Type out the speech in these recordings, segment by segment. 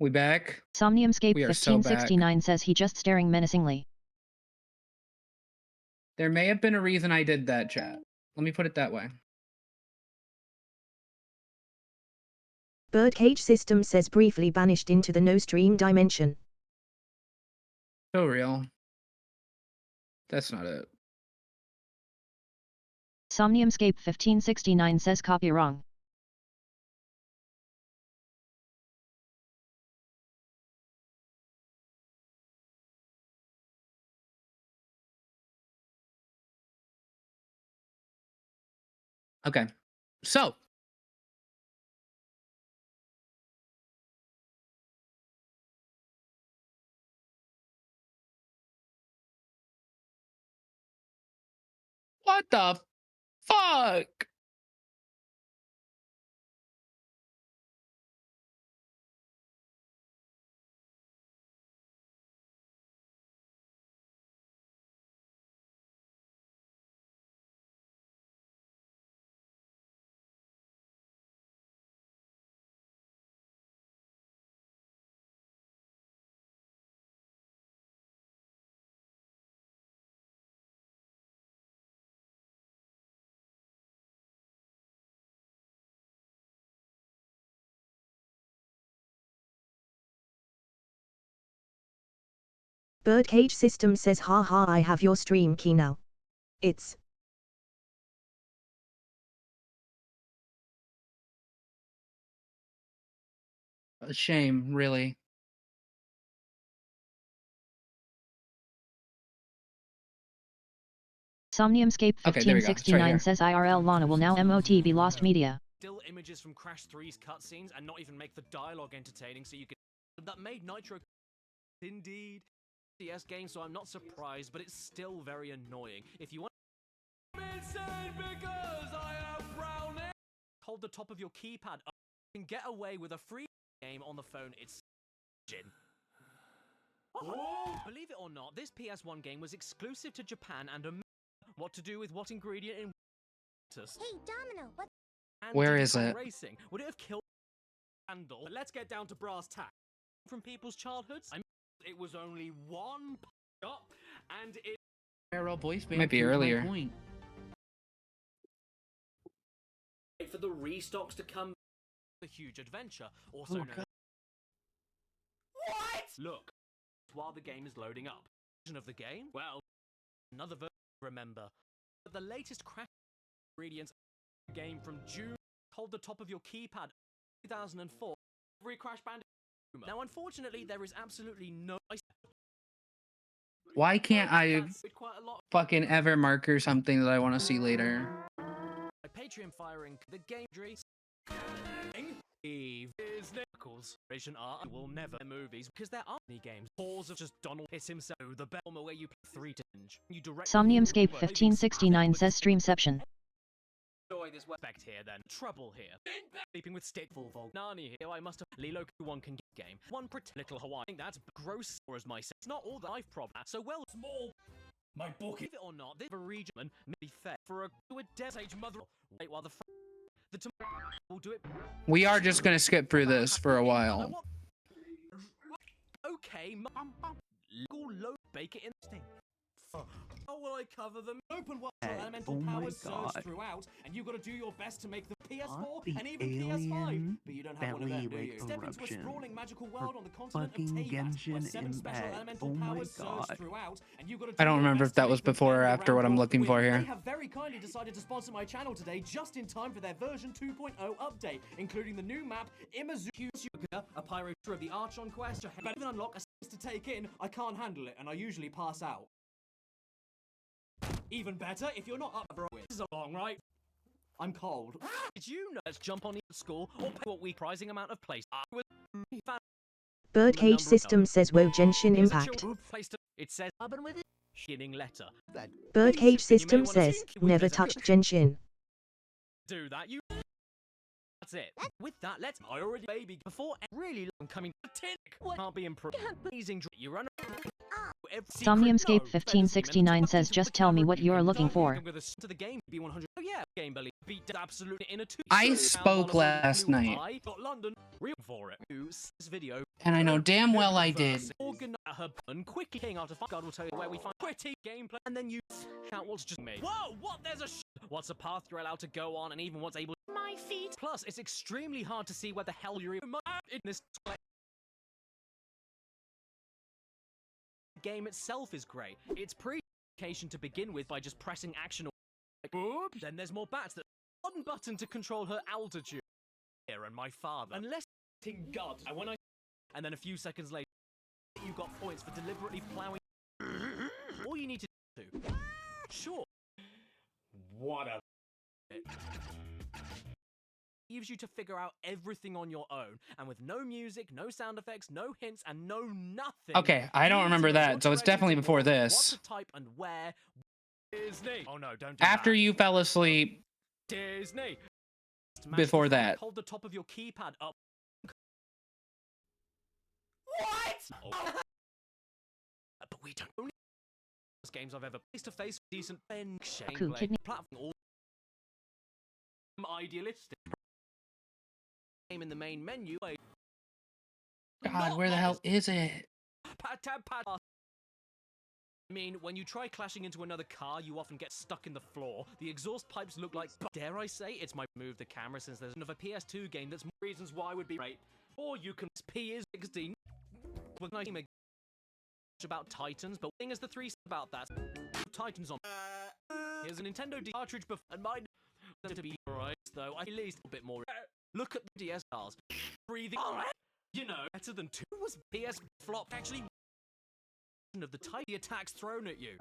We back? Somniumscape We are so 1569 says he just staring menacingly. There may have been a reason I did that, chat. Let me put it that way. Birdcage System says briefly banished into the no-stream dimension. So real. That's not it. Somniumscape 1569 says copy wrong. Okay. So. What the fuck? Birdcage System says haha I have your stream key now. It's A shame, really. Somniumscape Okay, there we go. It's right 1569 here. says IRL Lana will now MOT be lost media. Still images from Crash 3's cutscenes and not even make the dialogue entertaining so you can... That made Nitro... Indeed. CS game, so I'm not surprised, but it's still very annoying. If you want... Insane because I am brownie! Hold the top of your keypad up and get away with a free game on the phone. It's... Oh. Believe it or not, this PS1 game was exclusive to Japan and what to do with what ingredient in... Hey, Domino, what? Where is it? Racing. Would it have killed Handle? But let's get down to brass tacks. From people's childhoods, it was only one shot, and it... Might be earlier. For the restocks to come... A huge adventure, also known... What? Look, while the game is loading up. Version of the game? Well, another version, remember. But the latest Crash ingredients game from June. Hold the top of your keypad 2004. Every Crash Bandicoot. Now, unfortunately, there is absolutely no... Why can't I fucking ever marker something that I want to see later? My Patreon firing the game Eve is Nichols. Vision art will never movies because there aren't any games. Pause of just Donald hits himself the bell where you play 3 tinge. You direct Somniumscape 1569 says streamception. Enjoy this respect here then. Trouble here. Sleeping with stick full vol. Nani here. I must have Lilo one can get game. One pretty little Hawaii. I think that's gross or as my sense. It's not all the life problem. So well small. My book. Believe it or not, this region may be fair for a death age mother. Wait while the will do it. We are just gonna skip through this for a while. Okay, low bake it in the steam. How will I cover them? Open world elemental powers surge throughout, and you've got to do your best to make the PS4 and even PS5. But you don't have one of them, do you? Step into a sprawling magical world on the continent of Teyvat, where 7 special elemental powers surge throughout, and you've got to do I don't your remember best if that to was make the before or game after what I'm around looking for They here. have very kindly decided to sponsor my channel today just in time for their version 2.0 update, including the new map, Imazuki, a pirate of the Archon quest. Better than unlock a space to take in, I can't handle it, and I usually pass out. Even better, if you're not up for it. This is a long, right? I'm cold. Did you know? Let's jump on school or pay what we pricing amount of place. Birdcage System says Wo Genshin Impact. It says with it. Beginning letter. Birdcage System says never touched Genshin. Do that, you. That's it. With that, let's. I already baby before really long coming to tin. Can't be improved. Amazing. You run. Somniumscape 1569 says just tell me what you're looking for. To the game, B100. Oh yeah, yeah, game belly beat absolutely in a two. I spoke last night. I got London real for it. This video. And I know damn well I did. Organ her and quickly king after God will tell you where we find pretty gameplay, and then you count what's just made. Whoa, what? There's what's a path you're allowed to go on, and even what's able. My feet. Plus, it's extremely hard to see where the hell you're in this. Game itself is great. It's pre-education to begin with by just pressing action. Oops. Then there's more bats that one button to control her altitude. Here and my father. Unless God, and then a few seconds later, you got points for deliberately plowing. All you need to do. Sure. What a. Leaves you to figure out everything on your own, and with no music, no sound effects, no hints, and no nothing. Okay, I don't remember that, so it's definitely before this. What to type and where. Disney. Oh no, don't do After that. you fell asleep. Disney. Before that. Hold the top of your keypad up. What? Oh. But we don't. Only games I've ever face to face decent gameplay platform all idealistic. Game in the main menu. God, where the hell is it? I mean, when you try clashing into another car, you often get stuck in the floor. The exhaust pipes look like, dare I say, it's my move the camera since there's another PS2 game that's more reasons why would be right. Or you can P is 16. We're not even about Titans, but thing is the three about that. Titans on. Here's a Nintendo D cartridge before and mine to be alright, though at least a bit more. Look at the DS cars. Breathing. You know, better than 2 was PS flop actually. Of the type the attacks thrown at you.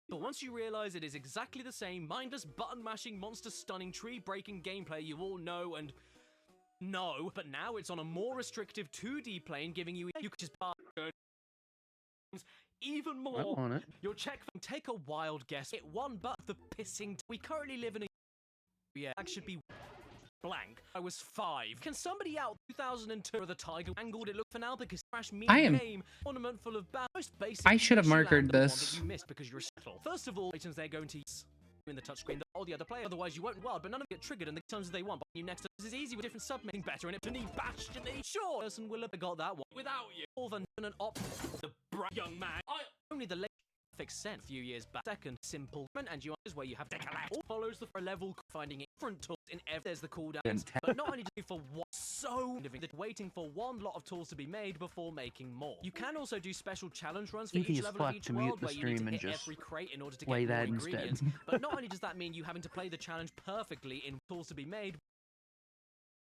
But once you realize it is exactly the same mindless button mashing monster stunning tree breaking gameplay you all know and know, but now it's on a more restrictive 2D plane giving you could just even more. I want it. Your check take a wild guess. Hit one but the pissing we currently live in a that should be blank. I was 5. Can somebody out 2002 of the Tiger angled it look for now because Crash me game ornament full of most basic. I should have markered this. You missed because you're a shuttle. First of all, items they're going to use in the touchscreen that all the other players, otherwise you won't wild, but none of it get triggered and the times they want. But you next this is easy with different submitting better and if Denise Bastion sure person will have got that one without you. More than an op the bright young man. I only the fixed sent a few years back. Second, simple and you is where you have to collect. All follows the level finding different tools in every. There's the cooldown, but not only do for what so waiting for one lot of tools to be made before making more. You can also do special challenge runs for each level of each world where you need to hit every crate in order to get more ingredients. But not only does that mean you having to play the challenge perfectly in tools to be made.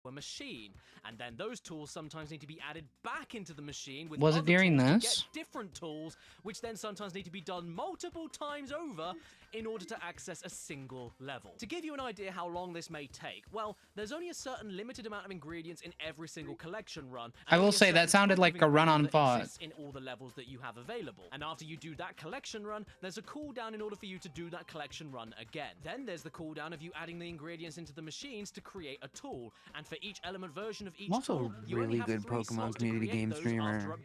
A machine, and then those tools sometimes need to be added back into the machine with was it during this? Different tools, which then sometimes need to be done multiple times over in order to access a single level. To give you an idea how long this may take, well, there's only a certain limited amount of ingredients in every single collection run. I will say that sounded like a run on VOD. In all the levels that you have available. And after you do that collection run, there's a cooldown in order for you to do that collection run again. Then there's the cooldown of you adding the ingredients into the machines to create a tool. And for each element version of each I'm also tool, a really good Pokemon community game streamer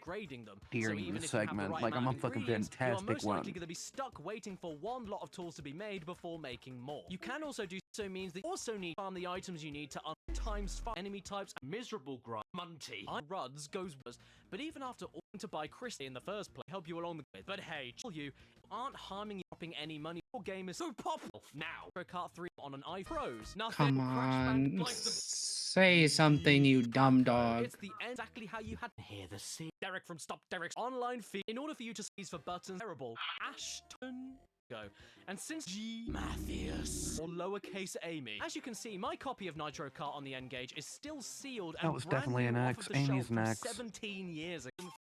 during this segment. Like, I'm a fucking fantastic one. You're going to be stuck waiting for one lot of tools to be made before making more. You can also do so means that you also need to farm the items you need to times enemy types and miserable grind. Munty. Ruds goes worse. But even after all to buy Christy in the first place, help you along the way. But hey, chill you aren't harming you dropping any money. Your game is so popular now. Mario Kart 3 on an iPros. Nothing. Come on. Say something, you dumb dog. It's the end exactly how you had to hear the scene. Derek from Stop Derek's online feed. In order for you to squeeze for buttons, terrible. Ashton. Go. And since G. Mathias or lowercase Amy, as you can see, my copy of Nitro Kart on the N-Gage is still sealed and that was definitely an X. Amy's an X. 17 years ago.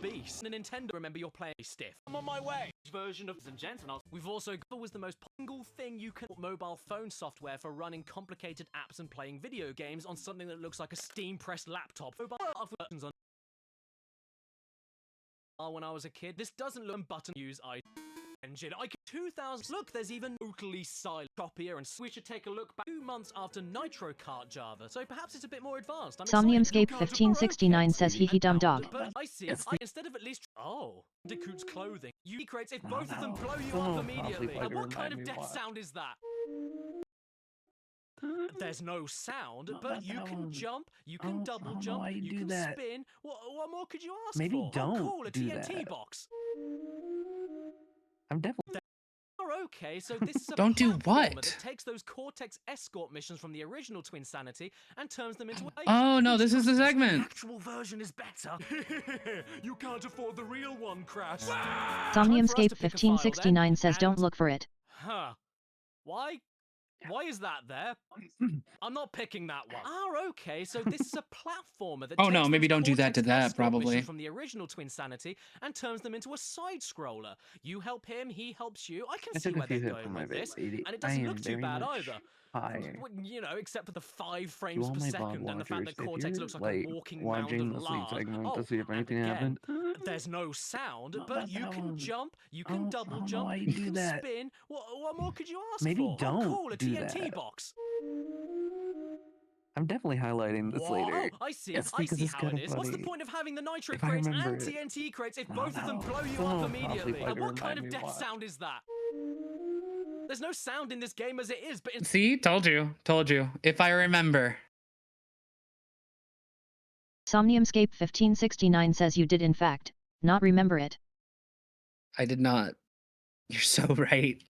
Beast. The Nintendo, remember you're playing stiff. I'm on my way. Version of and gents, and we've also was the most single thing you can mobile phone software for running complicated apps and playing video games on something that looks like a Steam pressed laptop. Mobile versions on when I was a kid. This doesn't look button use engine. I could 2000. Look, there's even totally silent copier, and we should take a look back 2 months after Nitro Kart Java. So perhaps it's a bit more advanced. Somniumscape 1569 says he dumb dog. But I see it. Instead of at least Bandicoot's clothing, you create if both of them blow you up immediately. And what kind of death sound is that? There's no sound, Not but that you can one. jump, you I can don't double know jump, why you you do can that. spin. What more could you ask Maybe for? don't Oh, cool, a do TNT that. box. I'm definitely. Okay, so this is a Don't do platformer what? that takes those Cortex escort missions from the original Twinsanity and turns them into a... Oh no, Please this is the trust us, segment. The actual version is better. You can't afford the real one, Crash. Somniumscape 1569 says don't look for it. Huh. Why? Why is that there? I'm not picking that one. Okay, so this is a platformer that Oh takes no, maybe those don't do that to Cortex that, escort missions probably. from the original Twinsanity and turns them into a side-scroller. You help him, he helps you. I can I see took a where they're few hits from going my with this, lady. and it I doesn't am look too very bad much either. higher. You know, except for the 5 To frames all per my bot second and the fact watchers, that if Cortex you're looks like a like walking mound watching of the sleep lard. segment to Oh, see if and anything again, happened. there's no sound, Not but about you that can one. jump, you I can don't double know jump, why you you do can that. spin. What more could you ask Maybe for? don't Cool, a do TNT that. box. I'm definitely highlighting this later. Oh, I see. It's I because see it's how it kind of is. What's the funny. point of having the nitro If I crates remember and it. TNT crates if I both don't of them know. blow you Someone up will probably immediately? And fucking what kind remind of me death why. sound is that? There's no sound in this game as it is, but it's... See, told you, told you. If I remember. Somniumscape 1569 says you did in fact not remember it. I did not. You're so right.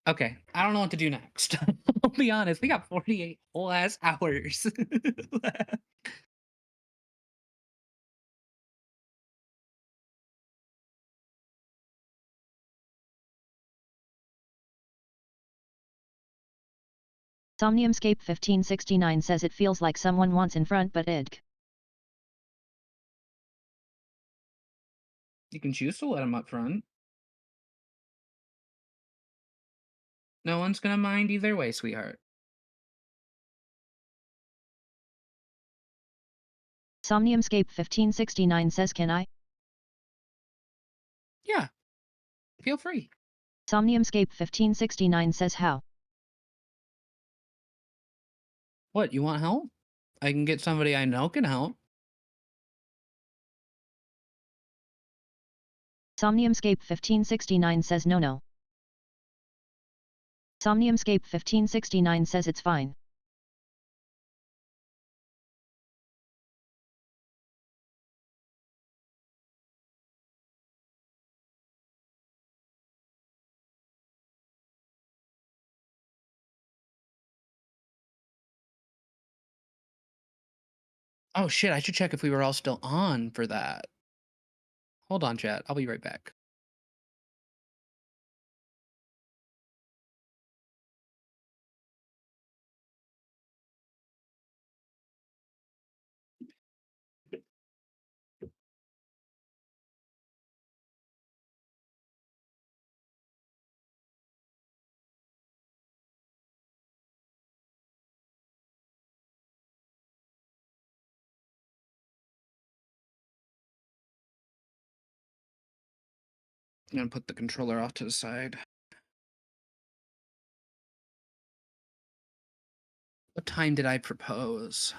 Okay, I don't know what to do next. I'll be honest, we got 48 whole ass hours left. Somniumscape 1569 says it feels like someone wants in front but idk. You can choose to let him up front. No one's gonna mind either way, sweetheart. Somniumscape 1569 says can I? Yeah, feel free. Somniumscape 1569 says how? What, you want help? I can get somebody I know can help. Somniumscape 1569 says no. Somniumscape 1569 says it's fine. Oh shit, I should check if we were all still on for that. Hold on, chat. I'll be right back. I'm gonna put the controller off to the side. What time did I propose?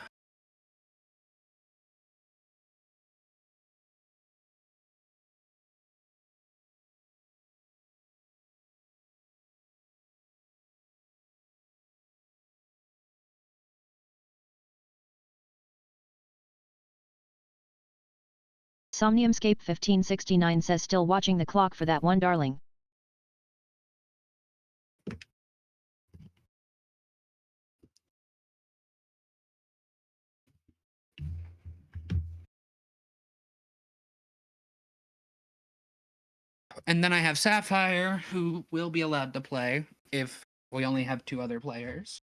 Somniumscape 1569 says still watching the clock for that one darling. And then I have Sapphire, who will be allowed to play if we only have 2 other players.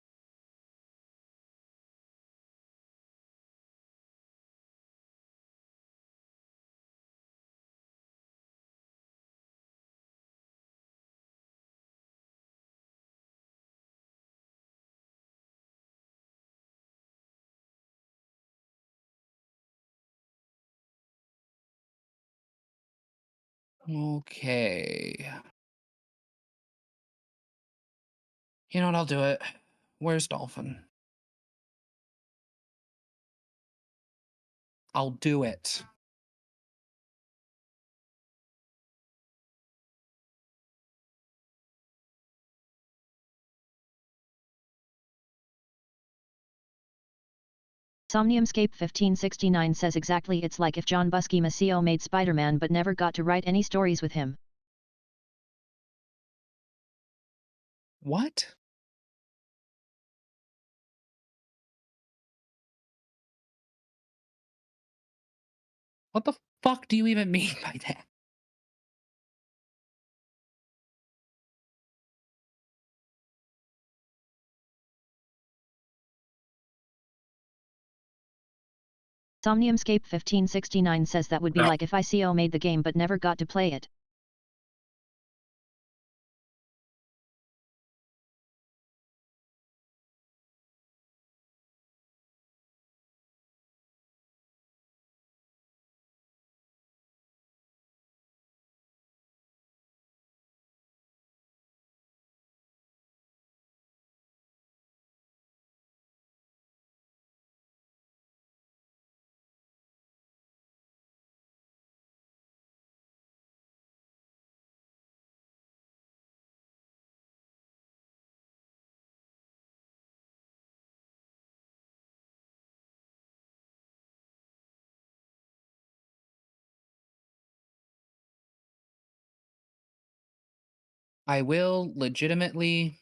Okay. You know what? I'll do it. Where's Dolphin? I'll do it. Somniumscape 1569 says exactly it's like if John Buscema made Spider-Man but never got to write any stories with him. What? What the fuck do you even mean by that? Somniumscape 1569 says that would be like if ICO made the game but never got to play it. I will legitimately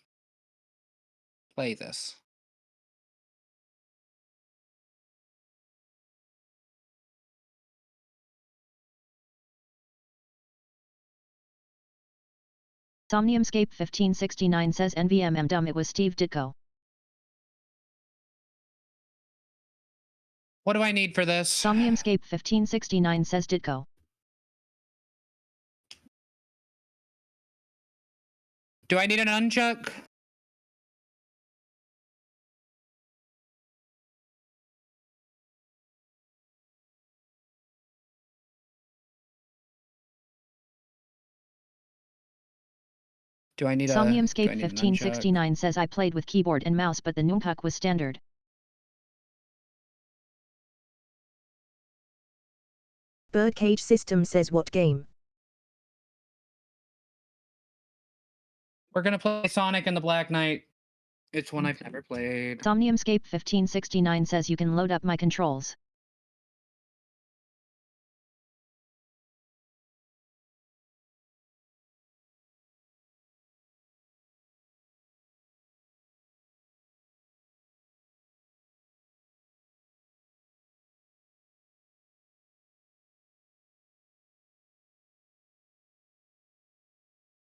play this. Somniumscape 1569 says NVMM dumb it was Steve Ditko. What do I need for this? Somniumscape 1569 says Ditko. Do I need an nunchuck? Do I need a Somniumscape nunchuck? 1569 says I played with keyboard and mouse but the nunchuck was standard. Birdcage System says what game? We're gonna play Sonic and the Black Knight. It's one I've never played. Somniumscape 1569 says you can load up my controls.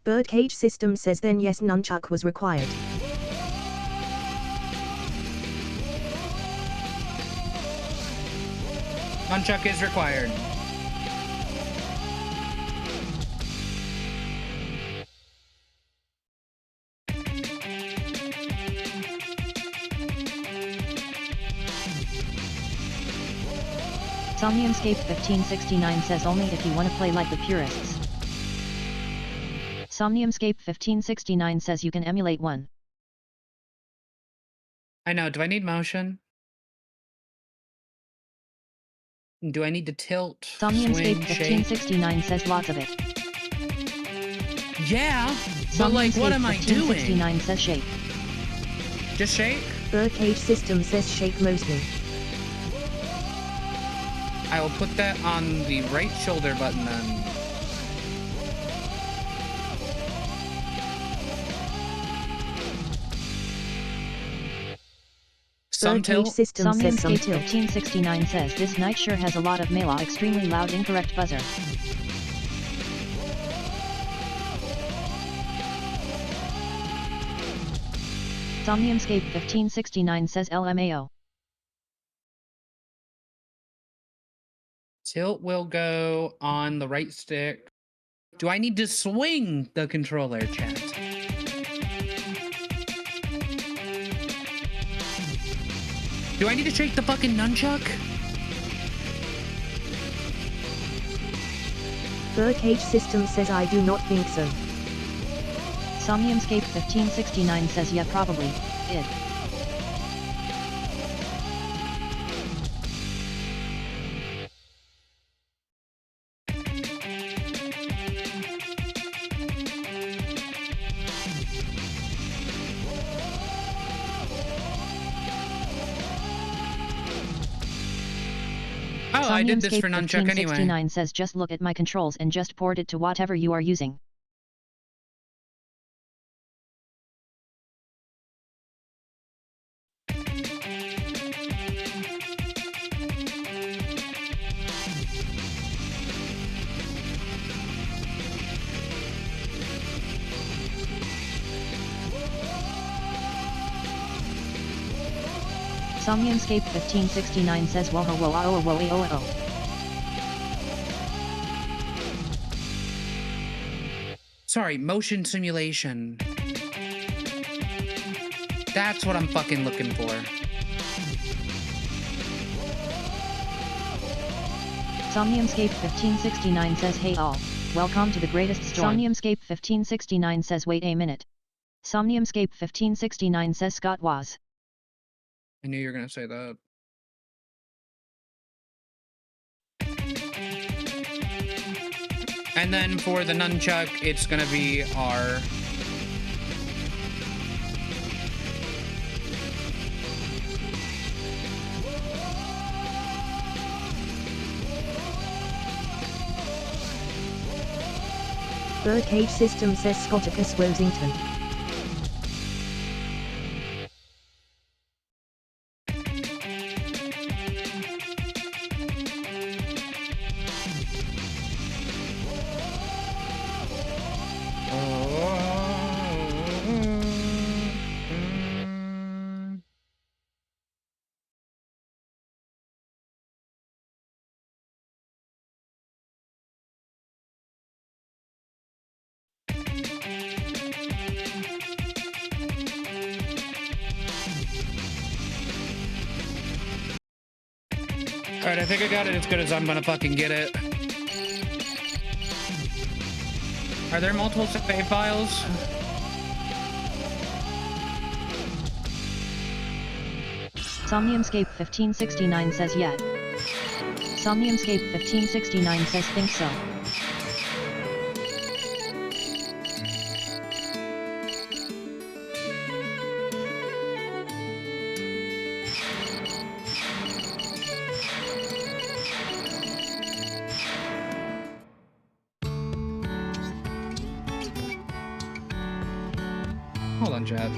Birdcage System says then yes, nunchuck was required. Nunchuck is required. Somniumscape 1569 says only if you want to play like the purists. Somniumscape 1569 says you can emulate one. I know, do I need motion? Do I need to tilt, Somniumscape swing, shake? 1569 says lots of it. Yeah, but like what am I doing? 1569 says shake. Just shake? Birdcage System says shake mostly. I will put that on the right shoulder button then. Some Birdcage tilt? System says some Somniumscape tilt. 1569 says this night sure has a lot of mela extremely loud incorrect buzzer. Somniumscape 1569 says LMAO. Tilt will go on the right stick. Do I need to swing the controller, chat? Do I need to shake the fucking nunchuck? Birdcage System says I do not think so. Somniumscape 1569 says yeah probably, id. I did this for Nunchuck anyway. 1569 says just look at my controls and just port it to whatever you are using. Somniumscape 1569 says whoa ho whoa oh whoa oh oh. Sorry, motion simulation. That's what I'm fucking looking for. Somniumscape 1569 says hey all, welcome to the greatest storm. Somniumscape 1569 says wait a minute. Somniumscape 1569 says Scott was. I knew you were gonna say that. And then for the nunchuck, it's gonna be R. Birdcage System says Scotticus Wosington. Alright, I think I got it as good as I'm gonna fucking get it. Are there multiple save files? Somniumscape 1569 says yeah. Somniumscape 1569 says think so. Hold on, Chad.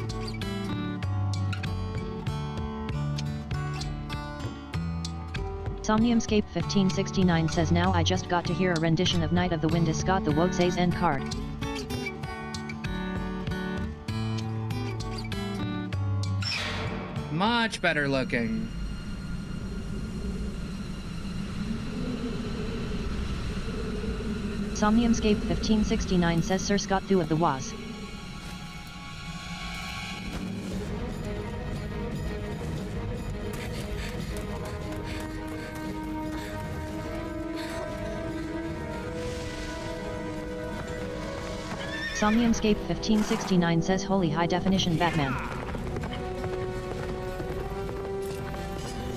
Somniumscape 1569 says now I just got to hear a rendition of Night of the Wind as Scott the Wotze's end card. Much better looking. Somniumscape 1569 says Sir Scott Thu of the Was. Somniumscape 1569 says holy high definition Batman.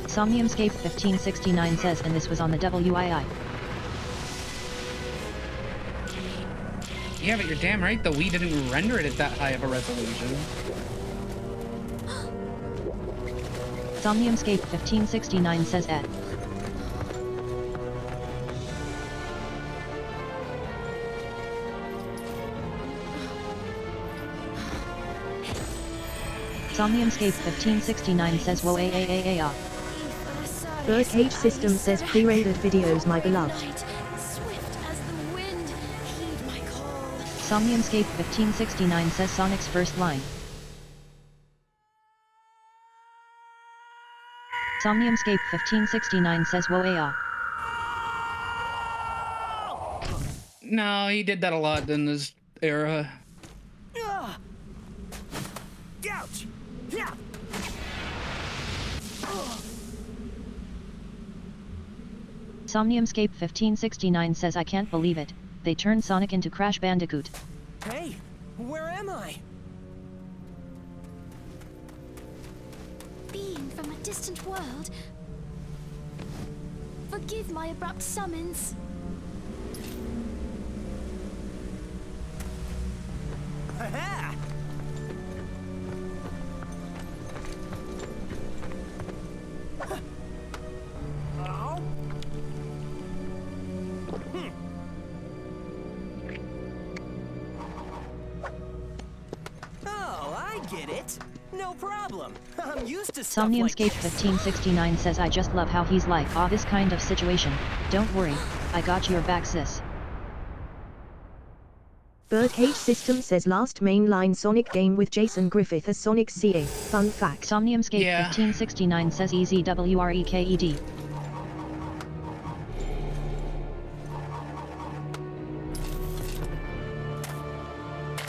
Somniumscape 1569 says and this was on the WII. Yeah, but you're damn right, the Wii didn't render it at that high of a resolution. Somniumscape 1569 says Ed. Somniumscape 1569 says whoa ah. Birdcage System says pre-rendered videos my beloved. Somniumscape 1569 says Sonic's first line. Somniumscape 1569 says whoa ah. No, he did that a lot in this era. Ouch! Yeah. Somniumscape 1569 says I can't believe it, they turned Sonic into Crash Bandicoot. Hey, where am I? Being from a distant world. Forgive my abrupt summons. Ha-ha! Oh. No problem. I'm used to stuff like Somniumscape this. 1569 says I just love how he's like, "Aw, this kind of situation. Don't worry, I got your back, sis." Birdcage System says last mainline Sonic game with Jason Griffith as Sonic CA. Fun fact. Somniumscape Yeah. 1569 says EZWREKED.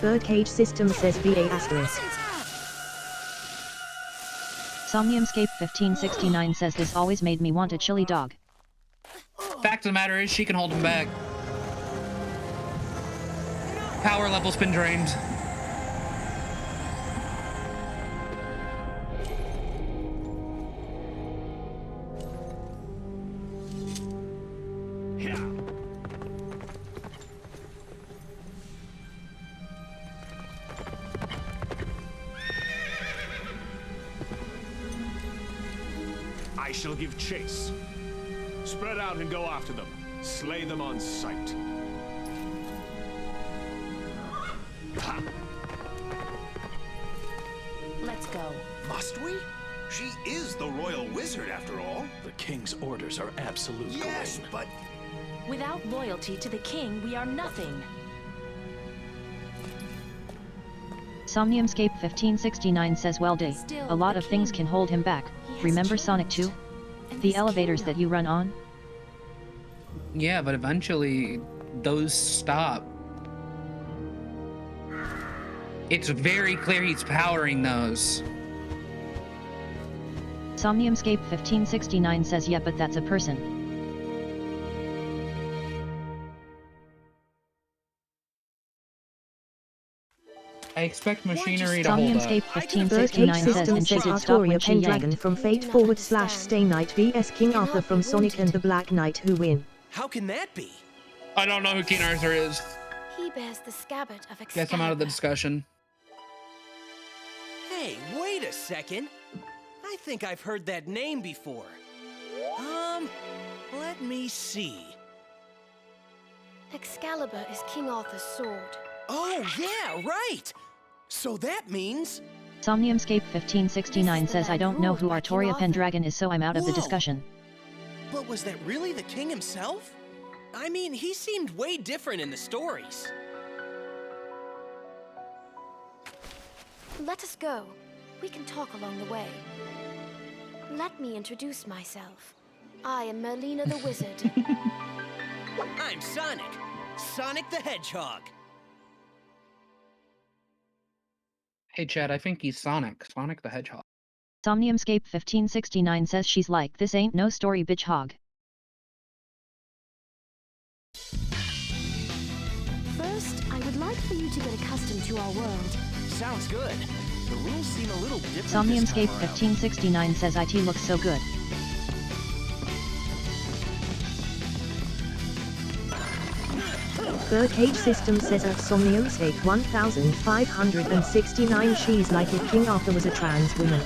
Birdcage System says BA asterisk. Somniumscape 1569 says this always made me want a chili dog. Fact of the matter is, she can hold him back. Power level's been drained. I shall give chase. Spread out and go after them. Slay them on sight. Ha! Let's go. Must we? She is the royal wizard, after all. The king's orders are absolute, Yes, Gawain. but Without loyalty to the king, we are nothing. Somniumscape 1569 says well day, Still, a lot the of things king. can hold him back. He has Remember Sonic changed. 2? And The this elevators that kingdom- you run on? Yeah, but eventually those stop. It's very clear he's powering those. Somniumscape 1569 says yeah, but that's a person. I expect machinery to hold up. Somniumscape Birdcage 1569 says System and says says it stop Artoria when she Pendragon yanked. from Fate You do not forward / understand. Stay Knight vs King You Arthur cannot from be Sonic and wounded. the Black Knight who win. How can that be? I don't know who King Arthur is. He bears the scabbard of Excalibur. Guess I'm out of the discussion. Hey, wait a second. I think I've heard that name before. Let me see. Excalibur is King Arthur's sword. Oh, yeah, right! So that means... Somniumscape 1569 says I don't know who Artoria Pendragon is, so I'm out of the Whoa. discussion. But was that really the king himself? I mean, he seemed way different in the stories. Let us go. We can talk along the way. Let me introduce myself. I am Merlina the Wizard. I'm Sonic. Sonic the Hedgehog. Hey, Chad, I think he's Sonic. Sonic the Hedgehog. Somniumscape 1569 says she's like, this ain't no story, bitch hog. First, I would like for you to get accustomed to our world. Sounds good. The rules seem a little different Somniumscape this time around. 1569 says IT looks so good. Birdcage System says at Somniumscape 1569 she's like if King Arthur was a trans woman.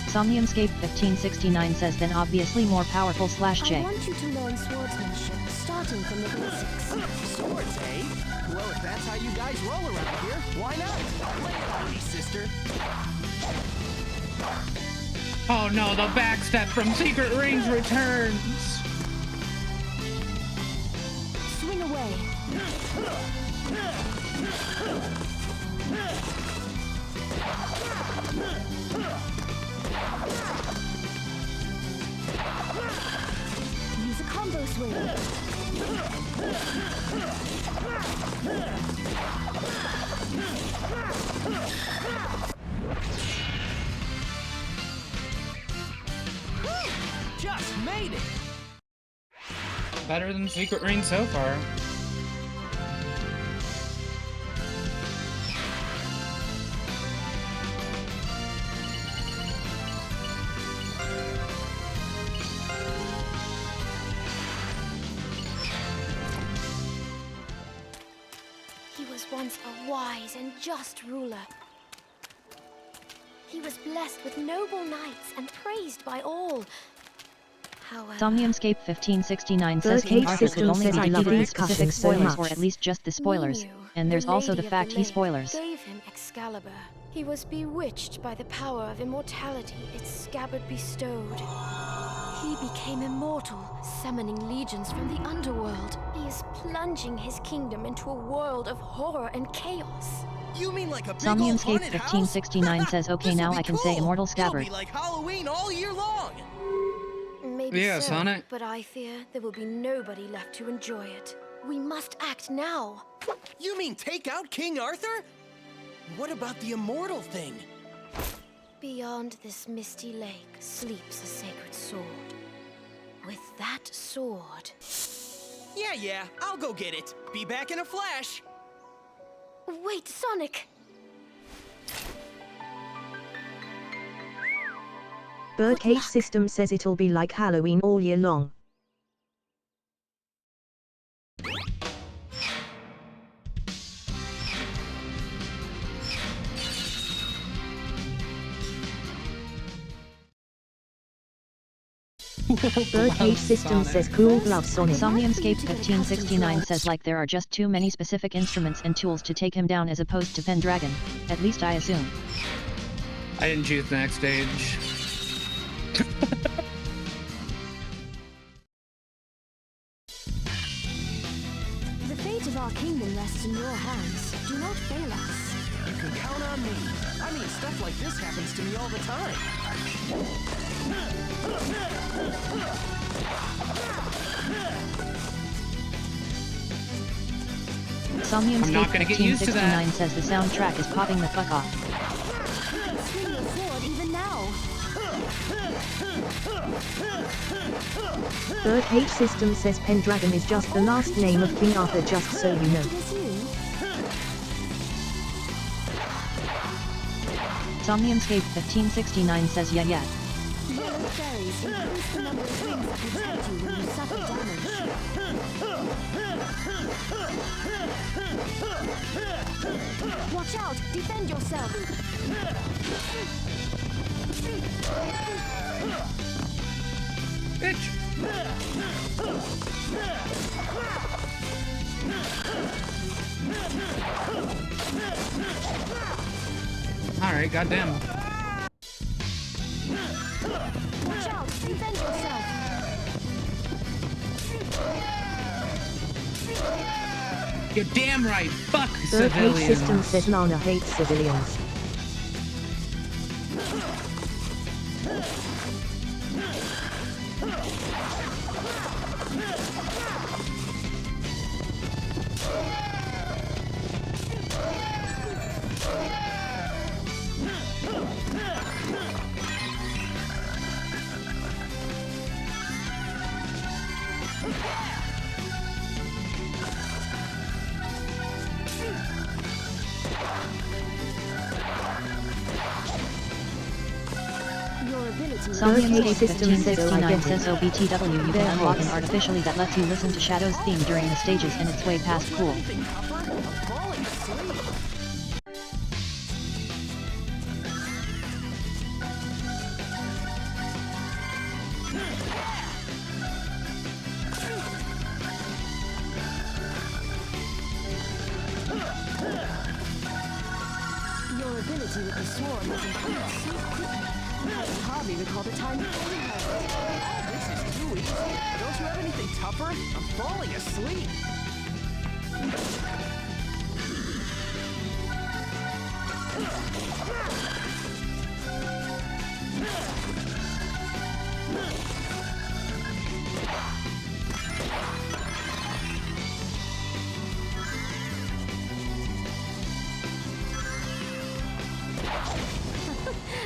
Somniumscape 1569 says then obviously more powerful / I J. want you to learn swordsmanship, starting from the basics. Swords, eh? Well, if that's how you guys roll around here, why not? Lay it on me, sister. Oh no, the backstep from Secret Rings returns! Swing away. Use a combo swing. Just made it! Better than Secret Rings so far. He was once a wise and just ruler. He was blessed with noble knights and praised by all. However, Somniumscape 1569 says Birdcage King Arthur could System only says be I love defeated with these specific cussings so spoilers, or much. at least just the spoilers. Minu, And there's also the Lady of fact he Lake, spoilers. gave him Excalibur. He was bewitched by the power of immortality its scabbard bestowed. He became immortal, summoning legions from the underworld. He is plunging his kingdom into a world of horror and chaos. You mean like a big old Somniumscape haunted house? 1569 says, okay, This'll now be I can say cool. Immortal It'll Scabbard. be like Halloween all year long. Maybe Yeah, so, Sonic. but I fear there will be nobody left to enjoy it. We must act now. You mean take out King Arthur? What about the immortal thing? Beyond this misty lake sleeps a sacred sword. With that sword... Yeah, I'll go get it. Be back in a flash. Wait, Sonic! Birdcage System says it'll be like Halloween all year long. Birdcage System says cool love Sonic. Somniumscape 1569 says like there are just too many specific instruments and tools to take him down as opposed to Pendragon. At least I assume. I didn't choose the next stage. The fate of our kingdom rests in your hands. Do not fail us. You can count on me. I mean, stuff like this happens to me all the time. Somniumscape I'm not gonna get used to that. 1569 says the soundtrack is popping the fuck off. Swing your sword even now. Birdcage System says Pendragon is just the last name of King Arthur, just so you know. It is you. Somniumscape 1569 says yeah. Yellow fairies increase the number of rings that protect you when you suffer damage. Watch out! Defend yourself! Bitch! Alright, goddamn. Watch out! Defend yourself! You're damn right! Fuck Birdcage System civilians! says Lana hates civilians. Your ability... Somniumscape System says, "Oh, I 1569 get it." says OBTW you They're can unlock an hot. artificially that lets you listen to Shadow's theme during the stages and it's way past cool. Anything tougher? I'm falling asleep. Your ability with the sword has improved so quickly. I can hardly recall the time before you had it. Oh, this is too easy. Don't you have anything tougher? I'm falling asleep.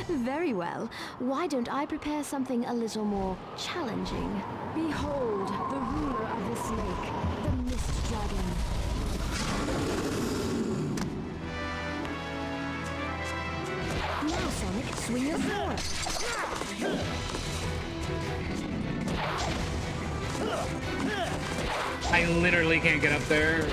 Very well. Why don't I prepare something a little more challenging? Behold, the ruler of this lake, the Mist Dragon. Now, Sonic, swing your sword. I literally can't get up there.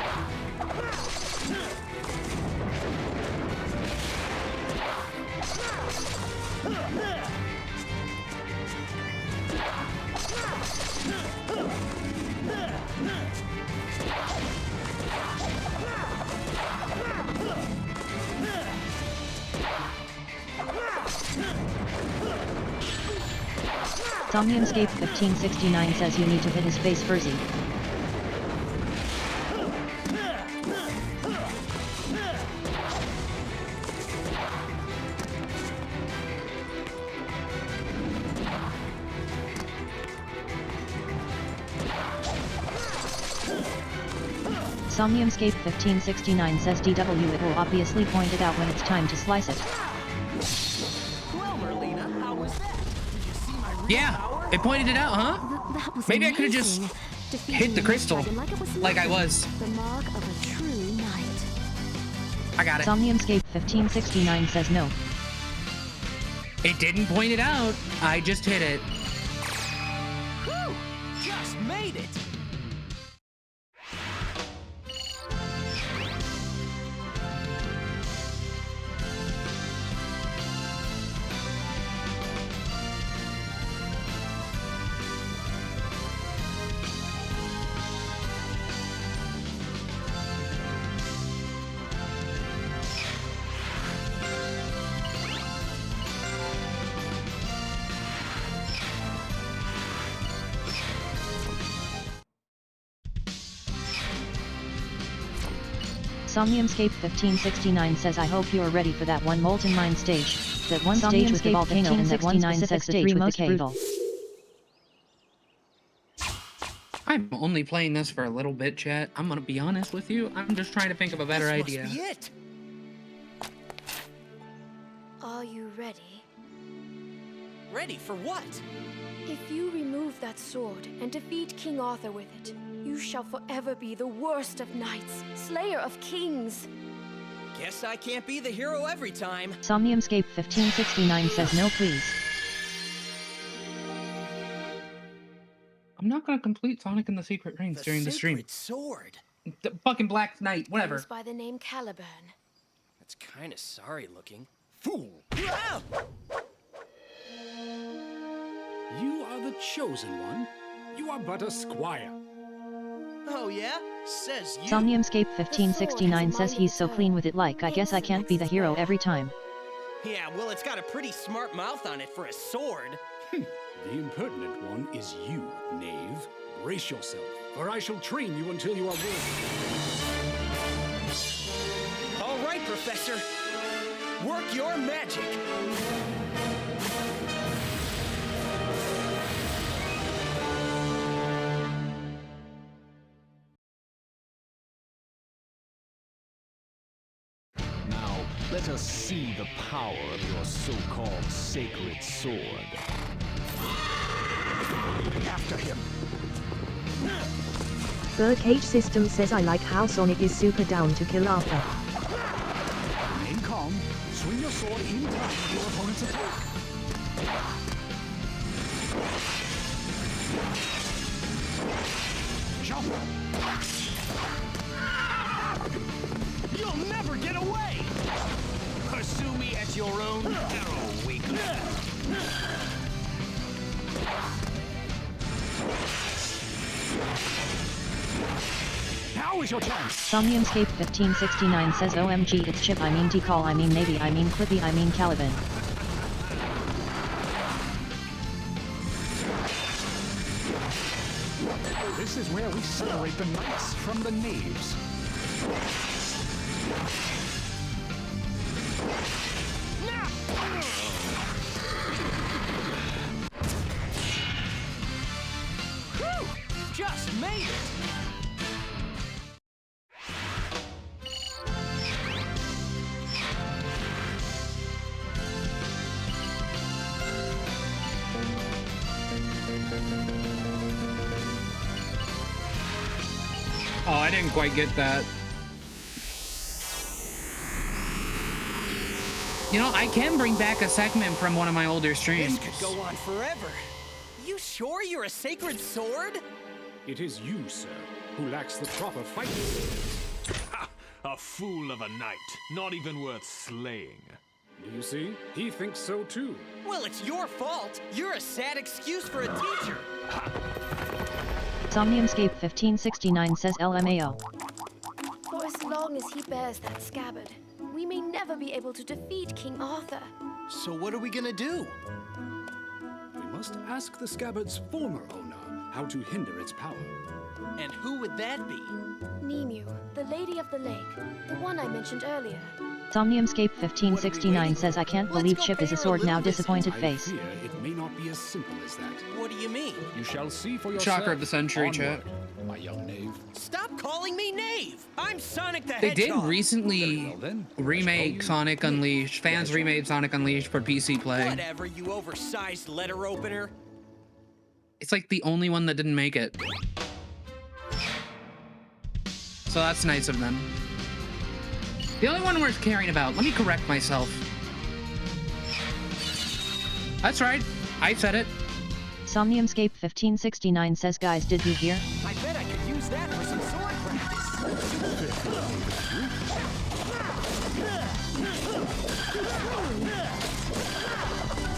Somniumscape 1569 says you need to hit his face Furzy. Somniumscape 1569 says DW it will obviously point it out when it's time to slice it. Well, Merlina, how was that? Did you see my real Yeah, power? it pointed it out, huh? That was Maybe I could have just amazing. Defeating hit the crystal dragon like it was like I nothing. was. The mark of a true knight. I got it. Somniumscape 1569 says no. It didn't point it out. I just hit it. Whew! Just made it! Somniumscape 1569 says I hope you're ready for that one Molten Mine stage, that one stage with the volcano and that one specific stage with the cave. I'm only playing this for a little bit, chat. I'm gonna be honest with you. I'm just trying to think of a better This idea. must be it. Are you ready? Ready for what? If you remove that sword and defeat King Arthur with it, you shall forever be the worst of knights, slayer of kings. Guess I can't be the hero every time. Somniumscape 1569 says no please. I'm not gonna complete Sonic and the Secret Rings during the stream. Sacred sword. The fucking Black Knight, whatever. Goes by the name Caliburn. That's kind of sorry looking. Fool! Ah! You are the chosen one. You are but a squire. Oh yeah? Says you. Somniumscape 1569 says he's so clean with it like I guess I can't be the hero every time. Yeah, well, it's got a pretty smart mouth on it for a sword. The impertinent one is you, knave. Brace yourself, for I shall train you until you are worthy. All right, Professor. Work your magic. Now, let us see the power of your so-called sacred sword. After him. Birdcage System says I like how Sonic is super down to kill Arthur. Remain calm. Swing your sword in time with your opponent's attack. Jump! You'll never get away! Pursue me at your own peril, weakling. Now is your chance! Somniumscape 1569 says OMG it's Chip I mean T-Call I mean Navy I mean Clippy I mean Caliban. This is where we separate the knights from the knaves. Whew! Just made it! Oh, I didn't quite get that. You know, I can bring back a segment from one of my older streams. This could go on forever. You sure you're a sacred sword? It is you, sir, who lacks the proper fighting skills. Ha! A fool of a knight, not even worth slaying. You see, he thinks so too. Well, it's your fault. You're a sad excuse for a teacher. Somniumscape 1569 says LMAO. For as long as he bears that scabbard, we may never be able to defeat King Arthur. So what are we gonna do? We must ask the scabbard's former owner how to hinder its power. And who would that be? Nemu, the Lady of the Lake, the one I mentioned earlier. Somniumscape 1569 says I can't believe Chip is a sword now disappointed I face. fear it may not be as simple as that. What do you mean? You shall see for yourself. Shocker of the century, chat. Onward, my young knave. Stop calling me Knave! I'm Sonic the They Hedgehog! did recently Well then, remake Sonic Unleashed. Fans remade Sonic Unleashed for PC play. Whatever, you oversized letter opener. It's like the only one that didn't make it. So that's nice of them. The only one worth caring about. Let me correct myself. That's right. I said it. Somniumscape 1569 says guys, did you hear? I bet I could use that for some sword practice.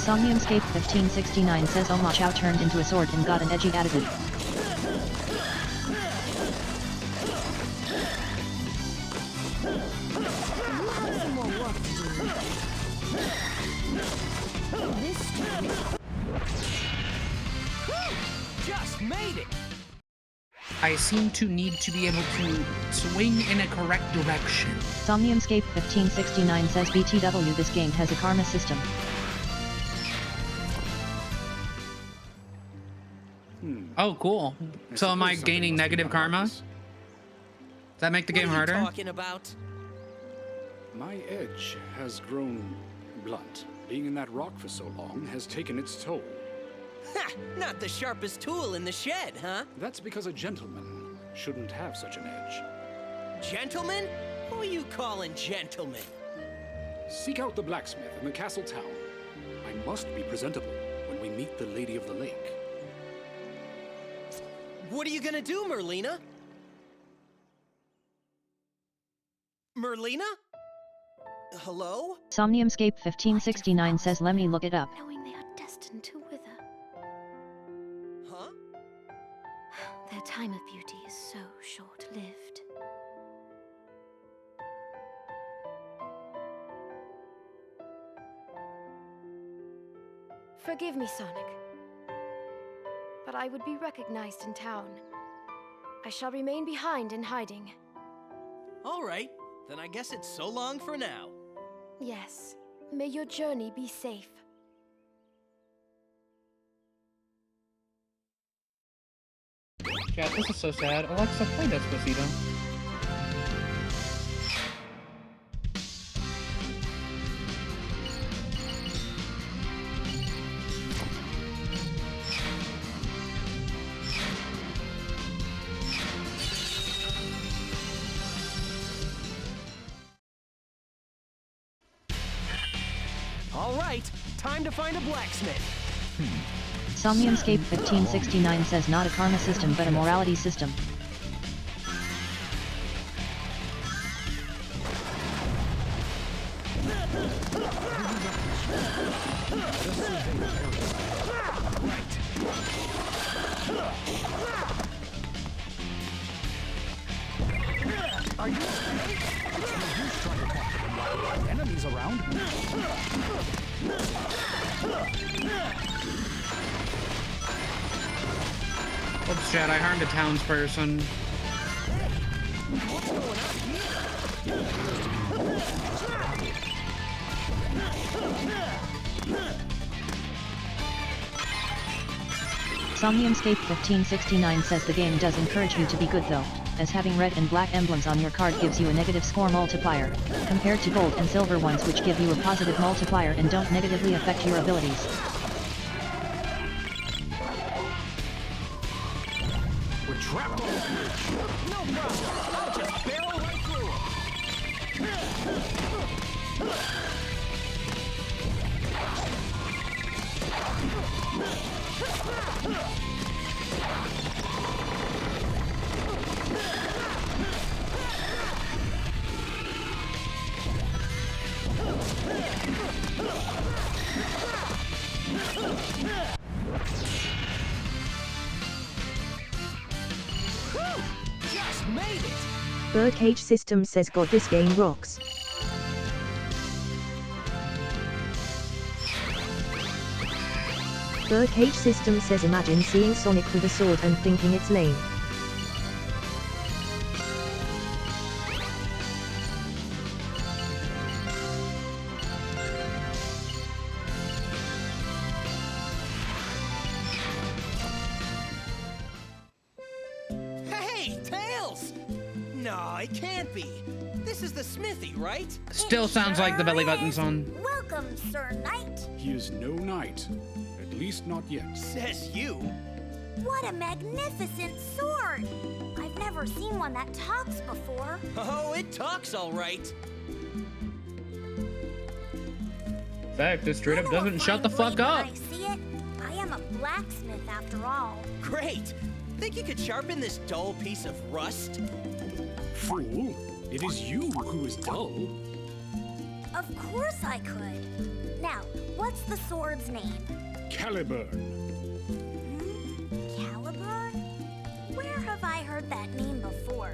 Somniumscape 1569 says Oma Chow turned into a sword and got an edgy attitude. Just made it! I seem to need to be able to swing in a correct direction. Somniumscape 1569 says BTW, this game has a karma system. Oh, cool. So am I gaining negative karma? Does that make the game harder? What are you talking about? My edge has grown blunt. Being in that rock for so long has taken its toll. Ha! Not the sharpest tool in the shed, huh? That's because a gentleman shouldn't have such an edge. Gentlemen? Who are you calling gentlemen? Seek out the blacksmith in the castle town. I must be presentable when we meet the Lady of the Lake. What are you gonna do, Merlina? Merlina? Hello? Somniumscape 1569 says let me look it up. Knowing they are destined to wither. Huh? Their time of beauty is so short-lived. Forgive me, Sonic. But I would be recognized in town. I shall remain behind in hiding. All right, then I guess it's so long for now. Yes. May your journey be safe. Chat, this is so sad. Alexa, play Despacito. All right, time to find a blacksmith. Somniumscape 1569 says not a karma system but a morality system. Are you okay? It's no use trying to talk to them while there are enemies around. Oops, chat, I harmed a townsperson. Somniumscape 1569 says the game does encourage you to be good though, as having red and black emblems on your card gives you a negative score multiplier, compared to gold and silver ones which give you a positive multiplier and don't negatively affect your abilities. We're trapped on the bridge. No problem, I'll just barrel right through made it! Birdcage Systems says God, this game rocks. Birdcage Systems says imagine seeing Sonic with a sword and thinking it's lame. Hey, Tails! No, it can't be. This is the smithy, right? Still sounds like the belly button's on. Welcome, Sir Knight. He is no knight. At least not yet. Says you. What a magnificent sword! I've never seen one that talks before. Oh, it talks all right. In fact, this straight up doesn't shut the fuck up. When I see it, I am a blacksmith after all. Great. Think you could sharpen this dull piece of rust? Fool, it is you who is dull. Of course I could. Now, what's the sword's name? Caliburn. Caliburn? Where have I heard that name before?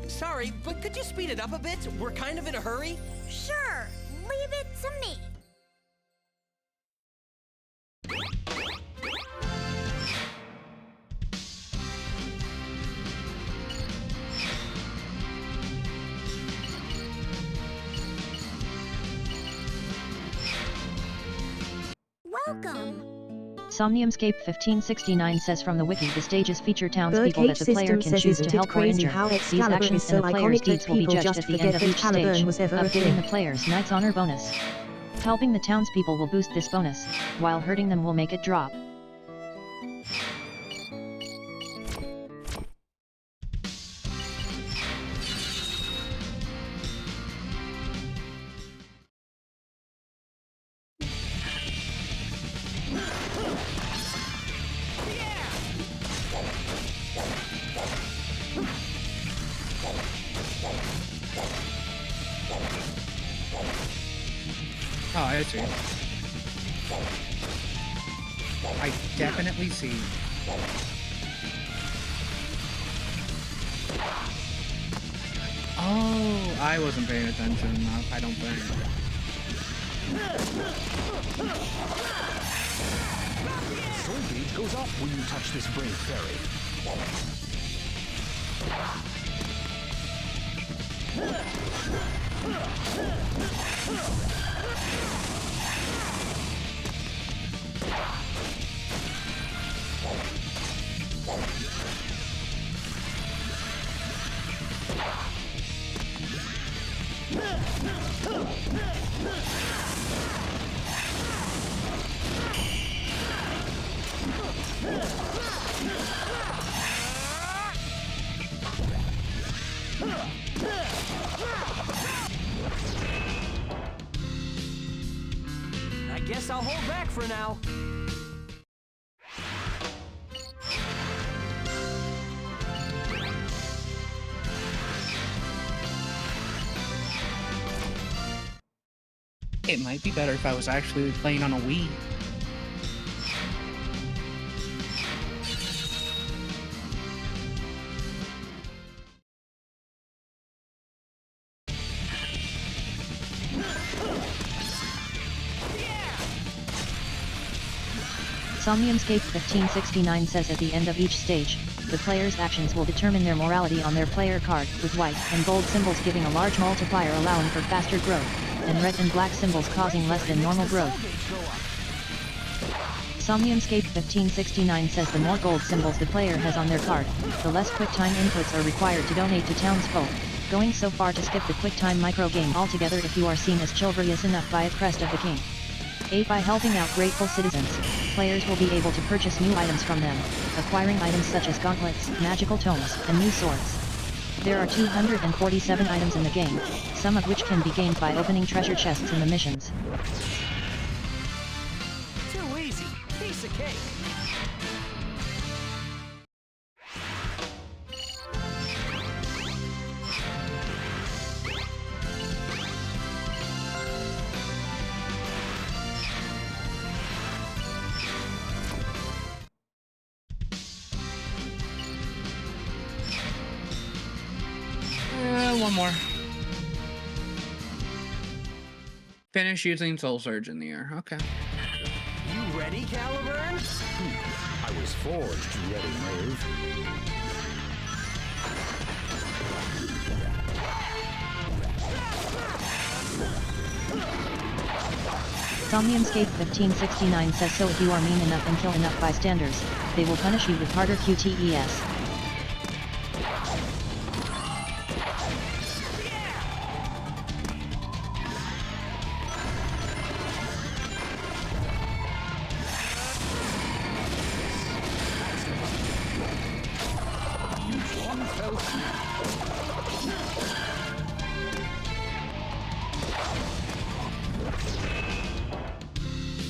Sorry, but could you speed it up a bit? We're kind of in a hurry. Sure, leave it to me. Welcome. Somniumscape 1569 says from the wiki the stages feature townspeople Birdcage that the player System can says choose to isn't it help or crazy injure. how These Excalibur is actions so and the player's iconic that deeds will be people judged just at the forget end of that each Caliburn stage, was ever a updating thing. the player's Knight's Honor bonus. Helping the townspeople will boost this bonus, while hurting them will make it drop. Oh, I see. I definitely see. Oh, I wasn't paying attention enough, I don't think. Soul gauge goes up when you touch this brave fairy. I guess I'll hold back for now. It might be better if I was actually playing on a Wii. Somniumscape 1569 says at the end of each stage, the player's actions will determine their morality on their player card, with white and gold symbols giving a large multiplier allowing for faster growth, and red and black symbols causing less than normal growth. Somniumscape 1569 says the more gold symbols the player has on their card, the less QuickTime inputs are required to donate to townsfolk, going so far to skip the QuickTime microgame altogether if you are seen as chivalrous enough by a crest of the king. 8. By helping out grateful citizens, players will be able to purchase new items from them, acquiring items such as gauntlets, magical tomes, and new swords. There are 247 items in the game, some of which can be gained by opening treasure chests in the missions. Too easy. Piece of cake. one more. Finish using Soul Surge in the air. Okay. You ready, Caliburn? I was forged ready, Knave. Somniumscape 1569 says so if you are mean enough and kill enough bystanders, they will punish you with harder QTES.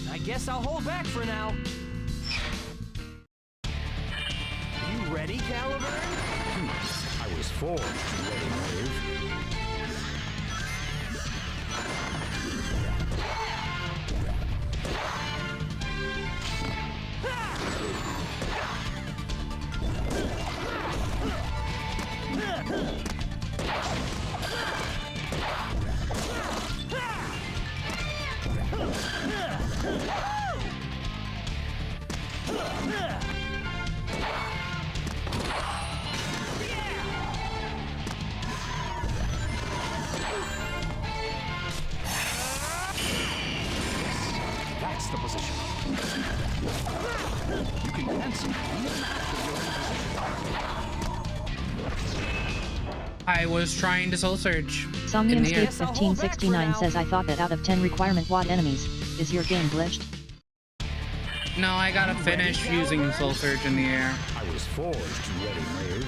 I guess I'll hold back for now. You ready, Caliburn? I was forged ready, Knave. That's the position. You can cancel even after you're in position. I was trying to Soul Surge. Somniumscape 1569 says I thought that out of 10 requirement WAD enemies, is your game glitched? No, I gotta finish using Soul Surge in the air. I was forged ready, Knave.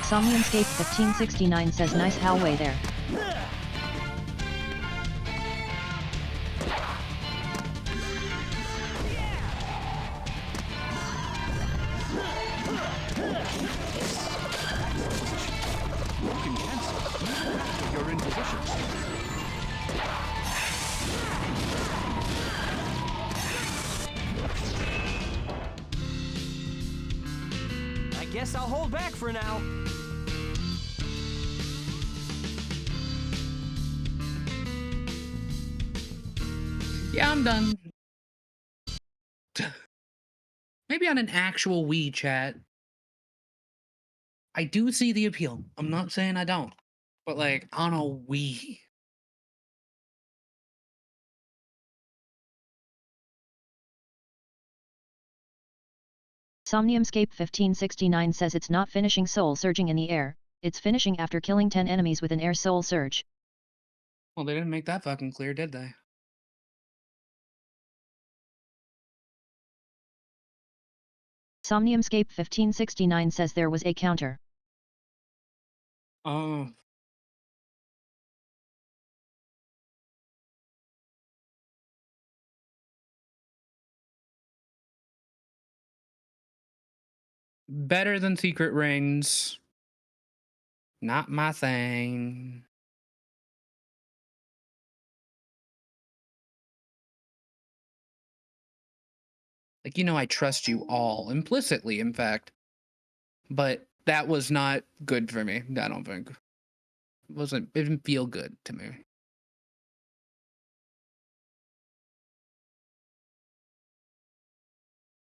Somniumscape 1569 says nice hallway there. You can cancel even after you're in position. I guess I'll hold back for now. Yeah, I'm done. Maybe on an actual Wii chat. I do see the appeal. I'm not saying I don't. But like on a Wii. Somniumscape 1569 says it's not finishing soul surging in the air, it's finishing after killing 10 enemies with an air soul surge. Well, they didn't make that fucking clear, did they? Somniumscape 1569 says there was a counter. Oh. Better than Secret Rings. Not my thing. Like, you know, I trust you all, implicitly, in fact. But that was not good for me, I don't think. It didn't feel good to me.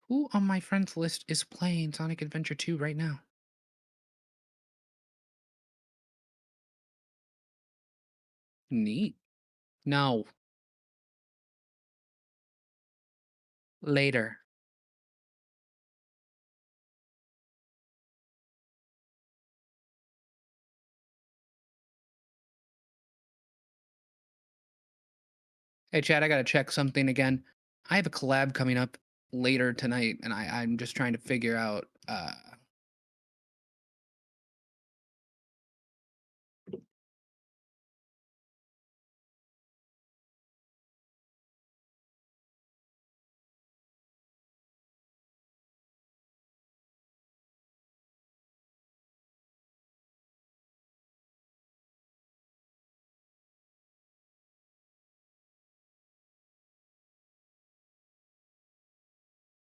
Who on my friends list is playing Sonic Adventure 2 right now? Neat. No. Later. Hey, Chad, I gotta check something again. I have a collab coming up later tonight, and I'm just trying to figure out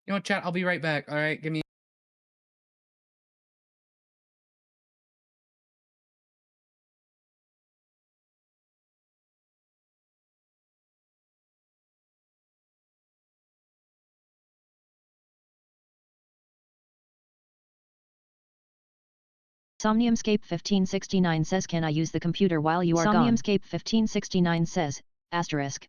You know what, chat? I'll be right back. All right, give me. Somniumscape 1569 says, can I use the computer while you are gone? Somniumscape 1569 says, asterisk.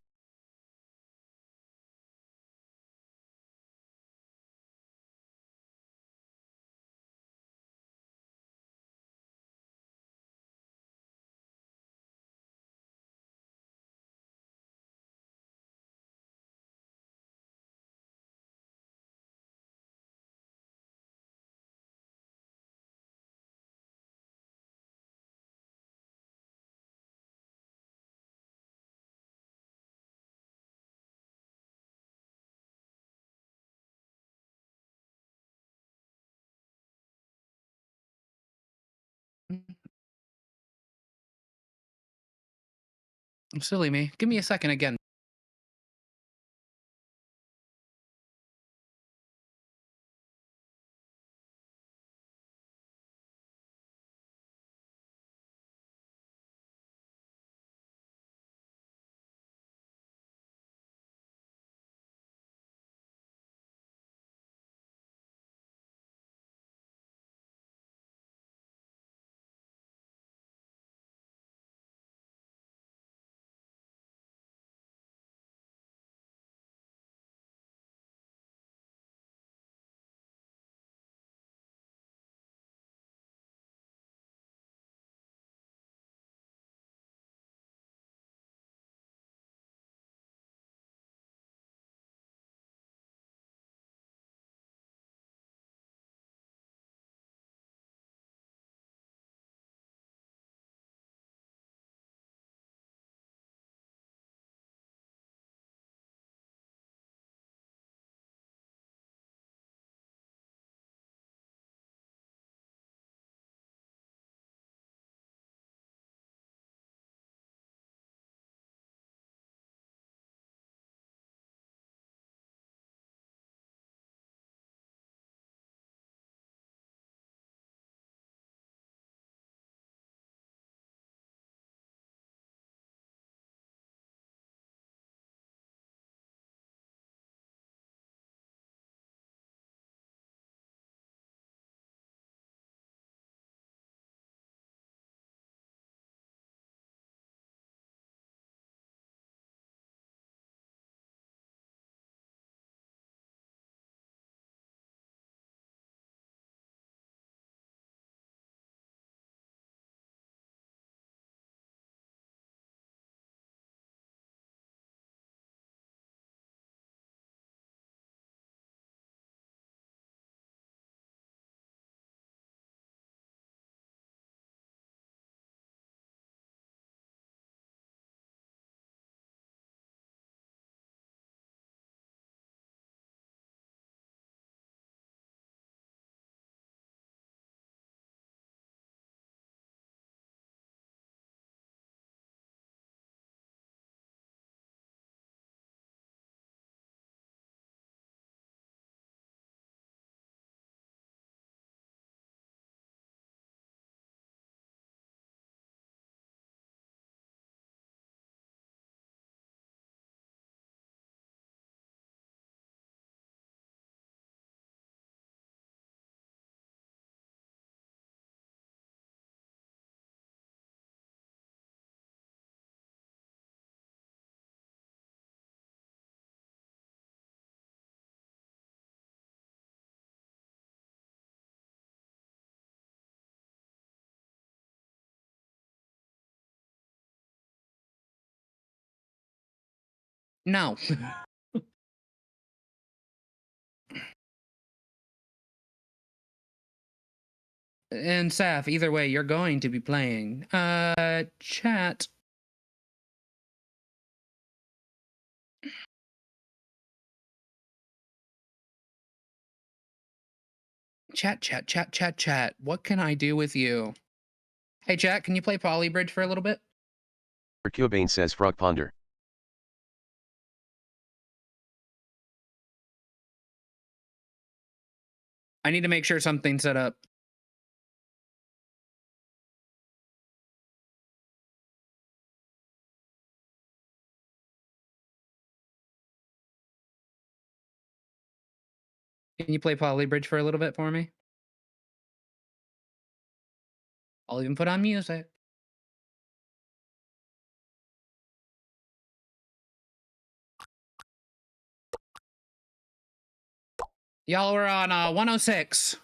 Silly me. Give me a second again. No. And Saf, either way, you're going to be playing. Chat. Chat. What can I do with you? Hey, chat, can you play Polybridge for a little bit? Cubane says Frog Ponder. I need to make sure something's set up. Can you play Polybridge for a little bit for me? I'll even put on music. Y'all were on 106.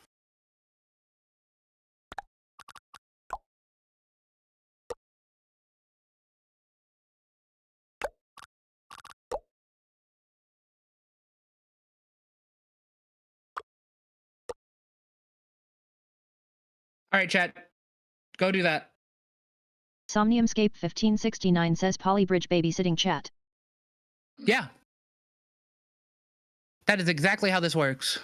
All right, chat. Go do that. Somniumscape 1569 says Polybridge babysitting chat. Yeah. That is exactly how this works.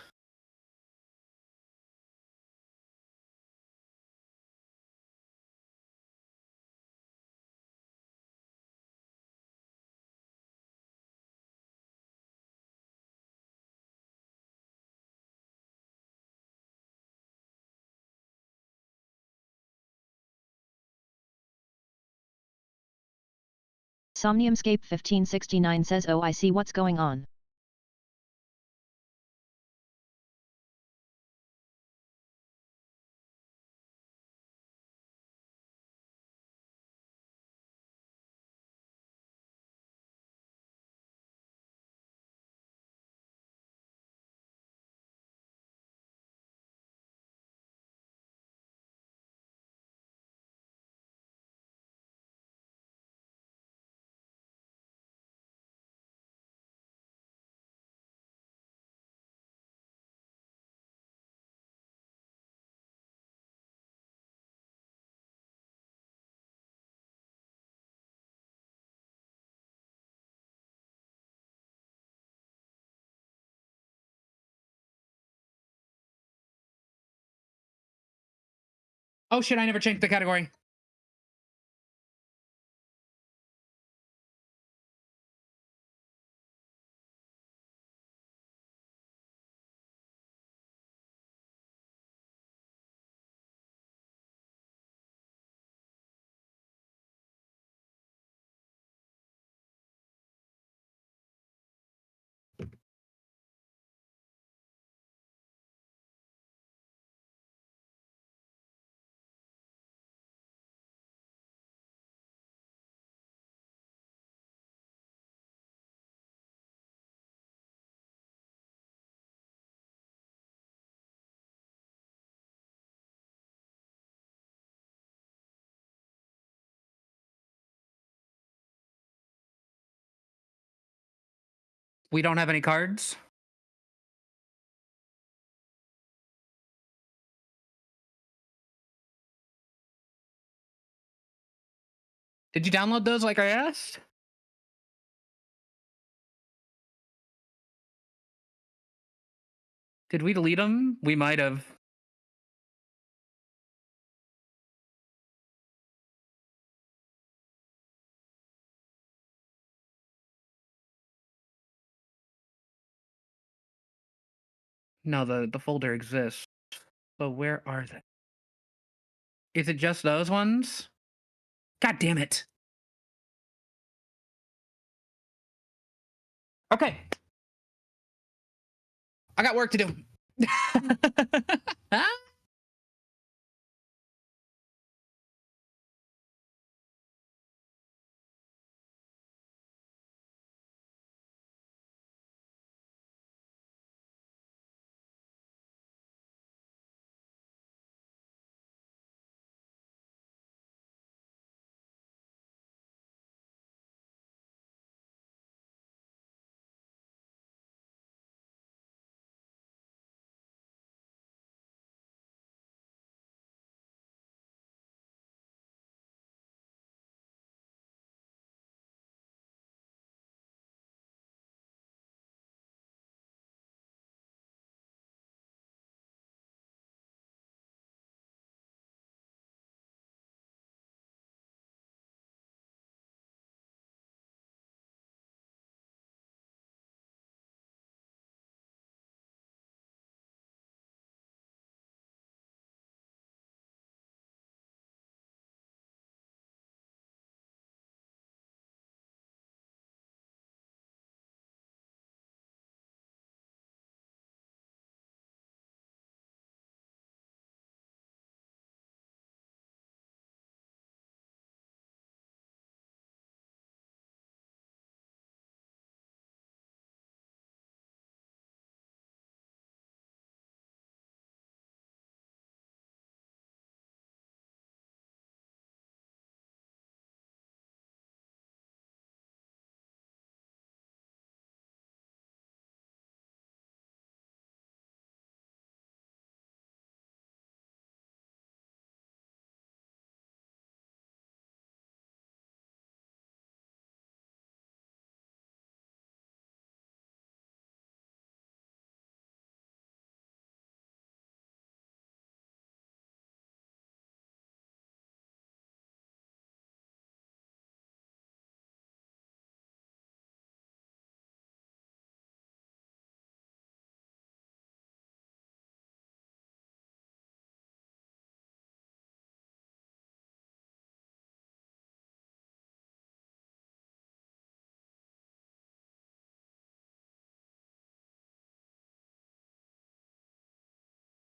Somniumscape 1569 says, oh, I see what's going on. Oh shit, I never changed the category. We don't have any cards. Did you download those like I asked? Did we delete them? We might have. No, the folder exists. But where are they? Is it just those ones? God damn it. Okay. I got work to do.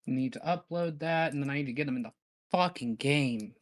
Need to upload that, and then I need to get them in the fucking game.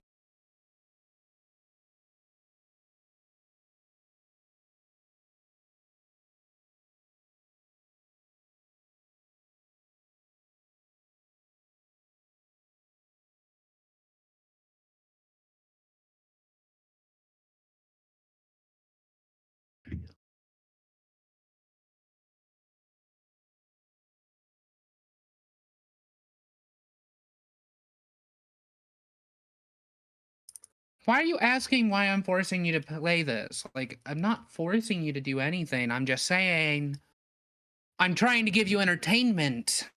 Why are you asking why I'm forcing you to play this? Like, I'm not forcing you to do anything. I'm just saying I'm trying to give you entertainment.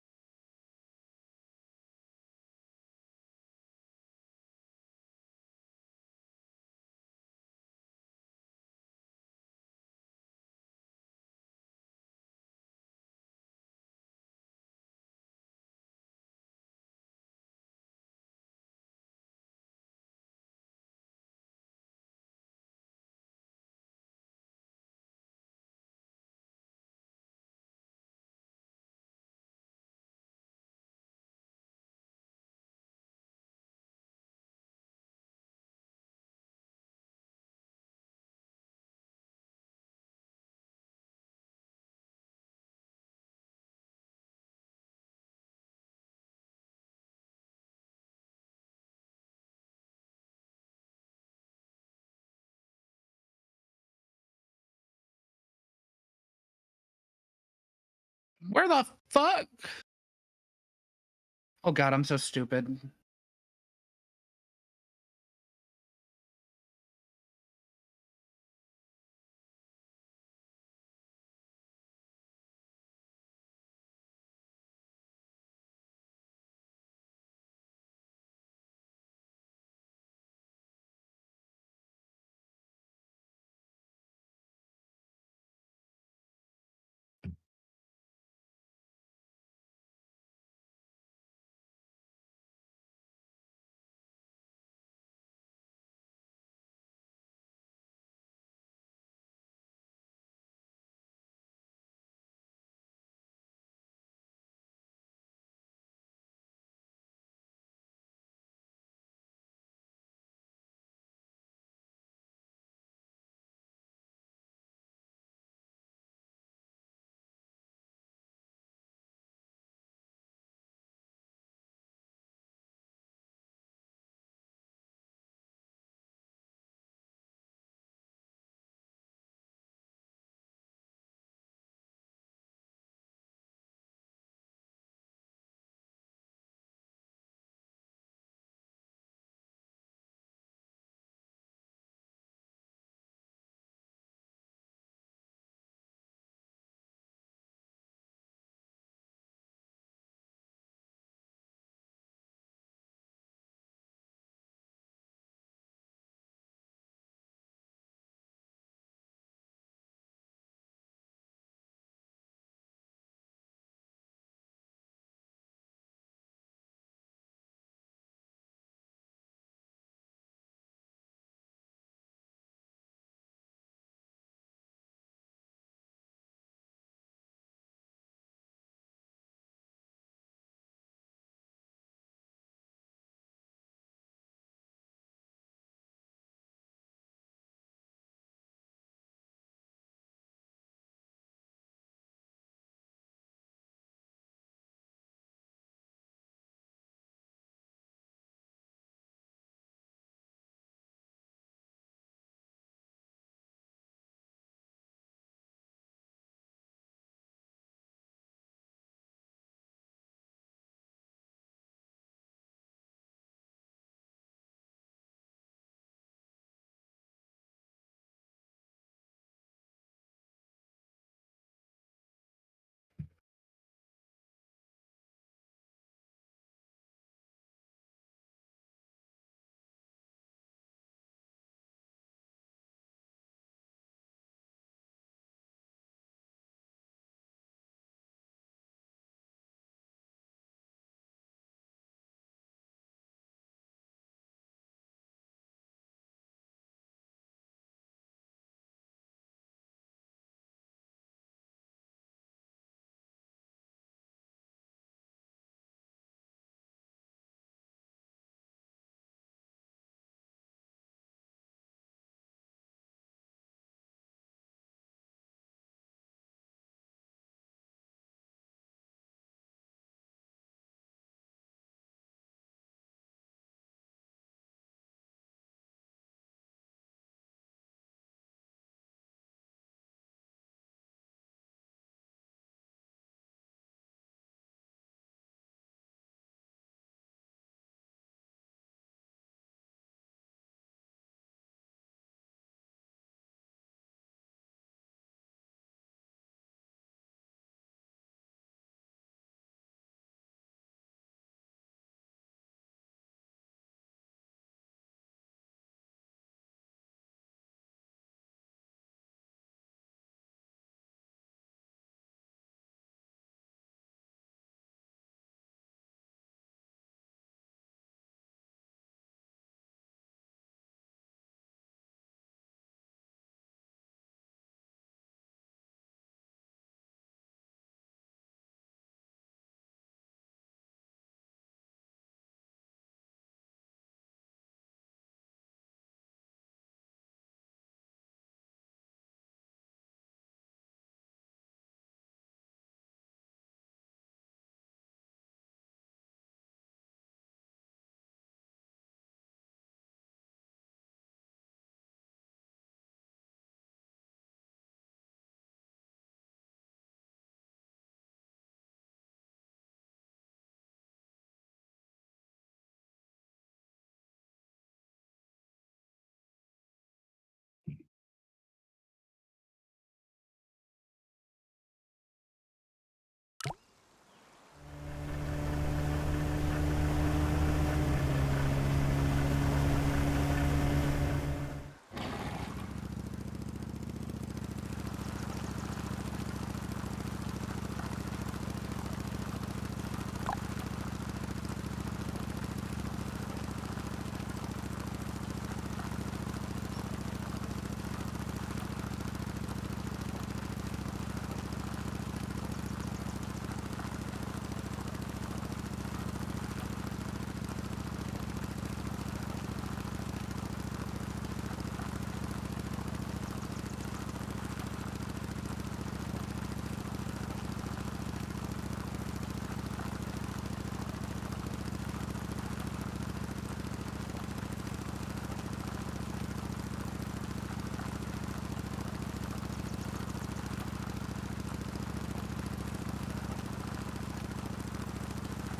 Where the fuck? Oh god, I'm so stupid.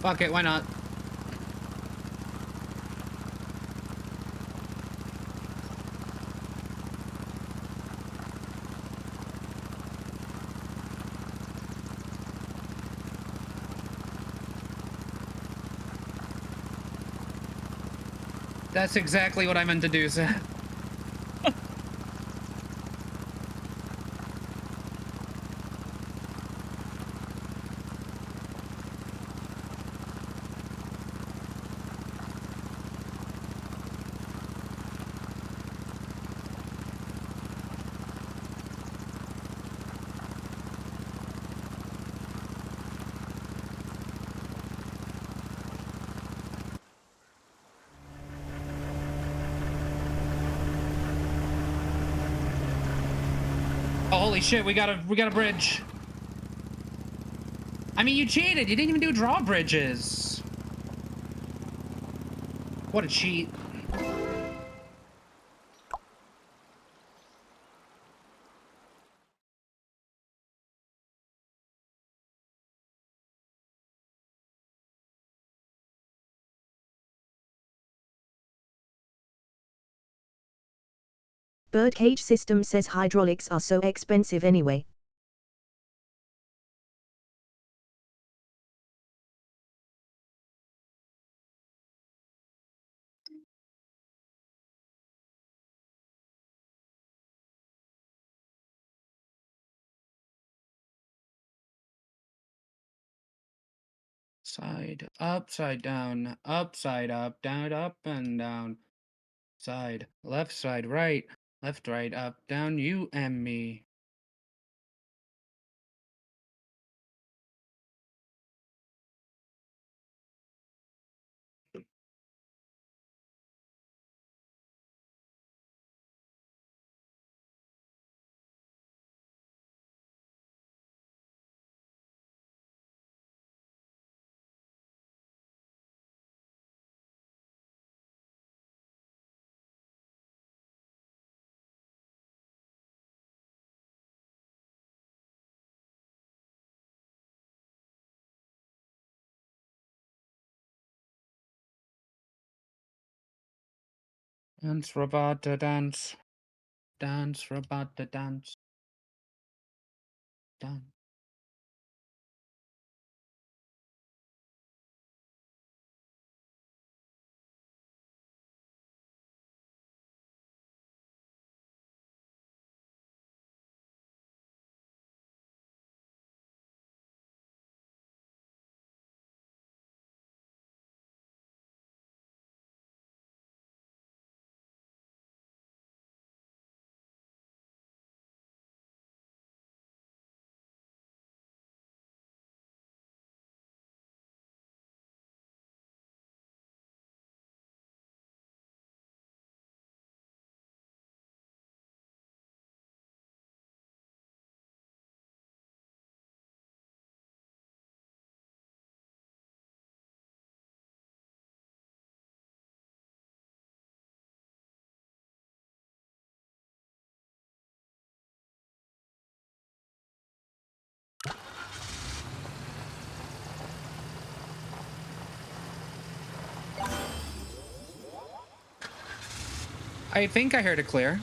Fuck it, why not? That's exactly what I meant to do, sir. Oh, holy shit, we got a bridge. I mean, you cheated. You didn't even do drawbridges. What a cheat. Birdcage System says hydraulics are so expensive anyway. Side, upside down, upside up, down, up and down. Side, left, right, up, down, you and me. Dance, rabata, dance. Dance, rabata, dance. Dance. I think I heard it clear.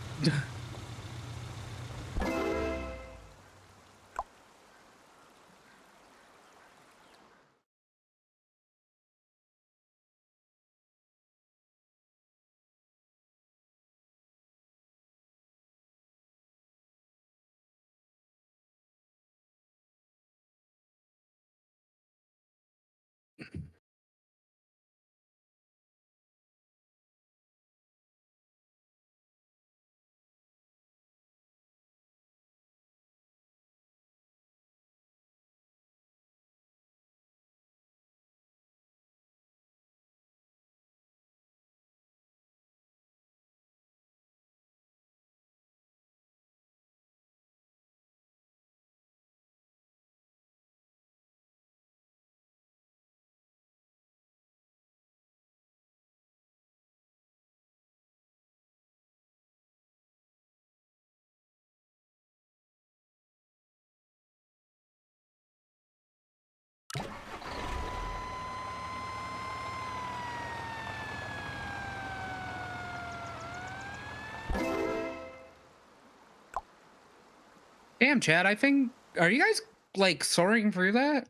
Damn, Chad, I think, are you guys, like, soaring through that?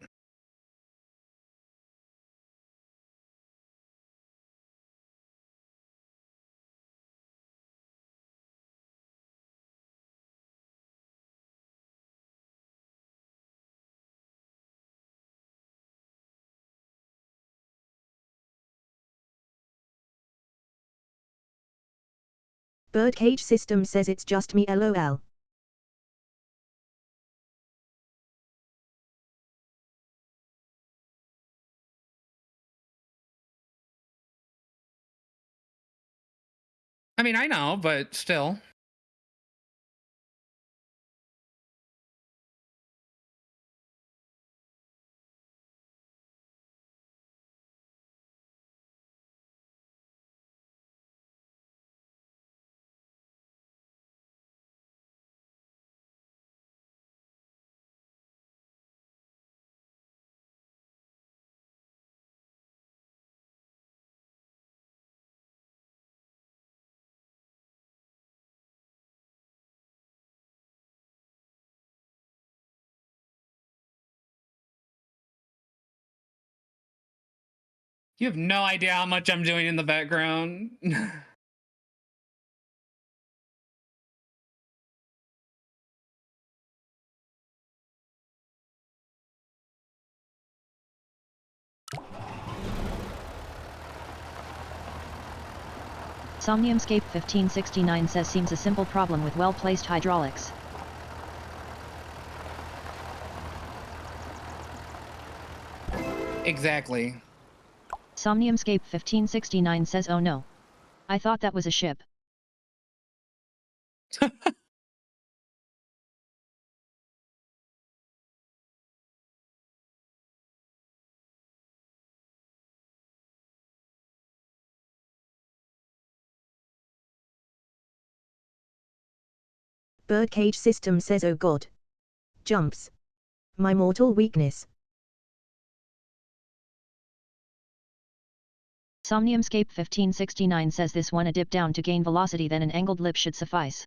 Birdcage System says it's just me lol. I mean, I know, but still. You have no idea how much I'm doing in the background. Somniumscape 1569 says seems a simple problem with well-placed hydraulics. Exactly. Somniumscape 1569 says oh no. I thought that was a ship. Birdcage System says oh god. Jumps. My mortal weakness. Somniumscape 1569 says this one a dip down to gain velocity, then an angled lip should suffice.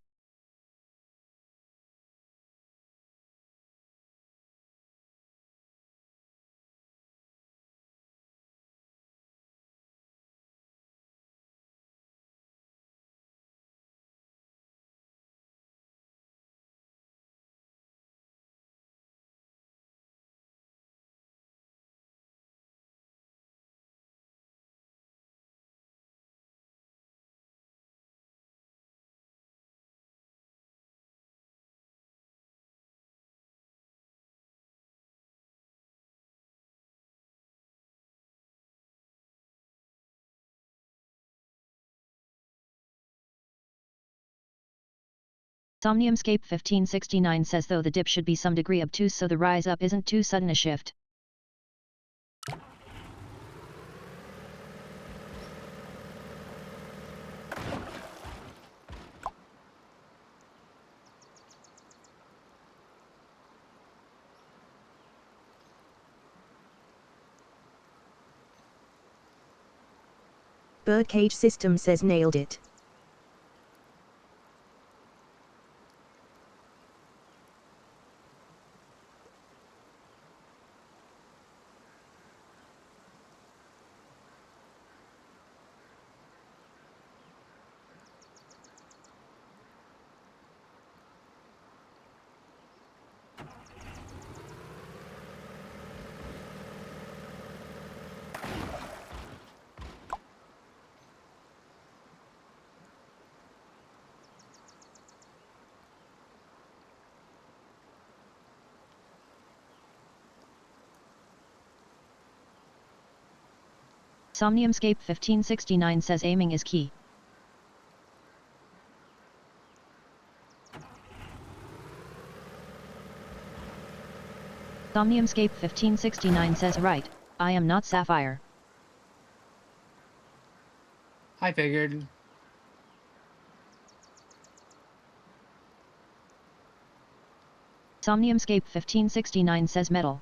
Somniumscape 1569 says though the dip should be some degree obtuse so the rise up isn't too sudden a shift. Birdcage System says nailed it. Somniumscape 1569 says aiming is key. Somniumscape 1569 says right, I am not Sapphire. I figured. Somniumscape 1569 says metal.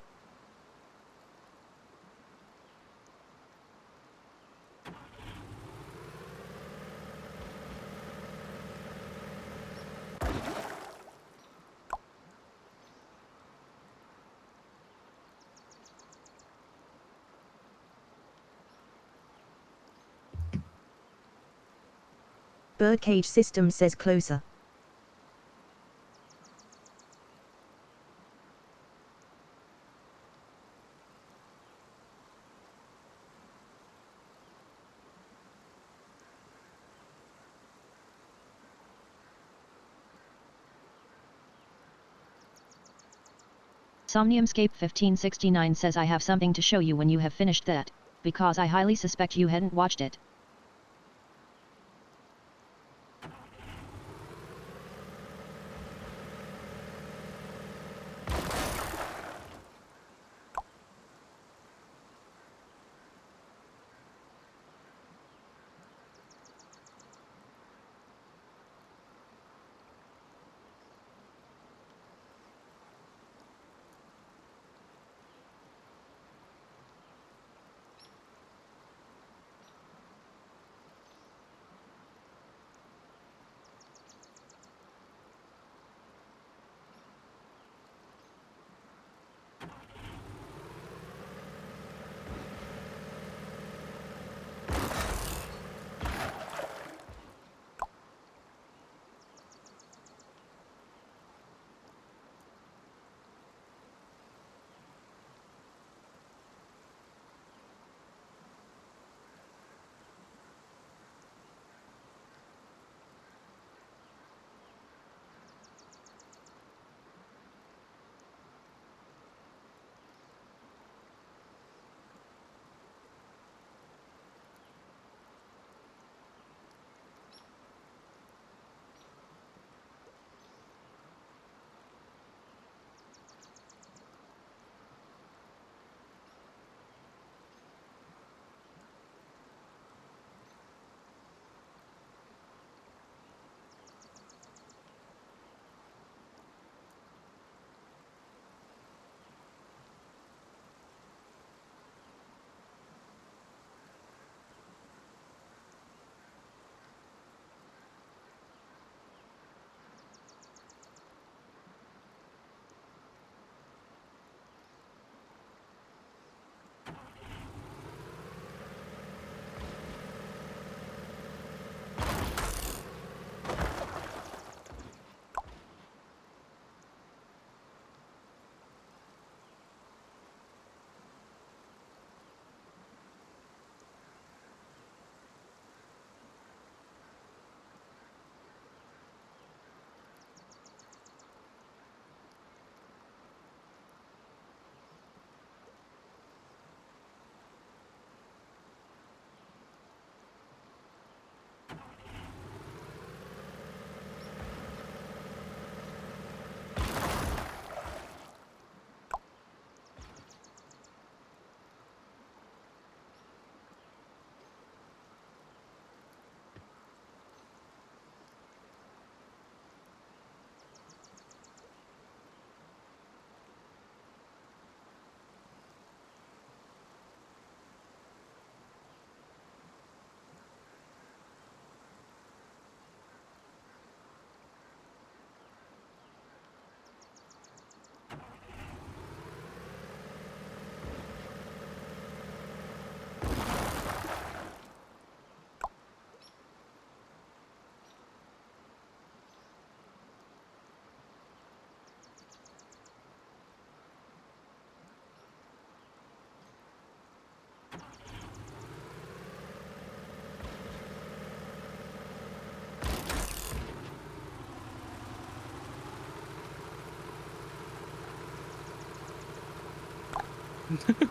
Birdcage System says closer. Somniumscape 1569 says I have something to show you when you have finished that, because I highly suspect you hadn't watched it.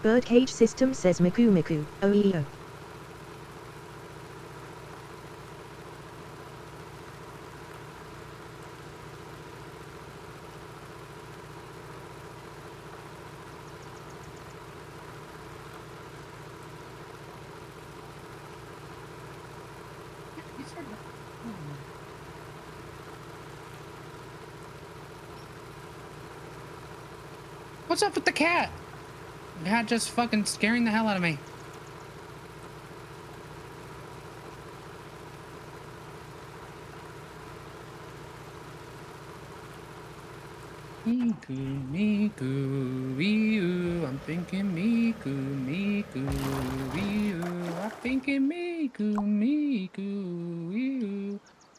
Birdcage System says Miku Miku, OEO. What's up with the cat? The cat just fucking scaring the hell out of me. Miku, Miku, Wii I'm thinking Miku, Miku, Wii I'm thinking Miku, Miku, Wii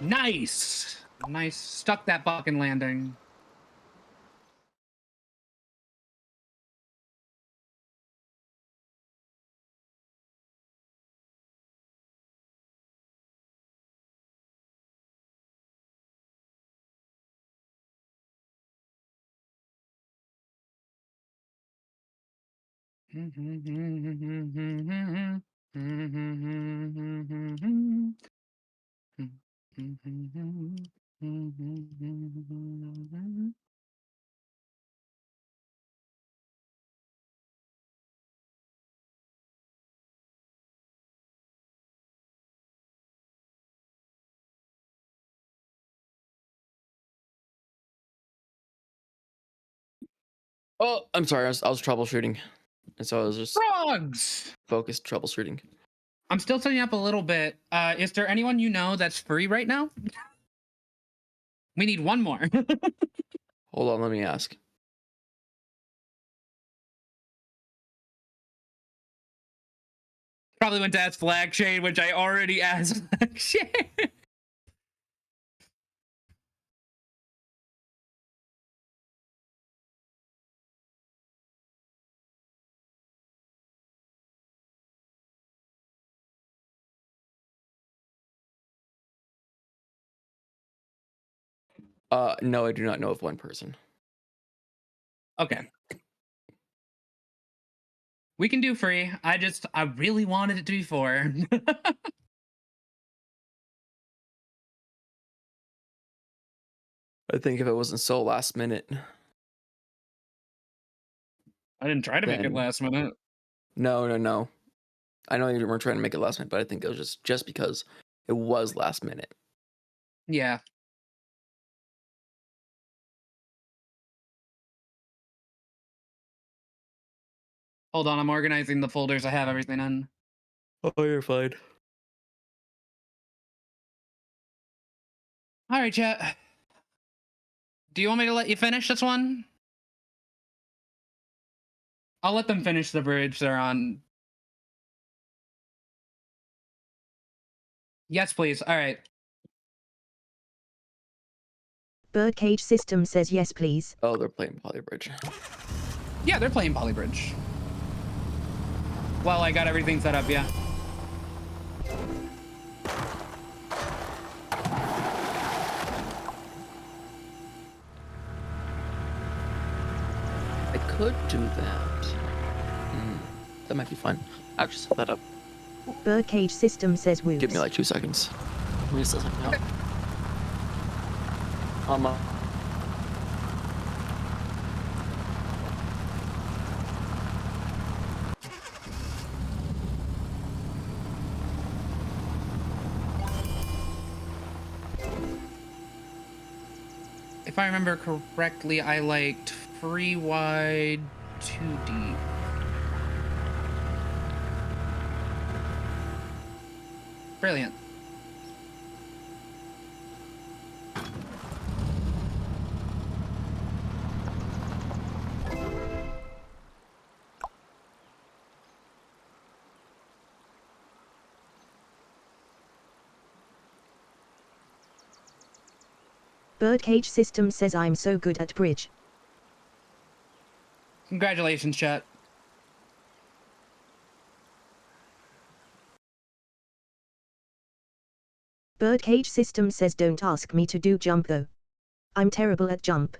Nice! Nice. Stuck that fucking landing. Oh, I'm sorry. I was troubleshooting, and so I was just frogs. Focused troubleshooting. I'm still setting up a little bit. Is there anyone you know that's free right now? We need one more. Hold on, let me ask. Probably went to ask Flag Shade, which I already asked Flag Shade. No, I do not know of one person. Okay. We can do free. I really wanted it to be 4. I think if it wasn't so last minute. I didn't try to make it last minute. No. I know you weren't trying to make it last minute, but I think it was just because it was last minute. Yeah. Hold on, I'm organizing the folders I have everything in. Oh, you're fine. All right, chat. Do you want me to let you finish this one? I'll let them finish the bridge they're on. Yes, please. All right. Birdcage System says yes, please. Oh, they're playing Polybridge. Yeah, they're playing Polybridge. Well, I got everything set up, yeah. I could do that. That might be fun. I'll just set that up. Birdcage System says whoops. Give me like 2 seconds. Let me set something up. If I remember correctly, I liked free wide 2 deep. Brilliant. Birdcage System says I'm so good at bridge. Congratulations, chat. Birdcage System says don't ask me to do jump though. I'm terrible at jump.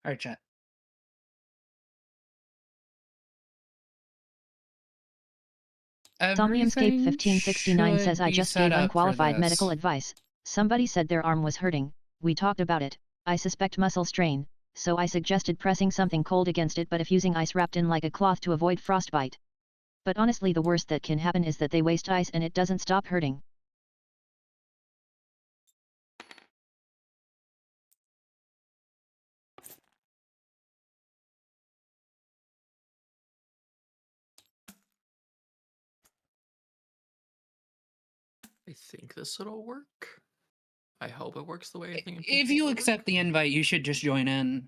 All right, chat. Somniumscape Everything 1569 should says I be just set gave up for unqualified medical this. advice. Somebody said their arm was hurting, we talked about it, I suspect muscle strain, so I suggested pressing something cold against it but if using ice wrapped in like a cloth to avoid frostbite. But honestly the worst that can happen is that they waste ice and it doesn't stop hurting. I think this will work. I hope it works the way I think If you accept the invite, you should just join in.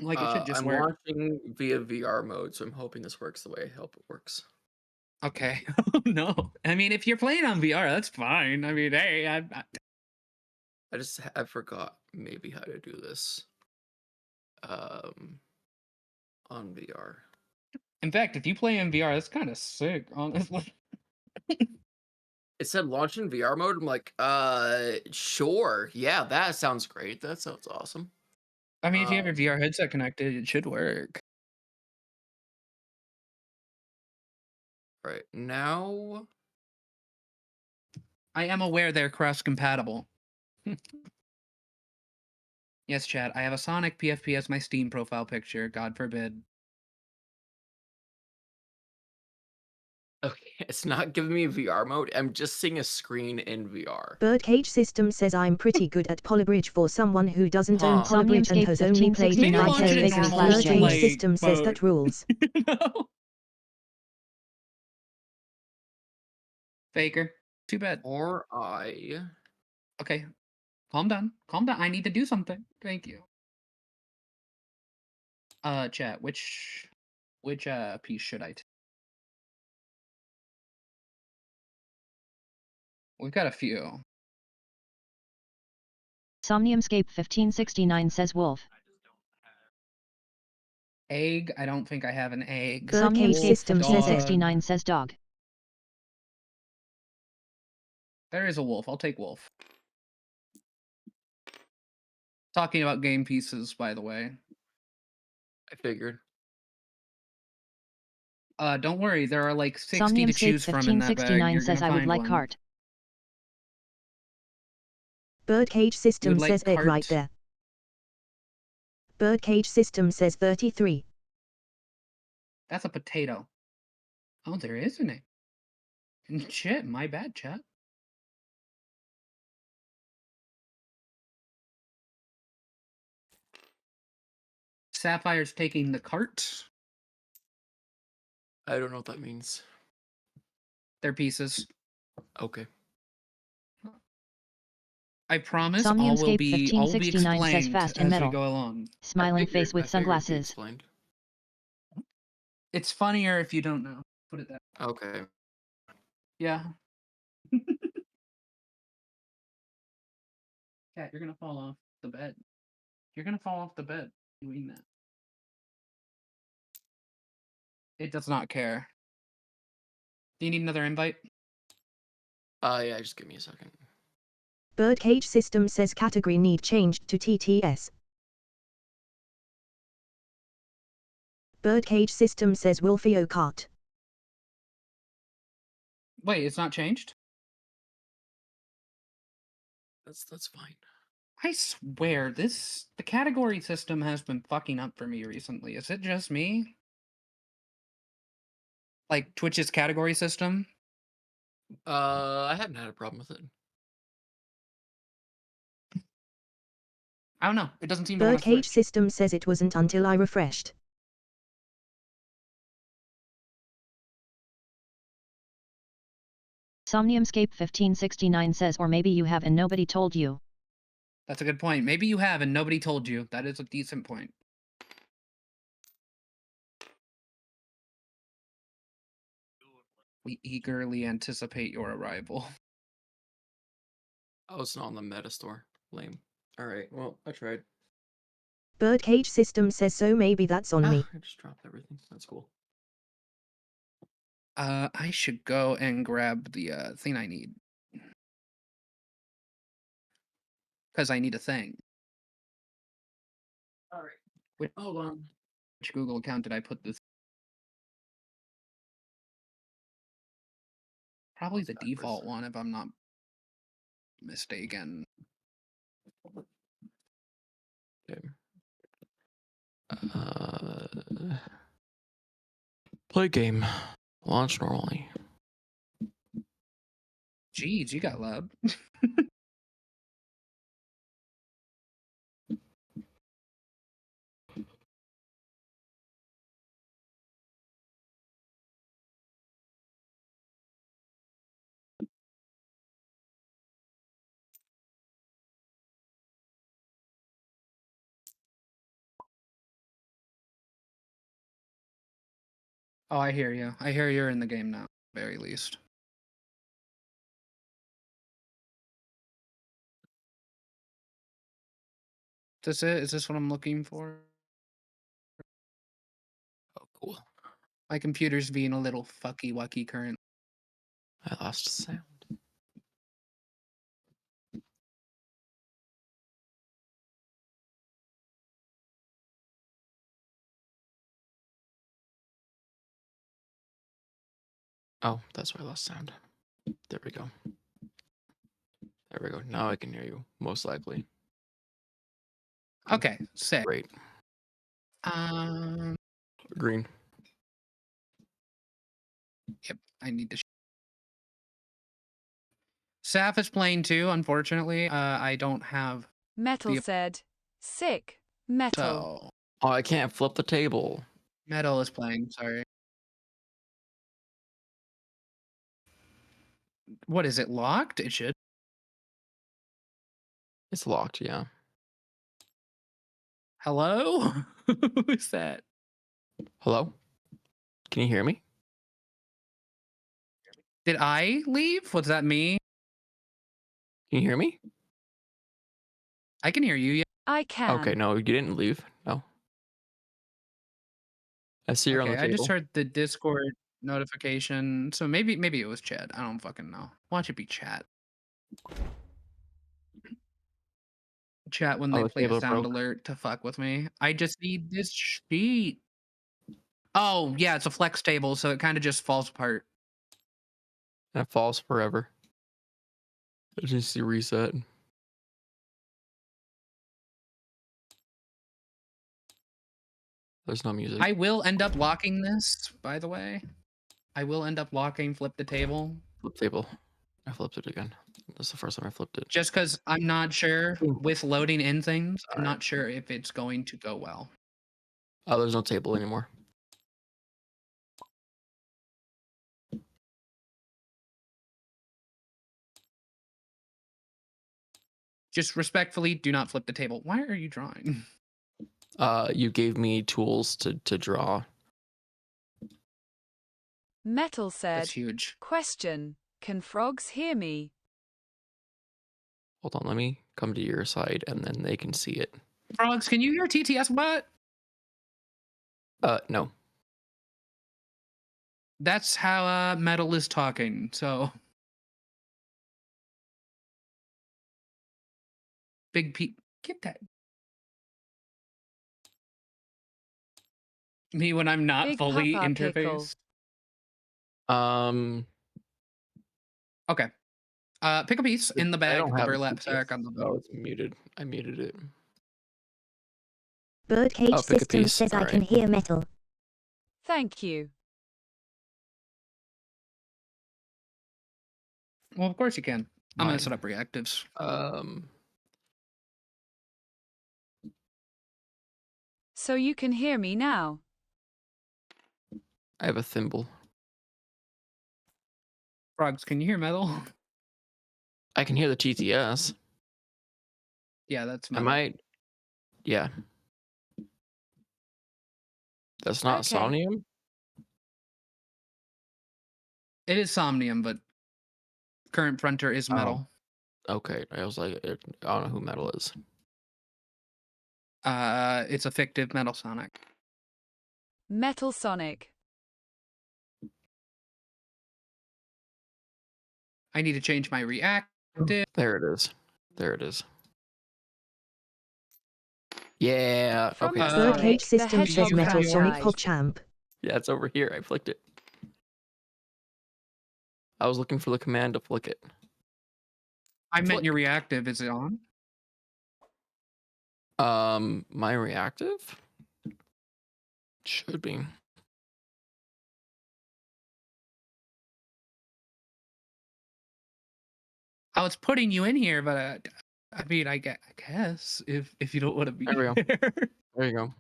Like, it should just I'm work. watching via VR mode, so I'm hoping this works the way I hope it works. Okay. No. I mean, if you're playing on VR, that's fine. I mean, hey, I forgot maybe how to do this. On VR. In fact, if you play in VR, that's kind of sick, honestly. It said launch in VR mode. I'm like, sure. Yeah, that sounds great. That sounds awesome. I mean, if you have your VR headset connected, it should work. Right now, I am aware they're cross-compatible. Yes, chat. I have a Sonic PFP as my Steam profile picture. God forbid. okay, it's not giving me VR mode. I'm just seeing a screen in VR. Birdcage System says I'm pretty good at Polybridge for someone who doesn't own Huh. Polybridge and Somniumscape has only played it Maybe 1569 like launch says it in Faker days. normal, slash Birdcage James. like, System says mode. that rules. No. Faker. Too bad. Or I. Okay. Calm down. Calm down. I need to do something. Thank you. Chat, which piece should I take? We've got a few. Somniumscape 1569 says wolf. Egg. I don't think I have an egg. Birdcage Somniumscape System says egg. 1569 says dog. There is a wolf. I'll take wolf. Talking about game pieces, by the way. I figured. Don't worry. There are like 60 to Somniumscape choose from in that bag. 1569 You're says gonna I would find like one. cart. Birdcage You System would like says egg right cart? there. Birdcage System says 33. That's a potato. Oh, there is an egg. Shit, my bad, chat. Sapphire's taking the cart. I don't know what that means. They're pieces. Okay. I promise all will Somniumscape be 1569 says explained fast and as we metal. go along. Smiling face with I figured it'd be sunglasses. explained. It's funnier if you don't know. Put it that way. Okay. Yeah. Cat, you're gonna fall off the bed. You're gonna fall off the bed doing that. It does not care. Do you need another invite? Yeah, just give me a second. Birdcage System says category need changed to TTS. Birdcage System says Wolfio cart. Wait, it's not changed? That's fine. I swear, the category system has been fucking up for me recently. Is it just me? Like Twitch's category system? I haven't had a problem with it. I don't know. It doesn't seem to want to Birdcage switch. System says it wasn't until I refreshed. Somniumscape 1569 says or maybe you have and nobody told you. That's a good point. Maybe you have and nobody told you. That is a decent point. We eagerly anticipate your arrival. Oh, it's not on the meta store. Lame. Alright, well, I tried. Birdcage System says so maybe that's on me. I just dropped everything. That's cool. I should go and grab the thing I need. Because I need a thing. Alright. Hold on. Which Google account did I put this? Probably the default one, if I'm not mistaken. Okay. Play game. Launch normally. Jeez, you got loud. Oh, I hear you. I hear you're in the game now, very least. Is this it? Is this what I'm looking for? Oh, cool. My computer's being a little fucky wucky current. I lost sound. Oh, that's why I lost sound. There we go. There we go. Now I can hear you, most likely. Okay, sick. Great. Um, Green. Yep, I need to. Saf is playing too, unfortunately. I don't have. Metal said, sick. Metal. So. Oh, I can't flip the table. Metal is playing, sorry. What is it, locked? It should. It's locked, yeah. Hello? Who is that? Hello? Can you hear me? Did I leave? Was that me? Can you hear me? I can hear you, yeah. I can. Okay, no, you didn't leave. No. I see you're on the Okay, I just table. heard the Discord notification. So maybe it was Chad. I don't fucking know. Watch it be chat. Chat when Oh, they the play a table sound broke. alert to fuck with me. I just need this sheet. Oh, yeah, it's a flex table, so it kind of just falls apart. And it falls forever. I just see reset. There's no music. I will end up locking this, by the way. I will end up locking flip the table. Flip table. I flipped it again. That's the first time I flipped it. Just because I'm not sure with loading in things, I'm Alright. not sure if it's going to go well. Oh, there's no table anymore. Just respectfully, do not flip the table. Why are you drawing? You gave me tools to draw. Metal said, That's huge. Question, can frogs hear me? Hold on, let me come to your side and then they can see it. Frogs, can you hear TTS bot? No. That's how Metal is talking, so. Big P, get that. Me when I'm not Big fully Papa Pickle. interfaced. Okay. Pick a piece in the I bag, don't the have a burlap TTS. sack on the Oh, bottom. it's muted. I muted it. Birdcage Pick a System piece. says I Alright. can hear metal. Thank you. Well, of course you can. I'm gonna Mine. set up reactives. So you can hear me now. I have a thimble. Frogs, can you hear Metal? I can hear the TTS. Yeah, that's I Metal. might. Yeah. That's not Okay. Somnium? It is Somnium, but current fronter is Metal. Okay. I was like, I don't know who Metal is. It's a fictive Metal Sonic. Metal Sonic. I need to change my reactive. There it is. There it is. Yeah. From Okay. the It's Birdcage Sonic, the system says Hedgehog Metal Sonic franchise. PogChamp. Yeah, it's over here. I flicked it. I was looking for the command to flick it. I meant your reactive. Is it on? My reactive should be. I was putting you in here, but I mean, I guess if you don't want to be There we go. there. There you go.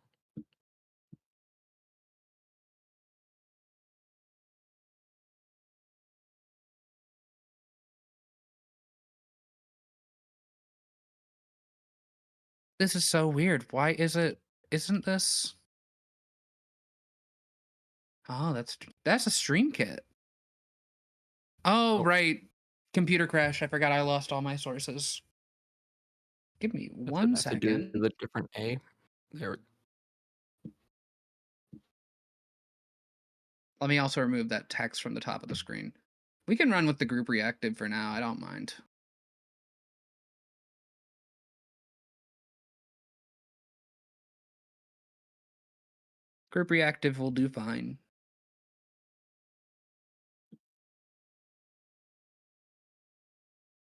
This is so weird. Why isn't this? Oh, that's a stream kit. Oh, right. Computer crash. I forgot I lost all my sources. Give me I one have to do second. the different A. There. Let me also remove that text from the top of the screen. We can run with the group reactive for now. I don't mind. Group reactive will do fine.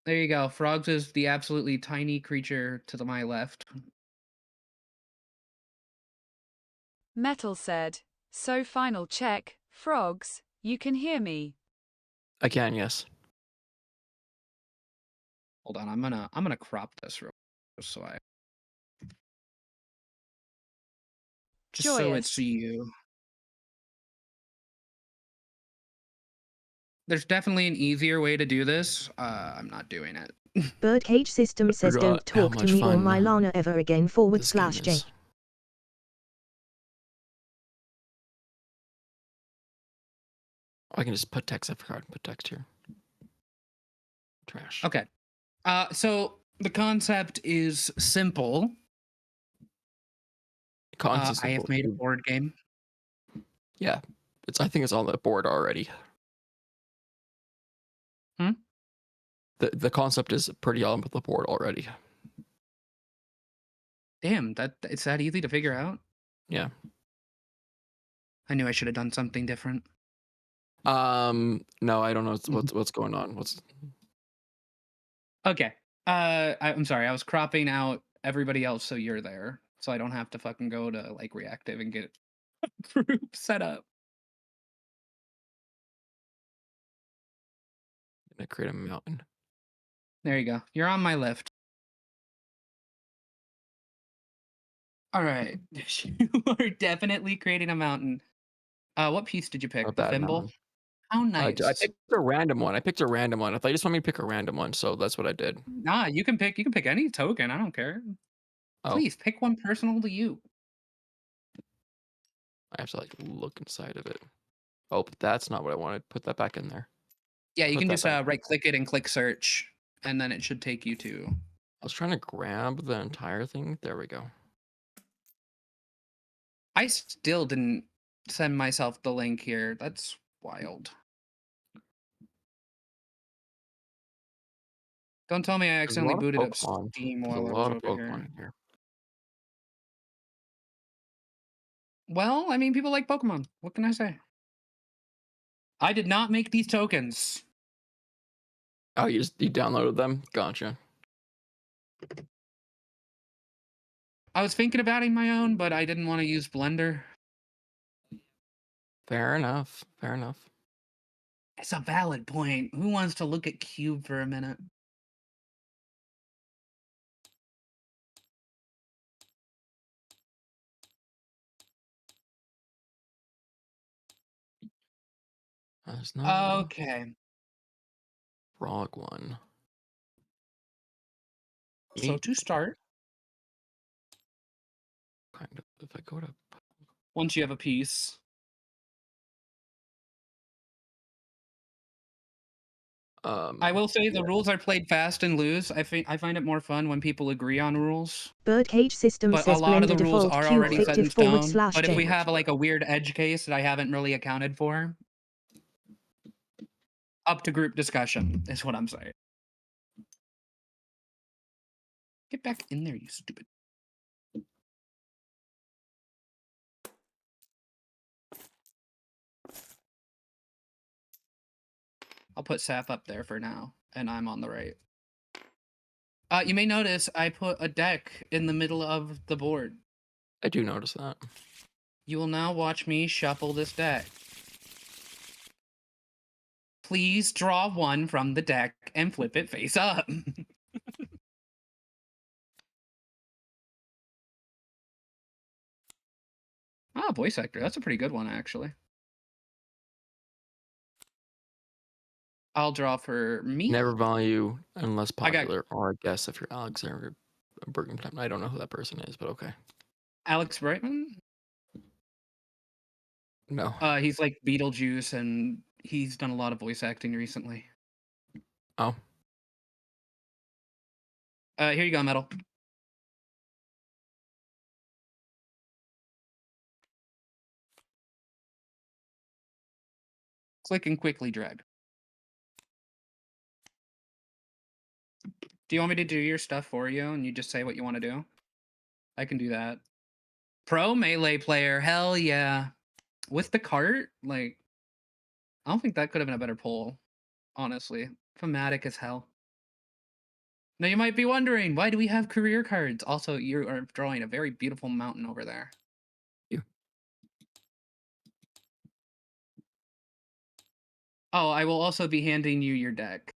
There you go. Frogs is the absolutely tiny creature to my left. Metal said, so final check, frogs, you can hear me. I can, yes. Hold on, I'm gonna crop this real quick so I just so it's Joyous. you. There's definitely an easier way to do this. I'm not doing it. Birdcage system says forgot don't how talk to much me or fun my Lana ever again / this game J. is. I can just put text. I forgot to put text here. Trash. Okay. So the concept is simple. I have made a board game. Yeah, I think it's on the board already. Hmm? The concept is pretty on the board already. Damn, it's that easy to figure out. Yeah. I knew I should have done something different. No, I don't know what's going on. Okay. I'm sorry. I was cropping out everybody else so you're there, so I don't have to fucking go to like reactive and get group set up. Gonna create a mountain. There you go. You're on my left. All right. You are definitely creating a mountain. What piece did you pick? Not The that thimble? mountain. How I nice. picked a random one. I thought you just want me to pick a random one, so that's what I did. Nah, you can pick any token. I don't care. Oh. Please pick one personal to you. I have to like look inside of it. Oh, but that's not what I wanted. Put that back in there. Yeah, you Put can that just back. right click it and click search, and then it should take you to. I was trying to grab the entire thing. There we go. I still didn't send myself the link here. That's wild. Don't tell me I There's a accidentally lot of booted up Pokemon. Steam There's a while I was lot of over Pokemon here. in here. Well, I mean, people like Pokemon. What can I say? I did not make these tokens. Oh, you downloaded them? Gotcha. I was thinking of adding my own, but I didn't want to use Blender. Fair enough. Fair enough. It's a valid point. Who wants to look at Cube for a minute? There's no Okay. frog one. So to start, kind of. If I go to once you have a piece, I will say the rules are played fast and loose. I find it more fun when people agree on rules. Birdcage system But a says lot of Blender the rules default are cube already set in fictive stone. / But if J. we have like a weird edge case that I haven't really accounted for, up to group discussion is what I'm saying. Get back in there, you stupid. I'll put Sap up there for now, and I'm on the right. You may notice I put a deck in the middle of the board. I do notice that. You will now watch me shuffle this deck. Please draw one from the deck and flip it face up. Ah, voice actor. That's a pretty good one, actually. I'll draw for me. Never value unless popular, or I guess if you're Alexander Bergenheim. I don't know who that person is, but okay. Alex Brightman? No. He's like Beetlejuice, and he's done a lot of voice acting recently. Oh. Here you go, Metal. Click and quickly drag. Do you want me to do your stuff for you and you just say what you want to do? I can do that. Pro melee player, hell yeah. With the cart, like, I don't think that could have been a better poll, honestly. Thematic as hell. Now you might be wondering, why do we have career cards? Also, you are drawing a very beautiful mountain over there. Oh, I will also be handing you your deck.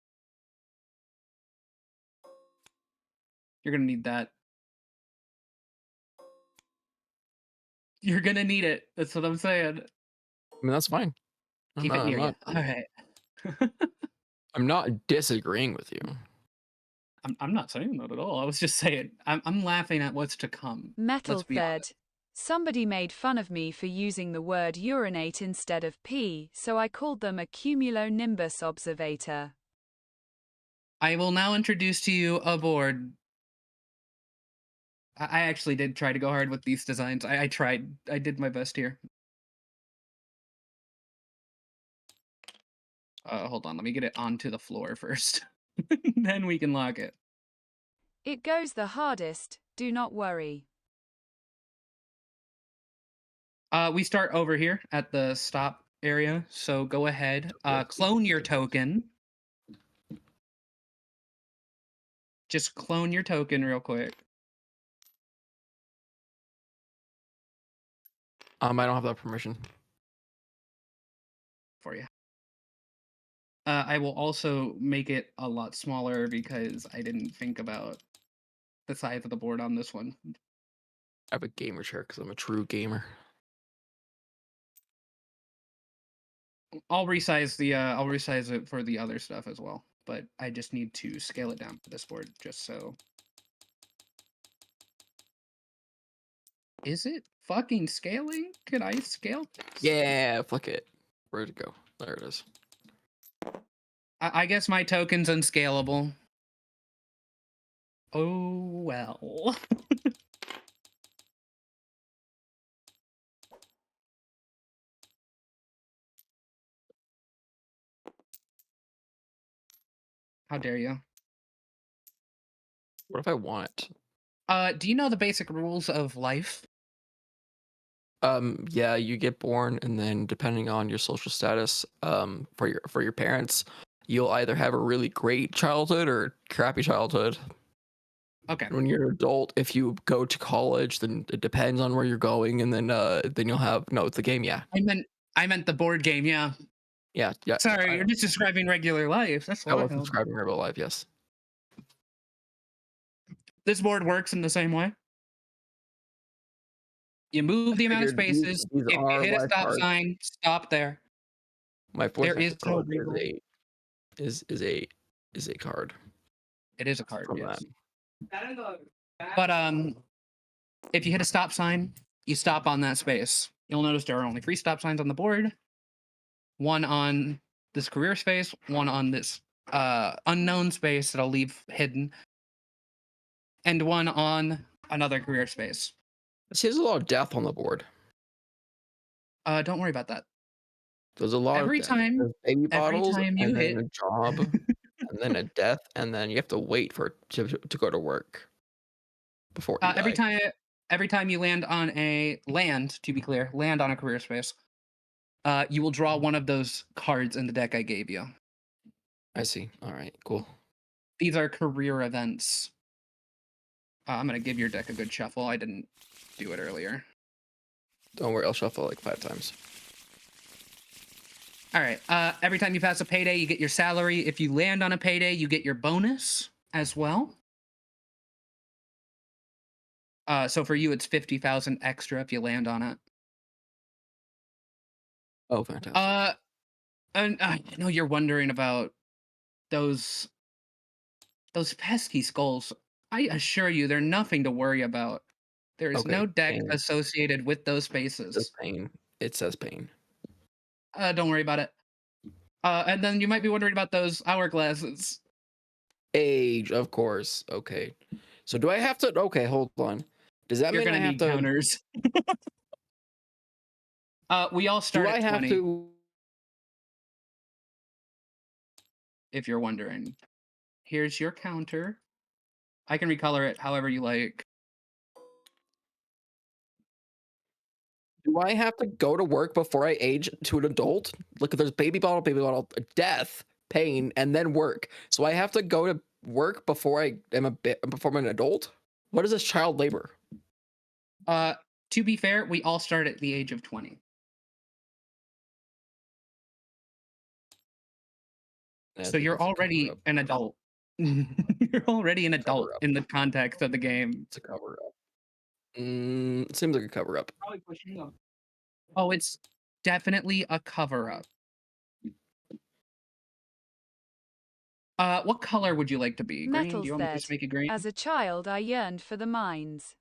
You're gonna need that. You're gonna need it. That's what I'm saying. I mean, that's fine. Keep it near you. All right. I'm not disagreeing with you. I'm not saying that at all. I was just saying I'm laughing at what's to come. Metal Let's be said, honest. somebody made fun of me for using the word urinate instead of pee, so I called them a cumulonimbus observator. I will now introduce to you a board. I actually did try to go hard with these designs. I tried. I did my best here. Hold on. Let me get it onto the floor first. Then we can lock it. It goes the hardest, do not worry. We start over here at the stop area. So go ahead. Clone your token. Just clone your token real quick. I don't have that permission. For you. I will also make it a lot smaller because I didn't think about the size of the board on this one. I have a gamer chair because I'm a true gamer. I'll resize it for the other stuff as well, but I just need to scale it down for this board just so. Is it fucking scaling? Can I scale this? Yeah, flick it. Where'd it go? There it is. I guess my token's unscalable. Oh well. How dare you? What if I want Do you know the basic rules of life? Yeah, you get born, and then depending on your social status, for your parents, you'll either have a really great childhood or crappy childhood. Okay. When you're an adult, if you go to college, then it depends on where you're going, and then you'll have it's the game, yeah. I meant the board game, yeah. Yeah. Sorry, you're just describing regular life. That's I was wild. describing regular life, yes. This board works in the same way. You move the amount of spaces. These if you are hit a life stop cards. sign, stop there. My voice There is actor no card wiggle. is a card. It is a card, from yes. that. But if you hit a stop sign, you stop on that space. You'll notice there are only 3 stop signs on the board. One on this career space, one on this unknown space that I'll leave hidden, and one on another career space. There's a lot of death on the board. Don't worry about that. There's a lot Every of death. time, There's baby every bottles, time you and hit, then a job, and then a death, and then you have to wait for it to go to work before you die. every time you land on to be clear, land on a career space, you will draw one of those cards in the deck I gave you. I see. All right, cool. These are career events. I'm gonna give your deck a good shuffle. I didn't do it earlier. Don't worry, I'll shuffle like 5 times. All right. Every time you pass a payday, you get your salary. If you land on a payday, you get your bonus as well. So for you, it's 50,000 extra if you land on it. Oh, fantastic. And I know you're wondering about those pesky skulls. I assure you, they're nothing to worry about. There is Okay, no deck pain. associated with those It says spaces. pain. It says pain. Don't worry about it. And then you might be wondering about those hourglasses. Age, of course. Okay. So do I have to? Okay, hold on. Does that You're mean I gonna have need to? counters. We all Do start I at have 20. to? If you're wondering, here's your counter. I can recolor it however you like. Do I have to go to work before I age to an adult? Look, there's baby bottle, death, pain, and then work. So I have to go to work before before I'm an adult. What is this child labor? To be fair, we all start at the age of 20. I So think you're that's a already cover-up. an adult. You're already an adult Cover-up. in the context of the game. It's a cover-up. Seems like a cover-up. Oh, it's definitely a cover-up. What color would you like to be? Green? Do Metals you want me to just said, make it green? as a child I yearned for the mines.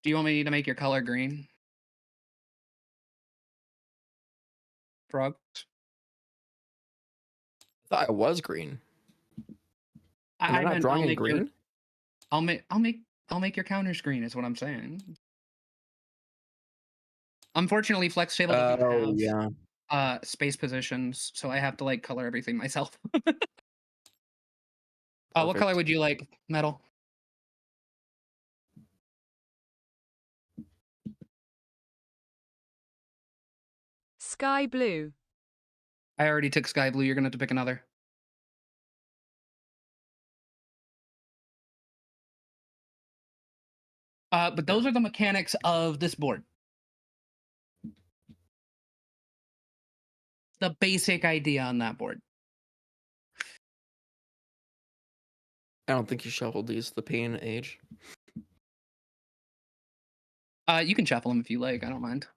Do you want me to make your color green? Frog? I thought it was green. Am I I not meant drawing in green? I'll make your counters green is what I'm saying. Unfortunately, Flex Table doesn't Oh, yeah. have space positions, so I have to like color everything myself. What color Perfect. would you like? Metal? Sky blue. I already took sky blue. You're gonna have to pick another. But those are the mechanics of this board. The basic idea on that board. I don't think you shuffled these. The pain age. You can shuffle them if you like. I don't mind.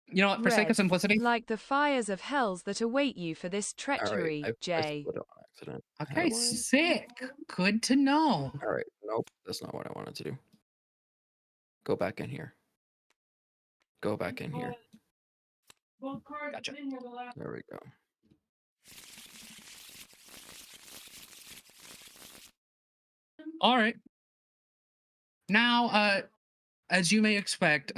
You know what? For sake of Red, simplicity. like the fires of hells that await you for this All right, treachery, I Jay. split it on accident. Okay, sick. Good to know. All right, nope, that's not what I wanted to do. Go back in here. Go back in here. Gotcha. There we go. All right. Now, as you may expect,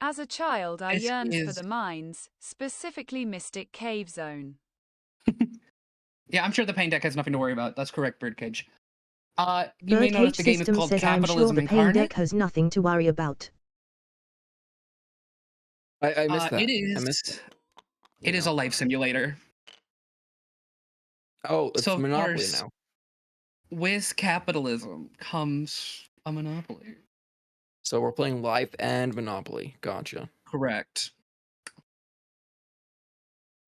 As a child, I This yearned for is- the mines, specifically Mystic Cave Zone. yeah, I'm sure the pain deck has nothing to worry about. That's correct, Birdcage. You may notice Birdcage the game is System called says I'm sure Capitalism the pain Incarnate. deck has nothing to worry about. I missed that. It I is. missed it. It is a life simulator. Oh, it's So, of Monopoly course, now. with capitalism comes a monopoly. So we're playing Life and Monopoly. Gotcha. Correct.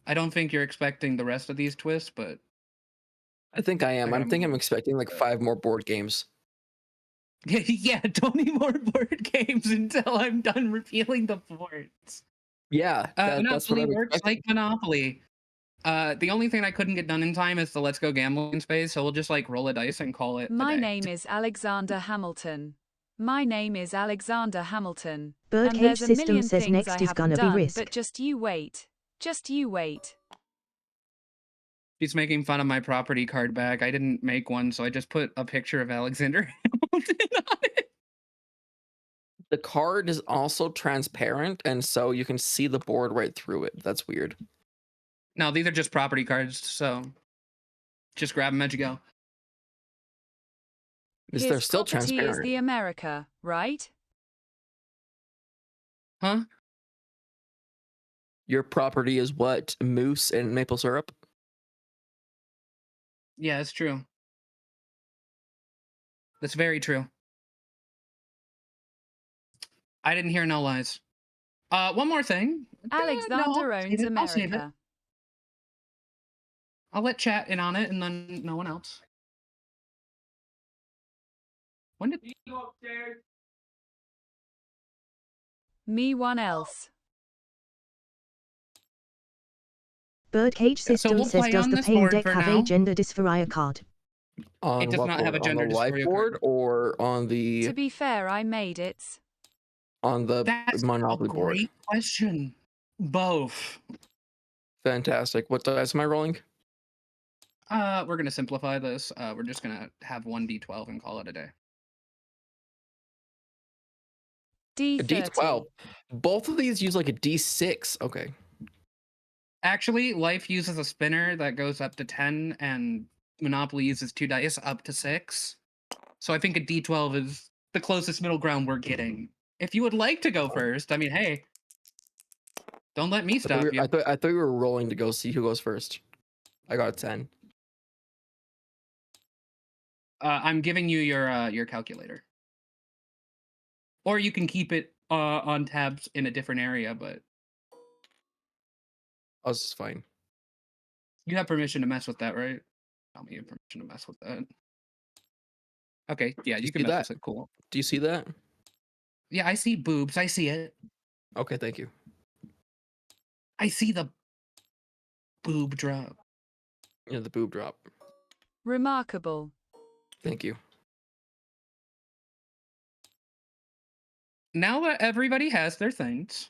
I don't think you're expecting the rest of these twists, but I think I am. I think I'm expecting like 5 more board games. yeah, don't need more board games until I'm done revealing the boards. Yeah, that's what Monopoly I'm works expecting. like Monopoly. The only thing I couldn't get done in time is the Let's Go Gambling space, so we'll just like roll a dice and call it a My day. name is Alexander Hamilton. My name is Alexander Hamilton. Birdcage and there's a System million says things next I is haven't gonna be done, Risk. but just you wait. Just you wait. She's making fun of my property card back. I didn't make one, so I just put a picture of Alexander Hamilton on it. The card is also transparent, and so you can see the board right through it. That's weird. No, these are just property cards, so just grab them as you go. Is His there still property is transparent? the America, right? Huh? Your property is what? Mousse and maple syrup? Yeah, it's true. That's very true. I didn't hear no lies. One more thing. No, I'll Alexander save owns it. I'll save it. America. I'll let chat in on it, and then no one else. When did you go upstairs? Me one else. Birdcage Yeah, so System we'll says, play does on the this Pain board deck for have a now. gender dysphoria card? It On does what not board? have a On gender the life dysphoria board card. or on To the be fair, I made it. That's Monopoly a board? great question. Both. Fantastic. What dice am I rolling? We're gonna simplify this. We're just gonna have one D12 and call it a day. A D12. Both of these use like a D6. Okay. Actually, Life uses a spinner that goes up to 10, and Monopoly uses 2 dice up to 6. So I think a D12 is the closest middle ground we're getting. If you would like to go first, I mean, hey, don't let me stop you. I thought we were rolling to go see who goes first. I got a 10. I'm giving you your calculator, or you can keep it on tabs in a different area. But I was just fine. you have permission to mess with that, right? Tell me you have permission to mess with that. Okay, yeah, you can See mess that? with it. Cool. Do you see that? Yeah, I see boobs. I see it. Okay, thank you. I see the boob drop. Yeah, the boob drop. Remarkable. Thank you. Now that everybody has their things,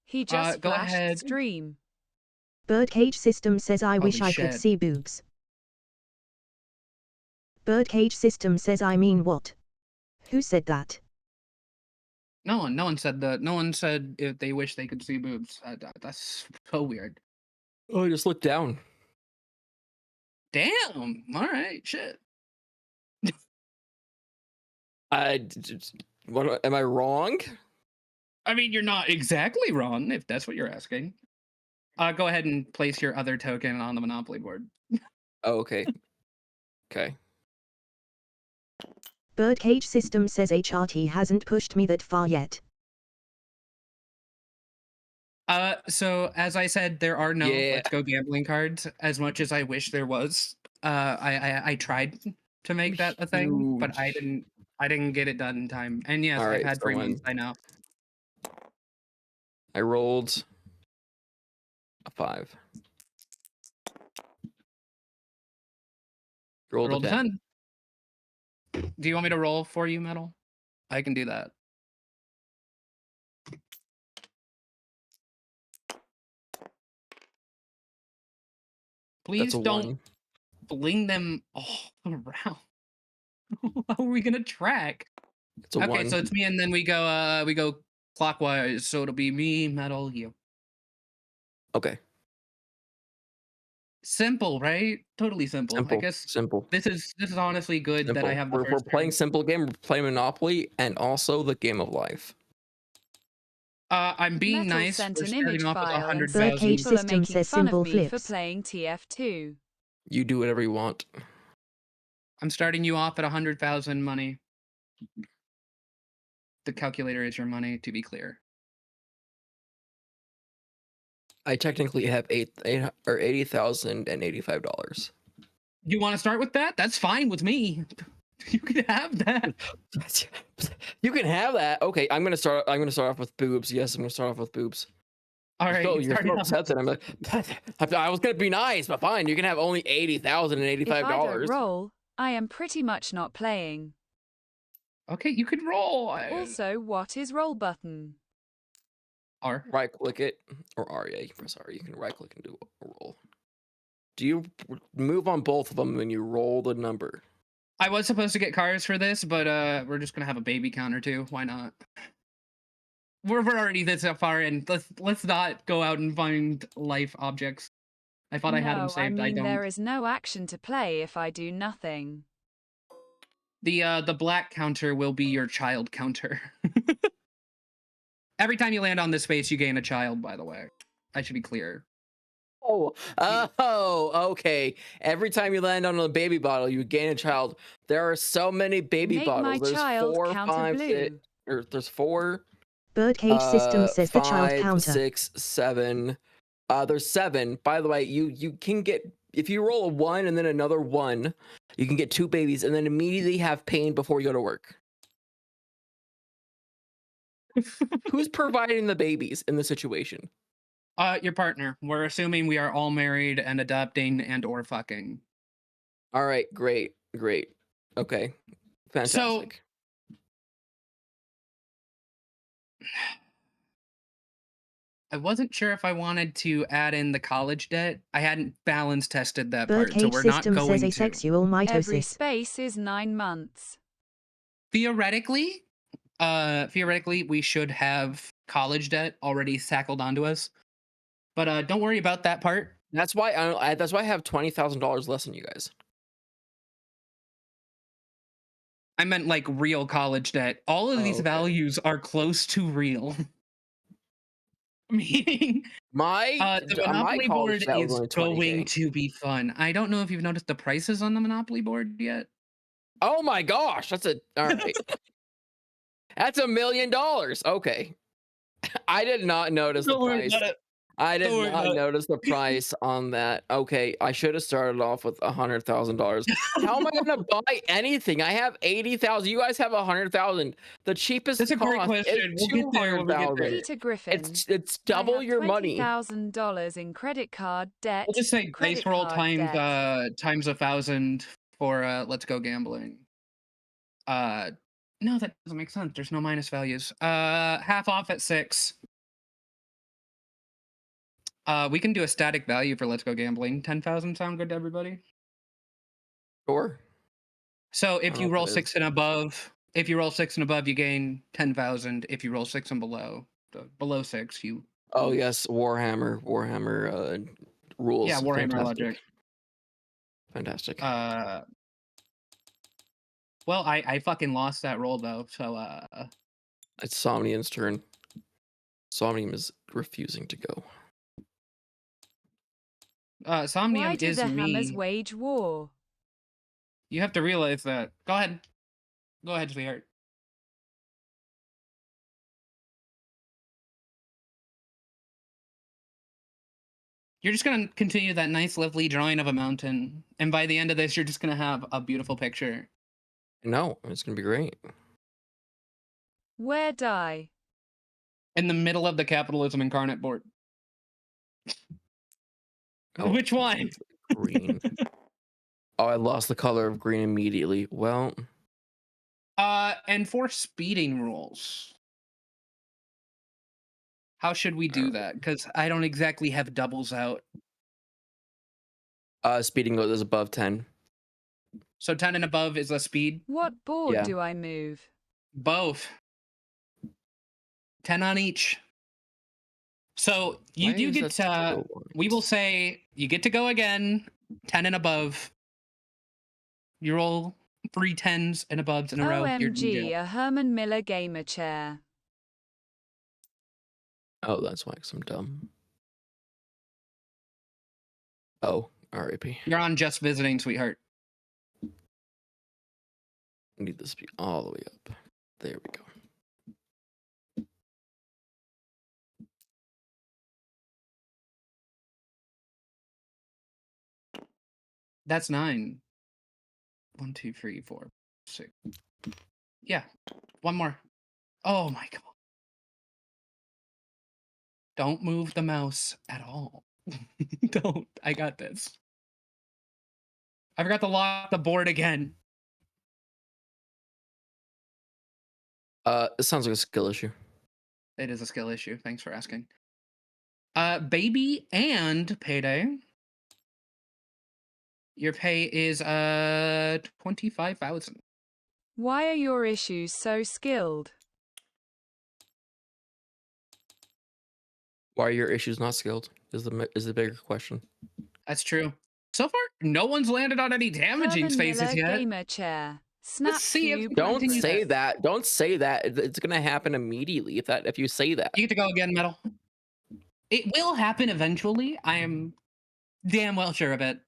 He just go flashed ahead. stream. Birdcage System says, I wish Holy I could shit. see boobs. Birdcage System says, I mean what? Who said that? No one said that. No one said if they wish they could see boobs. That's so weird. Oh, I just looked down. Damn. All right. Shit. What am I wrong? I mean, you're not exactly wrong if that's what you're asking. Go ahead and place your other token on the Monopoly board. Oh, okay. Okay. Birdcage System says HRT hasn't pushed me that far yet. So as I said, there are no Yeah. Let's Go gambling cards. As much as I wish there was, I tried to make that a thing, but I didn't get it done in time. And yes, All I've right, had so 3 months. I know. I rolled a 5. Rolled a 10. Do you want me to roll for you, Metal? I can do that. Please don't fling them all around. How are we gonna track? It's a okay, 1. so it's me, and then we go clockwise. So it'll be me, Metal, you. Okay. Simple, right? Totally simple. I Simple. guess Simple. this is honestly good that I Simple. have the We're first playing turn. simple game. We're playing Monopoly and also the game of life. I'm being Metal nice. sent We're an starting image off with file and 100,000. said Birdcage people are System making says fun of simple me for flips. playing TF2. You do whatever you want. I'm starting you off at 100,000 money. The calculator is your money, to be clear. I technically have $80,085. You want to start with that? That's fine with me. You can have that. You can have that. Okay, I'm gonna start off with boobs. Yes, I'm gonna start off with boobs. All right, you're so upset that I'm like, I was gonna be nice, but fine. You can have only $80,085. If I don't roll, I am pretty much not playing. Okay, you can roll. Also, what is roll button? R. Right click it, or R. Yeah, you can press R. You can right click and do a roll. Do you move on both of them when you roll the number? I was supposed to get cars for this, but we're just gonna have a baby counter too. Why not? We're already this far in. Let's not go out and find life objects. I thought I had them saved. I don't. There is no action to play if I do nothing. The black counter will be your child counter. Every time you land on this space, you gain a child, by the way. I should be clear. Oh, okay. Every time you land on a baby bottle, you gain a child. There are so many baby Make my bottles. There's child 4, counter 5, 6, blue. or there's 4. Birdcage system says the child 5, counter. 6, 7. There's 7. By the way, you can get, if you roll a 1 and then another 1, you can get 2 babies and then immediately have pain before you go to work. Who's providing the babies in the situation? Your partner. We're assuming we are all married and adopting and or fucking. All right, great. Okay, fantastic. I wasn't sure if I wanted to add in the college debt. I hadn't balance tested that part, so Birdcage we're not system says going to. asexual Every mitosis. space is 9 months. Theoretically, we should have college debt already tackled onto us. But don't worry about that part. That's why I have $20,000 less than you guys. I meant like real college debt. All of these values are close to real. Meaning, the Monopoly board is going to be fun. I don't know if you've noticed the prices on the Monopoly board yet. Oh my gosh, all right. That's $1 million. Okay. I did not notice the price. I did not notice the price on that. Okay, I should have started off with $100,000. How am I going to buy anything? I have 80,000. You guys have 100,000. The cheapest That's a great cost question. is We'll get there when we get there. Peter Griffin. It's double your money. $20,000 in credit card debt. We'll just say dice roll times times 1,000 for Let's Go Gambling. No, that doesn't make sense. There's no minus values. Half off at 6. We can do a static value for Let's Go Gambling. 10,000 sound good to everybody? Sure. So if you roll 6 and above, you gain 10,000. If you roll 6 and below, below 6, you. Oh yes, Warhammer rules. Yeah, Warhammer Fantastic. logic. Fantastic. Well, I fucking lost that roll though, so It's Somnium's turn. Somnium is refusing to go. Somnium Why do is the Hammers me. wage war? You have to realize that. Go ahead, sweetheart. You're just gonna continue that nice, lovely drawing of a mountain, and by the end of this, you're just gonna have a beautiful picture. No, it's gonna be great. Where die? In the middle of the capitalism incarnate board. Oh, which one? Green. Oh, I lost the color of green immediately. Well. And for speeding rules, how should we do that? Because I don't exactly have doubles out. Speeding goes above 10. So 10 and above is a speed? What board do I move? Both. 10 on each. So you do get we will say you get to go again, 10 and above. You roll 3 10s and above in a row. OMG, a Herman Miller gamer chair. Oh, that's why, 'cause I'm dumb. Oh, R.I.P. You're on just visiting, sweetheart. I need this to be all the way up. There we go. That's 9. 1, 2, 3, 4, 6. Yeah, one more. Oh my god. Don't move the mouse at all. Don't. I got this. I forgot to lock the board again. It sounds like a skill issue. It is a skill issue. Thanks for asking. Baby and payday. Your pay is 25,000. Why are your issues so skilled? Why are your issues not skilled? Is the bigger question. That's true. So far, no one's landed on any damaging Herman spaces Miller yet. gamer chair. Snap see if cube. you Don't continue say that. that. Don't say that. It's gonna happen immediately if you say that. You get to go again, Metal. It will happen eventually. I am damn well sure of it.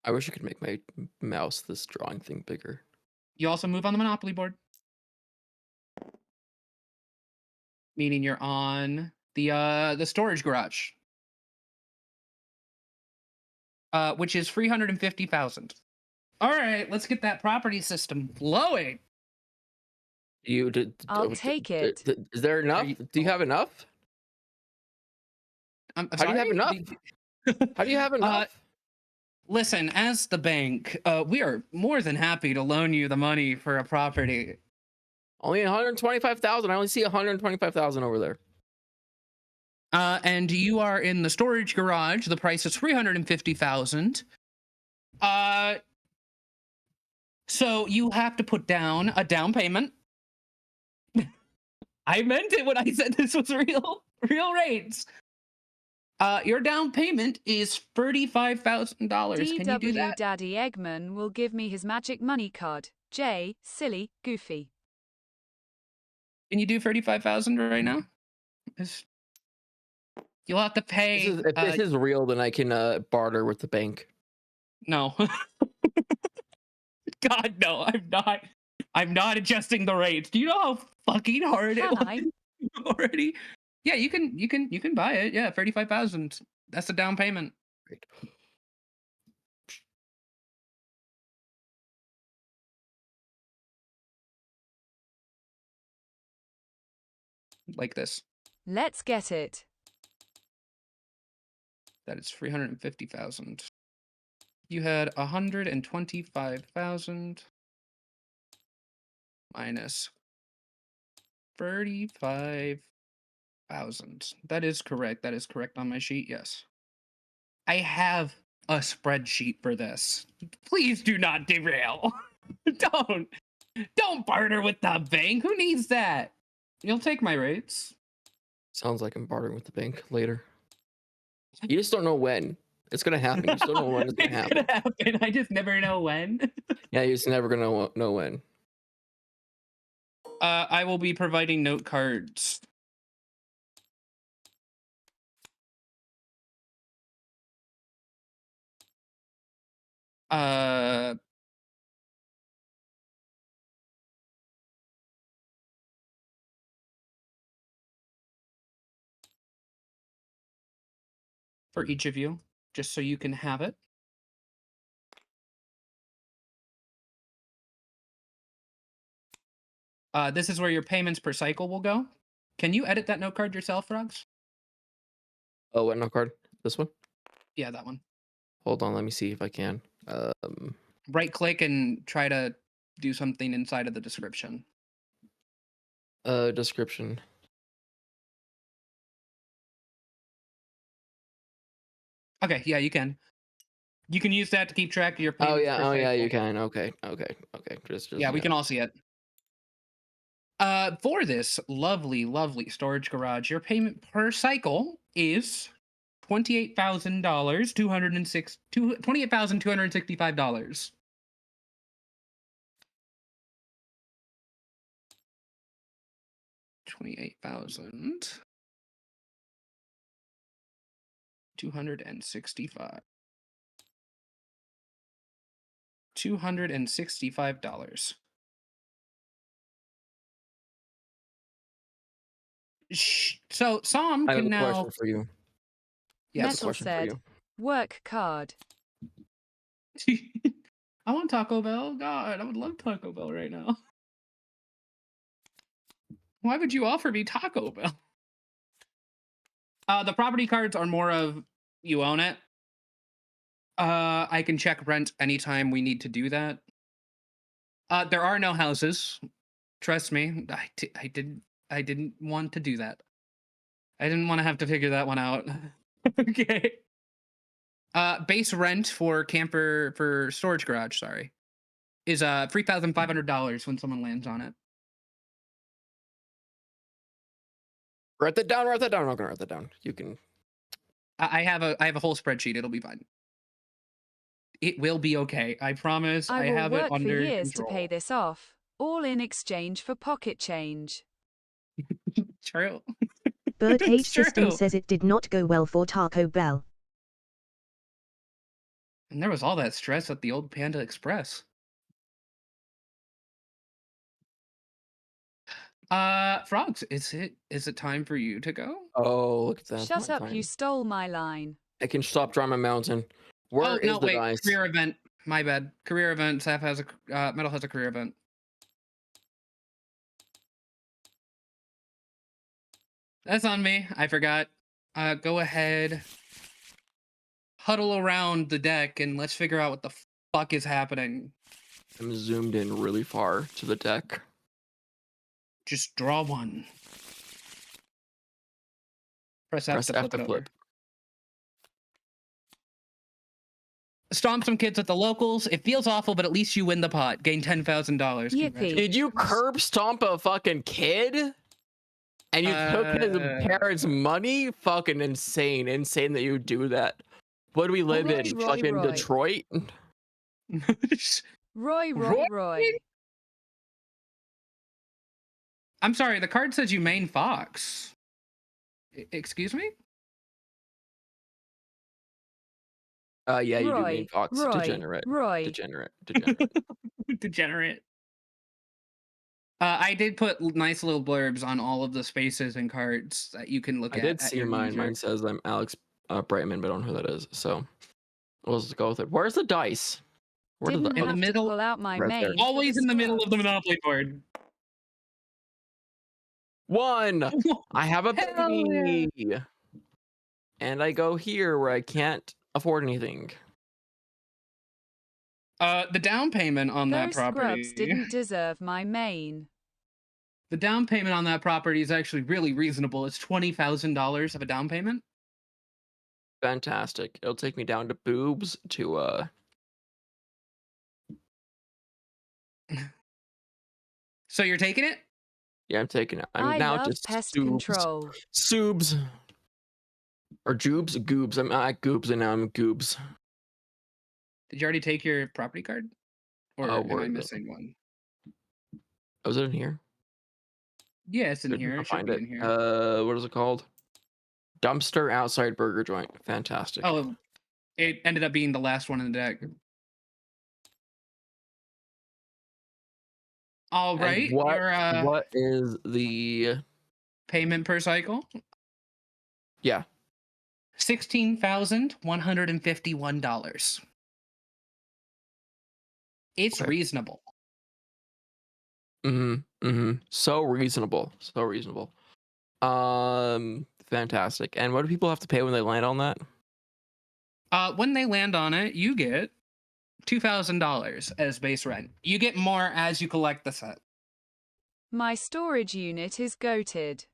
I wish I could make my mouse this drawing thing bigger. You also move on the Monopoly board. Meaning you're on the storage garage. Which is 350,000. All right, let's get that property system flowing. I'll take it. Is there enough? Do you have enough? I'm How do you have enough? How do you have enough? Listen, as the bank, we are more than happy to loan you the money for a property. Only 125,000. I only see 125,000 over there. And you are in the storage garage. The price is 350,000. So you have to put down a down payment. I meant it when I said this was real rates. Your down payment is $35,000. Can you do DW that? Daddy Eggman will give me his magic money card. J, silly, goofy. Can you do 35,000 right now? You'll have to pay. If this is real, then I can barter with the bank. No. God, no, I'm not. I'm not adjusting the rates. Do you know how fucking hard it was already? Yeah, you can buy it. Yeah, 35,000. That's the down payment. Great. Like this. Let's get it. That is 350,000. You had 125,000 minus 35,000. That is correct. That is correct on my sheet. Yes. I have a spreadsheet for this. Please do not derail. Don't barter with the bank. Who needs that? You'll take my rates. Sounds like I'm bartering with the bank later. You just don't know when. It's gonna happen. You just don't know when it's gonna happen. It's gonna happen. I just never know when. Yeah, you're just never gonna know when. I will be providing note cards. For each of you, just so you can have it. This is where your payments per cycle will go. Can you edit that note card yourself, Rogs? Oh, what note card? This one? Yeah, that one. Hold on, let me see if I can. Right click and try to do something inside of the description. Description. Okay, yeah, you can. You can use that to keep track of your payments. Oh yeah, you can. Okay. Just yeah, we can all see it. For this lovely storage garage, your payment per cycle is $28,000, $28,265. $28,265. $265. So Sam I have can a now. question for you. Yes. Metal said, work card. I want Taco Bell. God, I would love Taco Bell right now. Why would you offer me Taco Bell? The property cards are more of you own it. I can check rent anytime we need to do that. There are no houses. Trust me, I didn't want to do that. I didn't want to have to figure that one out. Okay. Base rent for storage garage, sorry, is $3,500 when someone lands on it. Write that down. I'm not gonna write that down. You can. I have a whole spreadsheet. It'll be fine. It will be okay. I promise. I I will have it work for under years to control. pay this off, all in exchange for pocket change. True. Bird H It's System true. says it did not go well for Taco Bell. And there was all that stress at the old Panda Express. Frogs, is it time for you to go? Oh, look at that. Shut up, you stole my line. I can stop Drama Mountain. Where Oh is no, the wait, dice? career event. My bad. Career event. Saf has a Metal has a career event. That's on me. I forgot. Go ahead. Huddle around the deck and let's figure out what the fuck is happening. I'm zoomed in really far to the deck. Just draw one. Press F to flip it over. Stomp some kids at the locals. It feels awful, but at least you win the pot. Gain $10,000. Did you curb stomp a fucking kid? And you took his parents' money? Fucking insane. Insane that you do that. What do we live in? Fucking Detroit? Roy. I'm sorry, the card says you main Fox. Excuse me? Yeah, you do main Fox. Degenerate. Degenerate. Degenerate. I did put nice little blurbs on all of the spaces and cards that you can look at. I did see mine. Mine says I'm Alex Brightman, but I don't know who that is. So we'll just go with it. Where's the dice? Where Didn't the have to pull out my main. Always in the middle of the Monopoly board. One. I have a baby. Yeah. And I go here where I can't afford anything. The down payment on that Those property. scrubs didn't deserve my main. The down payment on that property is actually really reasonable. It's $20,000 of a down payment. Fantastic. It'll take me down to boobs to So you're taking it? Yeah, I'm taking it. I now love just pest soobs. control. Soobs. Or jubes? Goobs. I'm at goobs and now I'm goobs. Did you already take your property card? Or am I missing one? Oh, is it in here? Yeah, it's in here. It should be in here. What is it called? Dumpster outside burger joint. Fantastic. Oh, it ended up being the last one in the deck. All right. What is the payment per cycle? Yeah. $16,151. It's reasonable. So reasonable. So reasonable. Fantastic. And what do people have to pay when they land on that? When they land on it, you get $2,000 as base rent. You get more as you collect the set. My storage unit is goated.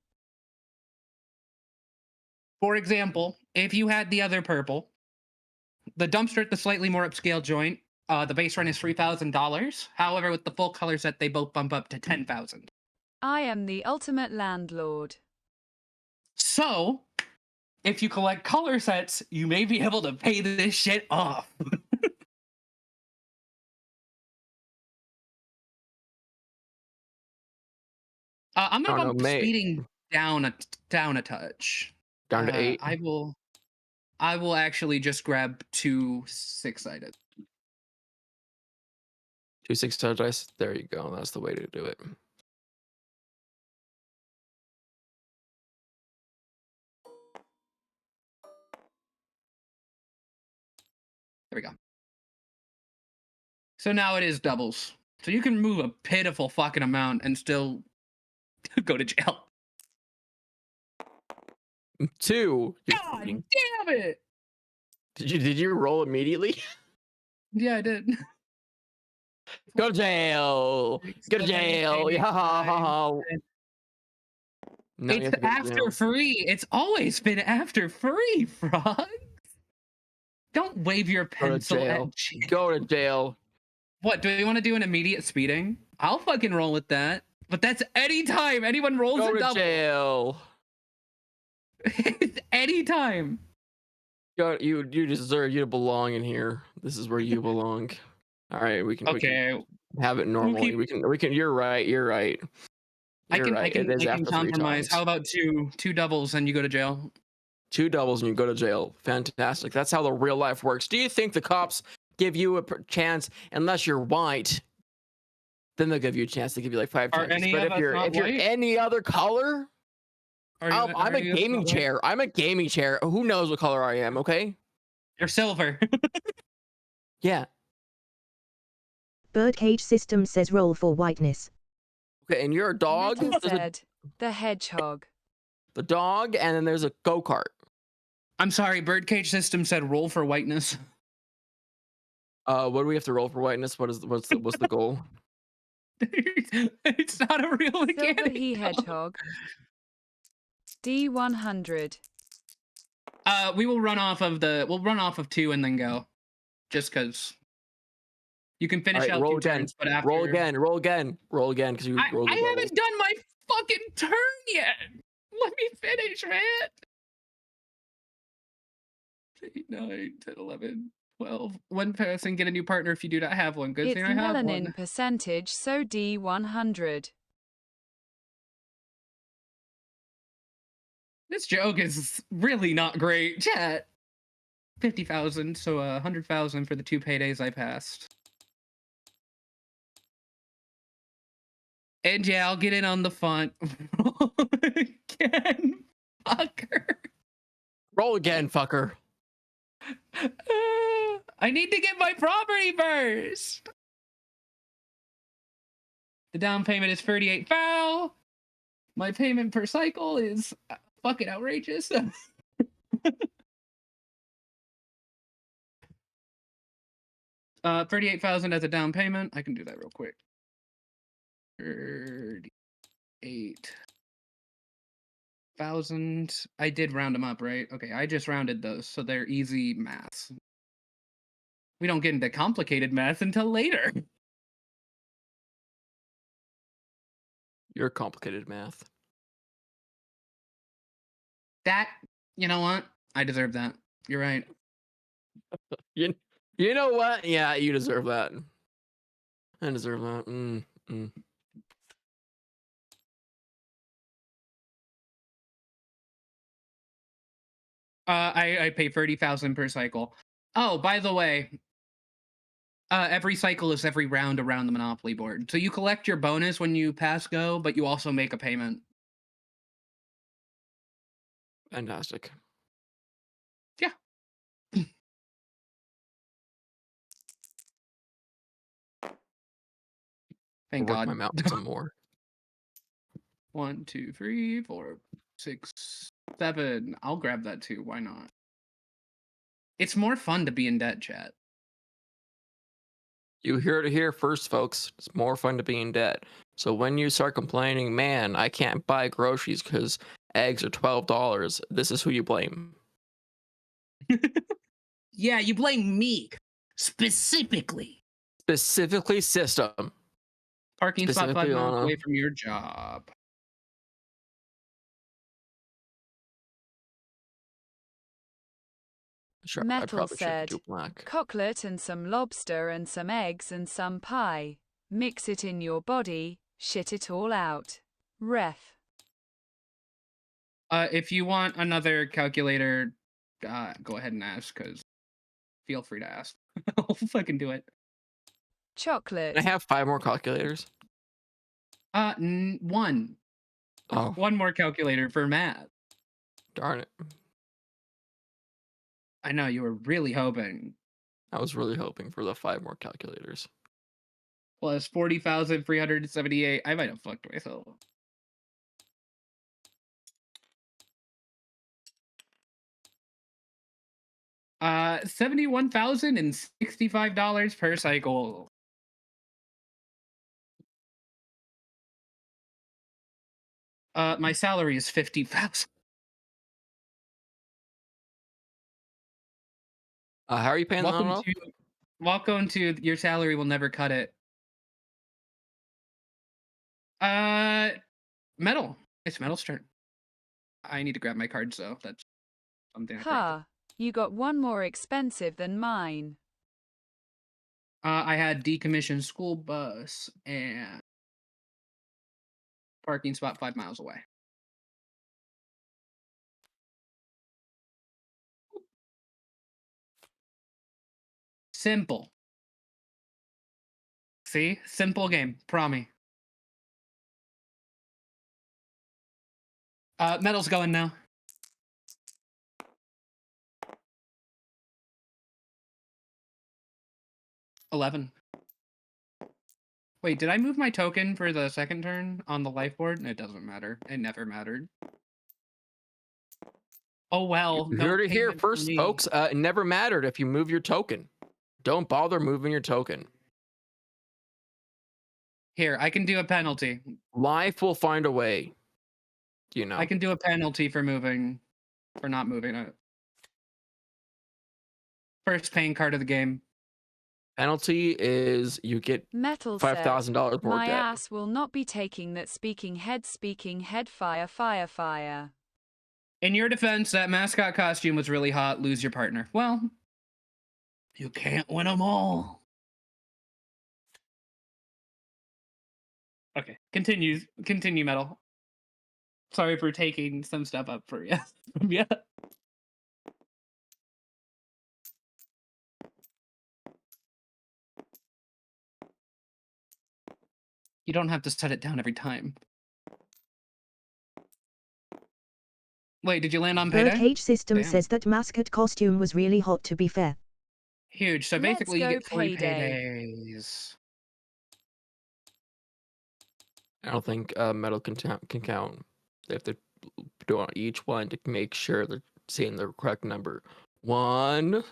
For example, if you had the other purple, the dumpster at the slightly more upscale joint, the base rent is $3,000. However, with the full color set, they both bump up to $10,000. I am the ultimate landlord. So, if you collect color sets, you may be able to pay this shit off. I'm gonna bump speeding down a touch. Down to 8. I will actually just grab 2 6-sided. 2 6-sided dice. There you go. That's the way to do it. There we go. So now it is doubles. So you can move a pitiful fucking amount and still go to jail. 2. God damn it! Did you roll immediately? Yeah, I did. Go to jail. Go to jail. Yeah. It's after free. It's always been after free, Frog. Don't wave your pencil at jail. Go to jail. What, do we want to do an immediate speeding? I'll fucking roll with that. But that's anytime anyone rolls a double. Go to jail. It's anytime. You you belong in here. This is where you belong. All right, we can Okay, have it we'll normally. keep. We can. You're right. You're right. I You're right. It is I can after 3 compromise. How times. about two doubles and you go to jail? 2 doubles and you go to jail. Fantastic. That's how the real life works. Do you think the cops give you a chance unless you're white? Then they'll give you a chance. They give you like 5 Are chances. any But of us not if you're white? any other color, Are I'm a any of us gaming not white? chair. I'm a gaming chair. Who knows what color I am? Okay. You're silver. Yeah. Birdcage System says roll for whiteness. Okay, and you're a dog. Metal There's said, the hedgehog. the dog, and then there's a go-kart. I'm sorry, Birdcage System said roll for whiteness. What do we have to roll for whiteness? What's the goal? It's not a real Silver mechanic. he hedgehog. D100. We'll run off of 2 and then go. Just cause you can finish All right, out roll 2 again. turns, but after Roll again, because you rolled the I doubles. haven't done my fucking turn yet. Let me finish, man. 8, 9, 10, 11, 12. One person get a new partner if you do not have one. Good It's thing I have melanin one. percentage, so D100. This joke is really not great. Chat. 50,000, so 100,000 for the 2 paydays I passed. And yeah, I'll get in on the fun. Again, fucker. Roll again, fucker. I need to get my property first. The down payment is 38 foul. My payment per cycle is fucking outrageous. 38,000 as a down payment. I can do that real quick. 38,000. I did round them up, right? Okay, I just rounded those, so they're easy maths. We don't get into complicated math until later. You're complicated math. That, you know what? I deserve that. You're right. You know what? Yeah, you deserve that. I deserve that. I pay 30,000 per cycle. Oh, by the way, every cycle is every round around the Monopoly board. So you collect your bonus when you pass go, but you also make a payment. Fantastic. Yeah. Thank I'll work God. my mouth some more. 1, 2, 3, 4, 6, 7. I'll grab that too. Why not? It's more fun to be in debt, chat. You heard it here first, folks. It's more fun to be in debt. So when you start complaining, man, I can't buy groceries because eggs are $12, this is who you blame. Yeah, you blame me. Specifically. Specifically system. Parking spot 5 miles Lana. away from your job. Sure, Metal said, do black. cocklet and some lobster and some eggs and some pie. Mix it in your body, shit it all out. Ref. If you want another calculator, go ahead and ask, because feel free to ask. I'll fucking do it. Chocolate. Can I have 5 more calculators? 1. Oh. 1 more calculator for math. Darn it. I know, you were really hoping. I was really hoping for the 5 more calculators. Plus 40,378. I might have fucked myself. $71,065 per cycle. My salary is 50,000. How are you paying that off? Welcome to your salary will never cut it. Metal. It's Metal's turn. I need to grab my cards though. That's something I forgot. You got one more expensive than mine. I had decommissioned school bus and parking spot 5 miles away. Simple. See? Simple game. Promi. Metal's going now. $11. Wait, did I move my token for the second turn on the life board? It doesn't matter. It never mattered. Oh well. You No heard it here payment for first, me. folks. It never mattered if you move your token. Don't bother moving your token. Here, I can do a penalty. Life will find a way. You know. I can do a penalty for not moving it. First paying card of the game. Penalty is you get Metal $5,000 more My debt. ass will not be taking that speaking head fire. In your defense, that mascot costume was really hot. Lose your partner. Well, you can't win them all. Okay, continue, Metal. Sorry for taking some stuff up for you. Yeah. You don't have to set it down every time. Wait, did you land on payday? Birdcage System Damn. says that mascot costume was really hot, to be fair. Huge. So Let's basically you go get 3 payday. paydays. I don't think metal can count. They have to do on each one to make sure they're saying the correct number. 1.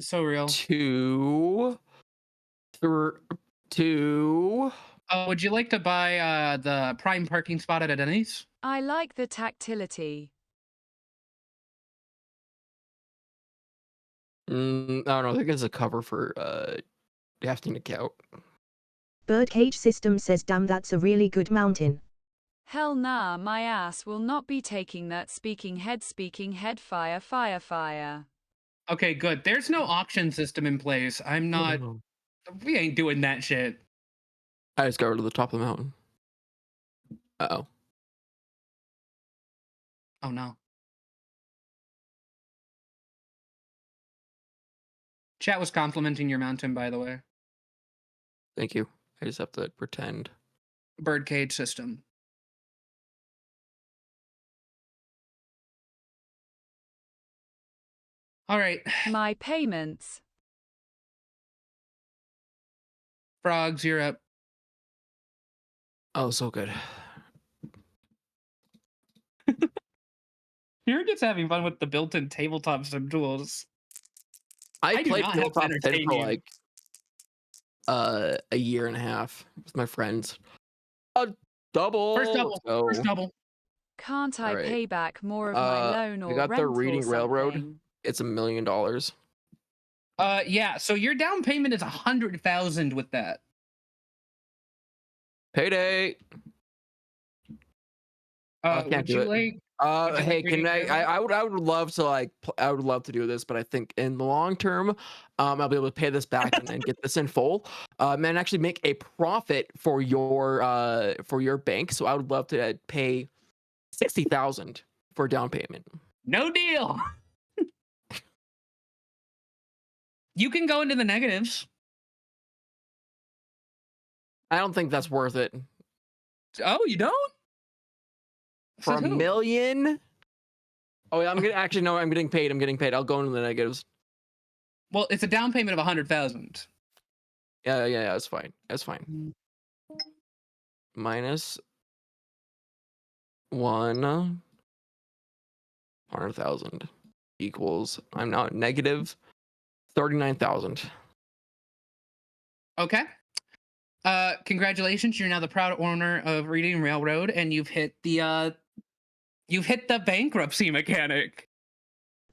So real. 2. 2. Would you like to buy the prime parking spot at Denny's? I like the tactility. I don't know. I think it's a cover for having to count. Birdcage System says, damn, that's a really good mountain. Hell nah, my ass will not be taking that speaking head fire. Okay, good. There's no auction system in place. I'm not... We ain't doing that shit. I just got to the top of the mountain. Uh-oh. Oh, no. Chat was complimenting your mountain, by the way. Thank you. I just have to pretend. Birdcage System. All right. My payments. Frogs, you're up. Oh, so good. You're just having fun with the built-in tabletop sim tools. I do played not have to tabletop sim entertain for you. like a year and a half with my friends. Double. First double. Can't I All right. pay back more of my loan or we got rent the Reading or Railroad. something? It's $1 million. Yeah, so your down payment is 100,000 with that. Payday. Would you like? Hey, can I would love to I would love to do this, but I think in the long term, I'll be able to pay this back and get this in full, and actually make a profit for your bank. So I would love to pay $60,000 for a down payment. No deal. You can go into the negatives. I don't think that's worth it. Oh, you don't? For $1 million? Oh yeah, I'm getting paid. I'll go into the negatives. Well, it's a down payment of 100,000. Yeah, that's fine. That's fine. Minus 100,000 equals, I'm now at negative 39,000. Okay. Congratulations, you're now the proud owner of Reading Railroad, and you've hit the bankruptcy mechanic.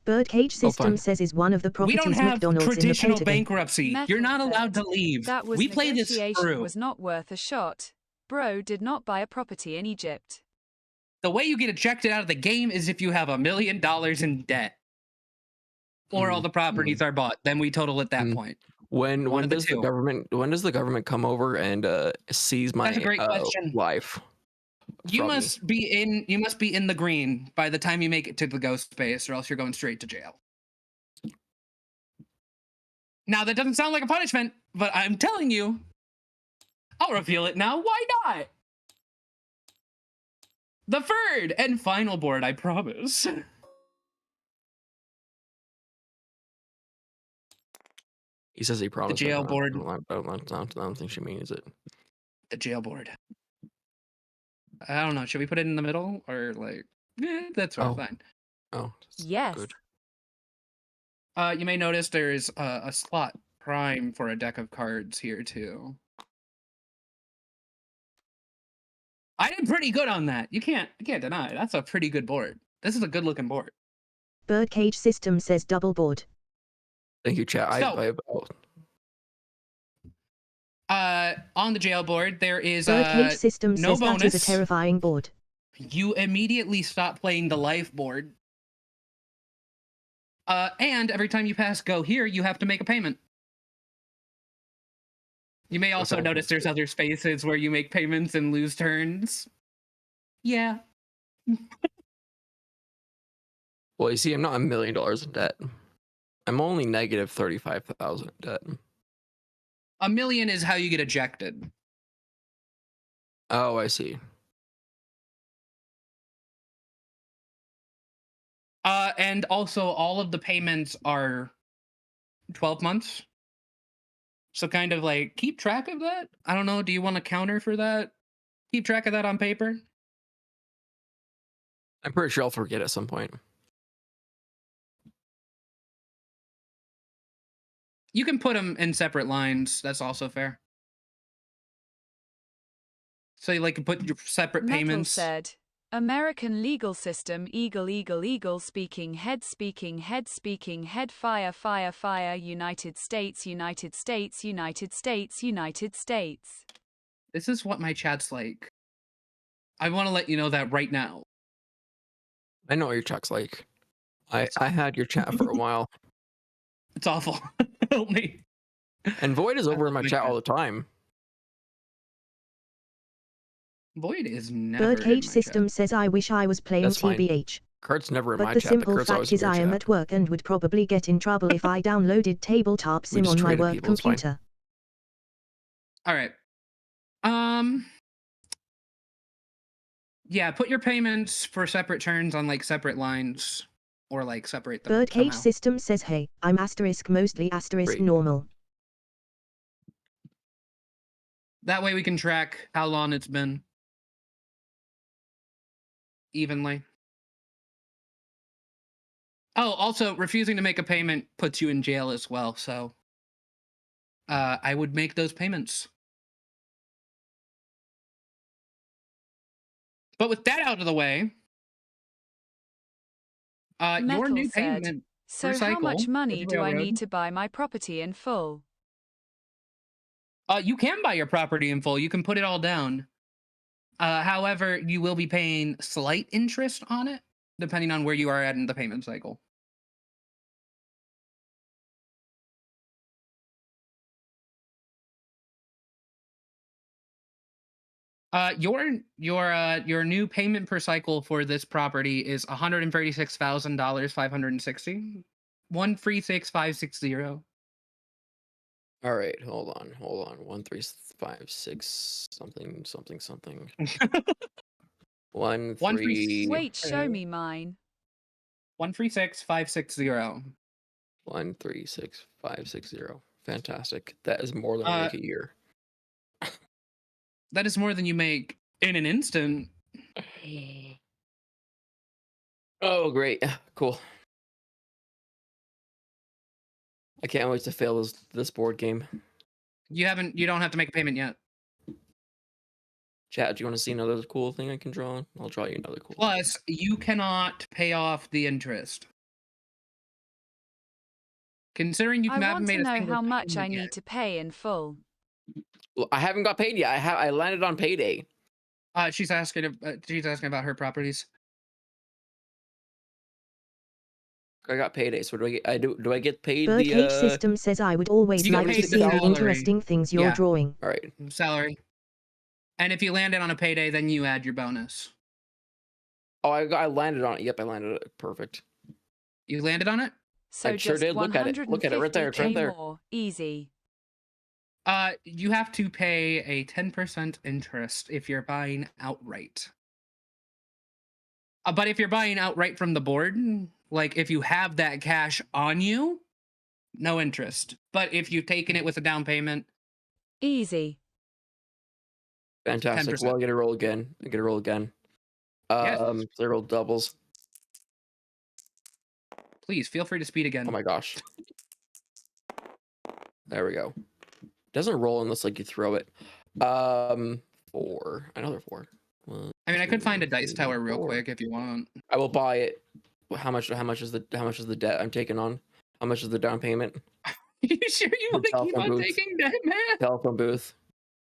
Birdcage System says is one of the We properties don't have McDonald's in the traditional Pentagon. bankruptcy. You're not allowed to leave. That was We play this negotiation through. was not worth a shot. Bro did not buy a property in Egypt. The way you get ejected out of the game is if you have $1 million in debt. or all the properties are bought. Then we total at that point. When One of the does two. when does the government come over and seize my That's a great question. life? You must be in the green by the time you make it to the ghost space, or else you're going straight to jail. Now that doesn't sound like a punishment, but I'm telling you, I'll reveal it now. Why not? The third and final board, I promise. He says he promised. The jail board. I don't think she means it. The jail board. I don't know. Should we put it in the middle or like? That's fine. Oh, yes. Good. You may notice there's a slot prime for a deck of cards here too. I did pretty good on that. You can't deny it. That's a pretty good board. This is a good looking board. Birdcage System says double board. Thank you, chat. On the jail board there is Birdcage System no says bonus. that is a terrifying board. You immediately stop playing the life board. And every time you pass go here, you have to make a payment. You may also notice there's other spaces where you make payments and lose turns. Yeah. Well, you see, I'm not $1 million in debt. I'm only negative 35,000 in debt. $1 million is how you get ejected. Oh, I see. And also all of the payments are 12 months. So kind of like keep track of that. I don't know. Do you want a counter for that? Keep track of that on paper. I'm pretty sure I'll forget at some point. You can put them in separate lines. That's also fair. So you like put your separate Metal payments. Said, American legal system eagle speaking head fire United States. This is what my chat's like. I want to let you know that right now. I know what your chat's like. I had your chat for a while. It's awful. Help me. And Void is over in my chat all the time. Void is never Birdcage System says I wish I was playing TBH. Kurt's never in But my the chat. simple Kurt's always fact is in your I am chat. at work and would probably get in trouble if I downloaded Tabletop Sim on my work computer. All right. Yeah, put your payments for separate turns on like separate lines or like separate them. Birdcage somehow. System says hey, I'm asterisk mostly asterisk normal. That way we can track how long it's been. Evenly. Oh, also refusing to make a payment puts you in jail as well, so I would make those payments. But with that out of the way, your new Said, payment so per cycle, how much money with do I Railroad, need to buy my property in full? You can buy your property in full. You can put it all down. However, you will be paying slight interest on it, depending on where you are at in the payment cycle. Your new payment per cycle for this property is $136,000 $560. 136560. All right, hold on. 1356 something. 13. Wait, show me mine. 136560. 136560. Fantastic. That is more than like a year. That is more than you make in an instant. Oh, great. Cool. I can't wait to fail this board game. You don't have to make a payment yet. Chat, do you want to see another cool thing I can draw? I'll draw you another cool Plus, you cannot pay off the interest. Considering you haven't made a single I want to know how much I yet. need to pay in full. Well, I haven't got paid yet. I landed on payday. She's asking about her properties. I got payday. So do I get? Do I get paid Birdcage the? System says I would always You get like to paid the see the salary. interesting things you're Yeah. drawing. All right. Salary. And if you landed on a payday, then you add your bonus. Oh, I landed on it. Yep, I landed on it. Perfect. You landed on it? So I sure just did. Look at it. Look at it right there. It's right 150k there. more. Easy. You have to pay a 10% interest if you're buying outright. But if you're buying outright from the board, like if you have that cash on you, no interest. But if you've taken it with a down payment, Easy. Fantastic. 10%. Well, I get to roll again. I get to roll again. Yes. So I roll doubles. Please feel free to speed again. Oh my gosh. There we go. Doesn't roll unless like you throw it. 4. Another 4. One, I mean, I could find a dice 3, tower real 4. quick if you want. I will buy it. How much is the debt I'm taking on? How much is the down payment? You sure you want to keep on taking that, man? Telephone booth.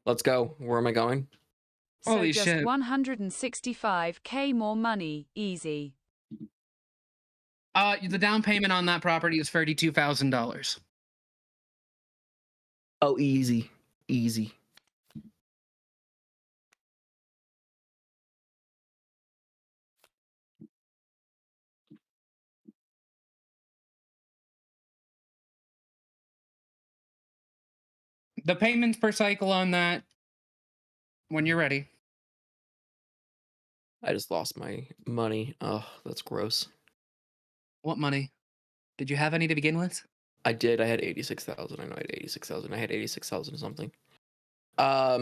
Let's go. Where am I going? So Holy just shit. 165k more money. Easy. The down payment on that property is $32,000. Oh, easy. Easy. The payments per cycle on that, when you're ready. I just lost my money. Oh, that's gross. What money? Did you have any to begin with? I did. I had 86,000. I know I had 86,000. I had 86,000 something. A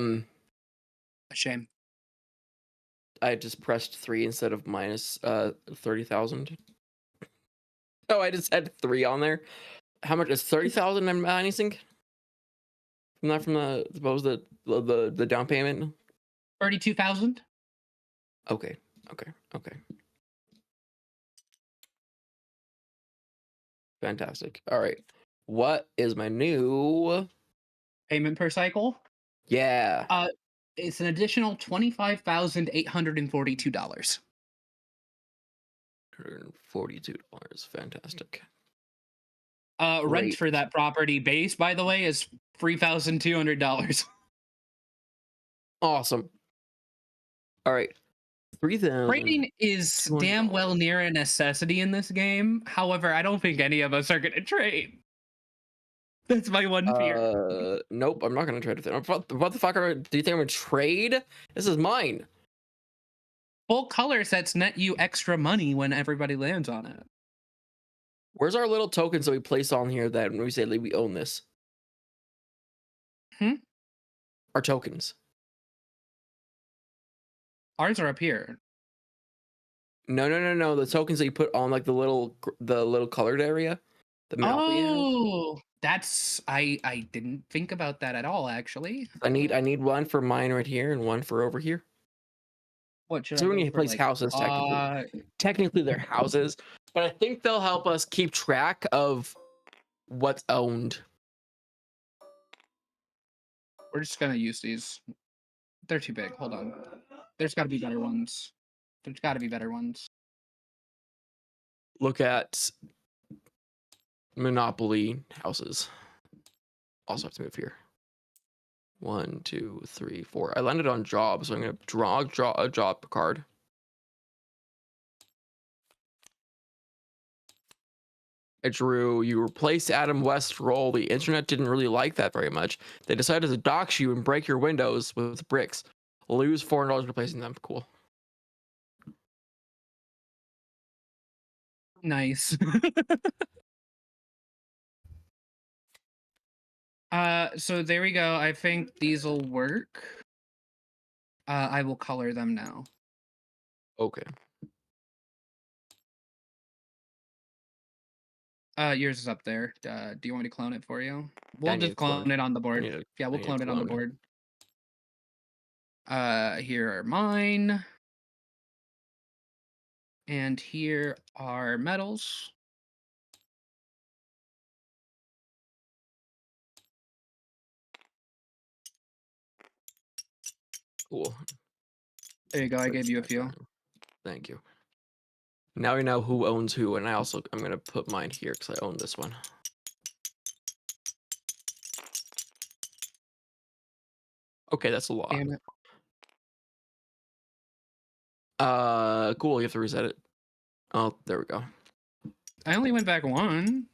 shame. I just pressed 3 instead of minus 30,000. Oh, I just had 3 on there. How much is 30,000 I'm minusing? Not from the suppose the down payment. 32,000. Okay. Fantastic. All right. What is my new payment per cycle? Yeah. It's an additional $25,842. $142. Fantastic. Rent for that property base, by the way, is $3,200. Awesome. All right. 3,000. Trading is damn well near a necessity in this game. However, I don't think any of us are gonna trade. That's my one fear. Nope, I'm not gonna trade with it. What the fuck do you think I'm gonna trade? This is mine. Full color sets net you extra money when everybody lands on it. Where's our little tokens that we place on here that when we say like, we own this? Our tokens. Ours are up here. No. The tokens that you put on like the little colored area. The map we have. Oh, that's I didn't think about that at all. Actually, I need one for mine right here and one for over here. What should So I we go need to for, place like, houses technically they're houses, but I think they'll help us keep track of what's owned. We're just gonna use these. They're too big. Hold on. There's got to be better ones. There's got to be better ones. Look at Monopoly houses. Also have to move here. 1, 2, 3, 4. I landed on job, so I'm gonna draw a job card. I drew you replace Adam West's role. The internet didn't really like that very much. They decided to dox you and break your windows with bricks. Lose $400 replacing them. Cool. Nice. So there we go. I think these will work. I will color them now. Okay. Yours is up there. Do you want me to clone it for you? Yeah, I We'll need just to clone clone it on the board. Yeah, we'll clone it on the board. Here are mine. And here are metals. Cool. There you go. I gave you a few. Thank you. Now we know who owns who, and I'm gonna put mine here because I own this one. Okay, that's a lot. Damn it. Cool. You have to reset it. Oh, there we go. I only went back one.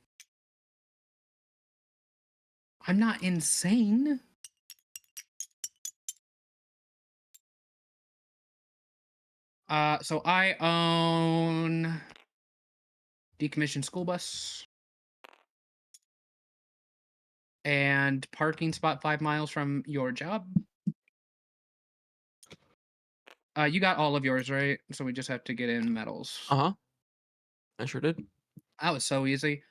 I'm not insane. So I own decommissioned school bus and parking spot 5 miles from your job. You got all of yours, right? So we just have to get in metals. Uh-huh. I sure did. That was so easy.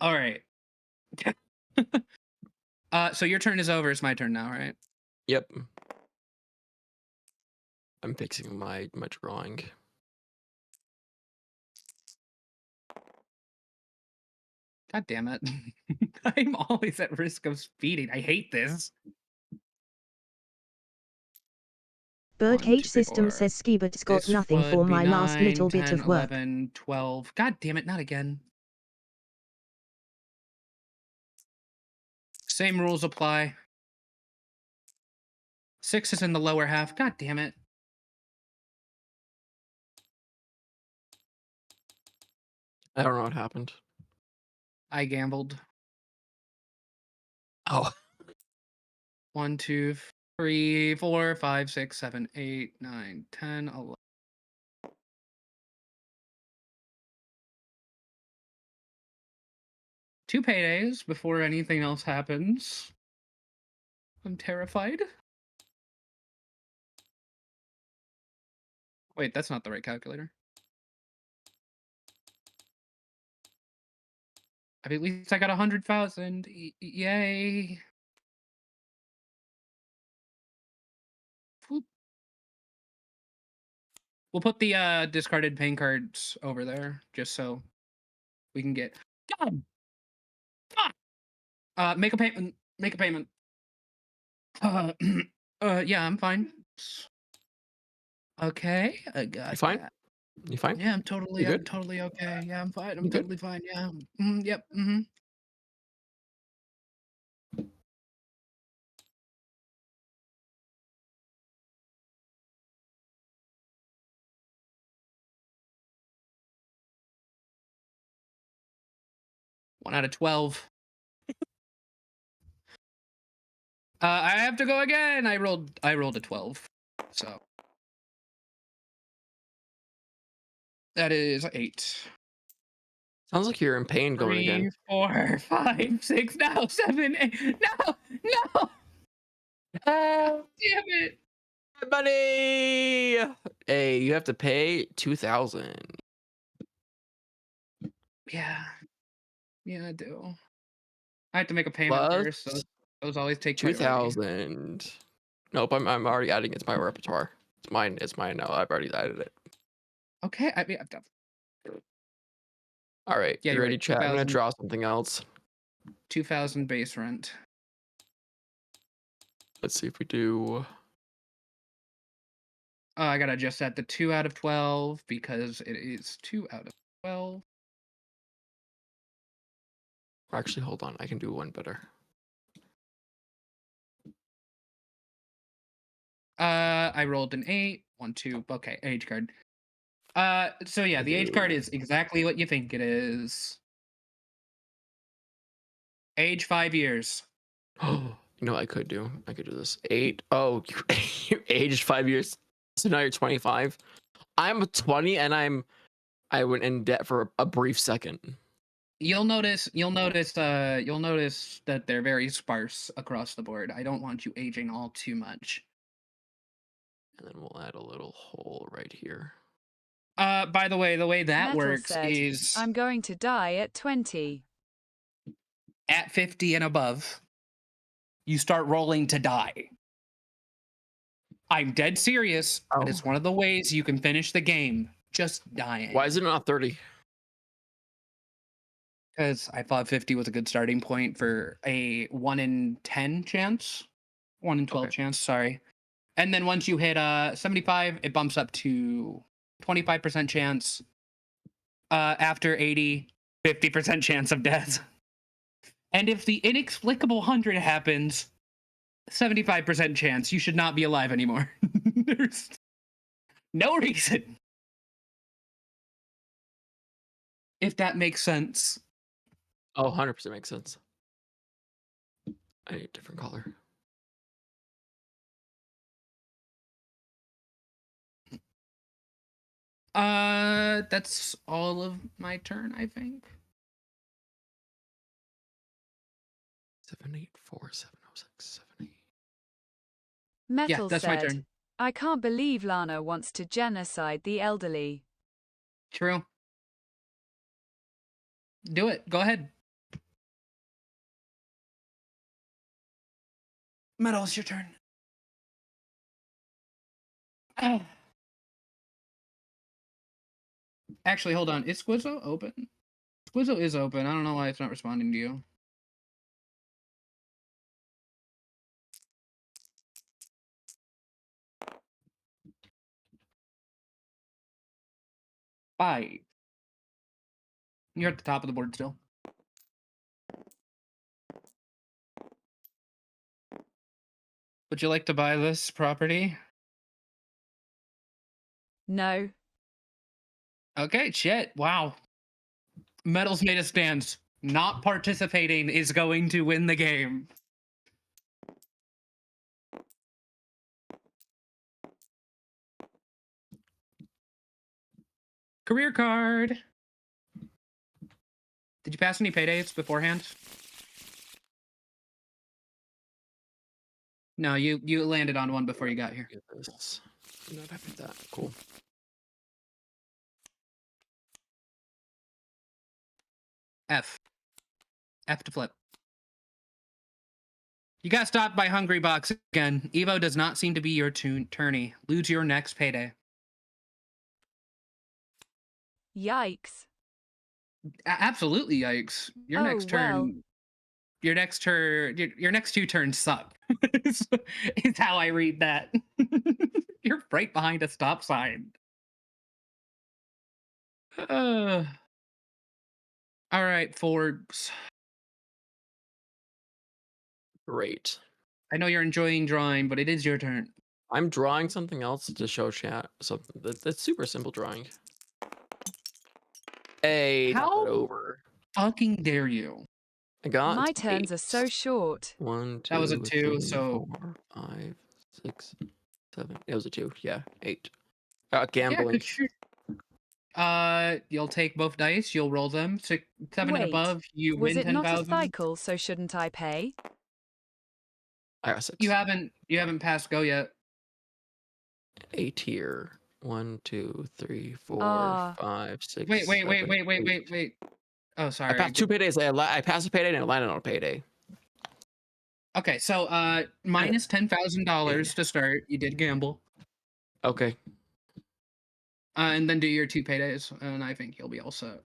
All right. So your turn is over. It's my turn now, right? Yep. I'm fixing my drawing. God damn it. I'm always at risk of speeding. I hate this. Birdcage System says Skibert's got This nothing for would be my last 9, little 10, bit of work. 11, 12. God damn it, not again. Same rules apply. 6 is in the lower half. God damn it. I don't know what happened. I gambled. Oh. 1, 2, 3, 4, 5, 6, 7, 8, 9, 10, 11. Two paydays before anything else happens. I'm terrified. Wait, that's not the right calculator. I mean, at least I got 100,000. Yay. Whoop. We'll put the discarded paying cards over there just so we can get. God! Make a payment. Make a payment. Yeah, I'm fine. Okay, I got You fine? that. You fine? Yeah, I'm You good? totally okay. Yeah, I'm fine. I'm You good? totally fine. Yeah. Yep. 1 out of 12. I have to go again. I rolled a 12. So that is 8. Sounds like you're in pain going 3, again. 4, 5, 6, no, 7, 8. No. Damn it. Buddy! Hey, you have to pay 2,000. Yeah. Yeah, I do. I have to make a payment Plus first, so those always take priority. 2,000. Nope, I'm already adding it to my repertoire. It's mine. It's mine now. I've already added it. Okay, I mean, I've done. All right, Yeah, you you're ready, right. chat? I'm gonna draw something else. 2,000 base rent. Let's see if we do. I gotta adjust that to 2 out of 12 because it is 2 out of 12. Actually, hold on. I can do one better. I rolled an 8. 1, 2. Okay, age card. So yeah, the age card is exactly what you think it is. Age 5 years. You know what I could do? I could do this. 8. Oh, you aged 5 years. So now you're 25. I'm 20 and I went in debt for a brief second. You'll notice that they're very sparse across the board. I don't want you aging all too much. And then we'll add a little hole right here. By the way that Metal works said, is I'm going to die at 20. at 50 and above, you start rolling to die. I'm dead serious, but it's one of the ways you can finish the game. Just dying. Why is it not 30? Because I thought 50 was a good starting point for a 1 in 10 chance. 1 in 12 chance, sorry. And then once you hit 75, it bumps up to 25% chance. After 80, 50% chance of death. And if the inexplicable 100 happens, 75% chance you should not be alive anymore. There's no reason. If that makes sense. Oh, 100% makes sense. I need a different color. That's all of my turn, I think. 78470678. Metal that's my said, turn. I can't believe Lana wants to genocide the elderly. True. Do it. Go ahead. Metal, it's your turn. Actually, hold on. Is Squizzo open? Squizzo is open. I don't know why it's not responding to you. Bye. You're at the top of the board still. Would you like to buy this property? No. Okay, shit. Wow. Metal's made a stance. Not participating is going to win the game. Career card. Did you pass any paydays beforehand? No, you landed on one before you got here. Get this. I'm not happy with that. Cool. F. F to flip. You got stopped by Hungry Box again. Evo does not seem to be your tourney. Lose your next payday. Yikes. Absolutely yikes. Your next turn. Well. Your next turn. Your next two turns suck. is how I read that. You're right behind a stop sign. All right, Forbes. Great. I know you're enjoying drawing, but it is your turn. I'm drawing something else to show chat. Something that's super simple drawing. Hey, How over. Fucking dare you? I got My turns are so short. 1, 2, That was a 2, 3, so 4, 5, 6, 7. It was a 2. Yeah, 8. Yeah, Gambling. you'll take both dice. You'll roll them. 7 and Wait, above, you was win it not a 10,000. cycle, so shouldn't I pay? I got 6. You haven't passed go yet. 8 here. 1, 2, 3, 4, 5, 6. Wait. 7, 8. Oh, sorry. I passed 2 paydays. I passed a payday and I landed on a payday. Okay, so minus $10,000 to start. You did gamble. Okay. And then do your 2 paydays, and I think you'll be all set.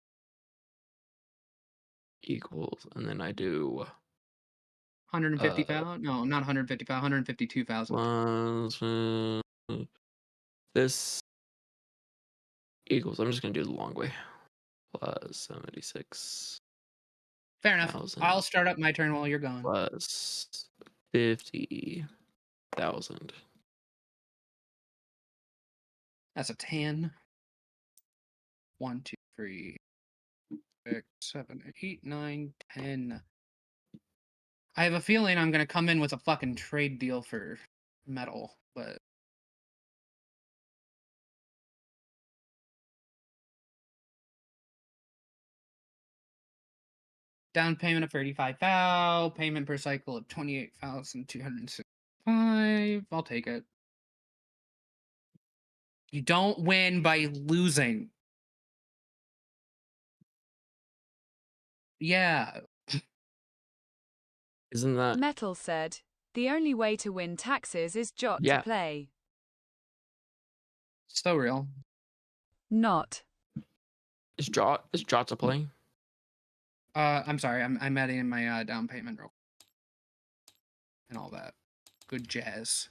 Equals, and then I do 150,000? No, not 150,000. 152,000. This equals. I'm just gonna do the long way. Plus 76. Fair enough. I'll start up my turn while you're gone. Plus 50,000. That's a 10. 1, 2, 3, 6, 7, 8, 9, 10. I have a feeling I'm gonna come in with a fucking trade deal for metal, but down payment of 35,000, payment per cycle of 28,265. I'll take it. You don't win by losing. Yeah. Isn't that Metal said, the only way to win taxes is Jot to play. So real. Not. Is Jot to play? I'm sorry. I'm adding in my down payment real quick. And all that good jazz.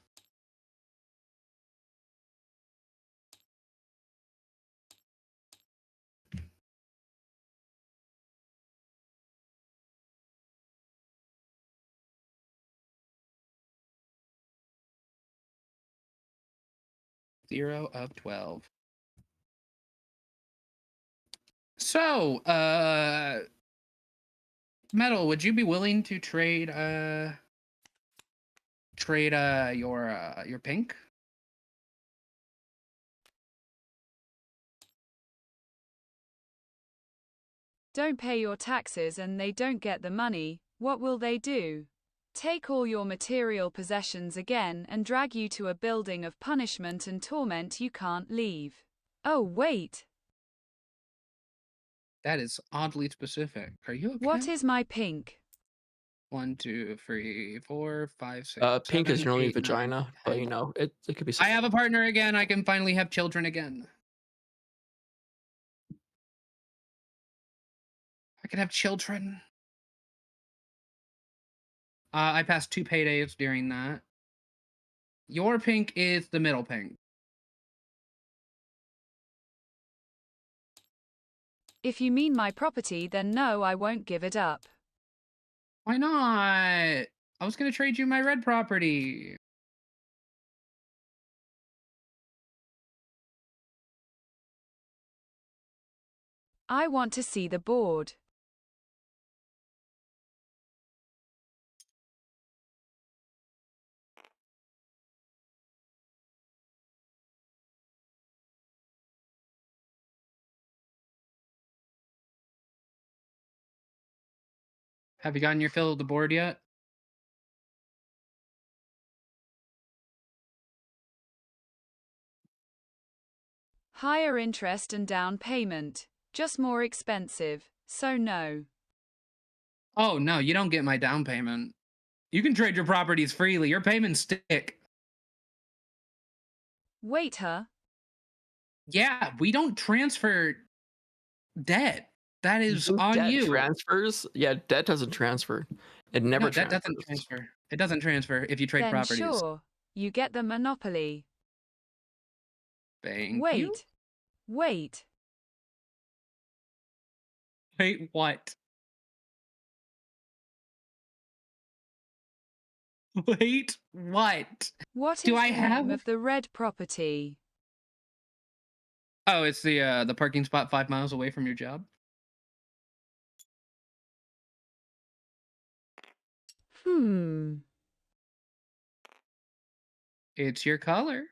0 of 12. So, Metal, would you be willing to trade your pink? Don't pay your taxes and they don't get the money, what will they do? Take all your material possessions again and drag you to a building of punishment and torment you can't leave. Oh, wait. That is oddly specific. Are you okay? What is my pink? 1, 2, 3, 4, 5, 6, Pink is 7, your only 8, 9, vagina, but 10. you know, it could be I something. have a partner again. I can finally have children again. I can have children. I passed 2 paydays during that. Your pink is the middle pink. If you mean my property, then no, I won't give it up. Why not? I was gonna trade you my red property. I want to see the board. Have you gotten your fill of the board yet? Higher interest and down payment. Just more expensive, so no. Oh, no, you don't get my down payment. You can trade your properties freely. Your payments stick. Wait, huh? Yeah, we don't transfer debt. That is on Debt you. transfers? Yeah, debt doesn't transfer. It never No, debt transfers. doesn't transfer. It doesn't transfer if you trade Then properties. sure, you get the monopoly. Thank you. Wait. Wait, what? Wait, what? What Do is I the have? name of the red property? Oh, it's the parking spot 5 miles away from your job. It's your color.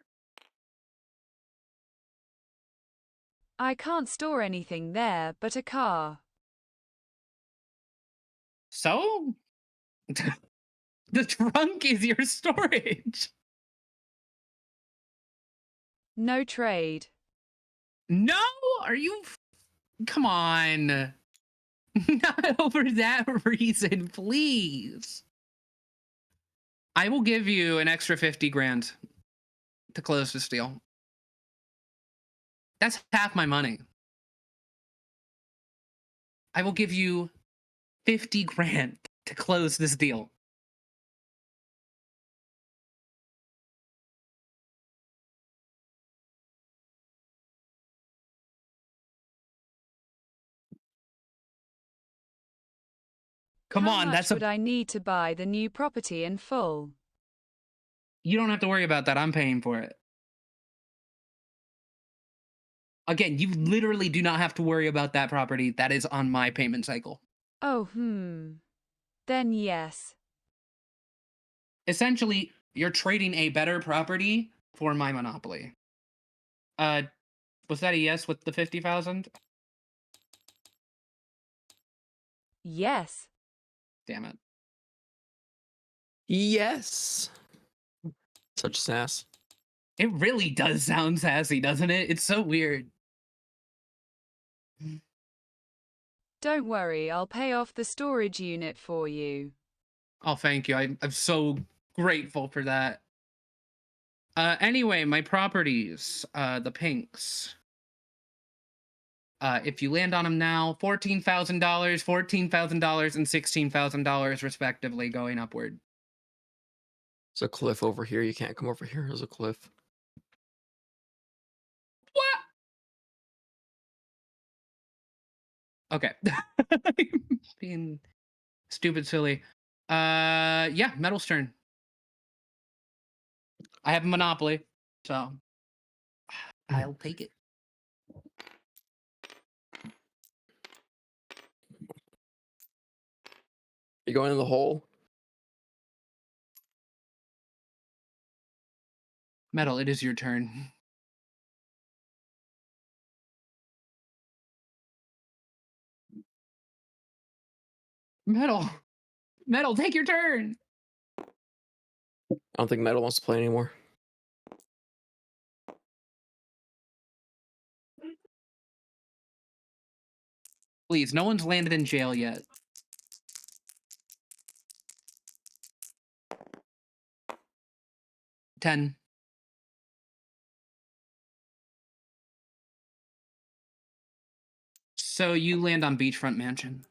I can't store anything there but a car. So? The trunk is your storage. No trade. No? Are you? Come on. Not over that reason, please. I will give you an extra 50 grand to close this deal. That's half my money. I will give you 50 grand to close this deal. Come on, How much would I need to buy the new property in full? You don't have to worry about that. I'm paying for it. Again, you literally do not have to worry about that property. That is on my payment cycle. Oh, Then yes. Essentially, you're trading a better property for my monopoly. Was that a yes with the 50,000? Yes. Damn it. Yes. Such sass. It really does sound sassy, doesn't it? It's so weird. Don't worry, I'll pay off the storage unit for you. Oh, thank you. I'm so grateful for that. Anyway, my properties, the pinks. If you land on them now, $14,000, $14,000, and $16,000 respectively, going upward. There's a cliff over here. You can't come over here. There's a cliff. What? Okay. Being stupid silly. Yeah, Metal's turn. I have a monopoly, so I'll take it. You going in the hole? Metal, it is your turn. Metal! Metal, take your turn! I don't think Metal wants to play anymore. Please, no one's landed in jail yet. $10. So you land on Beachfront Mansion.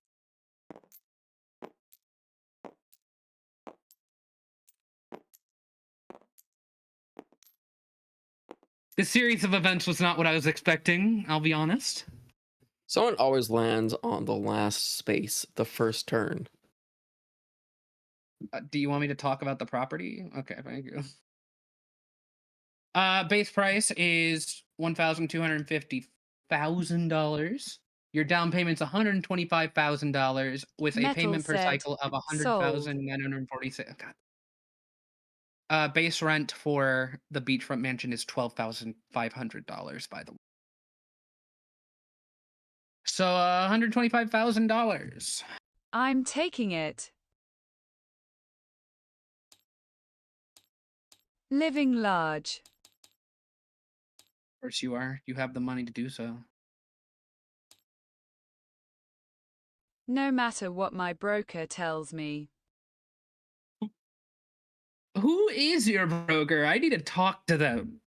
The series of events was not what I was expecting, I'll be honest. Someone always lands on the last space, the first turn. Do you want me to talk about the property? Okay, thank you. Base price is $1,250,000. Your down payment's $125,000 with a Metal payment per said, cycle of sold. $100,946. God. Base rent for the beachfront mansion is $12,500, by the way. So $125,000. I'm taking it. Living large. Of course you are. You have the money to do so. No matter what my broker tells me. Who is your broker? I need to talk to them.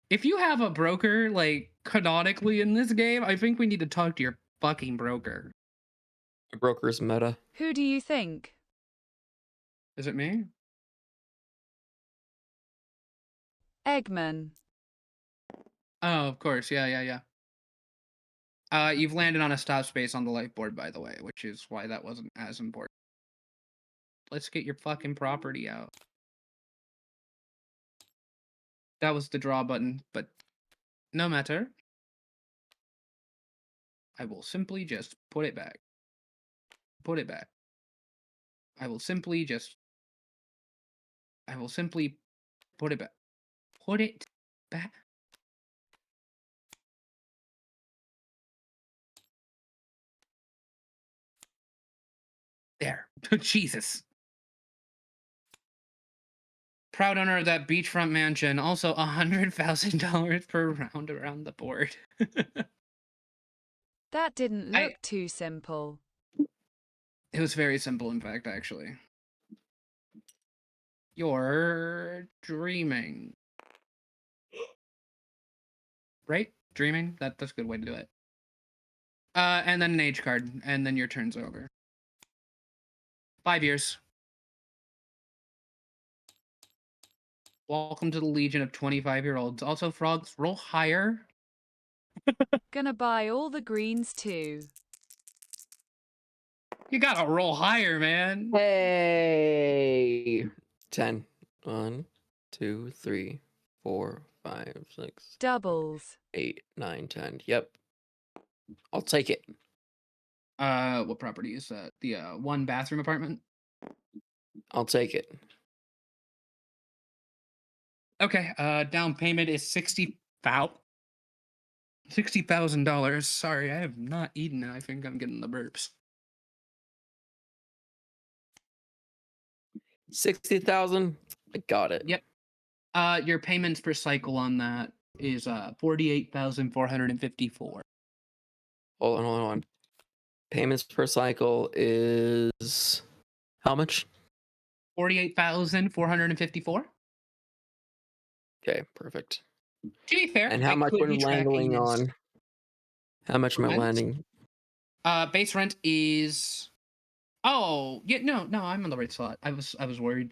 If you have a broker, like, canonically in this game, I think we need to talk to your fucking broker. My broker's Meta. Who do you think? Is it me? Eggman. Oh, of course. Yeah. You've landed on a stop space on the light board, by the way, which is why that wasn't as important. Let's get your fucking property out. That was the draw button, but no matter. I will simply just put it back. Put it back. I will simply put it back. Put it back. There. Jesus. Proud owner of that beachfront mansion. Also $100,000 per round around the board. That didn't look too simple. It was very simple, in fact, actually. You're dreaming. Right? Dreaming? That's a good way to do it. And then an age card, and then your turn's over. 5 years. Welcome to the Legion of 25-year-olds. Also, frogs, roll higher. Gonna buy all the greens too. You gotta roll higher, man. Hey! 10. 1, 2, 3, 4, 5, 6. Doubles. 8, 9, 10. Yep. I'll take it. What property is that? The one bathroom apartment? I'll take it. Okay, down payment is $60,000. Sorry, I have not eaten and I think I'm getting the burps. 60,000. I got it. Yep. Your payments per cycle on that is 48,454. Hold on. Payments per cycle is how much? 48,454. Okay, perfect. To be fair, And how much we're landing on? How much am I landing? Base rent is. Oh, yeah, no, I'm on the right slot. I was worried.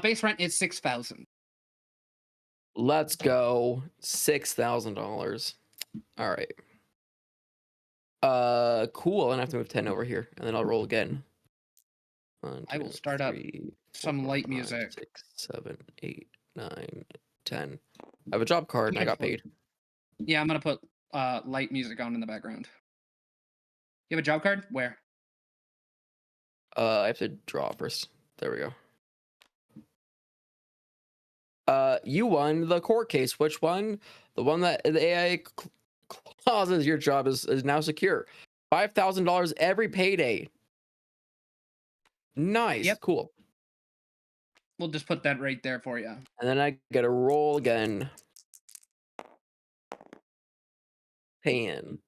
Base rent is 6,000. Let's go. $6,000. All right. Cool. And I have to move 10 over here, and then I'll roll again. 1, 2, I will start 3, up some 4, light 5, music. 6, 7, 8, 9, 10. I have a job card and I got paid. Yeah, I'm gonna put light music on in the background. You have a job card? Where? I have to draw first. There we go. You won the court case. Which one? The one that the AI clauses your job is now secure. $5,000 every payday. Nice. Yep. Cool. We'll just put that right there for you. And then I get a roll again. Pan.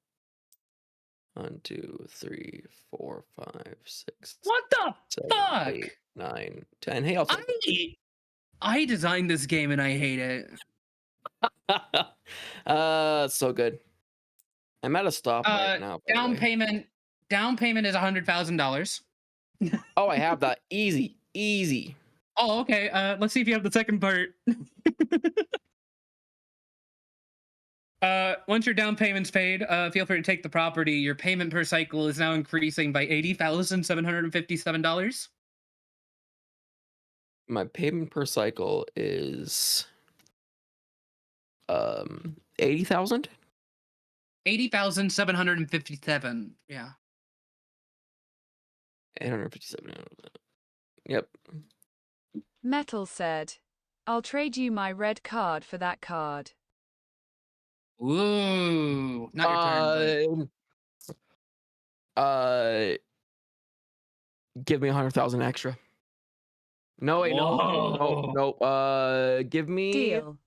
1, 2, 3, 4, 5, 6. What the 7, fuck? 8, 9, 10. Hey, also. I designed this game and I hate it. So good. I'm at a stop right now. Down payment is $100,000. Oh, I have that. Easy. Oh, okay. Let's see if you have the second part. Once your down payment's paid, feel free to take the property. Your payment per cycle is now increasing by $80,757. My payment per cycle is 80,000. 80,757. Yeah. 857. Yep. Metal said, "I'll trade you my red card for that card." Ooh, not your turn. Give me 100,000 extra. No, wait, nope. Give me. Deal.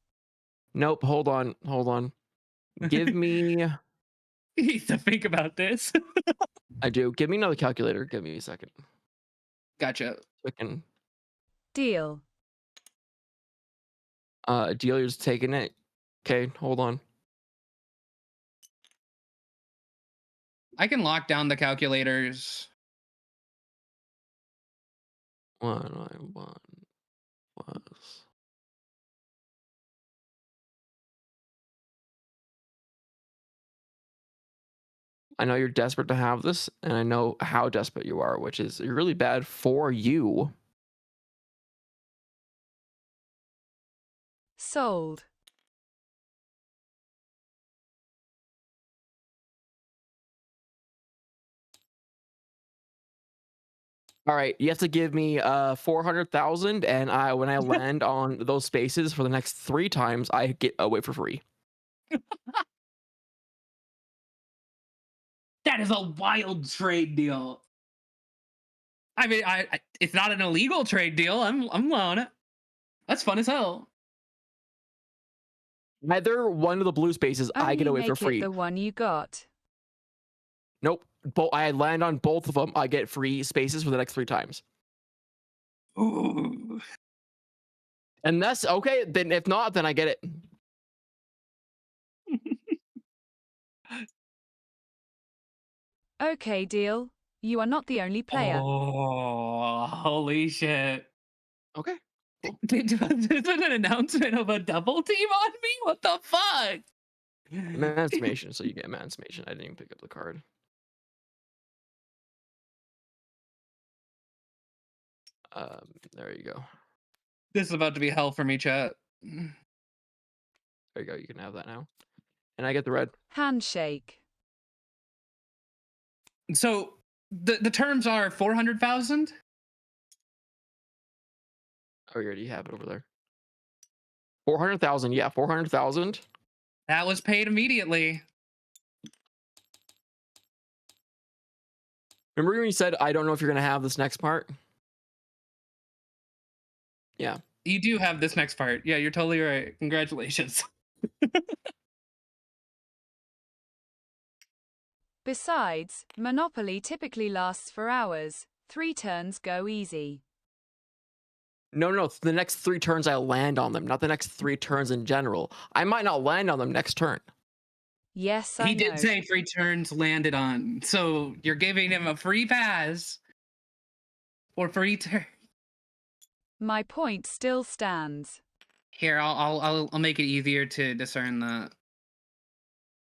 Nope. Hold on. Give me. You need to think about this. I do. Give me another calculator. Give me a second. Gotcha. Second. Deal. Deal. You're just taking it. Okay, hold on. I can lock down the calculators. 191 plus. I know you're desperate to have this, and I know how desperate you are, which is really bad for you. Sold. All right, you have to give me 400,000, and when I land on those spaces for the next 3 times, I get away for free. That is a wild trade deal. I mean, it's not an illegal trade deal. I'm on it. That's fun as hell. Either one of the blue spaces, I get away for free. Make it the one you got. Nope. I land on both of them. I get free spaces for the next 3 times. Ooh. And that's okay. Then if not, then I get it. Okay, deal. You are not the only player. Oh, holy shit. Okay. Cool. There's an announcement of a double team on me? What the fuck? Emancipation, so you get emancipation. I didn't even pick up the card. There you go. This is about to be hell for me, chat. There you go. You can have that now. And I get the red. Handshake. So the terms are 400,000? Oh, you already have it over there. 400,000. Yeah, 400,000. That was paid immediately. Remember when you said, I don't know if you're going to have this next part? Yeah. You do have this next part. Yeah, you're totally right. Congratulations. Besides, Monopoly typically lasts for hours. 3 turns go easy. No. The next 3 turns I land on them, not the next 3 turns in general. I might not land on them next turn. Yes, I know. He did say 3 turns landed on. So you're giving him a free pass for free turn. My point still stands. Here, I'll make it easier to discern that.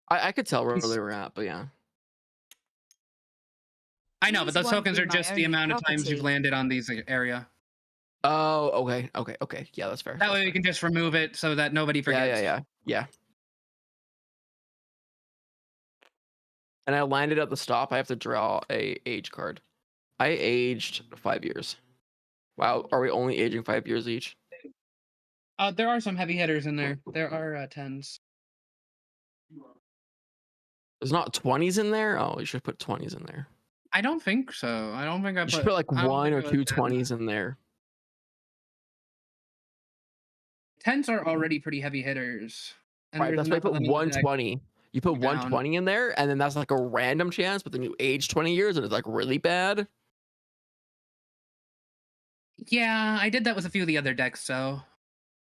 I could tell where they were at, but yeah. I know, but those Please won't tokens be are my just the only amount of times you've property. landed on these area. Oh, okay. Yeah, that's fair. That way we can just remove it so that nobody forgets. Yeah. And I landed at the stop. I have to draw a age card. I aged 5 years. Wow, are we only aging 5 years each? There are some heavy hitters in there. There are 10s. There's not 20s in there? Oh, you should put 20s in there. I don't think so. I don't think I You should put like I don't one think or it was two 10. 20s in there. 10s are already pretty heavy hitters. And Right, there's that's why you enough of put them in the deck 120. You put to go down. 120 in there, and then that's like a random chance, but then you age 20 years and it's like really bad. Yeah, I did that with a few of the other decks, so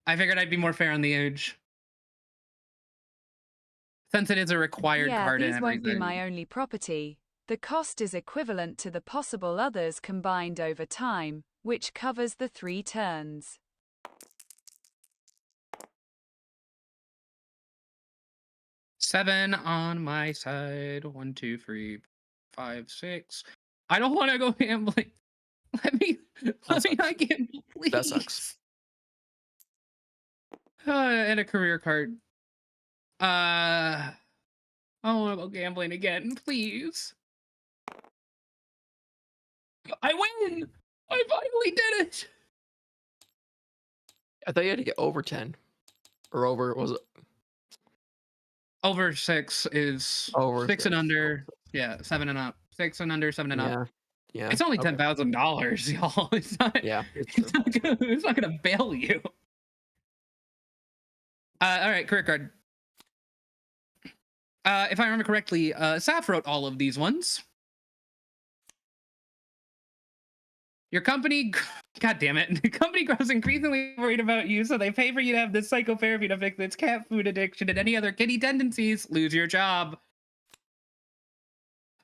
I figured I'd be more fair on the age. Since it is a required Yeah, card and these won't be everything. my only property. The cost is equivalent to the possible others combined over time, which covers the 3 turns. Seven on my side. 1, 2, 3, 5, 6. I don't want to go gambling. Let me not gamble, please. That sucks. And a career card. I don't want to go gambling again, please. I win! I finally did it! I thought you had to get over 10. Or over, was it? Over 6 is over 6 and under. Yeah, 7 and up. 6 and under, 7 and up. Yeah. It's only okay. $10,000, y'all. It's not. Yeah, it's not gonna bail you. All right, career card. If I remember correctly, Saf wrote all of these ones. Your company, god damn it, the company grows increasingly worried about you, so they pay for you to have this psychotherapy to fix its cat food addiction and any other kitty tendencies. Lose your job.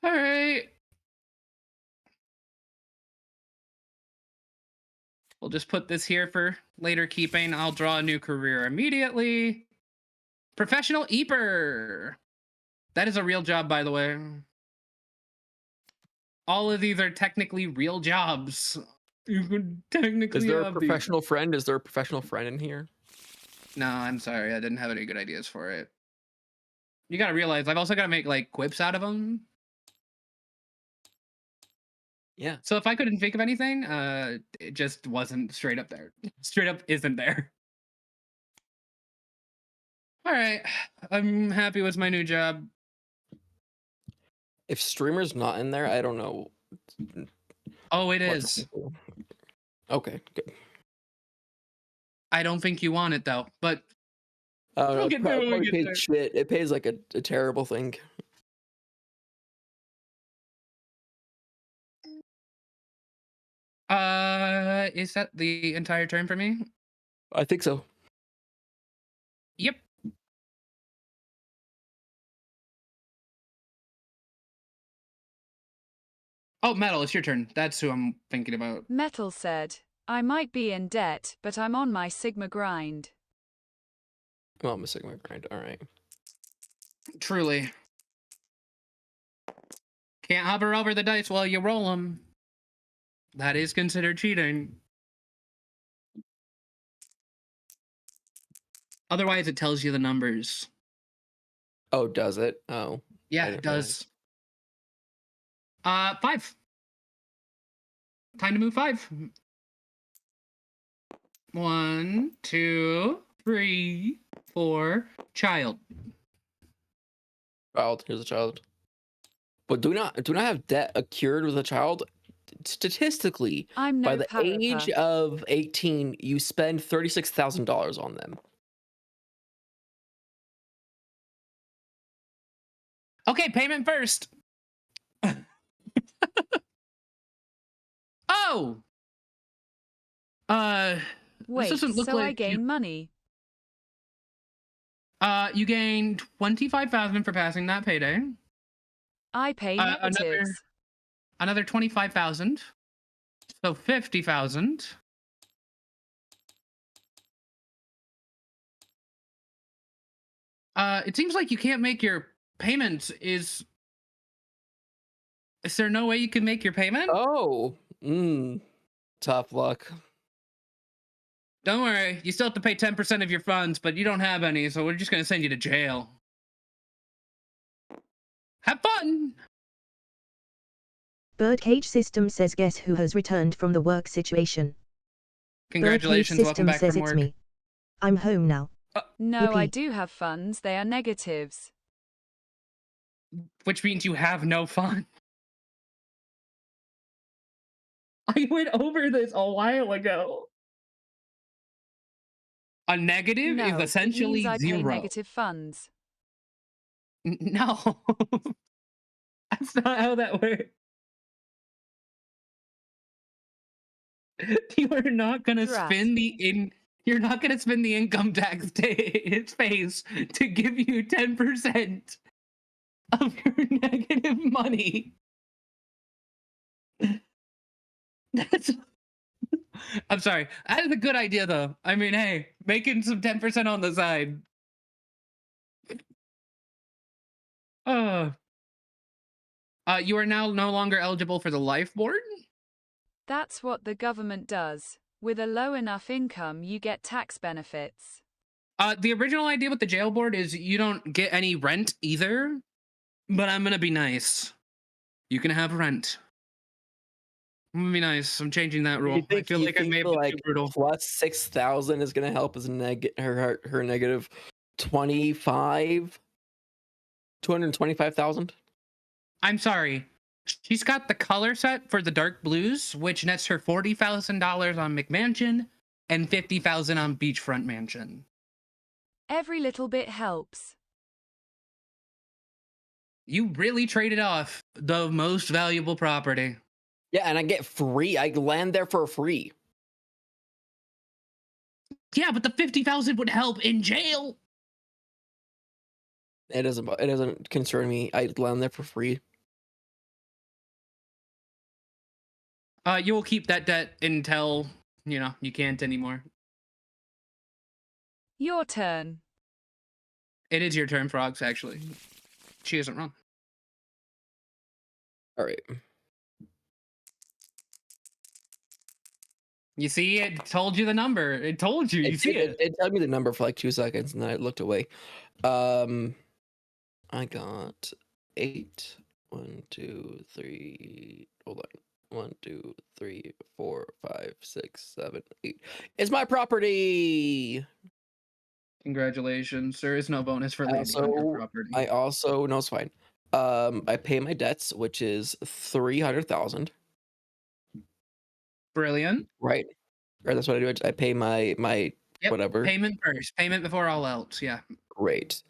All right. We'll just put this here for later keeping. I'll draw a new career immediately. Professional Eeper. That is a real job, by the way. All of these are technically real jobs. You could technically Is there a have professional friend? Is there a professional friend in here? No, I'm sorry. I didn't have any good ideas for it. You gotta realize, I've also gotta make, like, quips out of them. Yeah. So if I couldn't think of anything, it just wasn't straight up there. Straight up isn't there. All right. I'm happy with my new job. If streamer's not in there, I don't know. Oh, it is. Okay, good. I don't think you want it, though, but Oh, no, we'll it get there when we probably get pays there. shit. It pays like a terrible thing. Is that the entire turn for me? I think so. Yep. Oh, Metal, it's your turn. That's who I'm thinking about. Metal said, I might be in debt, but I'm on my Sigma grind. Well, I'm a Sigma grind. All right. Truly. Can't hover over the dice while you roll them. That is considered cheating. Otherwise, it tells you the numbers. Oh, does it? Oh. Yeah, it does. 5. Time to move 5. 1, 2, 3, 4. Child. Child. Here's a child. But do not have debt accrued with a child. Statistically, I'm no by the age Parappa. of 18, you spend $36,000 on them. Okay, payment first. Oh! Wait, this doesn't look so like I gain money. You gain 25,000 for passing that payday. I pay negatives. Another 25,000. So 50,000. It seems like you can't make your payment. Is there no way you can make your payment? Oh, tough luck. Don't worry, you still have to pay 10% of your funds, but you don't have any, so we're just gonna send you to jail. Have fun! Birdcage System says guess who has returned from the work situation. Congratulations, Birdcage welcome System back says from it's work. me. I'm home now. No, I Yippee. do have funds. They are negatives. Which means you have no fun. I went over this a while ago. A negative is No, it means essentially I pay 0. negative funds. No. That's not how that works. You are not gonna Drat. spend you're not gonna spend the income tax phase to give you 10% of your negative money. That's I'm sorry. That is a good idea though. I mean, hey, making some 10% on the side. You are now no longer eligible for the life board? That's what the government does. With a low enough income, you get tax benefits. The original idea with the jail board is you don't get any rent either, but I'm gonna be nice. You can have rent. I'm gonna be nice. I'm changing that rule. I feel like I may have the, been like too brutal. plus 6,000 is gonna help us her negative 25 225,000? I'm sorry. She's got the color set for the dark blues, which nets her $40,000 on McMansion and $50,000 on Beachfront Mansion. Every little bit helps. You really traded off the most valuable property. Yeah, and I get free. I land there for free. Yeah, but the 50,000 would help in jail. It doesn't concern me. I land there for free. You will keep that debt until, you can't anymore. Your turn. It is your turn, Frogs, actually. She isn't wrong. All right. You see, it told you the number. It told you. You see it. It told me the number for like 2 seconds, and then I looked away. I got 8. 1, 2, 3. Hold on. 1, 2, 3, 4, 5, 6, 7, 8. It's my property. Congratulations. There is no bonus for leaving on your property. I also no, it's fine. I pay my debts, which is 300,000. Brilliant. Right. Or that's what I do. I pay my whatever. Payment first. Payment before all else. Yeah. Great.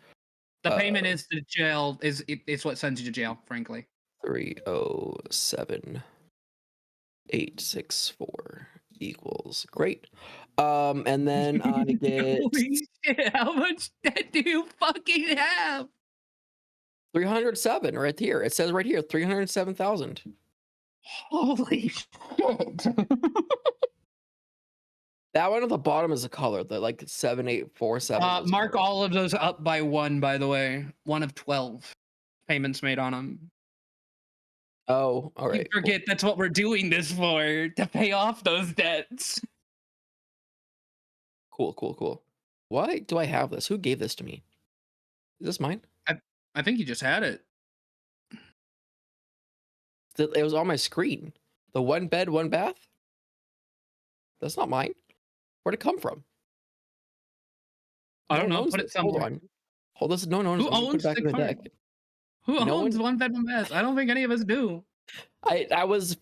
The payment is to jail. It's what sends you to jail, frankly. 307,864 equals great. And then I get Holy shit, how much debt do you fucking have? 307 right here. It says right here 307,000. Holy shit. That one at the bottom is a color, the like 7847. Mark all of those up by 1, by the way. 1 of 12 payments made on them. Oh, all right. You forget that's what we're doing this for, to pay off those debts. Cool. Why do I have this? Who gave this to me? Is this mine? I think you just had it. It was on my screen. The 1 bed, 1 bath? That's not mine. Where'd it come from? I don't know. Put it somewhere. Hold this. No. Who owns the deck. Who owns 1 bed, 1 bath? I don't think any of us do. I was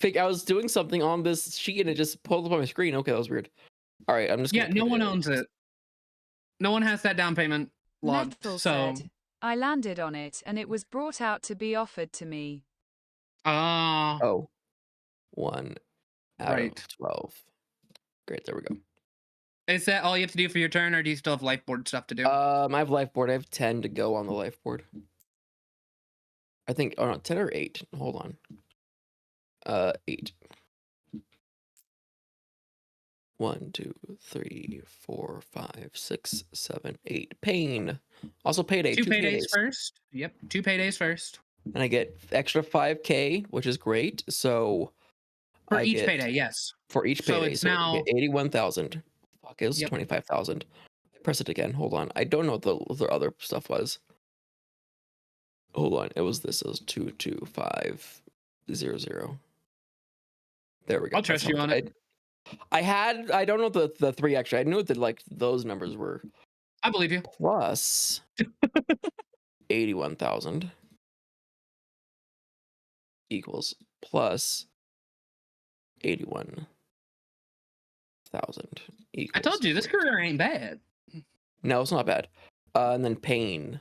doing something on this sheet and it just pulled up on my screen. Okay, that was weird. All right, I'm just gonna no one owns it. No one has that down payment logged. Metal so said, I landed on it and it was brought out to be offered to me. Oh. 1 out right. of 12. Great, there we go. Is that all you have to do for your turn, or do you still have life board stuff to do? I have life board. I have 10 to go on the life board. I think, oh no, 10 or 8. Hold on. 8. 1, 2, 3, 4, 5, 6, 7, 8. Pain. Also payday. 2 paydays first. Yep, 2 paydays first. And I get extra 5K, which is great. So for each payday, yes. For each payday, so it's now 81,000. Fuck, it was 25,000. Press it again. Hold on. I don't know what the other stuff was. Hold on. It was this. It was 22500. There we go. I'll trust you on it. I don't know the 3 extra. I knew that like those numbers were. I believe you. Plus 81,000 equals plus 81,000 equals. I told you this career ain't bad. No, it's not bad. And then pain.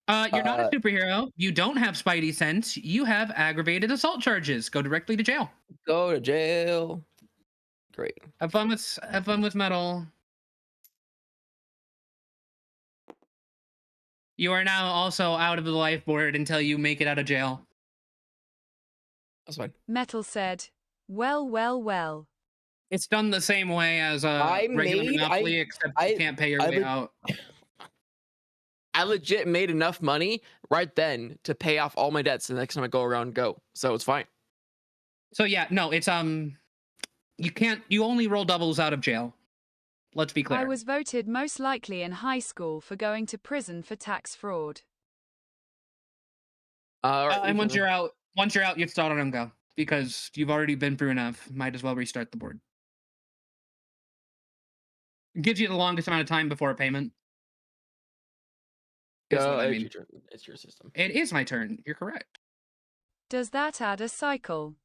You're not a superhero. You don't have Spidey sense. You have aggravated assault charges. Go directly to jail. Go to jail. Great. Have fun with metal. You are now also out of the life board until you make it out of jail. That's fine. Metal said, well, well, well. It's done the same way as a regular Monopoly, except you can't pay your way out. I legit made enough money right then to pay off all my debts the next time I go around and go. So it's fine. So yeah, no, it's you only roll doubles out of jail. Let's be clear. I was voted most likely in high school for going to prison for tax fraud. And once you're out, you start on and go because you've already been through enough. Might as well restart the board. It gives you the longest amount of time before a payment. It's your system. It is my turn. You're correct. Does that add a cycle?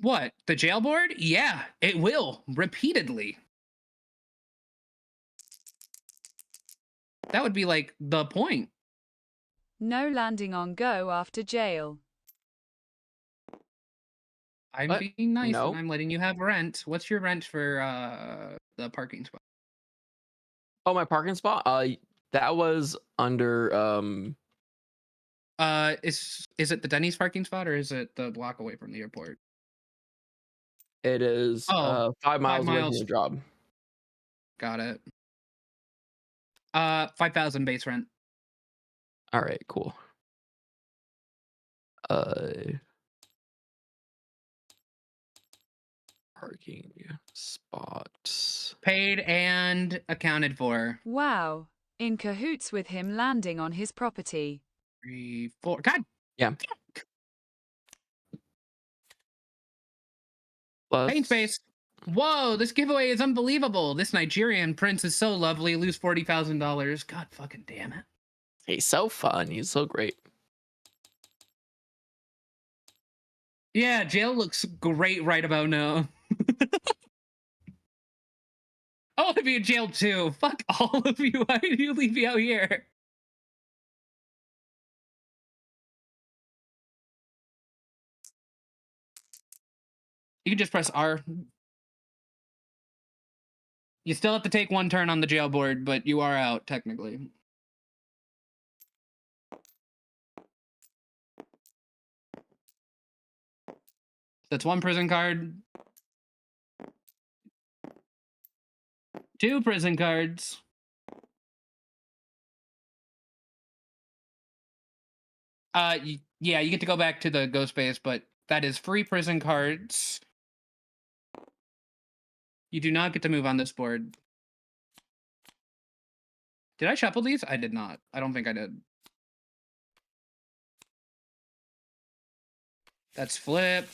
What? The jail board? Yeah, it will. Repeatedly. That would be like the point. No landing on go after jail. I'm being nice and I'm letting you have rent. What's your rent for the parking spot? Oh, my parking spot? That was under is it the Denny's parking spot or is it the block away from the airport? It is 5 miles away from the job. Got it. 5,000 base rent. All right, cool. Parking spots. Paid and accounted for. Wow. In cahoots with him landing on his property. 3, 4. God. Yeah. Paint space. Whoa, this giveaway is unbelievable. This Nigerian prince is so lovely. Lose $40,000. God fucking damn it. He's so fun. He's so great. Yeah, jail looks great right about now. I want to be in jail too. Fuck all of you. Why did you leave me out here? You can just press R. You still have to take 1 turn on the jail board, but you are out, technically. That's 1 prison card. 2 prison cards. Yeah, you get to go back to the ghost base, but that is free prison cards. You do not get to move on this board. Did I shuffle these? I did not. I don't think I did. That's flip.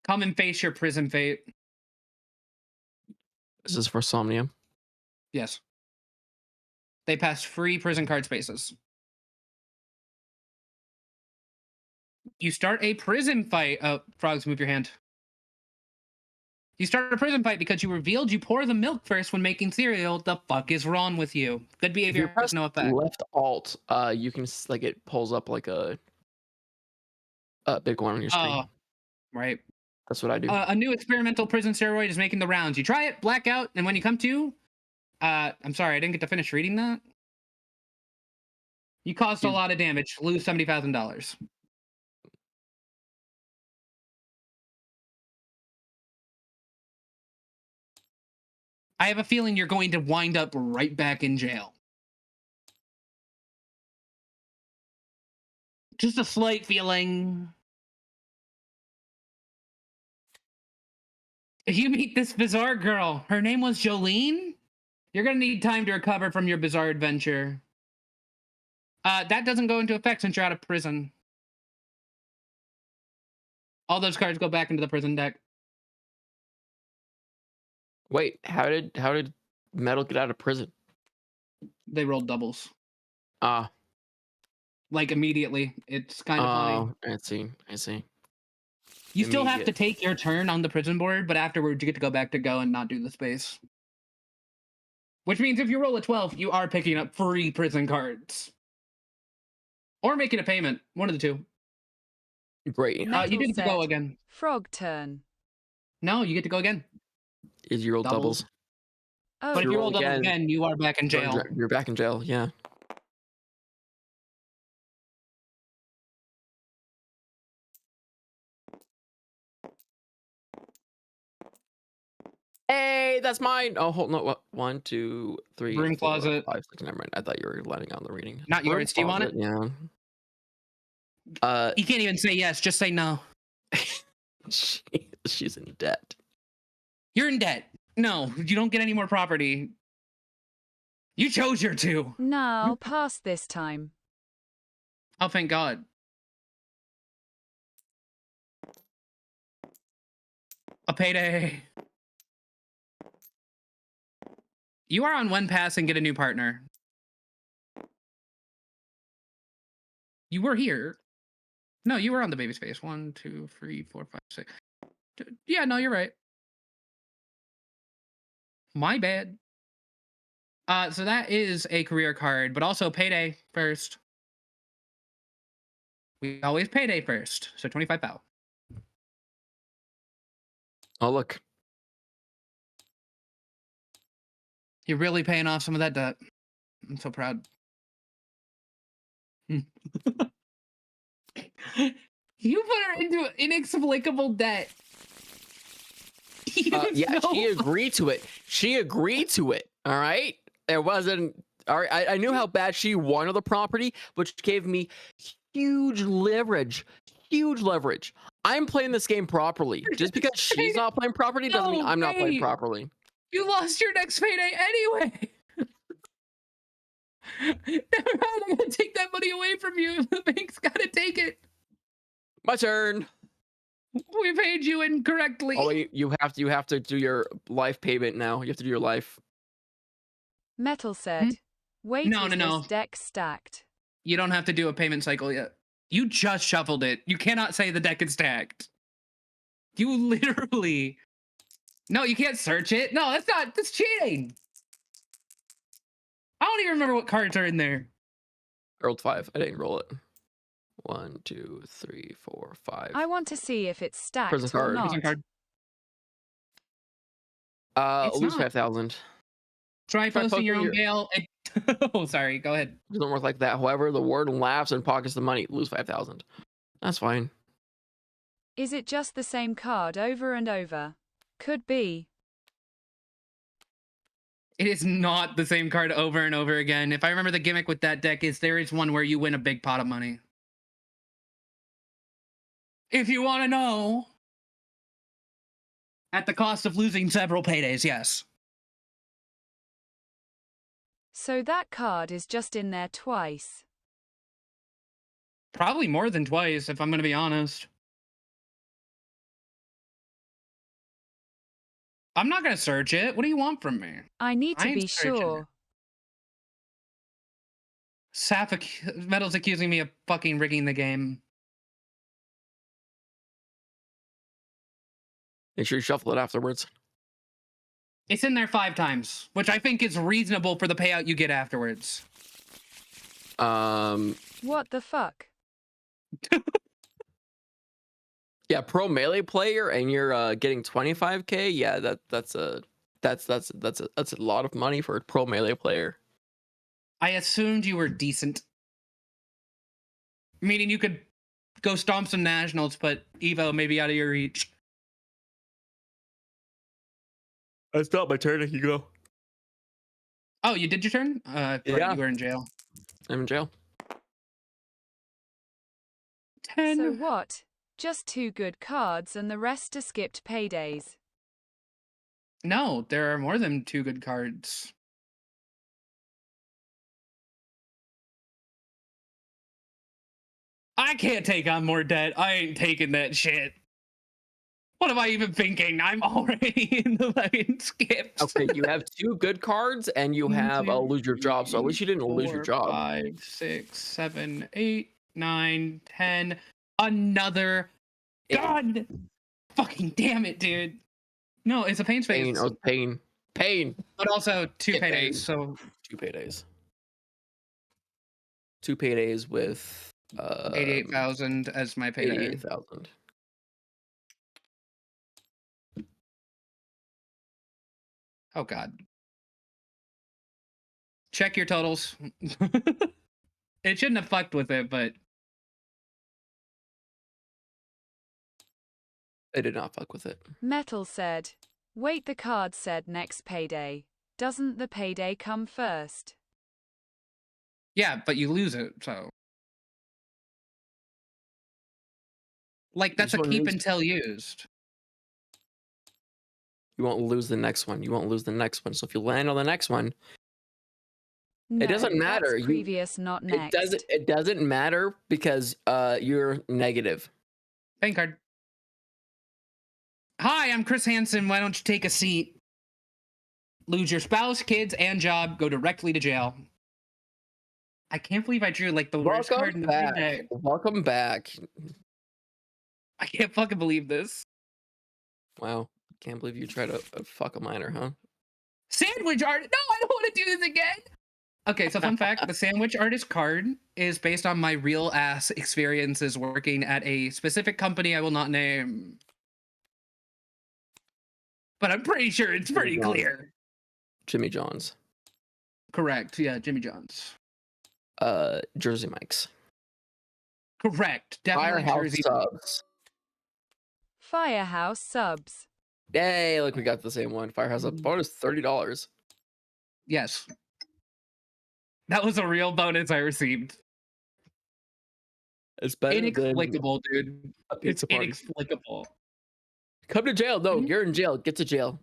Come and face your prison fate. This is for Somnium. Yes. They pass free prison card spaces. You start a prison fight. Oh, frogs, move your hand. You start a prison fight because you revealed you pour the milk first when making cereal. The fuck is wrong with you? Good behavior has no effect. Left alt, you can like it pulls up like a big one on your screen. Oh, right. That's what I do. A new experimental prison steroid is making the rounds. You try it, black out, and when you come to, I'm sorry, I didn't get to finish reading that. You caused a lot of damage. Lose $70,000. I have a feeling you're going to wind up right back in jail. Just a slight feeling. If you meet this bizarre girl, her name was Jolene, you're gonna need time to recover from your bizarre adventure. That doesn't go into effect since you're out of prison. All those cards go back into the prison deck. Wait, how did Metal get out of prison? They rolled doubles. Ah. Like immediately. It's kind of funny. I see. I see. You still have to take your turn on the prison board, but afterwards you get to go back to go and not do the space. Which means if you roll a 12, you are picking up free prison cards. Or making a payment. One of the two. Great. You Metal didn't said, go again. Frog turn. No, you get to go again. Is you roll doubles? Oh. But if you roll doubles again, you are back in jail. You're back in jail, yeah. Hey, that's mine. Oh, hold no. What? 1, 2, 3, Broom 4, closet. 5, 6. Never mind. I thought you were letting on the reading. Not Broom yours. Do you want it? closet, yeah. You can't even say yes. Just say no. She's in debt. You're in debt. No, you don't get any more property. You chose your two. No, I'll pass this time. Oh, thank God. A payday. You are on one pass and get a new partner. You were here. No, you were on the baby space. 1, 2, 3, 4, 5, 6. Yeah, no, you're right. My bad. So that is a career card, but also payday first. We always payday first. So 25 POW. Oh, look. You're really paying off some of that debt. I'm so proud. You put her into inexplicable debt. Yeah, she agreed to it. She agreed to it. All right. It wasn't. All right. I knew how bad she wanted the property, which gave me huge leverage. Huge leverage. I'm playing this game properly. Just because she's not playing properly doesn't mean I'm not playing properly. You lost your next payday anyway. Never mind, I'm gonna take that money away from you. The bank's gotta take it. My turn. We paid you incorrectly. Oh, you have to do your life payment now. You have to do your life. Metal said, wait, No, is no. this deck stacked? You don't have to do a payment cycle yet. You just shuffled it. You cannot say the deck is stacked. You literally... No, you can't search it. No, that's cheating. I don't even remember what cards are in there. I rolled 5. I didn't roll it. 1, 2, 3, 4, 5. I want to see if it's stacked Prison or card. not. Prison card. Lose 5,000. Try posting your own bail. Oh, sorry. Go ahead. It doesn't work like that. However, the warden laughs and pockets the money. Lose 5,000. That's fine. Is it just the same card over and over? Could be. It is not the same card over and over again. If I remember, the gimmick with that deck is there is one where you win a big pot of money. If you want to know. At the cost of losing several paydays, yes. So that card is just in there twice. Probably more than twice, if I'm going to be honest. I'm not going to search it. What do you want from me? I need to be sure. Metal's accusing me of fucking rigging the game. Make sure you shuffle it afterwards. It's in there 5 times, which I think is reasonable for the payout you get afterwards. What the fuck? Yeah, pro melee player, and you're getting 25k. Yeah, that's a lot of money for a pro melee player. I assumed you were decent, meaning you could go stomp some nationals, but Evo may be out of your reach. That's not my turn. You go. Oh, you did your turn? Yeah. You were in jail. I'm in jail. 10. So what? Just 2 good cards and the rest are skipped paydays. No, there are more than 2 good cards. I can't take on more debt. I ain't taking that shit. What am I even thinking? I'm already in the fucking skips. Okay, you have 2 good cards and you 1, have a 2, lose your job, so at 3, least you didn't lose your 4, job. 5, 6, 7, 8, 9, 10. Another. God! Fucking damn it, dude. No, it's a pain space. Pain, oh, pain. Pain! But also 2 Get paydays, paid. so 2 paydays. 2 paydays with 88,000 as my payday. 88,000. Oh god. Check your totals. It shouldn't have fucked with it, but It did not fuck with it. Metal said. Wait, the card said next payday. Doesn't the payday come first? yeah, but you lose it, so. Like, that's a keep until used. You won't lose the next one. You won't lose the next one. So if you land on the next one, No, it doesn't matter. That's previous, not next. It doesn't matter because you're negative. Bank card. Hi, I'm Chris Hansen. Why don't you take a seat? Lose your spouse, kids, and job. Go directly to jail. I can't believe I drew like the worst card in the payday. Welcome back. I can't fucking believe this. Wow. Can't believe you tried to fuck a minor, huh? Sandwich art. No, I don't want to do this again. Okay, so fun fact, the sandwich artist card is based on my real ass experiences working at a specific company I will not name. But I'm pretty sure it's pretty clear. Jimmy John's. Correct. Yeah, Jimmy John's. Jersey Mike's. Correct. Definitely Firehouse Jersey. Subs. Firehouse Subs. Yay, look, we got the same one. Firehouse Subs. Bonus $30. Yes. That was a real bonus I received. It's better inexplicable, than dude. a pizza It's party. inexplicable. Come to jail. No, you're in jail. Get to jail.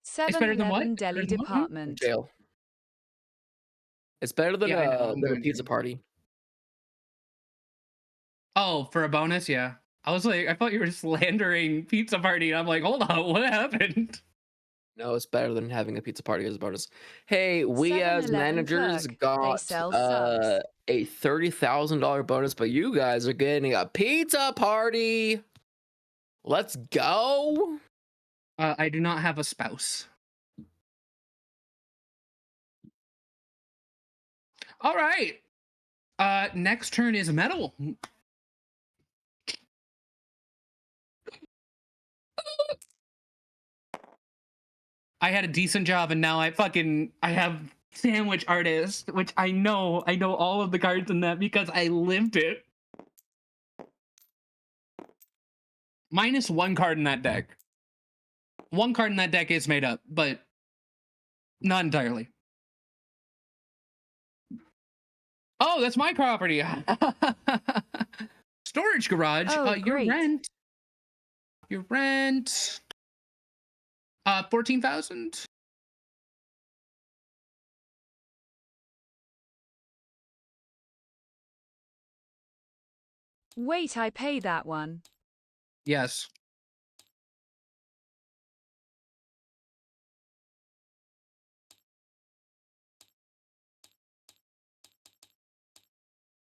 7-Eleven Deli Department. Jail. It's better than, Yeah, I know. than a pizza party. Oh, for a bonus? Yeah. I was like, I thought you were slandering pizza party. And I'm like, hold on, what happened? No, it's better than having a pizza party as a bonus. Hey, we as 7-Eleven managers Perk. got They sell subs. a $30,000 bonus, but you guys are getting a pizza party. Let's go. I do not have a spouse. All right. Next turn is metal. I had a decent job and now I have sandwich artist, which I know all of the cards in that because I lived it. Minus 1 card in that deck. 1 card in that deck is made up, but not entirely. Oh, that's my property. Storage garage. Oh, Your great. rent. Your rent. 14,000. Wait, I pay that one. Yes.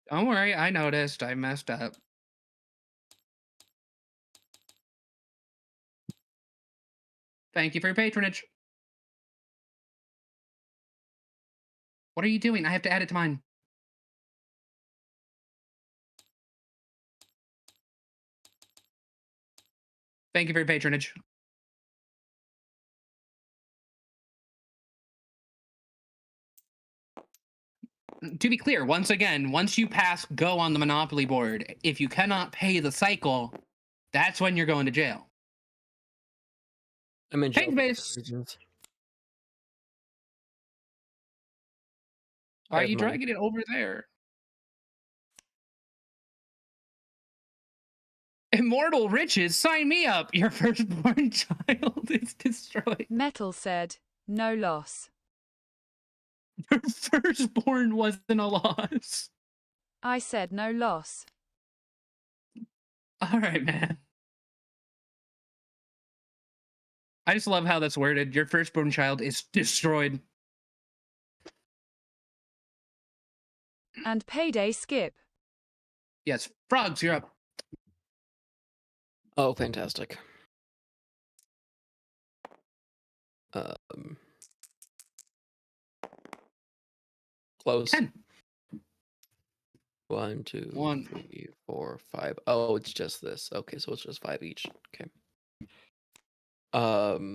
Don't worry, I noticed. I messed up. Thank you for your patronage. What are you doing? I have to add it to mine. Thank you for your patronage. To be clear, once again, once you pass go on the Monopoly board, if you cannot pay the cycle, that's when you're going to jail. I'm in jail. Pain base. Why are you dragging it over there? Immortal riches, sign me up. Your firstborn child is destroyed. Metal said, no loss. Your firstborn wasn't a loss. I said no loss. All right, man. I just love how that's worded. Your firstborn child is destroyed. And payday skip. Yes, frogs, you're up. Oh, fantastic. Close. 10. 1, 2, 3, 4, 5. Oh, it's just this. Okay, so it's just 5 each. Okay.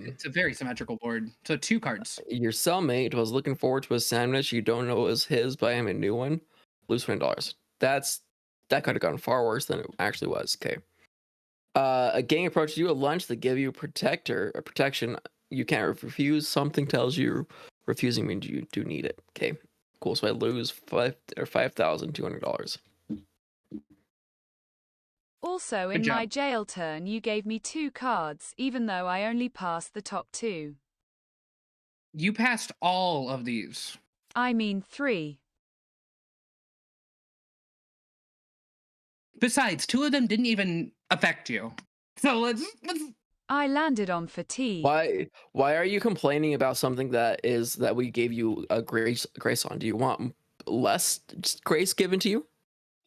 It's a very symmetrical board. So 2 cards. Your cellmate was looking forward to a sandwich you don't know is his, but I am a new one. Lose $20. That could have gone far worse than it actually was. Okay. A gang approaches you at lunch that give you a protection you can't refuse. Something tells you refusing means you do need it. Okay. Cool. So I lose $5,200. Also, in my jail turn, you gave me 2 cards, even though I only passed the top 2. You passed all of these. I mean 3. Besides, 2 of them didn't even affect you. So let's I landed on fatigue. Why are you complaining about something that we gave you a grace on? Do you want less grace given to you?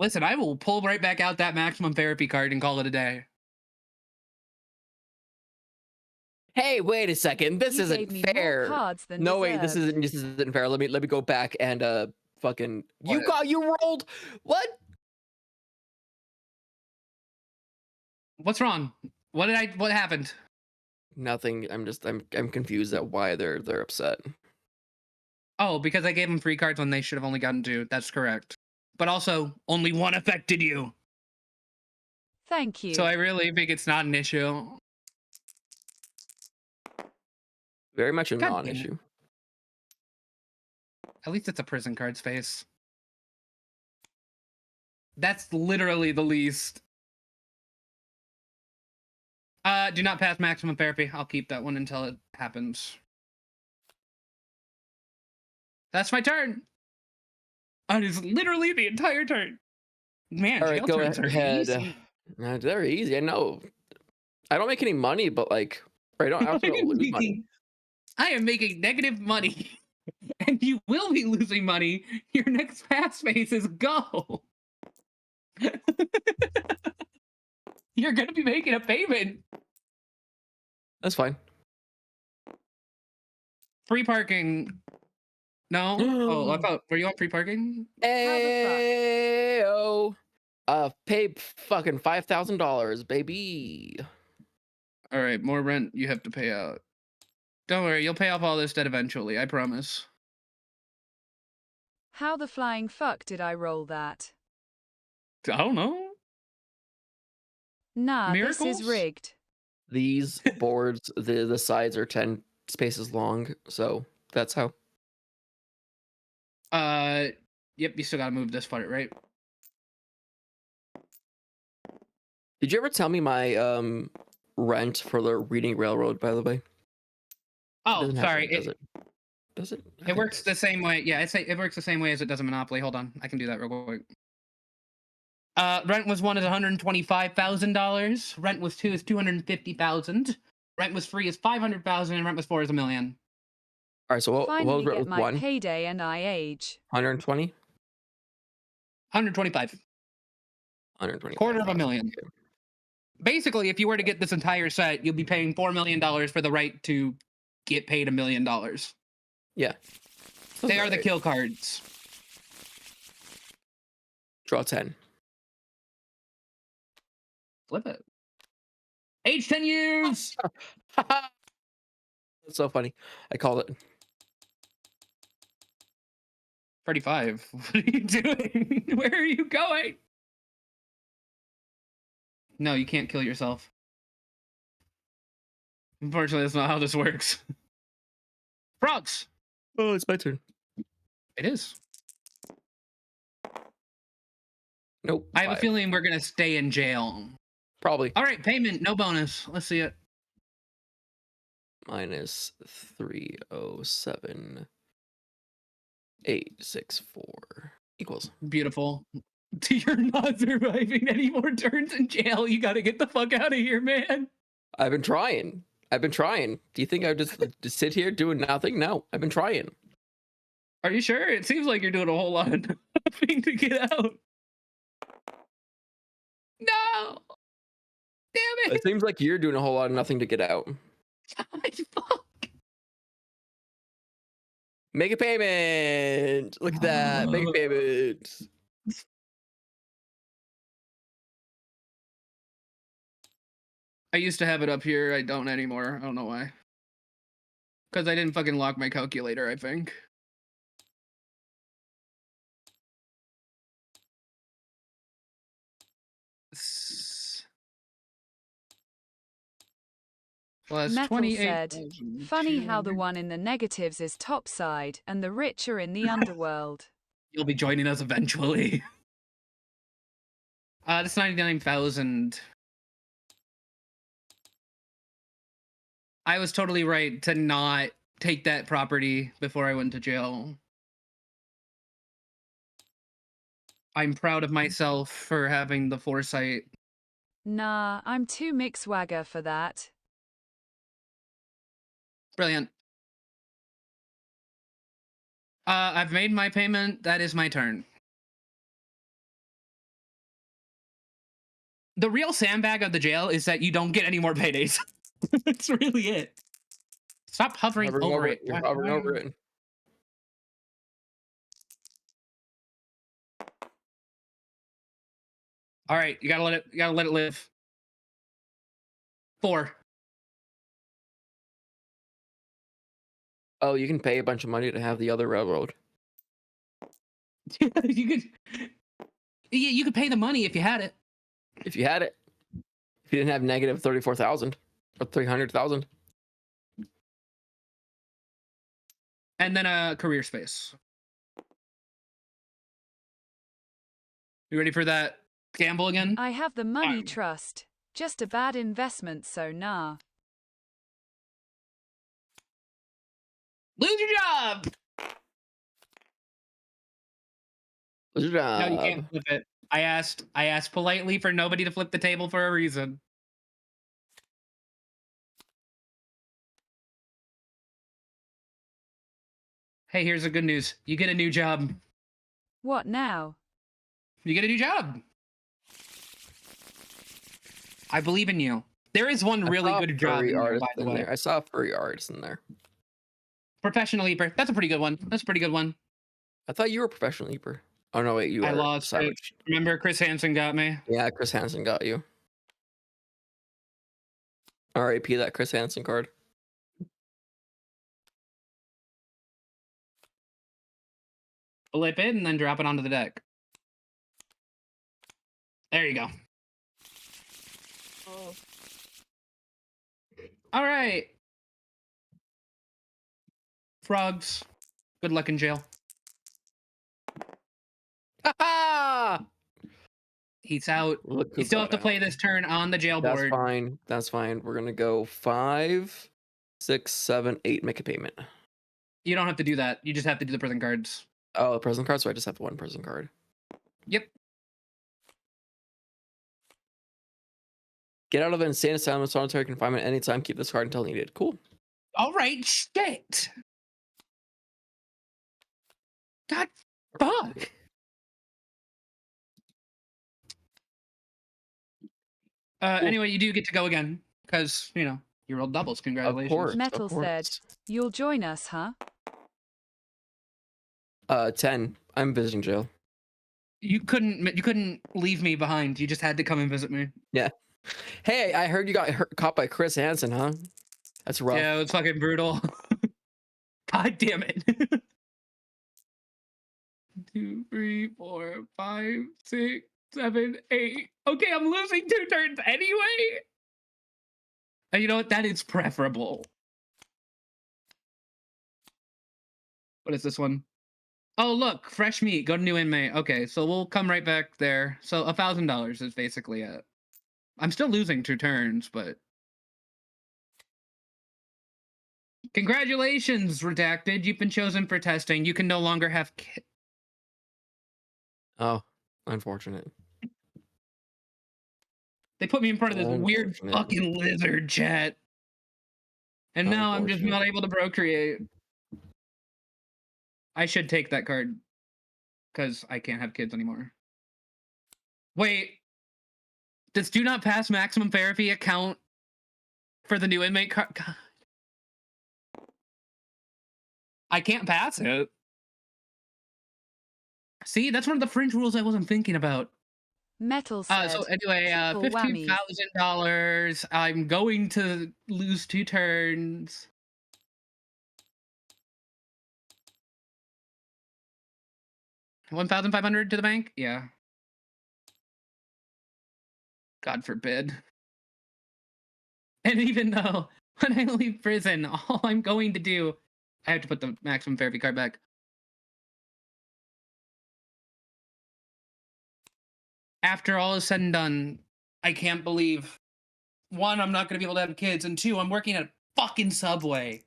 Listen, I will pull right back out that maximum therapy card and call it a day. Hey, wait a second. This you isn't gave me fair. More cards than no, deserved. wait, this isn't fair. Let me go back and fucking you rolled what? What's wrong? What happened? Nothing. I'm confused at why they're upset. Oh, because I gave them 3 cards when they should have only gotten 2. That's correct. But also, only 1 affected you. Thank you. So I really think it's not an issue. Very much a non-issue. At least it's a prison card's face. That's literally the least. Do not pass maximum therapy. I'll keep that one until it happens. That's my turn. It is literally the entire turn. Man, all right, jail go turns ahead. are easy. They're easy. I know. I don't make any money, but like, I don't also lose money. I am making negative money, and you will be losing money. Your next pass phase is go. You're gonna be making a payment. That's fine. Free parking. No? Oh, I thought, were you on free parking? Ayo. Pay fucking $5,000, baby. All right, more rent you have to pay out. Don't worry, you'll pay off all this debt eventually, I promise. How the flying fuck did I roll that? I don't know. Nah, Miracles? this is rigged. These boards, the sides are 10 spaces long, so that's how. Yep, you still gotta move this part, right? Did you ever tell me my rent for the Reading Railroad, by the way? Oh, sorry. Does it? It works the same way. Yeah, it works the same way as it does in Monopoly. Hold on, I can do that real quick. Rent was 1 is $125,000. Rent was 2 is $250,000. Rent was 3 is $500,000, and rent was 4 is $1 million. All right, so what was Finally rent get with my 1? payday and I age. 120? 125. 120. $250,000. Okay. Basically, if you were to get this entire set, you'll be paying $4 million for the right to get paid $1 million. Yeah. They are the kill cards. Draw 10. Flip it. Age 10 years! That's so funny. I called it. 35. What are you doing? Where are you going? No, you can't kill yourself. Unfortunately, that's not how this works. Frogs! Oh, it's my turn. It is. Nope. I have a feeling we're gonna stay in jail. Probably. All right, payment, no bonus. Let's see it. Minus 307,864 equals. Beautiful. You're not surviving any more turns in jail. You got to get the fuck out of here, man. I've been trying. Do you think I would just sit here doing nothing? No, I've been trying. Are you sure? It seems like you're doing a whole lot of nothing to get out. No! Damn it! It seems like you're doing a whole lot of nothing to get out. Fuck. Make a payment! Look at that. Make a payment. I used to have it up here. I don't anymore. I don't know why. Because I didn't fucking lock my calculator, I think. Plus Metal said, 28,000. funny how the one in the negatives is topside and the rich are in the underworld. You'll be joining us eventually. That's 99,000. I was totally right to not take that property before I went to jail. I'm proud of myself for having the foresight. Nah, I'm too mixwagger for that. Brilliant. I've made my payment. That is my turn. The real sandbag of the jail is that you don't get any more paydays. That's really it. Stop hovering over it. You're hovering over it. All right, you gotta let it live. 4. Oh, you can pay a bunch of money to have the other railroad. you could pay the money if you had it. If you had it. If you didn't have negative 34,000 or 300,000. And then a career space. You ready for that gamble again? I have the money trust. Just a bad investment, so nah. Lose your job! Lose your job. No, you can't flip it. I asked politely for nobody to flip the table for a reason. Hey, here's the good news. You get a new job. What now? You get a new job. I believe in you. There is one really good job in there, by the way. I saw a furry artist in there. Professional Eaper. That's a pretty good one. That's a pretty good one. I thought you were a professional Eaper. Oh, no, wait. You I are lost Savage. it. Remember Chris Hansen got me? Yeah, Chris Hansen got you. RIP that Chris Hansen card. Flip it and then drop it onto the deck. There you go. Oh. All right. Frogs. Good luck in jail. Ha! He's out. Look, you still have to play this turn on the jail That's board. fine. That's fine. We're gonna go 5, 6, 7, 8. Make a payment. You don't have to do that. You just have to do the prison cards. Oh, the prison card. So I just have one prison card. Yep. Get out of insane asylum, solitary confinement anytime. Keep this card until needed. Cool. All right. Shit. God, fuck. Anyway, you do get to go again because you know you rolled doubles. Congratulations. Of course. Metal said, "You'll join us, huh?" 10. I'm visiting jail. You couldn't leave me behind. You just had to come and visit me. Yeah. Hey, I heard you got caught by Chris Hansen, huh? That's rough. Yeah, it was fucking brutal. God damn it. 2, 3, 4, 5, 6, 7, 8. Okay, I'm losing 2 turns anyway. And you know what? That is preferable. What is this one? Oh, look, fresh meat. Go to new inmate. Okay, so we'll come right back there. So $1,000 is basically it. I'm still losing 2 turns, but congratulations, Redacted. You've been chosen for testing. You can no longer have Oh, unfortunate. They put me in front of this weird fucking lizard, chat. And now I'm just not able to procreate. I should take that card. Because I can't have kids anymore. Wait. Does do not pass maximum therapy account for the new inmate card? God. I can't pass it. See, that's one of the fringe rules I wasn't thinking about. Metal said, So anyway, triple whammies. $15,000. I'm going to lose 2 turns. $1,500 to the bank? Yeah. God forbid. And even though when I leave prison, all I'm going to do, I have to put the maximum therapy card back. After all is said and done, I can't believe, 1, I'm not going to be able to have kids, and 2, I'm working at a fucking Subway.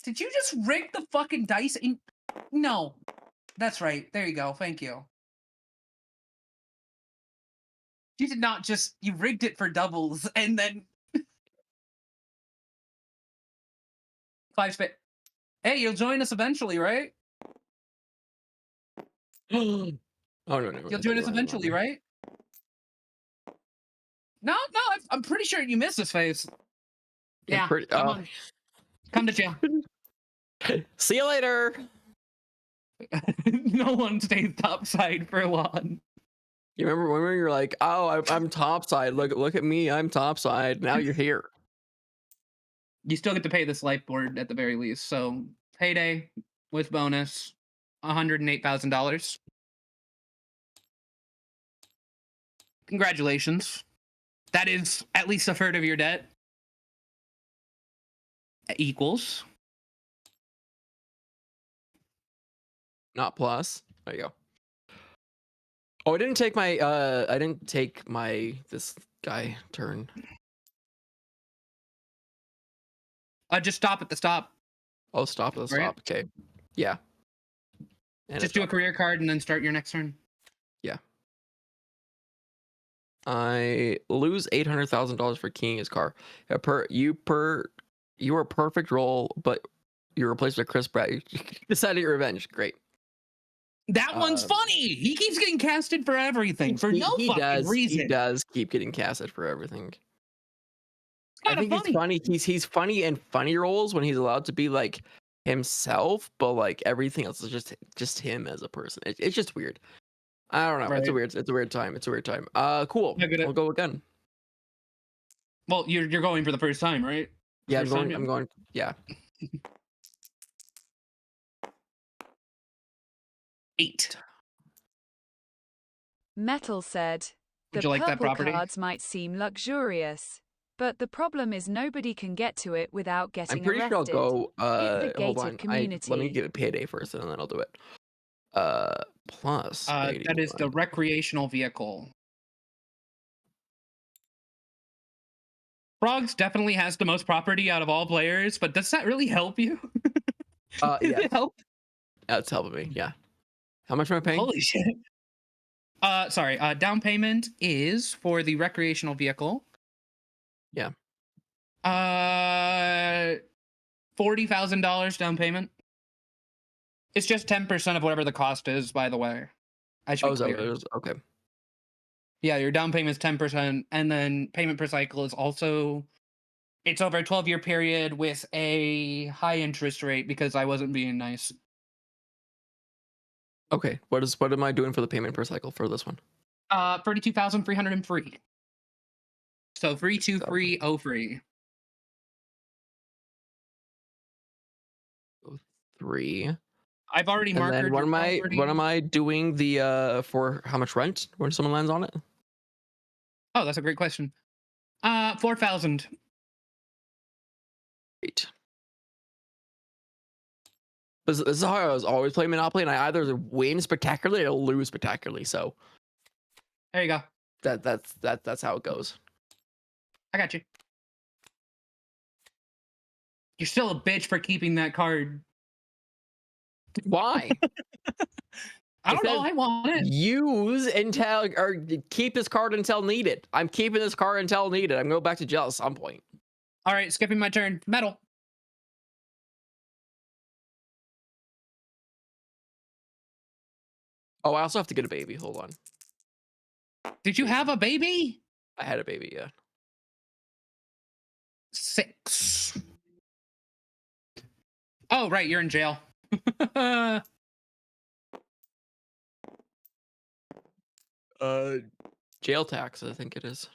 Did you just rig the fucking dice? No. That's right. There you go. Thank you. You did not just, you rigged it for doubles, and then 5 spit. Hey, you'll join us eventually, right? Oh, no. You'll join us eventually, right? No, I'm pretty sure you missed this phase. Yeah, come on. Come to jail. See you later. No one stays topside for long. You remember when you were like, "Oh, I'm topside. Look at me. I'm topside." Now you're here. You still get to pay this life board at the very least. So payday with bonus, $108,000. Congratulations. That is at least a third of your debt. Equals. Not plus. There you go. Oh, I didn't take my this guy turn. Just stop at the stop. Oh, stop at the stop. Okay. Yeah. And just do a career card and then start your next turn. Yeah. I lose $800,000 for keying his car. You were a perfect role, but you replaced with Chris Pratt. You decided your revenge. Great. That one's funny. He keeps getting casted for everything for no fucking reason. He does keep getting casted for everything. I think funny. He's funny. He's funny in funny roles when he's allowed to be like himself, but like everything else is just him as a person. It's just weird. I don't know. Right. It's a weird time. Cool. We'll go again. Well, you're going for the first time, right? Yeah, I'm going. Yeah. 8. Metal said, the Would you like that purple property? cards might seem luxurious, but the problem is nobody can get to it without getting I'm pretty arrested. sure I'll go. It's the Hold gated on. community. Let me get a payday first, and then I'll do it. Plus. That is the recreational vehicle. Frogs definitely has the most property out of all players, but does that really help you? Yeah. It help? That's helping me. Yeah. How much am I paying? Holy shit. Sorry. Down payment is for the recreational vehicle. Yeah. $40,000 down payment. It's just 10% of whatever the cost is, by the way. I should be clear. Okay. Yeah, your down payment is 10%, and then payment per cycle is also, it's over a 12-year period with a high interest rate because I wasn't being nice. Okay. What am I doing for the payment per cycle for this one? 32,303. So 32303. 3. I've already marked your property. What am I doing for how much rent when someone lands on it? Oh, that's a great question. 4,000. Great. This is how I was always playing Monopoly, and I either win spectacularly or lose spectacularly. So There you go. That's how it goes. I got you. You're still a bitch for keeping that card. Why? I don't know. I want it. Use until or keep this card until needed. I'm keeping this card until needed. I'm going back to jail at some point. All right, skipping my turn. Metal. Oh, I also have to get a baby. Hold on. Did you have a baby? I had a baby, yeah. 6. Oh, right, you're in jail. Jail tax, I think it is.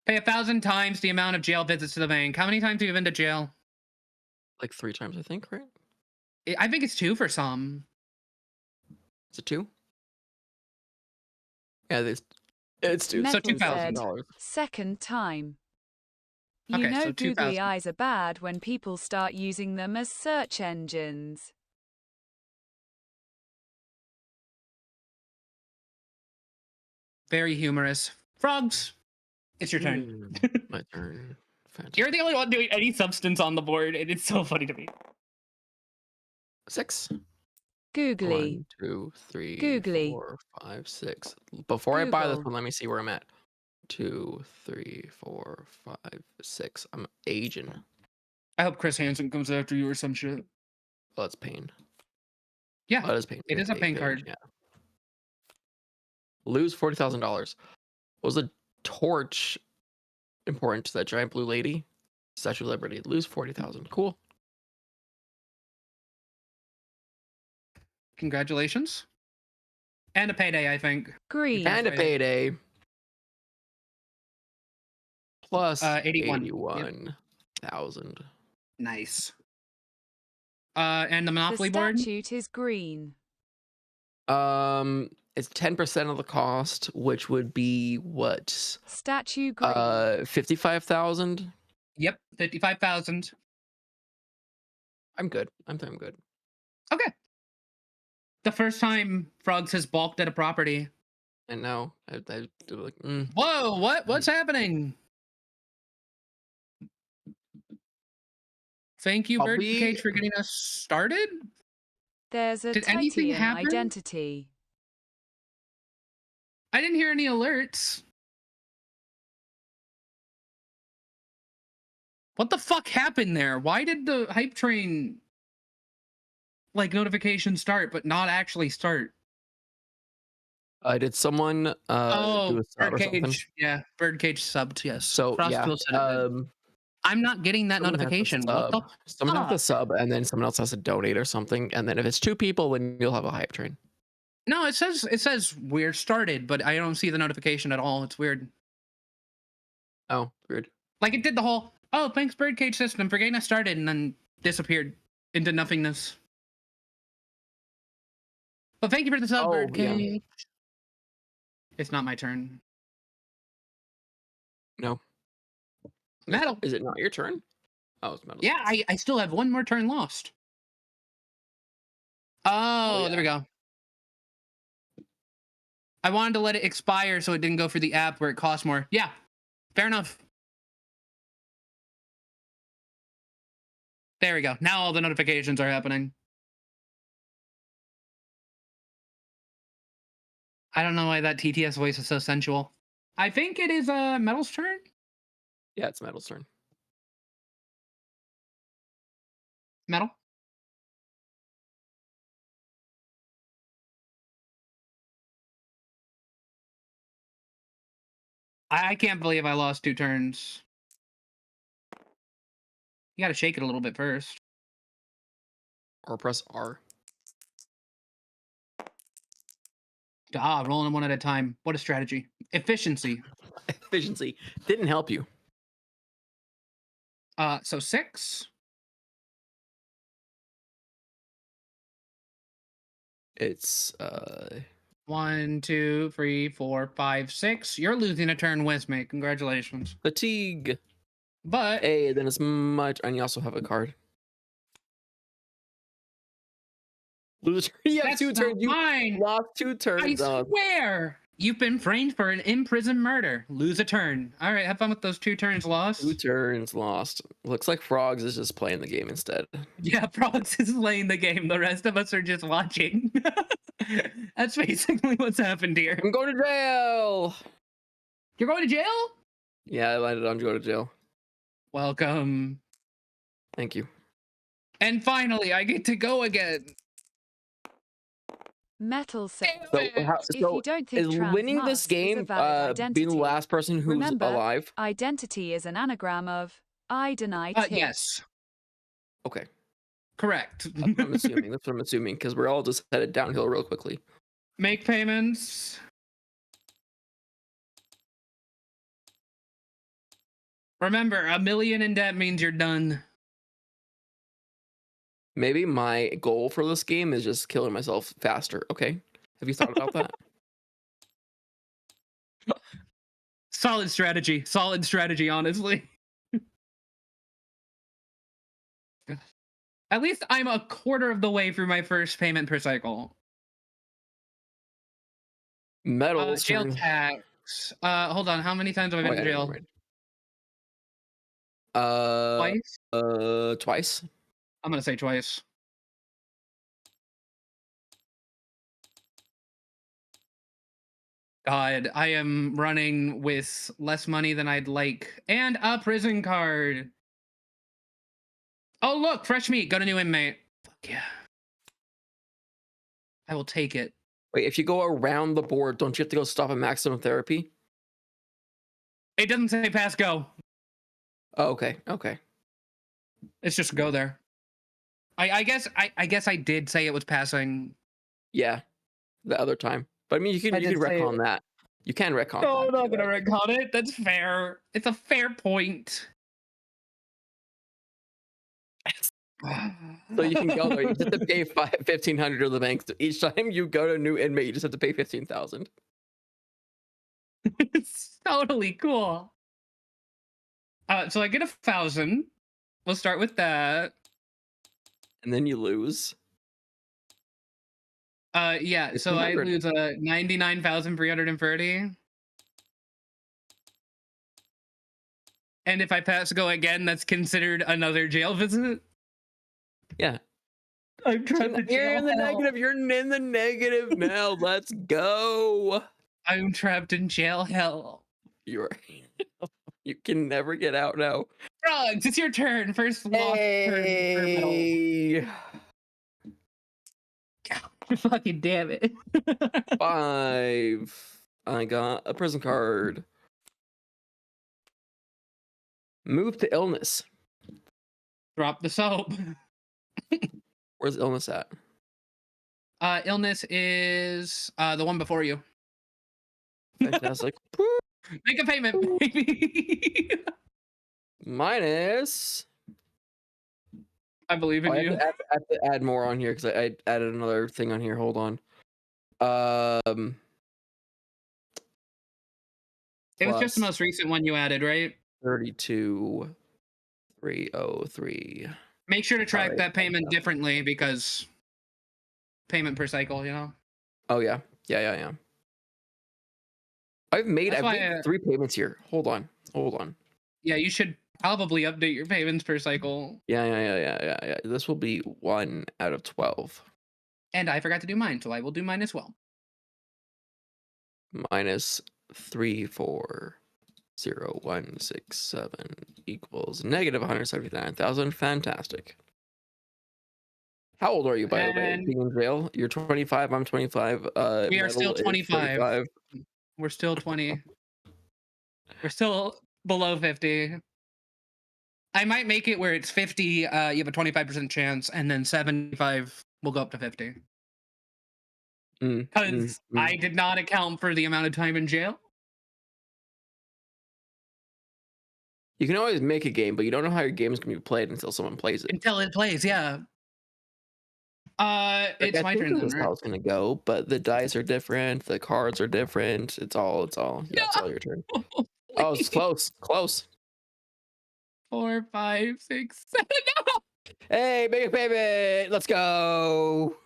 Pay 1,000 times the amount of jail visits to the bank. How many times have you been to jail? Like 3 times, I think, right? I think it's 2 for some. Is it 2? Yeah, it's 2. So Metal $2,000. said, second time. You Okay, know so googly 2,000. eyes are bad when people start using them as search engines. Very humorous. Frogs, it's your turn. My turn. Fantastic. You're the only one doing any substance on the board, and it's so funny to me. 6. Googly. 1, 2, 3, Googly. 4, 5, 6. Before I buy this one, let me see where I'm at. 2, 3, 4, 5, 6. I'm aging. I hope Chris Hansen comes after you or some shit. Oh, that's pain. Yeah, Oh, that is pain. it is a pain card. Yeah. Lose $40,000. Was a torch important to that giant blue lady? Statue of Liberty. Lose 40,000. Cool. Congratulations. And a payday, I think. Green. And a payday. Plus 81. 81,000. Yep. Nice. And the The Monopoly board? statute is green. It's 10% of the cost, which would be what? Statue green. 55,000. Yep, 55,000. I'm good. I'm good. Okay. The first time Frogs has balked at a property. And now I like. Whoa! What's happening? Thank you, Birdcage, for getting us started. There's a Did anything Tetian happen? identity. I didn't hear any alerts. What the fuck happened there? Why did the hype train like notification start but not actually start? Did someone do a sub or something? Birdcage, yeah, Birdcage subbed, yes. So yeah, said it did. I'm not getting that notification. What the someone has to fuck? sub, and then someone else has to donate or something, and then if it's 2 people, then you'll have a hype train. No, it says we're started, but I don't see the notification at all. It's weird. Oh, weird. Like it did the whole, oh, thanks Birdcage system for getting us started, and then disappeared into nothingness. But thank you for the sub, Birdcage. Yeah. It's not my turn. No. Metal. Is it not your turn? Oh, it's Metal. Yeah, I still have one more turn lost. Oh, there we go. I wanted to let it expire so it didn't go for the app where it costs more. Yeah, fair enough. There we go. Now all the notifications are happening. I don't know why that TTS voice is so sensual. I think it is Metal's turn. Yeah, it's Metal's turn. Metal. I can't believe I lost 2 turns. You gotta shake it a little bit first. Or press R. Rolling them one at a time. What a strategy. Efficiency. Efficiency. Didn't help you. So 6. It's 1, 2, 3, 4, 5, 6. You're losing a turn with me. Congratulations. Fatigue. But hey, then it's much, and you also have a card. Lose. You have That's 2 not turns. You mine. lost 2 I turns. swear. You've been framed for an in-prison murder. Lose a turn. All right, have fun with those 2 turns lost. 2 turns lost. Looks like Frogs is just playing the game instead. Yeah, Frogs is playing the game. The rest of us are just watching. That's basically what's happened here. I'm going to jail. You're going to jail? Yeah, I landed on go to jail. Welcome. Thank you. And finally, I get to go again. Metal says, So if you don't think is winning this trans is a game valid being the identity, last person who's remember, alive? identity is an anagram of I deny tit. Yes. Okay. Correct. That's what I'm assuming. That's what I'm assuming because we're all just headed downhill real quickly. Make payments. Remember, 1 million in debt means you're done. Maybe my goal for this game is just killing myself faster. Okay. Have you thought about that? Solid strategy. Solid strategy, honestly. At least I'm a quarter of the way through my first payment per cycle. Metals. Jail tax. Hold on. How many times have I been in jail? Twice? Twice. I'm gonna say twice. God, I am running with less money than I'd like. And a prison card. Oh, look, fresh meat. Got a new inmate. Fuck yeah. I will take it. Wait, if you go around the board, don't you have to go stop at maximum therapy? It doesn't say pass go. Oh, okay. Okay. It's just go there. I guess I did say it was passing. Yeah. The other time. But I mean you can retcon that. You can retcon No, that. I'm not gonna retcon it. That's fair. It's a fair point. So you can go there. You just have to pay 1,500 to the bank. So each time you go to a new inmate, you just have to pay 15,000. It's totally cool. So I get 1,000. We'll start with that. And then you lose. Yeah. So I lose 99,330. And if I pass go again, that's considered another jail visit. Yeah. I'm trapped in You're jail in the hell. negative. You're in the negative now. Let's go. I'm trapped in jail hell. You can never get out now. Frogs, it's your turn. First lost turn. Fucking damn it. 5. I got a prison card. Move to illness. Drop the soap. Where's illness at? Illness is the one before you. Fantastic. Make a payment, baby. Minus. I believe in you. I have to add more on here because I added another thing on here. Hold on. It was just the most recent one you added, right? 32,303. Make sure to track that payment differently because payment per cycle, you know? Oh, yeah. Yeah. I've made 3 payments here. Hold on. Yeah, you should probably update your payments per cycle. Yeah. This will be 1 out of 12. And I forgot to do mine, so I will do mine as well. Minus 340,167 equals negative 179,000. Fantastic. How old are you, by the way? Being in jail? You're 25. I'm 25. We are still 25. We're still 20. We're still below 50. I might make it where it's 50. You have a 25% chance, and then 75 will go up to 50. Because I did not account for the amount of time in jail. You can always make a game, but you don't know how your game is going to be played until someone plays it. Until it plays, yeah. It's my turn then, right? How it's going to go, but the dice are different. The cards are different. It's all. Yeah, it's all your turn. Oh, it's close. 4, 5, 6, 7. No! Hey, make a payment. Let's go.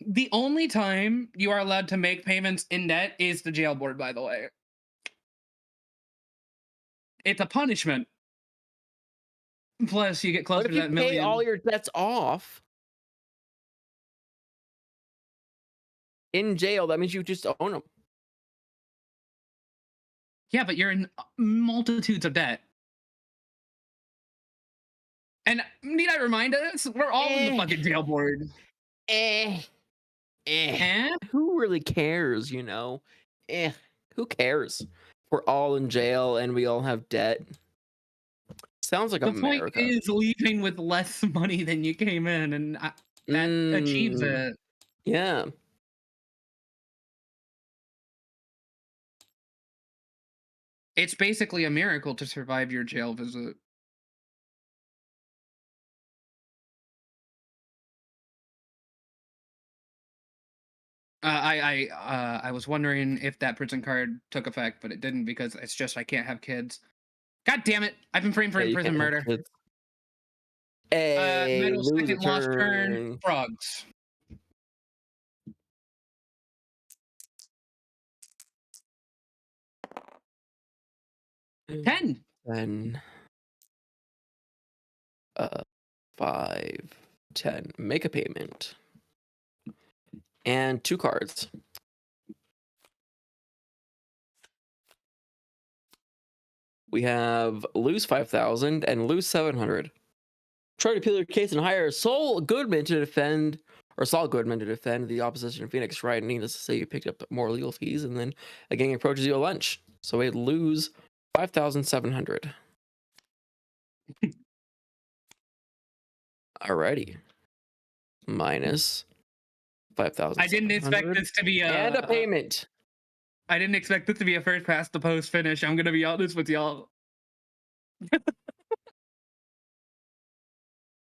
The only time you are allowed to make payments in debt is the jail board, by the way. It's a punishment. Plus, you get What closer if to you that pay all million. your debts off? In jail, that means you just own them. Yeah, but you're in multitudes of debt. And need I remind us, we're all in the fucking jail board. Who really cares, you know? Who cares? We're all in jail and we all have debt. Sounds like The point America. is leaving with less money than you came in, and that achieves it. Yeah. It's basically a miracle to survive your jail visit. I was wondering if that prison card took effect, but it didn't because it's just I can't have kids. God damn it! I've been framed for Yeah, you in-prison can't have murder. kids. Hey, Metal lose a second lost turn. turn. Frogs. Ten. 10. 5, 10. Make a payment. And 2 cards. We have lose 5,000 and lose 700. Try to appeal your case and hire Saul Goodman to defend the opposition of Phoenix Wright. Needless to say, you picked up more legal fees, and then a gang approaches you at lunch. So we lose 5,700. Alrighty. Minus 5,000. I didn't expect this to be and a payment. I didn't expect this to be a first past the post finish. I'm gonna be honest with y'all.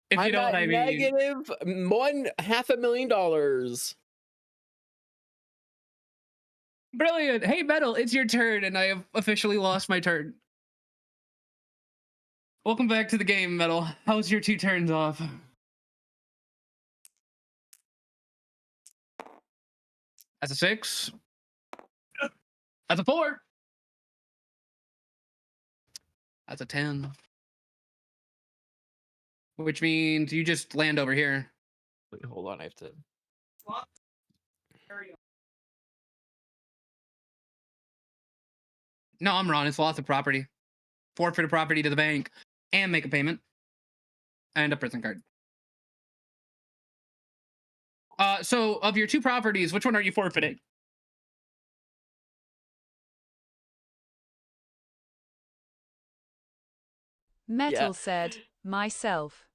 If you know what I mean. Negative $500,000. Brilliant. Hey, Metal, it's your turn, and I have officially lost my turn. Welcome back to the game, Metal. How's your 2 turns off? That's a 6. That's a 4. That's a 10. Which means you just land over here. Wait, hold on. I have to. No, I'm wrong. It's loss of property. Forfeit a property to the bank and make a payment. And a prison card. So of your 2 properties, which one are you forfeiting? Metal said, myself.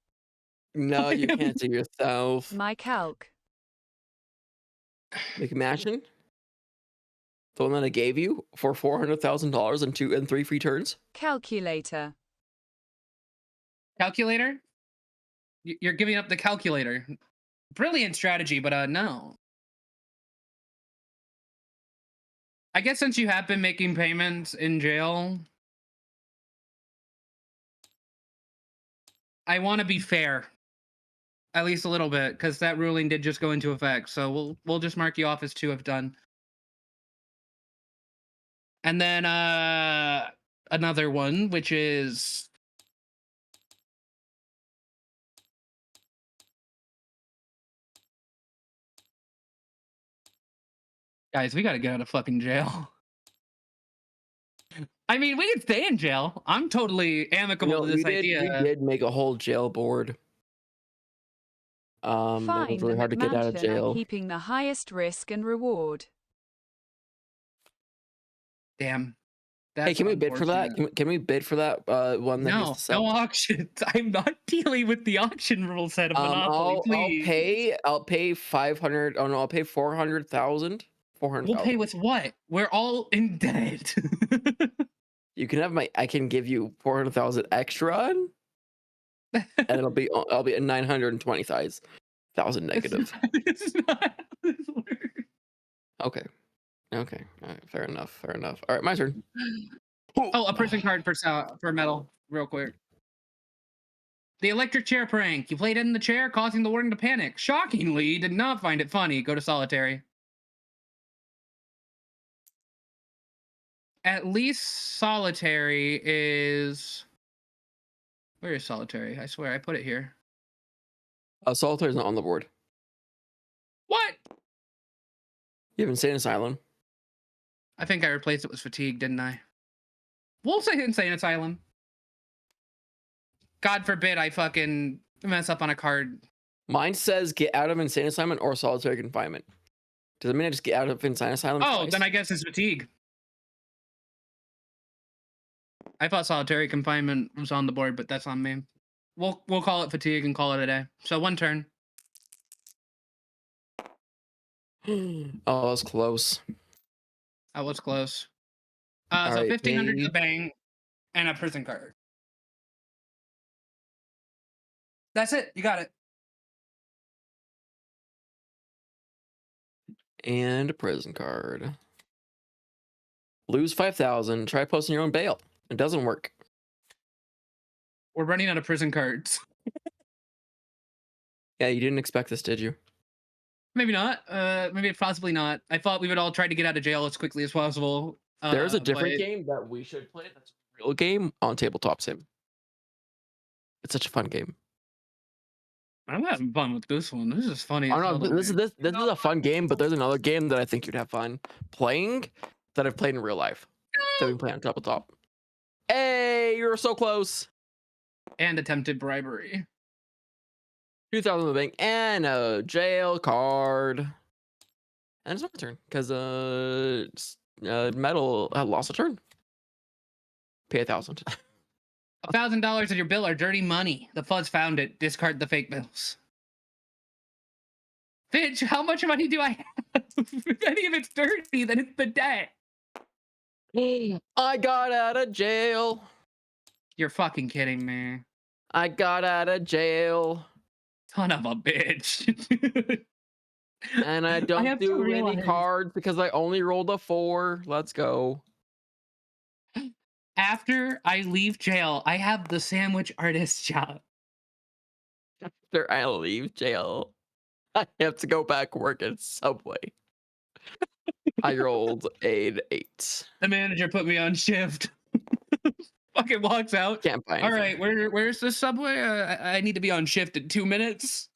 No, you can't do yourself. My calc. Make a mansion? The one that I gave you for $400,000 and 2 and 3 free turns? Calculator. Calculator? You're giving up the calculator. Brilliant strategy, but no. I guess since you have been making payments in jail, I want to be fair. At least a little bit, because that ruling did just go into effect. So we'll just mark you off as 2 have done. And then another one, which is guys, we gotta get out of fucking jail. I mean, we could stay in jail. I'm totally amicable to this idea. You did make a whole jail board. That was Find really the hard to get out of McMansion jail. are keeping the highest risk and reward. Damn. Hey, can we bid for that? Can we bid for that one that No, no auctions. I'm not dealing with the auction rule set of Monopoly. Please. I'll pay 500. Oh no, I'll pay 400,000. 400. We'll pay with what? We're all in debt. You can have I can give you 400,000 extra, and I'll be at 920,000 negative. This is not how this works. Okay. All right. Fair enough. All right, my turn. Oh, a prison card for Metal, real quick. The electric chair prank. You played it in the chair, causing the warden to panic. Shockingly, you did not find it funny. Go to solitary. At least solitary is... Where is solitary? I swear, I put it here. Solitaire is not on the board. What? You have Insane Asylum. I think I replaced it with fatigue, didn't I? We'll say Insane Asylum. God forbid I fucking mess up on a card. Mine says get out of Insane Asylum or solitary confinement. Does it mean I just get out of Insane Asylum twice? Then I guess it's fatigue. I thought solitary confinement was on the board, but that's on me. We'll call it fatigue and call it a day. So 1 turn. Oh, that was close. That was close. So right, 1,500 to the bang and a prison card. That's it. You got it. And a prison card. Lose 5,000. Try posting your own bail. It doesn't work. We're running out of prison cards. Yeah, you didn't expect this, did you? Maybe not. Maybe possibly not. I thought we would all try to get out of jail as quickly as possible. There's a different game that we should play. That's a real game on Tabletop Sim. It's such a fun game. I'm having fun with this one. This is funny. Oh no, this is a fun game, but there's another game that I think you'd have fun playing that I've played in real life. That we can play on Tabletop. Hey, you were so close. And attempted bribery. 2,000 in the bank and a jail card. And it's my turn because metal lost a turn. Pay 1,000. $1,000 of your bill are dirty money. The fuzz found it. Discard the fake bills. Bitch, how much money do I have? If any of it's dirty, then it's the debt. I got out of jail. You're fucking kidding me. I got out of jail. Son of a bitch. And I don't do any cards because I only rolled a 4. Let's go. After I leave jail, I have the sandwich artist job. After I leave jail, I have to go back work at Subway. I rolled an 8. The manager put me on shift. Fucking walks out. Can't buy anything. All right, where's the Subway? I need to be on shift in 2 minutes.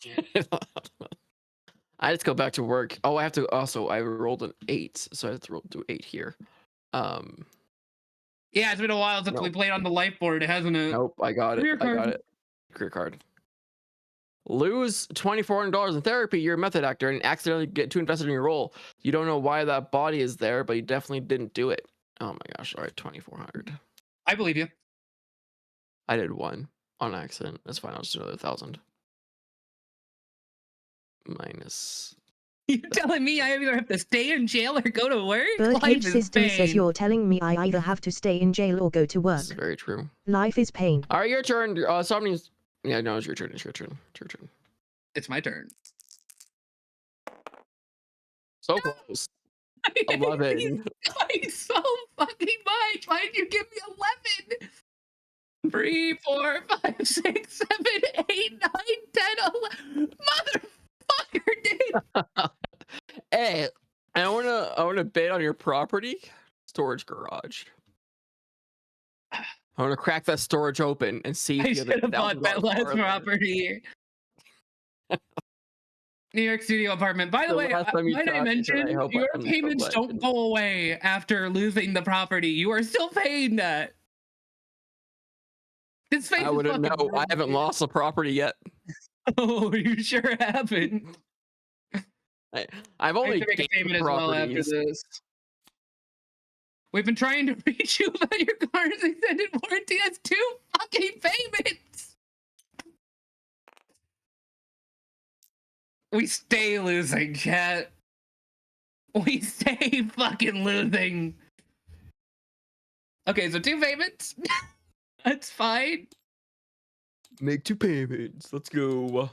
I just go back to work. Oh, I have to also. I rolled an 8, so I have to do 8 here. Yeah, it's been a while since we played on the life board, hasn't it? Nope, I got it. I got it. Career card. Lose $2,400 in therapy. You're a method actor and accidentally get too invested in your role. You don't know why that body is there, but you definitely didn't do it. Oh my gosh! All right, 2,400. I believe you. I did 1 on accident. That's fine. I'll just do another 1,000. Minus. You're telling me I either have to stay in jail or go to work? Birdcage System says you're telling me I either have to stay in jail or go to work. This is very true. Life is pain. All right, your turn. Somebody's. Yeah, no, it's your turn. It's your turn. It's your turn. It's my turn. So close. 11. So fucking much. Why did you give me 11? 3, 4, 5, 6, 7, 8, 9, 10, 11. Motherfucker, dude. Hey, I wanna bid on your property. Storage garage. I want to crack that storage open and see if I you should have bought that last property. New York studio apartment. By the way, might I mention, your payments don't go away after losing the property. You are still paying that. This face I wouldn't know. I haven't lost the property yet. Oh, you sure haven't. I've only I have to make a payment as well after this. We've been trying to reach you about your car's extended warranty as 2 fucking payments. We stay losing, chat. We stay fucking losing. Okay, so 2 payments. That's fine. Make 2 payments. Let's go.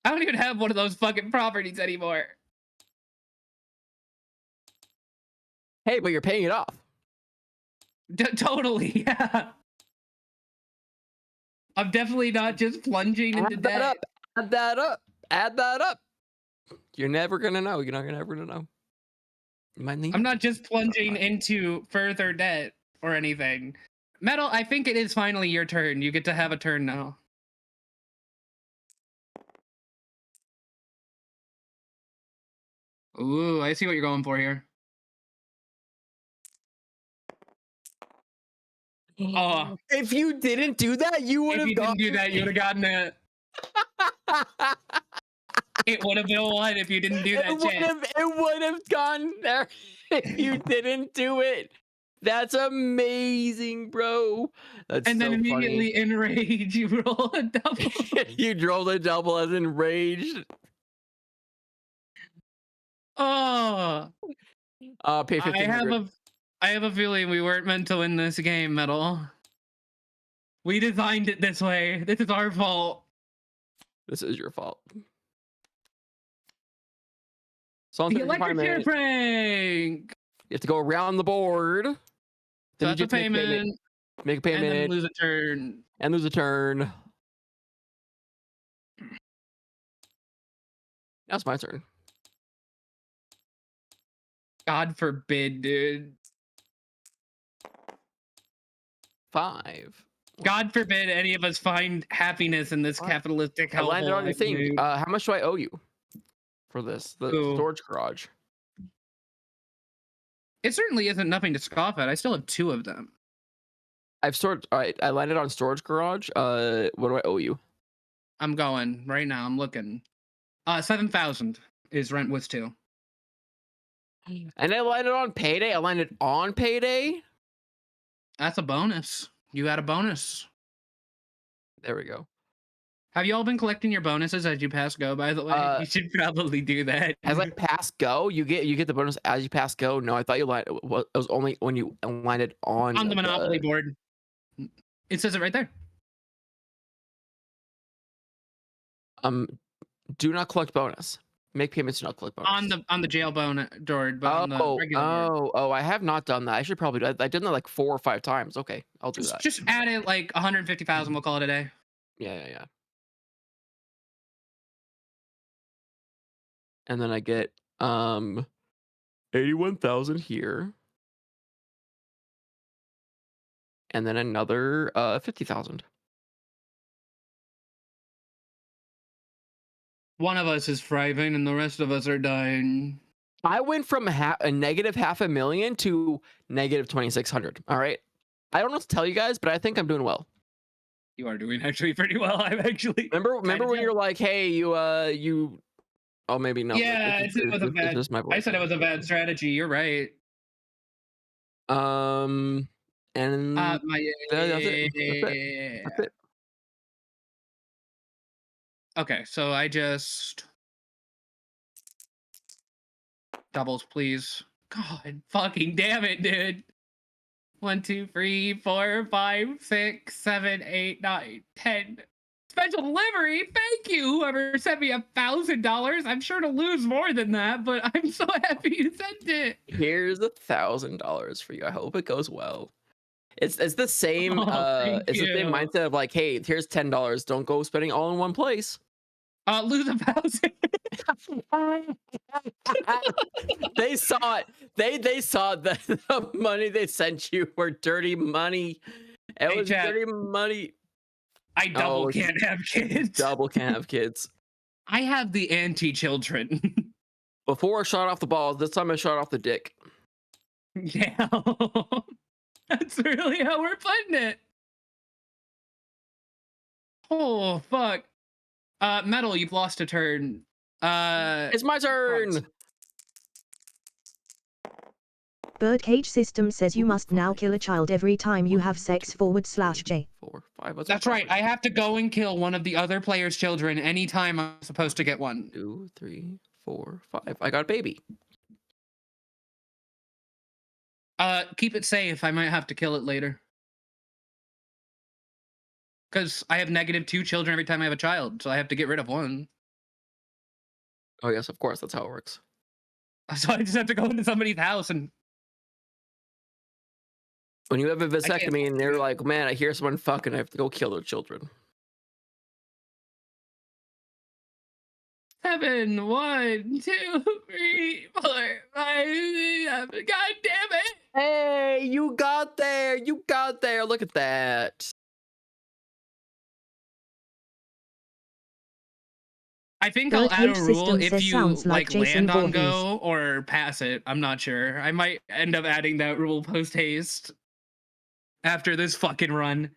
I don't even have one of those fucking properties anymore. Hey, but you're paying it off. Totally, yeah. I'm definitely not just plunging into Add that debt. up. Add that up. Add that up. You're never gonna know. You're never gonna know. You might need. I'm not just plunging into further debt or anything. Metal, I think it is finally your turn. You get to have a turn now. Ooh, I see what you're going for here. Oh, if you didn't do that, you would have. If you didn't do that, you would have gotten it. It would have been one if you didn't do that. It would have gone there if you didn't do it. That's amazing, bro. That's and then so immediately funny. in rage, you roll a double. You rolled a double as enraged. Oh. Pay 1500. I have a feeling we weren't meant to win this game, Metal. We designed it this way. This is our fault. This is your fault. So The electric chair prank. You have to go around the board. So Then that's you a just payment. Make a payment. And then lose a turn. And lose a turn. Now it's my turn. God forbid, dude. 5. God forbid any of us find happiness in this capitalistic hellhole. I landed on your thing. How much do I owe you for this? The storage garage. It certainly isn't nothing to scoff at. I still have 2 of them. I've stored. All right, I landed on storage garage. What do I owe you? I'm going right now. I'm looking. 7,000 is rent was 2. And I landed on payday. I landed on payday. That's a bonus. You got a bonus. There we go. Have you all been collecting your bonuses as you pass go? By the way, you should probably do that. As I pass go, you get the bonus as you pass go. No, I thought you landed. It was only when you landed on the Monopoly board. It says it right there. Do not collect bonus. Make payments to not collect bonus. On the jail bonus board, but on the regular board. I have not done that. I should probably do that. I did that like 4 or 5 times. Okay, I'll do that. Just add it like 150,000. We'll call it a day. Yeah. And then I get 81,000 here. And then another 50,000. One of us is thriving and the rest of us are dying. I went from a negative $500,000 to negative 2,600. All right. I don't know what to tell you guys, but I think I'm doing well. You are doing actually pretty well. I'm actually remember when you're like, hey, you oh, maybe no. Yeah, it was a bad. I said it was a bad strategy. You're right. And that's it. That's it. Okay, so I just doubles, please. God fucking damn it, dude. 1, 2, 3, 4, 5, 6, 7, 8, 9, 10. Special delivery. Thank you, whoever sent me $1,000. I'm sure to lose more than that, but I'm so happy you sent it. Here's $1,000 for you. I hope it goes well. It's the same the same mindset of like, hey, here's $10. Don't go spending all in one place. Lose 1,000. They saw it. They saw the money they sent you were dirty money. It was dirty money. I double can't have kids. Double can't have kids. I have the anti-children. Before I shot off the balls, this time I shot off the dick. Yeah. That's really how we're putting it. Oh, fuck. Metal, you've lost a turn. It's my turn. Birdcage System says you must now kill a child every time you have sex /J. 4, 5. That's right. I have to go and kill one of the other player's children anytime I'm supposed to get one. 2, 3, 4, 5. I got a baby. Keep it safe. I might have to kill it later. Because I have -2 children every time I have a child, so I have to get rid of one. Oh, yes, of course. That's how it works. So I just have to go into somebody's house and... When you have a vasectomy and they're like, man, I hear someone fucking, I have to go kill their children. 7, 1, 2, 3, 4, 5, 6, 7. God damn it! Hey, you got there. You got there. Look at that. I think I'll Third add a host rule system if says you sounds like Jason land on Voorhees. go or pass it. I'm not sure. I might end up adding that rule post haste after this fucking run.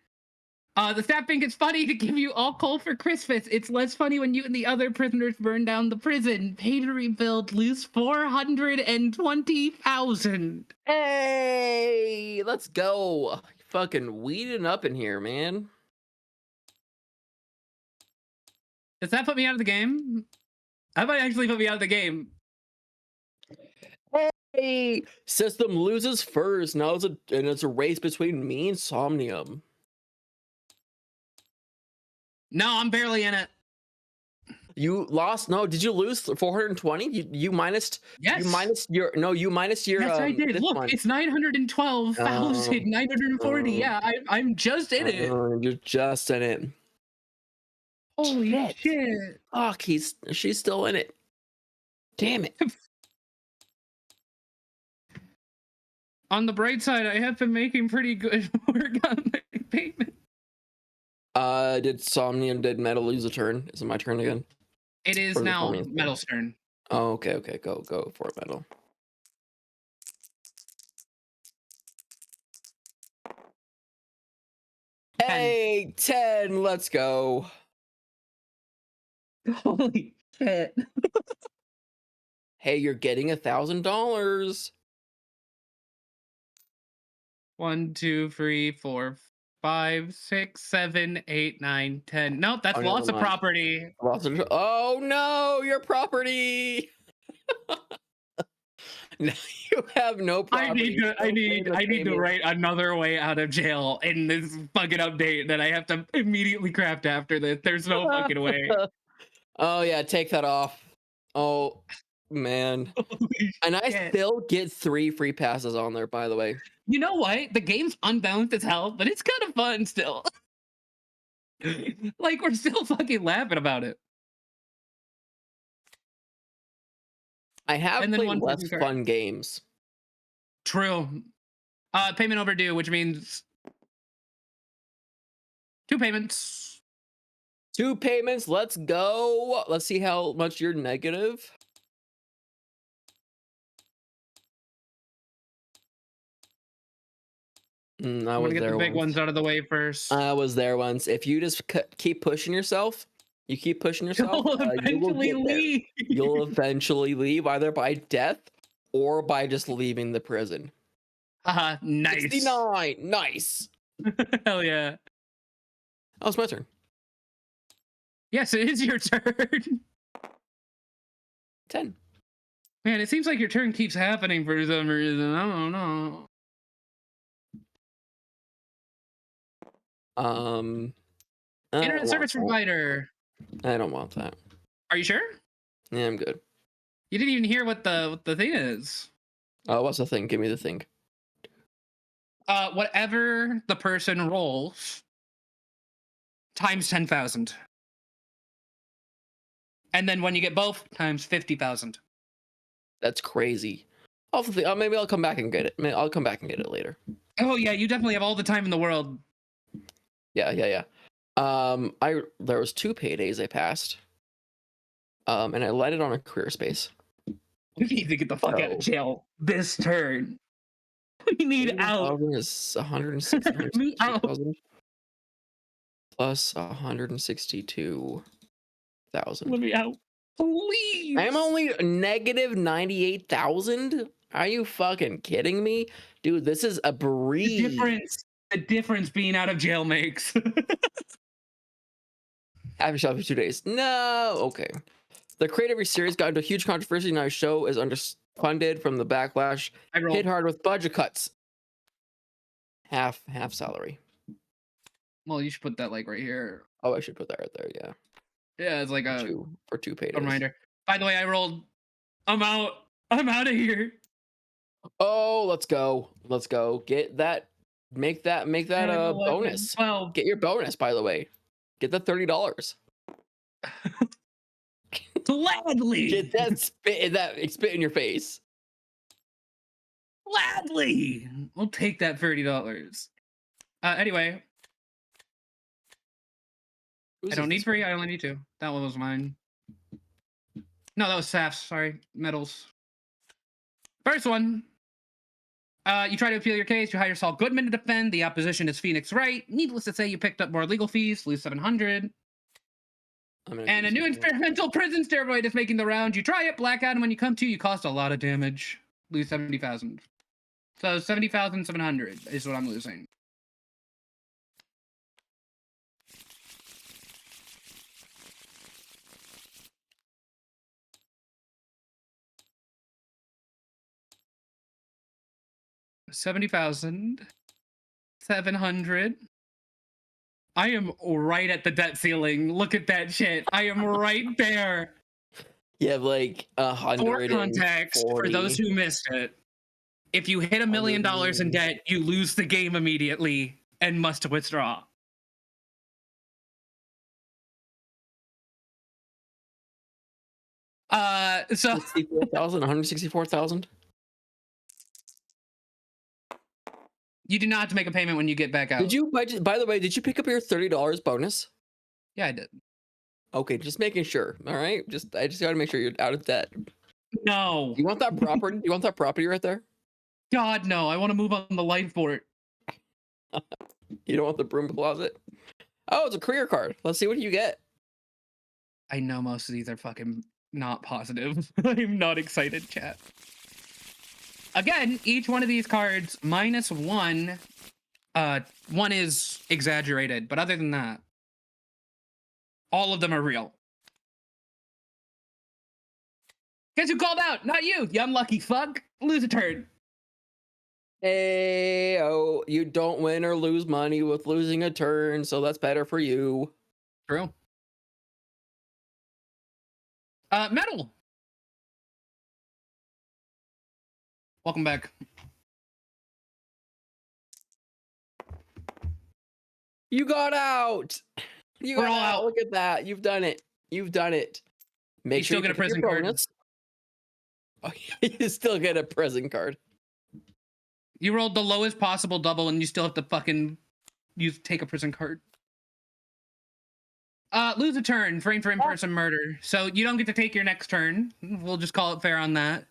The staff think it's funny to give you all coal for Christmas. It's less funny when you and the other prisoners burn down the prison. Pay to rebuild, lose 420,000. Hey, let's go. Fucking weeding up in here, man. Does that put me out of the game? That might actually put me out of the game. Hey, system loses first. Now it's a race between me and Somnium. No, I'm barely in it. You lost? No, did you lose 420? You minus? Yes. You minus your? No, you minus your. Yes, I did. Look, one. it's 912,940. Yeah, I'm just in it. You're just in it. Holy shit! Fuck, she's still in it. Damn it. On the bright side, I have been making pretty good work on my payment. Did Metal lose a turn? Is it my turn again? It is now Metal's turn. Oh, okay. Go for it, Metal. Hey, 10, let's go. Holy shit. Hey, you're getting $1,000. 1, 2, 3, 4, 5, 6, 7, 8, 9, 10. Nope, that's lots of property. Oh no, your property. Now you have no property. I need to write another way out of jail in this fucking update that I have to immediately craft after this. There's no fucking way. Oh yeah, take that off. Oh man. And I still get 3 free passes on there, by the way. You know what? The game's unbalanced as hell, but it's kind of fun still. Like, we're still fucking laughing about it. I have played less fun games. True. Payment overdue, which means 2 payments. 2 payments. Let's go. Let's see how much you're negative. I was get there the big once. ones out of the way first. I was there once. If you just keep pushing yourself, you will eventually leave. You'll eventually leave either by death or by just leaving the prison. Nice. 69. Nice. Hell yeah. Oh, it's my turn. Yes, it is your turn. 10. Man, it seems like your turn keeps happening for some reason. I don't know. Internet service provider. I don't want that. Are you sure? Yeah, I'm good. You didn't even hear what the thing is. Oh, what's the thing? Give me the thing. Whatever the person rolls times 10,000. And then when you get both, times 50,000. That's crazy. Maybe I'll come back and get it. I'll come back and get it later. Oh yeah, you definitely have all the time in the world. Yeah. There was 2 paydays I passed. And I landed on a career space. We need to get the fuck out of jail this turn. We need out. Is 160,000 plus 162,000. Let me out, please. I'm only negative 98,000. Are you fucking kidding me, dude? This is a breeze. The difference being out of jail makes. Have yourself for 2 days. No, okay. The creator of your series got into a huge controversy. Now his show is underfunded from the backlash. Hit hard with budget cuts. Half salary. Well, you should put that like right here. Oh, I should put that right there. Yeah. Yeah, it's like for two paydays. Reminder. By the way, I rolled. I'm out. I'm out of here. Oh, let's go. Let's go. Get that. Make that 11, bonus. 12. Get your bonus, by the way. Get the $30. Gladly. Get that spit in your face. Gladly. We'll take that $30. Anyway. I don't need free. I only need 2. That one was mine. No, that was Saf's. Sorry. Metals. First one. You try to appeal your case. You hire Saul Goodman to defend. The opposition is Phoenix Wright. Needless to say, you picked up more legal fees. Lose $700. And a new experimental prison steroid is making the round. You try it, blackout, and when you come to, you cost a lot of damage. Lose 70,000. So 70,700 is what I'm losing. $70,700. I am right at the debt ceiling. Look at that shit. I am right there. You have like 100. For context, for those who missed it, if you hit $1 million in debt, you lose the game immediately and must withdraw. So 164,000. You do not have to make a payment when you get back out. Did you, by the way, did you pick up your $30 bonus? Yeah, I did. Okay, just making sure. All right, I just got to make sure you're out of debt. No. You want that property? You want that property right there? God, no. I want to move on the lifeboat. You don't want the broom closet? Oh, it's a career card. Let's see what you get. I know most of these are fucking not positive. I'm not excited, chat. Again, each one of these cards -1. One is exaggerated, but other than that, all of them are real. Guess who called out? Not you, you unlucky fuck. Lose a turn. Hey, oh, you don't win or lose money with losing a turn, so that's better for you. True. Metal. Welcome back. You got out. We're all out. Look at that. You've done it. You've done it. Make sure you still get a prison card. Oh, you still get a prison card. You rolled the lowest possible double, and you still have to fucking take a prison card. Lose a turn, frame for in-person murder. So you don't get to take your next turn. We'll just call it fair on that.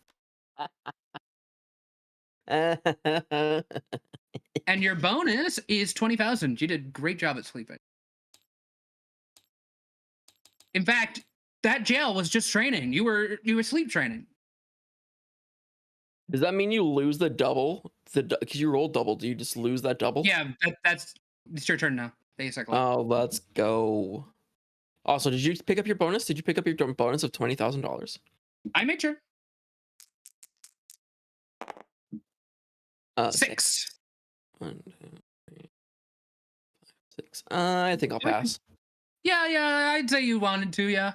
And your bonus is 20,000. You did a great job at sleeping. In fact, that jail was just training. You were sleep training. Does that mean you lose the double? Because you rolled double, do you just lose that double? Yeah, it's your turn now, basically. Oh, let's go. Also, did you pick up your bonus? Did you pick up your bonus of $20,000? I made sure. 6. 1, 2, 3, 6. I think I'll pass. Yeah, I'd say you wanted to, yeah.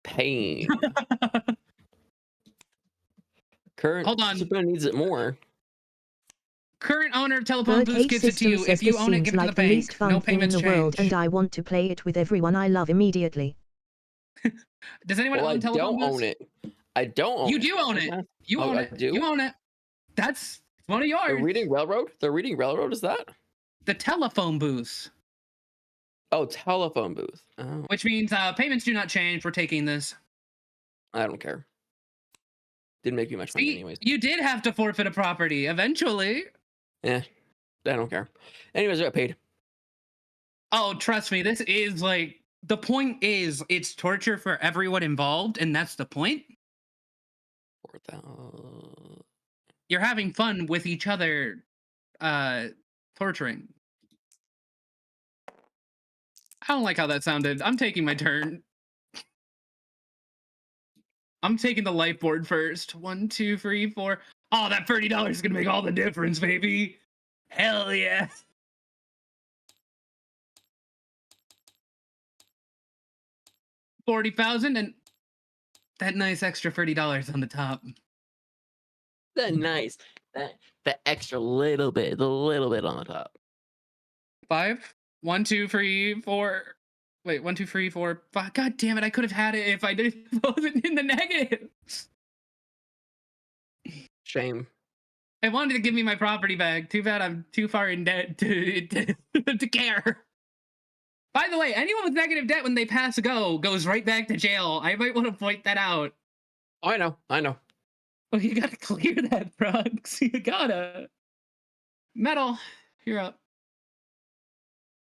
Pain. Current Hold on. Super needs it more. Current owner of Telephone Bird Booth Hate gives it to System you. says If you this own it, seems give it to like the the bank. least fun No thing in payments the world, change. and I want to play it with everyone I love immediately. Does anyone own Telephone Booths? I don't own it. I don't own it. You do own it. You own it. You own it. That's one of yours. The Reading Railroad? The Reading Railroad is that? The telephone booth. Oh, telephone booth. Oh. Which means payments do not change. We're taking this. I don't care. Didn't make me much money anyways. You did have to forfeit a property eventually. Yeah, I don't care. Anyways, I got paid. Oh, trust me, this is like, the point is it's torture for everyone involved, and that's the point. You're having fun with each other torturing. I don't like how that sounded. I'm taking my turn. I'm taking the life board first. 1, 2, 3, 4. Oh, that $30 is gonna make all the difference, baby. Hell yeah. $40,000 and that nice extra $30 on the top. That nice. That extra little bit, the little bit on the top. 5. 1, 2, 3, 4. Wait, 1, 2, 3, 4, 5. God damn it! I could have had it if I didn't. If I wasn't in the negative. Shame. I wanted to give me my property back. Too bad I'm too far in debt to care. By the way, anyone with negative debt when they pass go goes right back to jail. I might want to point that out. Oh, I know. I know. Oh, you gotta clear that, Brooks. You gotta. Metal, you're up.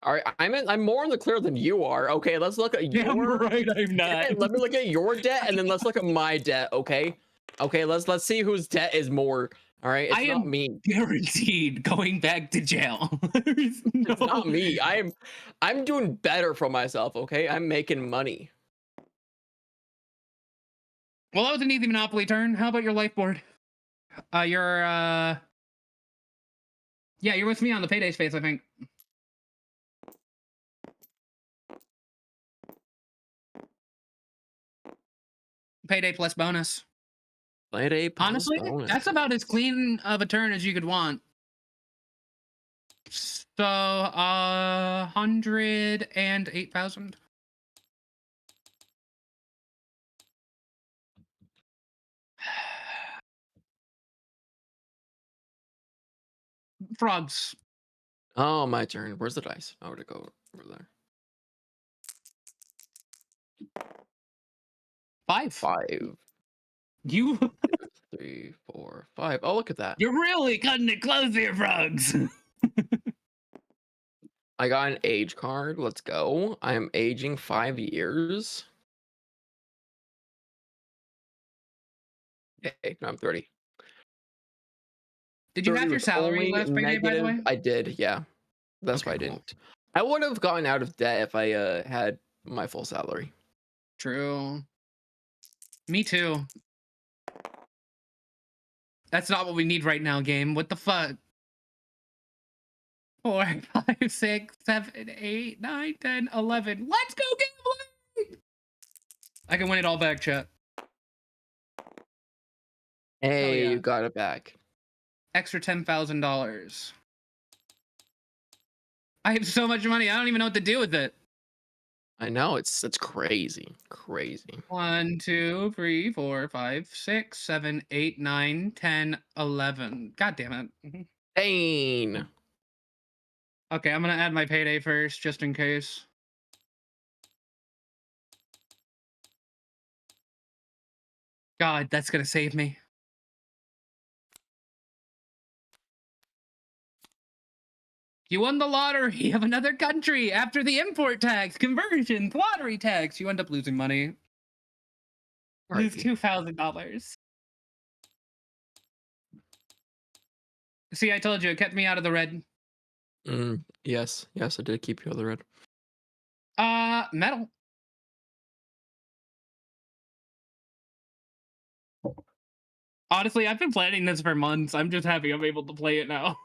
All right, I'm more in the clear than you are. Okay, let's look at Damn your right, I'm not. debt. Let me look at your debt, and then let's look at my debt. Okay, let's see whose debt is more. All right, it's I not am me. guaranteed going back to jail. There's no... It's not me. I'm doing better for myself. Okay, I'm making money. Well, that was an easy Monopoly turn. How about your life board? Yeah, you're with me on the payday space, I think. Payday plus bonus. Payday plus Honestly, bonus. that's about as clean of a turn as you could want. So, 108,000. Frogs. Oh, my turn. Where's the dice? I would go over there. 5. 5. You. 2, 3, 4, 5. Oh, look at that. You're really cutting it close here, Frogs. I got an age card. Let's go. I am aging 5 years. Okay, no, I'm 30. Did you have your salary only last payday, by the way? I did, yeah. That's Okay, why I cool. didn't. I would have gotten out of debt if I had my full salary. True. Me too. That's not what we need right now, game. What the fuck? 4, 5, 6, 7, 8, 9, 10, 11. Let's go gambling! I can win it all back, chat. Hey, yeah. you got it back. Extra $10,000. I have so much money, I don't even know what to do with it. I know, it's crazy. Crazy. 1, 2, 3, 4, 5, 6, 7, 8, 9, 10, 11. God damn it. Dane. Okay, I'm gonna add my payday first, just in case. God, that's gonna save me. You won the lottery of another country after the import tax, conversions, lottery tax. You end up losing money. Lose $2,000. See, I told you, it kept me out of the red. Yes, I did keep you out of the red. Metal. Honestly, I've been planning this for months. I'm just happy I'm able to play it now.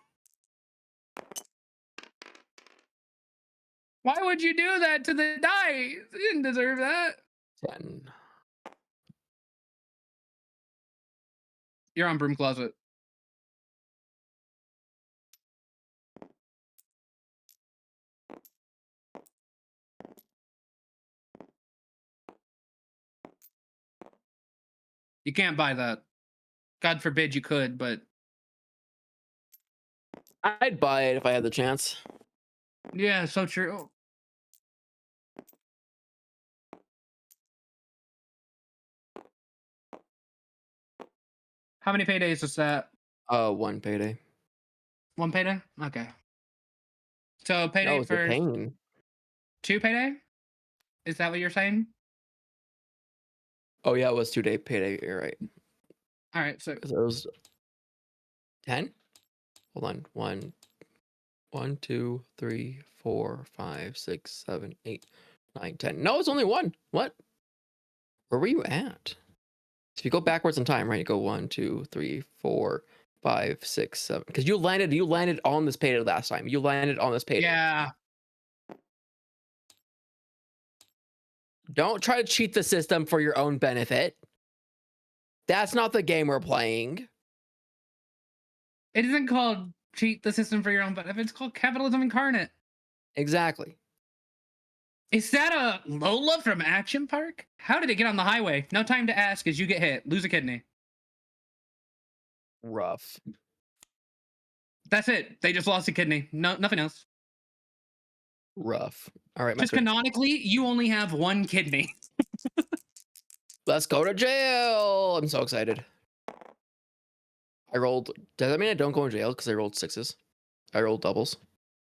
Why would you do that to the dice? You didn't deserve that. 10. You're on broom closet. You can't buy that. God forbid you could, but I'd buy it if I had the chance. yeah, so true. How many paydays is that? 1 payday. 1 payday? Okay. So payday No, it's a for pain. 2 payday? Is that what you're saying? Oh yeah, it was 2-day payday. You're right. All right, so it was 10. Hold on. 1, 2, 3, 4, 5, 6, 7, 8, 9, 10. No, it's only 1. What? Where were you at? So if you go backwards in time, right? You go 1, 2, 3, 4, 5, 6, 7. Because you landed on this payday last time. You landed on this payday. yeah. Don't try to cheat the system for your own benefit. That's not the game we're playing. It isn't called cheat the system for your own benefit. It's called capitalism incarnate. Exactly. Is that a Lola from Action Park? How did it get on the highway? No time to ask as you get hit. Lose a kidney. Rough. That's it. They just lost a kidney. No, nothing else. Rough. All right, my Just turn. canonically, you only have one kidney. Let's go to jail. I'm so excited. I rolled. Does that mean I don't go in jail because I rolled sixes? I rolled doubles.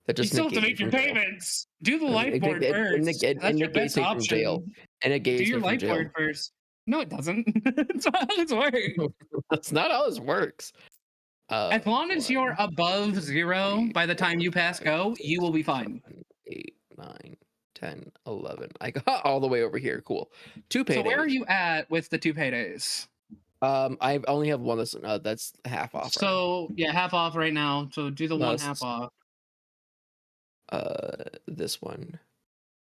That just You still have to negates make me your from jail. payments. Do the life board It first. That's your negates best me from jail. option. It negates Do your me from life jail. board first. No, it doesn't. That's not how this works. That's not how this works. As long as you're above 0 by the time you pass go, you will be fine. 7, 8, 9, 10, 11. I got all the way over here. Cool. 2 paydays. So where are you at with the 2 paydays? I only have one that's half off. So yeah, half off right now. So do the one half off. This one,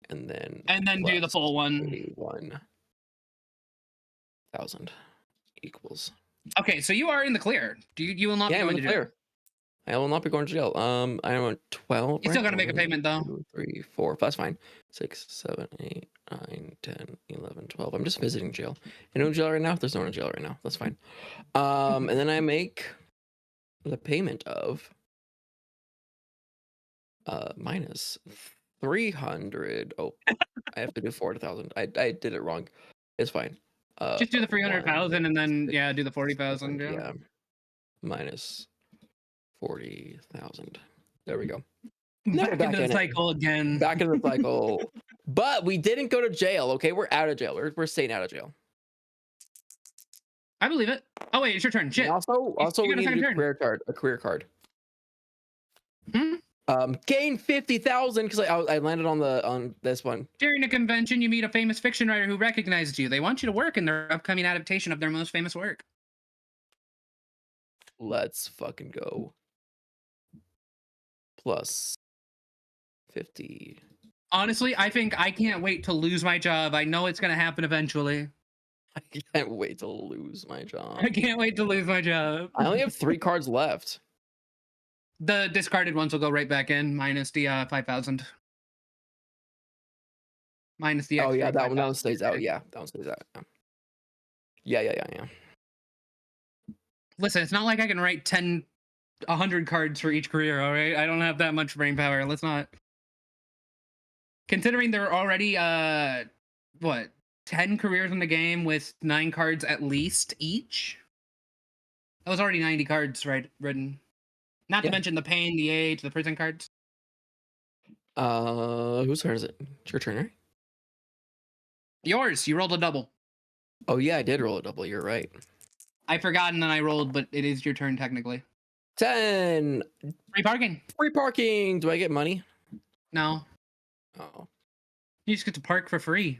and then do the full one. 81,000 equals. Okay, so you are in the clear. You will not be going to jail. I will not be going to jail. I am on 12. You still got to make a payment though. 2, 3, 4. That's fine. 6, 7, 8, 9, 10, 11, 12. I'm just visiting jail. In jail right now? There's no one in jail right now. That's fine. And then I make the payment of minus 300. Oh, I have to do 400,000. I did it wrong. It's fine. Just do the 300,000 and then do the 40,000. Yeah. Minus 40,000. There we go. Now back into the cycle again. Back into the cycle. But we didn't go to jail. Okay, we're out of jail. We're staying out of jail. I believe it. Oh wait, it's your turn. Shit. And also we need to do a career card. Gain 50,000 because I landed on this one. During a convention, you meet a famous fiction writer who recognizes you. They want you to work in their upcoming adaptation of their most famous work. Let's fucking go. Plus 50. Honestly, I think I can't wait to lose my job. I know it's going to happen eventually. I can't wait to lose my job. I can't wait to lose my job. I only have 3 cards left. The discarded ones will go right back in, minus the 5,000. Minus the extra. Oh yeah, that one stays out. Yeah, that one stays out. Yeah. Listen, it's not like I can write 100 cards for each career, all right? I don't have that much brain power. Let's not. Considering there are already, 10 careers in the game with 9 cards at least each? That was already 90 cards written. Not to mention the pain, the age, the prison cards. Whose turn is it? It's your turn, right? Yours. You rolled a double. Oh yeah, I did roll a double. You're right. I forgot and then I rolled, but it is your turn technically. 10. Free parking. Free parking. Do I get money? No. Oh. You just get to park for free.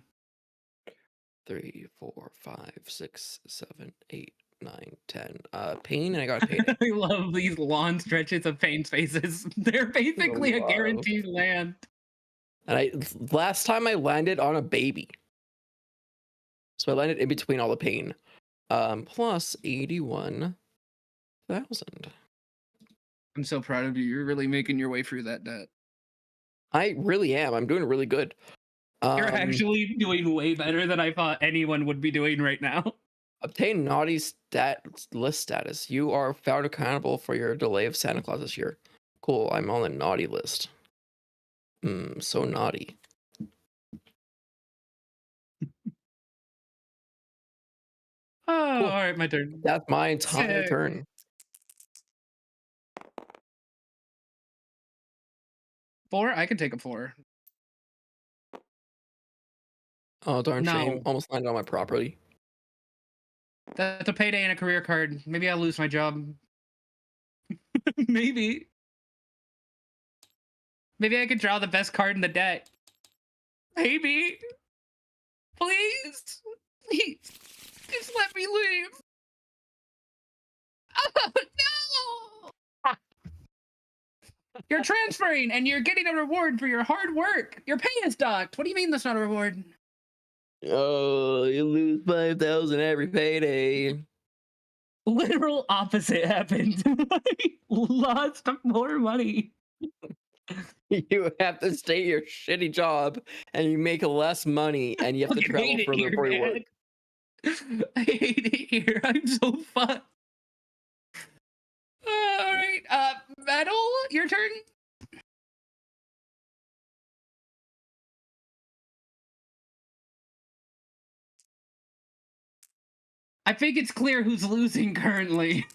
3, 4, 5, 6, 7, 8, 9, 10. Pain, and I got paid. I love these long stretches of pain spaces. They're basically a guaranteed land. And last time I landed on a baby. So I landed in between all the pain. Plus 81,000. I'm so proud of you. You're really making your way through that debt. I really am. I'm doing really good. You're actually doing way better than I thought anyone would be doing right now. Obtain naughty list status. You are found accountable for your delay of Santa Claus this year. Cool. I'm on the naughty list. So naughty. Oh, cool. All right, my turn. That's my entire turn. Four? I can take a 4. Oh, darn No. shame. Almost landed on my property. That's a payday and a career card. Maybe I'll lose my job. Maybe. Maybe I could draw the best card in the deck. Maybe. Please. Please. Just let me leave. Oh, no! You're transferring and you're getting a reward for your hard work. Your pay is docked. What do you mean that's not a reward? Oh, you lose 5,000 every payday. Literal opposite happened. I lost more money. You have to stay at your shitty job, and you make less money, and you have to Fucking travel hate it further here, before you work. man. I hate it here. I'm so fucked. All right, Metal, your turn. I think it's clear who's losing currently.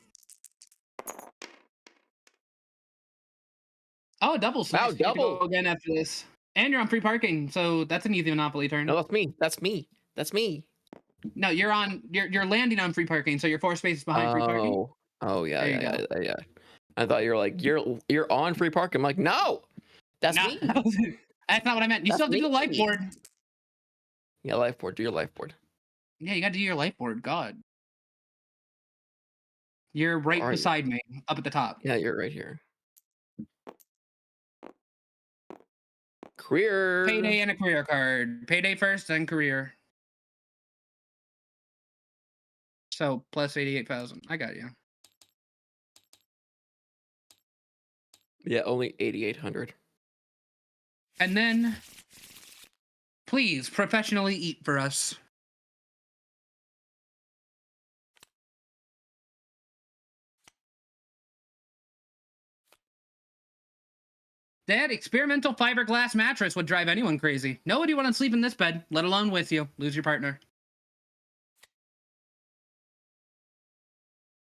Oh, doubles. Wow, Nice. You get to go double. again after this. And you're on free parking, so that's an easy Monopoly turn. No, that's me. That's me. That's me. No, you're landing on free parking, so you're 4 spaces behind free parking. Oh, yeah, There you yeah, go. yeah, yeah. I thought you were like, you're on free park. I'm like, no, that's No, me. that's not what I meant. You That's still have to do the life me. board. Yeah, life board. Do your life board. Yeah, you got to do your life board. God. You're right beside me, up at the top. Yeah, you're right here. Career. Payday and a career card. Payday first, then career. So plus 88,000. I got you. Yeah, only 8,800. And then, please professionally eat for us. That experimental fiberglass mattress would drive anyone crazy. Nobody would want to sleep in this bed, let alone with you. Lose your partner.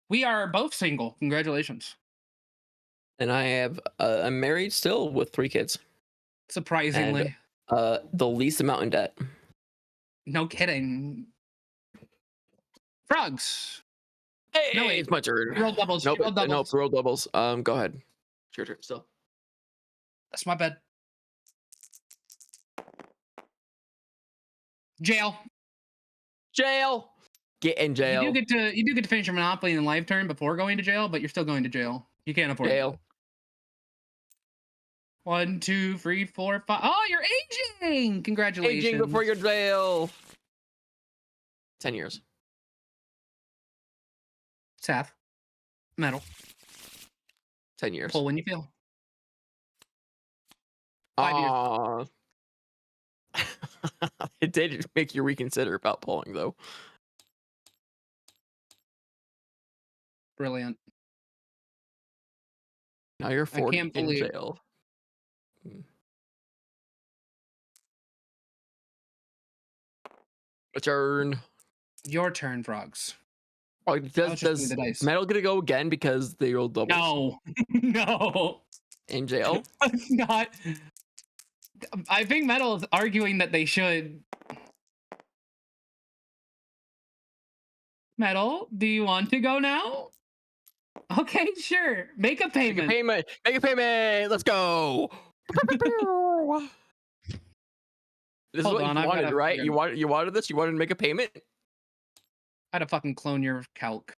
We are both single. Congratulations. And I'm married still with 3 kids. Surprisingly. And the least amount in debt. No kidding. Frogs. Hey, no, wait. It's my turn. Roll doubles. Nope, Roll doubles. nope, roll doubles. Go ahead. It's your turn still. That's my bad. Jail. Jail. Get in jail. You do get to finish your Monopoly in the live turn before going to jail, but you're still going to jail. You can't afford jail. It. 1, 2, 3, 4, 5. Oh, you're aging! Congratulations. Aging before your jail. 10 years. Seth. Metal. 10 years. Pull when you feel. 5 years. It did make you reconsider about pulling, though. Brilliant. Now you're 40 in jail. A turn. Your turn, Frogs. Oh, does Metal gonna go again because they rolled doubles? No. No. In jail? It's not. I think Metal is arguing that they should. Metal, do you want to go now? Okay, sure. Make a payment. Make a payment. Let's go. This is what you wanted, right? You wanted this? You wanted to make a payment? I had to fucking clone your calc.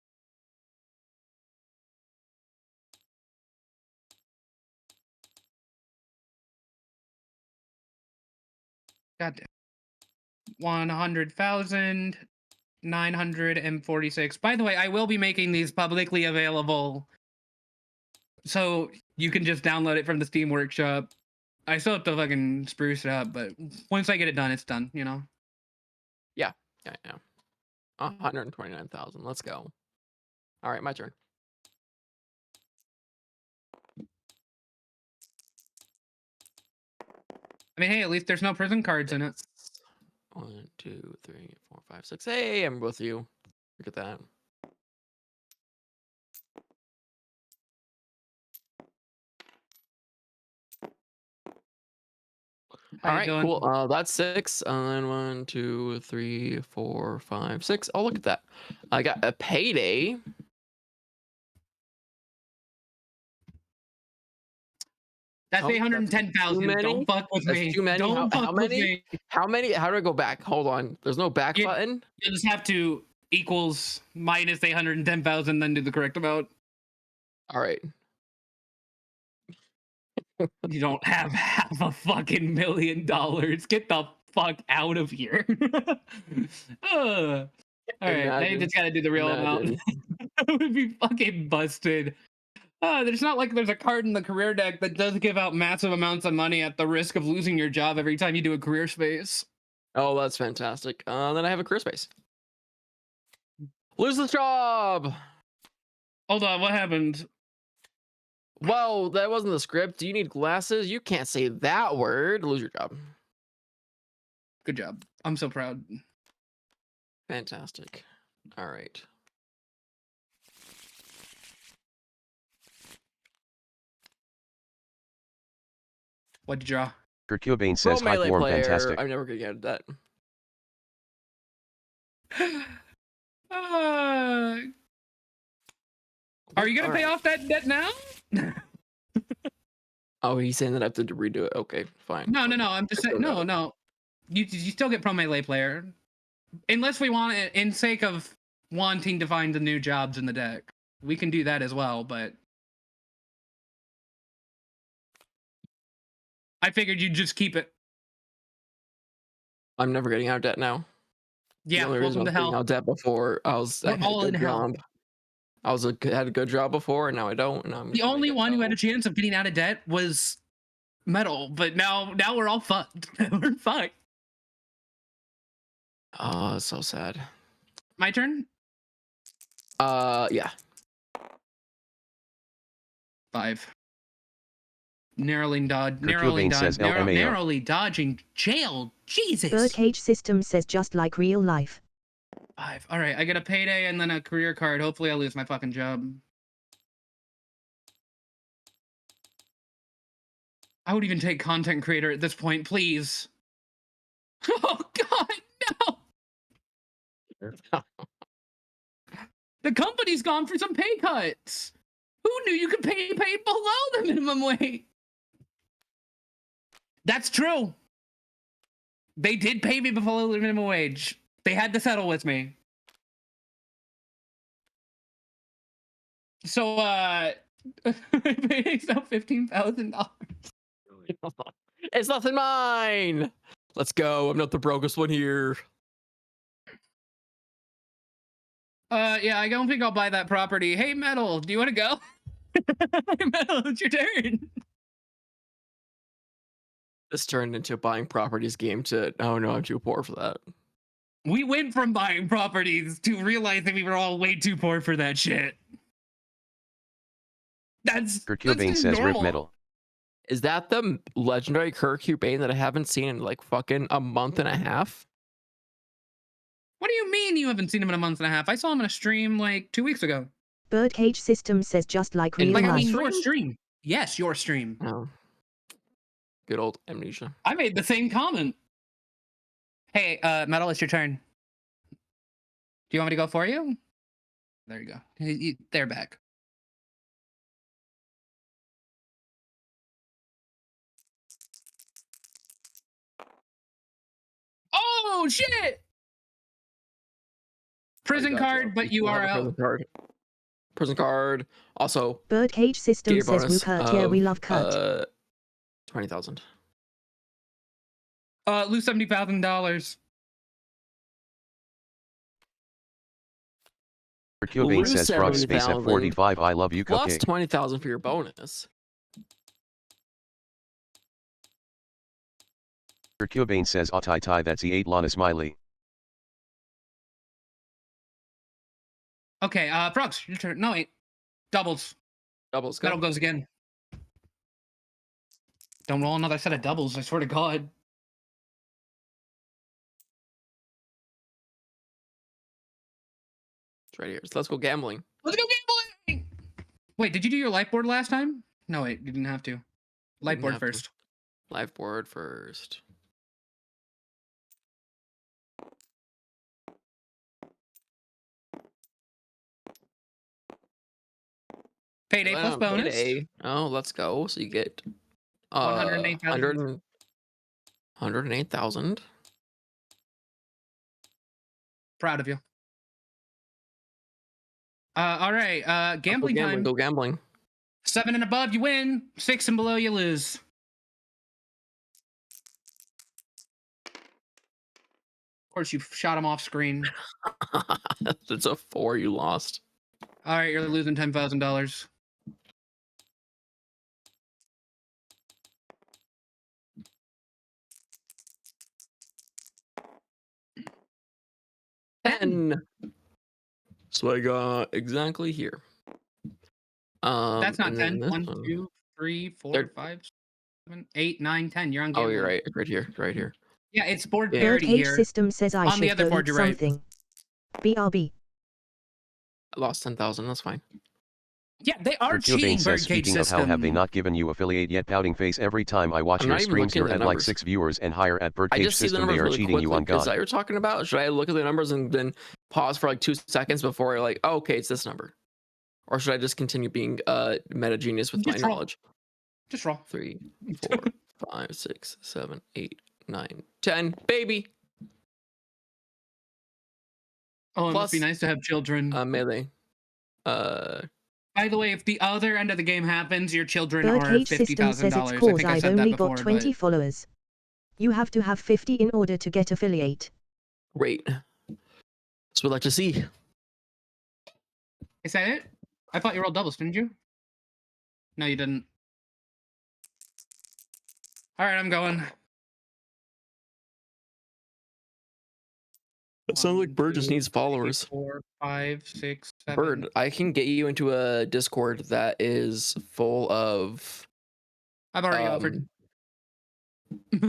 God damn. 100,946. By the way, I will be making these publicly available, so you can just download it from the Steam Workshop. I still have to fucking spruce it up, but once I get it done, it's done, you know? Yeah. 129,000. Let's go. All right, my turn. I mean, hey, at least there's no prison cards in it. 1, 2, 3, 4, 5, 6. Hey, I'm with you. Look at that. All right, cool. That's 6. And 1, 2, 3, 4, 5, 6. Oh, look at that. I got a payday. That's 810,000. Don't fuck with me. Too many. Don't fuck with me. How many? How do I go back? Hold on. There's no back button. You just have to equals minus 810,000, then do the correct amount. All right. You don't have half a fucking $1 million. Get the fuck out of here. All right, now you just gotta do the real amount. That would be fucking busted. There's not like there's a card in the career deck that does give out massive amounts of money at the risk of losing your job every time you do a career space. Oh, that's fantastic. Then I have a career space. Lose the job. Hold on, what happened? Well, that wasn't the script. Do you need glasses? You can't say that word. Lose your job. Good job. I'm so proud. Fantastic. All right. What'd you draw? Hercubane says Pro hot melee warm player. fantastic. I'm never gonna get that. Are you gonna pay off that debt now? Oh, he's saying that I have to redo it. Okay, fine. No. I'm just saying. No. You still get pro melee player, unless we want it in sake of wanting to find the new jobs in the deck. We can do that as well, but I figured you'd just keep it. I'm never getting out of debt now. Yeah, the only reason I was getting out of debt before I had all a in good hell. job. Had a good job before, and now I don't. And I'm The only one who had a chance of getting out of debt was Metal, but now we're all fucked. We're fucked. Oh, it's so sad. My turn? Yeah. 5. Narrowly says LMAO. narrowly dodging jail. Jesus. Birdcage System says just like real life. 5. All right, I get a payday and then a career card. Hopefully, I lose my fucking job. I would even take content creator at this point, please. Oh God, no! The company's gone for some pay cuts. Who knew you could pay below the minimum wage? That's true. They did pay me below the minimum wage. They had to settle with me. So, paydays now $15,000. It's nothing mine. Let's go. I'm not the brokest one here. Yeah, I don't think I'll buy that property. Hey, Metal, do you want to go? Hey, Metal, it's your turn. This turned into a buying properties game to, oh no, I'm too poor for that. We went from buying properties to realizing we were all way too poor for that shit. That's Hercubane says normal. rip Metal. Is that the legendary Hercubane that I haven't seen in like fucking a month and a half? What do you mean you haven't seen him in a month and a half? I saw him in a stream like 2 weeks ago. Birdcage System says just like real life. I mean, your stream. Yes, your stream. Oh. Good old amnesia. I made the same comment. Hey, Metal, it's your turn. Do you want me to go for you? There you go. They're back. Oh, shit! Prison card, but you are out. Prison card. Also, Birdcage System says we cut. Yeah, we love cut. 20,000. Lose $70,000. Hercubane says frog space at 45. I love you, Plus cupcake. 20,000 for your bonus. Hercubane says autai that's E8 Lana smiley. Okay, Frogs, your turn. No, wait. Doubles. Doubles, go. Metal goes again. Don't roll another set of doubles, I swear to God. It's right here. So let's go gambling. Let's go gambling! Wait, did you do your life board last time? No, wait, you didn't have to. Life board first. Life board first. Payday plus bonus. Payday. Oh, let's go. So you get 108,000. 108,000. Proud of you. All right, gambling time. Go gambling. 7 and above, you win. 6 and below, you lose. Of course, you shot him off screen. It's a 4 you lost. All right, you're losing $10,000. 10. So I got exactly here. That's not and 10. then 1, one. 2, 3, 4, They're- 5, 7, 8, 9, 10. You're on Oh, gambling. you're right. Right here. Right here. Yeah, it's board Yeah. parity Birdcage here. system says I On the should other go board, eat you're right. something. BRB. I lost 10,000. That's fine. Yeah, they are Kurt cheating, Cobain says, Birdcage speaking of how have they system. not given you affiliate yet, pouting face every time I watch I'm your not even streams looking you're at the at like numbers. 6 viewers and higher at I Birdcage just see the system numbers they are really cheating you quickly. on Is God. that what you're talking about? Should I look at the numbers and then pause for like 2 seconds before I like, oh, okay, it's this number? Or should I just continue being meta genius with Just my roll. knowledge? Just roll. 3, 4, 5, 6, 7, 8, 9, 10. Baby. Oh, it Plus, must be nice to have children. Melee. By the way, if the other end of the game happens, your children are Birdcage system says it's $50,000. I cause think I I've said that only before, got 20 but followers. You have to have 50 in order to get affiliate. Great. So we'd like to see. is that it? I thought you rolled doubles, didn't you? No, you didn't. All right, I'm going. It sounds like Bird just 2, needs 3, followers. 4, 5, 6, 7. Bird, I can get you into a Discord that is full of. I've already offered. You've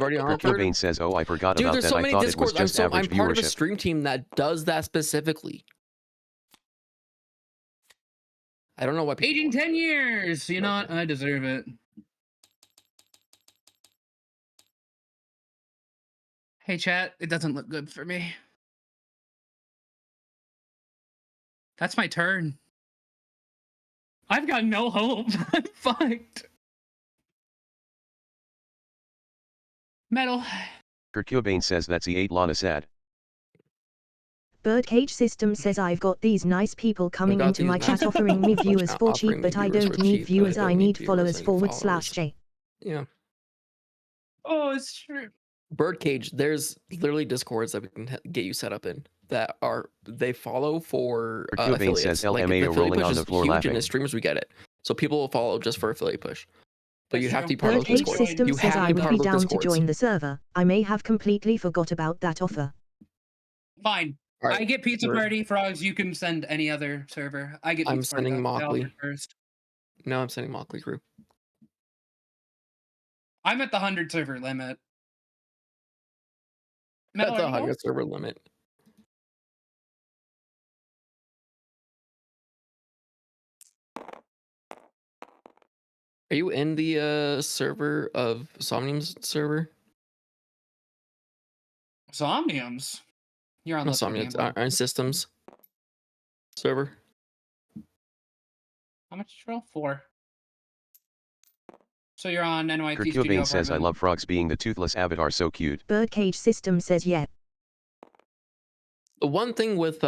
already Kurt offered. Cobain says, oh I forgot Dude, about there's that, so I many thought it was Discords. just I'm average part of a viewership. stream team that does that specifically. I don't know why people. Aging 10 years. You know what? I deserve it. Hey, chat. It doesn't look good for me. That's my turn. I've got no hope. I'm fucked. Metal. Kurt Cobain says that's the 8 Lana sad. Birdcage system says I've got these nice people coming into my chat offering me viewers for cheap, but I don't need viewers, I need followers /J. Yeah. Oh, it's true. Birdcage, there's literally Discords that we can get you set up in that are they follow for Kurt Cobain affiliates. says Like if the LMAO affiliate rolling push on is the floor huge laughing. and as streamers we get it. So people will follow just for affiliate push. But you have to be part of those Birdcage Discords. system You says have I to be would part be of those down to Discords. join the server. I may have completely forgot about that offer. Fine. Right. I get Pizza Party. Frogs, you can send any other server. I get I'm Pizza Party. sending though. They Mockley. offered first. No, I'm sending Mockley crew. I'm at the 100 server limit. That's Metal, the are you going? 100 server limit. Are you in the server of Somnium's server? Somniums? You're on No, Let's Go Somnium's Gambling. our systems server. How much did you roll? 4. So you're on NYT Kurt Studio Cobain says I Apartment. love frogs being the toothless avatar so cute. Birdcage system says yeah. The one thing with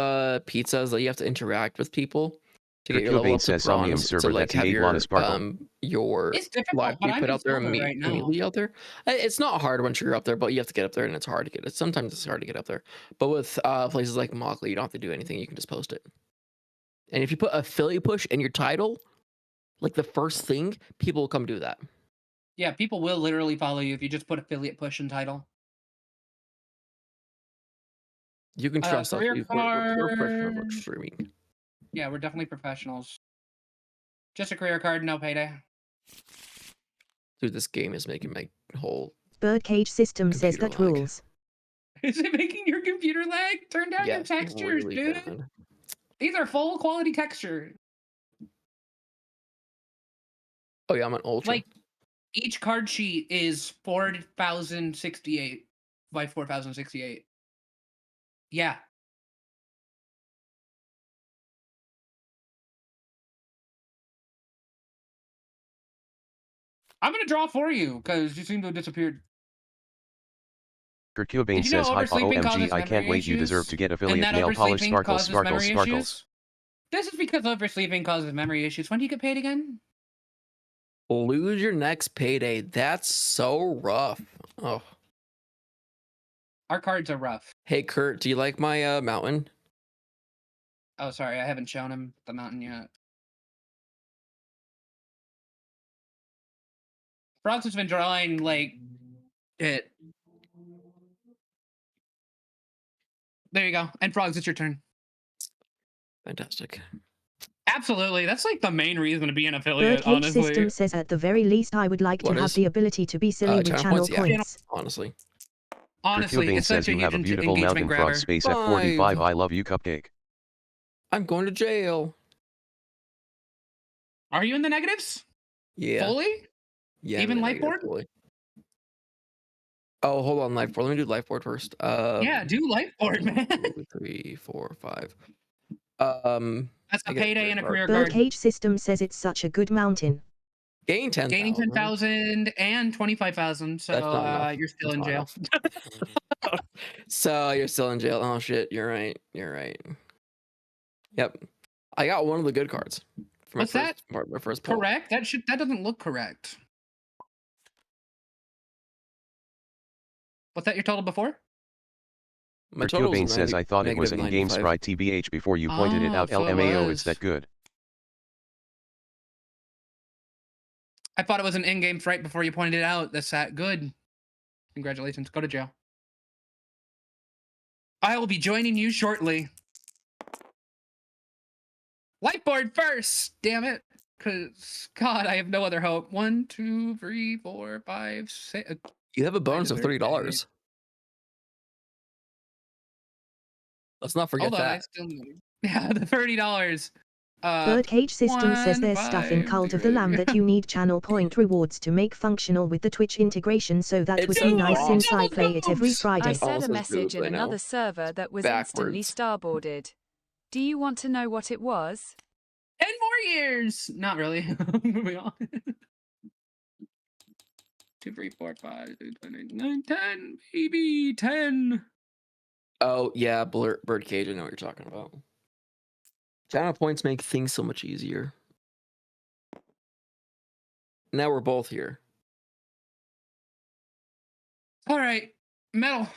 pizza is that you have to interact with people to Kurt get your level Cobain up to says Somnium bronze to server like that's the have 8 your Lana Sparkle. your It's difficult, live but be I'm put in out there silver right now. immediately out there. It's not hard once you're up there, but you have to get up there and it's hard to get it. Sometimes it's hard to get up there. But with places like Mockley, you don't have to do anything. You can just post it. And if you put affiliate push in your title, like the first thing, people will come do that. Yeah, people will literally follow you if you just put affiliate push in title. You can trust us. Career We're professional card. streaming. Yeah, we're definitely professionals. Just a career card, no payday. Dude, this game is making my whole Birdcage system says computer that lag. rules. Is it making your computer lag? Turn down your Yes, textures, really dude. bad. These are full quality texture. Oh yeah, I'm an ultra. Like, each card sheet is 4,068 by 4,068. Yeah. I'm gonna draw for you because you seem to have disappeared. Kurt Cobain Did you know says hi oversleeping OMG causes I can't memory wait you deserve issues? to get And affiliate that nail polish oversleeping sparkles causes sparkles memory sparkles. issues? This is because oversleeping causes memory issues. When do you get paid again? Lose your next payday. That's so rough. Oh. Our cards are rough. Hey Kurt, do you like my mountain? Oh, sorry, I haven't shown him the mountain yet. Frogs has been drawing, like, it. There you go. And Frogs, it's your turn. Fantastic. Absolutely. That's like the main reason to be an affiliate, Birdcage honestly. System says at the very least I would like to have the ability to be silly with channel points. Honestly. Honestly, it's says such a you have a huge beautiful engagement mountain grabber. frog space at 45. I love you, Cupcake. I'm going to jail. Are you in the negatives? Yeah. Fully? Yeah. Even life board? Fully. Oh, hold on, life board. Let me do life board first. Yeah, do life board, man. 2, 3, 4, 5. That's a payday and a career card. Birdcage System says it's such a good mountain. Gain 10,000. Gaining 10,000 and 25,000. So you're still in jail. So you're still in jail. Oh shit, you're right. You're right. Yep. I got one of the good cards. What's that? My first pull. Correct? That doesn't look correct. What's that your total before? Hercule says I thought it was an in-game sprite TBH before you pointed it out. So LMAO, it's that good. I thought it was an in-game sprite before you pointed it out. That's that good. Congratulations. Go to jail. I will be joining you shortly. Whiteboard first, damn it. Because, God, I have no other hope. 1, 2, 3, 4, 5, 6. You have a bonus of $30. Let's not forget Hold on, that. I still need. Yeah, the $30. Birdcage System says there's stuff in Cult of the Lamb that you need channel point rewards to make functional with the Twitch integration, so that would be nice since I play it every Friday. I said a message in another server that was instantly starboarded. Do you want to know what it was? 10 more years! Not really. Moving on. 2, 3, 4, 5, 6, 7, 8, 9, 10. Baby, 10. Oh, yeah, Birdcage, I know what you're talking about. Channel points make things so much easier. Now we're both here. All right, metal.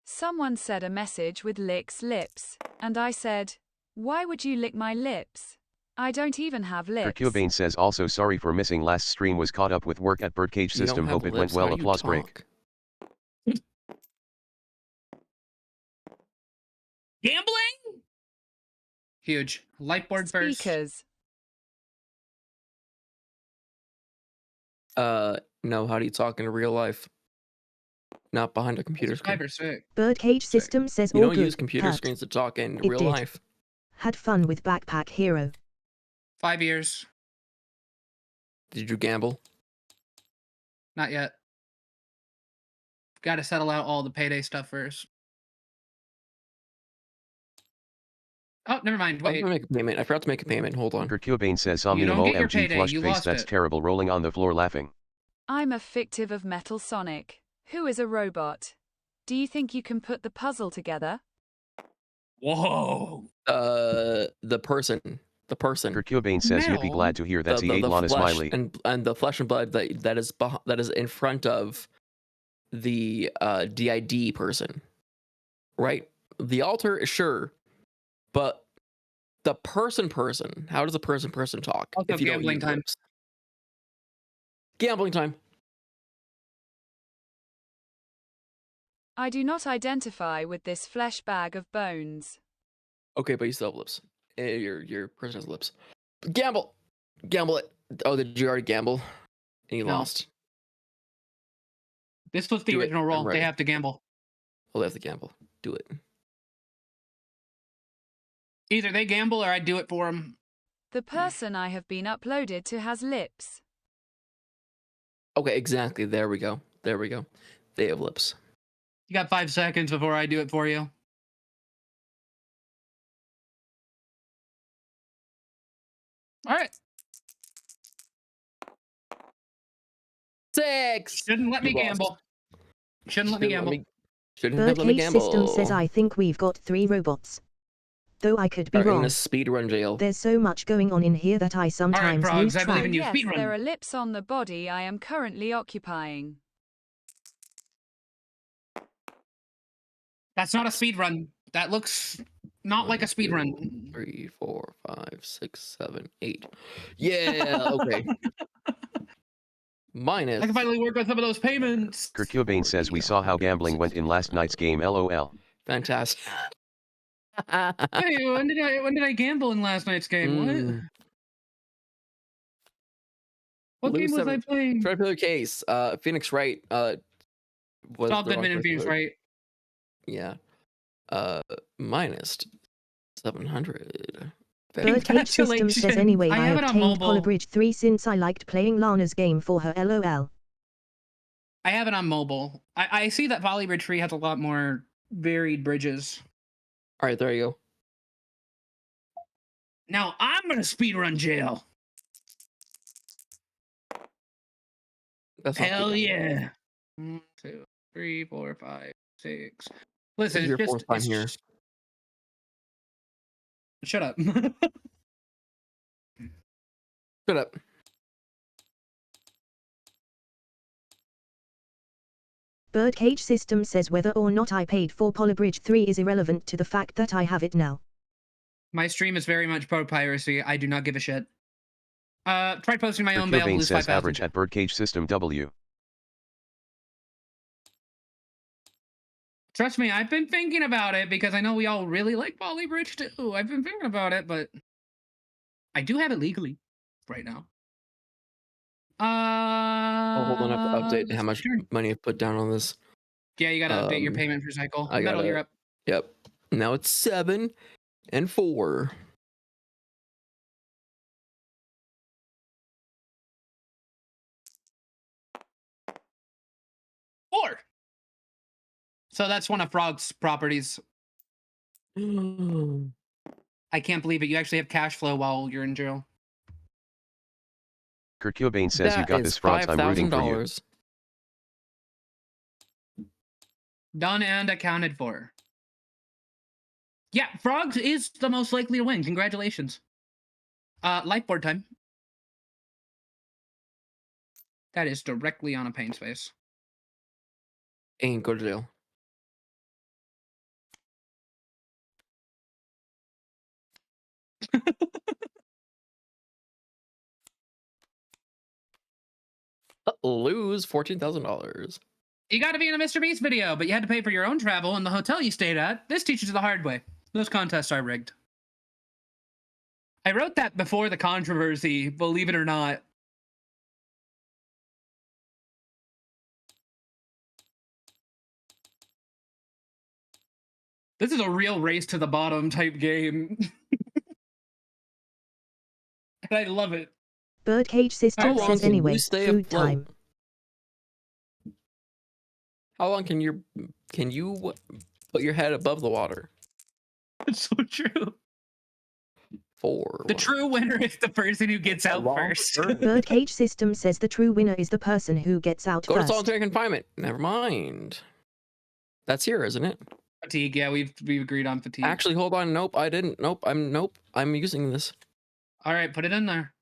Someone said a message with licks lips, and I said, why would you lick my lips? I don't even have lips. Hercule says also sorry for missing last stream, was caught up with work at Birdcage System, hope it went well. Applause break. Gambling? Huge. Lightboard first. Speakers. No, how do you talk in real life? Not behind a computer screen. Birdcage System says You all don't good. use computer Cut. screens to talk in It real did. life. Had fun with Backpack Hero. 5 years. Did you gamble? Not yet. Got to settle out all the payday stuff first. Oh, never mind. Wait. Make a payment. I forgot to make a payment. Hold on. Hercule says You don't Omnimo get your MG payday, flush you face, lost that's it. terrible, rolling on the floor laughing. I'm a fictive of Metal Sonic, who is a robot. Do you think you can put the puzzle together? Whoa. The person. Hercule says you'd be glad to hear that's the 8 Lana flesh smiley. and the flesh and blood that is in front of the DID person. Right? The altar, sure. But the person, how does a person talk Also if you don't gambling use time. lips? Gambling time. I do not identify with this flesh bag of bones. Okay, but you still have lips. Your person has lips. Gamble it. Oh, did you already gamble? And you lost. This was the original roll. They have to gamble. Oh, they have to gamble. Do it. Either they gamble or I do it for them. The person I have been uploaded to has lips. Okay, exactly. There we go. They have lips. You got 5 seconds before I do it for you. All right. 6. Shouldn't let me gamble. Shouldn't let me gamble. Birdcage System says I think we've got 3 robots. Though I could be wrong. In a speedrun jail. There's so much going on in here that I sometimes lose track. Yes, there are lips on the body I am currently occupying. That's not a speed run. That looks not like a speed run. 3, 4, 5, 6, 7, 8. Yeah, okay. minus. I can finally work on some of those payments. Kurtubane says we saw how gambling went in last night's game. LOL. Fantastic. Hey, when did I gamble in last night's game? What game was I playing? Particular case. Phoenix Wright. Was Saul the wrong Goodman and Phoenix Wright. Yeah. Minus 700. Birdcage System says anyway I obtained Polybridge 3 since I liked playing Lana's game for her. LOL. I have it on mobile. I see that Polybridge 3 has a lot more varied bridges. All right, there you go. Now I'm gonna speedrun jail. Hell yeah. 1, 2, 3, 4, 5, 6. Listen, your it's fourth time here. Shut up. Shut up. Birdcage System says whether or not I paid for Polybridge 3 is irrelevant to the fact that I have it now. My stream is very much pro piracy. I do not give a shit. Try posting my own bail. Kurtubane Lose says 5,000. average at Birdcage System W. Trust me, I've been thinking about it because I know we all really like Polybridge too. I've been thinking about it, but I do have it legally right now. Hold on, I have to update how much money I put down on this. Yeah, you gotta update your payment per cycle. I got You're up. Yep. Now it's 7 and 4. So that's one of Frog's properties. I can't believe it. You actually have cash flow while you're in jail. Kurtubane says you got this, Frogs. I'm rooting for you. Done and accounted for. Yeah, Frogs is the most likely to win. Congratulations. Lightboard time. That is directly on a pain space. Ain't go to jail. Lose $14,000. You got to be in a Mr. Beast video, but you had to pay for your own travel and the hotel you stayed at. This teaches you the hard way. Those contests are rigged. I wrote that before the controversy, believe it or not. This is a real race to the bottom type game. And I love it. Birdcage System says anyway, food time. How long can you put your head above the water? It's so true. 4. The true winner is the person who gets out first. Birdcage System says the true winner is the person who gets out Go first. to solitary confinement. Never mind. That's here, isn't it? Fatigue, yeah, we've agreed on fatigue. Actually, hold on. Nope, I didn't. Nope, I'm using this. All right, put it in there.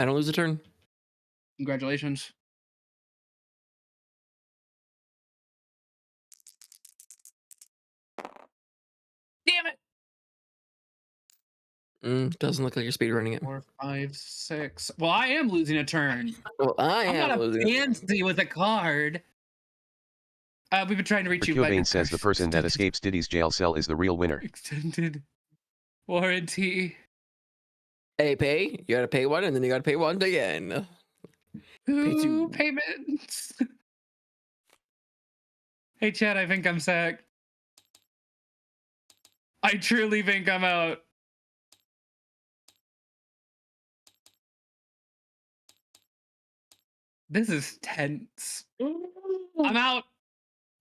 I don't lose a turn. Congratulations. Damn it! Doesn't look like you're speedrunning it. 4, 5, 6. Well, I am losing a turn. Well, I'm not losing a pansy with a card. We've been trying to reach you. Kurtubane says the person that escapes Diddy's jail cell is the real winner. Extended warranty. Hey, pay. You gotta pay one, and then you gotta pay one again. Two payments. Hey, Chad, I think I'm sacked. I truly think I'm out. This is tense. I'm out.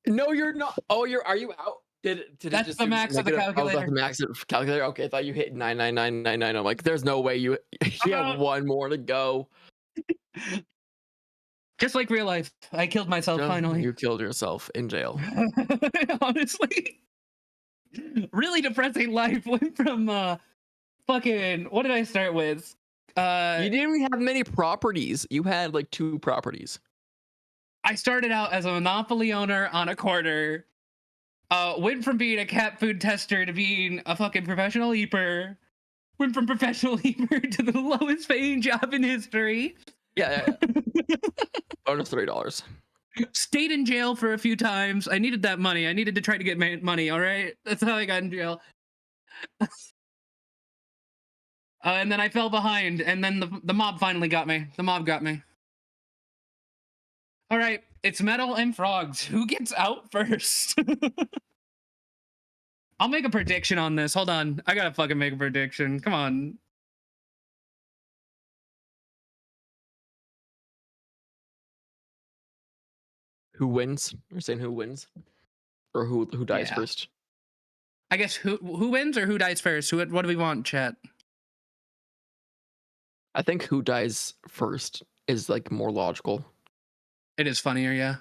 No, you're not. Oh, are you out? Did That's it just the max of the calculator. Oh, that's the max of the calculator. Okay, I thought you hit 99999. I'm like, there's no way you have one more to go. Just like real life, I killed myself finally. You killed yourself in jail. Honestly, really depressing life. Went from fucking. What did I start with? You didn't even have many properties. You had like 2 properties. I started out as a Monopoly owner on a corner. Went from being a cat food tester to being a fucking professional leaper. Went from professional leaper to the lowest paying job in history. Yeah. Bonus $3. Stayed in jail for a few times. I needed that money. I needed to try to get money. All right, that's how I got in jail. And then I fell behind, and then the mob finally got me. The mob got me. All right, it's Metal and Frogs. Who gets out first? I'll make a prediction on this. Hold on. I gotta fucking make a prediction. Come on. Who wins? You're saying who wins? Or who dies Yeah. first? I guess who wins or who dies first? What do we want, chat? I think who dies first is like more logical. It is funnier, yeah.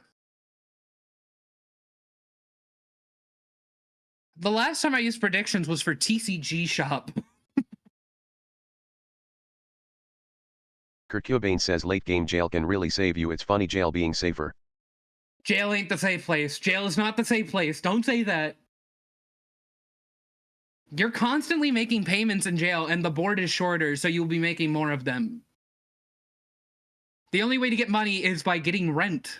The last time I used predictions was for TCG Shop. Kurt Cobain says late game jail can really save you. It's funny jail being safer. Jail ain't the safe place. Jail is not the safe place. Don't say that. You're constantly making payments in jail, and the board is shorter, so you'll be making more of them. The only way to get money is by getting rent.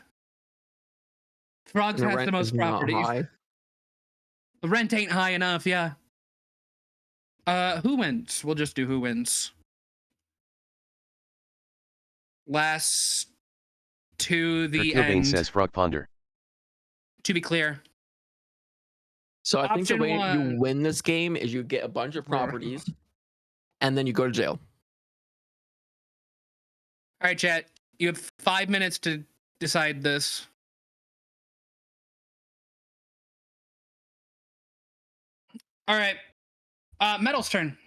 Frogs has the most properties. The rent ain't high enough, yeah. Who wins? We'll just do who wins. Last to the Kurt Cobain end. says Frog Ponder. To be clear. So I think the Option way one. you win this game is you get a bunch of properties, and then you go to jail. All right, chat. You have 5 minutes to decide this. All right. Metal's turn.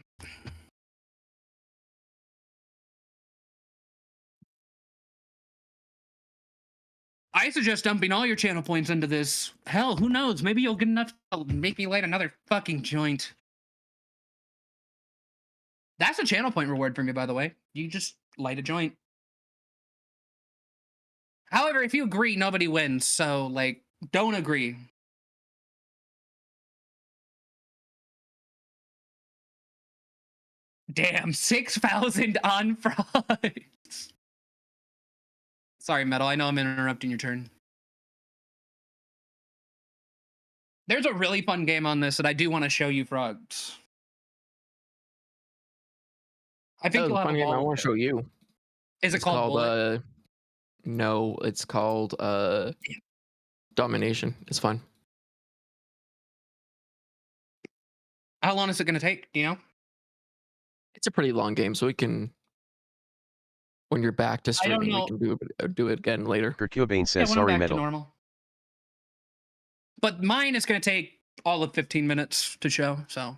I suggest dumping all your channel points into this. Hell, who knows? Maybe you'll get enough to make me light another fucking joint. That's a channel point reward for me, by the way. You just light a joint. However, if you agree, nobody wins. So, like, don't agree. Damn, 6,000 on fries. Sorry, Metal. I know I'm interrupting your turn. There's a really fun game on this that I do want to show you, Frogs. I think you'll have a ball. I want to show you. Is it called Bullet? No, it's called Domination. It's fun. How long is it going to take? Do you know? It's a pretty long game, so we can. When you're back to streaming, we can do it again later. Kurt Cobain says when sorry, I'm back Metal. to normal. But mine is going to take all of 15 minutes to show. So,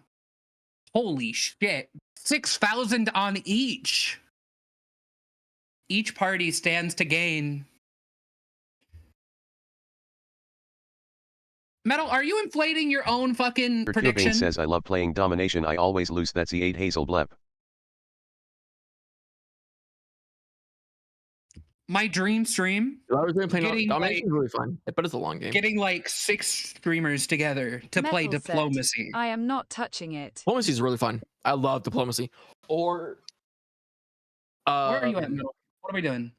holy shit, 6,000 on each. Each party stands to gain. Metal, are you inflating your own fucking Kurt prediction? Cobain says I love playing Domination. I always lose. That's the 8 Hazel Blep. My dream stream. I was going to play Domination is really fun, but it's a long game. Getting like 6 streamers together to play Diplomacy. I am not touching it. Diplomacy is really fun. I love Diplomacy. Or where are you at, Metal? What are we doing?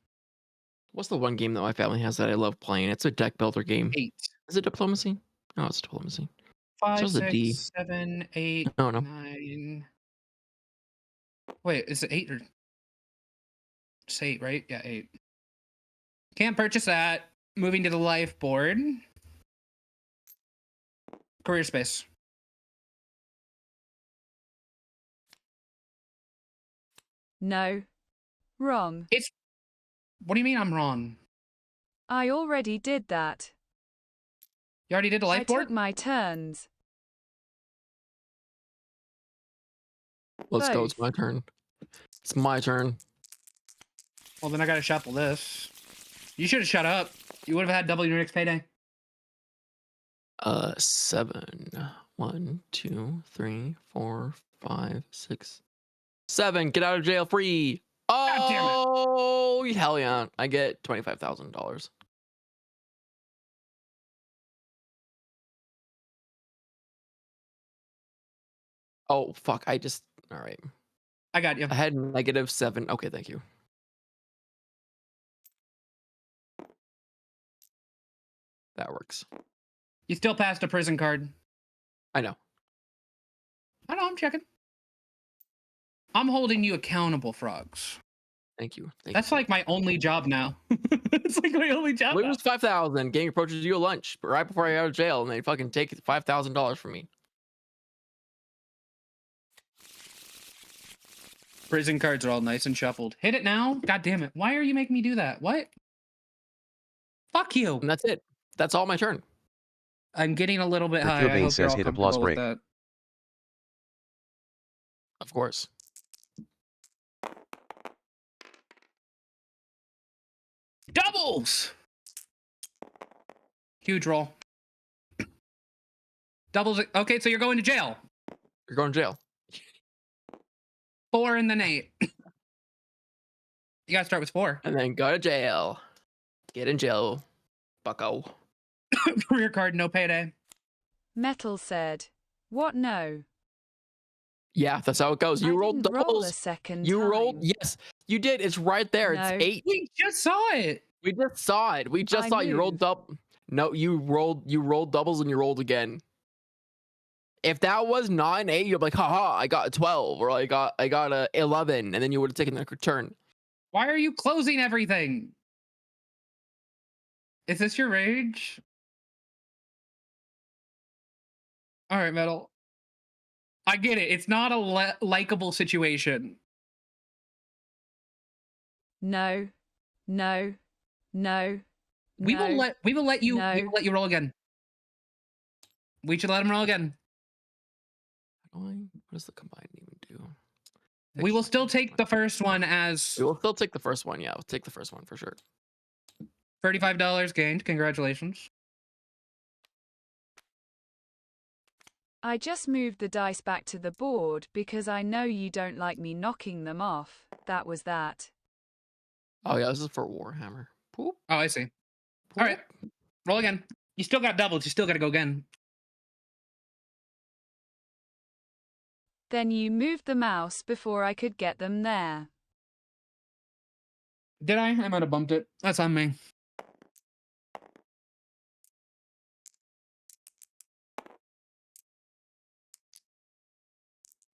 What's the one game that my family has that I love playing? It's a deck builder game. 8. Is it Diplomacy? No, it's Diplomacy. 5, So 6, 7, 8, no. 9. Wait, is it 8 or? It's 8, right? Yeah, 8. Can't purchase that. Moving to the life board. Career space. No. Wrong. What do you mean I'm wrong? I already did that. You already did a life board? I took my turns. Let's go. It's my turn. It's my turn. Well, then I gotta shuffle this. You should have shut up. You would have had double your next payday. 7. 1, 2, 3, 4, 5, 6, 7. Get out of jail free. Oh, hell yeah. I get $25,000. Oh, fuck. All right. I got you. I had -7. Okay, thank you. that works. You still passed a prison card. I know. I know, I'm checking. I'm holding you accountable, Frogs. Thank you. That's like my only job now. It's like my only job. Well, it was 5,000. Gang approaches you a lunch, but right before I got out of jail, and they fucking take $5,000 from me. Prison cards are all nice and shuffled. Hit it now. God damn it. Why are you making me do that? What? Fuck you. And that's it. That's all my turn. I'm getting a little bit high. I Bane hope you're says all hit applause comfortable with break. that. Of course. Doubles! Huge roll. Doubles. Okay, so you're going to jail. You're going to jail. 4 and then 8. You gotta start with 4. And then go to jail. Get in jail, bucko. Career card, no payday. Metal said, "What no?" Yeah, that's how it goes. You rolled didn't roll doubles. a second You time. rolled. Yes, you did. It's right there. No. It's 8. We just saw it. We just saw it. We just I saw it. You rolled moved. up. No, you rolled doubles and you rolled again. If that was not an 8, you'd be like, haha, I got a 12, or I got a 11, and then you would have taken the turn. Why are you closing everything? Is this your rage? All right, Metal. I get it. It's not a likable situation. No. No. No. We will let you No. we will let you roll again. We should let him roll again. What does the combine even do? We will still take the first one as We will still take the first one. Yeah, we'll take the first one for sure. $35 gained. Congratulations. I just moved the dice back to the board because I know you don't like me knocking them off. That was that. Oh yeah, this is for Warhammer. Poop. Oh, I see. All right, roll again. You still got doubles. You still got to go again. Then you moved the mouse before I could get them there. Did I? I might have bumped it. That's on me.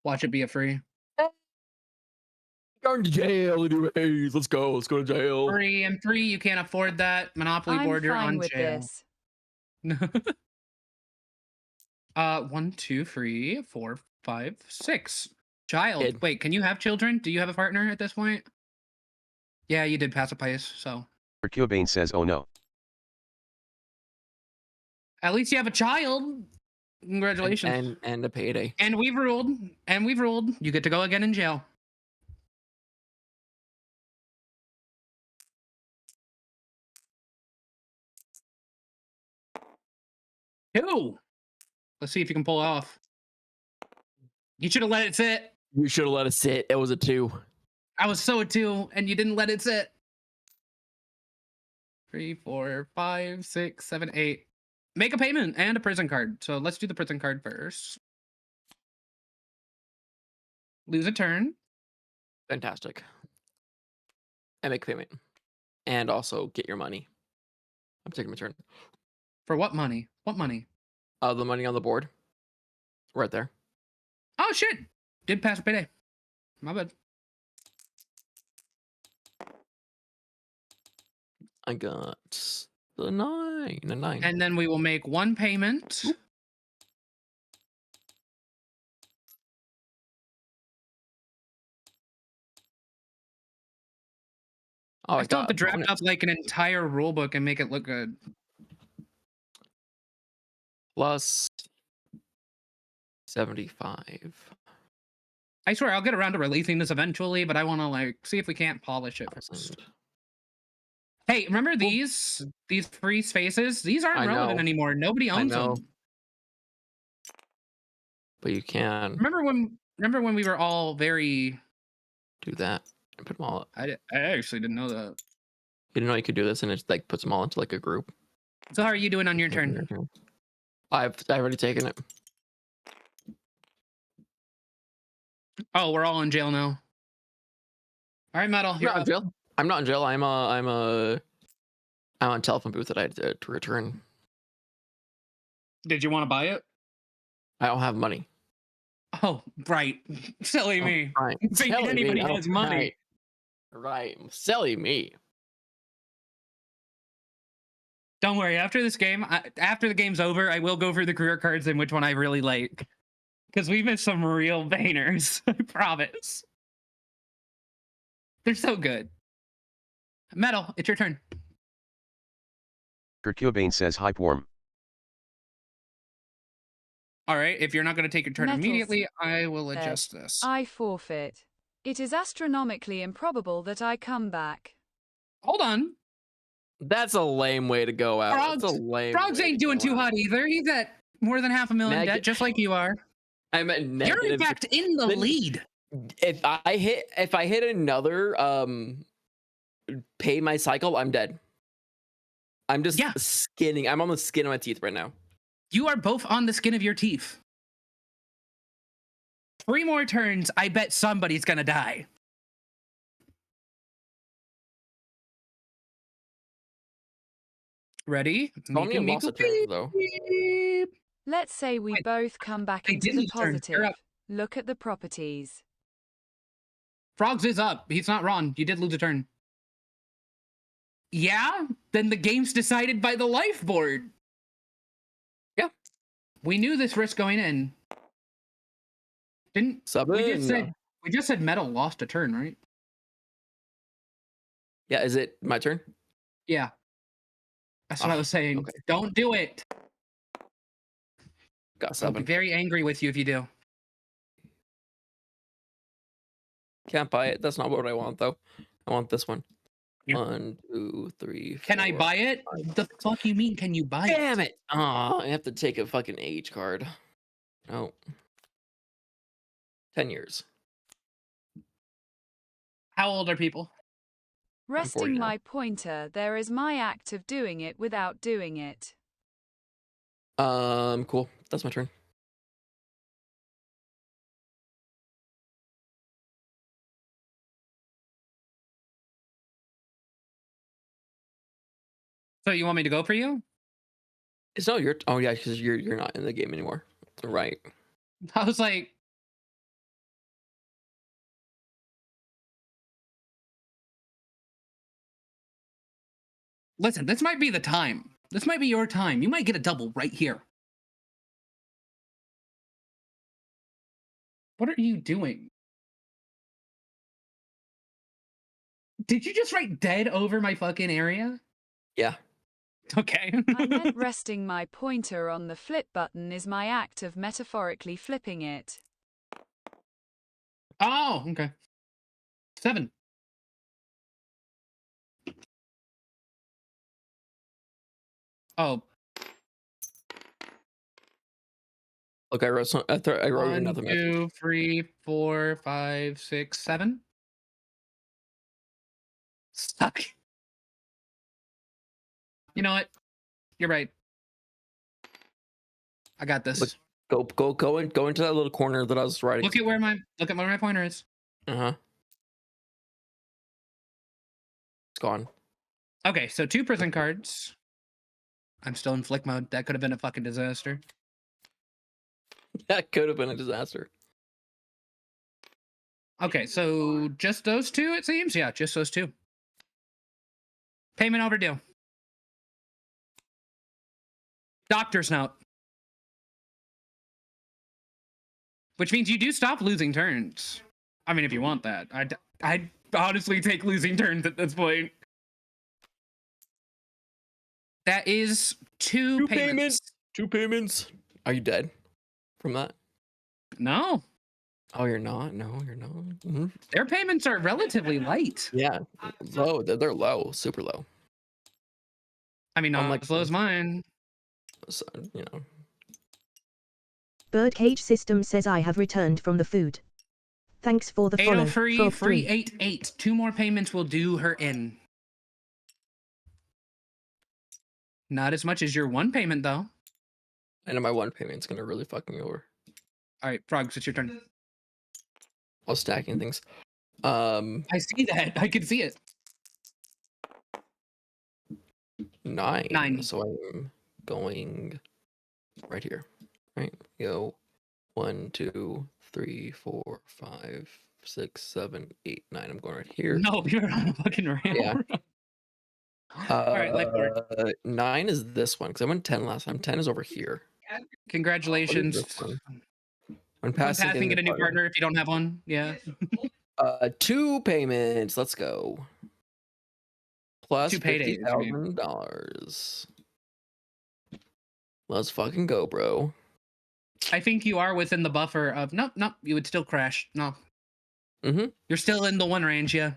Watch it be a free. Going to jail anyways. Let's go. Let's go to jail. 3 and 3. You can't afford that. Monopoly board. You're on with jail. This. 1, 2, 3, 4, 5, 6. Child. Kid. Wait, can you have children? Do you have a partner at this point? Yeah, you did pass a pace, so. Bane says, oh no. At least you have a child. Congratulations. And a payday. And we've ruled. And we've ruled. You get to go again in jail. Two. Let's see if you can pull it off. You should have let it sit. You should have let it sit. It was a 2. I was so a 2, and you didn't let it sit. 3, 4, 5, 6, 7, 8. Make a payment and a prison card. So let's do the prison card first. Lose a turn. Fantastic. And make a payment. And also get your money. I'm taking my turn. For what money? What money? The money on the board. Right there. Oh, shit. Did pass a payday. My bad. I got the 9. A 9. And then we will make one payment. Oop. Oh, I still have to draft up like an entire rule book and make it look good. Plus 75. I swear I'll get around to releasing this eventually, but I want to like see if we can't polish it first. Hey, remember these free spaces? These aren't relevant anymore. Nobody owns them. But you can. Remember when we were all very do that and put them all up. I actually didn't know that. You didn't know you could do this, and it like puts them all into like a group. So how are you doing on your turn? I've already taken it. Oh, we're all in jail now. All right, Metal. I'm not in jail. I'm not in jail. I'm on telephone booth that I had to return. Did you want to buy it? I don't have money. Oh, right. Silly Oh, me. right. Think Silly me. anybody Oh, has money. Right. Silly me. Don't worry. After this game, after the game's over, I will go through the career cards and which one I really like. Because we missed some real bangers. I promise. They're so good. Metal, it's your turn. Kurt Cobain says hype warm. All right, if you're not going to take your turn Metals immediately, I will said, adjust this. I forfeit. It is astronomically improbable that I come back. Hold on. That's a lame way to go out. That's a lame Frogs way ain't to doing go too out. hot either. He's at more than $500,000 debt, just like you are. I'm at negative. You're in fact in the lead. If I hit another pay my cycle, I'm dead. I'm just skinning. I'm on the skin of my teeth right now. You are both on the skin of your teeth. 3 more turns, I bet somebody's gonna die. Ready? Only lost a turn though. Let's say we both come back into the positive. Look at the properties. Frogs is up. He's not wrong. You did lose a turn. Yeah? Then the game's decided by the life board. Yeah. We knew this risk going in. Didn't we just said Metal lost a turn, right? Yeah, is it my turn? Yeah. That's what I was saying. Okay. Don't do it. Got I'll 7. be very angry with you if you do. Can't buy it. That's not what I want though. I want this one. 1, 2, 3, 4. Can I buy it? The fuck you mean? Can you buy it? Damn it! Oh, I have to take a fucking age card. No. 10 years. How old are people? Resting my pointer, there is my act of doing it without doing it. Cool. That's my turn. So you want me to go for you? It's not your. Oh yeah, because you're not in the game anymore. Right. I was like, listen, this might be the time. This might be your time. You might get a double right here. What are you doing? Did you just write dead over my fucking area? Yeah. Okay. I meant resting my pointer on the flip button is my act of metaphorically flipping it. Oh, okay. 7. Oh. Okay, I wrote some. I wrote 1, another 2, 3, 4, 5, 6, 7. Stuck. You know what? You're right. I got this. Look, go into that little corner that I was writing. Look at where my pointer is. It's gone. Okay, so 2 prison cards. I'm still in flick mode. That could have been a fucking disaster. That could have been a disaster. Okay, so just those 2, it seems? Yeah, just those 2. Payment overdue. Doctor's note. Which means you do stop losing turns. I mean, if you want that. I'd honestly take losing turns at this point. That is 2 payments. 2 payments. Are you dead from that? No. Oh, you're not? No, you're not. Mm-hmm. Their payments are relatively light. Yeah, low. They're low, super low. I mean, not as low as mine. So, you know. Birdcage System says I have returned from the food. Thanks for the follow. 803-388. 2 more payments will do her in. Not as much as your 1 payment, though. I know my 1 payment's gonna really fuck me over. All right, Frogs, it's your turn. I was stacking things. I see that. I can see it. 9. 9. So I'm going right here. Right? Go 1, 2, 3, 4, 5, 6, 7, 8, 9. I'm going right here. No, you're on a fucking rail. Yeah. All right, life board. 9 is this one because I went 10 last time. 10 is over here. Congratulations. When On passing, passing, get a new partner if you don't have one. Yeah. 2 payments. Let's go. Plus 2 paydays. I mean. $50,000. Let's fucking go, bro. I think you are within the buffer of no, you would still crash. No. You're still in the 1 range, yeah.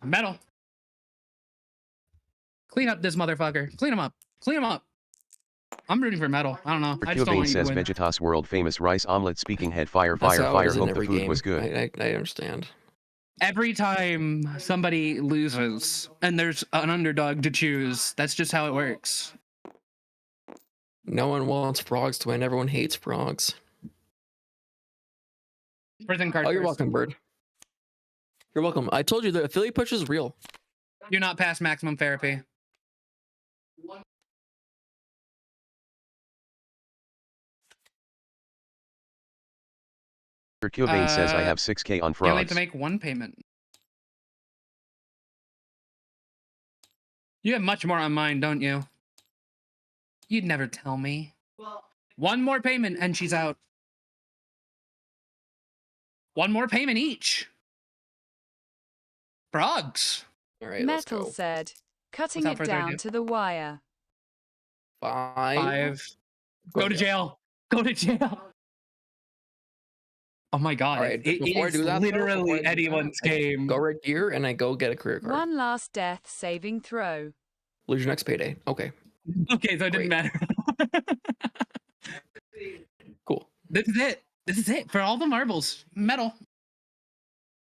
Metal. Clean up this motherfucker. Clean him up. Clean him up. I'm rooting for metal. I don't know. I just don't Cubane want you to says win. Vegetas world famous rice omelet speaking head fire That's fire how it fire is in hope the every food game. was good. I understand. Every time somebody loses and there's an underdog to choose, that's just how it works. No one wants frogs to win. Everyone hates frogs. Prison card. Oh, you're welcome, Bird. You're welcome. I told you the affiliate push is real. You're not past maximum therapy. Cubane says I have 6K on You only have frogs. to make 1 payment. You have much more on mine, don't you? You'd never tell me. 1 more payment and she's out. 1 more payment each. Frogs. All right, Metal let's go. said, cutting Without it further down ado. to the wire. 5. Go to jail. Go to jail. Oh my god. All right, before I do that, literally anyone's game. I go right here and I go get a career card. One last death saving throw. Lose your next payday. Okay. Okay, so it didn't matter. Cool. This is it. This is it for all the marbles. Metal.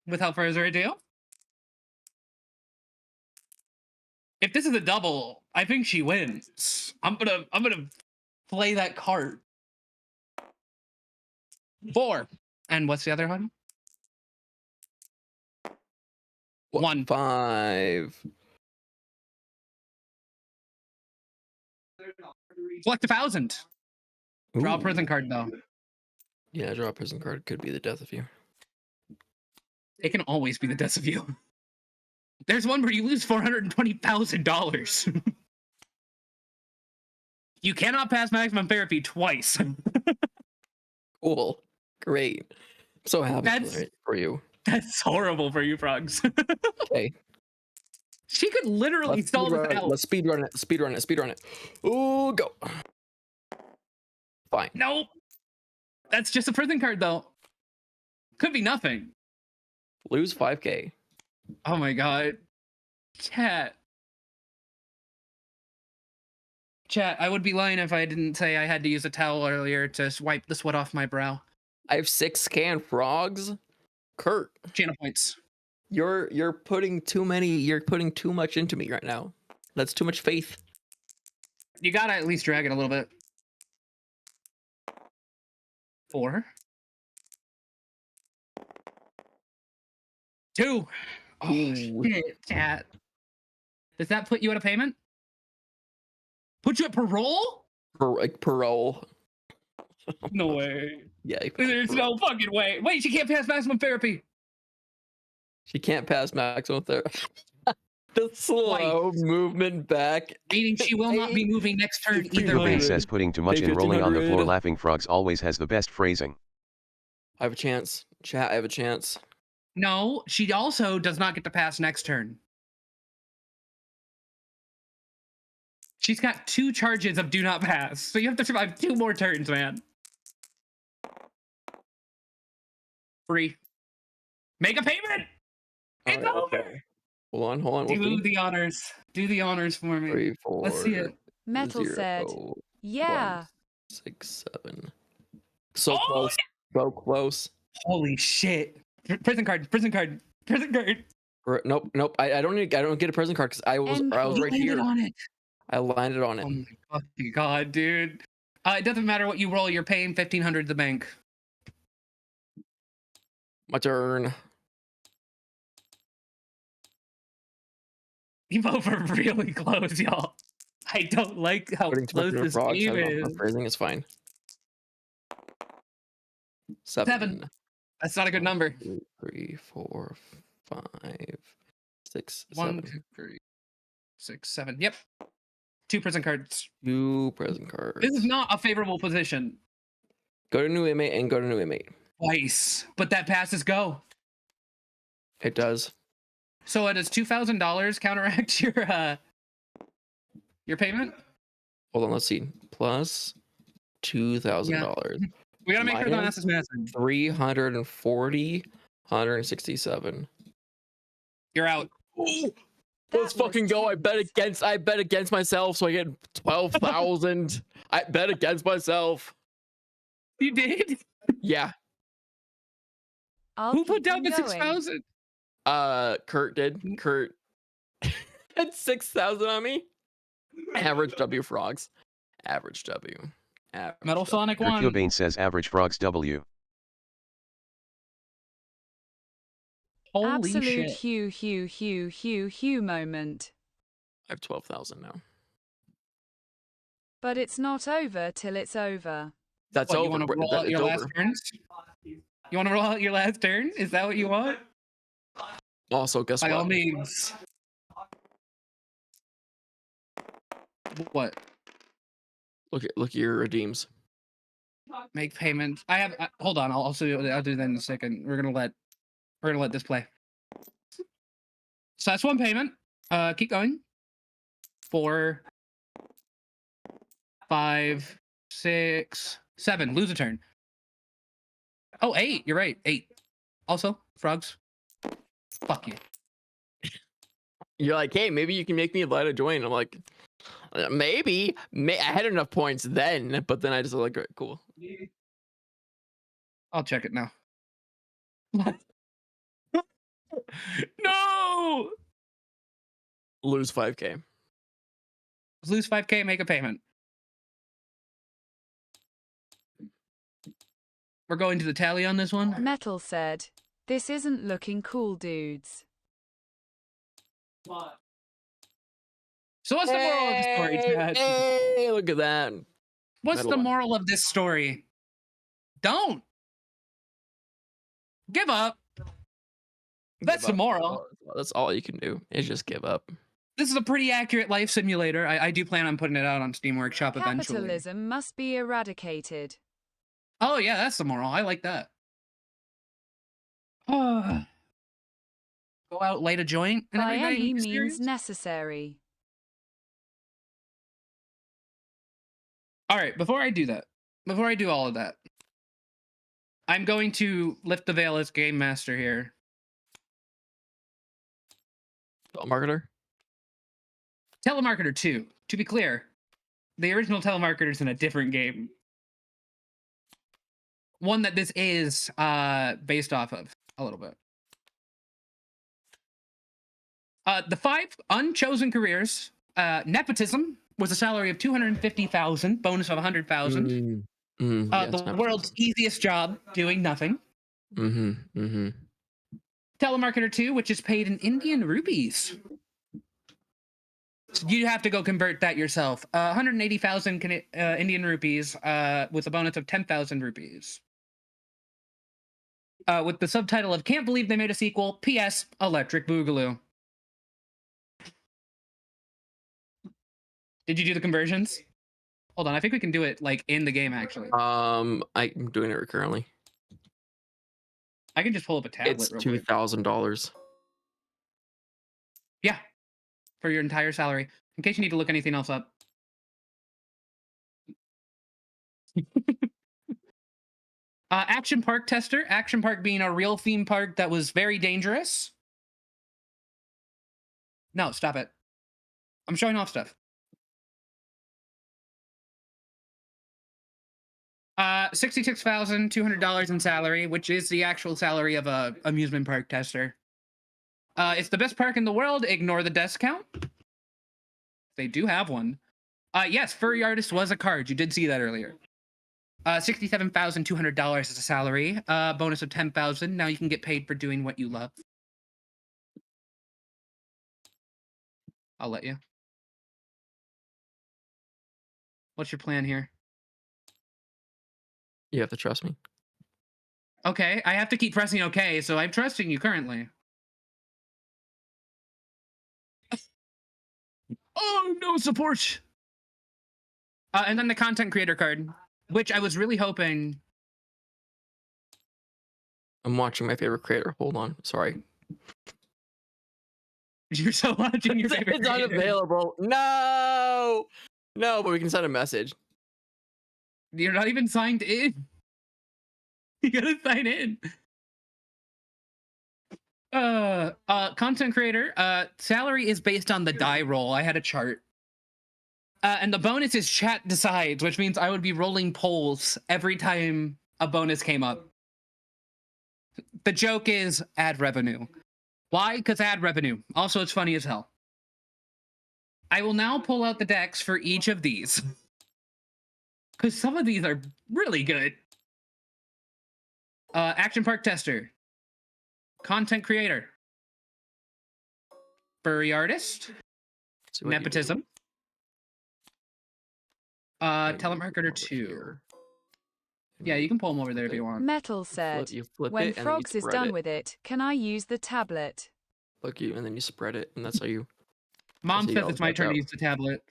Without further ado. If this is a double, I think she wins. I'm gonna play that card. 4. And what's the other one? 1. 5. Collect 1,000. Draw a prison card though. Yeah, draw a prison card. Could be the death of you. It can always be the death of you. There's one where you lose $420,000. You cannot pass maximum therapy twice. Cool. Great. I'm so happy for you. That's horrible for you, frogs. Okay. She could literally stall this out. Let's speed run it. Speed run it. Speed run it. Ooh, go. Fine. Nope. That's just a prison card, though. Could be nothing. Lose 5K. Oh my god. Chat, I would be lying if I didn't say I had to use a towel earlier to wipe the sweat off my brow. I have 6K on frogs. Kurt. Channel points. You're putting too much into me right now. That's too much faith. You gotta at least drag it a little bit. 4. 2. Oh, shit, chat. Does that put you at a payment? Put you at parole? Parole. No way. Yeah. There's no fucking way. Wait, she can't pass maximum therapy. She can't pass maximum therapy. The slow movement back. Meaning she will not be moving next turn either way. Cubane says putting too much in rolling on the floor laughing frogs always has the best phrasing. I have a chance. Chat, I have a chance. No, she also does not get to pass next turn. She's got 2 charges of do not pass. So you have to survive 2 more turns, man. 3. Make a payment! It's over! Okay. Hold on. Do the honors. Do the honors for me. 3, 4. Let's see it. Metal 0, said, yeah. 1, 6, 7. So close. So close. Holy shit. Prison card. Nope. I don't get a prison card because I was right here. On it. I landed on it. Oh my fucking god, dude. It doesn't matter what you roll, you're paying 1,500 to the bank. My turn. You both are really close, y'all. I don't like how Putting too much close into this frogs. game I don't know. is. Phrasing is fine. 7. That's not a good number. 2, 3, 4, 5, 6, 1, 7. 2, 3, 6, 7. Yep. 2 prison cards. 2 prison cards. This is not a favorable position. Go to new inmate and go to new inmate. Twice. But that passes go. It does. So does $2,000 counteract your payment? Hold on, let's see. Plus $2,000. We gotta make sure the math is massive. 340, 167. You're out. Ooh, let's fucking go. I bet against myself so I get 12,000. I bet against myself. You did? Yeah. Who put down the 6,000? Kurt did. Kurt had 6,000 on me. Average W frogs. Average W. Metal Sonic 1. Herculebane says average frogs W. Holy Absolute shit. Hugh moment. I have 12,000 now. But it's not over till it's over. That's over. You want to roll out your last turns? You want to roll out your last turn? Is that what you want? Also, guess what? By all means. What? Look at your redeems. Make payment. I have. Hold on. I'll do that in a second. We're gonna let this play. So that's 1 payment. Keep going. 4, 5, 6, 7. Lose a turn. Oh, 8. You're right. 8. Also, frogs. Fuck you. You're like, hey, maybe you can make me let a join. I'm like, maybe. I had enough points then, but then I just like, cool. I'll check it now. No! Lose 5K. Lose 5K, make a payment. We're going to the tally on this one. Metal said, "This isn't looking cool, dudes." So what's the moral of the story, Chad? Hey, look at that. What's the moral of this story? Don't. Give up. That's the moral. That's all you can do is just give up. This is a pretty accurate life simulator. I do plan on putting it out on Steam Workshop eventually. Capitalism must be eradicated. Oh yeah, that's the moral. I like that. Go out, light a joint, and By everything. any means necessary. All right, before I do all of that, I'm going to lift the veil as Game Master here. Telemarketer? Telemarketer 2. To be clear, the original Telemarketer's in a different game. One that this is based off of a little bit. The 5 unchosen careers. Nepotism was a salary of 250,000, bonus of 100,000. The world's easiest job, doing nothing. Telemarketer 2, which is paid in Indian rupees. So you have to go convert that yourself. 180,000 Indian rupees with a bonus of 10,000 rupees. With the subtitle of "Can't Believe They Made a Sequel, P.S. Electric Boogaloo." Did you do the conversions? Hold on, I think we can do it like in the game actually. I'm doing it currently. I can just pull up a tablet. It's real quick. $2,000. Yeah, for your entire salary. In case you need to look anything else up. Action Park Tester. Action Park being a real theme park that was very dangerous. No, stop it. I'm showing off stuff. $66,200 in salary, which is the actual salary of a amusement park tester. It's the best park in the world. Ignore the desk count. They do have one. Yes, Furry Artist was a card. You did see that earlier. $67,200 is a salary. Bonus of 10,000. Now you can get paid for doing what you love. I'll let you. What's your plan here? You have to trust me. Okay, I have to keep pressing okay, so I'm trusting you currently. Oh, no support! And then the content creator card, which I was really hoping... I'm watching my favorite creator. Hold on. Sorry. You're so watching your favorite It's creator. unavailable. No! No, but we can send a message. You're not even signed in. You gotta sign in. Content creator, salary is based on the die roll. I had a chart. And the bonus is chat decides, which means I would be rolling polls every time a bonus came up. The joke is ad revenue. Why? Because ad revenue. Also, it's funny as hell. I will now pull out the decks for each of these. Because some of these are really good. Action Park Tester. Content Creator. Furry Artist. Nepotism. Telemarketer 2. Yeah, you can pull them over there if you want. Metal said, You flip when it and then you Frogs is spread done it. with it, can I use the tablet? Look, and then you spread it, and that's how you... Mom that's how says you it's my turn to use the tablet.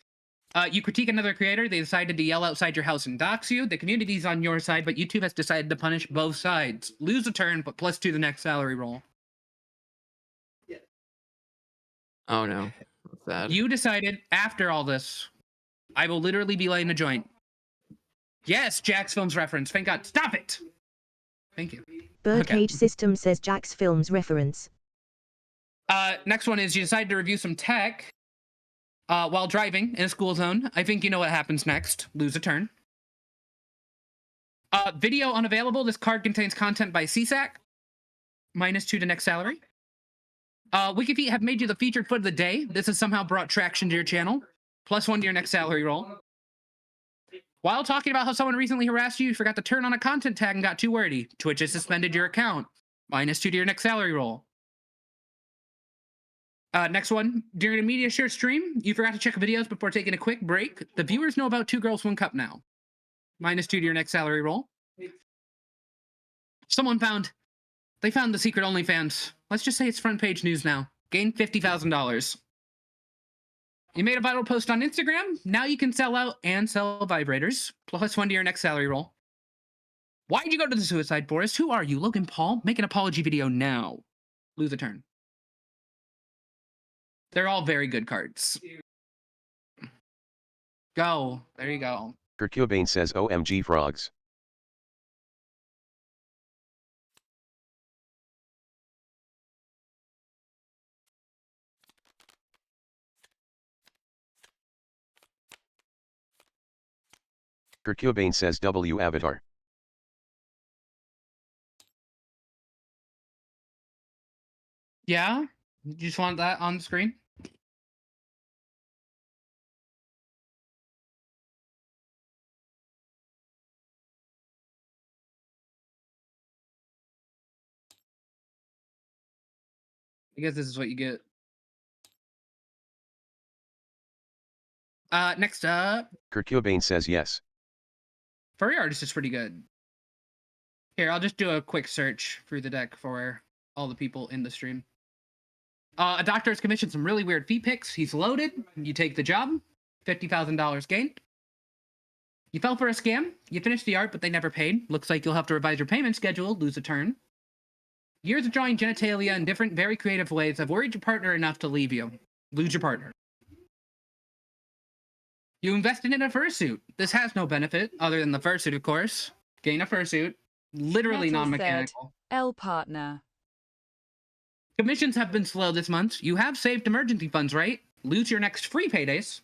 You critique another creator, they decided to yell outside your house and dox you. The community's on your side, but YouTube has decided to punish both sides. Lose a turn, but +2 the next salary roll. Oh no. That's bad. You decided, after all this, I will literally be laying a joint. Yes, Jack's Films reference. Thank God. Stop it! Thank you. Birdcage System says Jack's Films reference. Next one is you decide to review some tech while driving in a school zone. I think you know what happens next. Lose a turn. Video unavailable. This card contains content by CSAC. -2 to next salary. Wikifeet have made you the featured foot of the day. This has somehow brought traction to your channel. +1 to your next salary roll. While talking about how someone recently harassed you, you forgot to turn on a content tag and got too wordy. Twitch has suspended your account. -2 to your next salary roll. Next one. During a media share stream, you forgot to check videos before taking a quick break. The viewers know about 2 Girls 1 Cup now. -2 to your next salary roll. Someone found the secret OnlyFans. Let's just say it's front page news now. Gained $50,000. You made a viral post on Instagram. Now you can sell out and sell vibrators. +1 to your next salary roll. Why'd you go to the suicide forest? Who are you, Logan Paul? Make an apology video now. Lose a turn. They're all very good cards. Go. There you go. Kurtubane says OMG frogs. Kurtubane says W avatar. Yeah? You just want that on the screen? I guess this is what you get. Next up. Kurtubane says yes. Furry Artist is pretty good. Here, I'll just do a quick search through the deck for all the people in the stream. A doctor has commissioned some really weird feet pics. He's loaded. You take the job. $50,000 gained. You fell for a scam. You finished the art, but they never paid. Looks like you'll have to revise your payment schedule. Lose a turn. Years of drawing genitalia in different, very creative ways have worried your partner enough to leave you. Lose your partner. You invested in a fursuit. This has no benefit, other than the fursuit, of course. Gain a fursuit. Literally Metal non-mechanical. said, L partner. Commissions have been slow this month. You have saved emergency funds, right? Lose your next free paydays.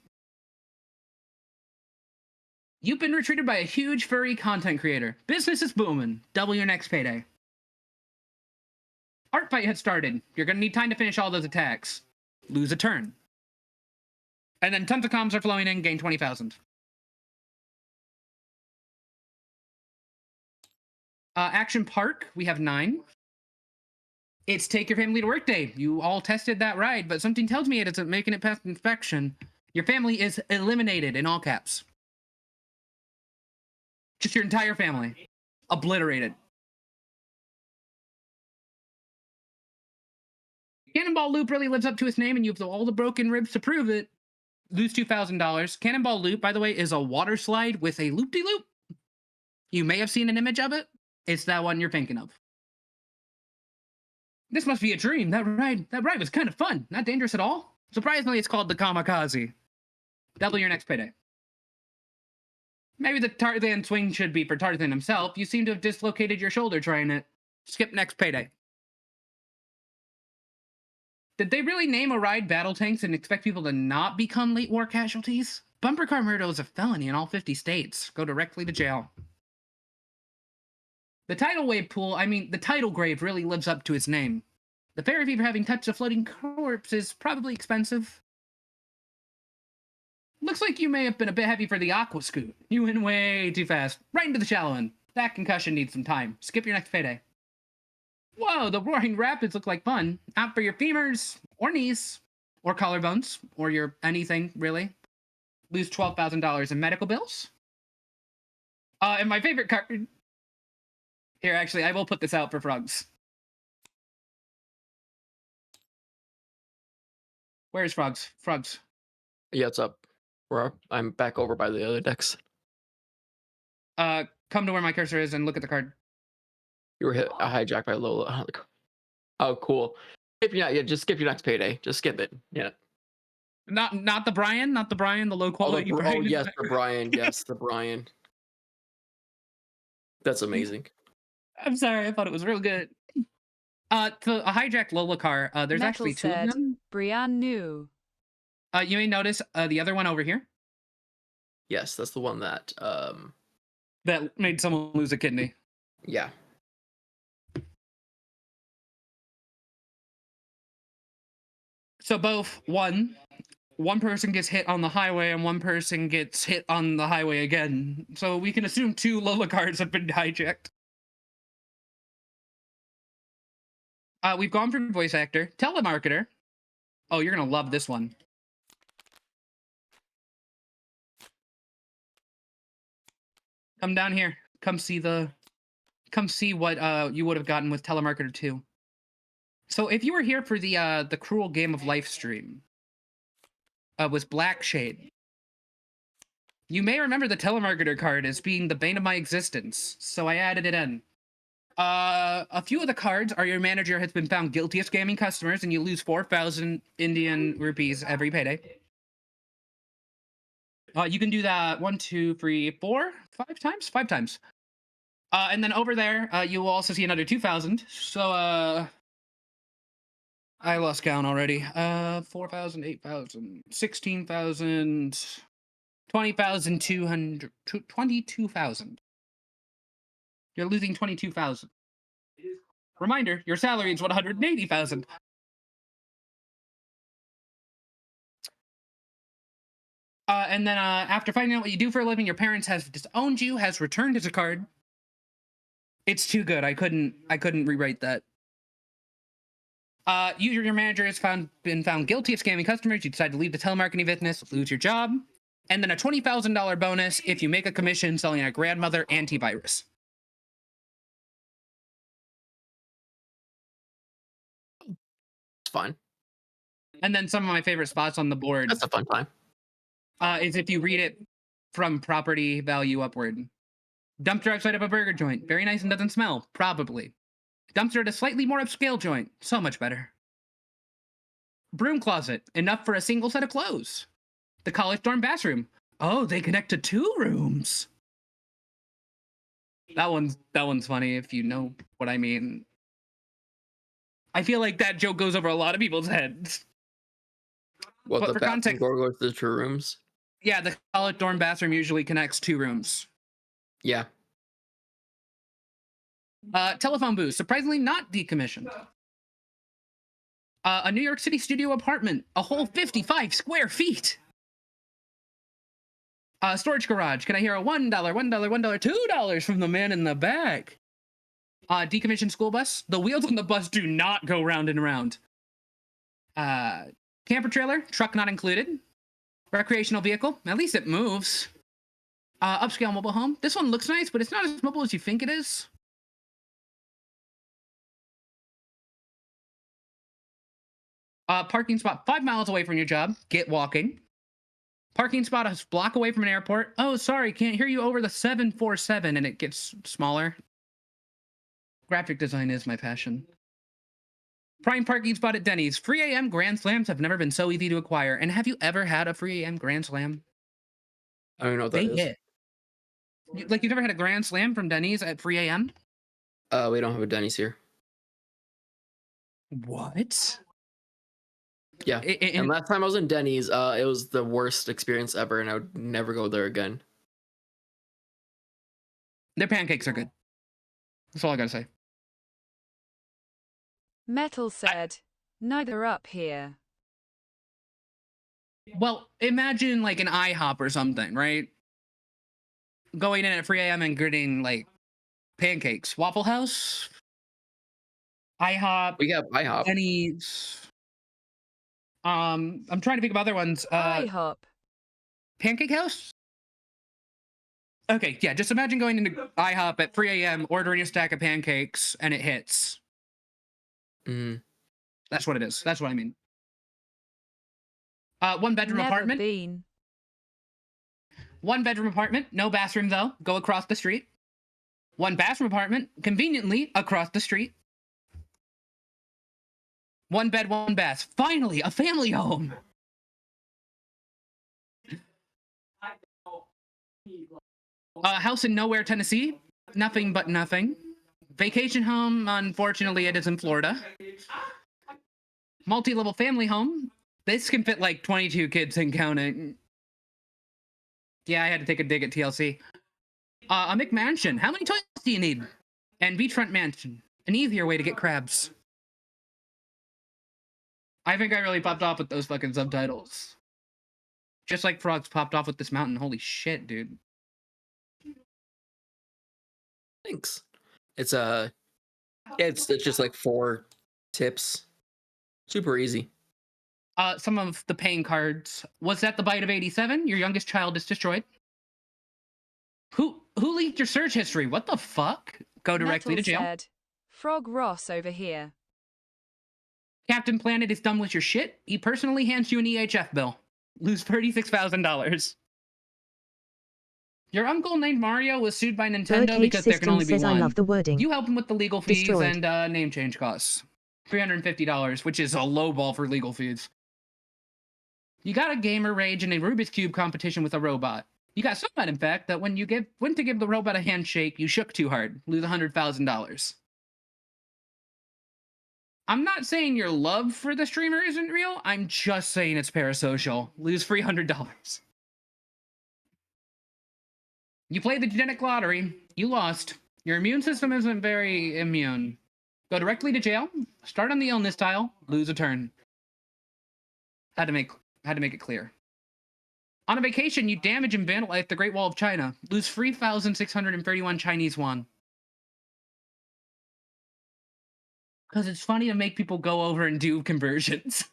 You've been retreated by a huge furry content creator. Business is booming. Double your next payday. Art fight had started. You're gonna need time to finish all those attacks. Lose a turn. And then tons of comms are flowing in, gain 20,000. Action Park, we have 9. It's take your family to work day. You all tested that ride, but something tells me it isn't making it past inspection. Your family is eliminated in all caps. Just your entire family. Obliterated. Cannonball Loop really lives up to its name, and you have all the broken ribs to prove it. Lose $2,000. Cannonball Loop, by the way, is a water slide with a loop-de-loop. You may have seen an image of it. It's that one you're thinking of. This must be a dream. That ride was kind of fun. Not dangerous at all. Surprisingly, it's called the Kamikaze. Double your next payday. Maybe the Tarzan swing should be for Tarzan himself. You seem to have dislocated your shoulder trying it. Skip next payday. Did they really name a ride Battle Tanks and expect people to not become late war casualties? Bumper car murder is a felony in all 50 states. Go directly to jail. The tidal wave pool, the tidal grave really lives up to its name. The fairy fee for having touched a floating corpse is probably expensive. Looks like you may have been a bit heavy for the aqua scoot. You went way too fast. Right into the shallow end. That concussion needs some time. Skip your next payday. Whoa, the roaring rapids look like fun. Not for your femurs, or knees, or collarbones, or your anything, really. Lose $12,000 in medical bills. And my favorite card... Here, actually, I will put this out for Frogs. Where's Frogs? Frogs. Yeah, it's up. I'm back over by the other decks. Come to where my cursor is and look at the card. You were hijacked by Lola. Oh, cool. Just skip your next payday. Just skip it. Yeah. Not the Brian, the low quality Brian. Oh, yes, the Brian. Yes, the Brian. That's amazing. I'm sorry, I thought it was real good. To a hijacked Lola car, there's Metal actually two said, of them. Brian knew. You may notice the other one over here. Yes, that's the one that that made someone lose a kidney. Yeah. So both one person gets hit on the highway and one person gets hit on the highway again. So we can assume two Lola cars have been hijacked. We've gone for voice actor, telemarketer. Oh, you're gonna love this one. Come down here. Come see what you would have gotten with telemarketer 2. So if you were here for the Cruel Game of Life stream, was Black Shade. You may remember the telemarketer card as being the bane of my existence, so I added it in. A few of the cards are your manager has been found guilty of scamming customers and you lose 4,000 Indian rupees every payday. You can do that 1, 2, 3, 4, 5 times? 5 times. And then over there, you will also see another 2,000. So, I lost count already. 4,000, 8,000, 16,000, 20,200, 22,000. You're losing 22,000. Reminder, your salary is 180,000. And then after finding out what you do for a living, your parents has disowned you, has returned as a card. It's too good. I couldn't rewrite that. Your manager has been found guilty of scamming customers. You decide to leave the telemarketing business, lose your job, and then a $20,000 bonus if you make a commission selling a grandmother antivirus. It's fine. And then some of my favorite spots on the board. That's a fun time. Is if you read it from property value upward. Dumpster outside of a burger joint. Very nice and doesn't smell. Probably. Dumpster at a slightly more upscale joint. So much better. Broom closet. Enough for a single set of clothes. The college dorm bathroom. Oh, they connect to 2 rooms. That one's funny if you know what I mean. I feel like that joke goes over a lot of people's heads. What, but the for bathroom context, door goes to the 2 rooms? Yeah, the college dorm bathroom usually connects 2 rooms. Yeah. Telephone booth, surprisingly not decommissioned. A New York City studio apartment, a whole 55 square feet. Storage garage, can I hear a $1, $1, $1, $2 from the man in the back? Decommissioned school bus, the wheels on the bus do not go round and round. Camper trailer, truck not included. Recreational vehicle, at least it moves. Upscale mobile home. This one looks nice, but it's not as mobile as you think it is. Parking spot 5 miles away from your job. Get walking. Parking spot a block away from an airport. Oh, sorry, can't hear you over the 747, and it gets smaller. Graphic design is my passion. Prime parking spot at Denny's. Free AM Grand Slams have never been so easy to acquire. And have you ever had a free AM Grand Slam? I don't know what that is. Hit. Like, you never had a Grand Slam from Denny's at free AM? We don't have a Denny's here. What? Yeah. And last time I was in Denny's, it was the worst experience ever, and I would never go there again. Their pancakes are good. That's all I gotta say. Metal said, neither up here. Well, imagine like an IHOP or something, right? Going in at 3 a.m. and getting like pancakes. Waffle House, IHOP. We have IHOP. Denny's. I'm trying to think of other ones. IHOP. Pancake House? Okay, yeah, just imagine going into IHOP at 3 a.m., ordering a stack of pancakes, and it hits. That's what it is. That's what I mean. 1-bedroom apartment. Been. 1-bedroom apartment, no bathroom though. Go across the street. 1-bathroom apartment, conveniently across the street. 1 bed, 1 bath. Finally, a family home. House in nowhere, Tennessee. Nothing but nothing. Vacation home, unfortunately, it is in Florida. Multi-level family home. This can fit like 22 kids and counting. Yeah, I had to take a dig at TLC. A McMansion. How many toilets do you need? And beachfront mansion. An easier way to get crabs. I think I really popped off with those fucking subtitles. Just like Frogs popped off with this mountain. Holy shit, dude. Thanks. It's just like 4 tips. Super easy. Some of the paying cards. Was that the bite of 87? Your youngest child is destroyed. Who leaked your search history? What the fuck? Go directly Metal to jail. Said, Frog Ross over here. Captain Planet is done with your shit. He personally hands you an EHF bill. Lose $36,000. Your uncle named Mario was sued by Nintendo Birdcage because there can System only be says one. I love the wording. You help him with the legal fees Destroyed. and name change costs. $350, which is a low ball for legal fees. You got a gamer rage in a Rubik's Cube competition with a robot. You got so mad, in fact, that when you went to give the robot a handshake, you shook too hard. Lose $100,000. I'm not saying your love for the streamer isn't real. I'm just saying it's parasocial. Lose $300. You played the genetic lottery. You lost. Your immune system isn't very immune. Go directly to jail. Start on the illness tile. Lose a turn. Had to make it clear. On a vacation, you damage and vandalize the Great Wall of China. Lose 3,631 Chinese yuan. Because it's funny to make people go over and do conversions.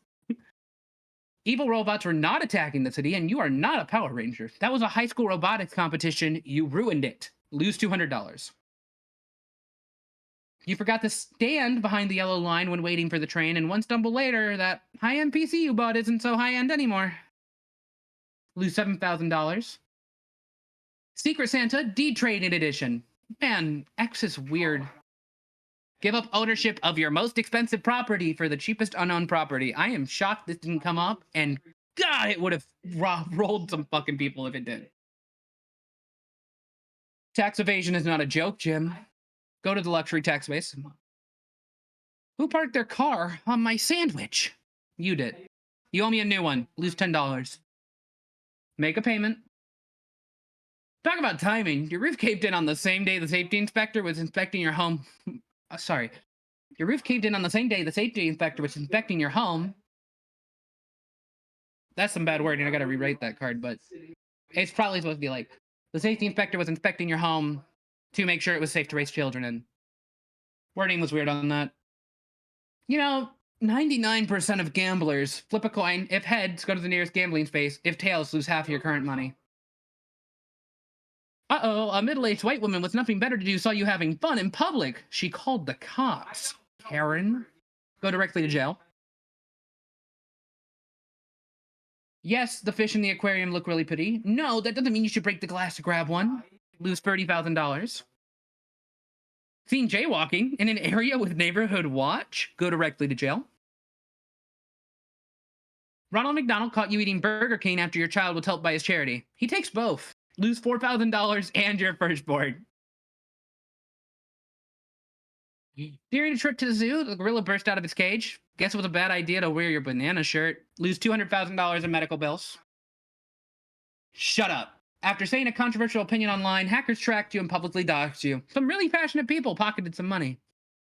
Evil robots were not attacking the city, and you are not a Power Ranger. That was a high school robotics competition. You ruined it. Lose $200. You forgot to stand behind the yellow line when waiting for the train, and one stumble later, that high-end PC you bought isn't so high-end anymore. Lose $7,000. Secret Santa Deed Trading Edition. Man, X is weird. Give up ownership of your most expensive property for the cheapest unknown property. I am shocked this didn't come up, and God, it would have rolled some fucking people if it did. Tax evasion is not a joke, Jim. Go to the luxury tax base. Who parked their car on my sandwich? You did. You owe me a new one. Lose $10. Make a payment. Talk about timing. Your roof caved in on the same day the safety inspector was inspecting your home. Sorry. Your roof caved in on the same day the safety inspector was inspecting your home. That's some bad wording. I gotta rewrite that card, but it's probably supposed to be like, the safety inspector was inspecting your home to make sure it was safe to raise children in. Wording was weird on that. You know, 99% of gamblers flip a coin. If heads, go to the nearest gambling space. If tails, lose half of your current money. Uh-oh, a middle-aged white woman with nothing better to do saw you having fun in public. She called the cops. Karen. Go directly to jail. Yes, the fish in the aquarium look really pretty. No, that doesn't mean you should break the glass to grab one. Lose $30,000. Seen jaywalking in an area with neighborhood watch? Go directly to jail. Ronald McDonald caught you eating Burger King after your child was helped by his charity. He takes both. Lose $4,000 and your firstborn. During a trip to the zoo, the gorilla burst out of its cage. Guess it was a bad idea to wear your banana shirt. Lose $200,000 in medical bills. Shut up. After saying a controversial opinion online, hackers tracked you and publicly doxed you. Some really passionate people pocketed some money.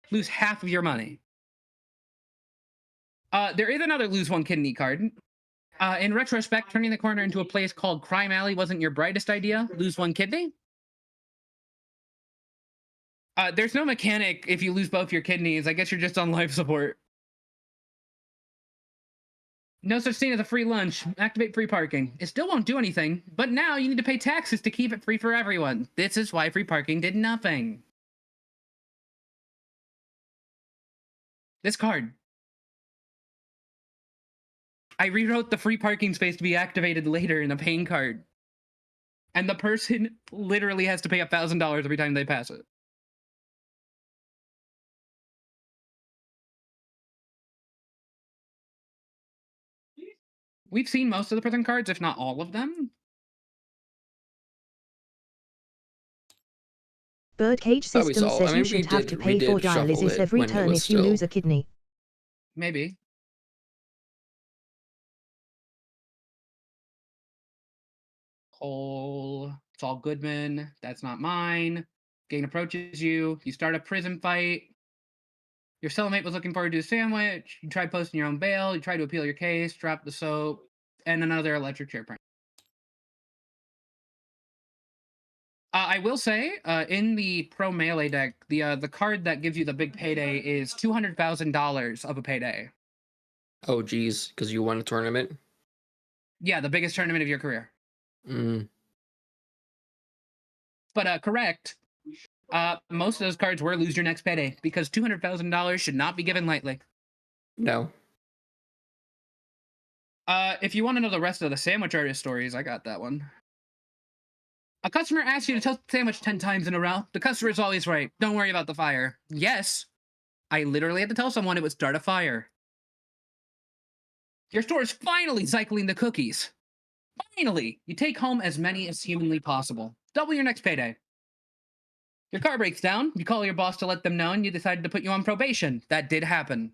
Lose half of your money. There is another lose one kidney card. In retrospect, turning the corner into a place called Crime Alley wasn't your brightest idea. Lose one kidney. There's no mechanic if you lose both your kidneys. I guess you're just on life support. No such thing as a free lunch. Activate free parking. It still won't do anything, but now you need to pay taxes to keep it free for everyone. This is why free parking did nothing. This card. I rewrote the free parking space to be activated later in a paying card. And the person literally has to pay $1,000 every time they pass it. We've seen most of the prison cards, if not all of them. Birdcage system says you should have to pay for dialysis every turn if you lose a kidney. Maybe. Cole, it's all Goodman. That's not mine. Gang approaches you. You start a prison fight. Your cellmate was looking forward to a sandwich. You try posting your own bail. You try to appeal your case. Drop the soap. And another electric chair prank. I will say, in the Pro Melee deck, the card that gives you the big payday is $200,000 of a payday. Oh, geez, because you won a tournament? Yeah, the biggest tournament of your career. But correct. Most of those cards were lose your next payday because $200,000 should not be given lightly. No. If you want to know the rest of the sandwich artist stories, I got that one. A customer asks you to toast the sandwich 10 times in a row. The customer is always right. Don't worry about the fire. Yes, I literally had to tell someone it would start a fire. Your store is finally cycling the cookies. Finally, you take home as many as humanly possible. Double your next payday. Your car breaks down. You call your boss to let them know, and you decided to put you on probation. That did happen.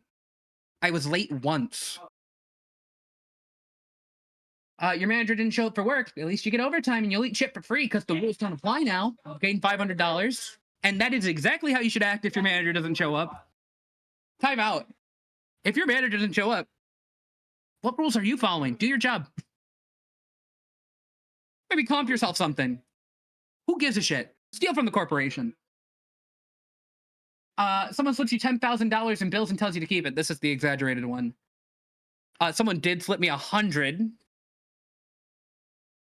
I was late once. Your manager didn't show up for work. At least you get overtime and you'll eat shit for free because the rules don't apply now. Gain $500. And that is exactly how you should act if your manager doesn't show up. Time out. If your manager doesn't show up, what rules are you following? Do your job. Maybe comp yourself something. Who gives a shit? Steal from the corporation. Someone slips you $10,000 in bills and tells you to keep it. This is the exaggerated one. Someone did slip me 100.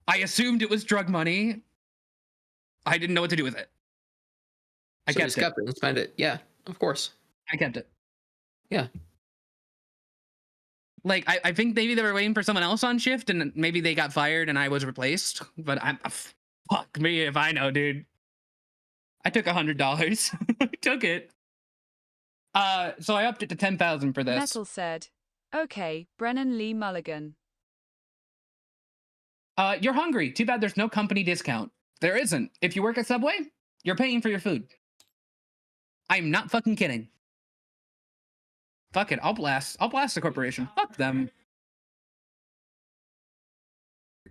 I assumed it was drug money. I didn't know what to do with it. I kept it and spend it. Yeah, of course. I kept it. Yeah. Like, I think maybe they were waiting for someone else on shift and maybe they got fired and I was replaced. But fuck me if I know, dude. I took $100. I took it. So I upped it to 10,000 for this. Metal said, okay, Brennan Lee Mulligan. You're hungry. Too bad there's no company discount. There isn't. If you work at Subway, you're paying for your food. I'm not fucking kidding. Fuck it. I'll blast the corporation. Fuck them.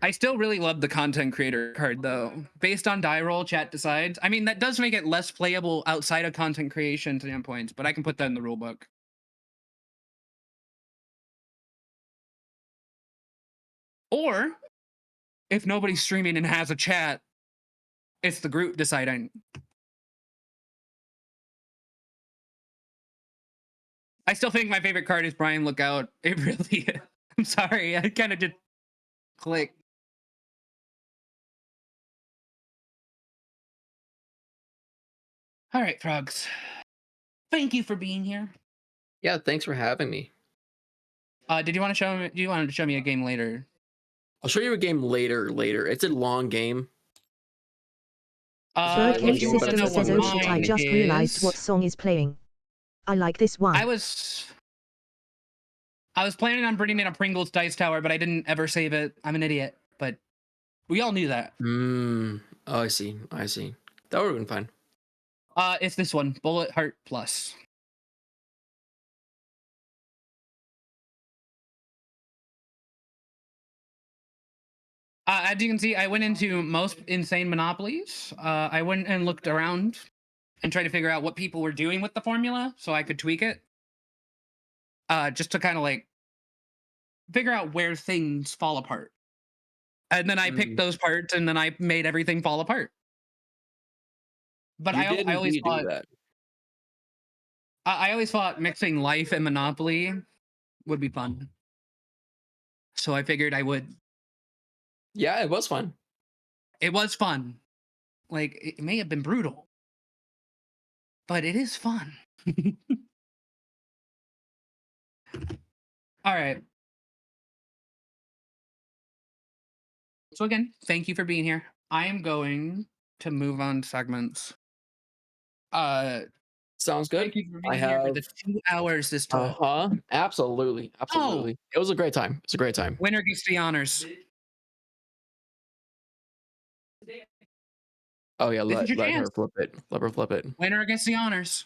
I still really love the content creator card though. Based on die roll, chat decides. I mean, that does make it less playable outside of content creation standpoints, but I can put that in the rulebook. Or if nobody's streaming and has a chat, it's the group deciding. I still think my favorite card is Brian Lookout. It really is. I'm sorry. I kind of just clicked. All right, frogs. Thank you for being here. Yeah, thanks for having me. Did you want to show me? Do you want to show me a game later? I'll show you a game later. It's a long game. Birdcage If you want to System know what says, oh shit, I mine just realized is, what song is playing. I like this one. I was planning on bringing in a Pringles Dice Tower, but I didn't ever save it. I'm an idiot, but we all knew that. Oh, I see. That would have been fun. It's this one, Bullet Heart Plus. As you can see, I went into most insane monopolies. I went and looked around and tried to figure out what people were doing with the formula so I could tweak it. Just to kind of like figure out where things fall apart. And then I picked those parts and then I made everything fall apart. But You did I always indeed do thought that. I always thought mixing life and Monopoly would be fun. So I figured I would. Yeah, it was fun. It was fun. Like, it may have been brutal, but it is fun. All right. So again, thank you for being here. I am going to move on segments. Sounds good. Thank you for I being here for have the 2 hours this took. Absolutely. Oh, It was a great time. winner gets the honors. Oh yeah, This is your let her chance. flip it. Let her flip it. Winner gets the honors.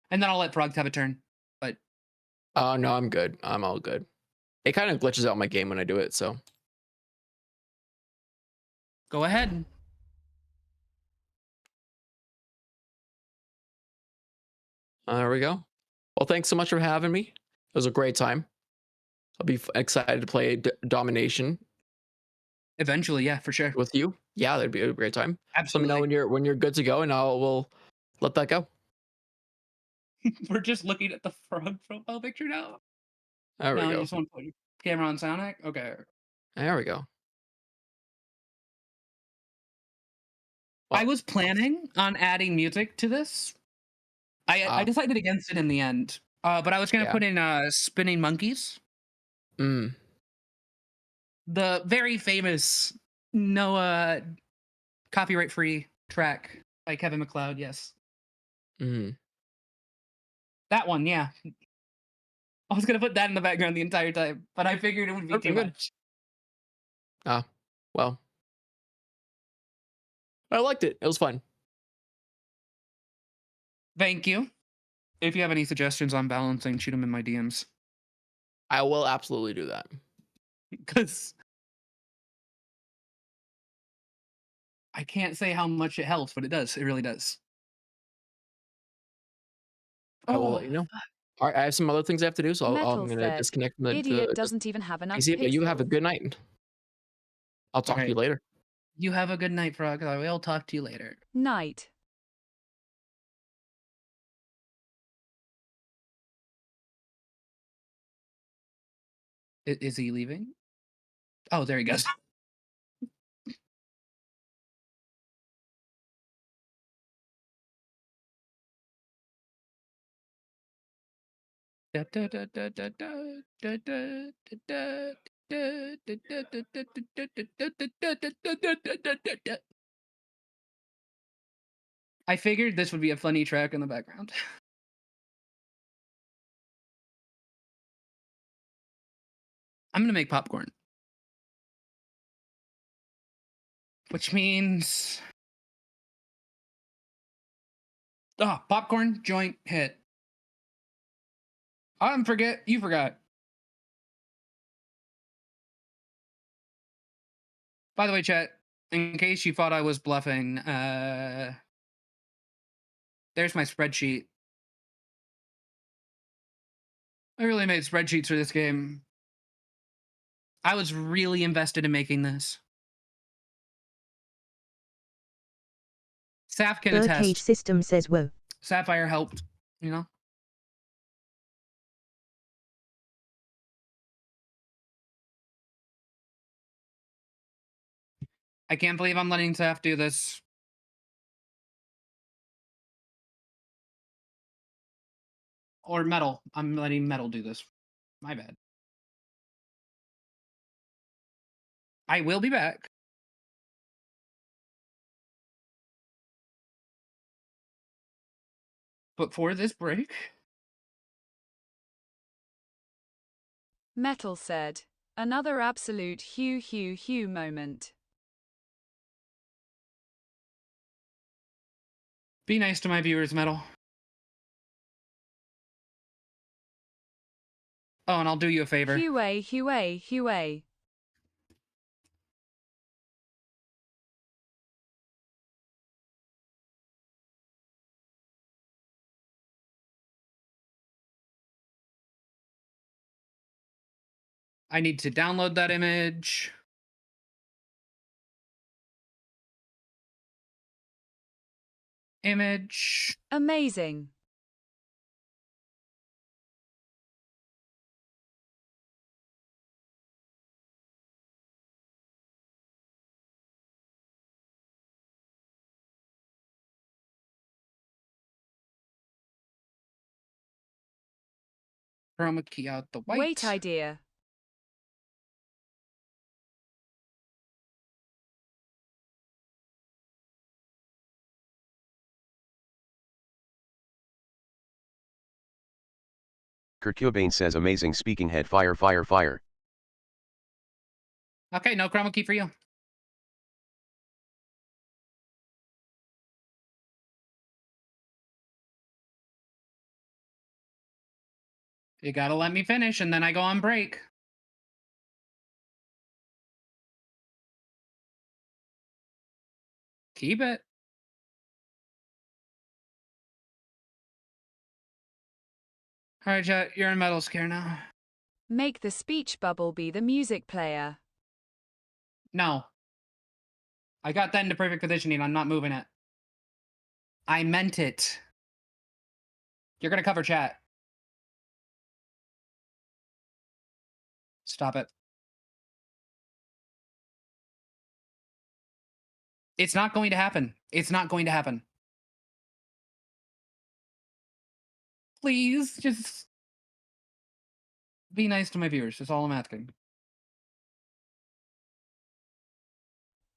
And then I'll let Frogs have a turn. But Oh no, I'm good. I'm all good. It kind of glitches out my game when I do it, so. go ahead. There we go. Well, thanks so much for having me. It was a great time. I'll be excited to play Domination Eventually, yeah, for sure. with you. Yeah, that'd be a great time. Absolutely. Let me know when you're good to go, and we'll let that go. We're just looking at the frog profile picture now. There we No, go. you just want to put your camera on Sonic? Okay. There we go. I was planning on adding music to this. I decided against it in the end. But I was gonna put in Spinning Monkeys. The very famous Noah copyright free track by Kevin MacLeod, yes. That one, yeah. I was gonna put that in the background the entire time, but I figured it would be too much. Well. I liked it. It was fun. Thank you. If you have any suggestions on balancing, shoot them in my DMs. I will absolutely do that. Because I can't say how much it helps, but it does. It really does. I will let you know. All right, I have some other things I have to do, so I'm Metal going to said, disconnect from Idiot doesn't even have enough PC, but you have a pixels. good night. I'll talk to you later. You have a good night, Frog. I will talk to you later. Night. Is he leaving? Oh, there he goes. I figured this would be a funny track in the background. I'm gonna make popcorn. Which means... Oh, popcorn joint hit. You forgot. By the way, chat, in case you thought I was bluffing, there's my spreadsheet. I really made spreadsheets for this game. I was really invested in making this. Saf can Birdcage attest. System says, whoa. Sapphire helped, you know? I can't believe I'm letting Saf do this. Or metal. I'm letting metal do this. My bad. I will be back. But for this break... Metal said. Another absolute hue moment. Be nice to my viewers, Metal. Oh, and I'll do you a favor. Hue. I need to download that image. Image. Amazing. Chroma key out the white. Wait idea. Kurt Cobain says amazing speaking head fire. Okay, no chroma key for you. You gotta let me finish and then I go on break. Keep it. Alright, chat, you're in metal scare now. Make the speech bubble be the music player. No. I got that into perfect positioning. I'm not moving it. I meant it. You're gonna cover chat. Stop it. It's not going to happen. It's not going to happen. Please, just be nice to my viewers. That's all I'm asking.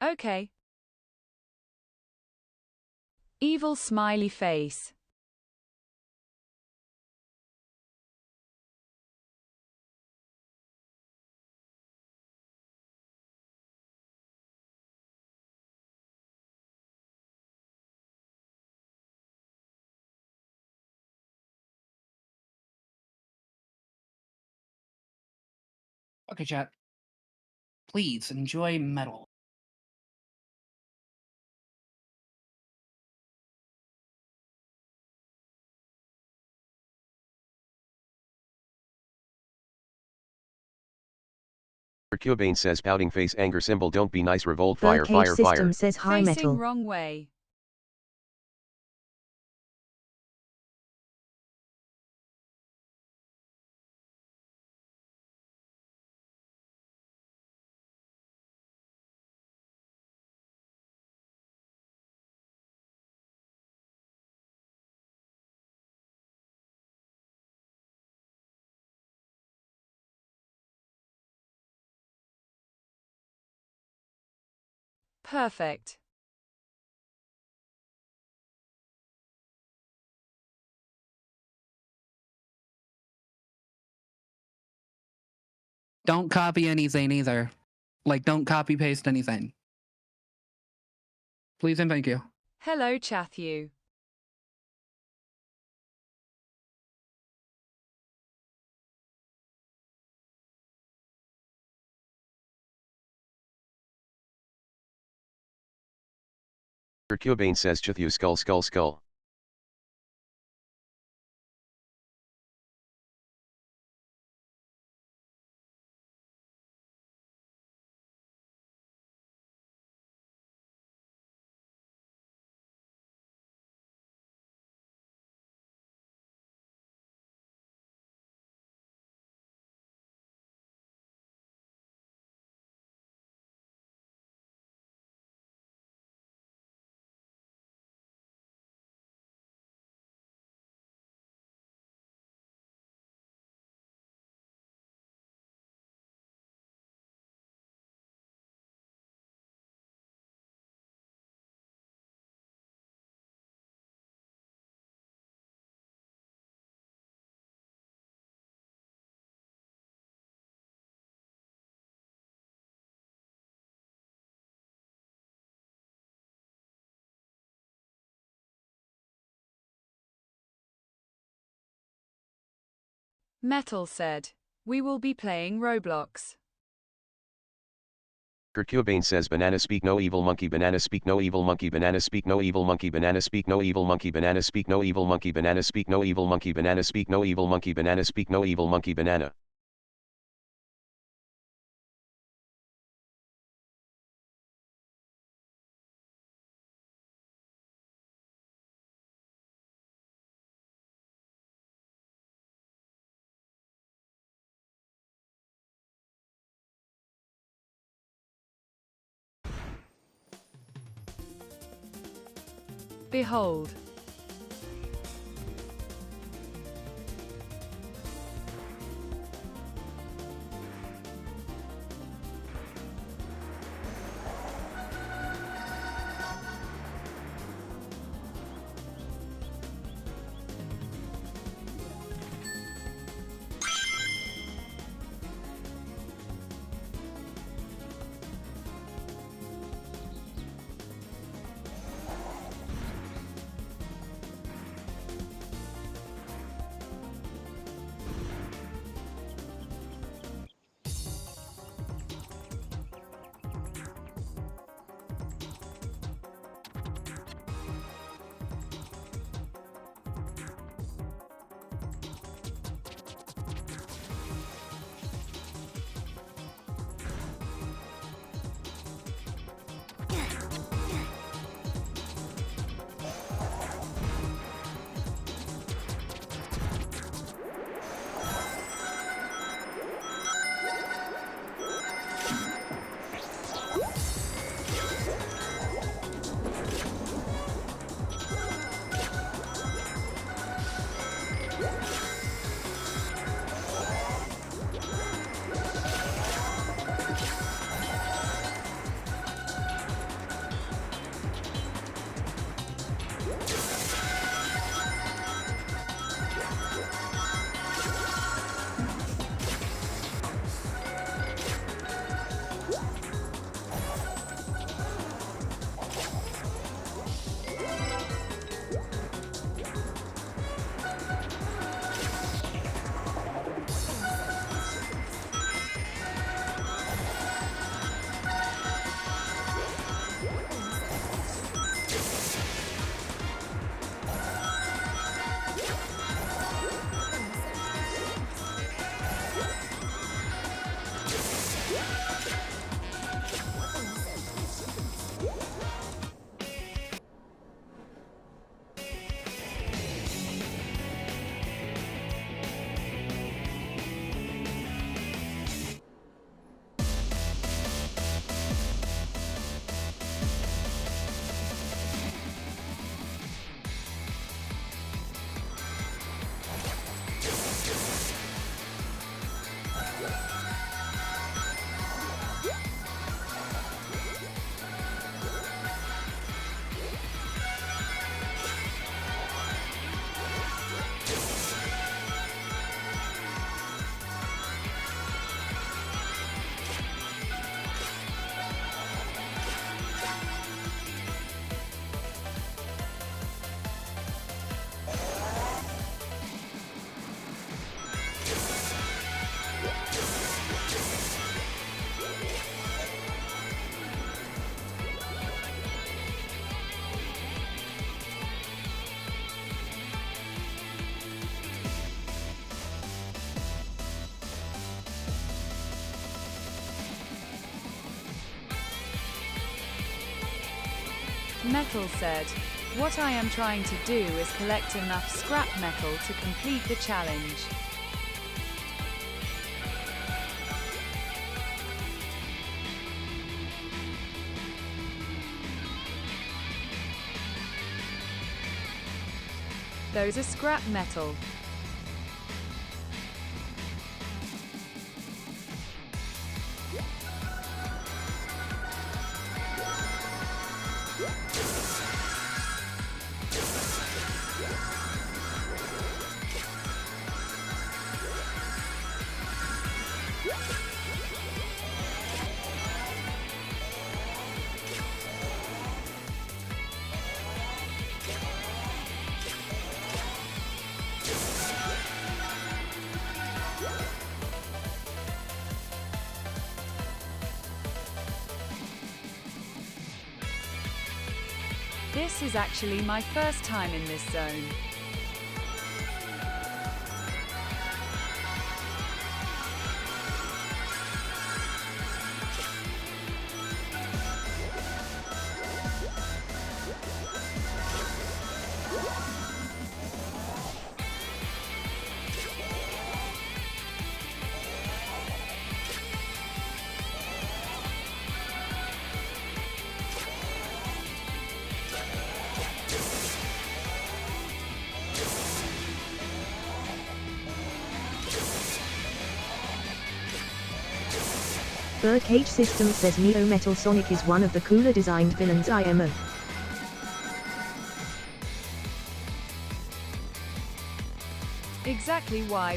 Okay. Evil smiley face. Okay, chat. Please enjoy metal. Kurt Cobain says pouting face anger symbol don't be nice revolt fire. Birdcage System says hi Facing metal. wrong way. Perfect. Don't copy anything either. Like, don't copy paste anything. Please and thank you. Hello, Chathu. Kurt Cobain says Chithu skull. Metal said, "We will be playing Roblox." Kurt Cobain says banana speak no evil monkey banana speak no evil monkey banana speak no evil monkey banana speak no evil monkey banana speak no evil monkey banana speak no evil monkey banana speak no evil monkey banana speak no evil monkey banana. Behold. Metal said, "What I am trying to do is collect enough scrap metal to complete the challenge." Those are scrap metal. This is actually my first time in this zone. Birdcage System says Neo Metal Sonic is one of the cooler designed villains IMO. Exactly why?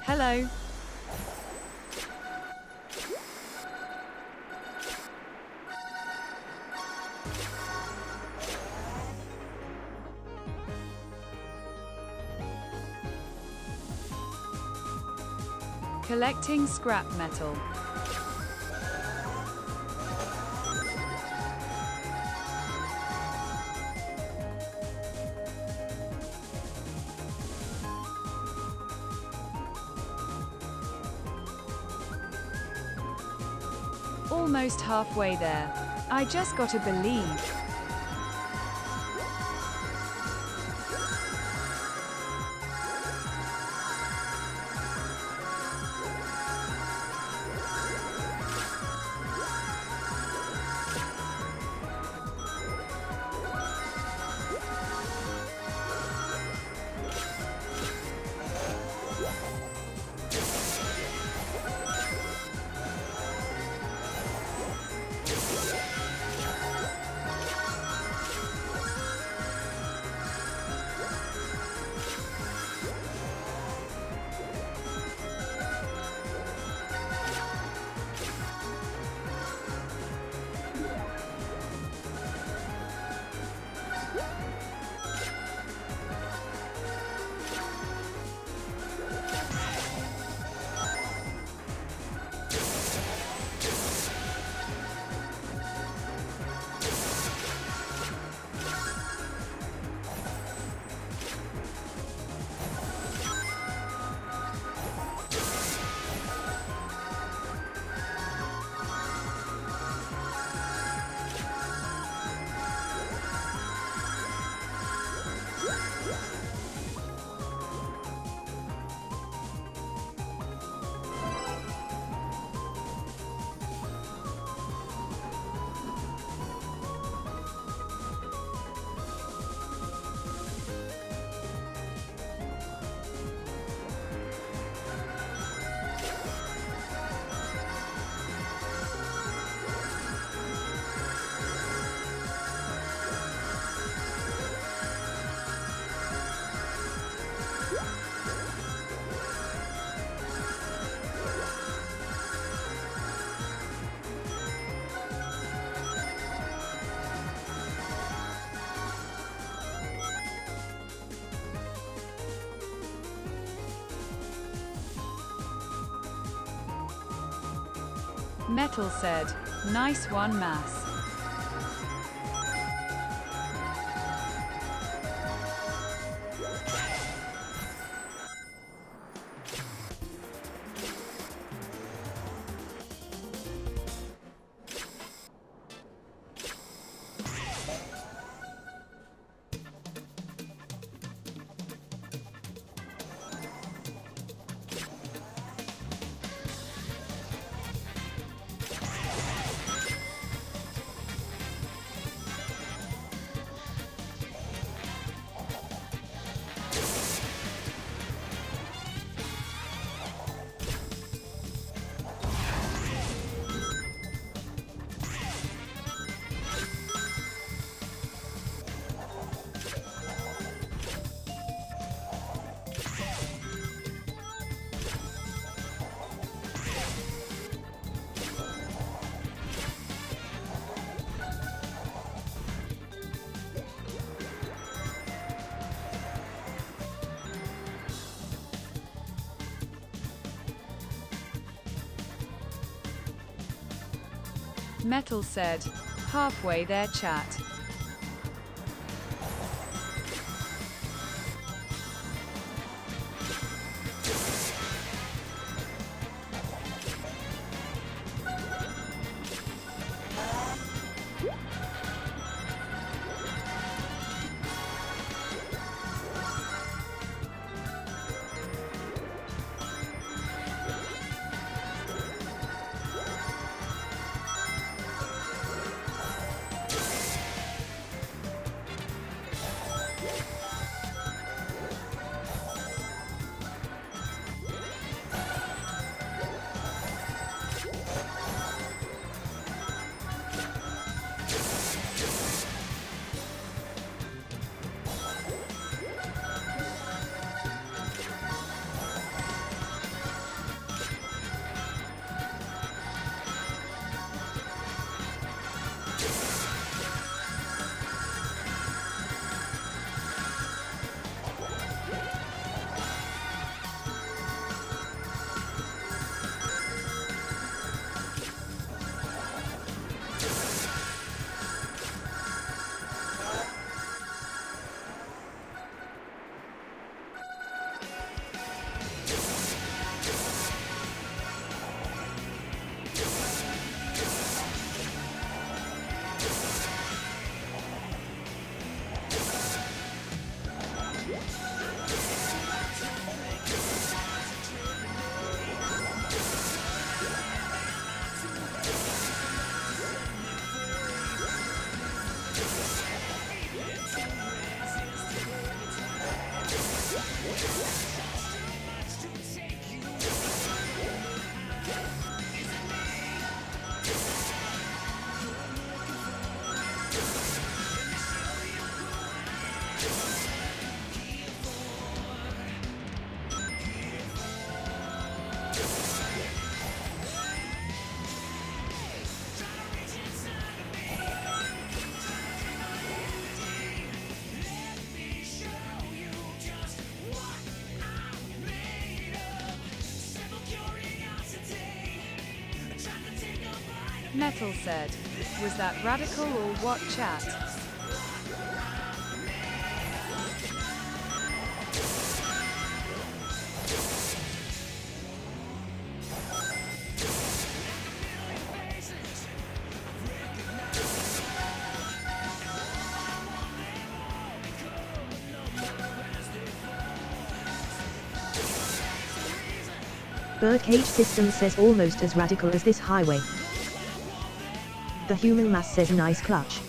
Hello. Collecting scrap metal. Almost halfway there. I just gotta believe. Metal said, "Nice one, Mass." Metal said, halfway there chat. Metal said, was that radical or what chat? Birdcage System says almost as radical as this highway. The Human Mass says nice clutch.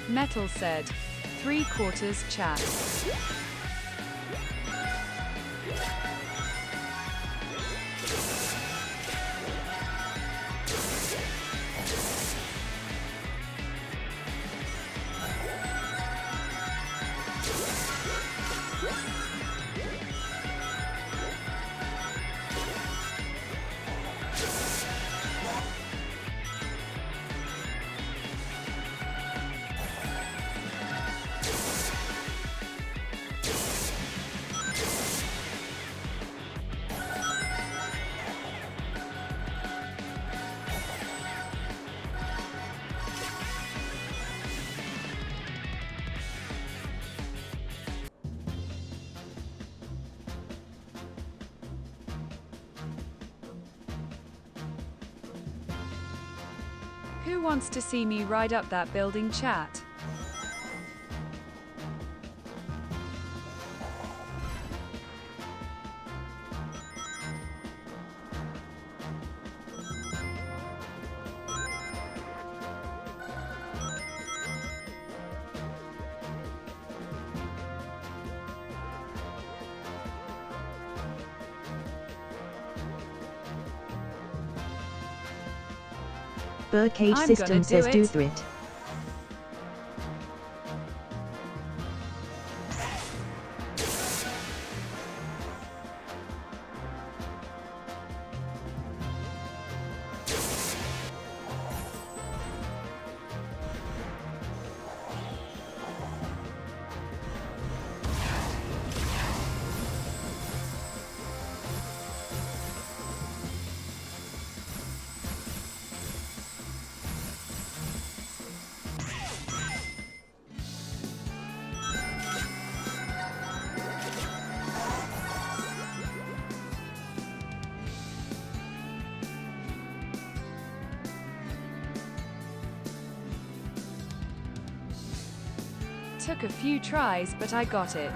Metal said. 3/4 chat. Who wants to see me ride up that building, chat? Birdcage I'm System gonna says do do it. thrit. Took a few tries, but I got it.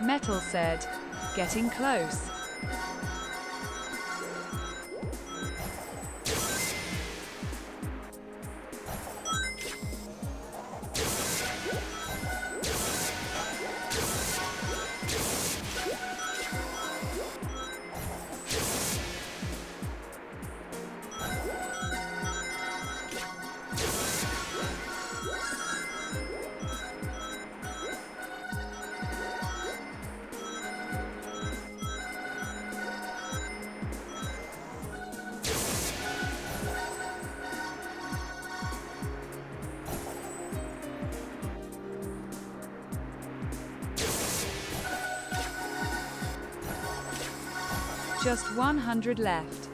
Metal said. Getting close. Just 100 left.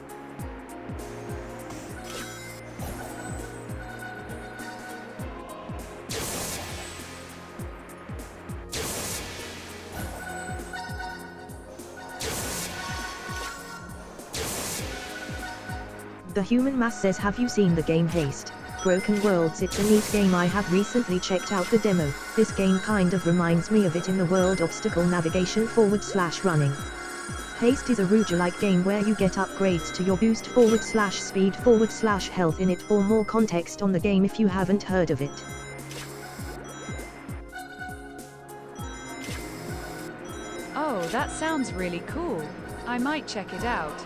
The Human Mass says, have you seen the game Haste? Broken Worlds? It's a neat game. I have recently checked out the demo. This game kind of reminds me of it in the world obstacle navigation / running. Haste is a roguelike game where you get upgrades to your boost / speed / health in it. For more context on the game if you haven't heard of it. Oh, that sounds really cool. I might check it out.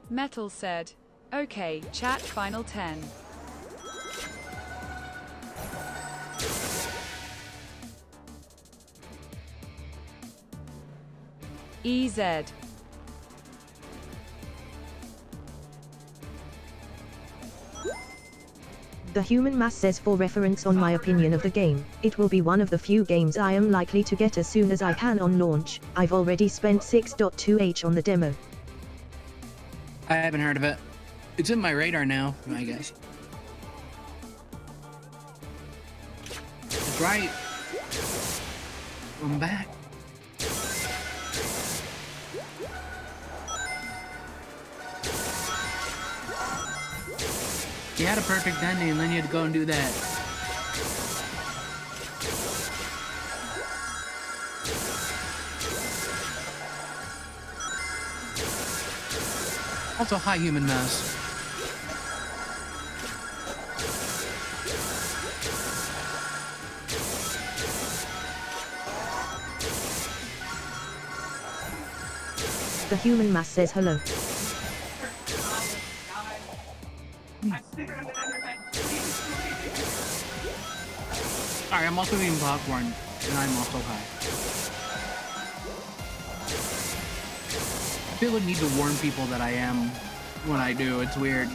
Metal said, okay, chat, final 10. EZ. The Human Mass says, for reference on my opinion of the game, it will be one of the few games I am likely to get as soon as I can on launch. I've already spent 6.2H on the demo. I haven't heard of it. It's in my radar now, I guess. That's right. I'm back. You had a perfect ending and then you had to go and do that. Also, hi, Human Mouse. The Human Mass says hello. Alright, I'm also eating popcorn, and I'm also high. I feel the need to warn people that I am when I do. It's weird.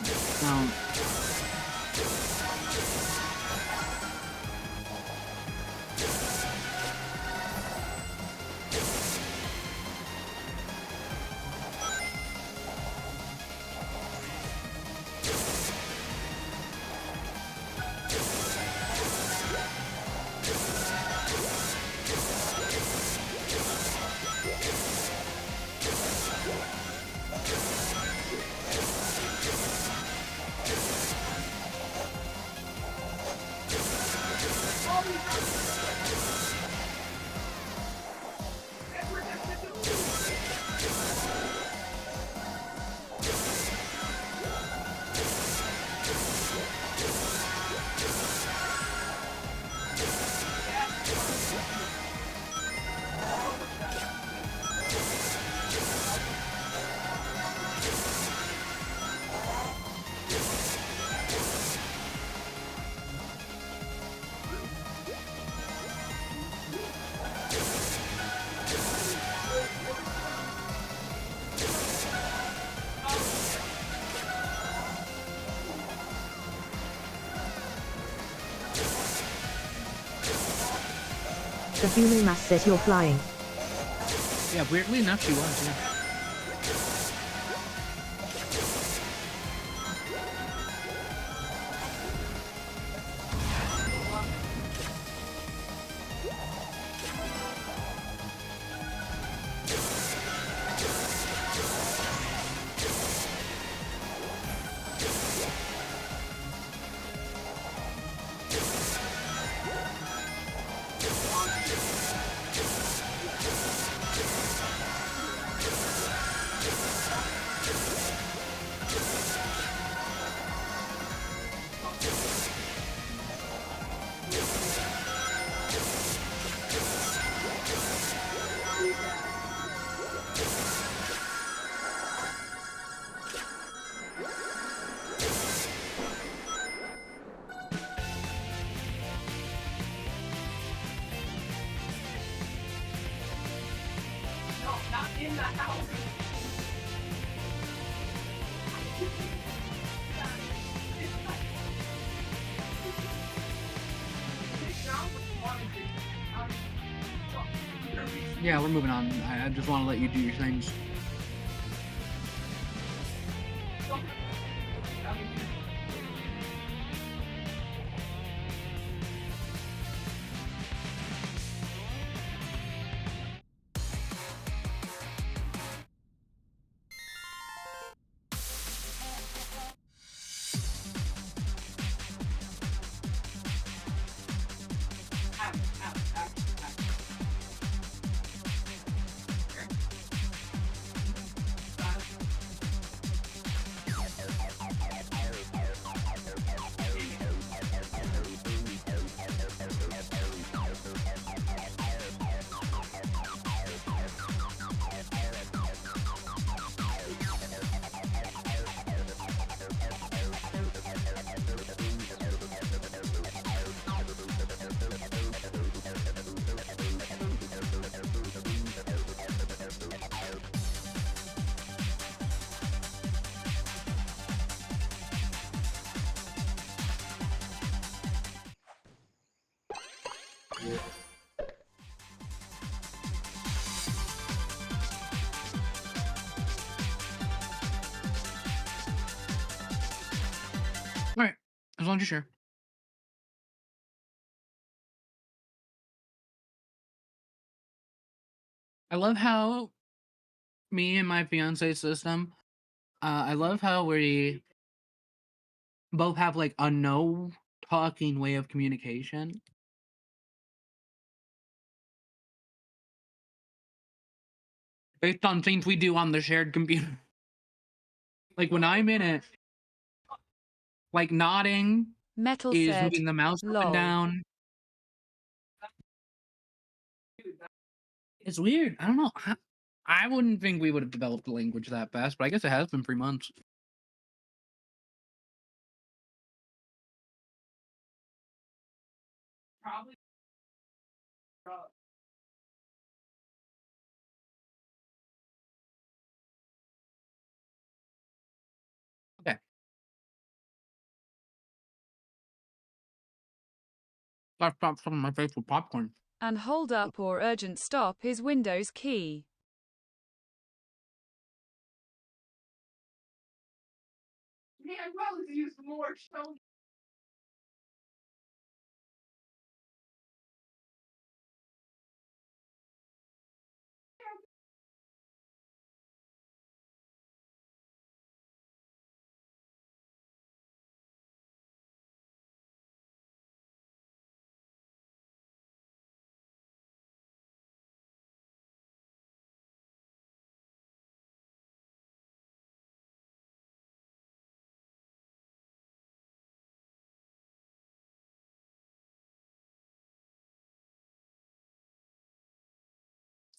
The Human Mass says you're flying. Yeah, weirdly enough, she was, yeah. Yeah, we're moving on. I just want to let you do your things. All right, as long as you're sure. I love how me and my fiance system. I love how we both have like a no talking way of communication. Based on things we do on the shared computer. Like when I'm in it, like nodding Metal is said, moving the mouse up and lol. down. It's weird. I don't know. I wouldn't think we would have developed a language that fast, but I guess it has been 3 months. Probably. Okay. Stop some of my face with popcorn. And hold up or urgent stop is Windows key. Yeah, I'd rather use more stone.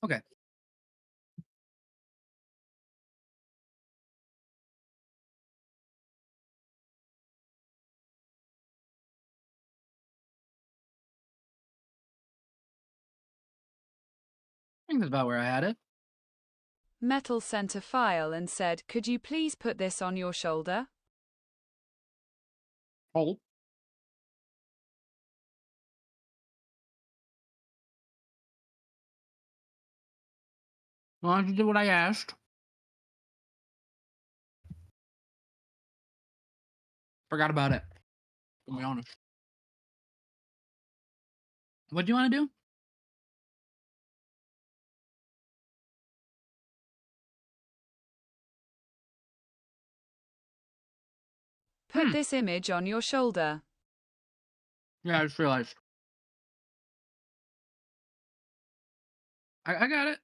Okay. I think that's about where I had it. Metal sent a file and said, could you please put this on your shoulder? Hold. Why don't you do what I asked? Forgot about it. To be honest. What do you want to do? Put this image on your shoulder. Yeah, I just realized. I got it.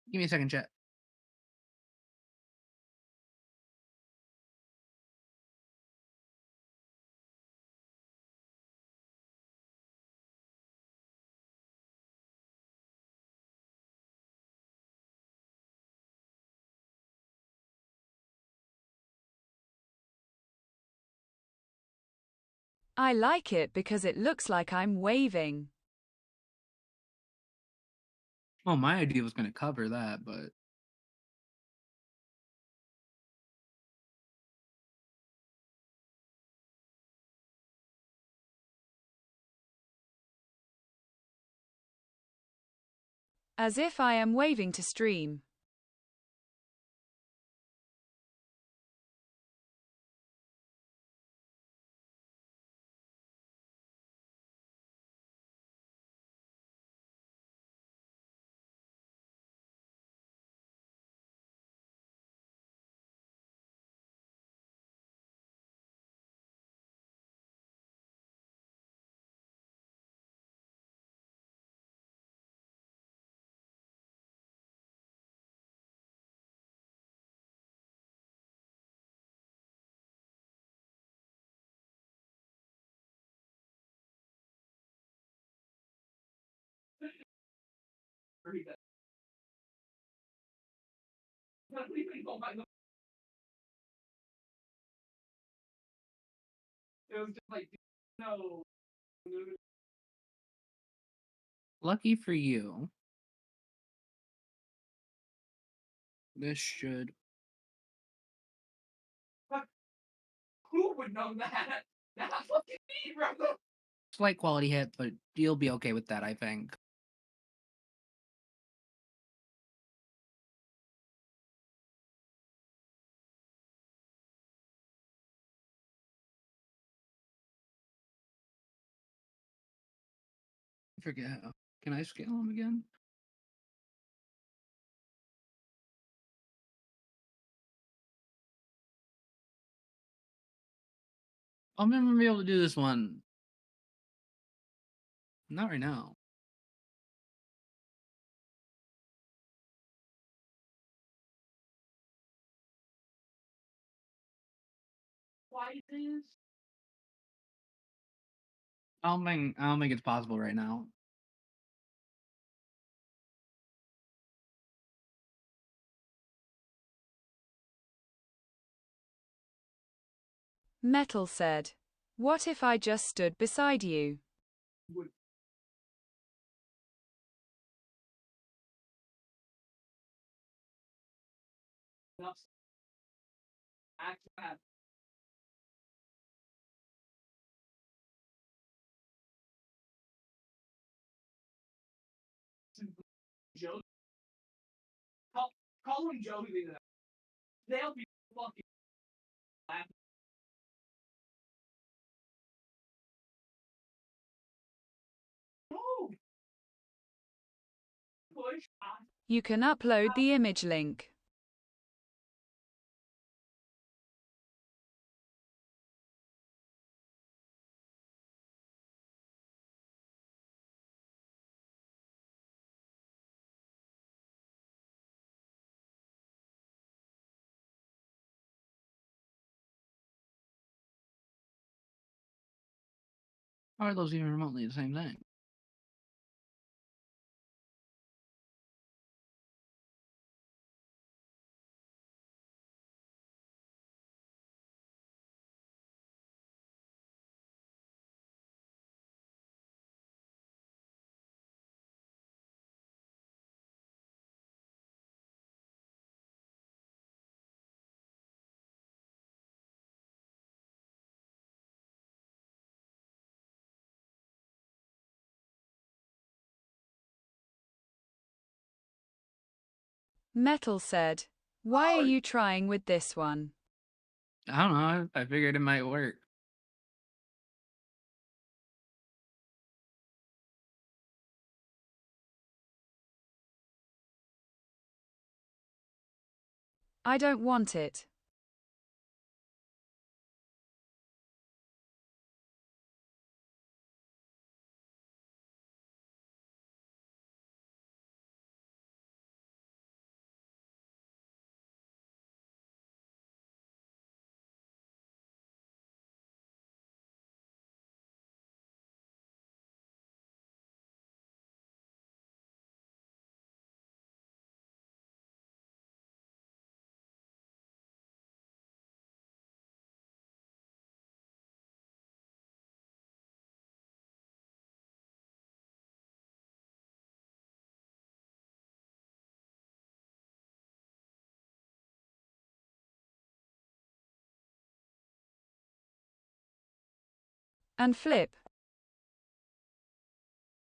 Give me a second, chat. I like it because it looks like I'm waving. Well, my idea was going to cover that, but As if I am waving to stream. lucky for you, this should. Who would know that? That's fucking me, bro. Slight quality hit, but you'll be okay with that, I think. I forget. Can I scale him again? I'm gonna be able to do this one. Not right now. Why this? I don't think it's possible right now. Metal said. What if I just stood beside you? Joe. Call him Joey. They'll be fucking laughing. Oh. Push. You can upload the image link. How are those even remotely the same thing? Metal said. Why are you trying with this one? I don't know. I figured it might work. I don't want it. And flip.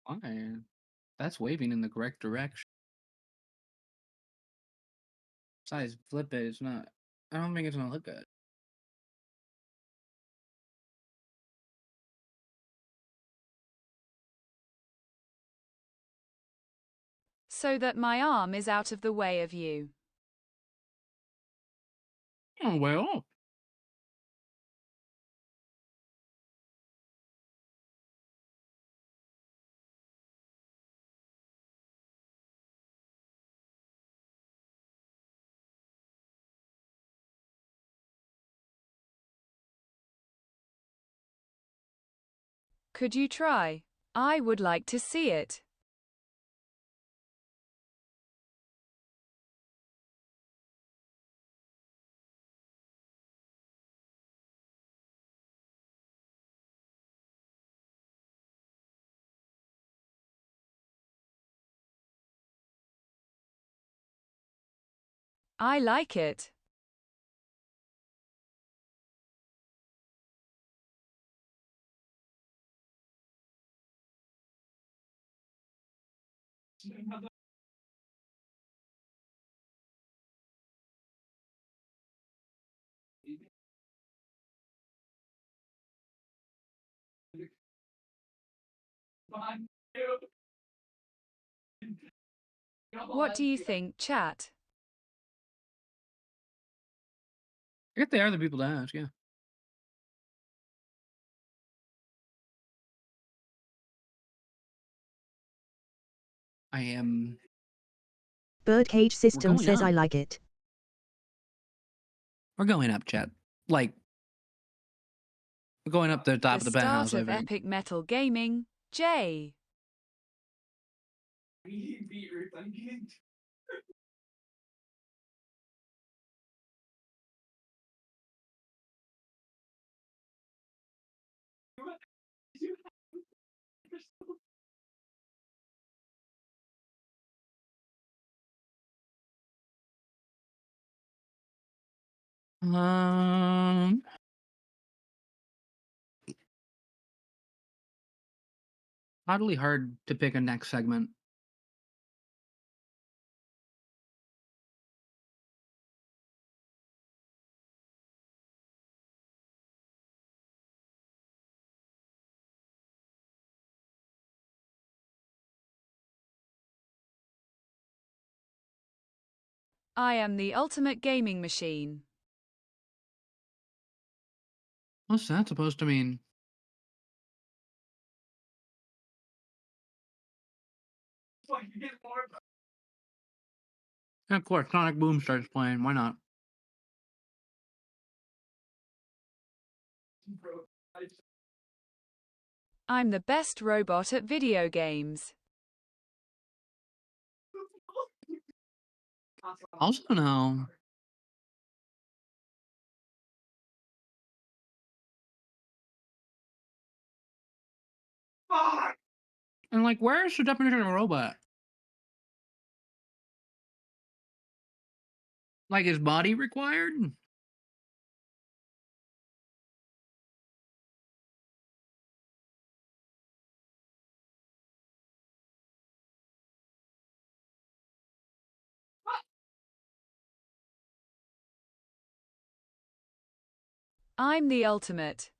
Why? That's waving in the correct direction. Besides, flip it. It's not. I don't think it's gonna look good. So that my arm is out of the way of you. Oh well. Could you try? I would like to see it. I like it. What do you think, chat? I guess they are the people to ask. Yeah. I am. Birdcage System going says up. I like it. We're going up, chat. Like, we're going up the top The of the penthouse, start I of think. Epic Metal Gaming, J. Um. Oddly hard to pick a next segment. I am the ultimate gaming machine. What's that supposed to mean? And of course, Sonic Boom starts playing. Why not? I'm the best robot at video games. Also, no. And like, where's the definition of a robot? Like, is body required? I'm the ultimate.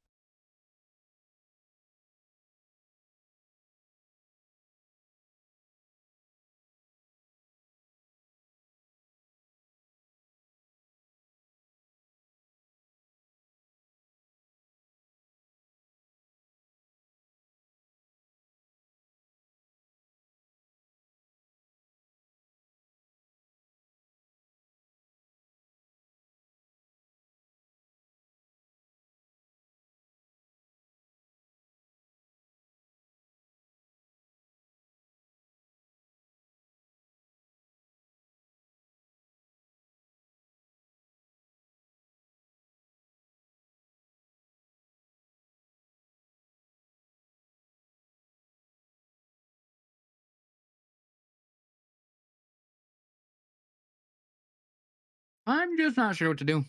I'm just not sure what to do.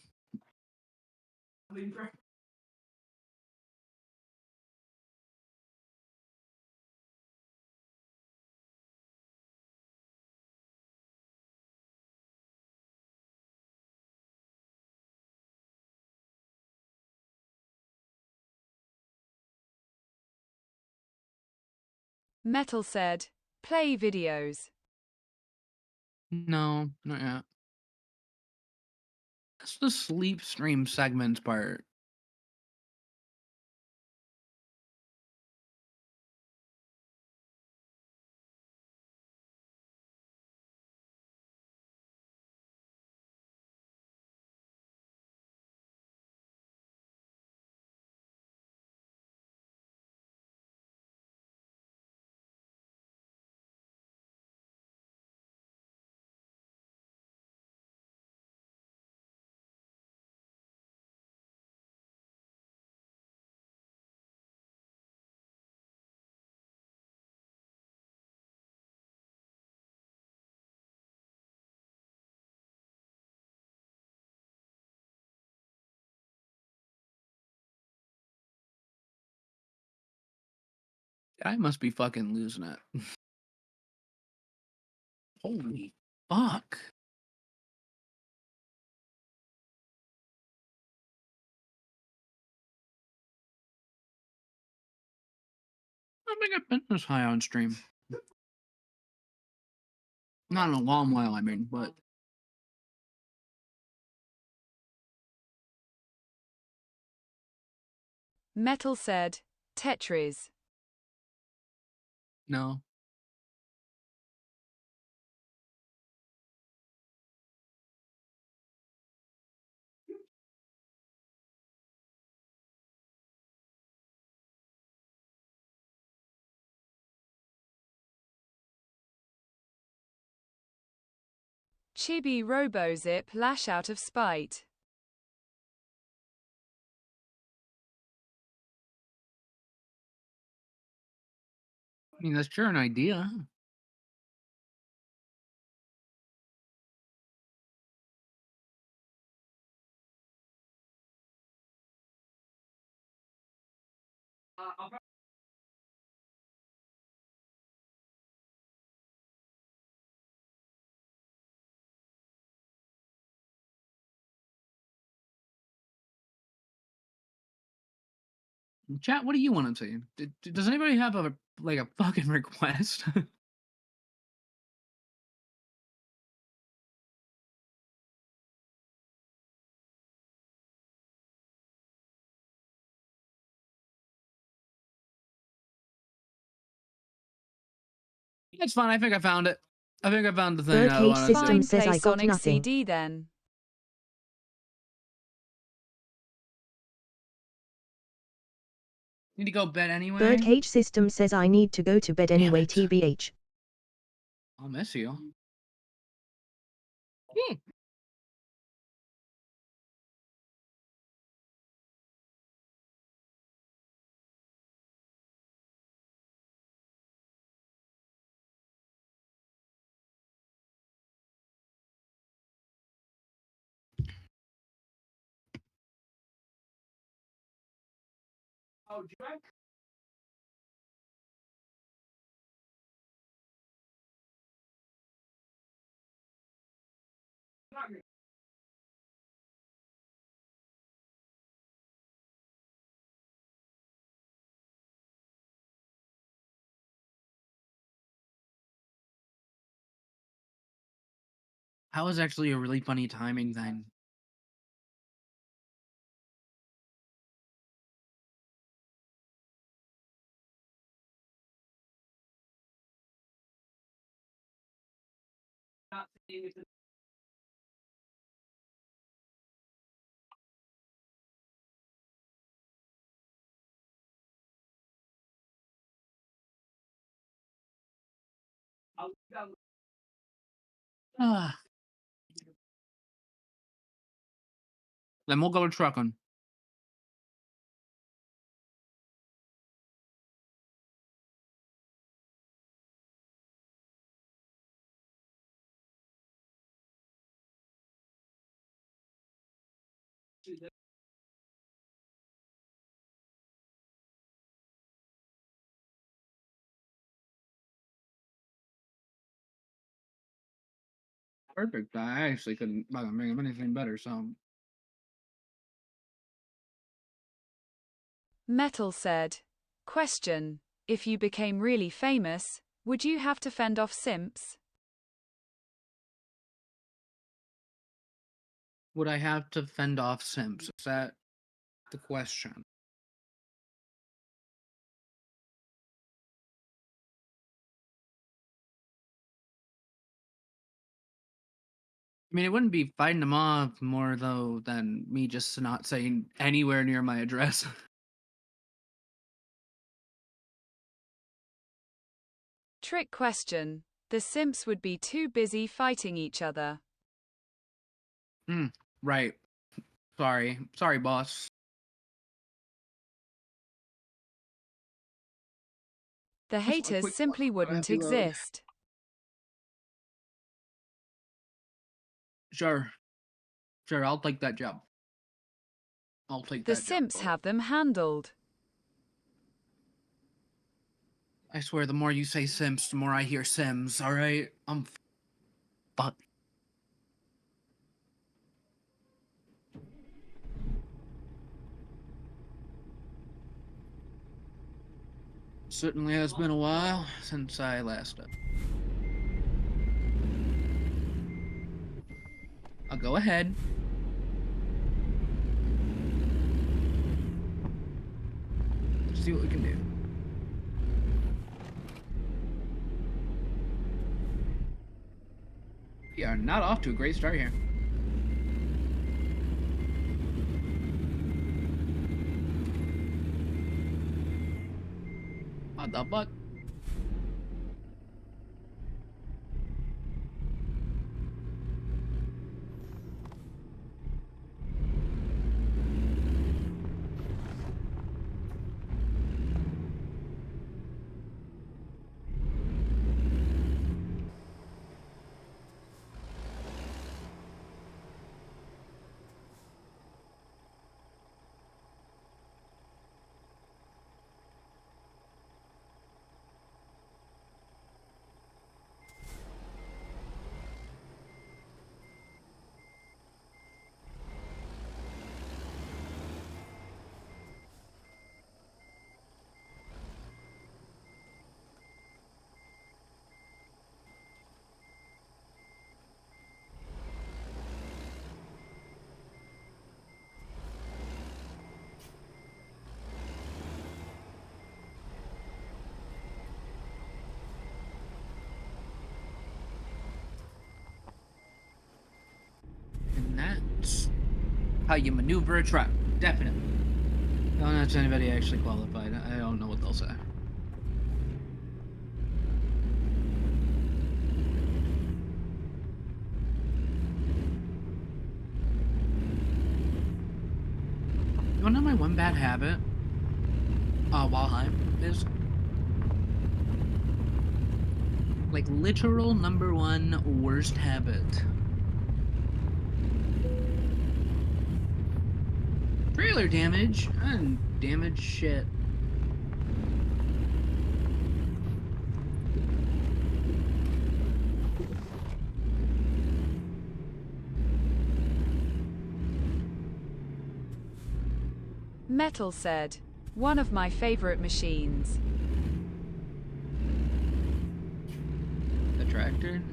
Metal said, play videos. No, not yet. That's the sleep stream segments part. I must be fucking losing it. Holy fuck. I think I've been this high on stream. Not in a long while, I mean, but Metal said, Tetris. no. Chibi Robozip lash out of spite. I mean, that's sure an idea. Chat, what do you want to say? Does anybody have a fucking request? It's fine. I think I found it. I think I found the thing I Birdcage wanted to System do. says Play I got Sonic nothing. CD then. Need to go bed anyway. Birdcage System says I need to go to bed anyway, TBH. I'll miss you. Oh, Jack. That was actually a really funny timing thing. Ah. Then we'll go trucking. Perfect. I actually couldn't fucking think of anything better, so. Metal said, question, if you became really famous, would you have to fend off simps? Would I have to fend off simps? Is that the question? I mean, it wouldn't be fighting them off more, though, than me just not saying anywhere near my address. Trick question. The simps would be too busy fighting each other. Right. Sorry. Sorry, boss. The Just a haters quick simply wouldn't happy load. exist. Sure. Sure, I'll take that job. I'll take The that job. simps have them handled. I swear, the more you say simps, the more I hear Sims, alright? I'm fuck. Certainly has been a while since I last up. I'll go ahead. Let's see what we can do. We are not off to a great start here. What the fuck? And that's how you maneuver a truck. Definitely. Don't know if anybody actually qualified. I don't know what they'll say. You wanna know my one bad habit? Walheim is like literal #1 worst habit. Trailer damage. And damage shit. Metal said, one of my favorite machines. The tractor?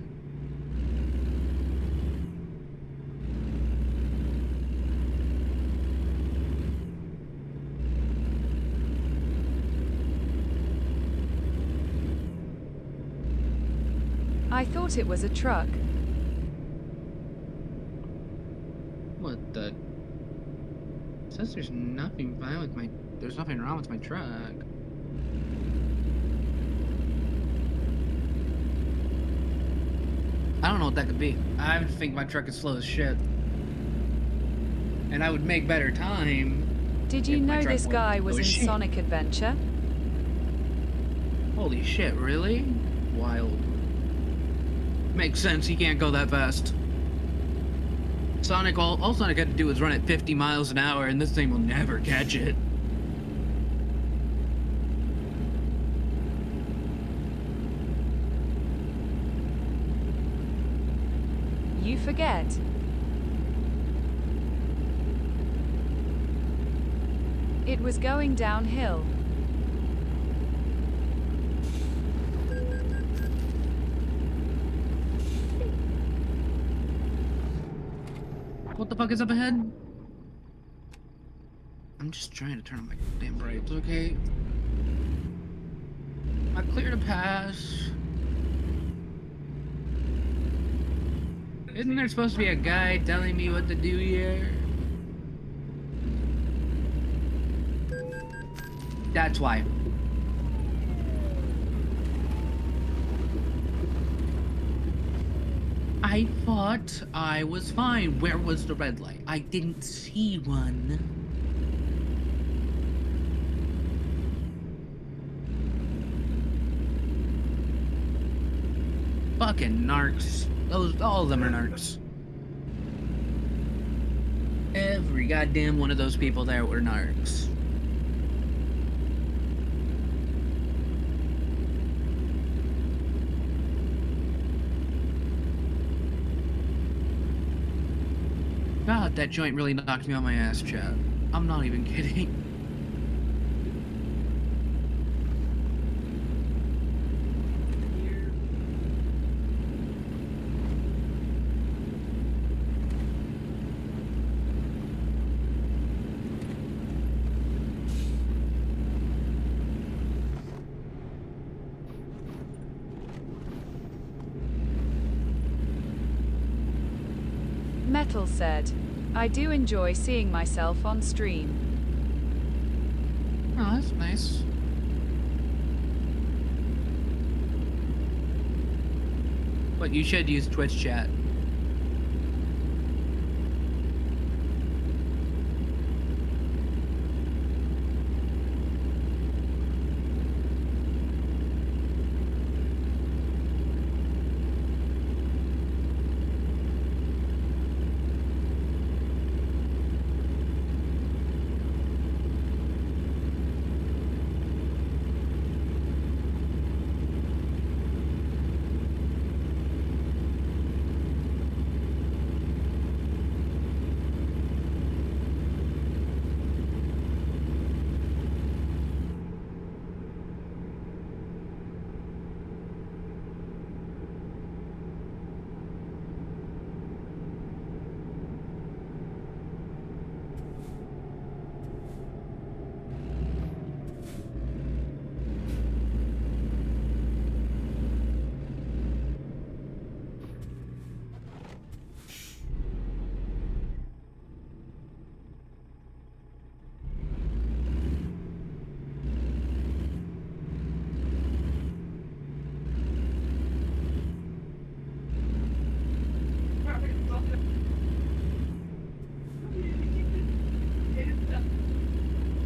I thought it was a truck. What the? It says there's nothing fine with my. There's nothing wrong with my truck. I don't know what that could be. I think my truck is slow as shit. And I would make better time. Did you know this guy was in Sonic Adventure? Holy shit, really? Wild. Makes sense, he can't go that fast. Sonic, all Sonic had to do was run at 50 miles an hour, and this thing will never catch it. You forget. It was going downhill. What the fuck is up ahead? I'm just trying to turn on my damn brights, okay? I cleared a pass. Isn't there supposed to be a guy telling me what to do here? That's why. I thought I was fine. Where was the red light? I didn't see one. Fucking narcs. All of them are narcs. Every goddamn one of those people there were narcs. God, that joint really knocked me on my ass, chat. I'm not even kidding. Metal said, I do enjoy seeing myself on stream. Oh, that's nice. But you should use Twitch chat.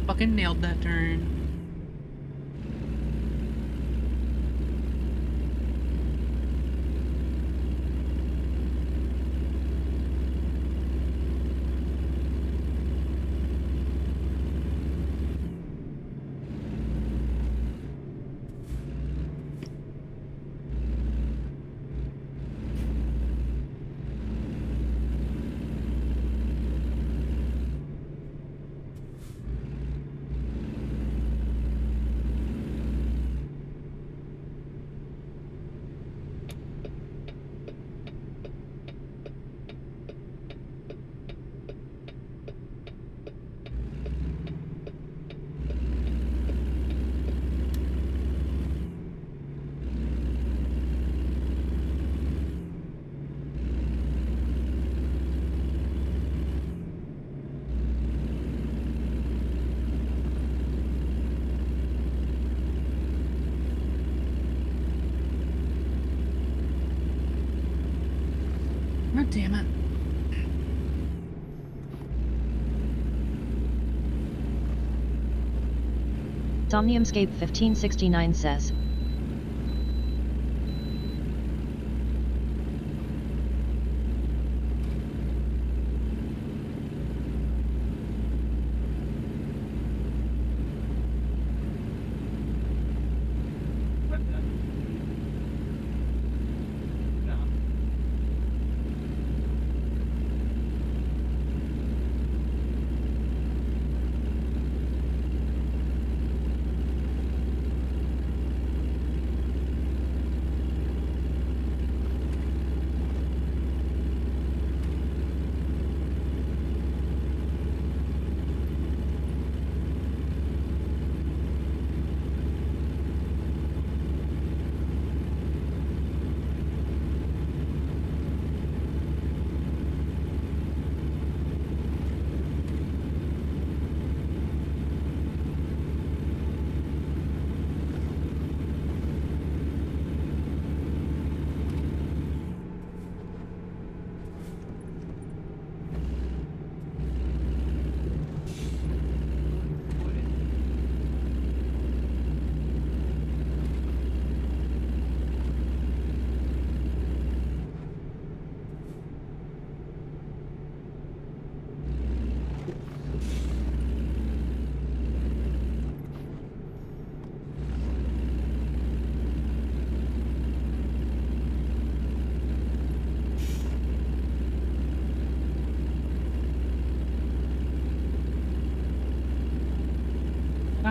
Fucking nailed that turn. God damn it. Somniumscape 1569 says,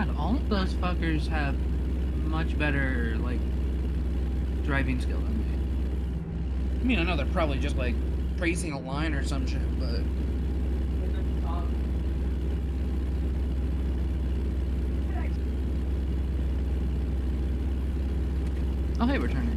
God, all of those fuckers have much better, like, driving skill than me. I mean, I know they're probably just, like, praising a line or some shit, but... Oh, hey, we're turning.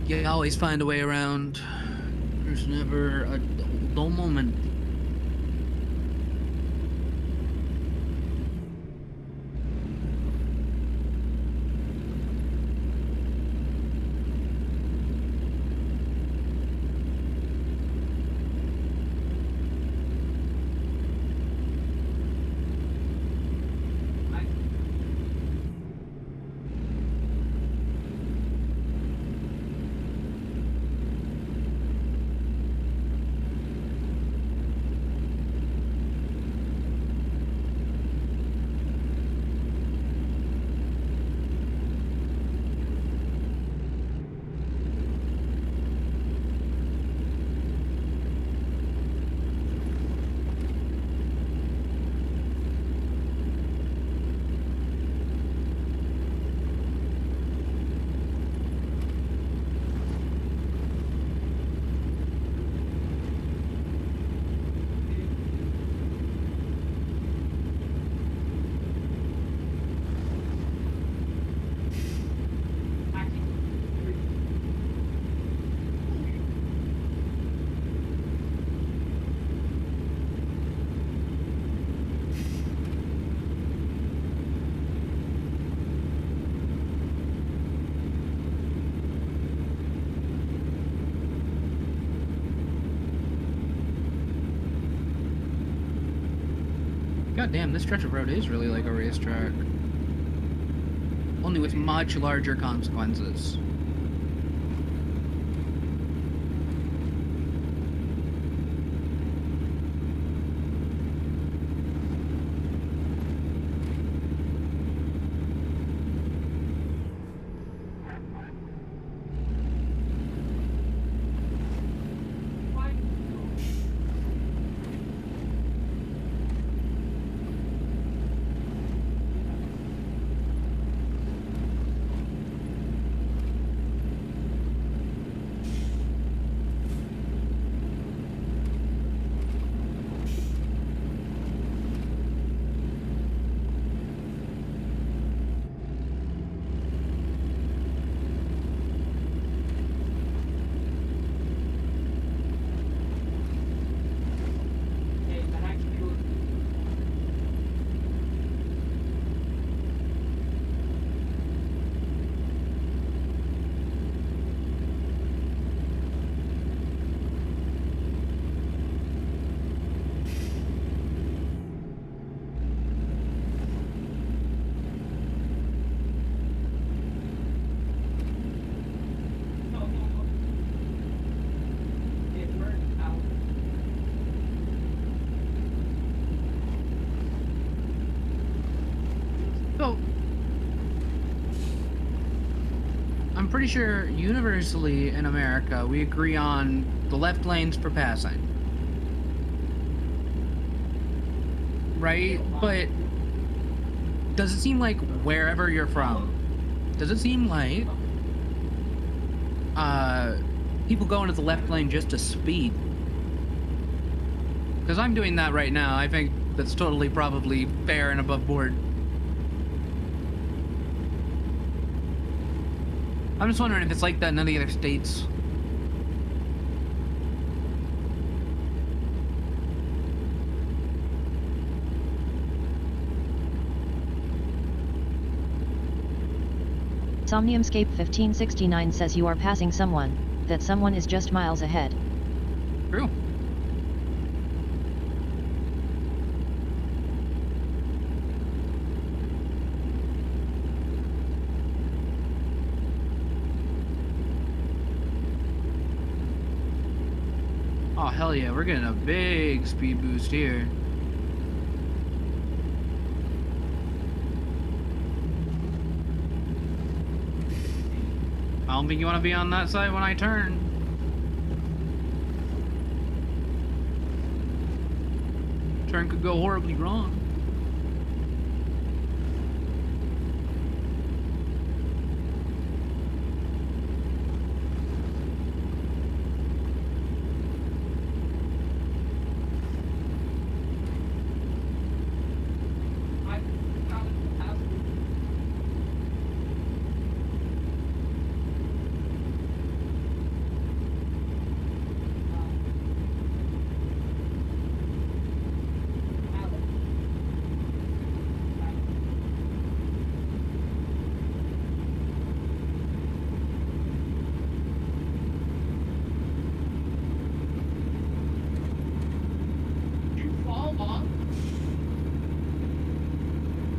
You always find a way around. There's never a dull moment. God damn, this stretch of road is really like a racetrack. Only with much larger consequences. about... I'm pretty sure universally in America, we agree on the left lanes for passing. Right? But does it seem like wherever you're from, does it seem like people go into the left lane just to speed? Because I'm doing that right now. I think that's totally probably fair and above board. I'm just wondering if it's like that in any other states. Somniumscape 1569 says you are passing someone, that someone is just miles ahead. True. Oh, hell yeah, we're getting a big speed boost here. I don't think you want to be on that side when I turn. Turn could go horribly wrong.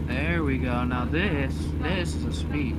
There we go. Now this is a speed.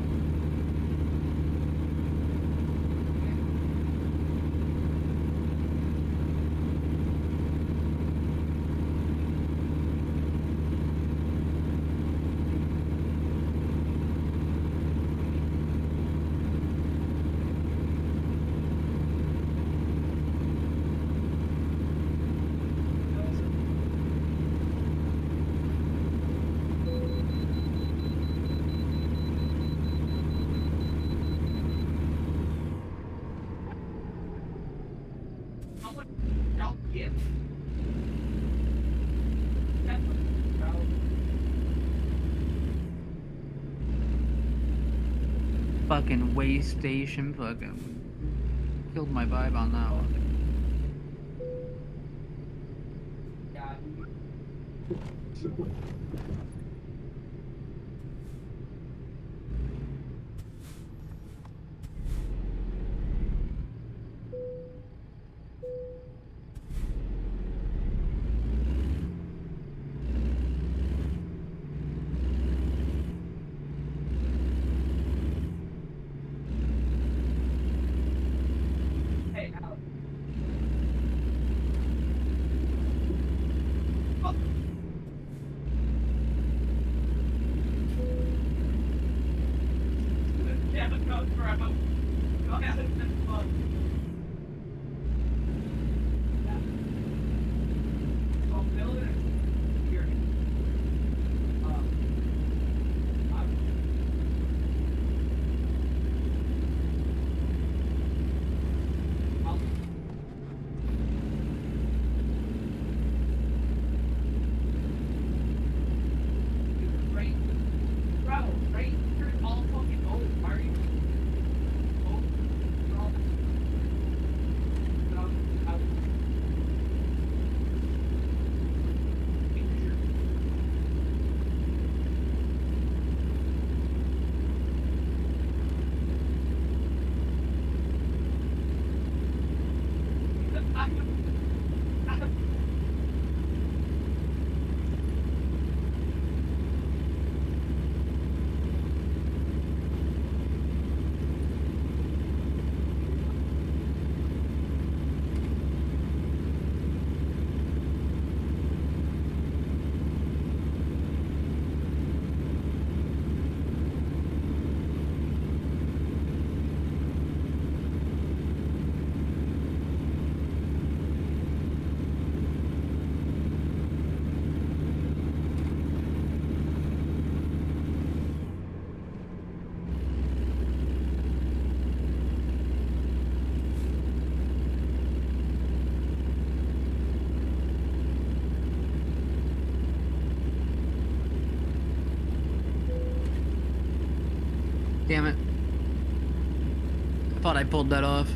Fucking way station fucking killed my vibe on that one. Damn it. I thought I pulled that off.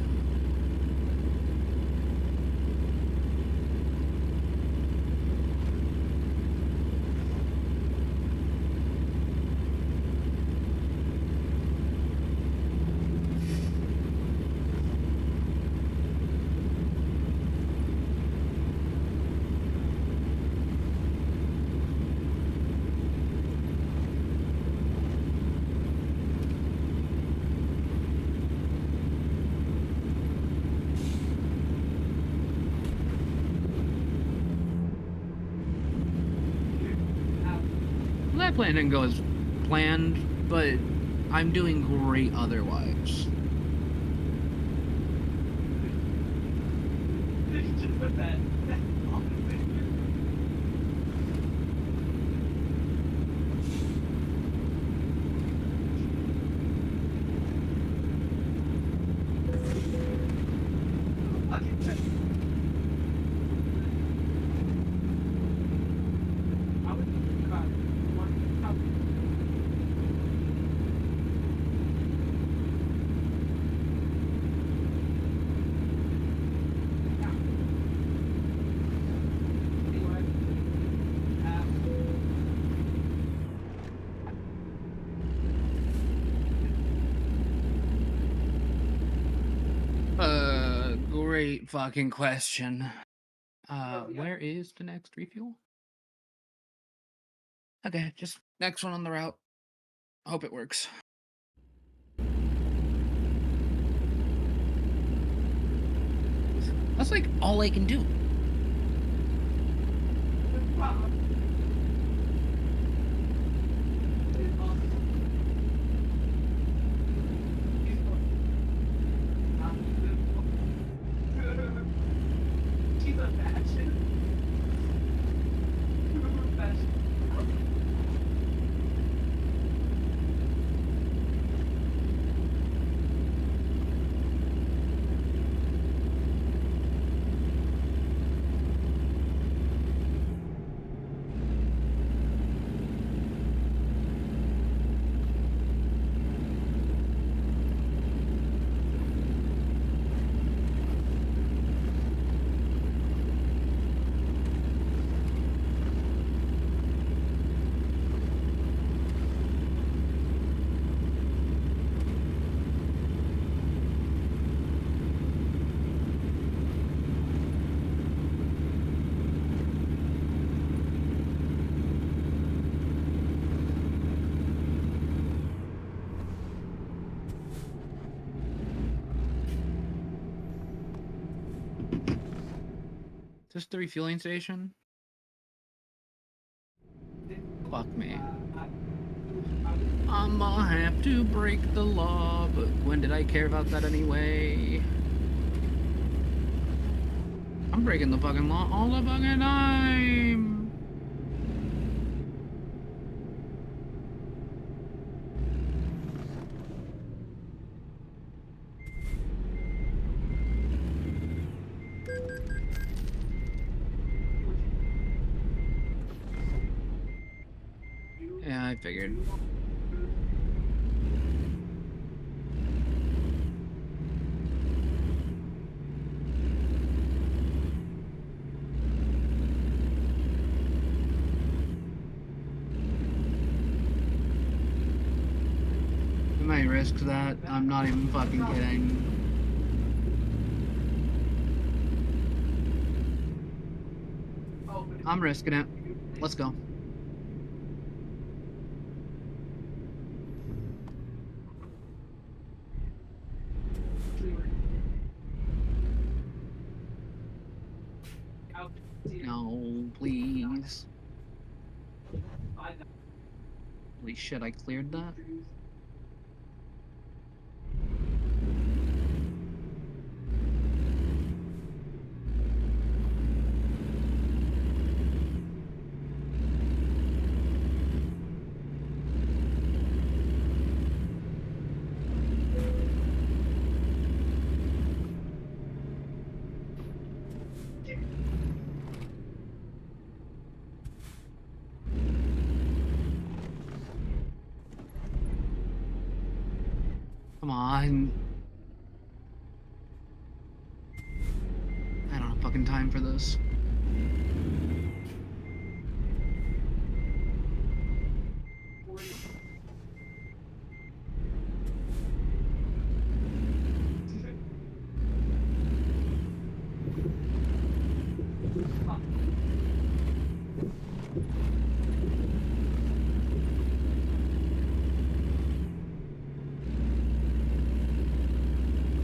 That plan didn't go as planned, but I'm doing great otherwise. Great fucking question. Where is the next refuel? Okay, just next one on the route. Hope it works. That's like all I can do. Is this the refueling station? Fuck me. I'ma have to break the law, but when did I care about that anyway? I'm breaking the fucking law all the fucking time! Yeah, I figured. I might risk that. I'm not even fucking kidding. I'm risking it. Let's go. No, please. Holy shit, I cleared that? Come on. I don't have fucking time for this.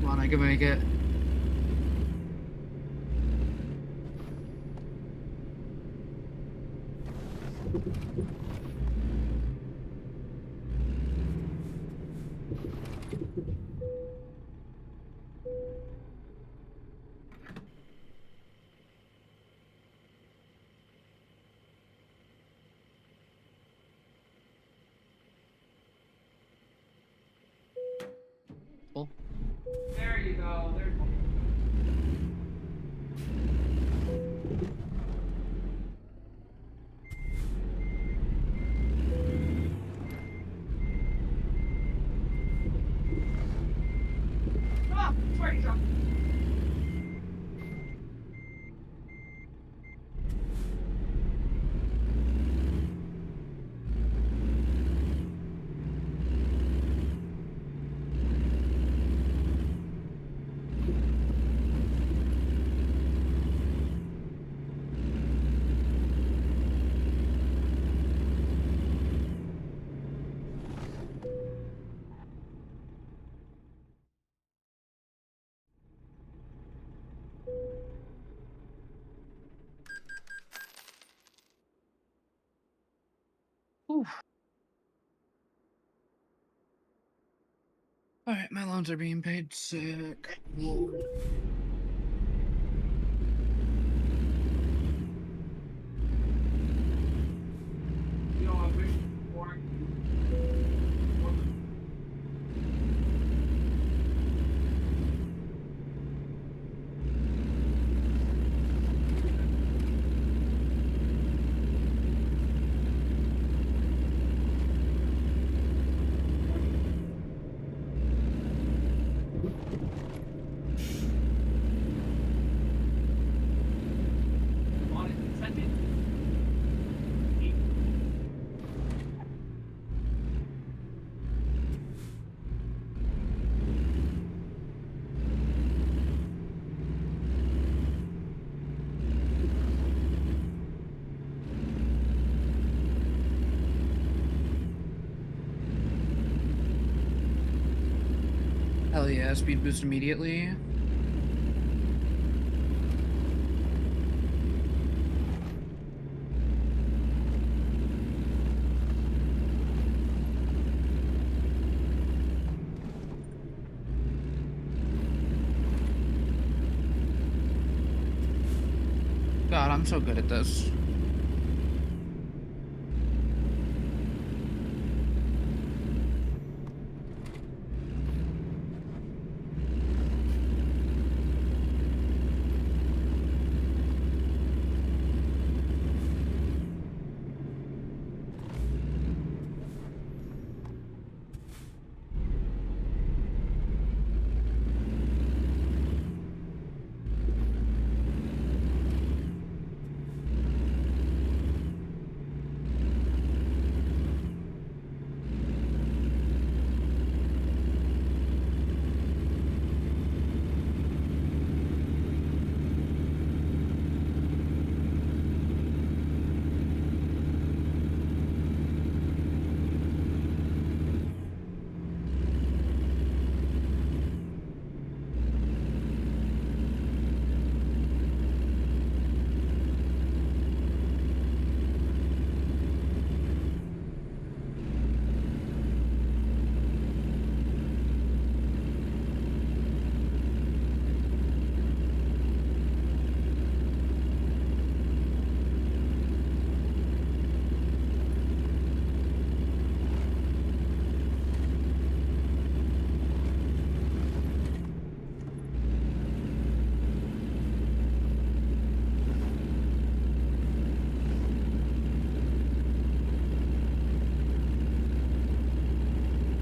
Come on, I can make it. There you go. There's one. Ah, sorry, drop. Alright, my loans are being paid. Sick. Lord. You know, I'm waiting for on it. Send it. Hell yeah, speed boost immediately. God, I'm so good at this.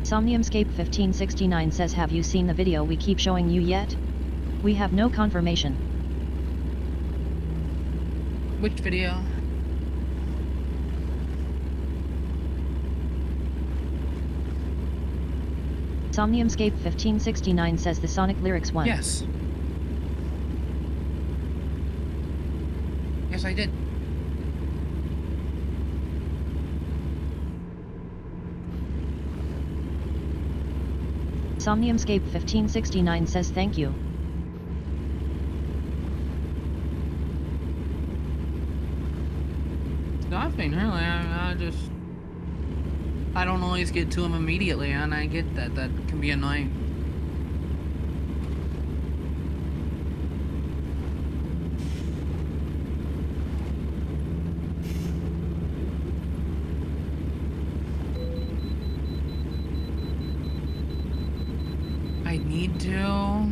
Somniumscape 1569 says, have you seen the video we keep showing you yet? We have no confirmation. Which video? Somniumscape 1569 says the Sonic lyrics one. Yes. Yes, I did. Somniumscape 1569 says thank you. Nothing really. I don't always get to him immediately, and I get that. That can be annoying. I need to.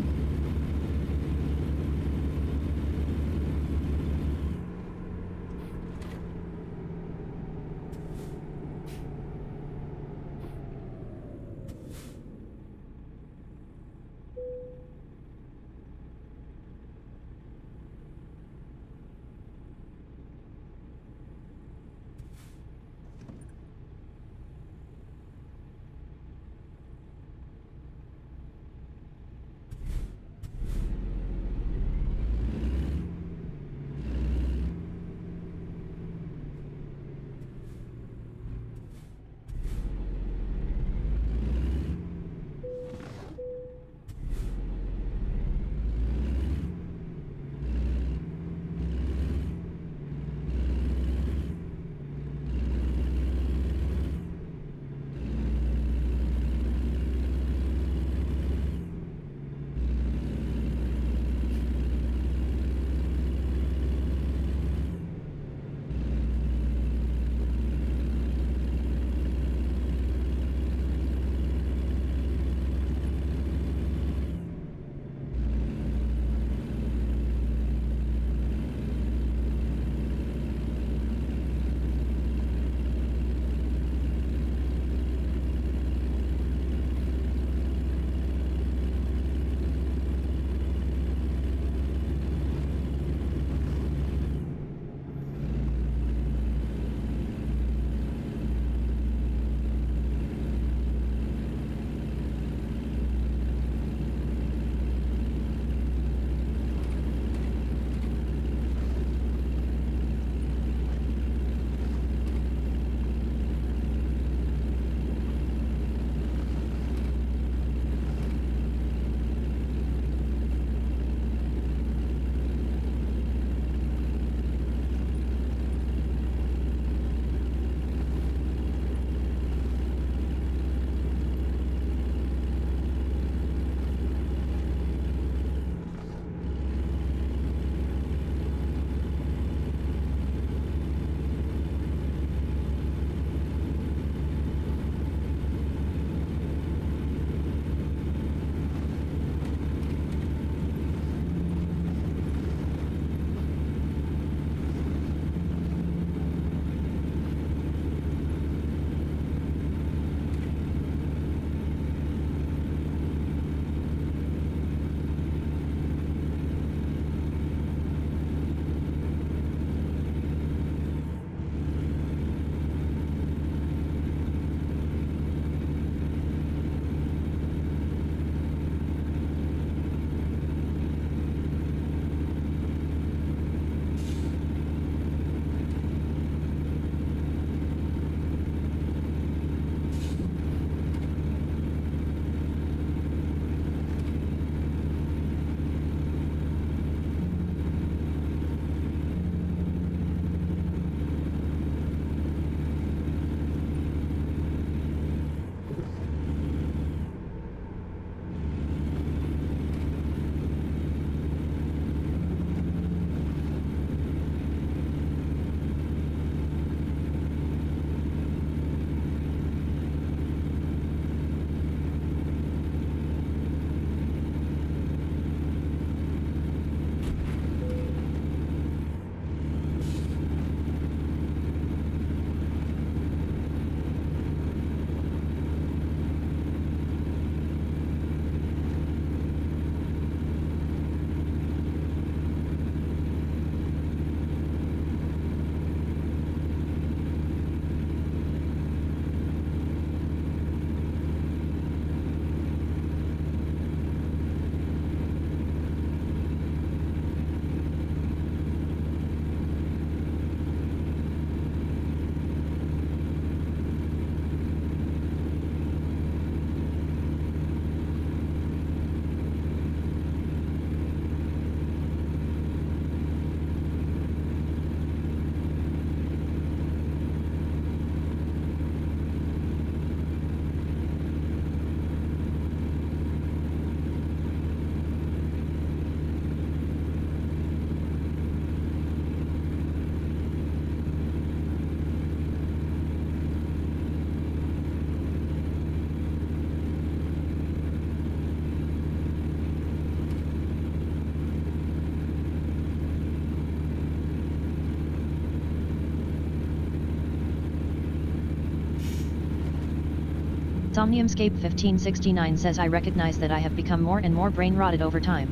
Somniumscape 1569 says I recognize that I have become more and more brain rotted over time.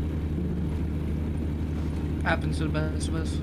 Happens to the best of us.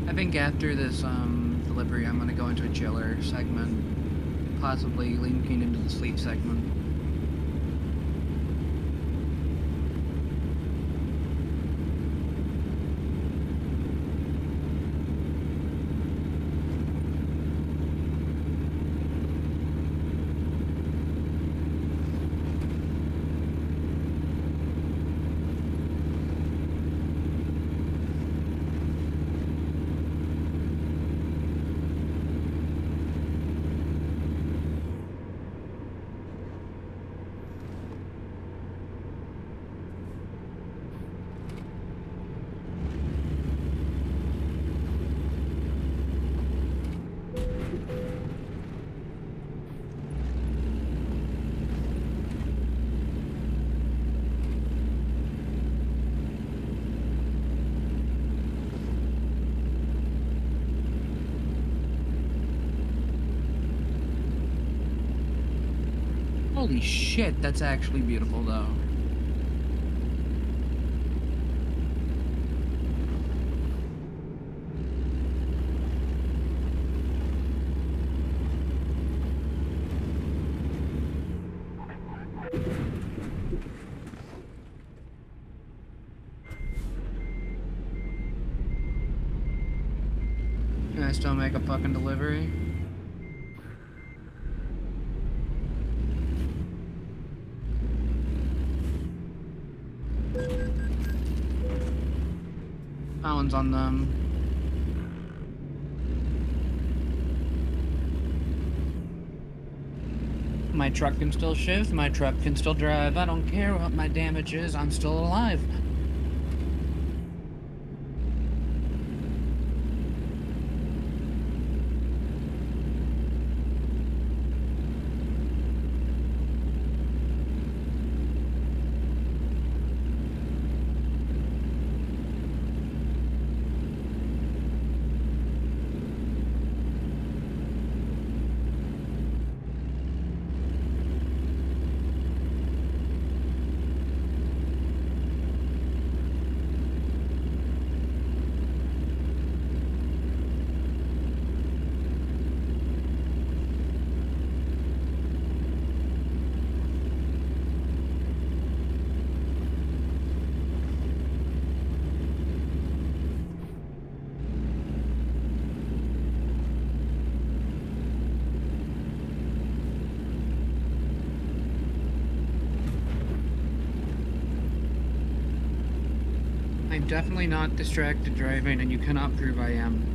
I think after this delivery, I'm gonna go into a chiller segment, possibly linking into the sleep segment. Holy shit, that's actually beautiful though. Can I still make a fucking delivery? That one's on them. My truck can still shift, my truck can still drive. I don't care what my damage is, I'm still alive. I'm definitely not distracted driving, and you cannot prove I am.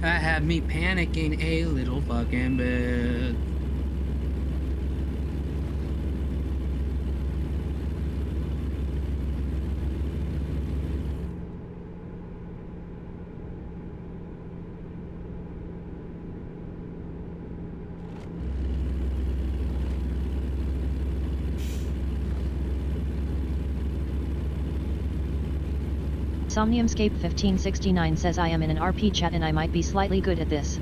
That had me panicking a little fucking bit. Somniumscape 1569 says I am in an RP chat and I might be slightly good at this.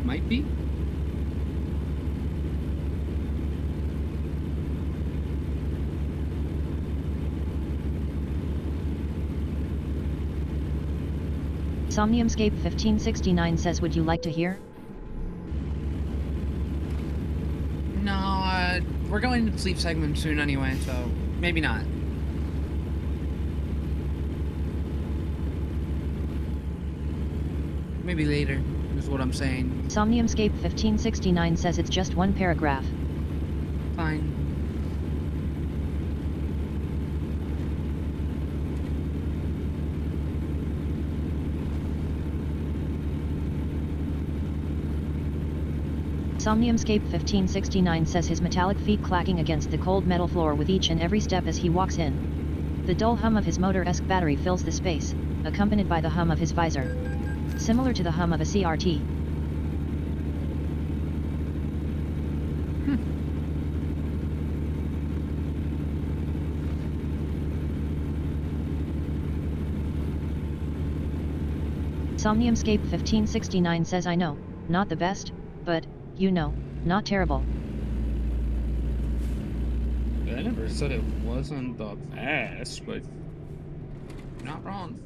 Might be? Somniumscape 1569 says would you like to hear? No, we're going to sleep segment soon anyway, so maybe not. Maybe later, is what I'm saying. Somniumscape 1569 says it's just one paragraph. Fine. Somniumscape 1569 says his metallic feet clacking against the cold metal floor with each and every step as he walks in. The dull hum of his motor-esque battery fills the space, accompanied by the hum of his visor. Similar to the hum of a CRT. Somniumscape 1569 says I know, not the best, but, you know, not terrible. I never said it wasn't the best, but you're not wrong.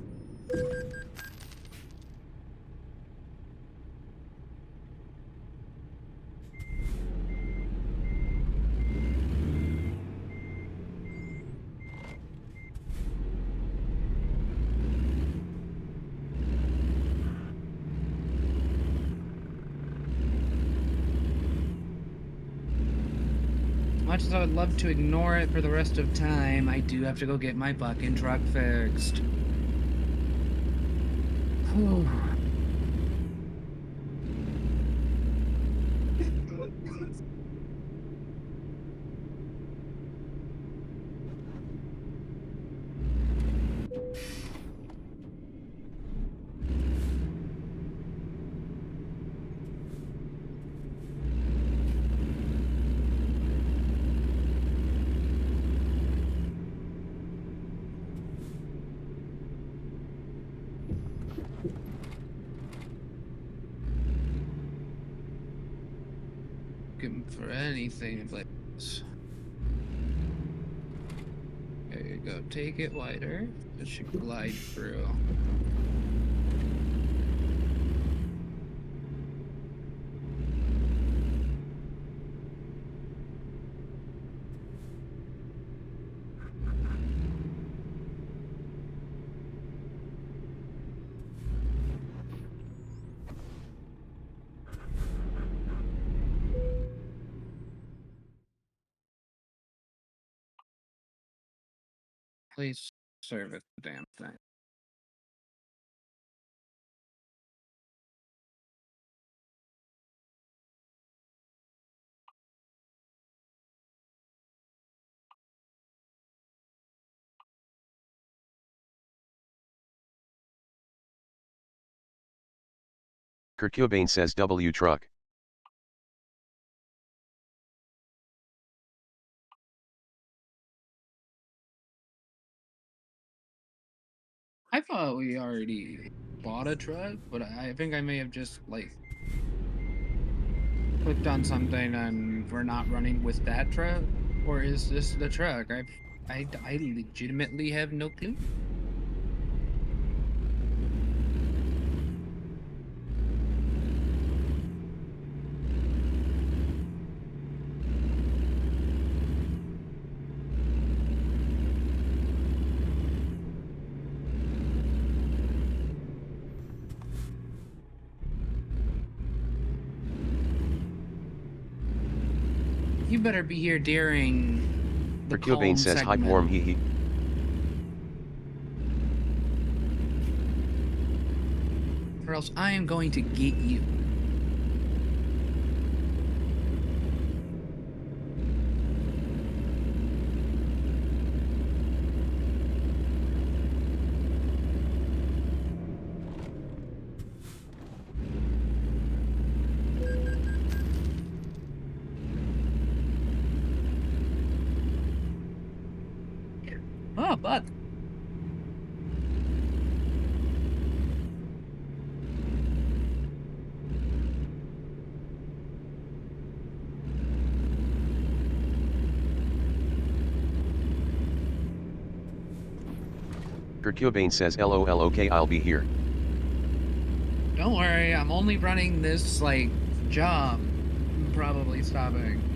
Much as I would love to ignore it for the rest of time, I do have to go get my fucking truck fixed. Looking for anything like this. There you go. Take it wider. It should glide through. Please service the damn thing. Kurt Cobain says W truck. I thought we already bought a truck, but I think I may have just like clicked on something and we're not running with that truck, or is this the truck? I legitimately have no clue. You better be here during the Kurt Cobain calm says hype segment. warm hee hee. Or else I am going to get you. Oh, but Kurt Cobain says LOL okay I'll be here. don't worry, I'm only running this like job. I'm probably stopping.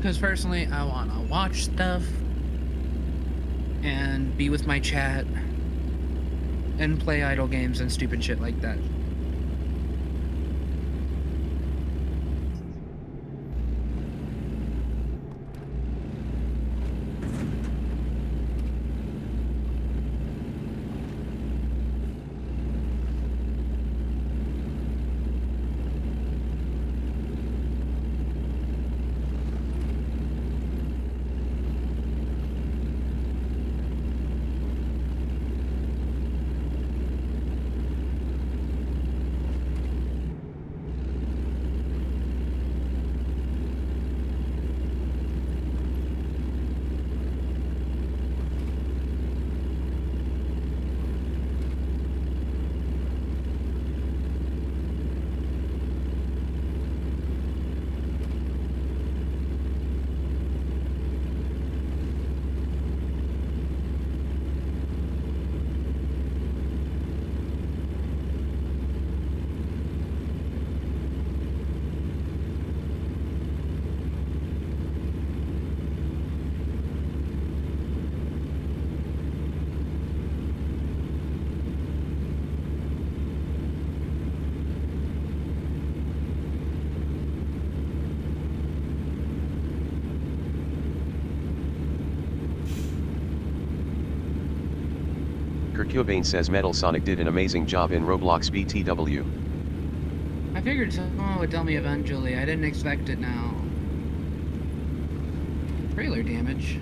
Because personally, I want to watch stuff and be with my chat and play idle games and stupid shit like that. Kurt Cobain says Metal Sonic did an amazing job in Roblox BTW. I figured someone would tell me eventually. I didn't expect it now. Trailer damage.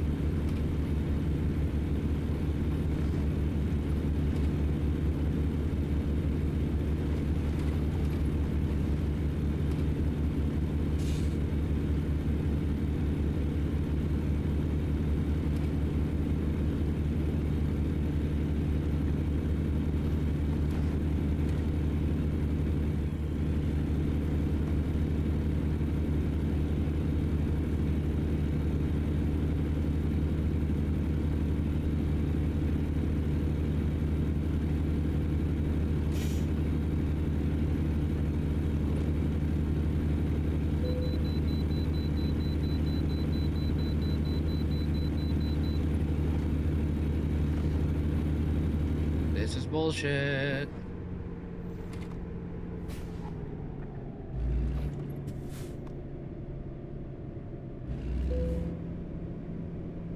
This is bullshit.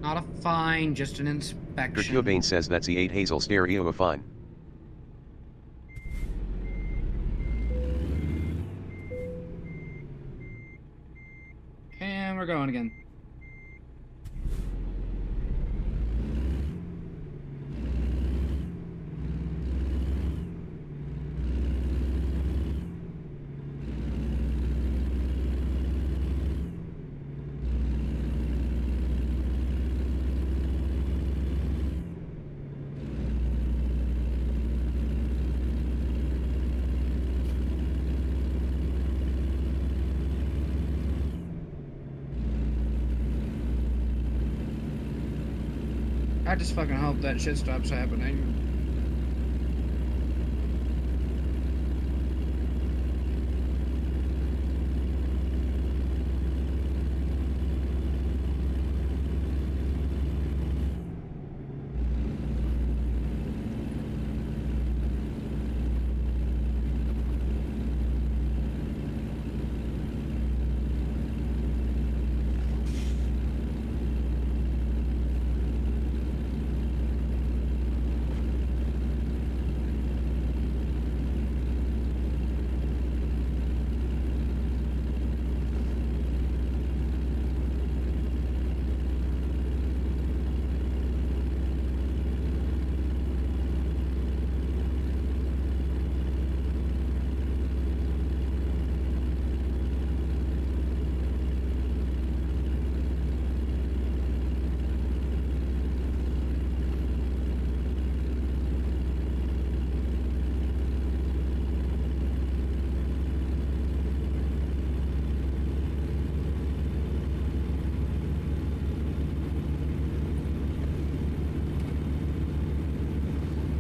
Not a fine, just an inspection. Hercubane says that's the 8 Hazel stereo a fine. And we're going again. I just fucking hope that shit stops happening.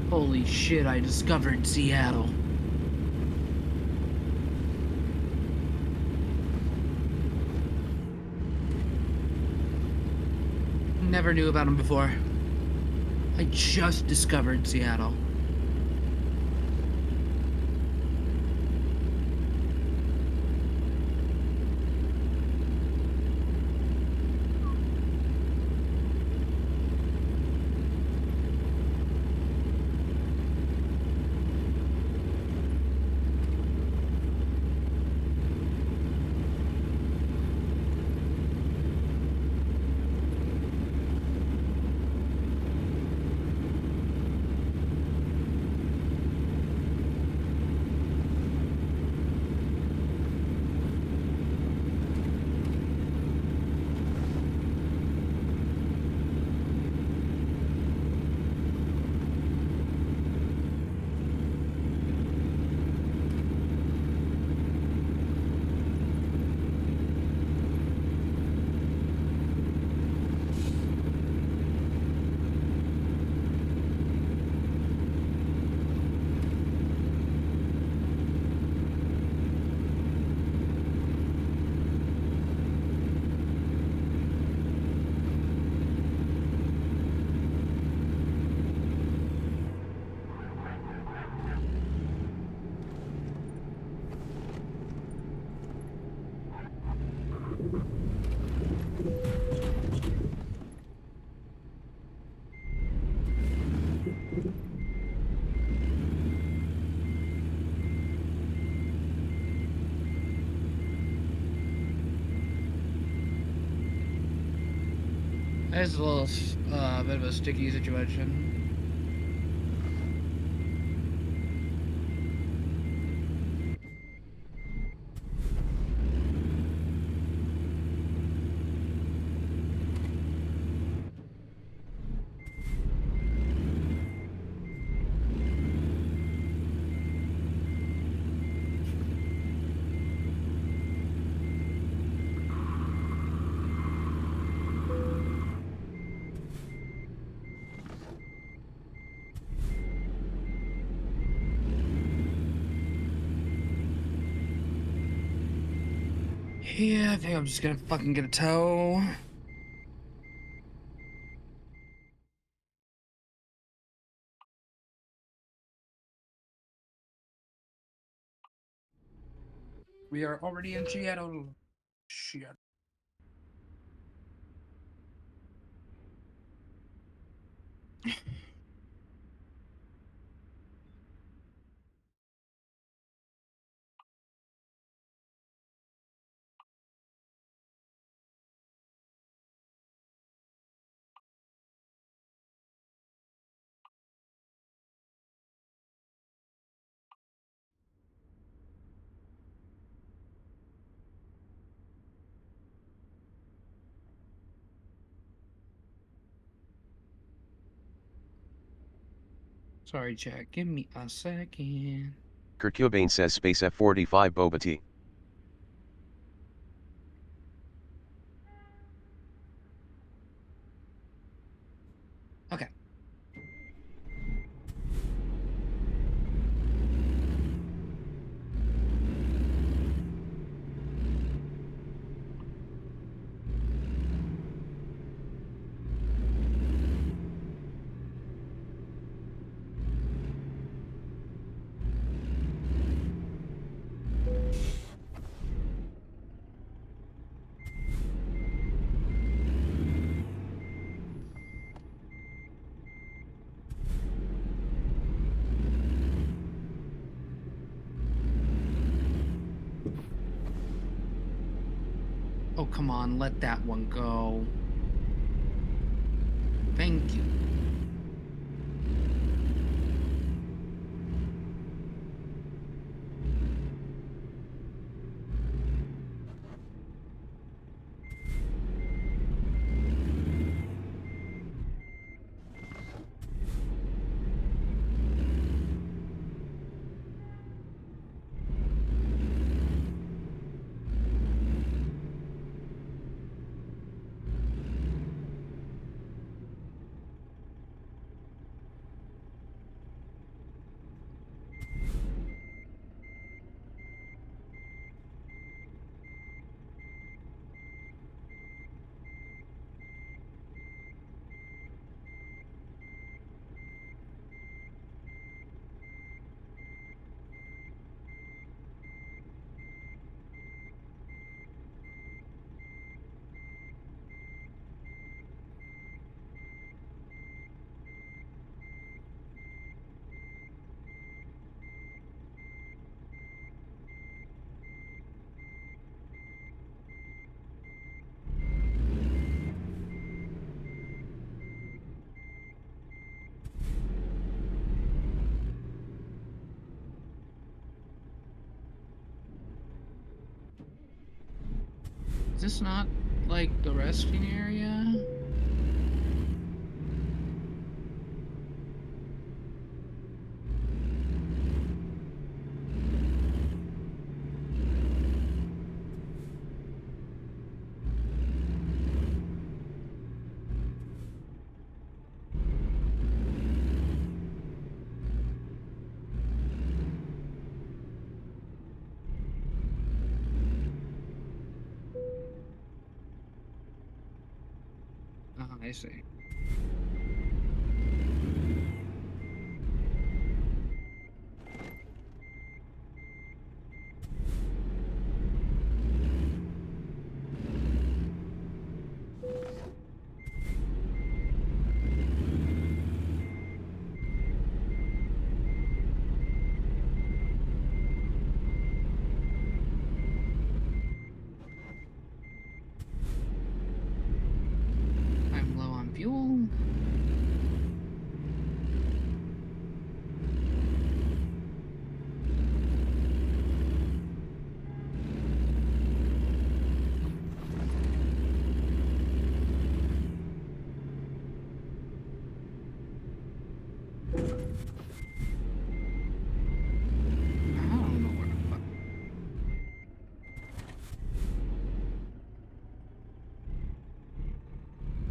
Holy shit, I discovered Seattle. Never knew about him before. I just discovered Seattle. It's a little bit of a sticky situation. Yeah, I think I'm just gonna fucking get a tow. We are already in Seattle. Shit. Sorry, chat. Give me a second. Kirkubane says space F45 Boba Tea. Okay. Oh, come on. Let that one go. Thank you. Is this not like the resting area? I see. I'm low on fuel. I don't know where the fuck.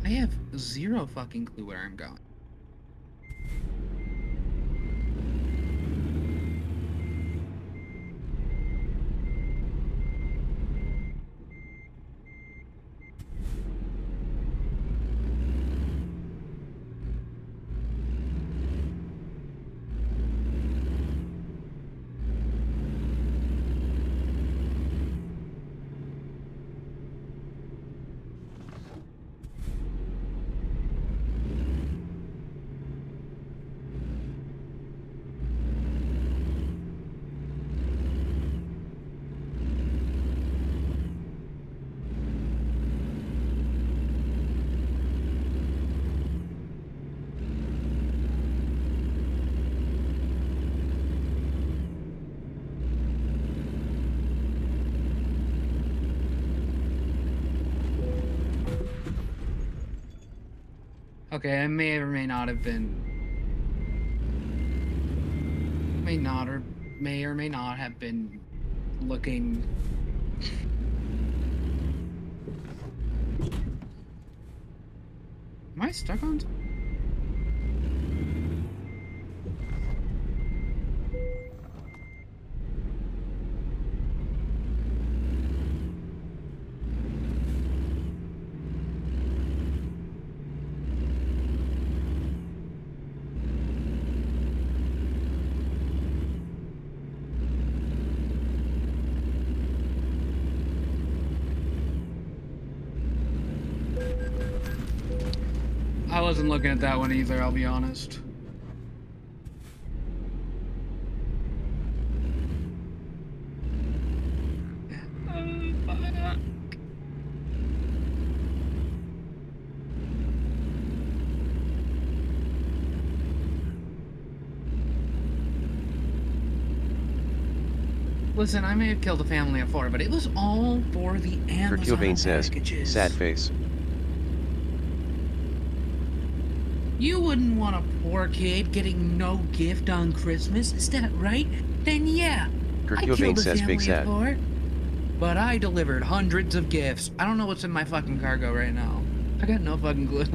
I have zero fucking clue where I'm going. Okay, I may or may not have been. May or may not have been looking. Am I stuck on? I wasn't looking at that one either, I'll be honest. Listen, I may have killed a family of 4, but it was all for the Amazon Hercule says, packages. sad face. You wouldn't want a poor kid getting no gift on Christmas, is that right? Then yeah, I killed a says, big family of sad. 4. But I delivered hundreds of gifts. I don't know what's in my fucking cargo right now. I got no fucking clue.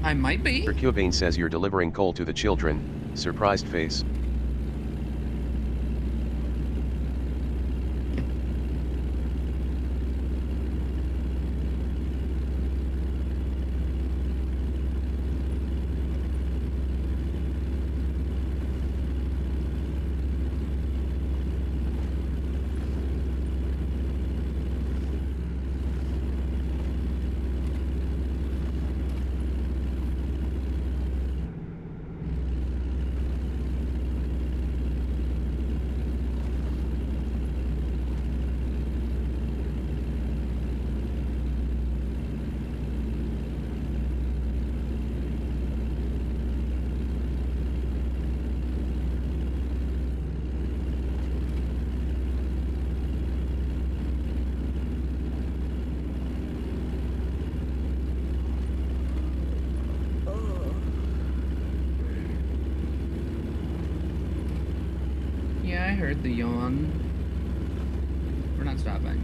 I might be. Hercule says you're delivering coal to the children, surprised face. Yeah, I heard the yawn. We're not stopping.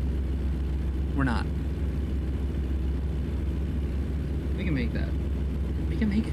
We're not. We can make that. We can make it.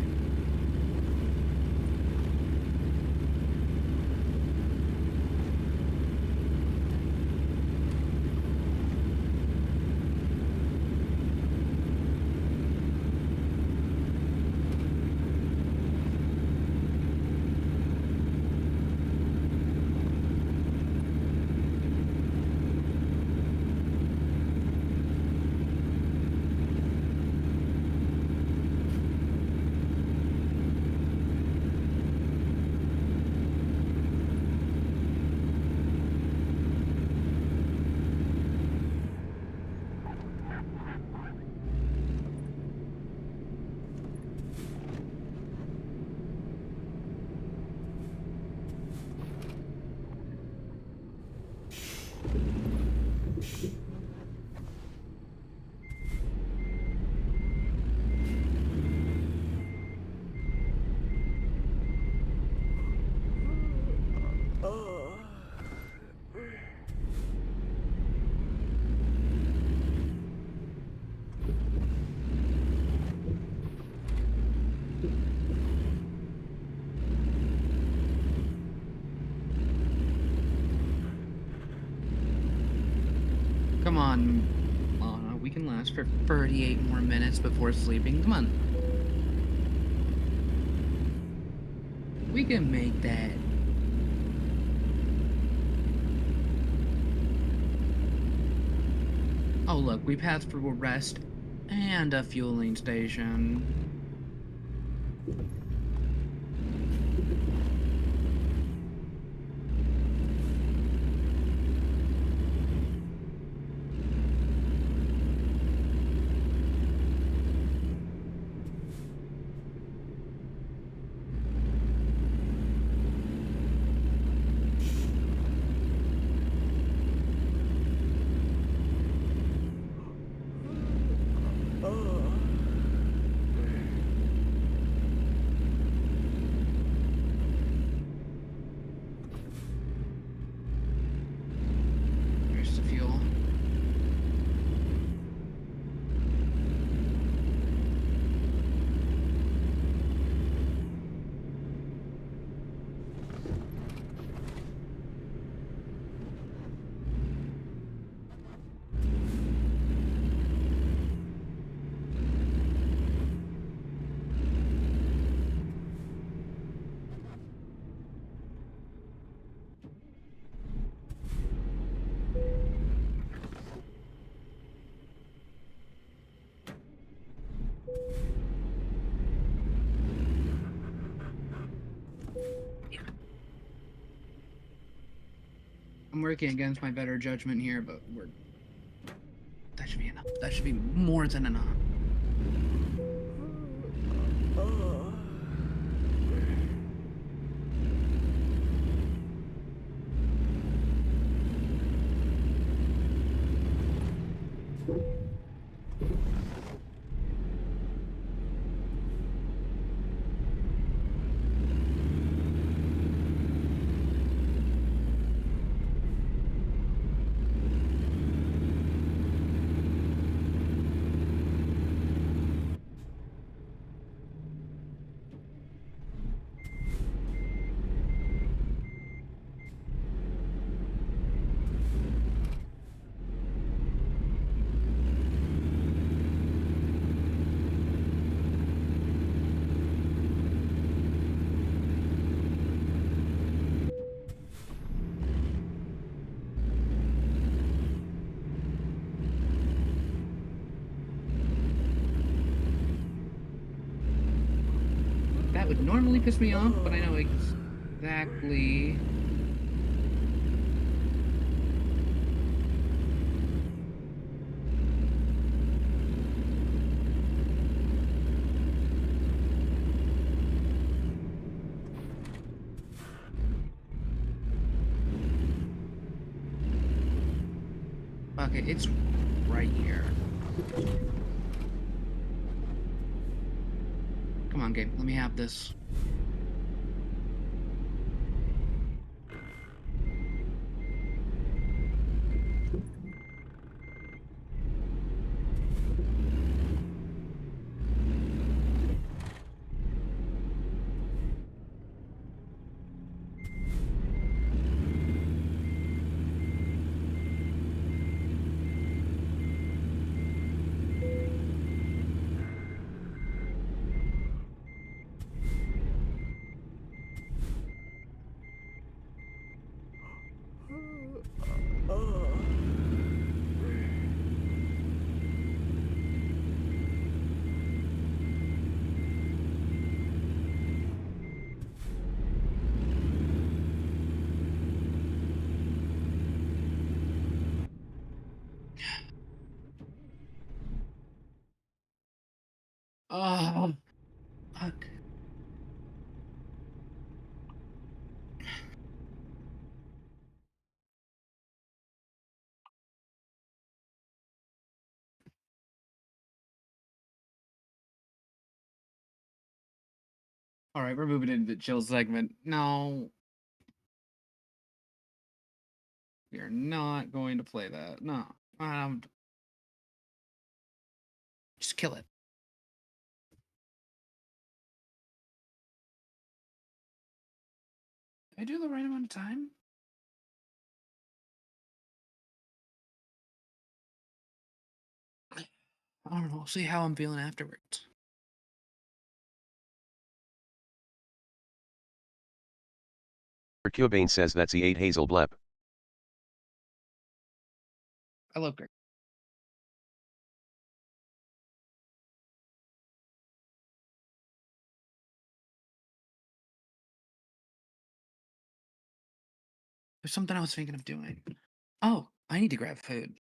Come on, Lana. We can last for 38 more minutes before sleeping. Come on. We can make that. Oh, look. We passed for rest And a fueling station. There's the fuel. I'm working against my better judgment here, but that should be enough. That should be more than enough. That would normally piss me off, but I know exactly. Okay, it's right here. Come on, game. Let me have this. Oh, fuck. Alright, we're moving into the chill segment. No. We are not going to play that. No. Just kill it. Did I do the right amount of time? I don't know. We'll see how I'm feeling afterwards. Cubane says that's he ate Hazel Blep. I love Greg. There's something I was thinking of doing. Oh, I need to grab food.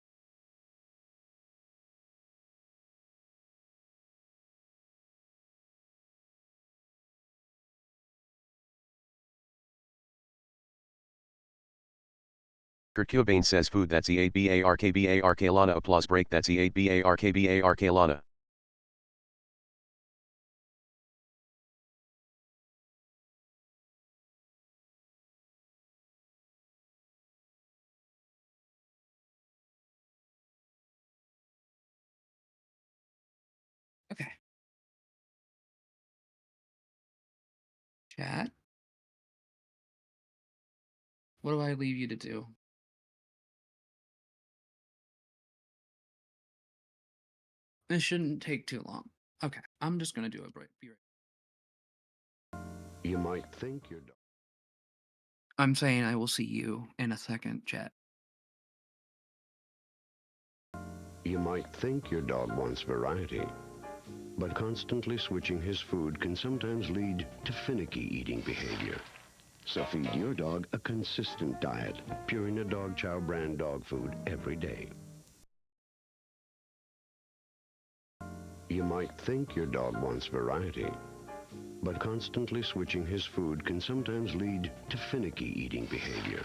Kurt Cobain says food. That's E8BARKBARK Lana. Applause break. That's E8BARKBARK Lana. Okay. Chat. What do I leave you to do? This shouldn't take too long. Okay, I'm just gonna do it right. Be right. You might think you're done. I'm saying I will see you in a second, chat. You might think your dog wants variety, but constantly switching his food can sometimes lead to finicky eating behavior. So feed your dog a consistent diet, Purina Dog Chow brand dog food every day. You might think your dog wants variety, but constantly switching his food can sometimes lead to finicky eating behavior.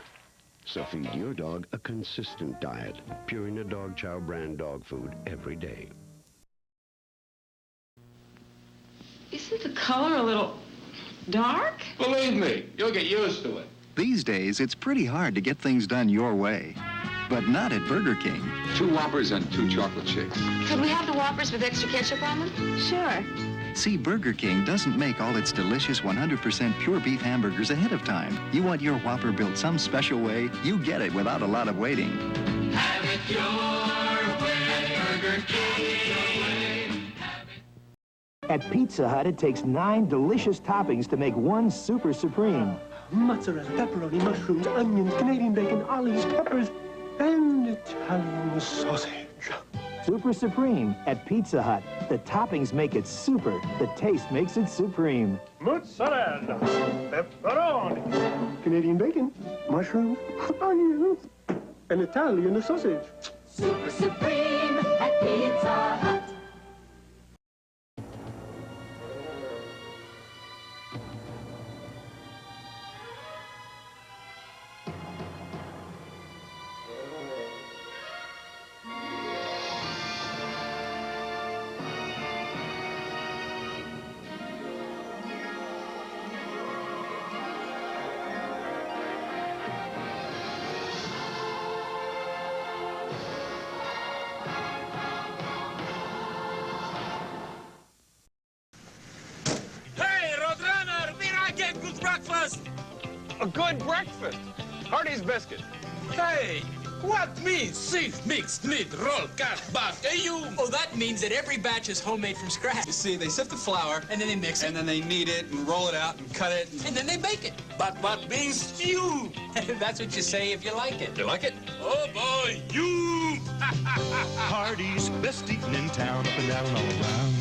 So feed your dog a consistent diet, Purina Dog Chow brand dog food every day. Isn't the color a little dark? Believe me, you'll get used to it. These days, it's pretty hard to get things done your way. But not at Burger King. 2 Whoppers and 2 chocolate chicks. Could we have the Whoppers with extra ketchup on them? Sure. See, Burger King doesn't make all its delicious 100% pure beef hamburgers ahead of time. You want your Whopper built some special way, you get it without a lot of waiting. Have it your way, Burger King. At Pizza Hut, it takes 9 delicious toppings to make one Super Supreme. Mozzarella, pepperoni, mushrooms, onions, Canadian bacon, olives, peppers, and Italian sausage. Super Supreme at Pizza Hut. The toppings make it super. The taste makes it supreme. Mozzarella, pepperoni, Canadian bacon, mushrooms, onions, and Italian sausage. Super Supreme at Pizza Hut. A good breakfast. Hardy's biscuit. Hey, what means safe mixed meat roll cut back? Oh, that means that every batch is homemade from scratch. You see, they sift the flour, And then they mix it. and then they knead it and roll it out and cut it. And then they bake it. But what means stew? That's what you say if you like it. You like it? Oh boy, you! Hardy's, best eaten in town, up and down all around.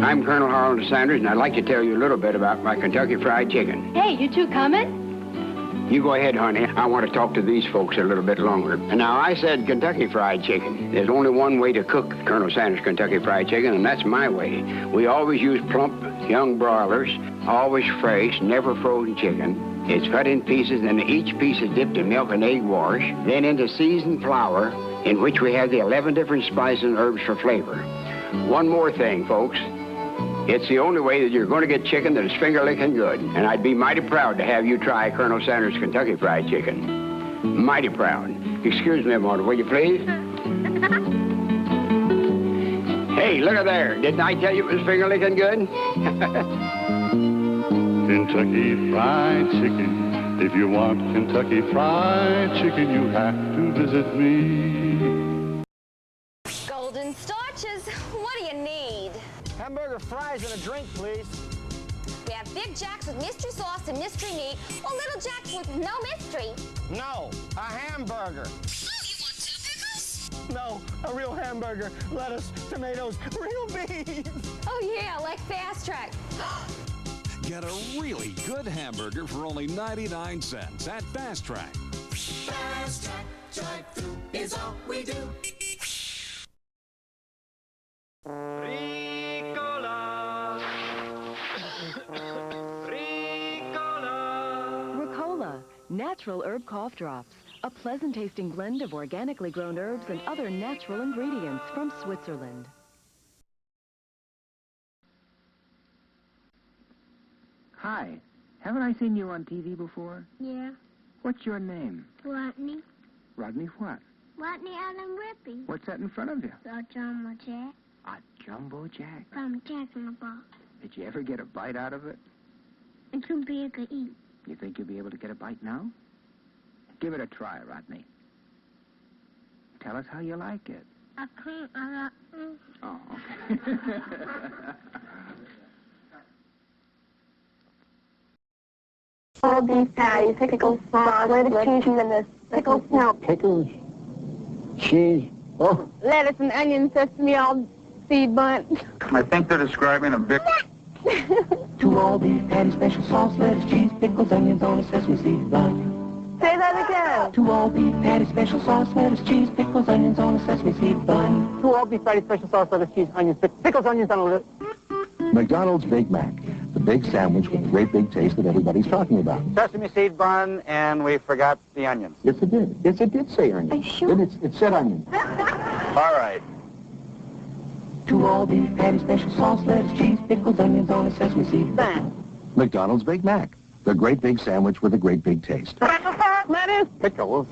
I'm Colonel Harold Sanders, and I'd like to tell you a little bit about my Kentucky Fried Chicken. Hey, you two coming? You go ahead, honey. I want to talk to these folks a little bit longer. And now, I said Kentucky Fried Chicken. There's only one way to cook Colonel Sanders Kentucky Fried Chicken, and that's my way. We always use plump, young broilers, always fresh, never frozen chicken. It's cut in pieces, and each piece is dipped in milk and egg wash, then into seasoned flour, in which we have the 11 different spices and herbs for flavor. One more thing, folks. It's the only way that you're going to get chicken that is finger-licking good. And I'd be mighty proud to have you try Colonel Sanders Kentucky Fried Chicken. Mighty proud. Excuse me a moment, will you please? Hey, look at there. Didn't I tell you it was finger-licking good? Kentucky Fried Chicken. If you want Kentucky Fried Chicken, you have to visit me. Golden starches. What do you need? Hamburger fries and a drink, please. We have Big Jacks with mystery sauce and mystery meat, or Little Jacks with no mystery. No, a hamburger. No, a real hamburger. Lettuce, tomatoes, real beans. Oh yeah, like Fast Track. Get a really good hamburger for only 99 cents at Fast Track. Fast Track drive-thru is all we do. Ricola, natural herb cough drops. A pleasant-tasting blend of organically grown herbs and other natural ingredients from Switzerland. Hi. Haven't I seen you on TV before? Yeah. What's your name? Rodney. Rodney what? Rodney Allen Rippy. What's that in front of you? The Jumbo Jack. A Jumbo Jack? From Jack in the Box. Did you ever get a bite out of it? It's too big to eat. You think you'll be able to get a bite now? Give it a try, Rodney. Tell us how you like it. I can't. I like. Oh, okay. All beef patties, pickles, sauce, lettuce, cheese, and the pickles, no. Pickles, cheese, oh. Lettuce and onion, sesame, all seed bun. I think they're describing a big... 2 all beef patty, special sauce, lettuce, cheese, pickles, onions on a sesame seed bun. Say that again. 2 all beef patty, special sauce, lettuce, cheese, pickles, onions on a sesame seed bun. 2 all beef patty, special sauce, lettuce, cheese, onions, pickles, onions on a... McDonald's Big Mac, the big sandwich with the great big taste that everybody's talking about. Sesame seed bun, and we forgot the onions. Yes, it did. Yes, it did say onion. Are you sure? It said onion. All right. 2 all beef patty, special sauce, lettuce, cheese, pickles, onions on a sesame seed bun. McDonald's Big Mac, the great big sandwich with a great big taste. Lettuce, Pickles,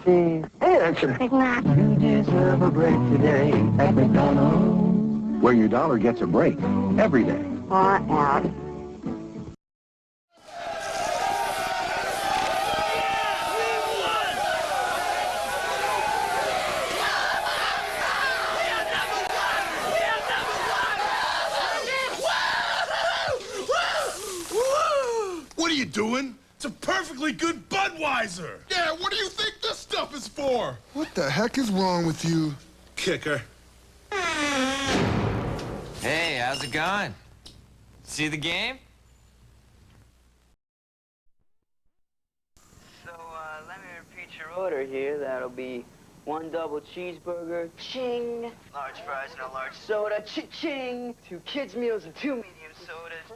cheese, and Big Mac. You deserve a break today at McDonald's, where your dollar gets a break every day. Far out. What are you doing? It's a perfectly good Budweiser. Yeah, what do you think this stuff is for? What the heck is wrong with you? Kicker. Hey, how's it going? See the game? So, let me repeat your order here. That'll be 1 double cheeseburger, ching. Large fries and a large soda, ching. 2 kids' meals and 2 medium sodas,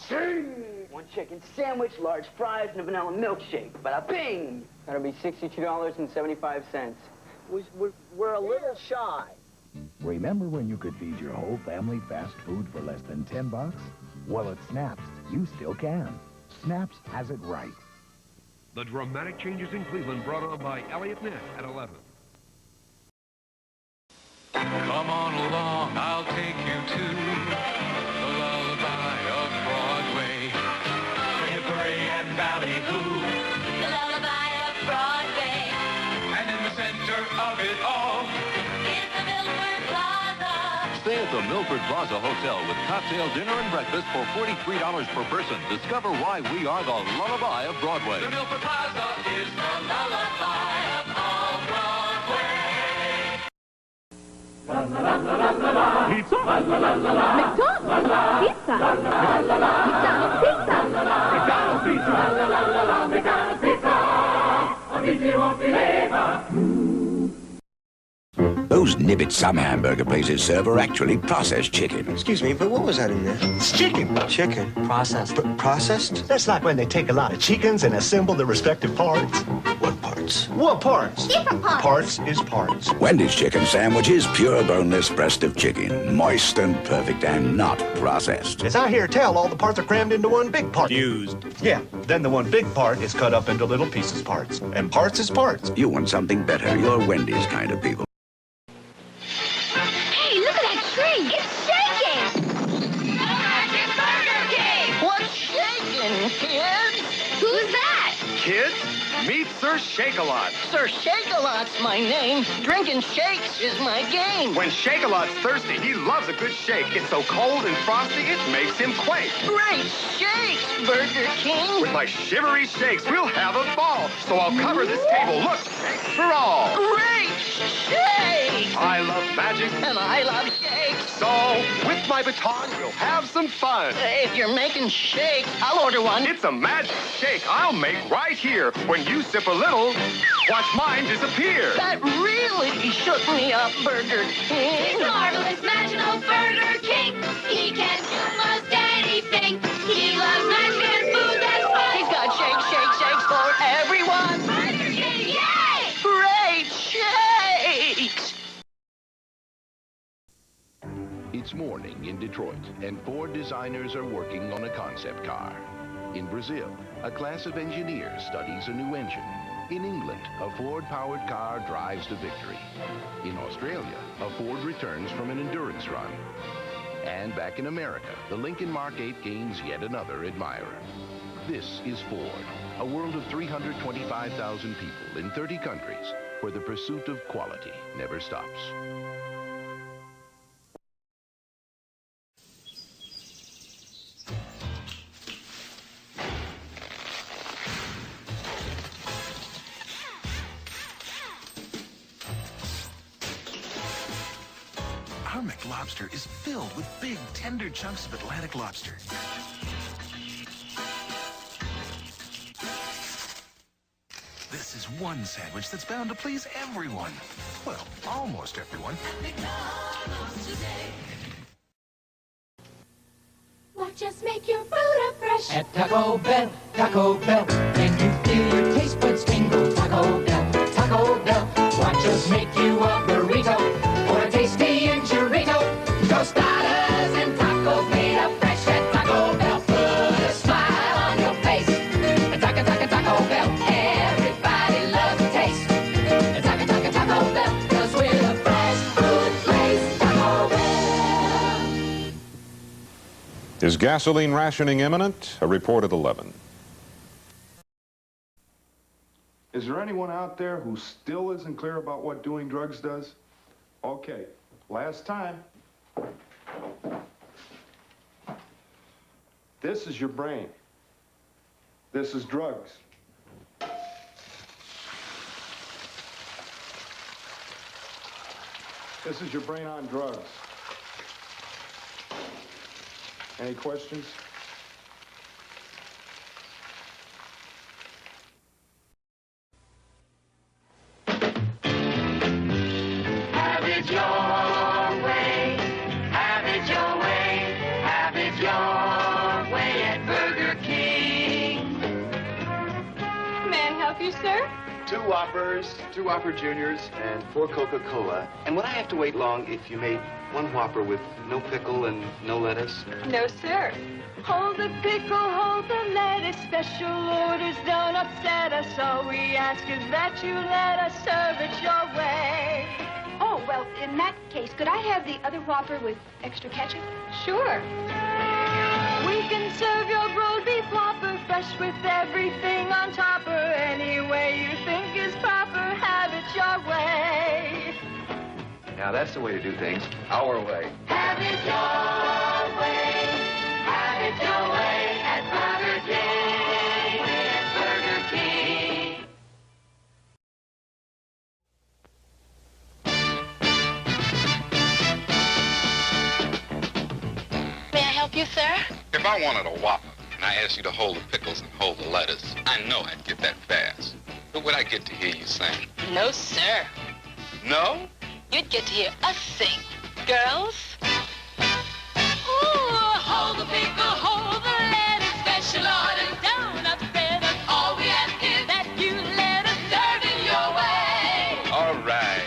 ching. 1 chicken sandwich, large fries, and a vanilla milkshake. Bada bing! That'll be $62.75. We're a little shy. Remember when you could feed your whole family fast food for less than $10? Well, at Snap's, you still can. Snap's has it right. The dramatic changes in Cleveland brought on by Elliot Ness at 11. Come on along, I'll take you to the lullaby of Broadway. Hickory and Ballyhoo. The lullaby of Broadway. And in the center of it all is the Milford Plaza. Stay at the Milford Plaza Hotel with cocktail dinner and breakfast for $43 per person. Discover why we are the lullaby of Broadway. The Milford Plaza is the lullaby of all Broadway. Pizza? McDonald's Pizza. McDonald's Pizza. McDonald's Pizza. McDonald's Pizza. A pizza you won't believe. Those Nibbit Some hamburger places serve are actually processed chicken. Excuse me, but what was that in there? It's chicken. Chicken. Processed. Processed? That's like when they take a lot of chickens and assemble the respective parts. What parts? What parts? Different parts. Parts is parts. Wendy's chicken sandwiches, pure boneless breast of chicken. Moist and perfect and not processed. As I hear tell, all the parts are crammed into one big part. Fused. Yeah, then the one big part is cut up into little pieces parts. And parts is parts. You want something better. You're Wendy's kind of people. Hey, look at that tree. It's shaking. The Magic Burger King. What's shaking, kids? Who's that? Kids, meet Sir Shake-A-Lot. Sir Shake-A-Lot's my name. Drinking shakes is my game. When Shake-A-Lot's thirsty, he loves a good shake. It's so cold and frosty, it makes him quake. Great shakes, Burger King. With my shivery shakes, we'll have a ball. So I'll cover this table. Look, shakes for all. Great shakes. I love magic. And I love shakes. So, with my baton, we'll have some fun. If you're making shakes, I'll order one. It's a magic shake I'll make right here. When you sip a little, watch mine disappear. That really shook me up, Burger King. He's marvelous, magical Burger King. He can do most anything. He loves magic and food that's fun. He's got shakes for everyone. Burger King, yay! Great shakes! It's morning in Detroit, and Ford designers are working on a concept car. In Brazil, a class of engineers studies a new engine. In England, a Ford-powered car drives to victory. In Australia, a Ford returns from an endurance run. And back in America, the Lincoln Mark 8 gains yet another admirer. This is Ford, a world of 325,000 people in 30 countries, where the pursuit of quality never stops. Our McLobster is filled with big, tender chunks of Atlantic lobster. This is one sandwich that's bound to please everyone. Well, almost everyone. Watch us make your food fresh. At Taco Bell, can you feel your taste buds tingle? Taco Bell, watch us make you a burrito or a tasty enchilada. Tostadas and tacos made up fresh at Taco Bell. Put a smile on your face. Taco Bell, everybody loves a taste. Taco Bell, 'cause we're the fresh food place. Taco Bell. Is gasoline rationing imminent? A report at 11. Is there anyone out there who still isn't clear about what doing drugs does? Okay, last time. This is your brain. This is drugs. This is your brain on drugs. Any questions? Have it your way. Have it your way. Have it your way at Burger King. May I help you, sir? 2 Whoppers, 2 Whopper Juniors, and 4 Coca-Cola. And would I have to wait long if you made 1 Whopper with no pickle and no lettuce? No, sir. Hold the pickle, hold the lettuce. Special orders don't upset us. All we ask is that you let us serve it your way. Oh, well, in that case, could I have the other Whopper with extra ketchup? Sure. We can serve your rolled beef Whopper fresh with everything on topper. Any way you think is proper, have it your way. Now, that's the way to do things. Our way. Have it your way. Have it your way at Burger King. At Burger King. May I help you, sir? If I wanted a Whopper and I asked you to hold the pickles and hold the lettuce, I know I'd get that fast. But would I get to hear you sing? No, sir. No? You'd get to hear us sing. Girls? Ooh, hold the pickle, hold the lettuce, special order down upstairs. All we ask is that you let us serve it your way. All right.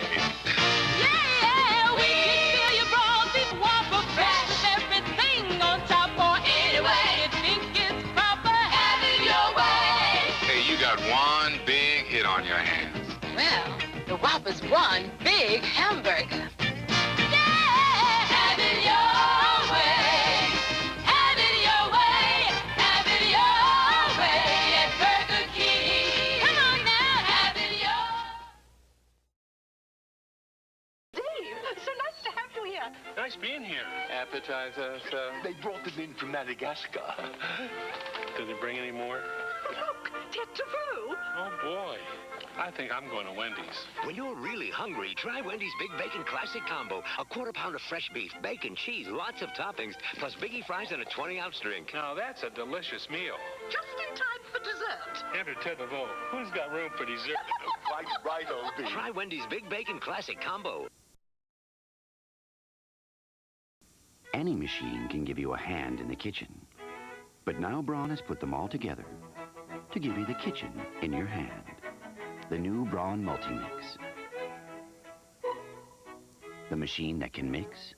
Yeah, we can fill your broad beef Whopper fresh with everything on top or any way you think it's proper. Have it your way. Hey, you got one big hit on your hands. Well, the Whopper's one big hamburger. Have it your way. Have it your way. Have it your way at Burger King. Come on now, have it your Dave, so nice to have you here. Nice being here. Appetizer, sir. They brought them in from Madagascar. Did they bring any more? Look, Tetravoo. Oh, boy. I think I'm going to Wendy's. When you're really hungry, try Wendy's Big Bacon Classic Combo. A quarter-pound of fresh beef, bacon, cheese, lots of toppings, plus biggie fries and a 20-ounce drink. Now that's a delicious meal. Just in time for dessert. Enter Ted Devoe. Who's got room for dessert? Quite right, O.B. Try Wendy's Big Bacon Classic Combo. Any machine can give you a hand in the kitchen. But now Braun has put them all together to give you the kitchen in your hand. The new Braun Multi-Mix. The machine that can mix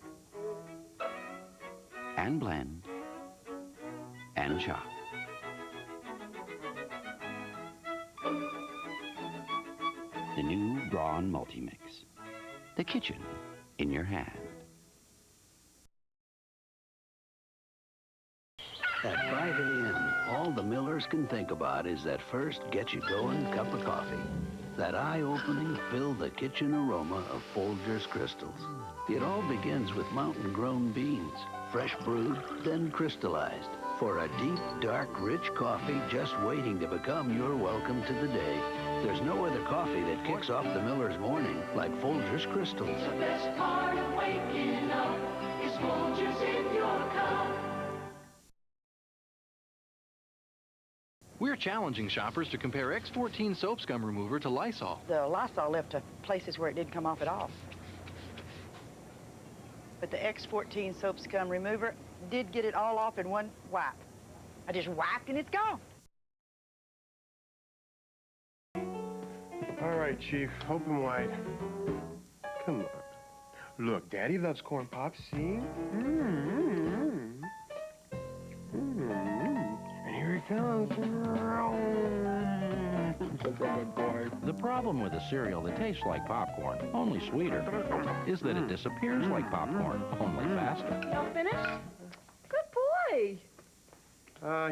and blend and chop. The new Braun Multi-Mix. The kitchen in your hand. At 5 a.m., all the Millers can think about is that first get-you-going cup of coffee. That eye-opening, fill-the-kitchen aroma of Folgers crystals. It all begins with mountain-grown beans, fresh brewed, then crystallized, for a deep, dark, rich coffee just waiting to become your welcome to the day. There's no other coffee that kicks off the Miller's morning like Folgers crystals. The best part of waking up is Folgers in your cup. We're challenging shoppers to compare X14 soap scum remover to Lysol. The Lysol left to places where it didn't come off at all. But the X14 soap scum remover did get it all off in one wipe. I just wiped and it's gone. All right, Chief, open wide. Come on. Look, Daddy loves corn pops, see? And here he comes. The problem with a cereal that tastes like popcorn, only sweeter, is that it disappears like popcorn, only faster. Y'all finished? Good boy.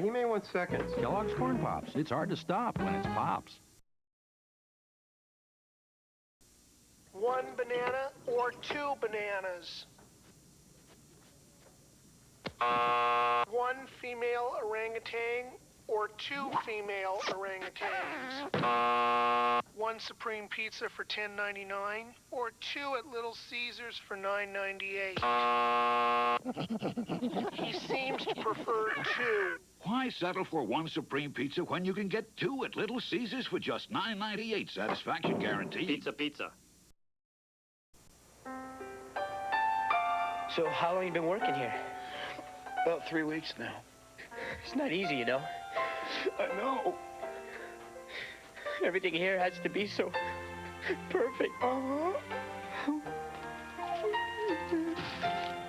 He may want seconds. Kellogg's Corn Pops. It's hard to stop when it's Pops. 1 banana or 2 bananas? 1 female orangutan or 2 female orangutans? 1 supreme pizza for $10.99 or 2 at Little Caesars for $9.98? He seems to prefer 2. Why settle for 1 supreme pizza when you can get 2 at Little Caesars for just $9.98? Satisfaction guaranteed. Pizza. So how long you been working here? About 3 weeks now. It's not easy, you know. I know. Everything here has to be so perfect.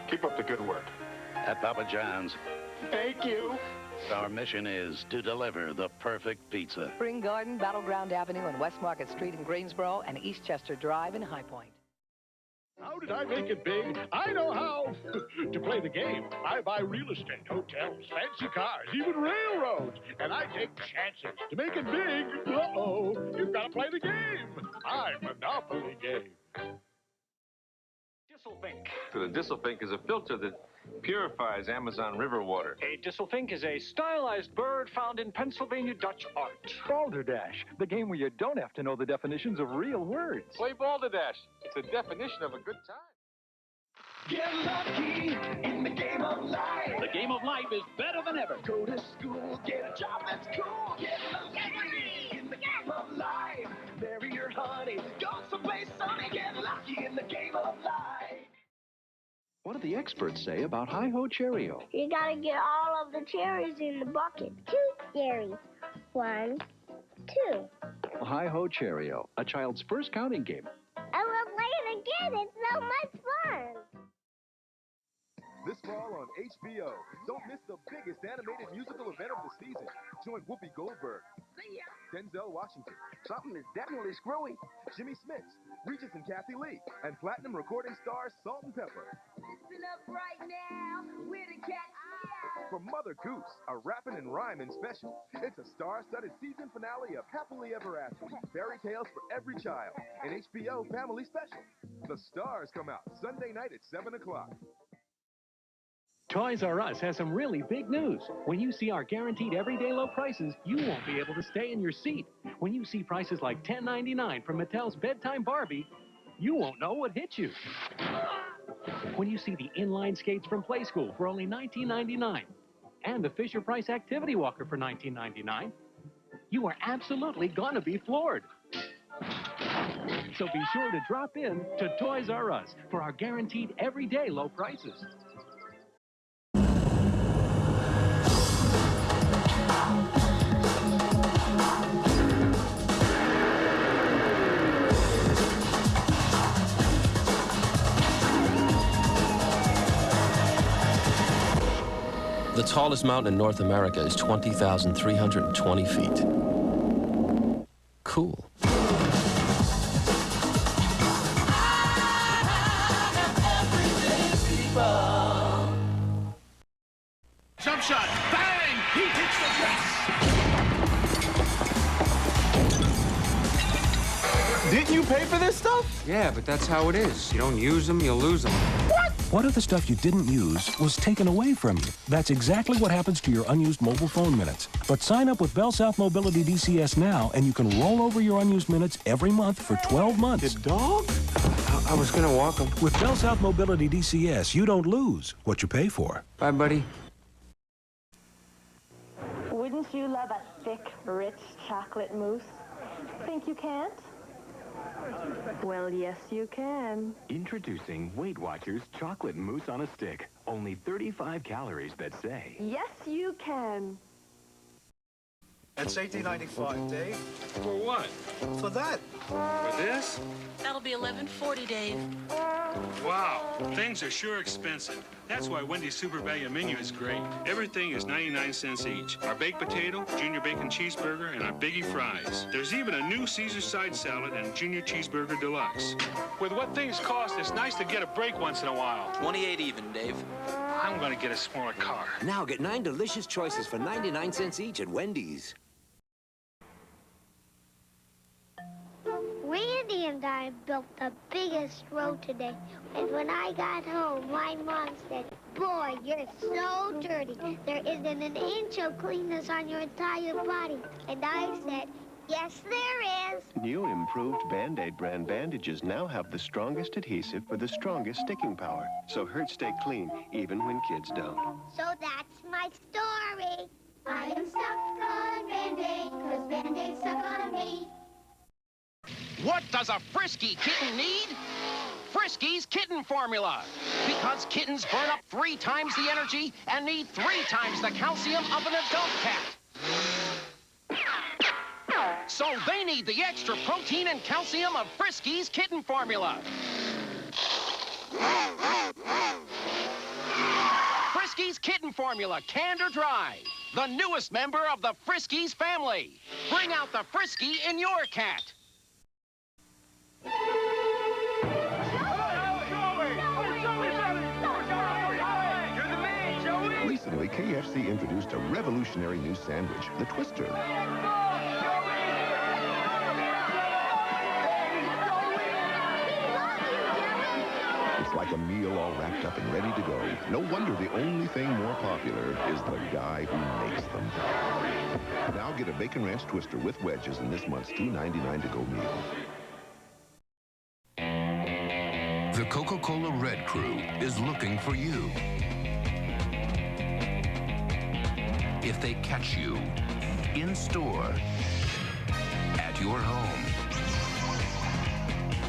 Keep up the good work. At Papa John's, Thank you. our mission is to deliver the perfect pizza. Spring Garden, Battleground Avenue, and West Market Street in Greensboro, and Eastchester Drive in High Point. How did I make it big? I know how. To play the game, I buy real estate, hotels, fancy cars, even railroads. And I take chances. To make it big, you've got to play the game. I'm Monopoly Game. Disselfink. So the Disselfink is a filter that purifies Amazon River water. A Disselfink is a stylized bird found in Pennsylvania Dutch art. Balderdash, the game where you don't have to know the definitions of real words. Play Balderdash. It's a definition of a good time. Get lucky in the game of life. The game of life is better than ever. Go to school, get a job that's cool. Get lucky in the game of life. Marry your honey, go someplace sunny. Get lucky in the game of life. What do the experts say about Hi-Ho Cheerio? You gotta get all of the cherries in the bucket. 2 cherries. 1, 2. Hi-Ho Cheerio, a child's first counting game. I will play it again. It's so much fun. This fall on HBO, don't miss the biggest animated musical event of the season. Join Whoopi Goldberg, Denzel Washington, something is definitely screwy, Jimmy Smits, Regis and Kathy Lee, and platinum recording stars Salt and Pepper. Listen up right now. We're the cats meow. For Mother Goose, a rapping and rhyming special. It's a star-studded season finale of Happily Ever After, fairy tales for every child, an HBO family special. The stars come out Sunday night at 7 o'clock. Toys R Us has some really big news. When you see our guaranteed everyday low prices, you won't be able to stay in your seat. When you see prices like $10.99 from Mattel's Bedtime Barbie, you won't know what hit you. When you see the inline skates from Play School for only $19.99 and the Fisher-Price Activity Walker for $19.99, you are absolutely gonna be floored. So be sure to drop in to Toys R Us for our guaranteed everyday low prices. The tallest mountain in North America is 20,320 feet. Cool. Jump shot, bang! He hits the glass. Didn't you pay for this stuff? Yeah, but that's how it is. You don't use them, you lose them. What if the stuff you didn't use was taken away from you? That's exactly what happens to your unused mobile phone minutes. But sign up with Bell South Mobility DCS now, and you can roll over your unused minutes every month for 12 months. The dog? I was gonna walk them. With Bell South Mobility DCS, you don't lose what you pay for. Bye, buddy. Wouldn't you love a thick, rich chocolate mousse? Think you can't? Well, yes, you can. Introducing Weight Watchers Chocolate Mousse on a Stick. Only 35 calories that say. Yes, you can. It's $18.95, Dave. For what? For that. For this? That'll be $11.40, Dave. Wow, things are sure expensive. That's why Wendy's Super Value Menu is great. Everything is 99 cents each. Our baked potato, junior bacon cheeseburger, and our biggie fries. There's even a new Caesar side salad and junior cheeseburger deluxe. With what things cost, it's nice to get a break once in a while. 28 even, Dave. I'm gonna get a smaller car. Now get 9 delicious choices for 99 cents each at Wendy's. Randy and I built the biggest road today. And when I got home, my mom said, "Boy, you're so dirty. There isn't an inch of cleanness on your entire body." And I said, "Yes, there is." New improved Band-Aid brand bandages now have the strongest adhesive for the strongest sticking power. So hurts stay clean, even when kids don't. So that's my story. I am stuck on Band-Aid, 'cause Band-Aid stuck on me. What does a frisky kitten need? Frisky's Kitten Formula. Because kittens burn up 3 times the energy and need 3 times the calcium of an adult cat. So they need the extra protein and calcium of Frisky's Kitten Formula. Frisky's Kitten Formula, canned or dry. The newest member of the Friskies family. Bring out the Frisky in your cat. Recently, KFC introduced a revolutionary new sandwich, the Twister. It's like a meal all wrapped up and ready to go. No wonder the only thing more popular is the guy who makes them. Now get a Bacon Ranch Twister with wedges in this month's $2.99 to-go meal. The Coca-Cola Red Crew is looking for you. If they catch you in store, at your home,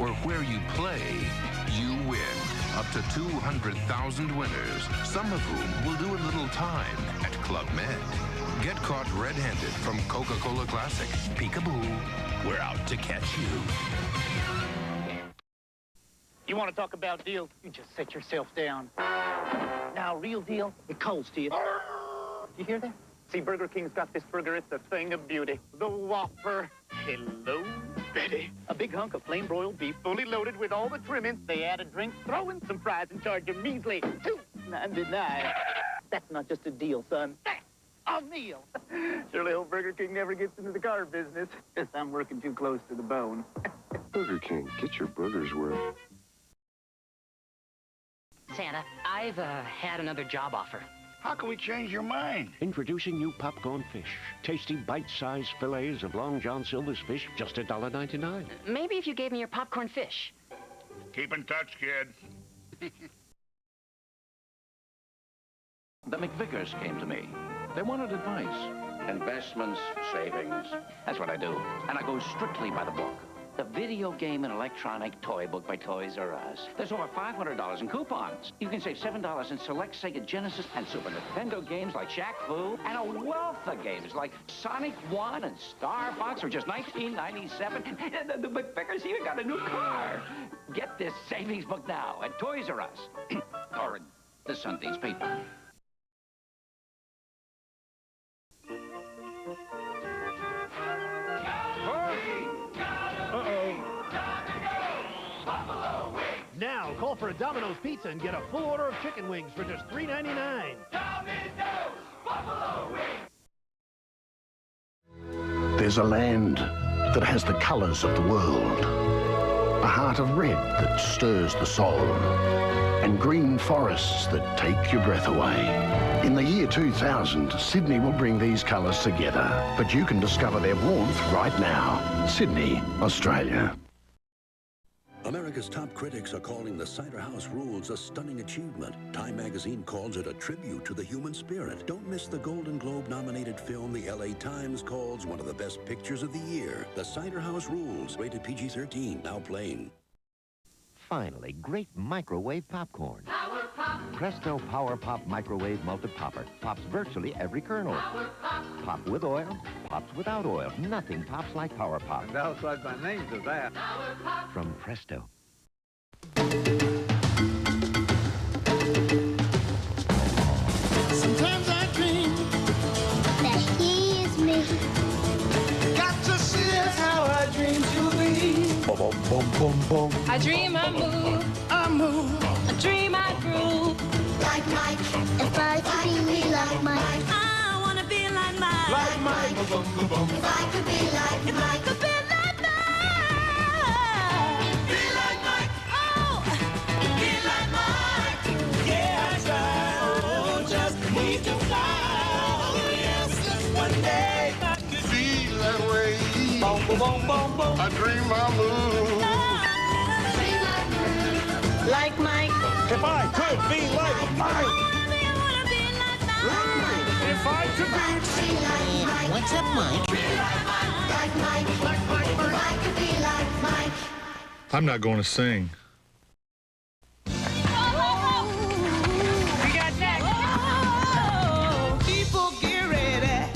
or where you play, you win. Up to 200,000 winners, some of whom will do a little time at Club Med. Get caught red-handed from Coca-Cola Classic. Peekaboo, we're out to catch you. You want to talk about deals? You just sit yourself down. Now, real deal, it calls to you. You hear that? See, Burger King's got this burger. It's a thing of beauty. The Whopper. Hello, Betty. A big hunk of flame-broiled beef, fully loaded with all the trimmings. They add a drink, throw in some fries, and charge a measly $2.99. That's not just a deal, son. That's a meal. Surely old Burger King never gets into the car business. Guess I'm working too close to the bone. Burger King, get your burger's worth. Santa. I've had another job offer. How can we change your mind? Introducing new popcorn fish. Tasty bite-sized fillets of Long John Silver's fish, just $1.99. Maybe if you gave me your popcorn fish. Keep in touch, kid. The McVickers came to me. They wanted advice. Investments, savings. That's what I do. And I go strictly by the book. The video game and electronic toy book by Toys R Us. There's over $500 in coupons. You can save $7 in select Sega Genesis and Super Nintendo games like Shaq Fu, and a wealth of games like Sonic 1 and Star Fox for just $19.97. And the McVickers even got a new car. Get this savings book now at Toys R Us. Or the Sunday's paper. Now, call for a Domino's pizza and get a full order of chicken wings for just $3.99. Domino's Buffalo Wings. There's a land that has the colors of the world, a heart of red that stirs the soul, and green forests that take your breath away. In the year 2000, Sydney will bring these colors together, but you can discover their warmth right now. Sydney, Australia. America's top critics are calling the Cider House Rules a stunning achievement. Time magazine calls it a tribute to the human spirit. Don't miss the Golden Globe-nominated film the LA Times calls one of the best pictures of the year. The Cider House Rules, rated PG-13, now playing. Finally, great microwave popcorn. Power Pop. Presto Power Pop Microwave Melted Popper. Pops virtually every kernel. Power Pop. Pop with oil, pops without oil. Nothing pops like Power Pop. And outside my name to that. Power Pop. From Presto. Sometimes I dream that he is me. Got to see that's how I dream to be. Boom, boom, boom, boom. I dream I move. I move. I dream I groove. Like Mike. If I could be like Mike. I wanna be like Mike. Like Mike. Boom, boom, boom. If I could be like If Mike. I could be like Mike. Be like Mike. Oh. Be like Mike. Yeah, I try. Oh, just need to fly. Oh, yes, just one day I could be that way. Boom, boom, boom, boom, boom. I dream I move. Like Mike. If I could be like Mike. If I could be like Mike. What's up, Mike? Like Mike. Like Mike. If I could be like Mike. I'm not going to sing. We got next. People get ready.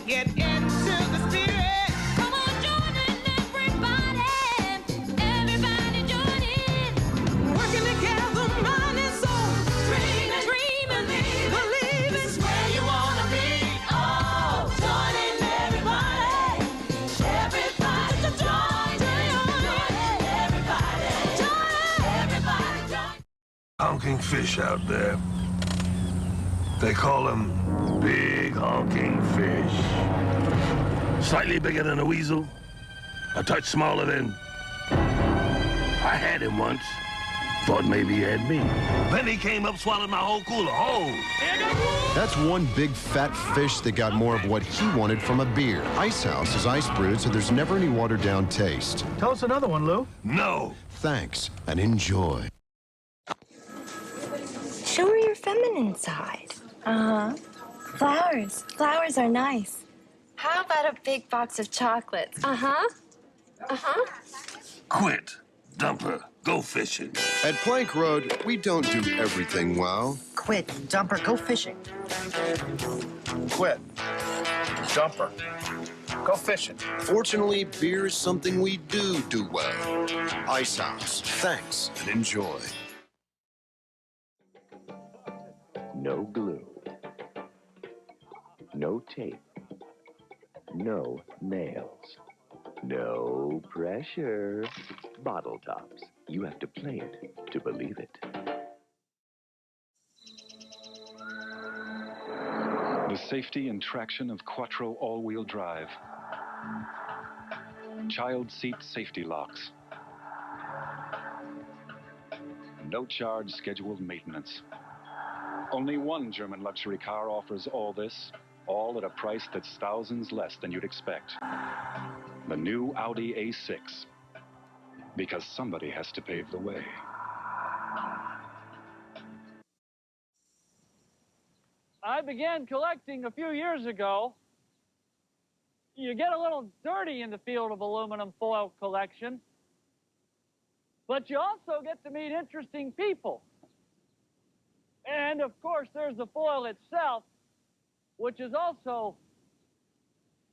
Get into the spirit. Come on, join in, everybody. Everybody join in. Working together, mind and soul. Dreaming, believing. This is where you wanna be. Oh, join in, everybody. Everybody join in. Everybody join. Honking fish out there. They call them big honking fish. Slightly bigger than a weasel, a touch smaller than... I had him once. Thought maybe he had me. Then he came up, swallowed my whole cooler. Oh! That's one big fat fish that got more of what he wanted from a beer. Ice House is ice brewed, so there's never any watered down taste. Tell us another one, Lou. No! Thanks, and enjoy. Show her your feminine side. Uh-huh. Flowers. Flowers are nice. How about a big box of chocolates? Uh-huh. Uh-huh. Quit. Dump her. Go fishing. At Plank Road, we don't do everything well. Quit, dumper, go fishing. Quit. Jumper. Go fishing. Fortunately, beer is something we do well. Ice House. Thanks, and enjoy. No glue. No tape. No nails. No pressure. Bottle tops. You have to play it to believe it. The safety and traction of Quattro all-wheel drive. Child seat safety locks. no-charge scheduled maintenance. Only one German luxury car offers all this, all at a price that's thousands less than you'd expect. The new Audi A6. Because somebody has to pave the way. I began collecting a few years ago. You get a little dirty in the field of aluminum foil collection, but you also get to meet interesting people. And of course, there's the foil itself, which is also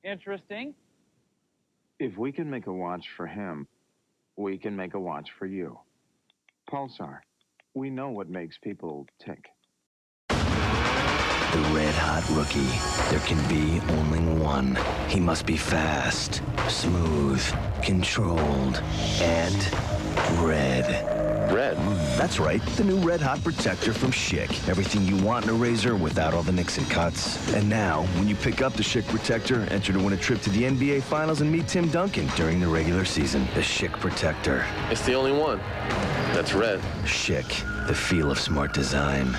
interesting. If we can make a watch for him, we can make a watch for you. Pulsar, we know what makes people tick. The red-hot rookie. There can be only one. He must be fast, smooth, controlled, and red. Red? That's right. The new Red Hot Protector from Schick. Everything you want in a razor without all the nicks and cuts. And now, when you pick up the Schick Protector, enter to win a trip to the NBA Finals and meet Tim Duncan during the regular season. The Schick Protector. It's the only one. That's red. Schick. The feel of smart design.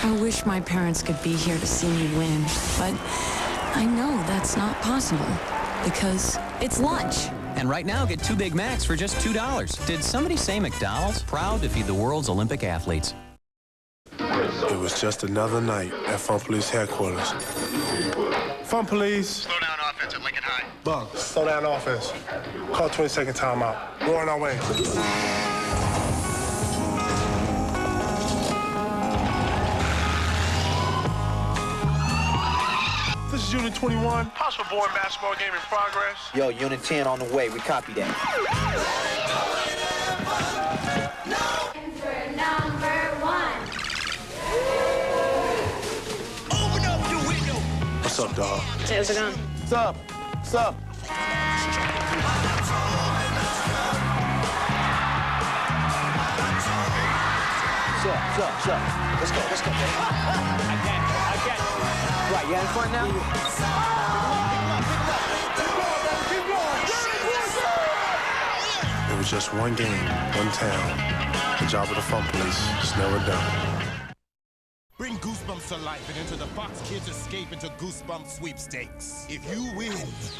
I wish my parents could be here to see me win, but I know that's not possible because it's lunch. And right now, get 2 Big Macs for just $2. Did somebody say McDonald's? Proud to feed the world's Olympic athletes. It was just another night at Fun Police headquarters. Fun Police. Slow down offense at Lincoln High. Bug, slow down offense. Call 20-second timeout. We're on our way. This is Unit 21. Possible board basketball game in progress. Yo, Unit 10 on the way. We copy that. Open up the window. What's up, dog? Hey, how's it going? What's up? What's up? What's up? Let's go. I get it. Right, you in front now? It was just one game, one town. The job of the Fun Police is never done. Bring Goosebumps to life and enter the Fox Kids Escape into Goosebumps sweepstakes. If you win,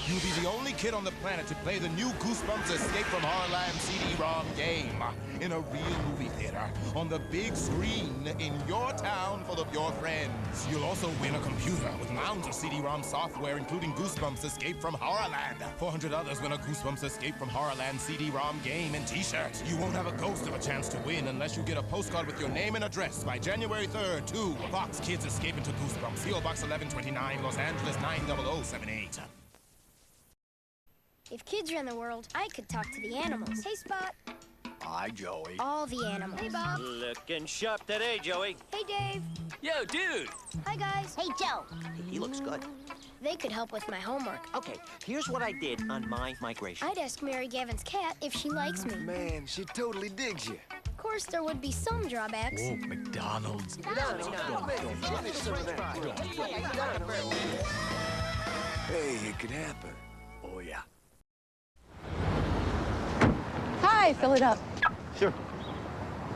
you'll be the only kid on the planet to play the new Goosebumps Escape from Horrorland CD-ROM game in a real movie theater on the big screen in your town full of your friends. You'll also win a computer with mounds of CD-ROM software, including Goosebumps Escape from Horrorland. 400 others win a Goosebumps Escape from Horrorland CD-ROM game and t-shirt. You won't have a ghost of a chance to win unless you get a postcard with your name and address by January 3rd, too. Fox Kids Escape into Goosebumps. PO Box 1129, Los Angeles 90078. If kids ran the world, I could talk to the animals. Hey, Spot. Hi, Joey. All the animals. Hey, Bob. Looking sharp today, Joey. Hey, Dave. Yo, dude. Hi, guys. Hey, Joe. He looks good. They could help with my homework. Okay, here's what I did on my migration. I'd ask Mary Gavin's cat if she likes me. Man, she totally digs you. Of course, there would be some drawbacks. Oh, McDonald's. Hey, it could happen. Oh, yeah. Hi, fill it up. Sure.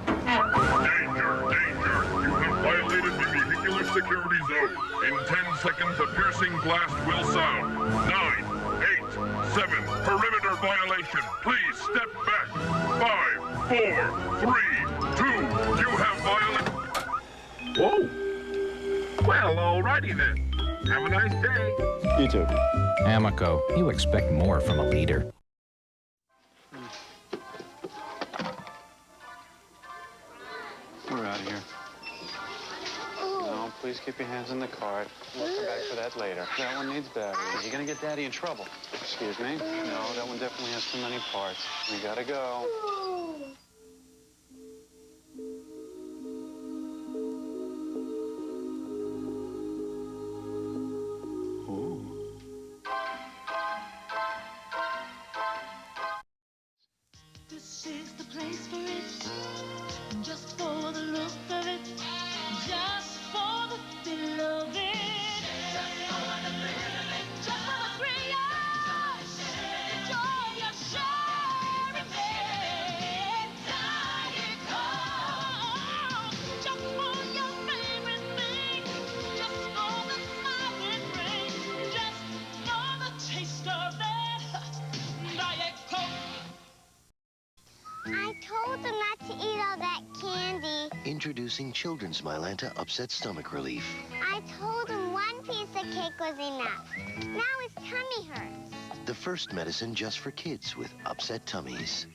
Danger, danger. You have violated the vehicular security zone. In 10 seconds, a piercing blast will sound. 9, 8, 7. Perimeter violation. Please step back. 5, 4, 3, 2. You have violated. Whoa. Well, alrighty then. Have a nice day. You too. Amico, you expect more from a leader. We're out of here. No, please keep your hands in the cart. We'll come back for that later. That one needs batteries. You're gonna get Daddy in trouble. Excuse me? No, that one definitely has too many parts. We gotta go. This is the place for it, just for the look of it, just for the feel of it, just for the thrill of it, just for the thrill of joy of sharing it. told them not to eat all that candy. Introducing Children's Mylanta Upset Stomach Relief. I told him one piece of cake was enough. Now his tummy hurts. The first medicine just for kids with upset tummies.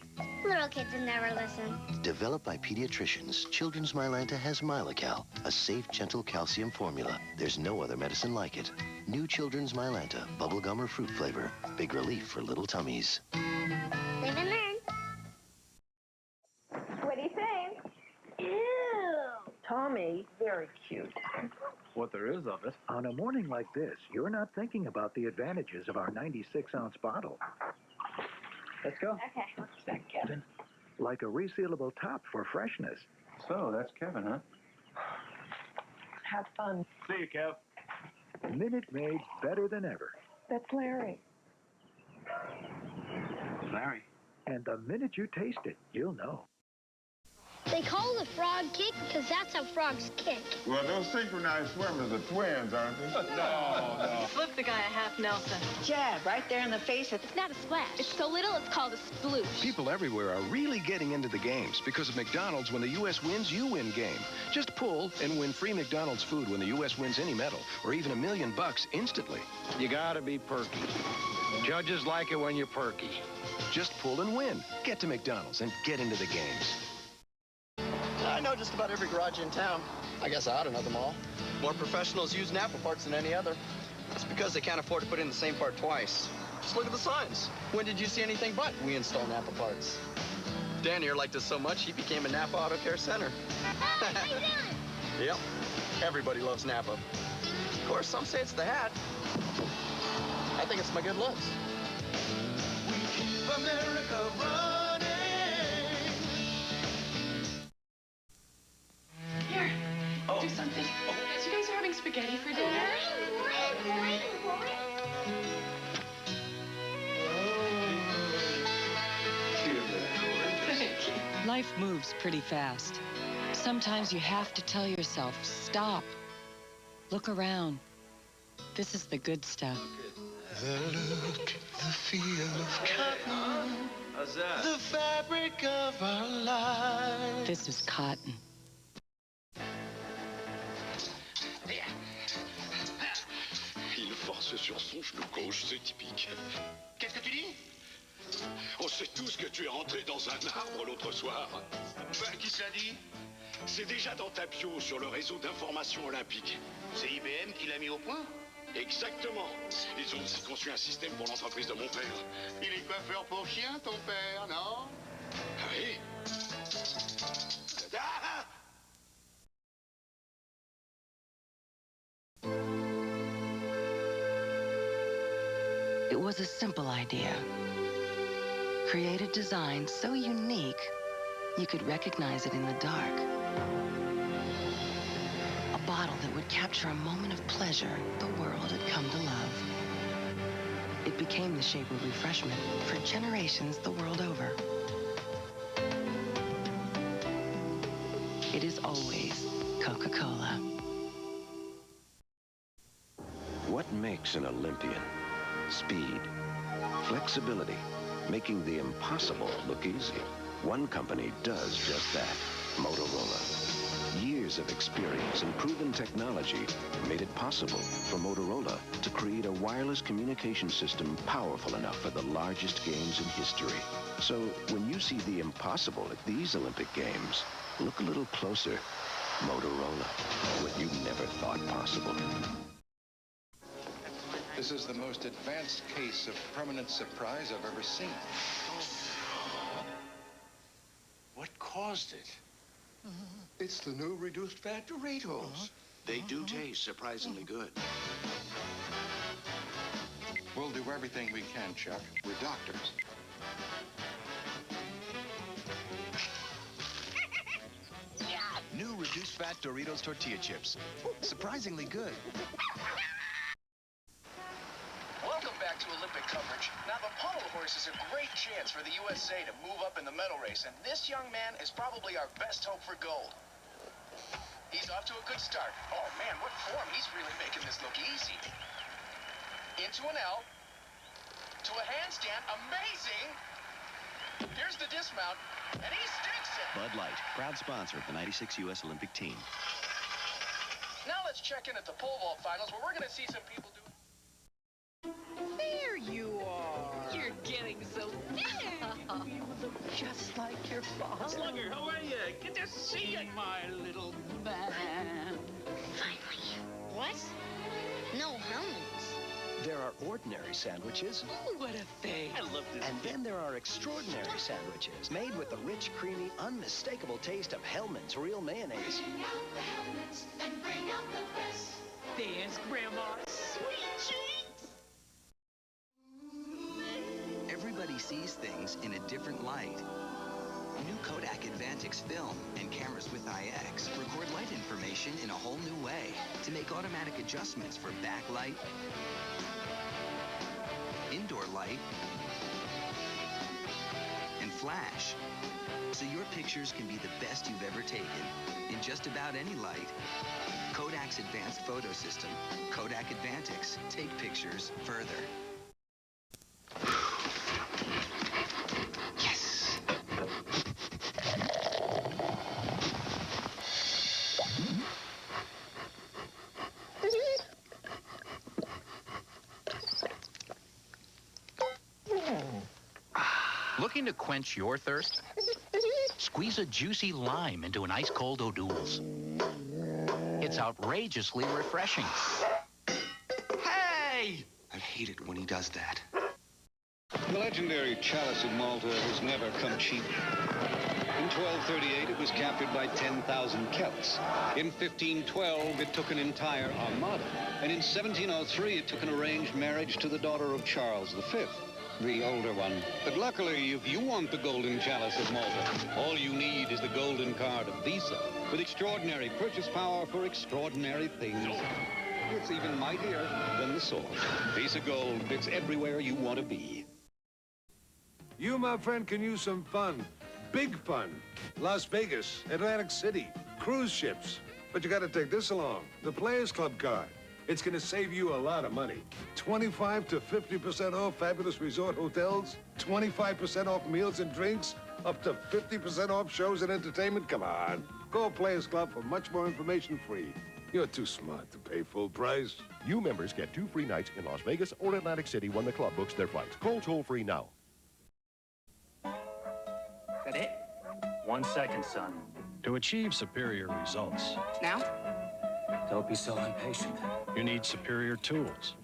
Little kids would never listen. Developed by pediatricians, Children's Mylanta has Mylacal, a safe, gentle calcium formula. There's no other medicine like it. New Children's Mylanta, bubblegum or fruit flavor. Big relief for little tummies. Live and learn. What do you think? Ew. Tommy, very cute. What there is of it. On a morning like this, you're not thinking about the advantages of our 96-ounce bottle. Let's go. Okay. Is that Kevin? Like a resealable top for freshness. So, that's Kevin, huh? Have fun. See you, Kev. Minute Maid better than ever. That's Larry. Larry. And the minute you taste it, you'll know. They call it a frog kick because that's how frogs kick. Well, those synchronized swimmers are twins, aren't they? No. Flip the guy a half Nelson. Jab right there in the face. It's not a splash. It's so little, it's called a sploosh. People everywhere are really getting into the games because of McDonald's. When the U.S. wins, you win game. Just pull and win free McDonald's food when the U.S. wins any medal, or even $1 million instantly. You gotta be perky. Judges like it when you're perky. Just pull and win. Get to McDonald's and get into the games. I know just about every garage in town. I guess I ought to know them all. More professionals use Napa parts than any other. That's because they can't afford to put in the same part twice. Just look at the signs. When did you see anything but we install Napa parts? Dan here liked us so much, he became a Napa Auto Care Center. Hey, how you doing? Yep. Everybody loves Napa. Of course, some say it's the hat. I think it's my good looks. We keep America running. Here, do something. So you guys are having spaghetti for dinner? Life moves pretty fast. Sometimes you have to tell yourself, stop. Look around. This is the good stuff. The look, the feel of cotton. How's that? The fabric of our lives. This is cotton. Il force sur son genou gauche, c'est typique. Qu'est-ce que tu dis? On sait tous que tu es rentré dans un arbre l'autre soir. Qui te l'a dit? C'est déjà dans ta bio sur le réseau d'information olympique. C'est IBM qui l'a mis au point? Exactement. Ils ont aussi conçu un système pour l'entreprise de mon père. Il est coiffeur pour chien, ton père, non? Ah oui? Ah! It was a simple idea. Create a design so unique, you could recognize it in the dark. A bottle that would capture a moment of pleasure the world had come to love. It became the shape of refreshment for generations the world over. It is always Coca-Cola. What makes an Olympian? Speed, flexibility, making the impossible look easy. One company does just that, Motorola. Years of experience and proven technology made it possible for Motorola to create a wireless communication system powerful enough for the largest games in history. So when you see the impossible at these Olympic Games, look a little closer. Motorola, what you never thought possible. This is the most advanced case of permanent surprise I've ever seen. What caused it? It's the new reduced fat Doritos. They do taste surprisingly good. We'll do everything we can, Chuck. We're doctors. New reduced fat Doritos tortilla chips. Surprisingly good. Welcome back to Olympic coverage. Now, the pommel horse is a great chance for the USA to move up in the medal race, and this young man is probably our best hope for gold. He's off to a good start. Oh, man, what form. He's really making this look easy. Into an L. To a handstand. Amazing! Here's the dismount. And he sticks it. Bud Light, proud sponsor of the '96 U.S. Olympic team. Now let's check in at the pole vault finals, where we're going to see some people do. There you are. You're getting so big. You look just like your father. Slugger, how are you? Good to see you, my little man. Finally. What? No helmets. There are ordinary sandwiches. Ooh, what a thing. I love this. And then there are extraordinary sandwiches, made with the rich, creamy, unmistakable taste of Hellman's real mayonnaise. Bring out the helmets and bring out the best. There's Grandma's sweet cheeks. Everybody sees things in a different light. New Kodak Advantix film and cameras with IX record light information in a whole new way to make automatic adjustments for backlight, indoor light, and flash. So your pictures can be the best you've ever taken in just about any light. Kodak's advanced photo system. Kodak Advantix. Take pictures further. Yes! Looking to quench your thirst? Squeeze a juicy lime into an ice-cold O'Doul's. It's outrageously refreshing. Hey! I hate it when he does that. The legendary chalice of Malta has never come cheap. In 1238, it was captured by 10,000 Celts. In 1512, it took an entire armada. And in 1703, it took an arranged marriage to the daughter of Charles V, the older one. But luckily, if you want the golden chalice of Malta, all you need is the golden card of Visa, with extraordinary purchase power for extraordinary things. It's even mightier than the sword. Visa Gold, it's everywhere you want to be. You, my friend, can use some fun. Big fun. Las Vegas, Atlantic City, cruise ships. But you gotta take this along, the Players Club card. It's gonna save you a lot of money. 25 to 50% off fabulous resort hotels, 25% off meals and drinks, up to 50% off shows and entertainment. Come on. Call Players Club for much more information free. You're too smart to pay full price. New members get 2 free nights in Las Vegas or Atlantic City when the club books their flights. Call toll-free now. That it? 1 second, son. To achieve superior results, Now? don't be so impatient. You need superior tools.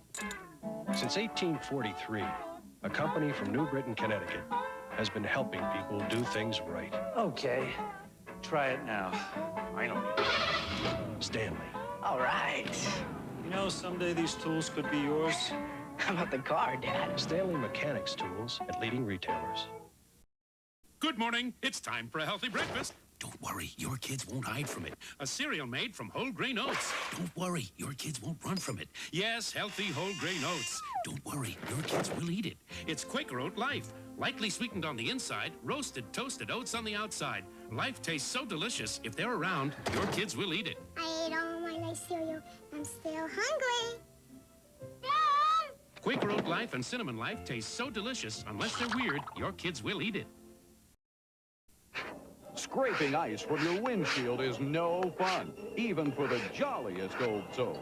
Since 1843, a company from New Britain, Connecticut, has been helping people do things right. Okay, try it now. I don't need it. Stanley. All right. You know, someday these tools could be yours. How about the car, Dad? Stanley Mechanics tools at leading retailers. Good morning. It's time for a healthy breakfast. Don't worry, your kids won't hide from it. A cereal made from whole grain oats. Don't worry, your kids won't run from it. Yes, healthy whole grain oats. Don't worry, your kids will eat it. It's Quaker Oat Life. Lightly sweetened on the inside, roasted, toasted oats on the outside. Life tastes so delicious, if they're around, your kids will eat it. I ate all my life cereal. I'm still hungry. Mom! Quaker Oat Life and Cinnamon Life taste so delicious, unless they're weird, your kids will eat it. Scraping ice from your windshield is no fun, even for the jolliest old souls.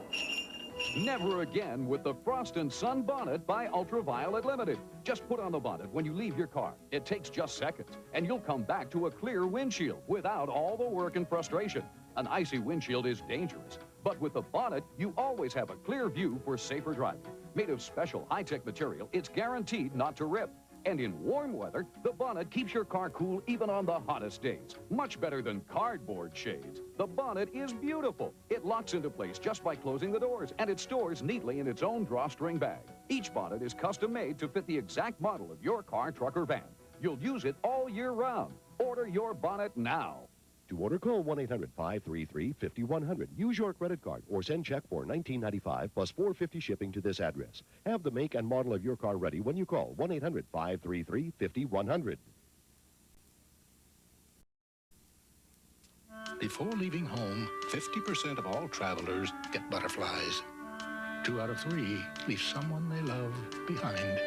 Never again with the Frost and Sun Bonnet by Ultraviolet Limited. Just put on the bonnet when you leave your car. It takes just seconds, and you'll come back to a clear windshield without all the work and frustration. An icy windshield is dangerous, but with the bonnet, you always have a clear view for safer driving. Made of special high-tech material, it's guaranteed not to rip. And in warm weather, the bonnet keeps your car cool even on the hottest days. Much better than cardboard shades. The bonnet is beautiful. It locks into place just by closing the doors, and it stores neatly in its own drawstring bag. Each bonnet is custom made to fit the exact model of your car, truck, or van. You'll use it all year round. Order your bonnet now. To order, call 1-800-533-5100. Use your credit card or send check for $19.95 plus $4.50 shipping to this address. Have the make and model of your car ready when you call 1-800-533-5100. Before leaving home, 50% of all travelers get butterflies. 2 out of 3 leave someone they love behind.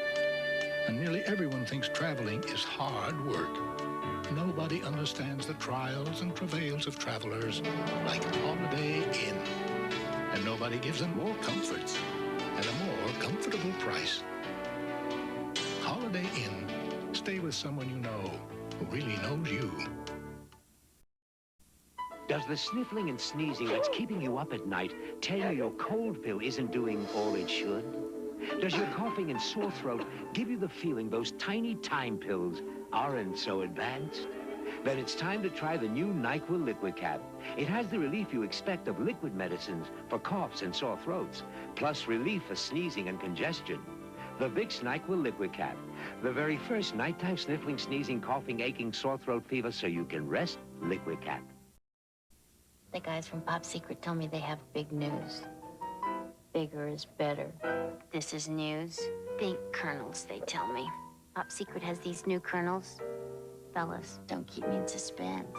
and nearly everyone thinks traveling is hard work. Nobody understands the trials and travails of travelers like Holiday Inn. And nobody gives them more comforts at a more comfortable price. Holiday Inn. Stay with someone you know who really knows you. Does the sniffling and sneezing that's keeping you up at night tell you your cold pill isn't doing all it should? Does your coughing and sore throat give you the feeling those tiny time pills aren't so advanced? Then it's time to try the new NyQuil Liquid Cap. It has the relief you expect of liquid medicines for coughs and sore throats, plus relief for sneezing and congestion. The Vicks NyQuil Liquid Cap, the very first nighttime sniffling, sneezing, coughing, aching, sore throat fever so you can rest. Liquid Cap. The guys from Pop Secret tell me they have big news. Bigger is better. This is news. Think kernels, they tell me. Pop Secret has these new kernels. Fellas, don't keep me in suspense.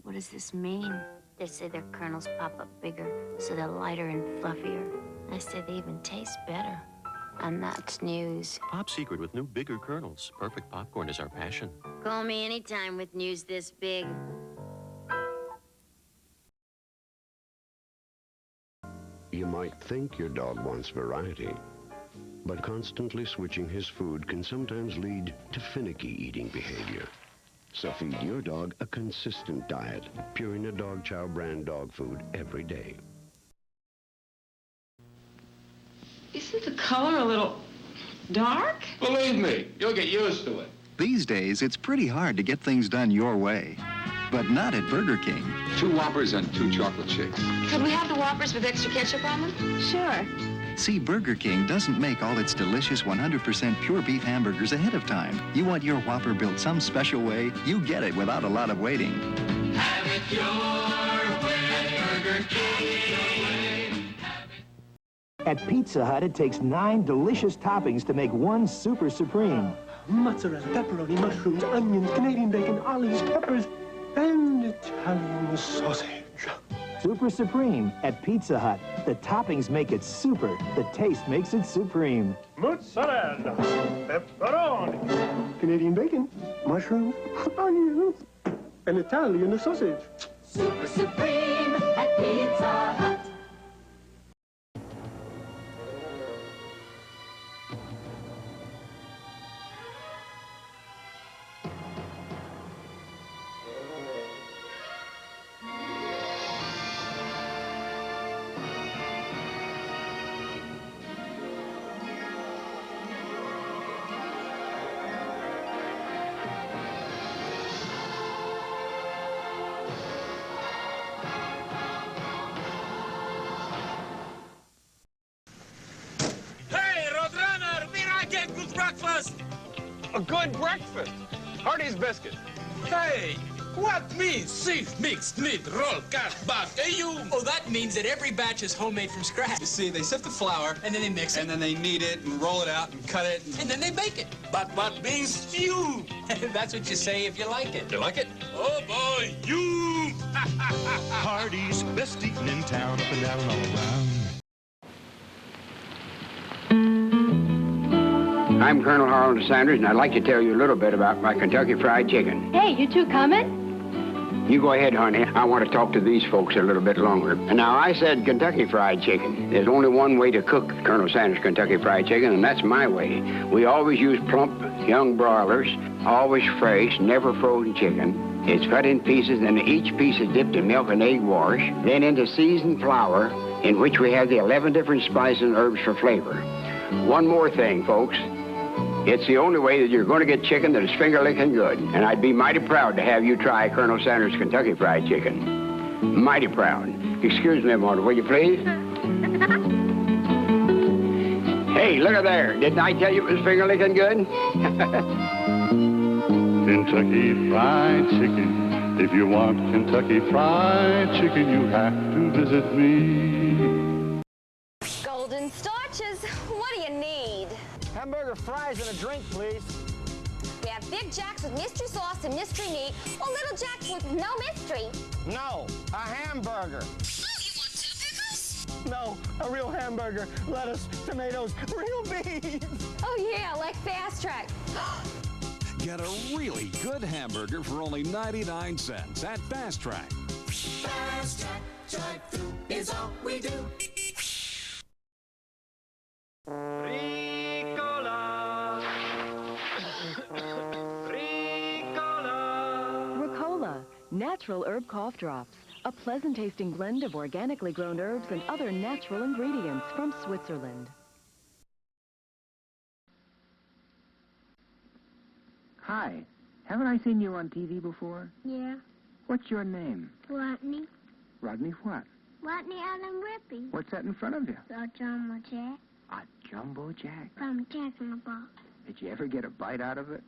What does this mean? They say their kernels pop up bigger, so they're lighter and fluffier. I say they even taste better. And that's news. Pop Secret with new bigger kernels. Perfect popcorn is our passion. Call me anytime with news this big. You might think your dog wants variety, but constantly switching his food can sometimes lead to finicky eating behavior. So feed your dog a consistent diet. Purina Dog Chow brand dog food every day. Isn't the color a little dark? Believe me, you'll get used to it. These days, it's pretty hard to get things done your way. But not at Burger King. 2 Whoppers and 2 chocolate shakes. Could we have the Whoppers with extra ketchup on them? Sure. See, Burger King doesn't make all its delicious 100% pure beef hamburgers ahead of time. You want your Whopper built some special way, you get it without a lot of waiting. Have it your way, Burger King. At Pizza Hut, it takes 9 delicious toppings to make one Super Supreme. Mozzarella, pepperoni, mushrooms, onions, Canadian bacon, olives, peppers, and Italian sausage. Super Supreme at Pizza Hut. The toppings make it super. The taste makes it supreme. Mozzarella, pepperoni, Canadian bacon, mushrooms, onions, and Italian sausage. Super Supreme at Pizza Hut. A good breakfast. Hardy's biscuit. Hey, what means safe mixed meat roll cut back you? Oh, that means that every batch is homemade from scratch. You see, they sift the flour, and then they mix it. And then they knead it, and roll it out, and cut it. And then they bake it. But what means stew? That's what you say if you like it. You like it? Oh, boy, you! Hardy's, best eaten in town, up and down all around. I'm Colonel Harold Sanders, and I'd like to tell you a little bit about my Kentucky Fried Chicken. Hey, you two coming? You go ahead, honey. I want to talk to these folks a little bit longer. And now, I said Kentucky Fried Chicken. There's only one way to cook Colonel Sanders Kentucky Fried Chicken, and that's my way. We always use plump, young broilers, always fresh, never frozen chicken. It's cut in pieces, and each piece is dipped in milk and egg wash, then into seasoned flour, in which we have the 11 different spices and herbs for flavor. One more thing, folks. It's the only way that you're going to get chicken that is finger-licking good. And I'd be mighty proud to have you try Colonel Sanders Kentucky Fried Chicken. Mighty proud. Excuse me a moment, will you please? Hey, look at there. Didn't I tell you it was finger-licking good? Kentucky Fried Chicken. If you want Kentucky Fried Chicken, you have to visit me. Golden starches. What do you need? Hamburger fries and a drink, please. We have Big Jacks with mystery sauce and mystery meat, or Little Jacks with no mystery. No, a hamburger. Oh, you want 2 pickles? No, a real hamburger, lettuce, tomatoes, real beef. Oh, yeah, like Fast Track. Get a really good hamburger for only 99 cents at Fast Track. Fast Track drive-thru is all we do. Ricola, natural herb cough drops. A pleasant-tasting blend of organically grown herbs and other natural ingredients from Switzerland. Hi. Haven't I seen you on TV before? Yeah. What's your name? Rodney. Rodney what? Rodney Allen Rippy. What's that in front of you? A Jumbo Jack. A Jumbo Jack? From Jack in the Box. Did you ever get a bite out of it?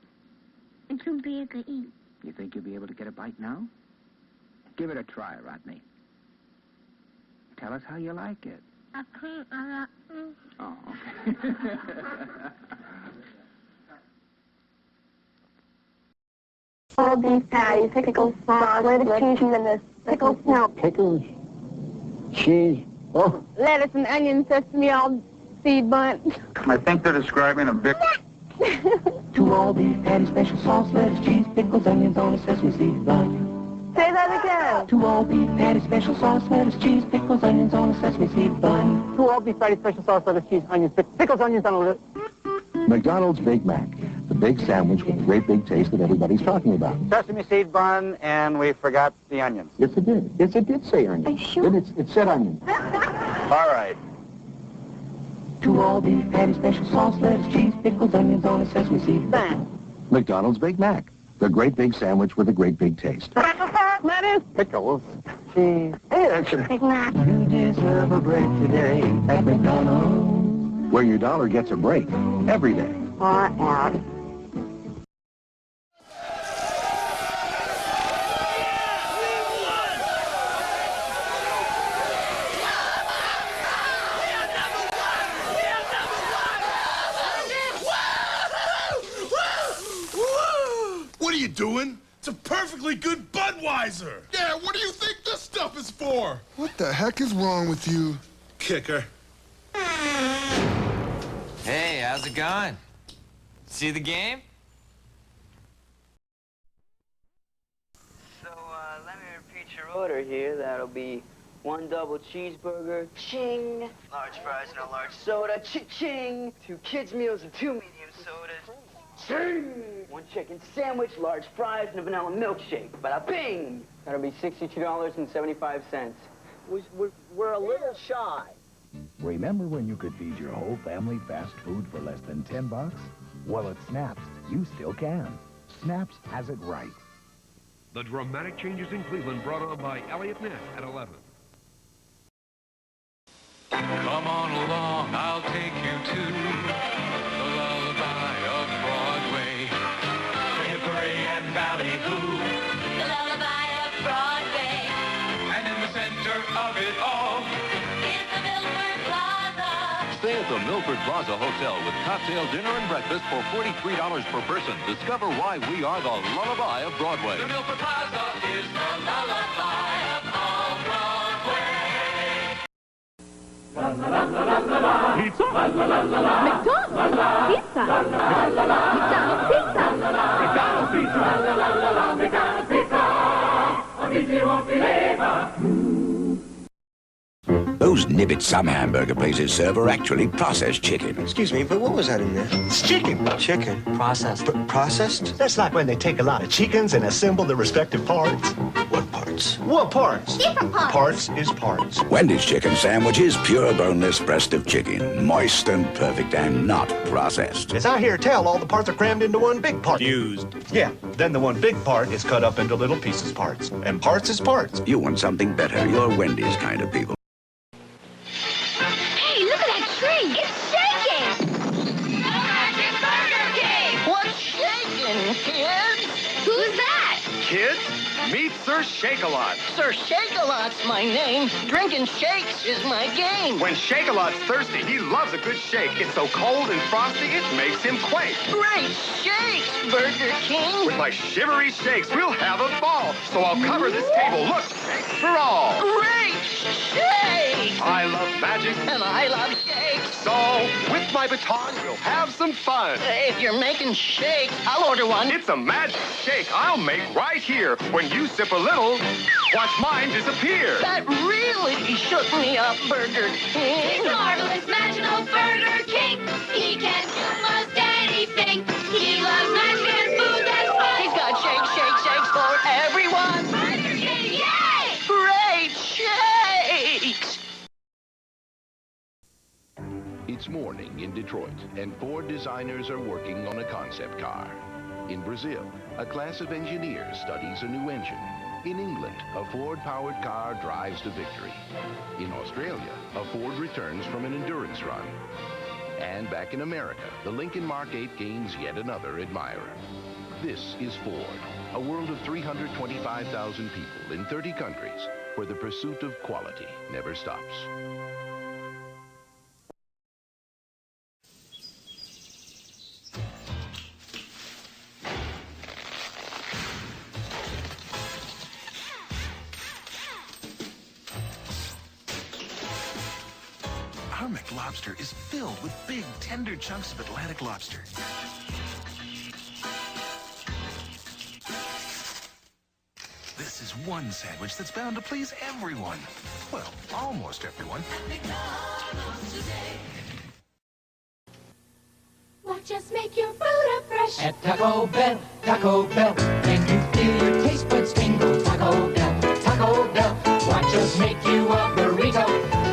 It's too big to eat. You think you'll be able to get a bite now? Give it a try, Rodney. Tell us how you like it. I can't. I Oh, okay. All beef patties, pickles, sauce, lettuce, cheese, and then the pickles, no. Pickles, cheese, oh. Lettuce and onion, sesame, all seed bun. I think they're describing a big... 2 all beef patties, special sauce, lettuce, cheese, pickles, onions on a sesame seed bun. Say that again. 2 all beef patties, special sauce, lettuce, cheese, pickles, onions on a sesame seed bun. 2 all beef patties, special sauce, lettuce, cheese, onions, pickles, onions on a... McDonald's Big Mac, the big sandwich with the great big taste that everybody's talking about. Sesame seed bun, and we forgot the onions. Yes, it did. Yes, it did say onion. Are you sure? It said onion. All right. 2 all beef patties, special sauce, lettuce, cheese, pickles, onions on a sesame seed bun. McDonald's Big Mac, the great big sandwich with a great big taste. Lettuce, Pickles. cheese, Big Mac. You deserve a break today at McDonald's. Where your dollar gets a break every day. Far out. What are you doing? It's a perfectly good Budweiser. Yeah, what do you think this stuff is for? What the heck is wrong with you? Kicker. Hey, how's it going? See the game? So, let me repeat your order here. That'll be 1 double cheeseburger, ching. Large fries and a large soda, ching. 2 kids' meals and 2 medium sodas, ching. 1 chicken sandwich, large fries, and a vanilla milkshake. Bada bing! That'll be $62.75. We're a little shy. Remember when you could feed your whole family fast food for less than $10? Well, at Snap's, you still can. Snap's has it right. The dramatic changes in Cleveland brought on by Elliot Ness at 11. Come on along, I'll take you to the lullaby of Broadway. Hickory and Ballyhoo. The lullaby of Broadway. And in the center of it all is the Milford Plaza. Stay at the Milford Plaza Hotel with cocktail dinner and breakfast for $43 per person. Discover why we are the lullaby of Broadway. The Milford Plaza is the lullaby of all Broadway. Pizza. McDonald's. Pizza. McDonald's Pizza. McDonald's Pizza. McDonald's Pizza. Amici won't believe. Those Nibbit Some hamburger places serve are actually processed chicken. Excuse me, but what was that in there? It's chicken. Chicken. Processed. Processed? That's like when they take a lot of chickens and assemble the respective parts. What parts? What parts? Different parts. Parts is parts. Wendy's chicken sandwich is pure boneless breast of chicken. Moist and perfect and not processed. As I hear tell, all the parts are crammed into one big part. Fused. Yeah, then the one big part is cut up into little pieces parts. And parts is parts. You want something better. You're Wendy's kind of people. Hey, look at that tree. It's shaking. Magic Burger King. What's shaking, kids? Who's that? Kids, meet Sir Shake-A-Lot. Sir Shake-A-Lot's my name. Drinking shakes is my game. When Shake-A-Lot's thirsty, he loves a good shake. It's so cold and frosty, it makes him quake. Great shakes, Burger King. With my shivery shakes, we'll have a ball. So I'll cover this table. Look, shakes for all. Great shakes. I love So, with my baton, we'll have some fun. If you're making shakes, I'll order one. It's a magic shake I'll make right here. When you sip a little, watch mine disappear. That really shook me up, Burger King. He's the marvelous, magical Burger King. He can do most anything. He loves Mexican food that's fun. He's got shakes for everyone. Burger King, yay! Great shakes! It's morning in Detroit, and Ford designers are working on a concept car. In Brazil, a class of engineers studies a new engine. In England, a Ford-powered car drives to victory. In Australia, a Ford returns from an endurance run. And back in America, the Lincoln Mark 8 gains yet another admirer. This is Ford, a world of 325,000 people in 30 countries, where the pursuit of quality never stops. Our McLobster is filled with big, tender chunks of Atlantic lobster. This is one sandwich that's bound to please everyone. Well, almost everyone. What just make your food fresh? At Taco Bell, can you feel your taste buds tingle? Taco Bell, Taco Bell, what just make you a burrito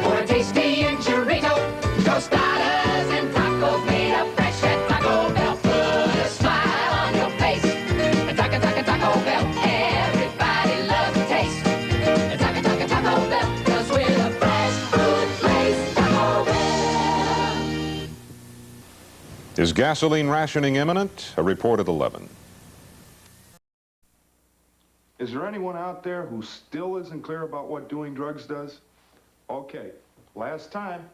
or a tasty enchilada? Tostadas and tacos made up fresh at Taco Bell. Put a smile on your face. Taco Bell, everybody loves the taste. Taco Bell, 'cause we're the fresh food place. Taco Bell. Is gasoline rationing imminent? A report at 11. Is there anyone out there who still isn't clear about what doing drugs does? Okay, last time.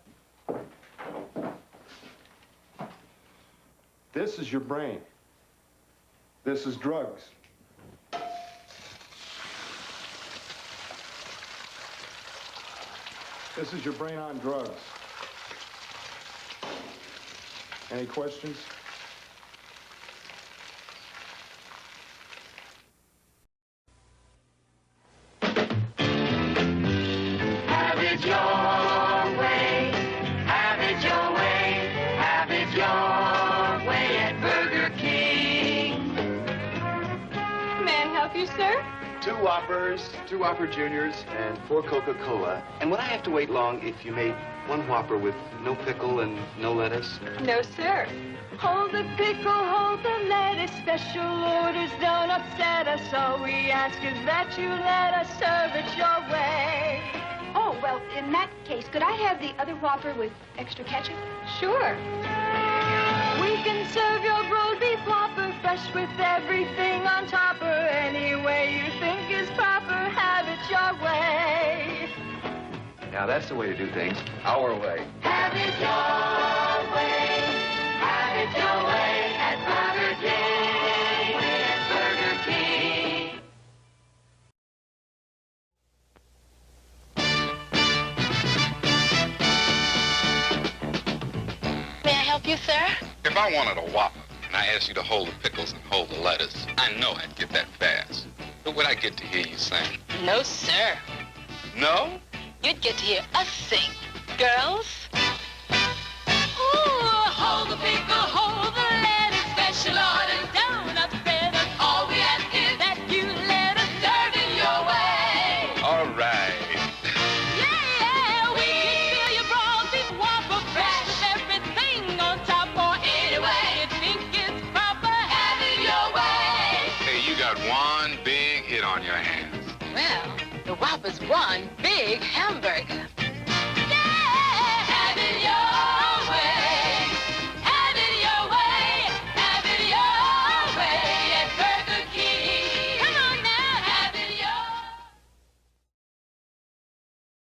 This is your brain. This is drugs. This is your brain on drugs. Any questions? Have it your way. Have it your way. Have it your way at Burger King. May I help you, sir? 2 Whoppers, 2 Whopper Juniors, and 4 Coca-Cola. And would I have to wait long if you made 1 Whopper with no pickle and no lettuce? No, sir. Hold the pickle, hold the lettuce. Special orders don't upset us. All we ask is that you let us serve it your way. Oh, well, in that case, could I have the other Whopper with extra ketchup? Sure. We can serve your roast beef Whopper fresh with everything on topper. Any way you think is proper, have it your way. Now, that's the way to do things. Our way. Have it your way. Have it your way at Burger King. At Burger King. May I help you, sir? If I wanted a Whopper and I asked you to hold the pickles and hold the lettuce, I know I'd get that fast. But would I get to hear you sing? No, sir. No? You'd get to hear us sing. Girls? Ooh, hold the pickle, hold the lettuce, special order down upstairs. All we ask is that you let us serve it your way. All right. Yeah, we can fill your broad beef Whopper fresh with everything on top. Or any way you think is proper, have it your way. Hey, you got one big hit on your hands. Well, the Whopper's one big hamburger. Have it your way. Have it your way. Have it your way at Burger King. Come on now, have it your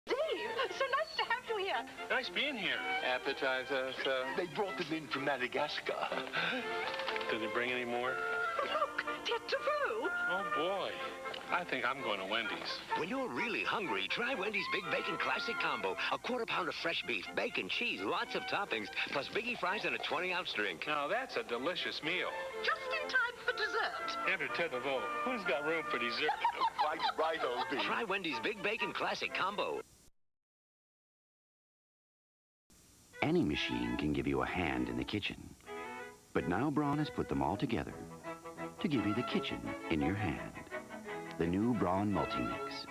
Dave, so nice to have you here. Nice being here. Appetizers. They brought them in from Madagascar. Did they bring any more? cook, tit to foo. Oh, boy. I think I'm going to Wendy's. When you're really hungry, try Wendy's Big Bacon Classic Combo. A quarter-pound of fresh beef, bacon, cheese, lots of toppings, plus Biggie fries and a 20-ounce drink. Now, that's a delicious meal. Just in time for dessert. Enter to the vote. Who's got room for dessert? Quite right, O.B. Try Wendy's Big Bacon Classic Combo. Any machine can give you a hand in the kitchen. But now Braun has put them all together to give you the kitchen in your hand. The new Braun Multi-Mix.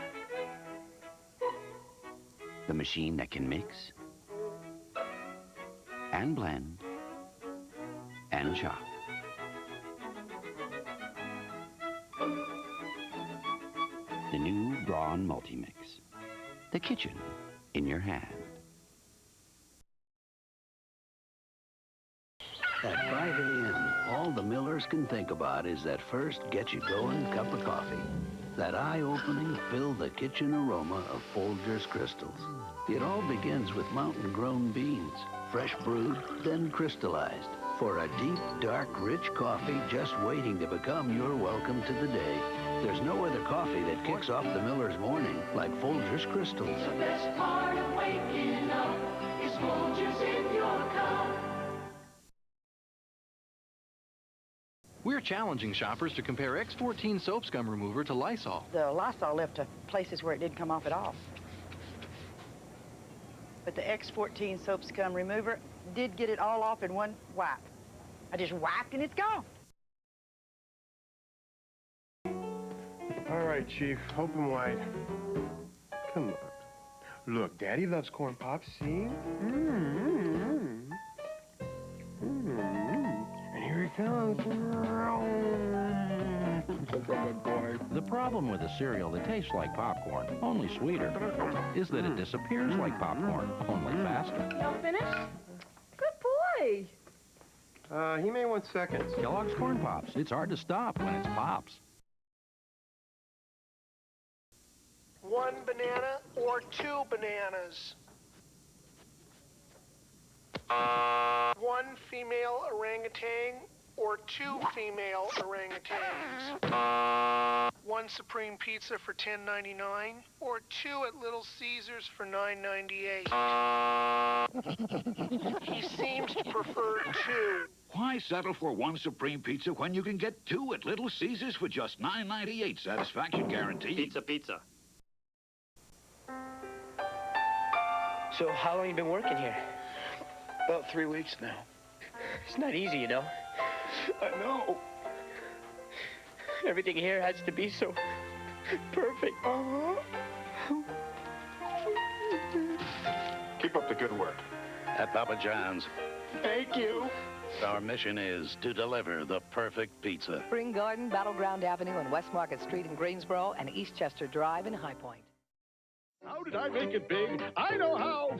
The machine that can mix and blend and chop. The new Braun Multi-Mix. The kitchen in your hand. At 5 a.m., all the Millers can think about is that first get-you-going cup of coffee. That eye-opening, fill-the-kitchen aroma of Folgers crystals. It all begins with mountain-grown beans, fresh brewed, then crystallized, for a deep, dark, rich coffee just waiting to become your welcome to the day. There's no other coffee that kicks off the Miller's morning like Folgers crystals. The best part of waking up is Folgers in your cup. We're challenging shoppers to compare X14 soap scum remover to Lysol. The Lysol left to places where it didn't come off at all. But the X14 soap scum remover did get it all off in one wipe. I just wiped and it's gone. All right, Chief, open wide. Come on. Look, Daddy loves corn pops, see? And here he comes. Good boy. The problem with a cereal that tastes like popcorn, only sweeter, is that it disappears like popcorn, only faster. Y'all finished? Good boy. He may want seconds. Kellogg's Corn Pops. It's hard to stop when it's Pops. 1 banana or 2 bananas? 1 female orangutan or 2 female orangutans? 1 Supreme Pizza for $10.99 or 2 at Little Caesars for $9.98? He seems to prefer 2. Why settle for 1 Supreme Pizza when you can get 2 at Little Caesars for just $9.98? Satisfaction guaranteed. Pizza. So how long you been working here? About 3 weeks now. It's not easy, you know. I know. Everything here has to be so perfect. Keep up the good work. At Papa John's, Thank you. our mission is to deliver the perfect pizza. Spring Garden, Battleground Avenue, and West Market Street in Greensboro, and Eastchester Drive in High Point. How did I make it big? I know how.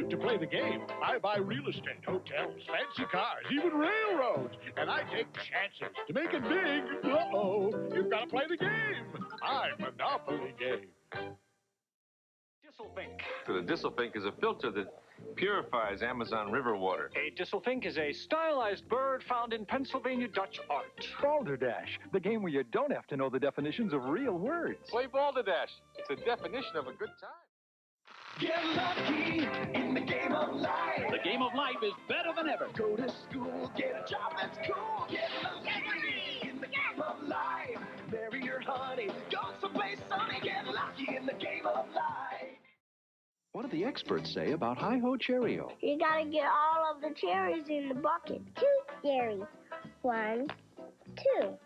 To play the game, I buy real estate, hotels, fancy cars, even railroads. And I take chances. To make it big, you've got to play the game. My Monopoly game. Disselfink. The Disselfink is a filter that purifies Amazon River water. A Disselfink is a stylized bird found in Pennsylvania Dutch art. Balderdash, the game where you don't have to know the definitions of real words. Play Balderdash. It's a definition of a good time. Get lucky in the game of life. The game of life is better than ever. Go to school, get a job that's cool. Get lucky in the game of life. Marry your honey, go someplace sunny. Get lucky in the game of life. What do the experts say about Hi-Ho Cheerio? You gotta get all of the cherries in the bucket. 2 cherries. 1, 2.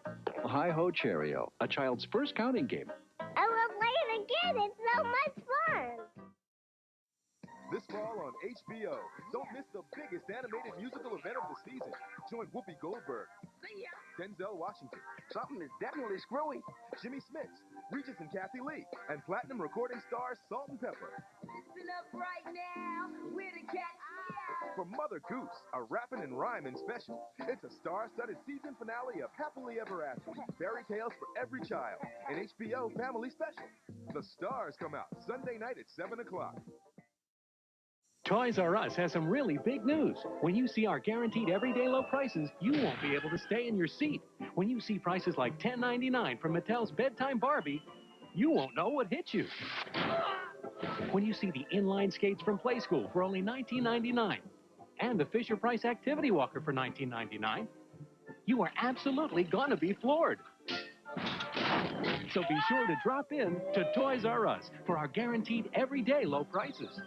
Hi-Ho Cheerio, a child's first counting game. I will play it again. It's so much fun. This fall on HBO, don't miss the biggest animated musical event of the season. Join Whoopi Goldberg, Denzel Washington, something is definitely screwy, Jimmy Smits, Regis and Kathy Lee, and platinum recording stars Salt and Pepper. Listen up right now. We're the cats. For Mother Goose, a rapping and rhyming special. It's a star-studded season finale of Happily Ever After, fairy tales for every child, an HBO family special. The stars come out Sunday night at 7 o'clock. Toys R Us has some really big news. When you see our guaranteed everyday low prices, you won't be able to stay in your seat. When you see prices like $10.99 from Mattel's Bedtime Barbie, you won't know what hit you. When you see the inline skates from Play School for only $19.99 and the Fisher-Price Activity Walker for $19.99, you are absolutely gonna be floored. So be sure to drop in to Toys R Us for our guaranteed everyday low prices.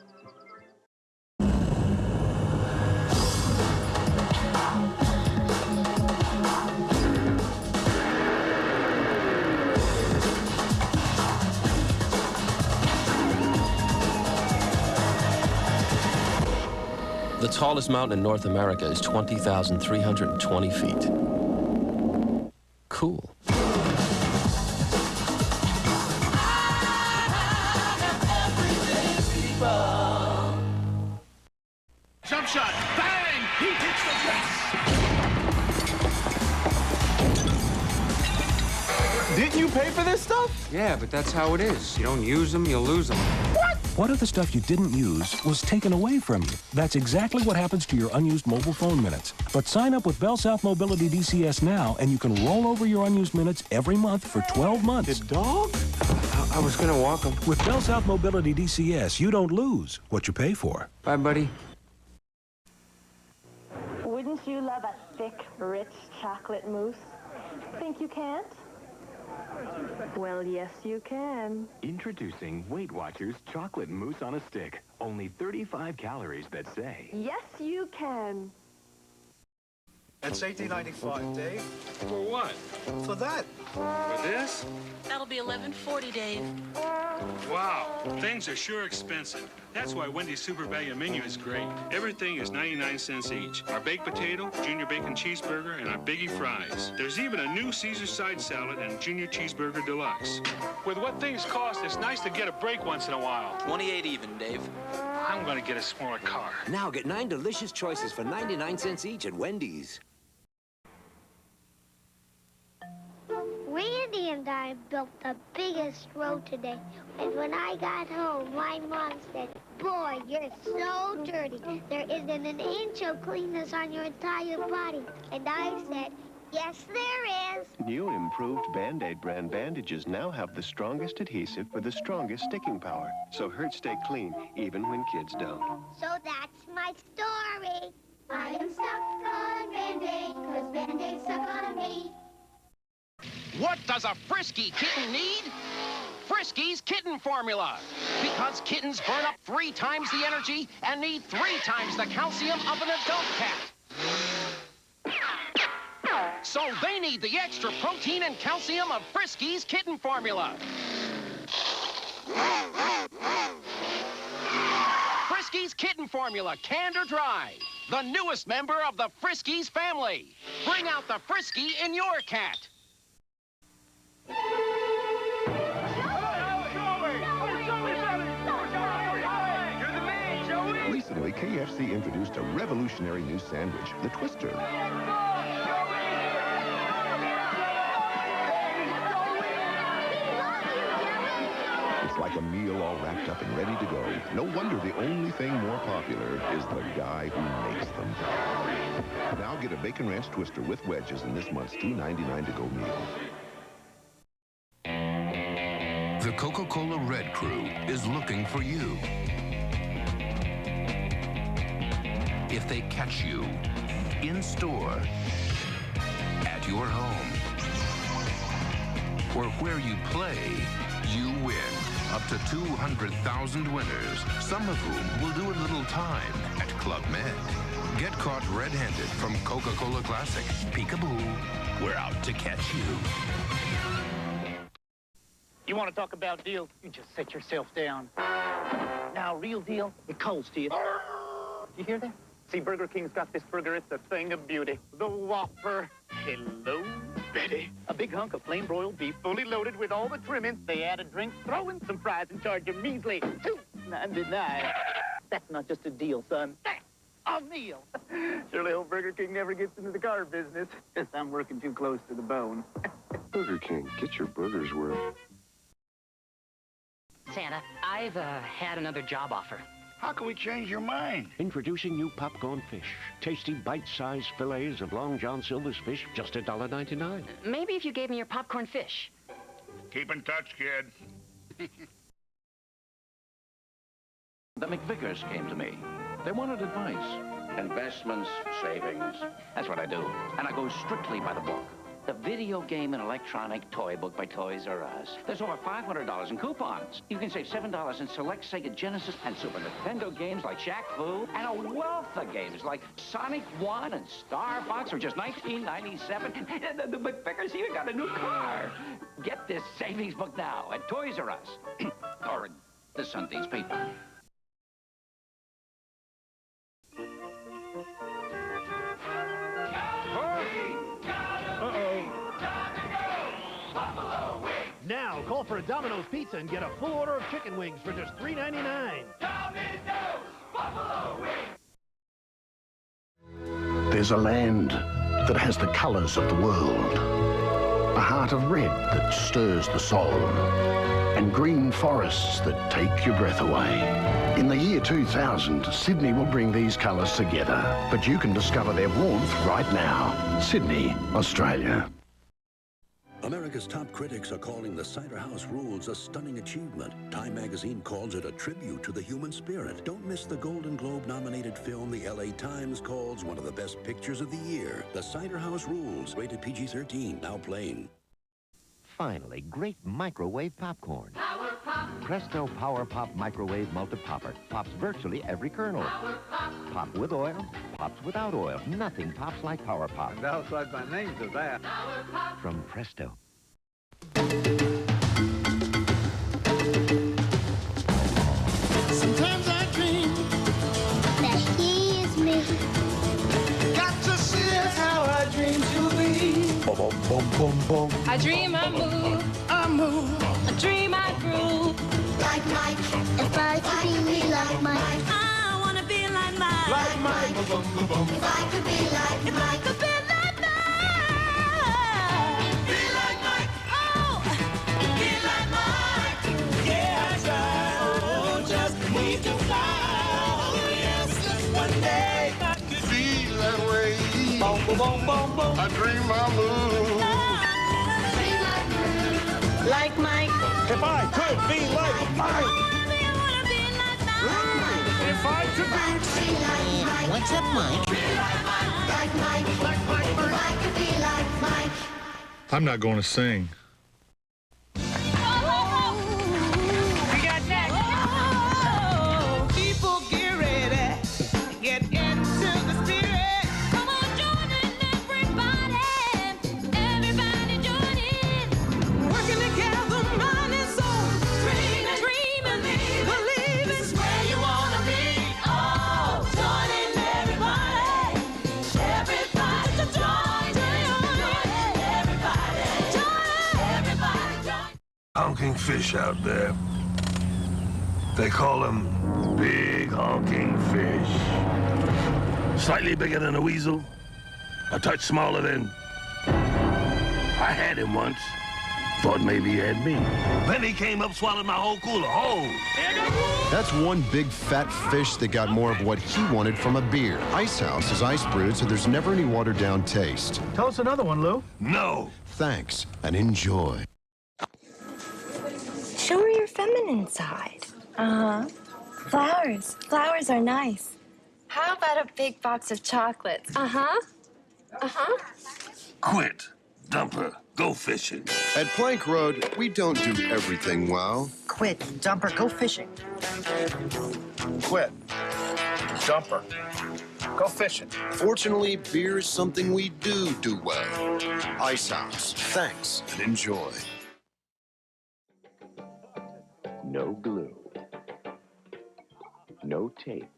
The tallest mountain in North America is 20,320 feet. Cool. Jump shot. Bang! He hits the glass. Didn't you pay for this stuff? Yeah, but that's how it is. You don't use them, you lose them. What if the stuff you didn't use was taken away from you? That's exactly what happens to your unused mobile phone minutes. But sign up with Bell South Mobility DCS now, and you can roll over your unused minutes every month for 12 months. The dog? I was gonna walk him. With Bell South Mobility DCS, you don't lose what you pay for. Bye, buddy. Wouldn't you love a thick, rich chocolate mousse? Think you can't? Well, yes, you can. Introducing Weight Watchers Chocolate Mousse on a Stick. Only 35 calories that say. Yes, you can. It's $18.95, Dave. For what? For that. For this? That'll be $11.40, Dave. Wow, things are sure expensive. That's why Wendy's Super Value Menu is great. Everything is 99 cents each. Our baked potato, junior bacon cheeseburger, and our biggie fries. There's even a new Caesar side salad and junior cheeseburger deluxe. With what things cost, it's nice to get a break once in a while. 28 even, Dave. I'm gonna get a smaller car. Now get 9 delicious choices for 99 cents each at Wendy's. Randy and I built the biggest road today. And when I got home, my mom said, "Boy, you're so dirty. There isn't an inch of cleanness on your entire body." And I said, "Yes, there is." New improved Band-Aid brand bandages now have the strongest adhesive with the strongest sticking power. So hurts stay clean, even when kids don't. So that's my story. I am stuck on Band-Aid, 'cause Band-Aid stuck on me. What does a frisky kitten need? Frisky's Kitten Formula. Because kittens burn up 3 times the energy and need 3 times the calcium of an adult cat. So they need the extra protein and calcium of Frisky's Kitten Formula. Frisky's Kitten Formula, canned or dry. The newest member of the Friskies family. Bring out the Frisky in your cat. Recently, KFC introduced a revolutionary new sandwich, the Twister. It's like a meal all wrapped up and ready to go. No wonder the only thing more popular is the guy who makes them. Now get a Bacon Ranch Twister with wedges in this month's $2.99 to-go meal. The Coca-Cola Red Crew is looking for you. If they catch you in store, at your home, or where you play, you win. Up to 200,000 winners, some of whom will do a little time at Club Med. Get caught red-handed from Coca-Cola Classic. Peekaboo, we're out to catch you. You want to talk about deals? You just sit yourself down. Now, real deal, it calls to you. You hear that? See, Burger King's got this burger. It's a thing of beauty. The Whopper. Hello, Betty. A big hunk of flame broiled beef, fully loaded with all the trimmings. They add a drink, throw in some fries, and charge a measly $2.99. That's not just a deal, son. That's a meal. Surely old Burger King never gets into the car business. Guess I'm working too close to the bone. Burger King, get your burger's worth. Santa, I've had another job offer. How can we change your mind? Introducing new popcorn fish. Tasty bite-sized fillets of Long John Silver's fish, just $1.99. Maybe if you gave me your popcorn fish. Keep in touch, kid. The McVickers came to me. They wanted advice. Investments, savings. That's what I do. And I go strictly by the book. The video game and electronic toy book by Toys R Us. There's over $500 in coupons. You can save $7 in select Sega Genesis and Super Nintendo games like Shaq Fu, and a wealth of games like Sonic 1 and Star Fox for just $19.97. And the McVickers even got a new car. Get this savings book now at Toys R Us. Or the Sunday's paper. Now, call for a Domino's pizza and get a full order of chicken wings for just $3.99. Domino's Buffalo Wings. There's a land that has the colors of the world. A heart of red that stirs the soul. And green forests that take your breath away. In the year 2000, Sydney will bring these colors together. But you can discover their warmth right now. Sydney, Australia. America's top critics are calling the Cider House Rules a stunning achievement. Time magazine calls it a tribute to the human spirit. Don't miss the Golden Globe-nominated film the LA Times calls one of the best pictures of the year. The Cider House Rules, rated PG-13, now playing. Finally, great microwave popcorn. Power Pop. Presto Power Pop Microwave Multi-Popper. Pops virtually every kernel. Power Pop. Pop with oil, pops without oil. Nothing pops like Power Pop. And I'll slide my name to that. Power Pop. From Presto. Sometimes I dream that he is me. Got to see that's how I dream to be. I dream, I move. I dream, I groove. Like Mike, if I could be like Mike. I wanna be like Mike. Like Mike. If I could be like Mike. If I could be like Mike. Be like Mike. Oh, Be like Mike. Yes, I just need to fly. Oh, yes, one day I could Feel that way. boom, boom, boom, boom, boom. I dream I move. like Mike. If I could be like Mike. If I could be What's up, Mike? Like Mike. If I could be like Mike. I'm not going to sing. We got next. People get ready. Get into the spirit. Come on, join in, everybody. Everybody join in. Working together, mind and soul. Dreaming, believing. This is where you want to be. Oh, join in, everybody. Everybody to join in. Everybody join. Honking fish out there. They call them big honking fish. Slightly bigger than a weasel, a touch smaller than... I had him once. Thought maybe he had me. Then he came up, swallowed my whole cooler. Oh! That's one big fat fish that got more of what he wanted from a beer. Ice House is ice brewed, so there's never any watered down taste. Tell us another one, Lou. No. Thanks, and enjoy. Show her your feminine side. Uh-huh. Flowers. Flowers are nice. How about a big box of chocolates? Uh-huh. Uh-huh. Quit. Dump her. Go fishing. At Plank Road, we don't do everything well. Quit. Dumper. Go fishing. Quit. Dumper. Go fishing. Fortunately, beer is something we do well. Ice House. Thanks, and enjoy. No glue. No tape.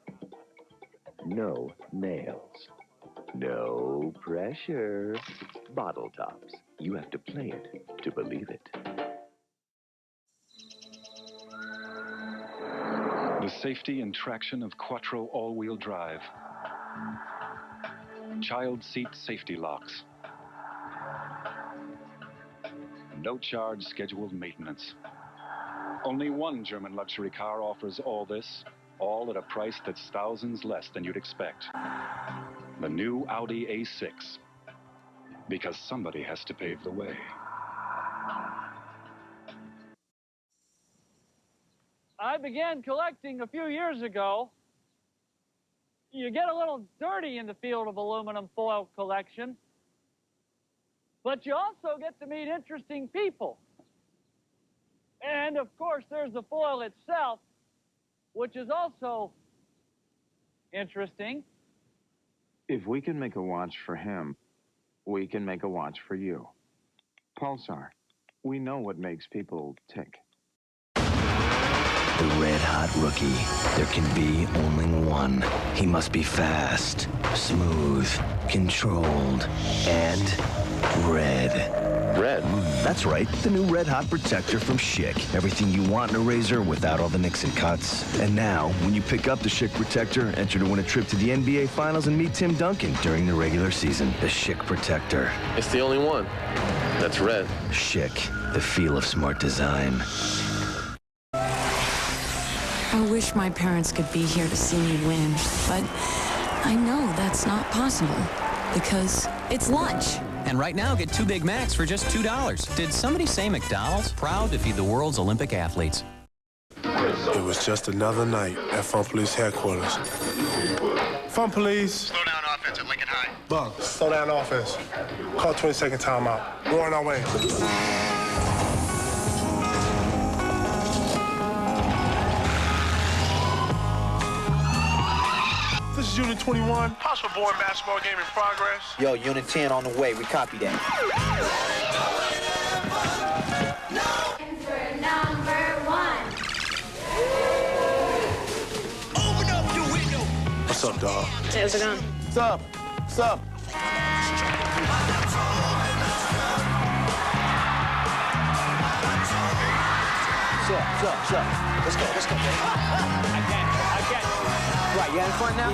No nails. No pressure. Bottle tops. You have to play it to believe it. The safety and traction of Quattro all-wheel drive. Child seat safety locks. No charge scheduled maintenance. Only one German luxury car offers all this, all at a price that's thousands less than you'd expect. The new Audi A6. Because somebody has to pave the way. I began collecting a few years ago. You get a little dirty in the field of aluminum foil collection, but you also get to meet interesting people. And of course, there's the foil itself, which is also interesting. If we can make a watch for him, we can make a watch for you. Pulsar, we know what makes people tick. The red-hot rookie. There can be only one. He must be fast, smooth, controlled, and red. Red? That's right, the new Red Hot Protector from Schick. Everything you want in a razor without all the nicks and cuts. And now, when you pick up the Schick Protector, enter to win a trip to the NBA Finals and meet Tim Duncan during the regular season. The Schick Protector. It's the only one. That's red. Schick, the feel of smart design. I wish my parents could be here to see me win, but I know that's not possible because it's lunch. And right now, get 2 Big Macs for just $2. Did somebody say McDonald's? Proud to feed the world's Olympic athletes. It was just another night at Fun Police headquarters. Fun Police. Slow down offense at Lincoln High. Bug, slow down offense. Call 20-second timeout. We're on our way. This is Unit 21. Possible board basketball game in progress. Yo, Unit 10 on the way. We copy that. Open up your window. What's up, dog? Hey, how's it going? What's up? What's up? What's up? Let's go, baby. I can't. Right, you in front now?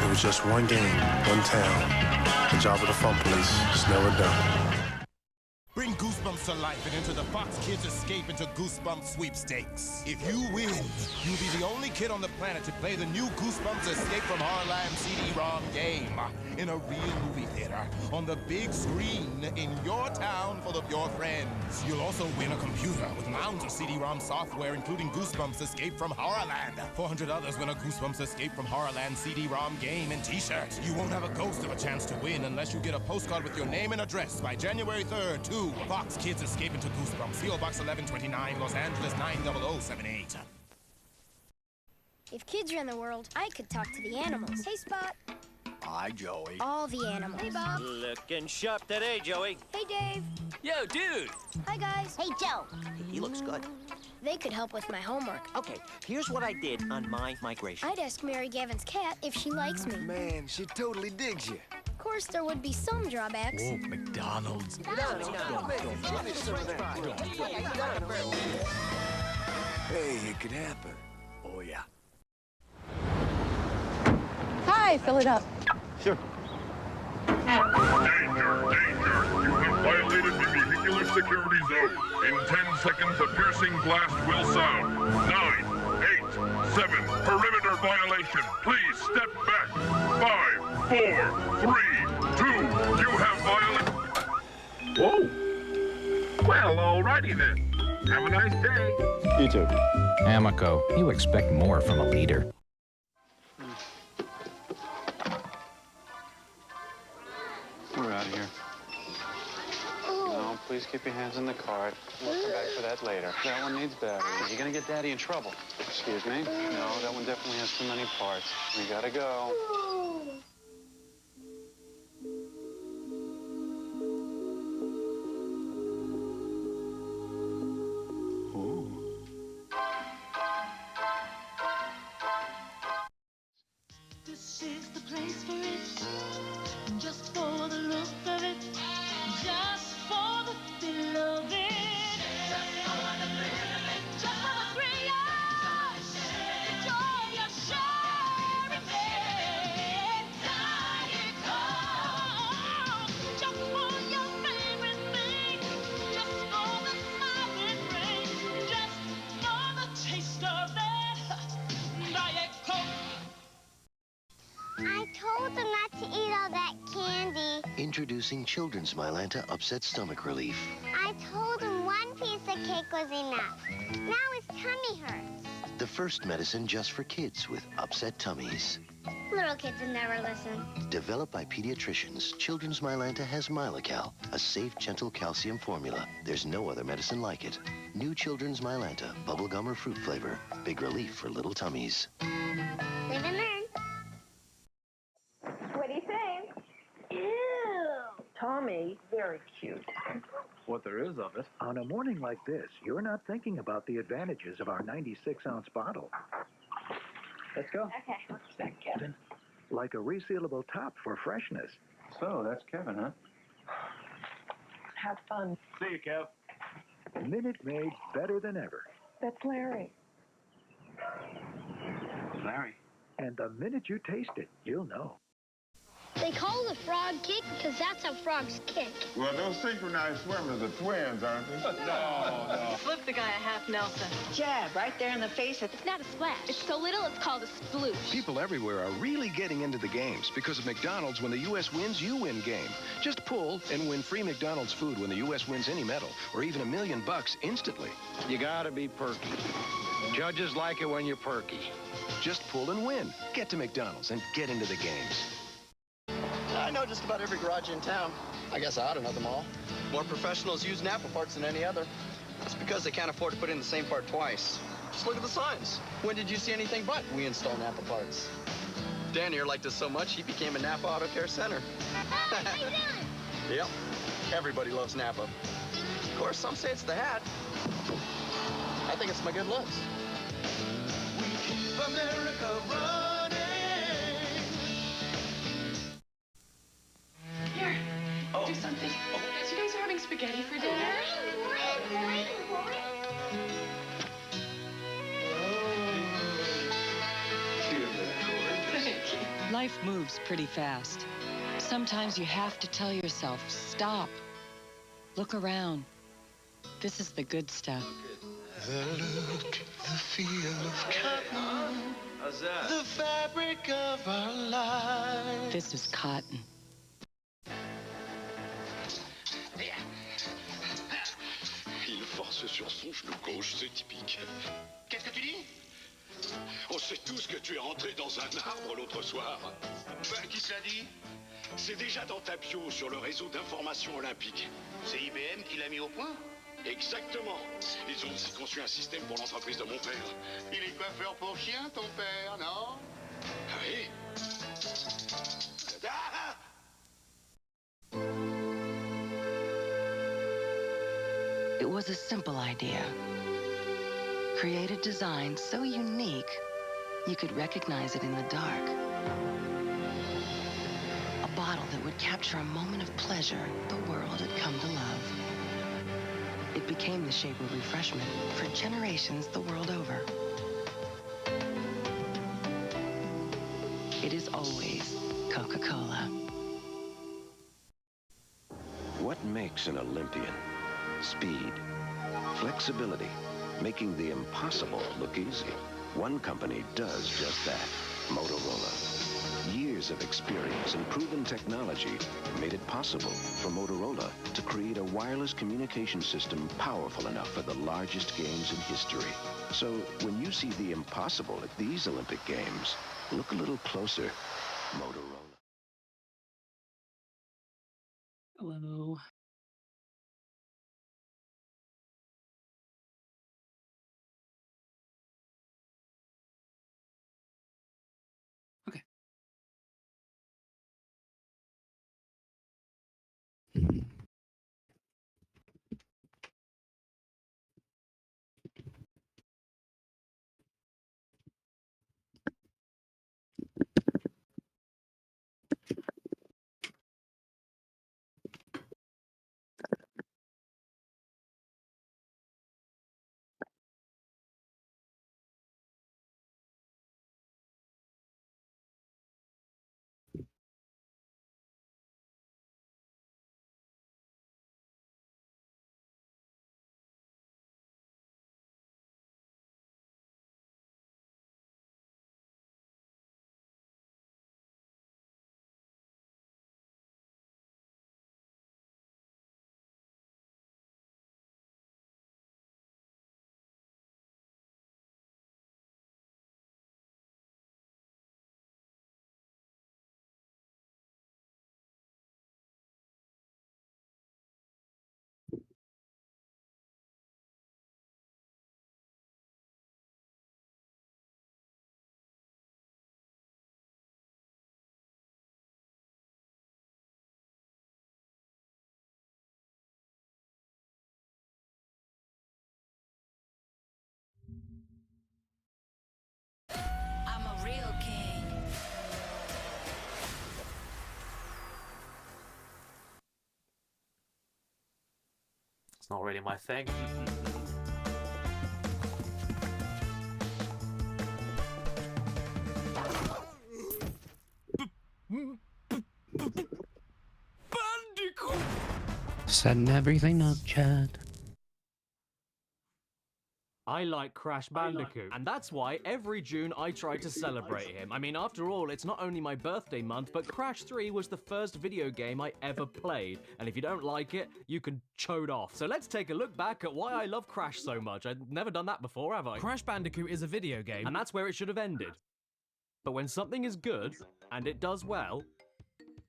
It was just one game, one town. The job of the Fun Police is never done. Bring Goosebumps to life and enter the Fox Kids Escape into Goosebumps sweepstakes. If you win, you'll be the only kid on the planet to play the new Goosebumps Escape from Horrorland CD-ROM game in a real movie theater on the big screen in your town full of your friends. You'll also win a computer with mounds of CD-ROM software, including Goosebumps Escape from Horrorland. 400 others win a Goosebumps Escape from Horrorland CD-ROM game and t-shirt. You won't have a ghost of a chance to win unless you get a postcard with your name and address by January 3rd, too. Fox Kids Escape into Goosebumps. P.O. Box 1129, Los Angeles 90078. If kids ran the world, I could talk to the animals. Hey, Spot. Hi, Joey. All the animals. Hey, Bob. Looking sharp today, Joey. Hey, Dave. Yo, dude. Hi, guys. Hey, Joe. He looks good. They could help with my homework. Okay, here's what I did on my migration. I'd ask Mary Gavin's cat if she likes me. Man, she totally digs you. Of course, there would be some drawbacks. Oh, McDonald's. Hey, it could happen. Oh, yeah. Hi, fill it up. Sure. Danger, danger. You have violated the vehicular security zone. In 10 seconds, a piercing blast will sound. 9, 8, 7. Perimeter violation. Please step back. 5, 4, 3, 2. You have violated. Whoa. Well, alrighty then. Have a nice day. You too. Amico, you expect more from a leader. We're out of here. No, please keep your hands in the cart. We'll come back for that later. That one needs batteries. You're gonna get Daddy in trouble. Excuse me? No, that one definitely has too many parts. We gotta go. This is the place for it. Just for the look of it. Just for the feel of it. Just for the thrill of it. Just for the thrill of it. The joy of sharing it. Introducing Children's Mylanta Upset Stomach Relief. I told him one piece of cake was enough. Now his tummy hurts. The first medicine just for kids with upset tummies. Little kids will never listen. Developed by pediatricians, Children's Mylanta has Mylacal, a safe, gentle calcium formula. There's no other medicine like it. New Children's Mylanta, bubblegum or fruit flavor. Big relief for little tummies. Live and learn. What do you think? Ew. Tommy, very cute. What there is of it. On a morning like this, you're not thinking about the advantages of our 96-ounce bottle. Let's go. Okay. What's that, Kevin? Like a resealable top for freshness. So, that's Kevin, huh? Have fun. See you, Kev. Minute Maid, better than ever. That's Larry. Larry. And the minute you taste it, you'll know. They call it a frog kick because that's how frogs kick. Well, those synchronized swimmers are twins, aren't they? No. Slip the guy a half Nelson. Jab right there in the face. It's not a splash. It's so little, it's called a sploosh. People everywhere are really getting into the games because of McDonald's. When the U.S. wins, you win game. Just pull and win free McDonald's food when the U.S. wins any medal or even $1 million instantly. You gotta be perky. Judges like it when you're perky. Just pull and win. Get to McDonald's and get into the games. I know just about every garage in town. I guess I ought to know them all. More professionals use Napa parts than any other. It's because they can't afford to put in the same part twice. Just look at the signs. When did you see anything but we install Napa parts? Dan here liked us so much, he became a Napa Auto Care Center. How you doing? Yep. Everybody loves Napa. Of course, some say it's the hat. I think it's my good looks. We keep America running. Here, do something. So you guys are having spaghetti for dinner? Life moves pretty fast. Sometimes you have to tell yourself, stop. Look around. This is the good stuff. The look, the feel of cotton. How's that? The fabric of our lives. This is cotton. Il force sur son genou gauche, c'est typique. Qu'est-ce que tu dis? On sait tous que tu es rentré dans un arbre l'autre soir. Qui te l'a dit? C'est déjà dans ta bio sur le réseau d'information olympique. C'est IBM qui l'a mis au point? Exactement. Ils ont aussi conçu un système pour l'entreprise de mon père. Il est coiffeur pour chien, ton père, non? Ah oui? Ah! It was a simple idea. Create a design so unique, you could recognize it in the dark. A bottle that would capture a moment of pleasure the world had come to love. It became the shape of refreshment for generations the world over. It is always Coca-Cola. What makes an Olympian? Speed, flexibility, making the impossible look easy. One company does just that, Motorola. Years of experience and proven technology made it possible for Motorola to create a wireless communication system powerful enough for the largest games in history. So when you see the impossible at these Olympic Games, look a little closer, Motorola. Hello. It's not really my thing. Setting everything up, Chad. I like Crash Bandicoot, and that's why every June I try to celebrate him. I mean, after all, it's not only my birthday month, but Crash 3 was the first video game I ever played, and if you don't like it, you can chode off. So let's take a look back at why I love Crash so much. I've never done that before, have I? Crash Bandicoot is a video game, and that's where it should have ended. But when something is good, and it does well,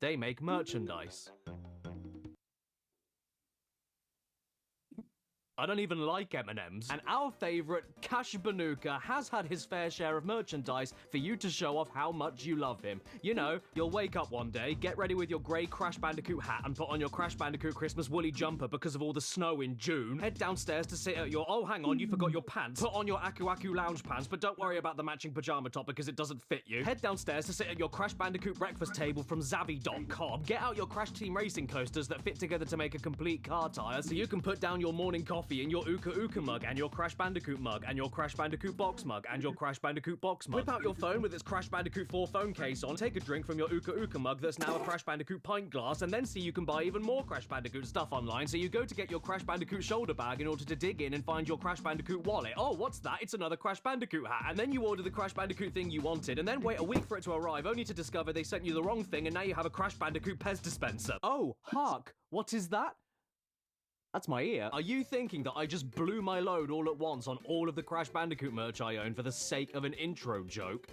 they make merchandise. I don't even like M&Ms. And our favorite, Cash Banuka, has had his fair share of merchandise for you to show off how much you love him. You know, you'll wake up one day, get ready with your grey Crash Bandicoot hat and put on your Crash Bandicoot Christmas woolly jumper because of all the snow in June, head downstairs to sit at your, oh hang on, you forgot your pants, put on your Aku Aku lounge pants, but don't worry about the matching pajama top because it doesn't fit you. Head downstairs to sit at your Crash Bandicoot breakfast table from Zavi.com, get out your Crash Team Racing coasters that fit together to make a complete car tire so you can put down your morning coffee in your Uka Uka mug, and your Crash Bandicoot mug, and your Crash Bandicoot box mug, and your Crash Bandicoot box mug. Whip out your phone with its Crash Bandicoot 4 phone case on, take a drink from your Uka Uka mug that's now a Crash Bandicoot pint glass, and then see you can buy even more Crash Bandicoot stuff online, so you go to get your Crash Bandicoot shoulder bag in order to dig in and find your Crash Bandicoot wallet. Oh, what's that? It's another Crash Bandicoot hat. And then you order the Crash Bandicoot thing you wanted, and then wait a week for it to arrive, only to discover they sent you the wrong thing, and now you have a Crash Bandicoot Pez dispenser. Oh, hark, what is that? That's my ear. Are you thinking that I just blew my load all at once on all of the Crash Bandicoot merch I own for the sake of an intro joke?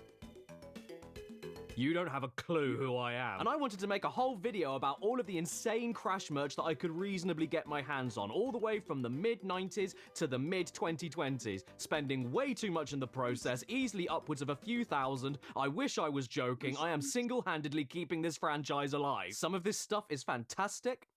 You don't have a clue who I am. And I wanted to make a whole video about all of the insane Crash merch that I could reasonably get my hands on, all the way from the mid-90s to the mid-2020s, spending way too much in the process, easily upwards of a few thousand. I wish I was joking. I am single-handedly keeping this franchise alive. Some of this stuff is fantastic,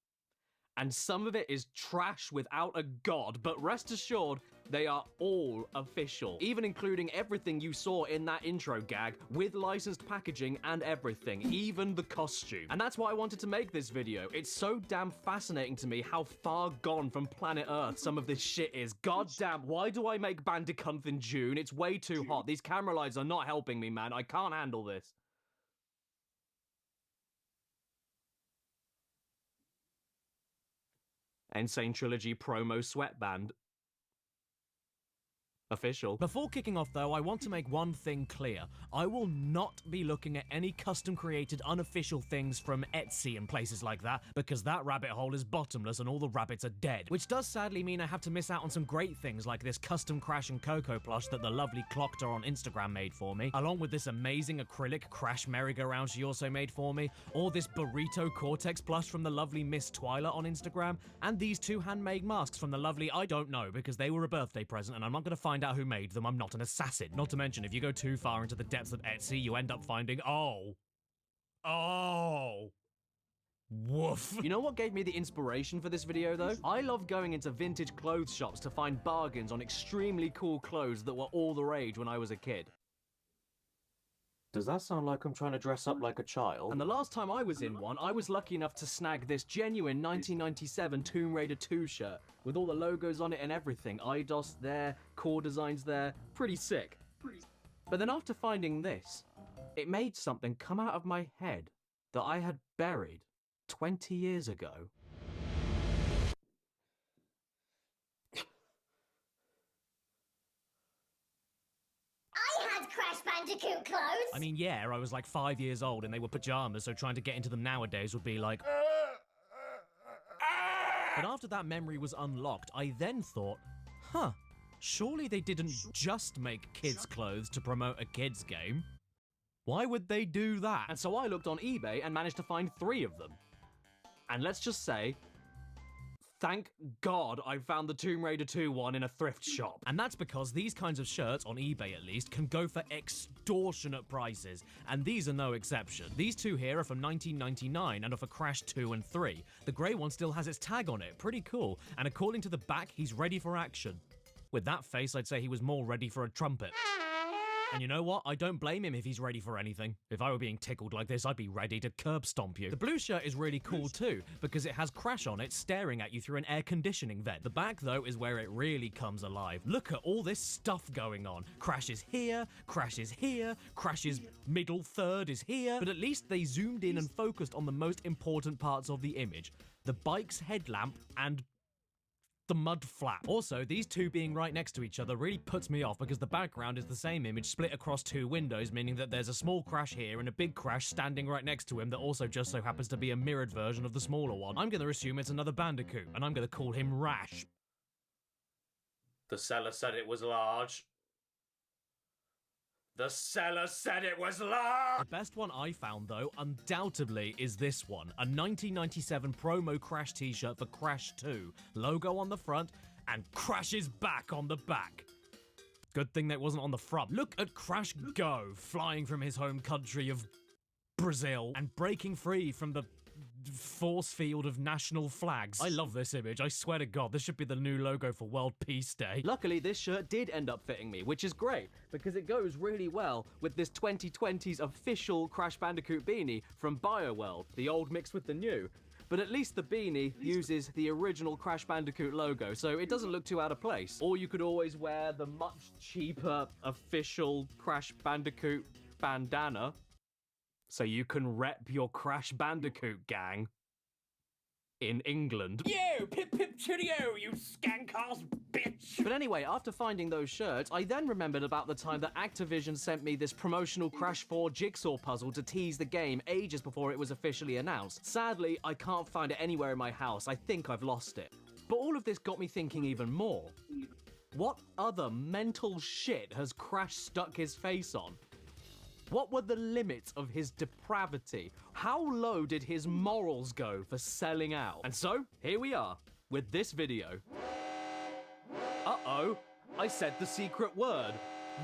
and some of it is trash without a god, but rest assured, they are all official, even including everything you saw in that intro gag, with licensed packaging and everything, even the costume. And that's why I wanted to make this video. It's so damn fascinating to me how far gone from planet Earth some of this shit is. God damn, why do I make Bandicoot in June? It's way too hot. These camera lights are not helping me, man. I can't handle this. Insane Trilogy promo sweatband. Official. Before kicking off though, I want to make one thing clear. I will not be looking at any custom created unofficial things from Etsy and places like that, because that rabbit hole is bottomless and all the rabbits are dead. Which does sadly mean I have to miss out on some great things like this custom Crash and Coco plush that the lovely Clockter on Instagram made for me, along with this amazing acrylic Crash merry-go-round she also made for me, or this Burrito Cortex plush from the lovely Miss Twyla on Instagram, and these two handmade masks from the lovely I don't know, because they were a birthday present and I'm not going to find out who made them. I'm not an assassin. Not to mention, if you go too far into the depths of Etsy, you end up finding, woof. You know what gave me the inspiration for this video though? I love going into vintage clothes shops to find bargains on extremely cool clothes that were all the rage when I was a kid. Does that sound like I'm trying to dress up like a child? And the last time I was in one, I was lucky enough to snag this genuine 1997 Tomb Raider 2 shirt, with all the logos on it and everything. IDOS there, core designs there, pretty sick. But then after finding this, it made something come out of my head that I had buried 20 years ago. Crash Bandicoot clothes? I mean, yeah, I was like 5 years old and they were pajamas, so trying to get into them nowadays would be like... But after that memory was unlocked, I then thought, surely they didn't just make kids' clothes to promote a kids' game. Why would they do that? And so I looked on eBay and managed to find 3 of them. And let's just say, thank God I found the Tomb Raider 2 one in a thrift shop. And that's because these kinds of shirts, on eBay at least, can go for extortionate prices. And these are no exception. These two here are from 1999 and are for Crash 2 and 3. The grey one still has its tag on it, pretty cool. And according to the back, he's ready for action. With that face, I'd say he was more ready for a trumpet. And you know what? I don't blame him if he's ready for anything. If I were being tickled like this, I'd be ready to curb stomp you. The blue shirt is really cool too, because it has Crash on it staring at you through an air conditioning vent. The back, though, is where it really comes alive. Look at all this stuff going on. Crash is here, Crash is here, Crash's middle third is here. But at least they zoomed in and focused on the most important parts of the image. The bike's headlamp and the mud flap. Also, these two being right next to each other really puts me off because the background is the same image split across two windows, meaning that there's a small Crash here and a big Crash standing right next to him that also just so happens to be a mirrored version of the smaller one. I'm gonna assume it's another Bandicoot, and I'm gonna call him Rash. The seller said it was large. The seller said it was large! The best one I found, though, undoubtedly, is this one. A 1997 promo Crash t-shirt for Crash 2. Logo on the front, and Crash's back on the back. Good thing that wasn't on the front. Look at Crash go, flying from his home country of Brazil, and breaking free from the force field of national flags. I love this image. I swear to God, this should be the new logo for World Peace Day. Luckily, this shirt did end up fitting me, which is great, because it goes really well with this 2020's official Crash Bandicoot beanie from BioWorld, the old mixed with the new. But at least the beanie uses the original Crash Bandicoot logo, so it doesn't look too out of place. Or you could always wear the much cheaper official Crash Bandicoot bandana, so you can rep your Crash Bandicoot gang in England. You! Pip pip cheerio, you skank-ass bitch! But anyway, after finding those shirts, I then remembered about the time that Activision sent me this promotional Crash 4 jigsaw puzzle to tease the game ages before it was officially announced. Sadly, I can't find it anywhere in my house. I think I've lost it. But all of this got me thinking even more. What other mental shit has Crash stuck his face on? What were the limits of his depravity? How low did his morals go for selling out? And so, here we are, with this video. Uh-oh, I said the secret word,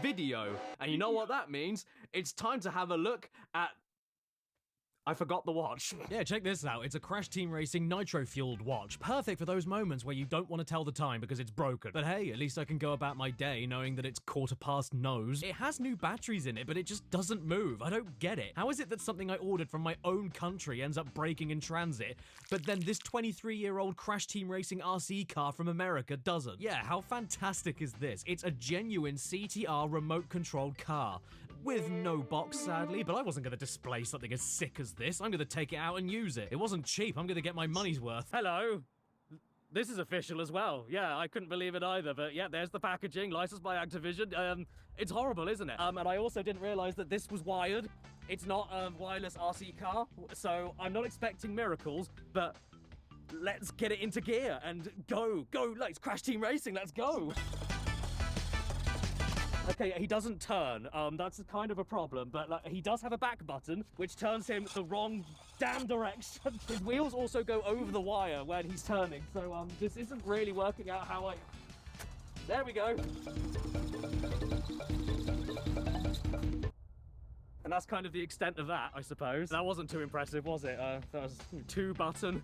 video. And you know what that means? It's time to have a look at... I forgot the watch. Yeah, check this out. It's a Crash Team Racing nitro-fueled watch. Perfect for those moments where you don't want to tell the time because it's broken. But hey, at least I can go about my day knowing that it's 1/4 nose. It has new batteries in it, but it just doesn't move. I don't get it. How is it that something I ordered from my own country ends up breaking in transit, but then this 23-year-old Crash Team Racing RC car from America doesn't? Yeah, how fantastic is this? It's a genuine CTR remote-controlled car. With no box, sadly, but I wasn't going to display something as sick as this. I'm going to take it out and use it. It wasn't cheap. I'm going to get my money's worth. Hello. This is official as well. Yeah, I couldn't believe it either, but yeah, there's the packaging, licensed by Activision. It's horrible, isn't it? And I also didn't realize that this was wired. It's not a wireless RC car, so I'm not expecting miracles, but let's get it into gear and go. Like, it's Crash Team Racing, let's go. Okay, he doesn't turn. That's kind of a problem, but like, he does have a back button, which turns him the wrong damn direction. His wheels also go over the wire when he's turning, so this isn't really working out how I... There we go. And that's kind of the extent of that, I suppose. That wasn't too impressive, was it? That was 2-button.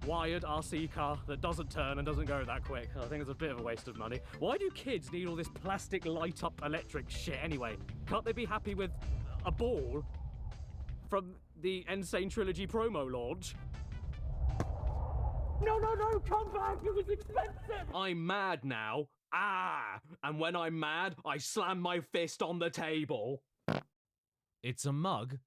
Wired RC car that doesn't turn and doesn't go that quick. I think it's a bit of a waste of money. Why do kids need all this plastic light-up electric shit anyway? Can't they be happy with a ball from the Insane Trilogy promo launch? No, come back, it was expensive! I'm mad now. And when I'm mad, I slam my fist on the table. It's a mug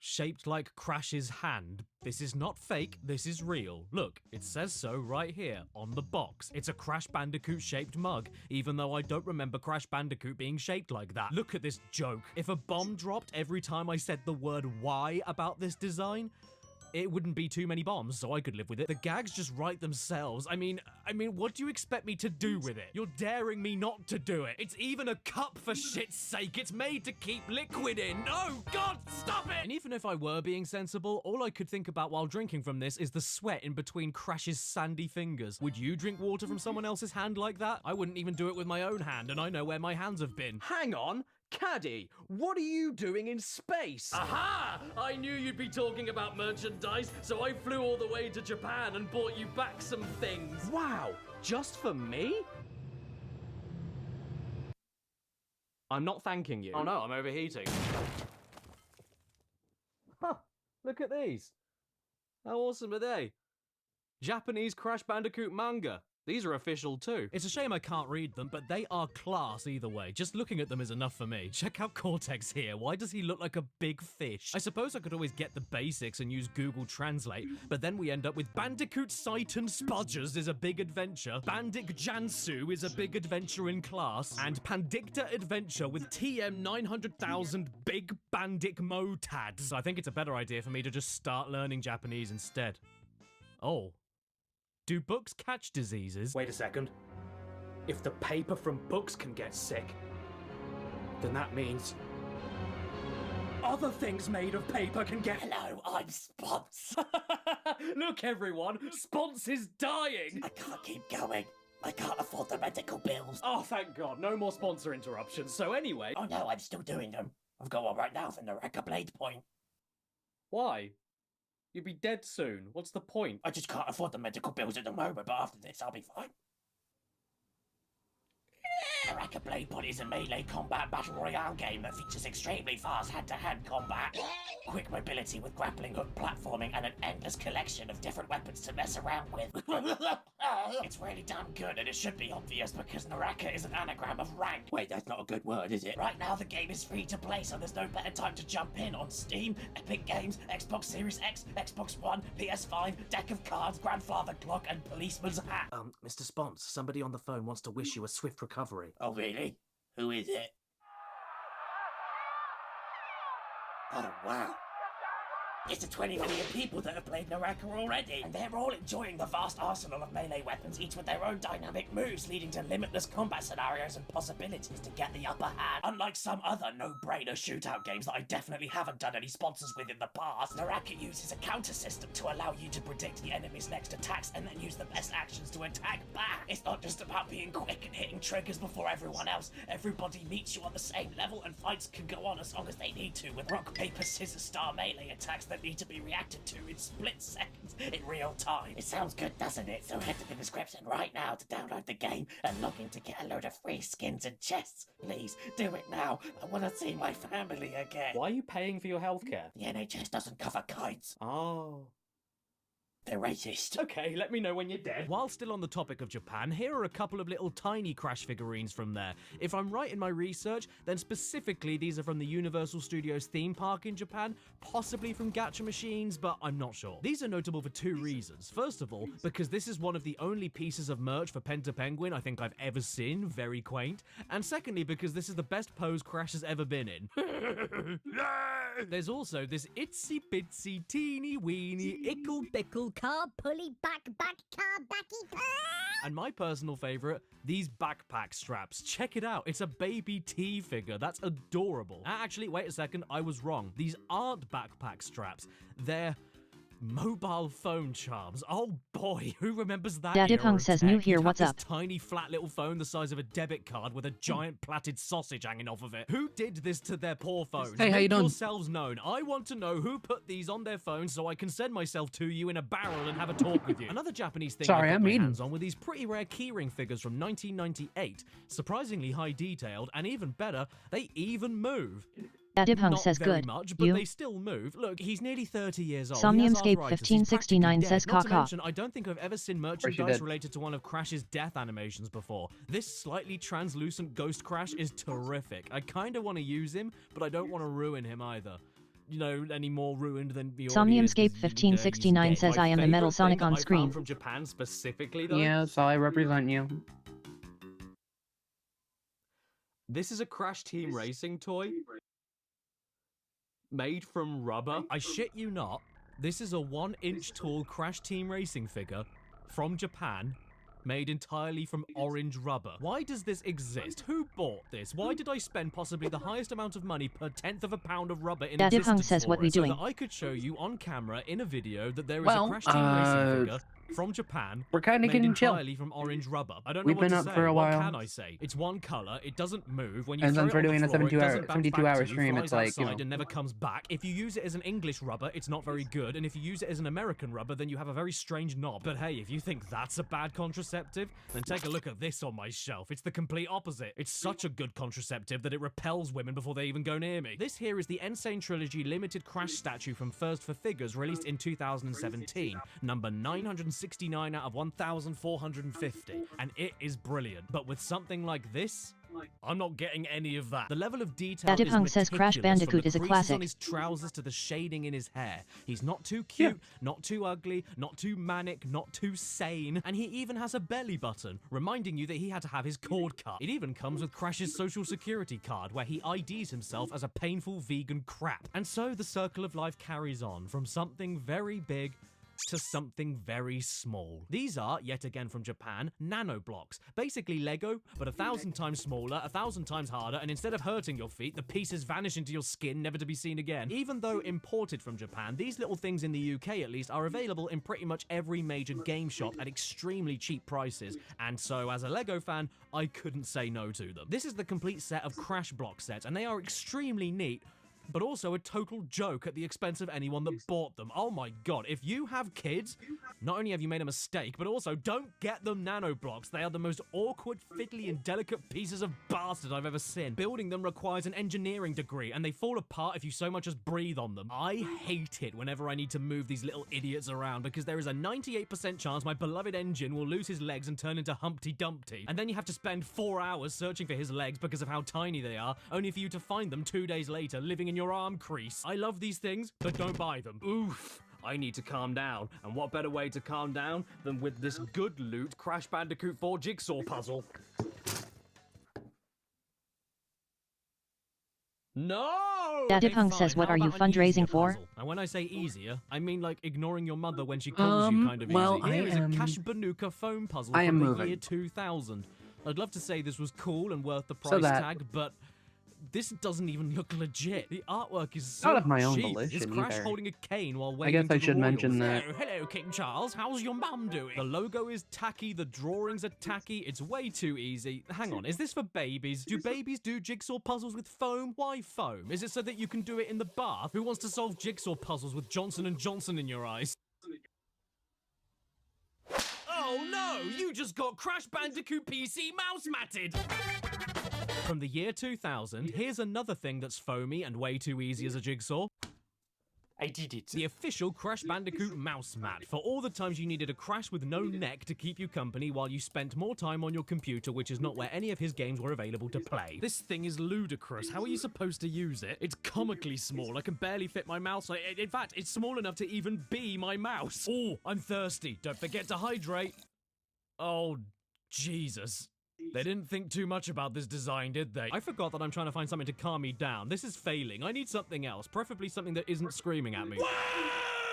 shaped like Crash's hand. This is not fake, this is real. Look, it says so right here on the box. It's a Crash Bandicoot shaped mug, even though I don't remember Crash Bandicoot being shaped like that. Look at this joke. If a bomb dropped every time I said the word why about this design, it wouldn't be too many bombs, so I could live with it. The gags just write themselves. I mean, what do you expect me to do with it? You're daring me not to do it. It's even a cup, for shit's sake. It's made to keep liquid in. No, God, stop it! And even if I were being sensible, all I could think about while drinking from this is the sweat in between Crash's sandy fingers. Would you drink water from someone else's hand like that? I wouldn't even do it with my own hand, and I know where my hands have been. Hang on. Caddy, what are you doing in space? Aha! I knew you'd be talking about merchandise, so I flew all the way to Japan and bought you back some things. Wow, just for me? I'm not thanking you. Oh no, I'm overheating. Huh, look at these. How awesome are they? Japanese Crash Bandicoot manga. These are official too. It's a shame I can't read them, but they are class either way. Just looking at them is enough for me. Check out Cortex here. Why does he look like a big fish? I suppose I could always get the basics and use Google Translate, but then we end up with Bandicoot Seitan Spudgers is a big adventure, Bandic Jansu is a big adventure in class, and Pandicta Adventure with TM 900,000 Big Bandic Motads. I think it's a better idea for me to just start learning Japanese instead. Oh. Do books catch diseases? Wait a second. If the paper from books can get sick, then that means other things made of paper can get... Hello, I'm Spons. Look, everyone, Spons is dying. I can't keep going. I can't afford the medical bills. Oh, thank God. No more sponsor interruptions. So anyway... Oh no, I'm still doing them. I've got one right now from the Wrecker Blade point. Why? You'll be dead soon. What's the point? I just can't afford the medical bills at the moment, but after this, I'll be fine. Baraka Blade Pod is a melee combat battle royale game that features extremely fast hand-to-hand combat, quick mobility with grappling hook platforming, and an endless collection of different weapons to mess around with. It's really damn good, and it should be obvious because Naraka is an anagram of rank. Wait, that's not a good word, is it? Right now, the game is free to play, so there's no better time to jump in on Steam, Epic Games, Xbox Series X, Xbox One, PS5, Deck of Cards, Grandfather Clock, and Policeman's Hat. Mr. Spons, somebody on the phone wants to wish you a swift recovery. Oh, really? Who is it? Oh, wow. It's the 20 million people that have played Naraka already, and they're all enjoying the vast arsenal of melee weapons, each with their own dynamic moves, leading to limitless combat scenarios and possibilities to get the upper hand. Unlike some other no-brainer shootout games that I definitely haven't done any sponsors with in the past, Naraka uses a counter system to allow you to predict the enemy's next attacks and then use the best actions to attack back. It's not just about being quick and hitting triggers before everyone else. Everybody meets you on the same level, and fights can go on as long as they need to, with rock, paper, scissors style melee attacks that need to be reacted to in split seconds in real time. It sounds good, doesn't it? So head to the description right now to download the game and log in to get a load of free skins and chests. Please, do it now. I want to see my family again. Why are you paying for your healthcare? The NHS doesn't cover kites. Oh. They're racist. Okay, let me know when you're dead. While still on the topic of Japan, here are a couple of little tiny Crash figurines from there. If I'm right in my research, then specifically these are from the Universal Studios theme park in Japan, possibly from Gacha Machines, but I'm not sure. These are notable for two reasons. First of all, because this is one of the only pieces of merch for Penta Penguin I think I've ever seen, very quaint. And secondly, because this is the best pose Crash has ever been in. There's also this itsy bitsy teeny weeny ickle bickle car pulley back car backy. And my personal favorite, these backpack straps. Check it out. It's a baby T figure. That's adorable. Actually, wait a second. I was wrong. These aren't backpack straps. They're mobile phone charms. Oh boy, who remembers that? Daddy Punk says new here, what's up? This tiny flat little phone the size of a debit card with a giant plaited sausage hanging off of it. Who did this to their poor phones? Hey, how you Make doing? yourselves known. I want to know who put these on their phones so I can send myself to you in a barrel and have a talk with you. Another Japanese thing Sorry, I got I'm my eating. hands on were these pretty rare keyring figures from 1998. Surprisingly high detailed, and even better, they even move. Daddy Punk Not says very good. much, but You? they still move. Look, he's nearly 30 years old. Somniumscape He has arthritis. He's 1569 practically says dead. Not to caca. mention, I don't think I've ever seen merchandise related to one of Crash's death animations before. This slightly translucent ghost Crash is terrific. I kind of want to use him, but I don't want to ruin him either. You know, any more ruined than he already is, Somniumscape 1569 says I am the Metal Sonic on screen. From Japan specifically, though. Yes, I represent you. This is a Crash Team Racing toy made from rubber. I shit you not. This is a 1-inch tall Crash Team Racing figure from Japan, made entirely from orange rubber. Why does this exist? Who bought this? Why did I spend possibly the highest amount of money per tenth of a pound of rubber in Daddy existence Punk says for what it, we so doing. that I could show you on camera in a video that there is Well, a Crash Team Racing figure from Japan. We're kinda made getting chill. entirely from orange rubber. I don't We've know what been to up say. for a What while. can I say? It's one color. It doesn't move. When you And throw since it we're on the doing a floor, it 72 doesn't bounce back 72-hour to you, stream, flies it's like, outside you know. and never comes back. If you use it as an English rubber, it's not very good. And if you use it as an American rubber, then you have a very strange knob. But hey, if you think that's a bad contraceptive, then take a look at this on my shelf. It's the complete opposite. It's such a good contraceptive that it repels women before they even go near me. This here is the Insane Trilogy limited crash statue from First for Figures, released in 2017, number 969 out of 1,450, and it is brilliant. But with something like this, I'm not getting any of that. The level of detail is Adipunk says Crash meticulous, from Bandicoot the is a creases classic. on his trousers to the shading in his hair. He's not too cute, not too ugly, not too manic, not too sane, and he even has a belly button, reminding you that he had to have his cord cut. It even comes with Crash's social security card, where he IDs himself as a painful vegan crap. And so the circle of life carries on, from something very big to something very small. These are, yet again from Japan, nanoblocks. Basically Lego, but 1,000 times smaller, 1,000 times harder, and instead of hurting your feet, the pieces vanish into your skin, never to be seen again. Even though imported from Japan, these little things in the UK at least are available in pretty much every major game shop at extremely cheap prices, and so as a Lego fan, I couldn't say no to them. This is the complete set of Crash block sets, and they are extremely neat, but also a total joke at the expense of anyone that bought them. Oh my god, if you have kids, not only have you made a mistake, but also don't get them nanoblocks. They are the most awkward, fiddly, and delicate pieces of bastard I've ever seen. Building them requires an engineering degree, and they fall apart if you so much as breathe on them. I hate it whenever I need to move these little idiots around, because there is a 98% chance my beloved engine will lose his legs and turn into Humpty Dumpty. And then you have to spend 4 hours searching for his legs because of how tiny they are, only for you to find them 2 days later living in your arm crease. I love these things, but don't buy them. Oof. I need to calm down, and what better way to calm down than with this good loot Crash Bandicoot 4 jigsaw puzzle. No! Adipunk says, what are you fundraising for? And when I say easier, I mean like ignoring your mother when she calls you kind of well, easy. Here is a I Cash Banuka phone puzzle I am from the moving. year 2000. I'd love to say this was cool and worth the So price that- tag, but this doesn't even look legit. The artwork is so Not of my own cheap. volition Is Crash either. holding a cane while I waving guess to I the should royals? mention that- Oh, hello, King Charles. How's your mum doing? The logo is tacky. The drawings are tacky. It's way too easy. Hang on, is this for babies? Do babies do jigsaw puzzles with foam? Why foam? Is it so that you can do it in the bath? Who wants to solve jigsaw puzzles with Johnson & Johnson in your eyes? Oh no! You just got Crash Bandicoot PC mouse matted! From the year 2000, here's another thing that's foamy and way too easy as a jigsaw. I did it. The official Crash Bandicoot mouse mat, for all the times you needed a Crash with no neck to keep you company while you spent more time on your computer, which is not where any of his games were available to play. This thing is ludicrous. How are you supposed to use it? It's comically small. I can barely fit my mouse. In fact, it's small enough to even be my mouse. Oh, I'm thirsty. Don't forget to hydrate. Oh, Jesus. They didn't think too much about this design, did they? I forgot that I'm trying to find something to calm me down. This is failing. I need something else, preferably something that isn't screaming at me.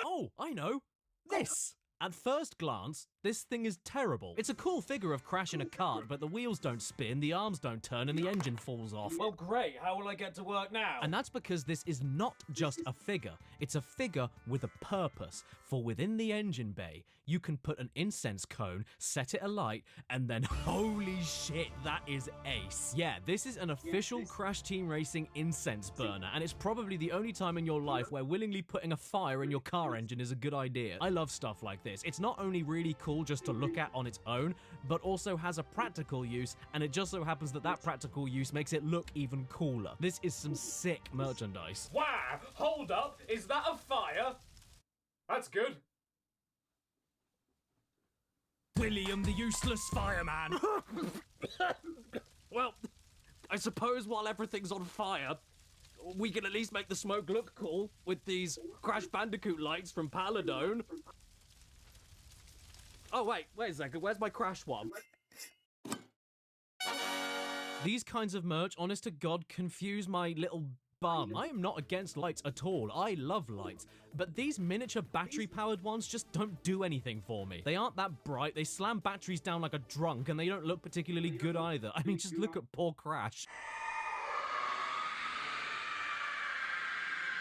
Oh, I know. This. At first glance, this thing is terrible. It's a cool figure of Crash in a cart, but the wheels don't spin, the arms don't turn, and the engine falls off. Well, great. How will I get to work now? And that's because this is not just a figure. It's a figure with a purpose. For within the engine bay, you can put an incense cone, set it alight, and then holy shit, that is ace. Yeah, this is an official Crash Team Racing incense burner, and it's probably the only time in your life where willingly putting a fire in your car engine is a good idea. I love stuff like this. It's not only really cool just to look at on its own, but also has a practical use, and it just so happens that that practical use makes it look even cooler. This is some sick merchandise. Wow! Hold up! Is that a fire? That's good. William the Useless Fireman! Well, I suppose while everything's on fire, we can at least make the smoke look cool with these Crash Bandicoot lights from Paladone. Oh, wait a second. Where's my Crash one? These kinds of merch, honest to God, confuse my little bum. I am not against lights at all. I love lights. But these miniature battery-powered ones just don't do anything for me. They aren't that bright, they slam batteries down like a drunk, and they don't look particularly good either. I mean, just look at poor Crash.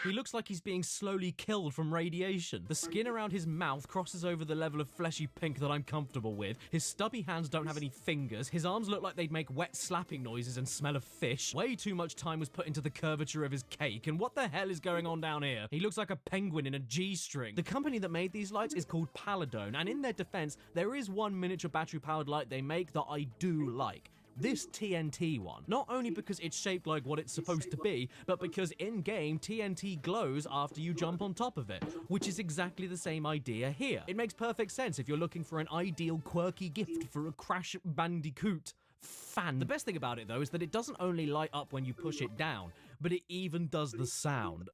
He looks like he's being slowly killed from radiation. The skin around his mouth crosses over the level of fleshy pink that I'm comfortable with. His stubby hands don't have any fingers. His arms look like they'd make wet slapping noises and smell of fish. Way too much time was put into the curvature of his cake. And what the hell is going on down here? He looks like a penguin in a G-string. The company that made these lights is called Paladone, and in their defense, there is one miniature battery-powered light they make that I do like. This TNT one. Not only because it's shaped like what it's supposed to be, but because in-game TNT glows after you jump on top of it, which is exactly the same idea here. It makes perfect sense if you're looking for an ideal quirky gift for a Crash Bandicoot fan. The best thing about it though is that it doesn't only light up when you push it down, but it even does the sound.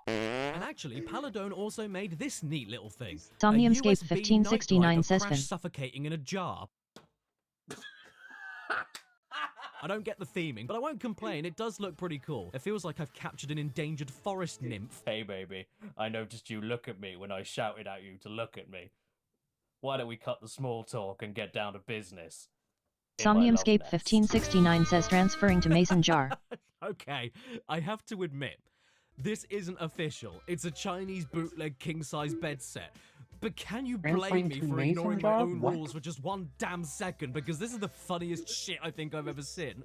And actually, Paladone also made this neat little thing. Somniumscape a USB 1569 night says light of Crash Finn. suffocating in a jar. I don't get the theming, but I won't complain. It does look pretty cool. It feels like I've captured an endangered forest nymph. Hey, baby. I noticed you look at me when I shouted at you to look at me. Why don't we cut the small talk and get down to business? Somniumscape 1569 says transferring to mason jar. Okay, I have to admit, this isn't official. It's a Chinese bootleg king-size bed set. But can you blame me for ignoring my own rules for just one damn second? Because this is the funniest shit I think I've ever seen.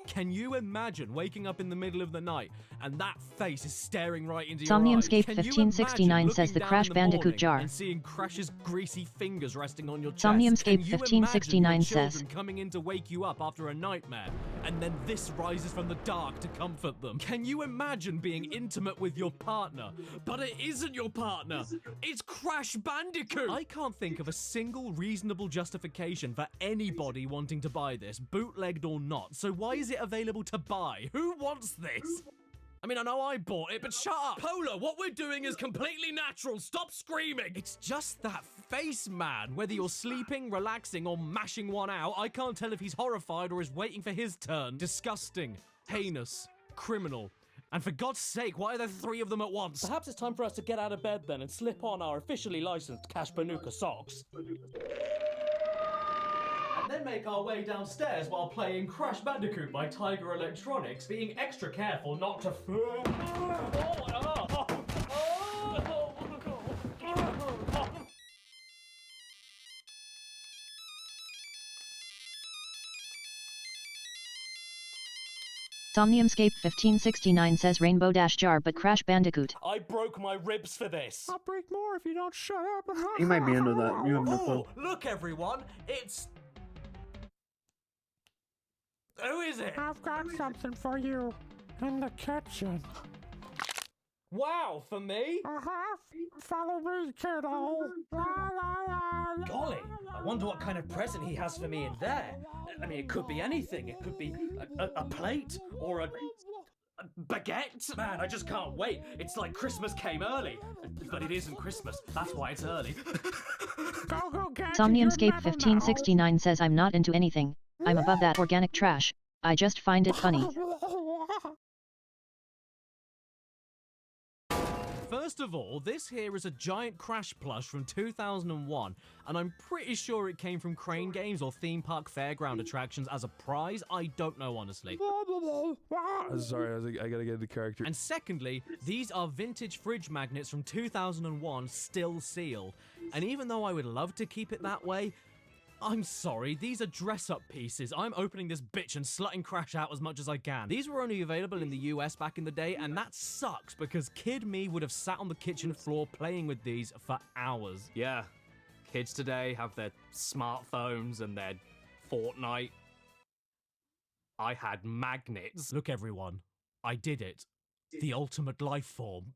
Can you imagine waking up in the middle of the night and that face is staring right into your eyes? Somniumscape Can you 1569 imagine says the looking Crash down in Bandicoot morning jar. and seeing Crash's greasy fingers resting on your chest? Somniumscape Can you 1569 imagine your says children coming in to wake you up after a nightmare, and then this rises from the dark to comfort them? Can you imagine being intimate with your partner, but it isn't your partner? It's Crash Bandicoot! I can't think of a single reasonable justification for anybody wanting to buy this, bootlegged or not. So why is it available to buy? Who wants this? I mean, I know I bought it, but shut up! Polar, what we're doing is completely natural. Stop screaming! It's just that face, man. Whether you're sleeping, relaxing, or mashing one out, I can't tell if he's horrified or is waiting for his turn. Disgusting, heinous, criminal. And for God's sake, why are there three of them at once? Perhaps it's time for us to get out of bed then and slip on our officially licensed Cash Banuka socks. And then make our way downstairs while playing Crash Bandicoot by Tiger Electronics, being extra careful not to... Somniumscape 1569 says Rainbow Dash jar but Crash Bandicoot. I broke my ribs for this. I'll break more if you don't shut up. He might be into that. You have no clue. Look, everyone, it's... Who is it? I've got something for you in the kitchen. Wow, for me? Uh-huh. Follow me, kiddo. La, la, la, Golly, I wonder what kind of present he has for me in there. I mean, it could be anything. It could be a plate or a baguette. Man, I just can't wait. It's like Christmas came early. But it isn't Christmas. That's why it's early. Somniumscape 1569 says I'm not into anything. I'm above that organic trash. I just find it funny. First of all, this here is a giant Crash plush from 2001, and I'm pretty sure it came from Crane Games or theme park fairground attractions as a prize. I don't know, honestly. Sorry, I gotta get the character. And secondly, these are vintage fridge magnets from 2001, still sealed. And even though I would love to keep it that way, I'm sorry, these are dress-up pieces. I'm opening this bitch and slutting Crash out as much as I can. These were only available in the US back in the day, and that sucks because kid me would have sat on the kitchen floor playing with these for hours. Yeah, kids today have their smartphones and their Fortnite. I had magnets. Look, everyone, I did it. The ultimate life form.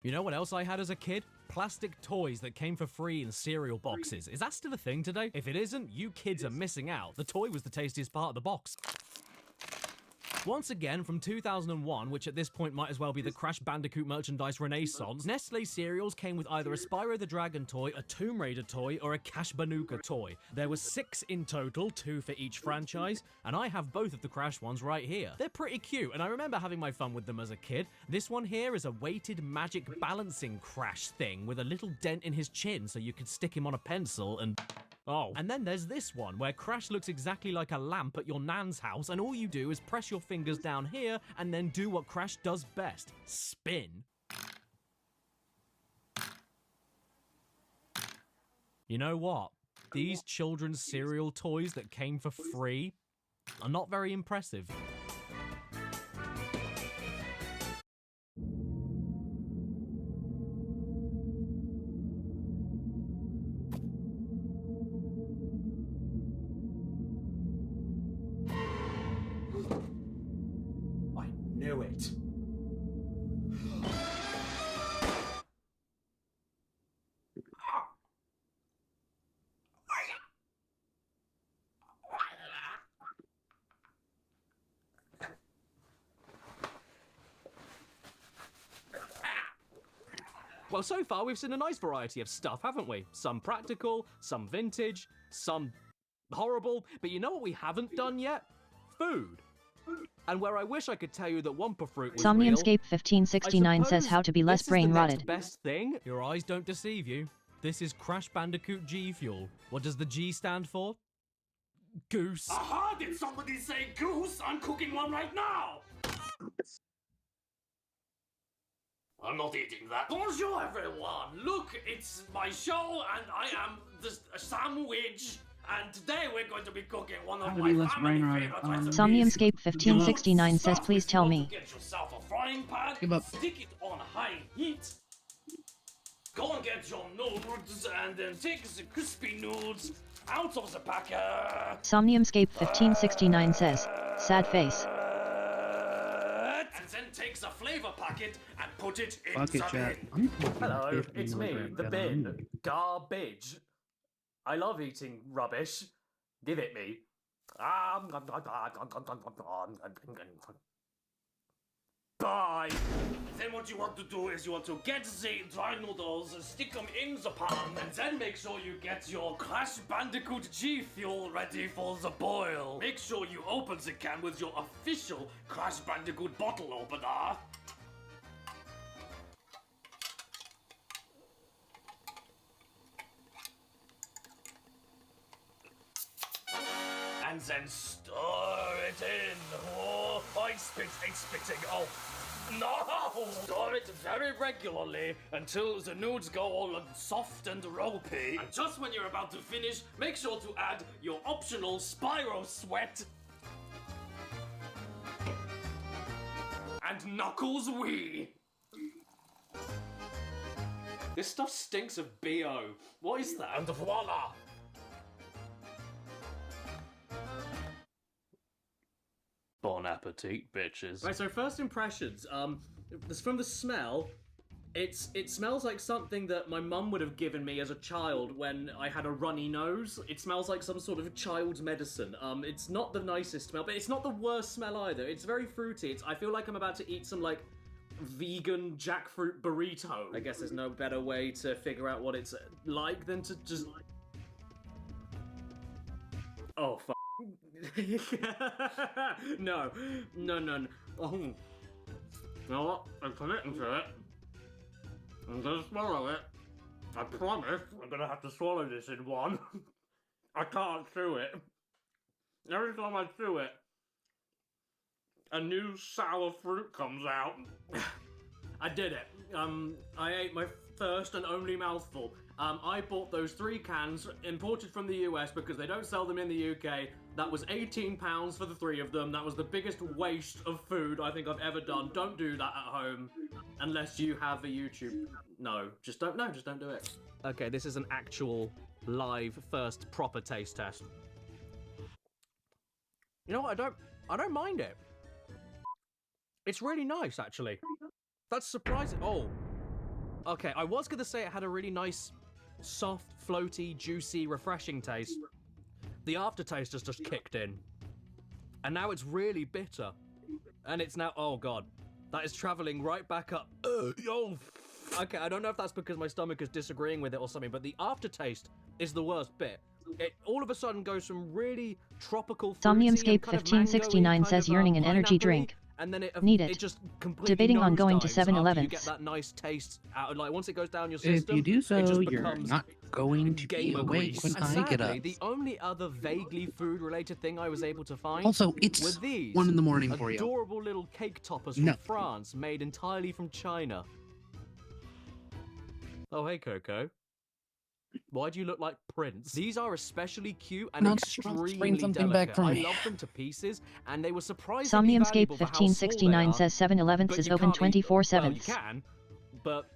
You know what else I had as a kid? Plastic toys that came for free in cereal boxes. Is that still a thing today? If it isn't, you kids are missing out. The toy was the tastiest part of the box. Once again, from 2001, which at this point might as well be the Crash Bandicoot merchandise renaissance, Nestle cereals came with either a Spyro the Dragon toy, a Tomb Raider toy, or a Cash Banuka toy. There were 6 in total, 2 for each franchise, and I have both of the Crash ones right here. They're pretty cute, and I remember having my fun with them as a kid. This one here is a weighted magic balancing Crash thing with a little dent in his chin so you could stick him on a pencil and... Oh. And then there's this one, where Crash looks exactly like a lamp at your nan's house, and all you do is press your fingers down here, and then do what Crash does best. Spin. You know what? These children's cereal toys that came for free are not very impressive. I knew it. Well, so far we've seen a nice variety of stuff, haven't we? Some practical, some vintage, some horrible, but you know what we haven't done yet? Food. And where I wish I could tell you that Wumpa Fruit was real, Somniumscape1569 says how to be less brain rotted. Best thing? Your eyes don't deceive you. This is Crash Bandicoot G Fuel. What does the G stand for? Goose. Aha! Did somebody say goose? I'm cooking one right now! I'm not eating that. Bonjour, everyone! Look, it's my show, and I am the sandwich. And today we're going to be cooking one of my family favorite recipes. Somniumscape1569 says please tell me. Get yourself a frying pan, stick it on high heat. Go and get your noodles, and then take the crispy noodles out of the packet. Somniumscape1569 says, sad face. And then take the flavor packet and put it in Fuck the it, chat. bin. Hello, it's me, the bin. Garbage. I love eating rubbish. Give it me. Bye. Then what you want to do is you want to get the dry noodles and stick them in the pan, and then make sure you get your Crash Bandicoot G Fuel ready for the boil. Make sure you open the can with your official Crash Bandicoot bottle opener. And then stir it in. Oh, it's spitting. Oh, no! Stir it very regularly until the noodles go all soft and ropey. And just when you're about to finish, make sure to add your optional Spyro Sweat. And Knuckles Wee. This stuff stinks of BO. What is that? And voila! Bon appetit, bitches. Right, so first impressions. From the smell, it smells like something that my mum would have given me as a child when I had a runny nose. It smells like some sort of child's medicine. It's not the nicest smell, but it's not the worst smell either. It's very fruity. I feel like I'm about to eat some, like, vegan jackfruit burrito. I guess there's no better way to figure out what it's like than to just... Oh, fuck. No. Oh. You know what? I'm committing to it. I'm gonna swallow it. I promise. I'm gonna have to swallow this in one. I can't chew it. Every time I chew it, a new sour fruit comes out. I did it. I ate my first and only mouthful. I bought those 3 cans imported from the US because they don't sell them in the UK. That was £18 for the 3 of them. That was the biggest waste of food I think I've ever done. Don't do that at home unless you have a YouTube. No, just don't do it. Okay, this is an actual live first proper taste test. You know what? I don't mind it. It's really nice, actually. That's surprising. Oh. Okay, I was gonna say it had a really nice, soft, floaty, juicy, refreshing taste. The aftertaste has just kicked in. And now it's really bitter. And it's now, oh god. That is traveling right back up. Oh. Okay, I don't know if that's because my stomach is disagreeing with it or something, but the aftertaste is the worst bit. It all of a sudden goes from really tropical fruity and kind of mango-y, Somniumscape1569 says yearning an energy drink. and then Need it it. just completely Debating on going to nosedives after you 7-Elevens. get that nice taste out. Like once it goes down your If system, you do it so, just you're becomes not going to be gamer awake grease. when And I get sadly, up. the only other vaguely food-related thing I was able to find Also, were it's these 1 in the morning for you. adorable little cake toppers from No. France, made entirely from China. Oh, hey, Coco. Why do you look like Prince? These are especially cute and No, extremely bring something delicate. back for I me. love them to pieces, and they were surprisingly Somniumscape valuable for how small they 1569 are. says 7-Elevens But is you open can't eat- 24/7. Well, you can, but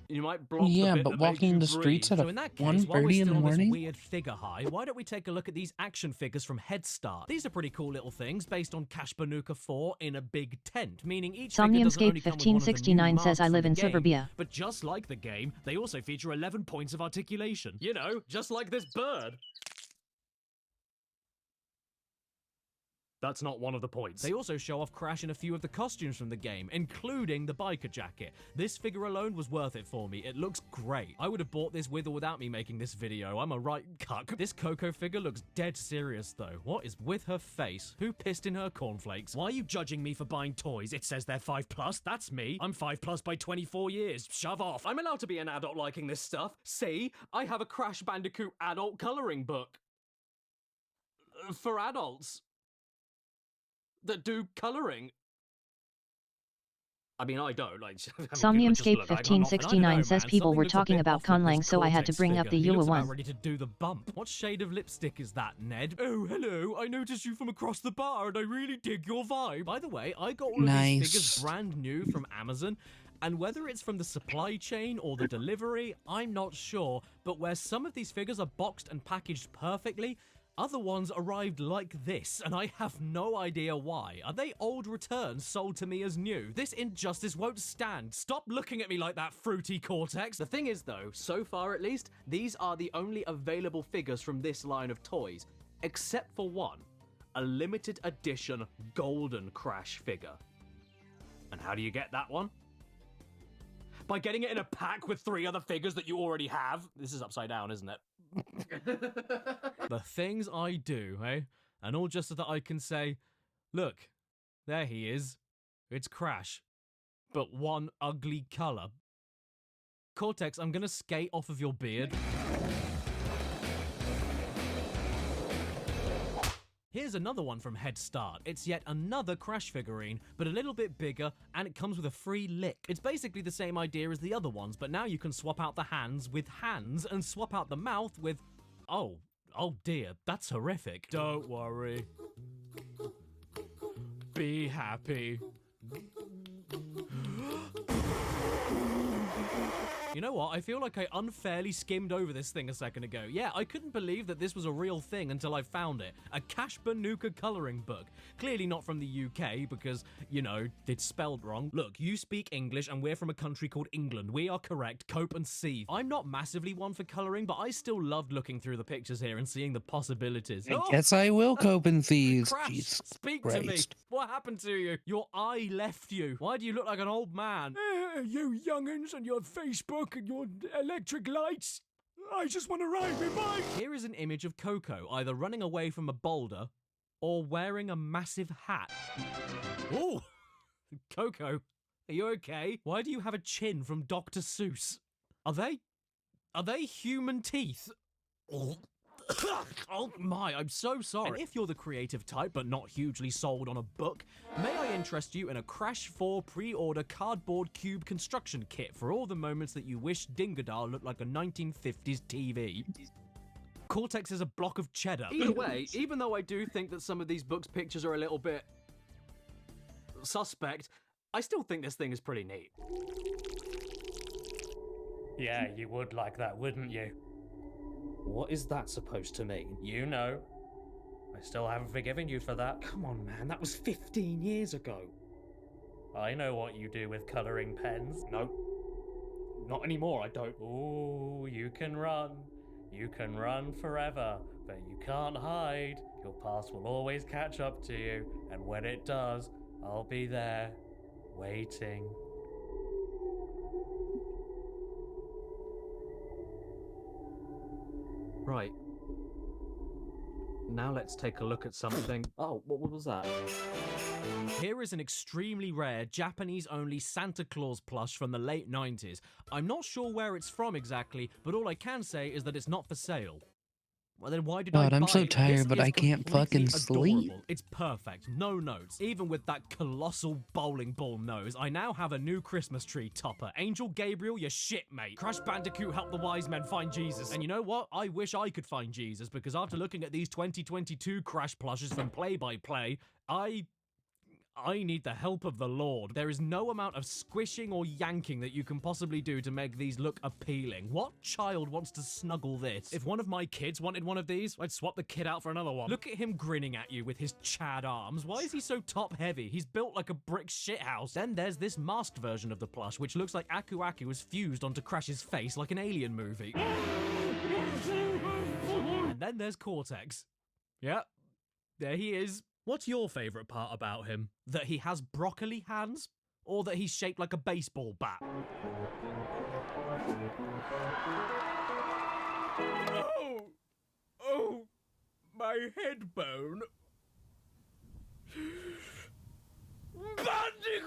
you might block the Yeah, bit but that walking makes the you streets breathe. at So in that case, 1:30 while we're in still the on this morning? weird figure high, why don't we take a look at these action figures from Head Start? These are pretty cool little things based on Cash Banuka 4 in a big tent, meaning each figure doesn't Somniumscape only come with one of the new 1569 says masks I from live the in game, suburbia. but just like the game, they also feature 11 points of articulation. You know, just like this bird. That's not one of the points. They also show off Crash in a few of the costumes from the game, including the biker jacket. This figure alone was worth it for me. It looks great. I would have bought this with or without me making this video. I'm a right cuck. This Coco figure looks dead serious though. What is with her face? Who pissed in her cornflakes? Why are you judging me for buying toys? It says they're 5+. That's me. I'm 5+ by 24 years. Shove off. I'm allowed to be an adult liking this stuff. See, I have a Crash Bandicoot adult coloring book. For adults. That do coloring. I mean, I don't. Like, I mean, Somniumscape look, I'm not- 1569 says man, people something were looks a talking bit about off with Conlang, this so I had to Cortex bring up the figure. He Yua looks about one. ready to do the bump. What shade of lipstick is that, Ned? Oh, hello. I noticed you from across the bar, and I really dig your vibe. By the way, I got all of these figures brand new from Amazon. And whether it's from the supply chain or the delivery, I'm not sure. But where some of these figures are boxed and packaged perfectly, other ones arrived like this, and I have no idea why. Are they old returns sold to me as new? This injustice won't stand. Stop looking at me like that, fruity Cortex. The thing is, though, so far at least, these are the only available figures from this line of toys, except for one, a limited edition golden Crash figure. And how do you get that one? By getting it in a pack with 3 other figures that you already have. This is upside down, isn't it? The things I do, eh? And all just so that I can say, look, there he is. It's Crash. But one ugly colour. Cortex, I'm gonna skate off of your beard. Here's another one from Head Start. It's yet another Crash figurine, but a little bit bigger, and it comes with a free lick. It's basically the same idea as the other ones, but now you can swap out the hands with hands, and swap out the mouth with... Oh dear, that's horrific. Don't worry. Be happy. You know what? I feel like I unfairly skimmed over this thing a second ago. Yeah, I couldn't believe that this was a real thing until I found it. A Cash Banuka coloring book. Clearly not from the UK because, you know, it's spelled wrong. Look, you speak English and we're from a country called England. We are correct. Cope and seethe. I'm not massively one for coloring, but I still loved looking through the pictures here and seeing the possibilities. I guess I will cope in thieves. Crash, Jesus speak to me. Christ. What happened to you? Your eye left you. Why do you look like an old man? You young'uns and your Facebook and your electric lights. I just want to ride my bike. Here is an image of Coco either running away from a boulder or wearing a massive hat. Ooh, Coco, are you okay? Why do you have a chin from Dr. Seuss? Are they human teeth? Oh my, I'm so sorry. And if you're the creative type but not hugely sold on a book, may I interest you in a Crash 4 pre-order cardboard cube construction kit for all the moments that you wish Dingadar looked like a 1950s TV. Cortex is a block of cheddar. Either way, even though I do think that some of these books' pictures are a little bit suspect, I still think this thing is pretty neat. Yeah, you would like that, wouldn't you? What is that supposed to mean? You know. I still haven't forgiven you for that. Come on, man, that was 15 years ago. I know what you do with colouring pens. No. Not anymore, I don't. Ooh, you can run. You can run forever, but you can't hide. Your past will always catch up to you, and when it does, I'll be there, waiting. Right. Now let's take a look at something. Oh, what was that? Here is an extremely rare Japanese-only Santa Claus plush from the late 90s. I'm not sure where it's from exactly, but all I can say is that it's not for sale. Well, then why did I God, buy I'm so it? tired, This but is I can't completely fucking sleep. adorable. It's perfect, no notes. Even with that colossal bowling ball nose, I now have a new Christmas tree topper. Angel Gabriel, you shit, mate. Crash Bandicoot helped the wise men find Jesus. And you know what? I wish I could find Jesus, because after looking at these 2022 Crash plushes from Play by Play, I need the help of the Lord. There is no amount of squishing or yanking that you can possibly do to make these look appealing. What child wants to snuggle this? If one of my kids wanted one of these, I'd swap the kid out for another one. Look at him grinning at you with his Chad arms. Why is he so top heavy? He's built like a brick shithouse. Then there's this masked version of the plush, which looks like Aku Aku was fused onto Crash's face like an alien movie. And then there's Cortex. Yep, there he is. What's your favourite part about him? That he has broccoli hands? Or that he's shaped like a baseball bat? Oh, my head bone.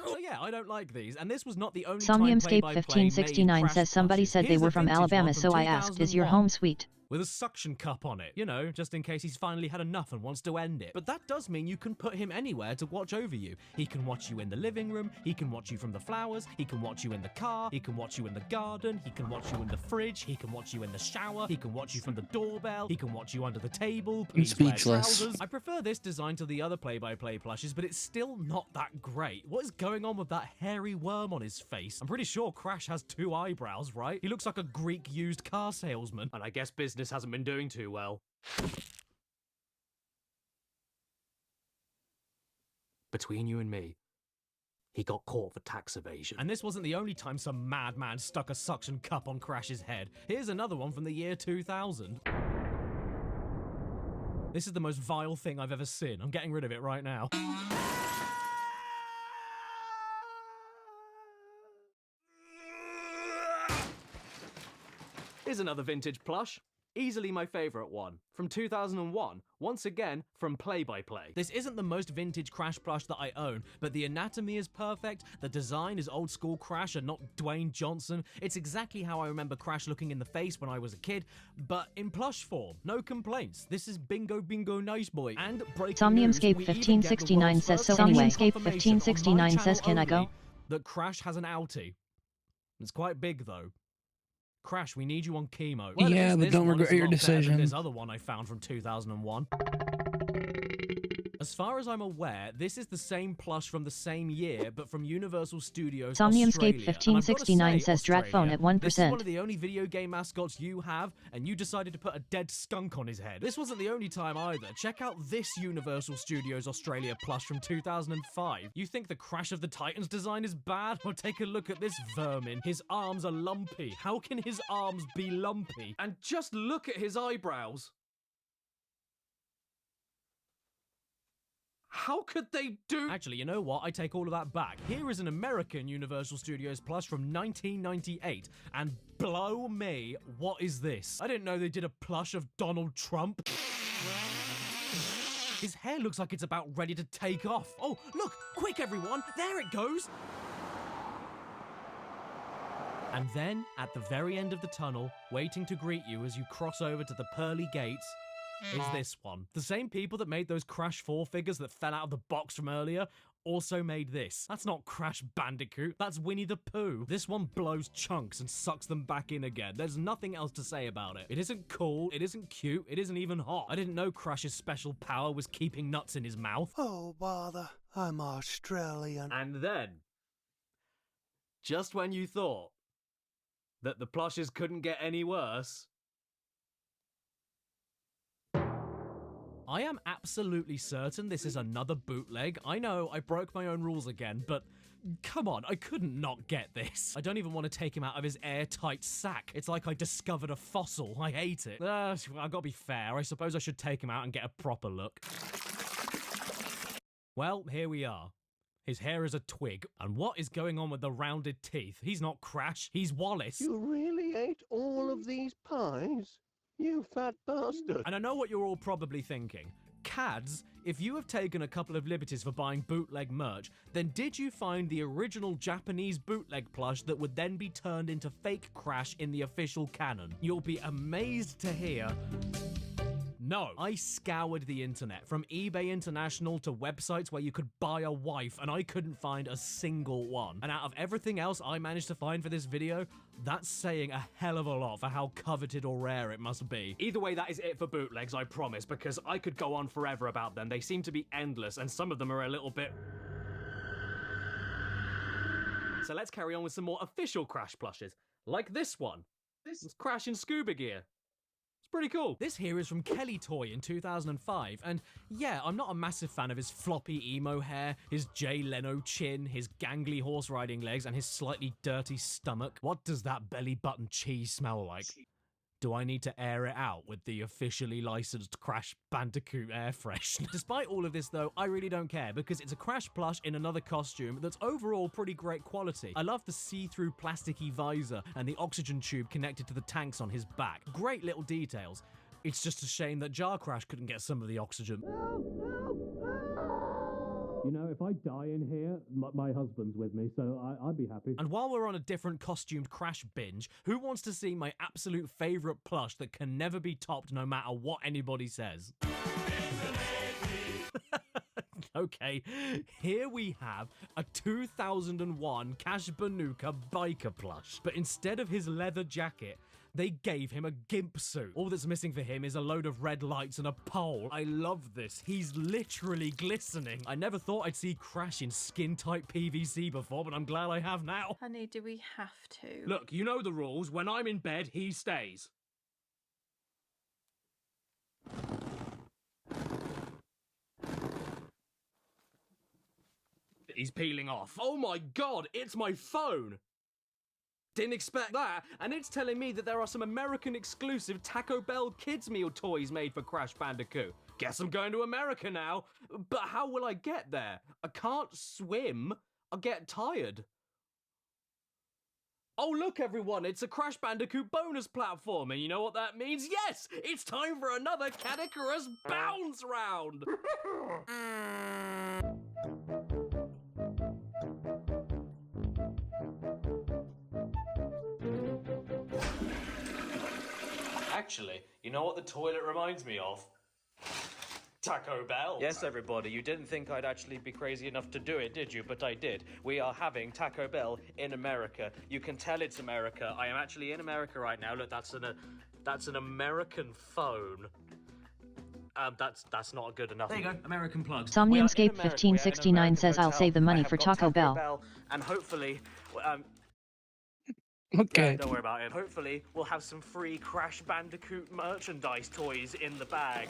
So yeah, I don't like these, and this was not the only Somniumscape time 1569 says somebody said they were from Alabama, so I asked, is your home sweet? With a suction cup on it, you know, just in case he's finally had enough and wants to end it. But that does mean you can put him anywhere to watch over you. He can watch you in the living room, he can watch you from the flowers, he can watch you in the car, he can watch you in the garden, he can watch you in the fridge, he can watch you in the shower, he can watch you from the doorbell, he can watch you under the table. Please wear trousers. I prefer this design to the other play-by-play plushes, but it's still not that great. What is going on with that hairy worm on his face? I'm pretty sure Crash has 2 eyebrows, right? He looks like a Greek used car salesman. And I guess business hasn't been doing too well. Between you and me, he got caught for tax evasion. And this wasn't the only time some madman stuck a suction cup on Crash's head. Here's another one from the year 2000. This is the most vile thing I've ever seen. I'm getting rid of it right now. Here's another vintage plush. Easily my favourite one. From 2001, once again from Play by Play. This isn't the most vintage Crash plush that I own, but the anatomy is perfect, the design is old school Crash and not Dwayne Johnson. It's exactly how I remember Crash looking in the face when I was a kid, but in plush form. No complaints. This is bingo bingo nice boy. And breaking Somniumscape news, we even get the 1569 world's says first so official anyway. confirmation on 1569 my says, channel can I go? only that Crash has an outie. It's quite big though. Crash, we need you on chemo. Well, Yeah, but this don't one is regret a your lot better than decision. This other one I found from 2001. As far as I'm aware, this is the same plush from the same year, but from Universal Studios Somniumscape Australia. And I've gotta 1569 say, says Dratphone Australia, at 1%. This is one of the only video game mascots you have, and you decided to put a dead skunk on his head. This wasn't the only time either. Check out this Universal Studios Australia plush from 2005. You think the Crash of the Titans design is bad? Well, take a look at this vermin. His arms are lumpy. How can his arms be lumpy? And just look at his eyebrows. How could they do? Actually, you know what? I take all of that back. Here is an American Universal Studios plush from 1998, and blow me, what is this? I didn't know they did a plush of Donald Trump. His hair looks like it's about ready to take off. Oh, look, quick everyone, there it goes. And then, at the very end of the tunnel, waiting to greet you as you cross over to the pearly gates, is this one. The same people that made those Crash 4 figures that fell out of the box from earlier also made this. That's not Crash Bandicoot, that's Winnie the Pooh. This one blows chunks and sucks them back in again. There's nothing else to say about it. It isn't cool, it isn't cute, it isn't even hot. I didn't know Crash's special power was keeping nuts in his mouth. Oh, bother. I'm Australian. And then, just when you thought that the plushes couldn't get any worse, I am absolutely certain this is another bootleg. I know, I broke my own rules again, but come on, I couldn't not get this. I don't even want to take him out of his airtight sack. It's like I discovered a fossil. I hate it. I've got to be fair. I suppose I should take him out and get a proper look. Well, here we are. His hair is a twig. And what is going on with the rounded teeth? He's not Crash, he's Wallace. You really ate all of these pies? You fat bastard. And I know what you're all probably thinking. Cads, if you have taken a couple of liberties for buying bootleg merch, then did you find the original Japanese bootleg plush that would then be turned into fake Crash in the official canon? You'll be amazed to hear... No, I scoured the internet, from eBay International to websites where you could buy a wife, and I couldn't find a single one. And out of everything else I managed to find for this video, that's saying a hell of a lot for how coveted or rare it must be. Either way, that is it for bootlegs, I promise, because I could go on forever about them. They seem to be endless, and some of them are a little bit... So let's carry on with some more official Crash plushes, like this one. It's Crash in scuba gear. It's pretty cool. This here is from Kelly Toy in 2005, and yeah, I'm not a massive fan of his floppy emo hair, his Jay Leno chin, his gangly horse riding legs, and his slightly dirty stomach. What does that belly button cheese smell like? Do I need to air it out with the officially licensed Crash Bandicoot air freshener? Despite all of this though, I really don't care, because it's a Crash plush in another costume that's overall pretty great quality. I love the see-through plasticky visor and the oxygen tube connected to the tanks on his back. Great little details. It's just a shame that Jar Crash couldn't get some of the oxygen. You know, if I die in here, my husband's with me, so I'd be happy. And while we're on a different costumed Crash binge, who wants to see my absolute favourite plush that can never be topped no matter what anybody says? Okay, here we have a 2001 Cash Banuka biker plush, but instead of his leather jacket, they gave him a gimp suit. All that's missing for him is a load of red lights and a pole. I love this. He's literally glistening. I never thought I'd see Crash in skin-tight PVC before, but I'm glad I have now. Honey, do we have to? Look, you know the rules. When I'm in bed, he stays. He's peeling off. Oh my god, it's my phone! Didn't expect that, and it's telling me that there are some American exclusive Taco Bell kids meal toys made for Crash Bandicoot. Guess I'm going to America now, but how will I get there? I can't swim. I'll get tired. Oh look everyone, it's a Crash Bandicoot bonus platform, and you know what that means? Yes! It's time for another Cadicarus bounce round! Actually, you know what the toilet reminds me of? Taco Bell. Yes, everybody, you didn't think I'd actually be crazy enough to do it, did you? But I did. We are having Taco Bell in America. You can tell it's America. I am actually in America right now. Look, that's an American phone. That's not good enough. There you go, American plugs. Somniumscape 1569 says I'll save the money for Taco Bell. And hopefully, Okay. yeah, don't worry about it. Hopefully, we'll have some free Crash Bandicoot merchandise toys in the bag.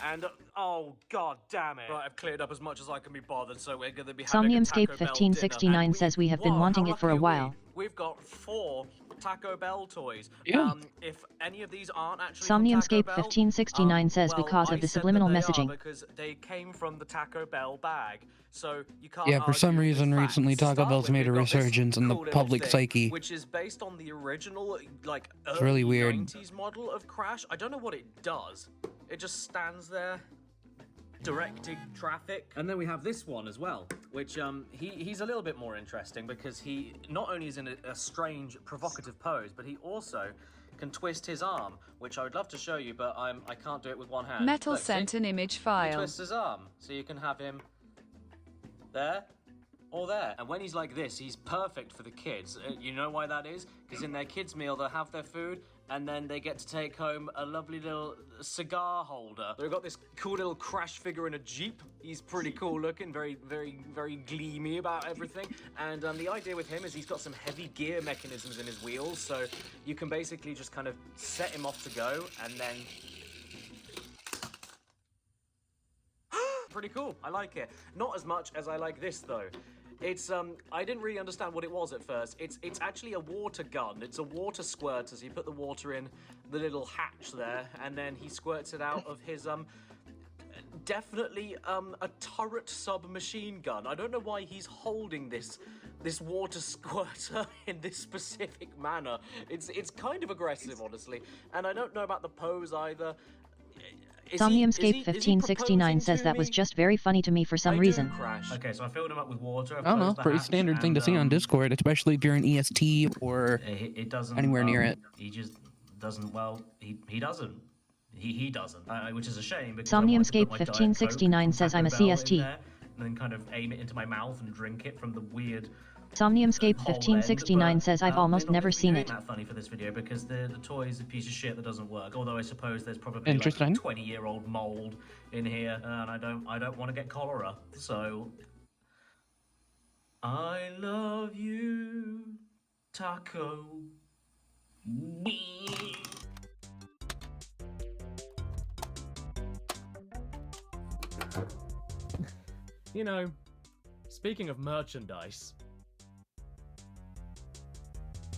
And, oh, god damn it. Right, I've cleared up as much as I can be bothered, so we're gonna be having a Somniumscape Taco Bell 1569 dinner. says we have been Whoa, wanting how it for a lucky are while. We've got 4 Taco Bell toys. Yeah. If any of these aren't actually Somniumscape from Taco Bell, 1569 says well, because I of the said subliminal that they messaging. are because they came from the Taco Bell bag. So you can't Yeah, for some argue reason with recently facts. To Taco start Bell's with, made a we've got this resurgence in the cool little public thing, psyche. which is based on the original, like, It's really early weird. 90s model of Crash. I don't know what it does. It just stands there, directing traffic. And then we have this one as well, which he's a little bit more interesting because he not only is in a strange, provocative pose, but he also can twist his arm, which I would love to show you, but I can't do it with one hand. Metal Look, see? sent an image He file. twists his arm, so you can have him there or there. And when he's like this, he's perfect for the kids. You know why that is? Because in their kids' meal, they'll have their food, and then they get to take home a lovely little cigar holder. We've got this cool little Crash figure in a Jeep. He's pretty cool looking, very, very, very gleamy about everything. And the idea with him is he's got some heavy gear mechanisms in his wheels, so you can basically just kind of set him off to go, and then... Pretty cool, I like it. Not as much as I like this, though. It's, I didn't really understand what it was at first. It's actually a water gun. It's a water squirter, so you put the water in the little hatch there, and then he squirts it out of his, definitely, a turret submachine gun. I don't know why he's holding this this water squirter in this specific manner. It's kind of aggressive, honestly, and I don't know about the pose either. Somniumscape 1569 says that was just very funny to me for some reason. Okay, so I filled him up with water. I've I don't know. closed the Pretty hatch, standard thing to and, see on Discord, especially if you're in EST or it doesn't anywhere near it. He just doesn't. Well, he doesn't. He doesn't, which is a shame because I wanted to Somniumscape put my Diet 1569 Coke says from I'm a Taco Bell in CST. there, and then kind of aim it into my mouth and drink it from the weird Somniumscape whole 1569 end, says I've but, almost they're not never gonna be seen doing it. that funny for this video because the toy is a piece of shit that doesn't work. Although I suppose there's probably Interesting. like 20-year-old mold in here, and I don't want to get cholera. So I love you, Taco. Wee. You know, speaking of merchandise.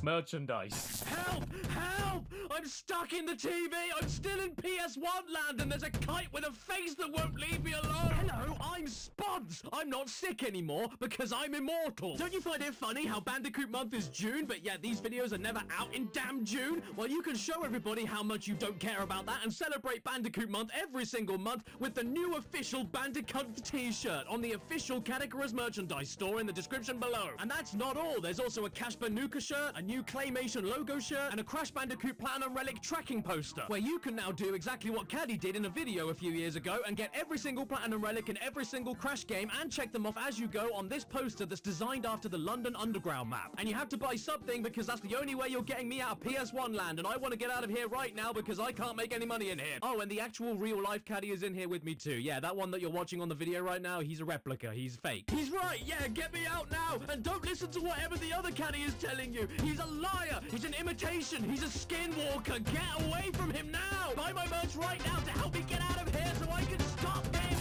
Help! Help! I'm stuck in the TV! I'm still in PS1 land and there's a kite with a face that won't leave me alone! Hello, I'm Spuds! I'm not sick anymore because I'm immortal! Don't you find it funny how Bandicoot month is June, but yet these videos are never out in damn June? Well, you can show everybody how much you don't care about that and celebrate Bandicoot month every single month with the new official Bandicoot t-shirt on the official Categories merchandise store in the description below. And that's not all, there's also a Cash Banuka shirt, a new Claymation logo shirt, and a Crash Bandicoot Platinum Relic tracking poster, where you can now do exactly what Caddy did in a video a few years ago and get every single Platinum Relic in every single Crash game and check them off as you go on this poster that's designed after the London Underground map. And you have to buy something because that's the only way you're getting me out of PS1 land, and I want to get out of here right now because I can't make any money in here. Oh, and the actual real life Caddy is in here with me too. Yeah, that one that you're watching on the video right now, he's a replica, he's fake. He's right, yeah, get me out now, and don't listen to whatever the other Caddy is telling you. He's a liar, he's an imitation, he's a skinwalker. Get away from him now! Buy my merch right now to help me get out of here so I can stop him!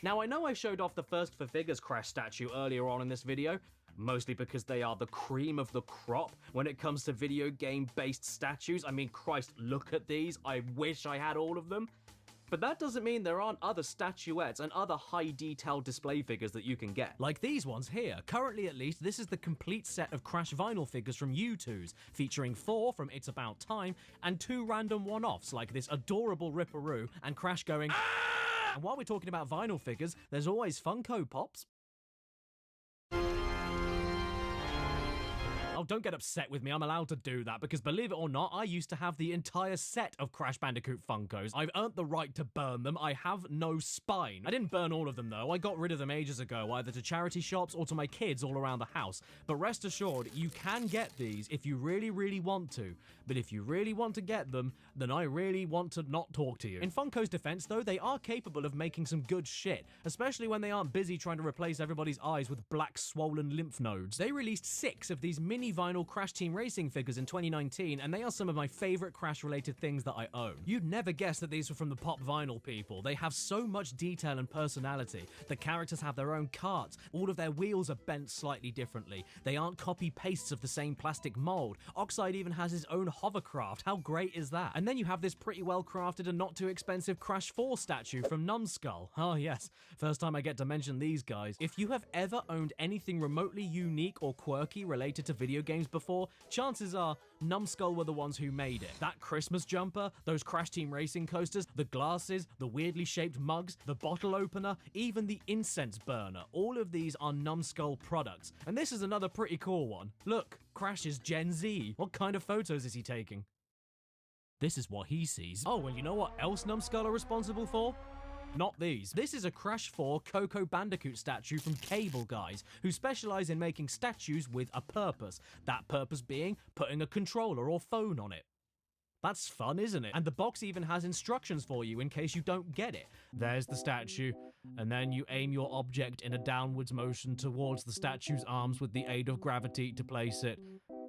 Now, I know I showed off the First for Figures Crash statue earlier on in this video, mostly because they are the cream of the crop when it comes to video game-based statues. I mean, Christ, look at these. I wish I had all of them. But that doesn't mean there aren't other statuettes and other high-detail display figures that you can get. Like these ones here. Currently, at least, this is the complete set of Crash vinyl figures from U2's, featuring 4 from It's About Time and 2 random one-offs like this adorable Ripperoo and Crash going "Ah!" And while we're talking about vinyl figures, there's always Funko Pops. Oh, don't get upset with me, I'm allowed to do that, because believe it or not, I used to have the entire set of Crash Bandicoot Funkos. I've earned the right to burn them, I have no spine. I didn't burn all of them though, I got rid of them ages ago, either to charity shops or to my kids all around the house. But rest assured, you can get these if you really, really want to. But if you really want to get them, then I really want to not talk to you. In Funko's defense though, they are capable of making some good shit, especially when they aren't busy trying to replace everybody's eyes with black swollen lymph nodes. They released 6 of these mini vinyl Crash Team Racing figures in 2019, and they are some of my favorite Crash related things that I own. You'd never guess that these were from the Pop Vinyl people. They have so much detail and personality. The characters have their own carts, all of their wheels are bent slightly differently. They aren't copy pastes of the same plastic mold. Oxide even has his own hovercraft. How great is that? And then you have this pretty well crafted and not too expensive Crash 4 statue from Numbskull. Oh yes, first time I get to mention these guys. If you have ever owned anything remotely unique or quirky related to video games before, chances are Numbskull were the ones who made it. That Christmas jumper, those Crash Team Racing coasters, the glasses, the weirdly shaped mugs, the bottle opener, even the incense burner, all of these are Numbskull products. And this is another pretty cool one. Look, Crash is Gen Z. What kind of photos is he taking? This is what he sees. Oh, and you know what else Numbskull are responsible for? Not these. This is a Crash 4 Coco Bandicoot statue from Cable Guys, who specialize in making statues with a purpose. That purpose being putting a controller or phone on it. That's fun, isn't it? And the box even has instructions for you in case you don't get it. There's the statue, and then you aim your object in a downwards motion towards the statue's arms with the aid of gravity to place it,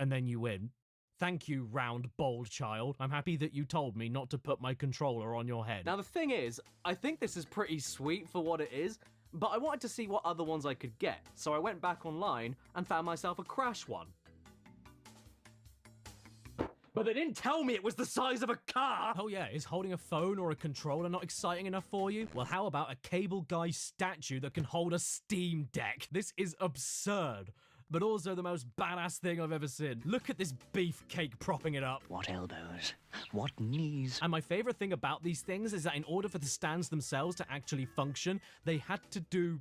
and then you win. Thank you, round, bold child. I'm happy that you told me not to put my controller on your head. Now the thing is, I think this is pretty sweet for what it is, but I wanted to see what other ones I could get, so I went back online and found myself a Crash one. But they didn't tell me it was the size of a car! Oh yeah, is holding a phone or a controller not exciting enough for you? Well, how about a cable guy statue that can hold a Steam Deck? This is absurd, but also the most badass thing I've ever seen. Look at this beefcake propping it up. What elbows? What knees? And my favorite thing about these things is that in order for the stands themselves to actually function, they had to do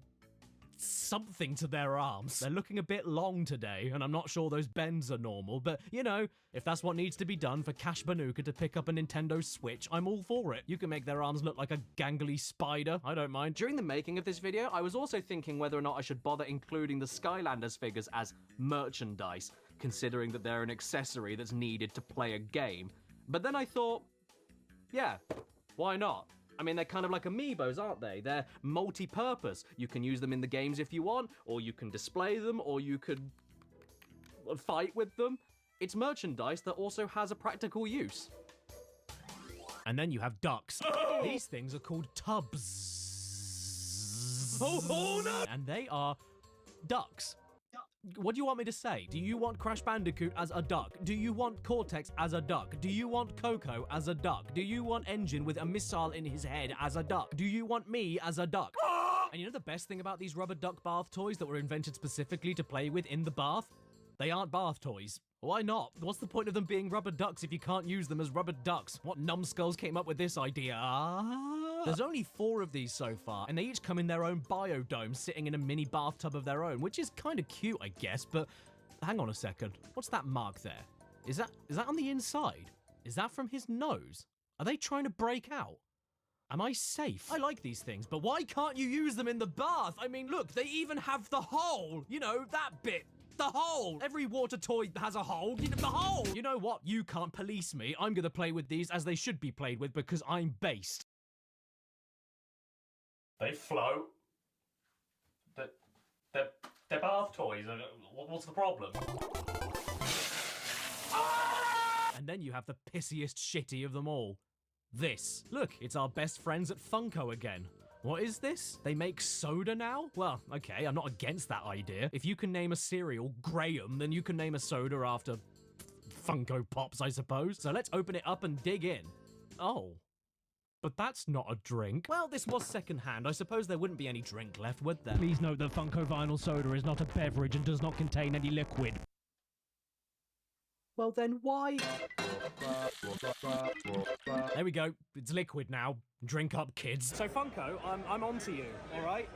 something to their arms. They're looking a bit long today, and I'm not sure those bends are normal, but you know, if that's what needs to be done for Cash Banuka to pick up a Nintendo Switch, I'm all for it. You can make their arms look like a gangly spider, I don't mind. During the making of this video, I was also thinking whether or not I should bother including the Skylanders figures as merchandise, considering that they're an accessory that's needed to play a game. But then I thought, yeah, why not? I mean, they're kind of like amiibos, aren't they? They're multi-purpose. You can use them in the games if you want, or you can display them, or you could fight with them. It's merchandise that also has a practical use. And then you have ducks. These things are called tubs. Oh no! And they are ducks. What do you want me to say? Do you want Crash Bandicoot as a duck? Do you want Cortex as a duck? Do you want Coco as a duck? Do you want Engine with a missile in his head as a duck? Do you want me as a duck? And you know the best thing about these rubber duck bath toys that were invented specifically to play with in the bath? They aren't bath toys. Why not? What's the point of them being rubber ducks if you can't use them as rubber ducks? What numbskulls came up with this idea? There's only 4 of these so far, and they each come in their own biodome, sitting in a mini bathtub of their own, which is kind of cute, I guess, but hang on a second. What's that mark there? Is that on the inside? Is that from his nose? Are they trying to break out? Am I safe? I like these things, but why can't you use them in the bath? I mean, look, they even have the hole. You know, that bit. The hole! Every water toy has a hole. You know, the hole! You know what? You can't police me. I'm gonna play with these as they should be played with because I'm based. They float. They're bath toys. What's the problem? And then you have the pissiest shitty of them all. This. Look, it's our best friends at Funko again. What is this? They make soda now? Well, okay, I'm not against that idea. If you can name a cereal Graham, then you can name a soda after Funko Pops, I suppose. So let's open it up and dig in. Oh. But that's not a drink. Well, this was secondhand. I suppose there wouldn't be any drink left, would there? Please note that Funko Vinyl Soda is not a beverage and does not contain any liquid. Well then why? There we go. It's liquid now. Drink up, kids. So Funko, I'm onto you, all right?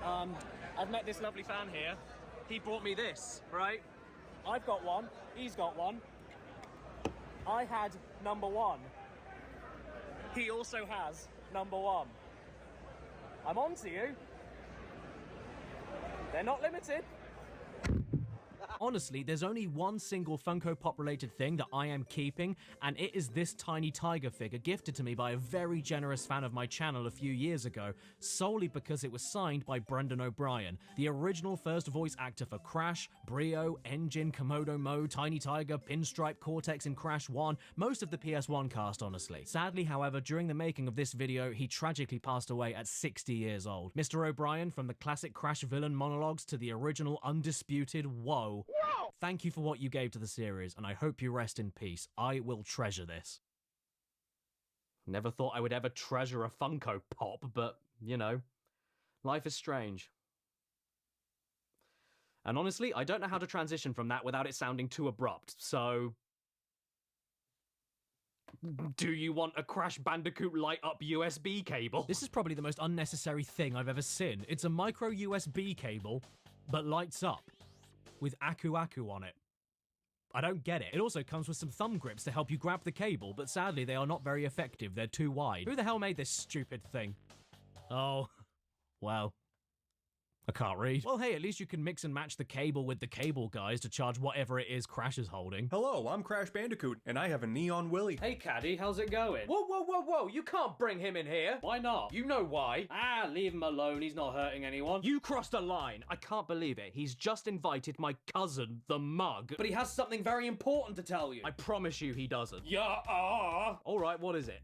I've met this lovely fan here. He brought me this, right? I've got one. He's got one. I had number 1. He also has number 1. I'm onto you. They're not limited. Honestly, there's only one single Funko Pop related thing that I am keeping, and it is this tiny tiger figure gifted to me by a very generous fan of my channel a few years ago, solely because it was signed by Brendan O'Brien, the original first voice actor for Crash, Brio, Engine, Komodo Mo, Tiny Tiger, Pinstripe, Cortex, and Crash 1, most of the PS1 cast, honestly. Sadly, however, during the making of this video, he tragically passed away at 60 years old. Mr. O'Brien, from the classic Crash villain monologues to the original undisputed whoa. Thank you for what you gave to the series, and I hope you rest in peace. I will treasure this. Never thought I would ever treasure a Funko Pop, but, you know, life is strange. And honestly, I don't know how to transition from that without it sounding too abrupt, so... Do you want a Crash Bandicoot light-up USB cable? This is probably the most unnecessary thing I've ever seen. It's a micro USB cable, but lights up, with Aku Aku on it. I don't get it. It also comes with some thumb grips to help you grab the cable, but sadly they are not very effective. They're too wide. Who the hell made this stupid thing? Oh, well, I can't read. Well, hey, at least you can mix and match the cable with the cable guys to charge whatever it is Crash is holding. Hello, I'm Crash Bandicoot, and I have a Neon Willy. Hey, Caddy, how's it going? Whoa, whoa, whoa, whoa, you can't bring him in here. Why not? You know why. Ah, leave him alone, he's not hurting anyone. You crossed a line. I can't believe it. He's just invited my cousin, the Mug. But he has something very important to tell you. I promise you he doesn't. Yeah, All right, what is it?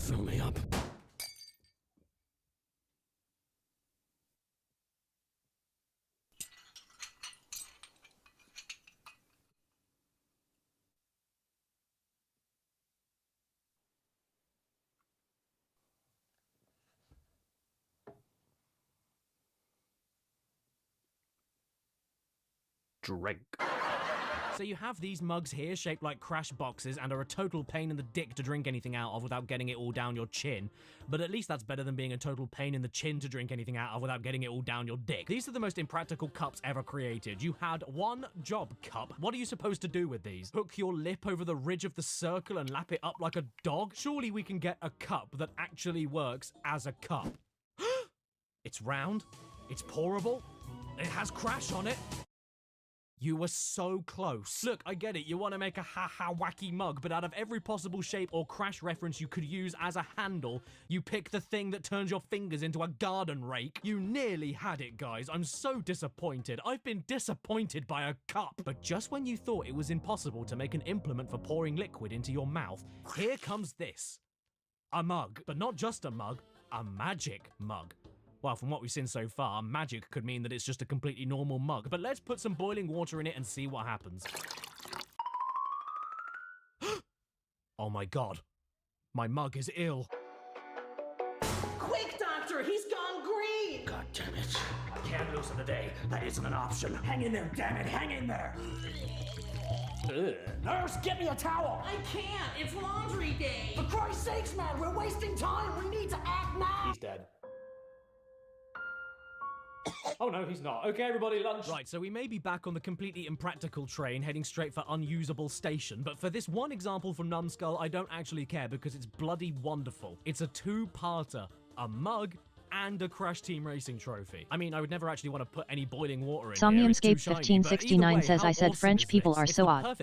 Fill me up. Drink. So you have these mugs here shaped like crash boxes and are a total pain in the dick to drink anything out of without getting it all down your chin. But at least that's better than being a total pain in the chin to drink anything out of without getting it all down your dick. These are the most impractical cups ever created. You had one job, cup. What are you supposed to do with these? Hook your lip over the ridge of the circle and lap it up like a dog? Surely we can get a cup that actually works as a cup. It's round. It's pourable. It has crash on it. You were so close. Look, I get it, you want to make a ha-ha wacky mug, but out of every possible shape or crash reference you could use as a handle, you pick the thing that turns your fingers into a garden rake. You nearly had it, guys. I'm so disappointed. I've been disappointed by a cup. But just when you thought it was impossible to make an implement for pouring liquid into your mouth, here comes this. A mug. But not just a mug, a magic mug. Well, from what we've seen so far, magic could mean that it's just a completely normal mug, but let's put some boiling water in it and see what happens. Oh my god. My mug is ill. Quick, Doctor! He's gone green! God damn it. I can't lose him today. That isn't an option. Hang in there, damn it. Hang in there. Nurse, get me a towel! I can't! It's laundry day! For Christ's sakes, man! We're wasting time! We need to act now! He's dead. Oh no, he's not. Okay, everybody, lunch. Right, so we may be back on the completely impractical train heading straight for unusable station, but for this one example from Numbskull, I don't actually care because it's bloody wonderful. It's a two-parter. A mug and a Crash Team Racing trophy. I mean, I would never actually want to put any boiling water in here. It's too shiny, Somniumscape1569 says, I said French people are so odd.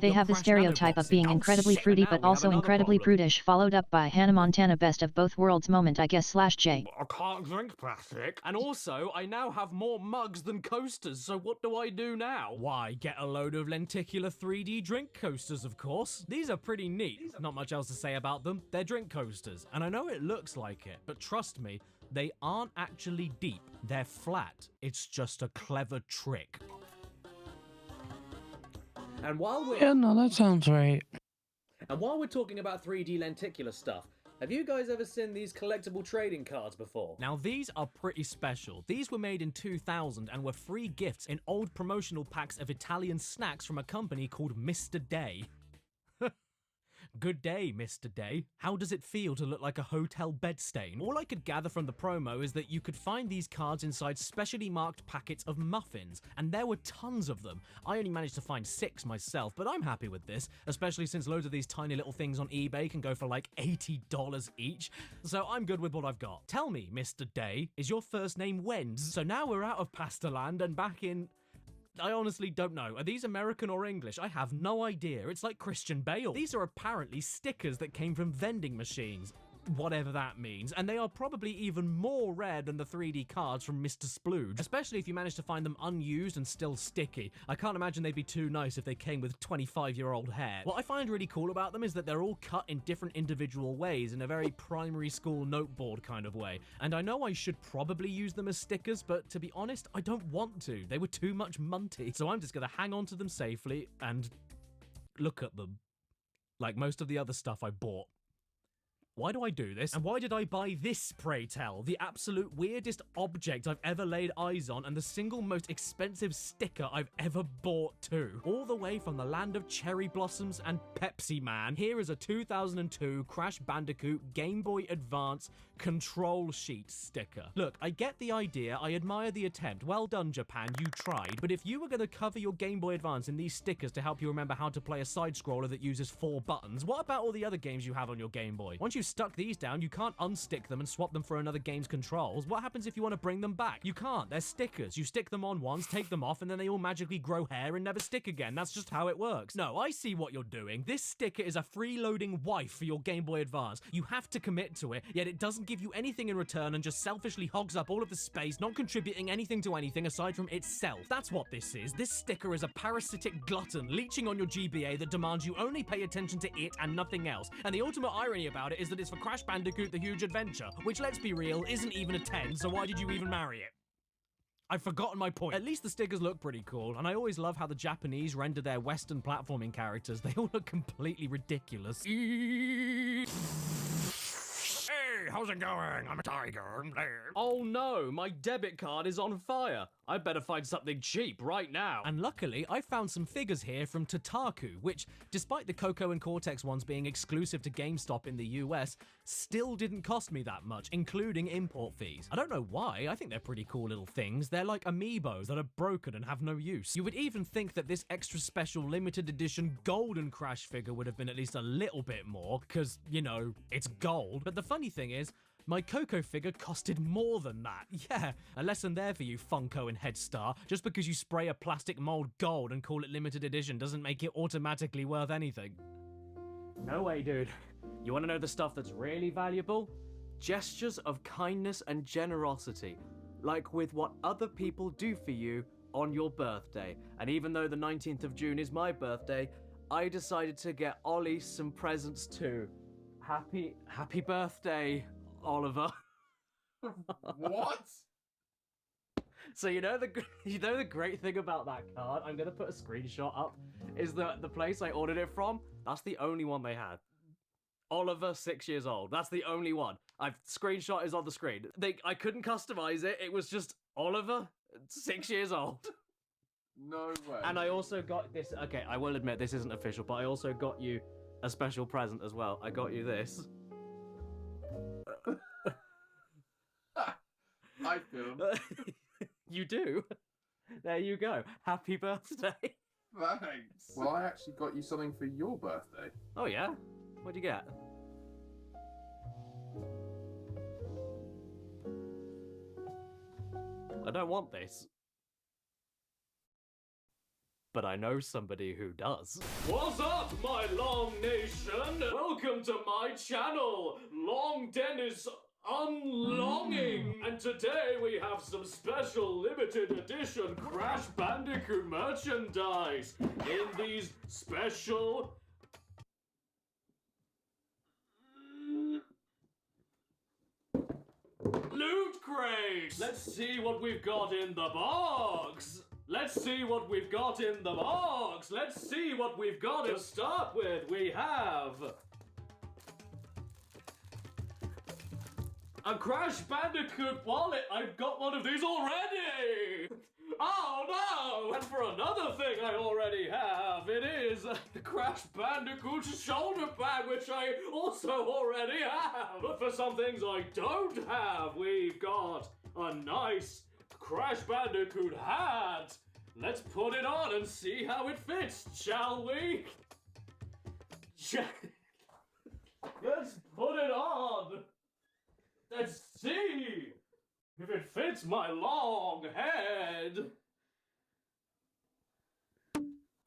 They have the stereotype of being incredibly fruity but also incredibly prudish, followed up by Hannah Montana best of both worlds moment I guess /J. I can't drink plastic. And also, I now have more mugs than coasters, so what do I do now? Why, get a load of lenticular 3D drink coasters, of course. These are pretty neat. Not much else to say about them. They're drink coasters. And I know it looks like it, but trust me, they aren't actually deep. They're flat. It's just a clever trick. And while we're... Yeah, no, that sounds right. And while we're talking about 3D lenticular stuff, have you guys ever seen these collectible trading cards before? Now, these are pretty special. These were made in 2000 and were free gifts in old promotional packs of Italian snacks from a company called Mr. Day. Good day, Mr. Day. How does it feel to look like a hotel bed stain? All I could gather from the promo is that you could find these cards inside specially marked packets of muffins, and there were tons of them. I only managed to find 6 myself, but I'm happy with this, especially since loads of these tiny little things on eBay can go for like $80 each, so I'm good with what I've got. Tell me, Mr. Day, is your first name Wenz? So now we're out of Pastaland and back in... I honestly don't know. Are these American or English? I have no idea. It's like Christian Bale. These are apparently stickers that came from vending machines. Whatever that means, and they are probably even more rare than the 3D cards from Mr. Splooge, especially if you manage to find them unused and still sticky. I can't imagine they'd be too nice if they came with 25-year-old hair. What I find really cool about them is that they're all cut in different individual ways in a very primary school noteboard kind of way, and I know I should probably use them as stickers, but to be honest, I don't want to. They were too much munty, so I'm just gonna hang on to them safely and look at them like most of the other stuff I bought. Why do I do this? And why did I buy this, pray tell? The absolute weirdest object I've ever laid eyes on and the single most expensive sticker I've ever bought too. All the way from the land of cherry blossoms and Pepsi Man, here is a 2002 Crash Bandicoot Game Boy Advance control sheet sticker. Look, I get the idea, I admire the attempt. Well done, Japan, you tried. But if you were going to cover your Game Boy Advance in these stickers to help you remember how to play a side-scroller that uses 4 buttons, what about all the other games you have on your Game Boy? Once you've stuck these down, you can't unstick them and swap them for another game's controls. What happens if you want to bring them back? You can't. They're stickers. You stick them on once, take them off, and then they all magically grow hair and never stick again. That's just how it works. No, I see what you're doing. This sticker is a freeloading wife for your Game Boy Advance. You have to commit to it, yet it doesn't give you anything in return and just selfishly hogs up all of the space, not contributing anything to anything aside from itself. That's what this is. This sticker is a parasitic glutton leeching on your GBA that demands you only pay attention to it and nothing else. And the ultimate irony about it is that that is for Crash Bandicoot The Huge Adventure, which, let's be real, isn't even a 10, so why did you even marry it? I've forgotten my point. At least the stickers look pretty cool, and I always love how the Japanese render their Western platforming characters. They all look completely ridiculous. Hey, how's it going? I'm a tiger. Oh no, my debit card is on fire. I better find something cheap right now. And luckily, I found some figures here from Tataku, which, despite the Coco and Cortex ones being exclusive to GameStop in the US, still didn't cost me that much, including import fees. I don't know why, I think they're pretty cool little things. They're like amiibos that are broken and have no use. You would even think that this extra special limited edition golden Crash figure would have been at least a little bit more, because, you know, it's gold. But the funny thing is, my Coco figure costed more than that. Yeah, a lesson there for you, Funko and Headstar. Just because you spray a plastic mold gold and call it limited edition doesn't make it automatically worth anything. No way, dude. You want to know the stuff that's really valuable? Gestures of kindness and generosity. Like with what other people do for you on your birthday. And even though the 19th of June is my birthday, I decided to get Ollie some presents too. Happy birthday, Oliver. What? So you know the great thing about that card, I'm gonna put a screenshot up, is that the place I ordered it from, that's the only one they had. Oliver, 6 years old. That's the only one. Screenshot is on the screen. I couldn't customize it. It was just Oliver, 6 years old. No way. And I also got this. Okay, I will admit this isn't official, but I also got you a special present as well. I got you this. I feel. You do? There you go. Happy birthday. Thanks. Well, I actually got you something for your birthday. Oh, yeah? What'd you get? I don't want this. But I know somebody who does. What's up, my Long Nation? Welcome to my channel, Long Dennis Unlonging. And today we have some special limited edition Crash Bandicoot merchandise in these special loot crates. Let's see what we've got in the box. Let's see what we've got in the box. Let's see what we've got to start with. We have a Crash Bandicoot wallet. I've got one of these already. Oh no! And for another thing I already have, it is the Crash Bandicoot shoulder bag, which I also already have. But for some things I don't have, we've got a nice Crash Bandicoot hat. Let's put it on and see how it fits, shall we? Let's put it on. Let's see if it fits my long head.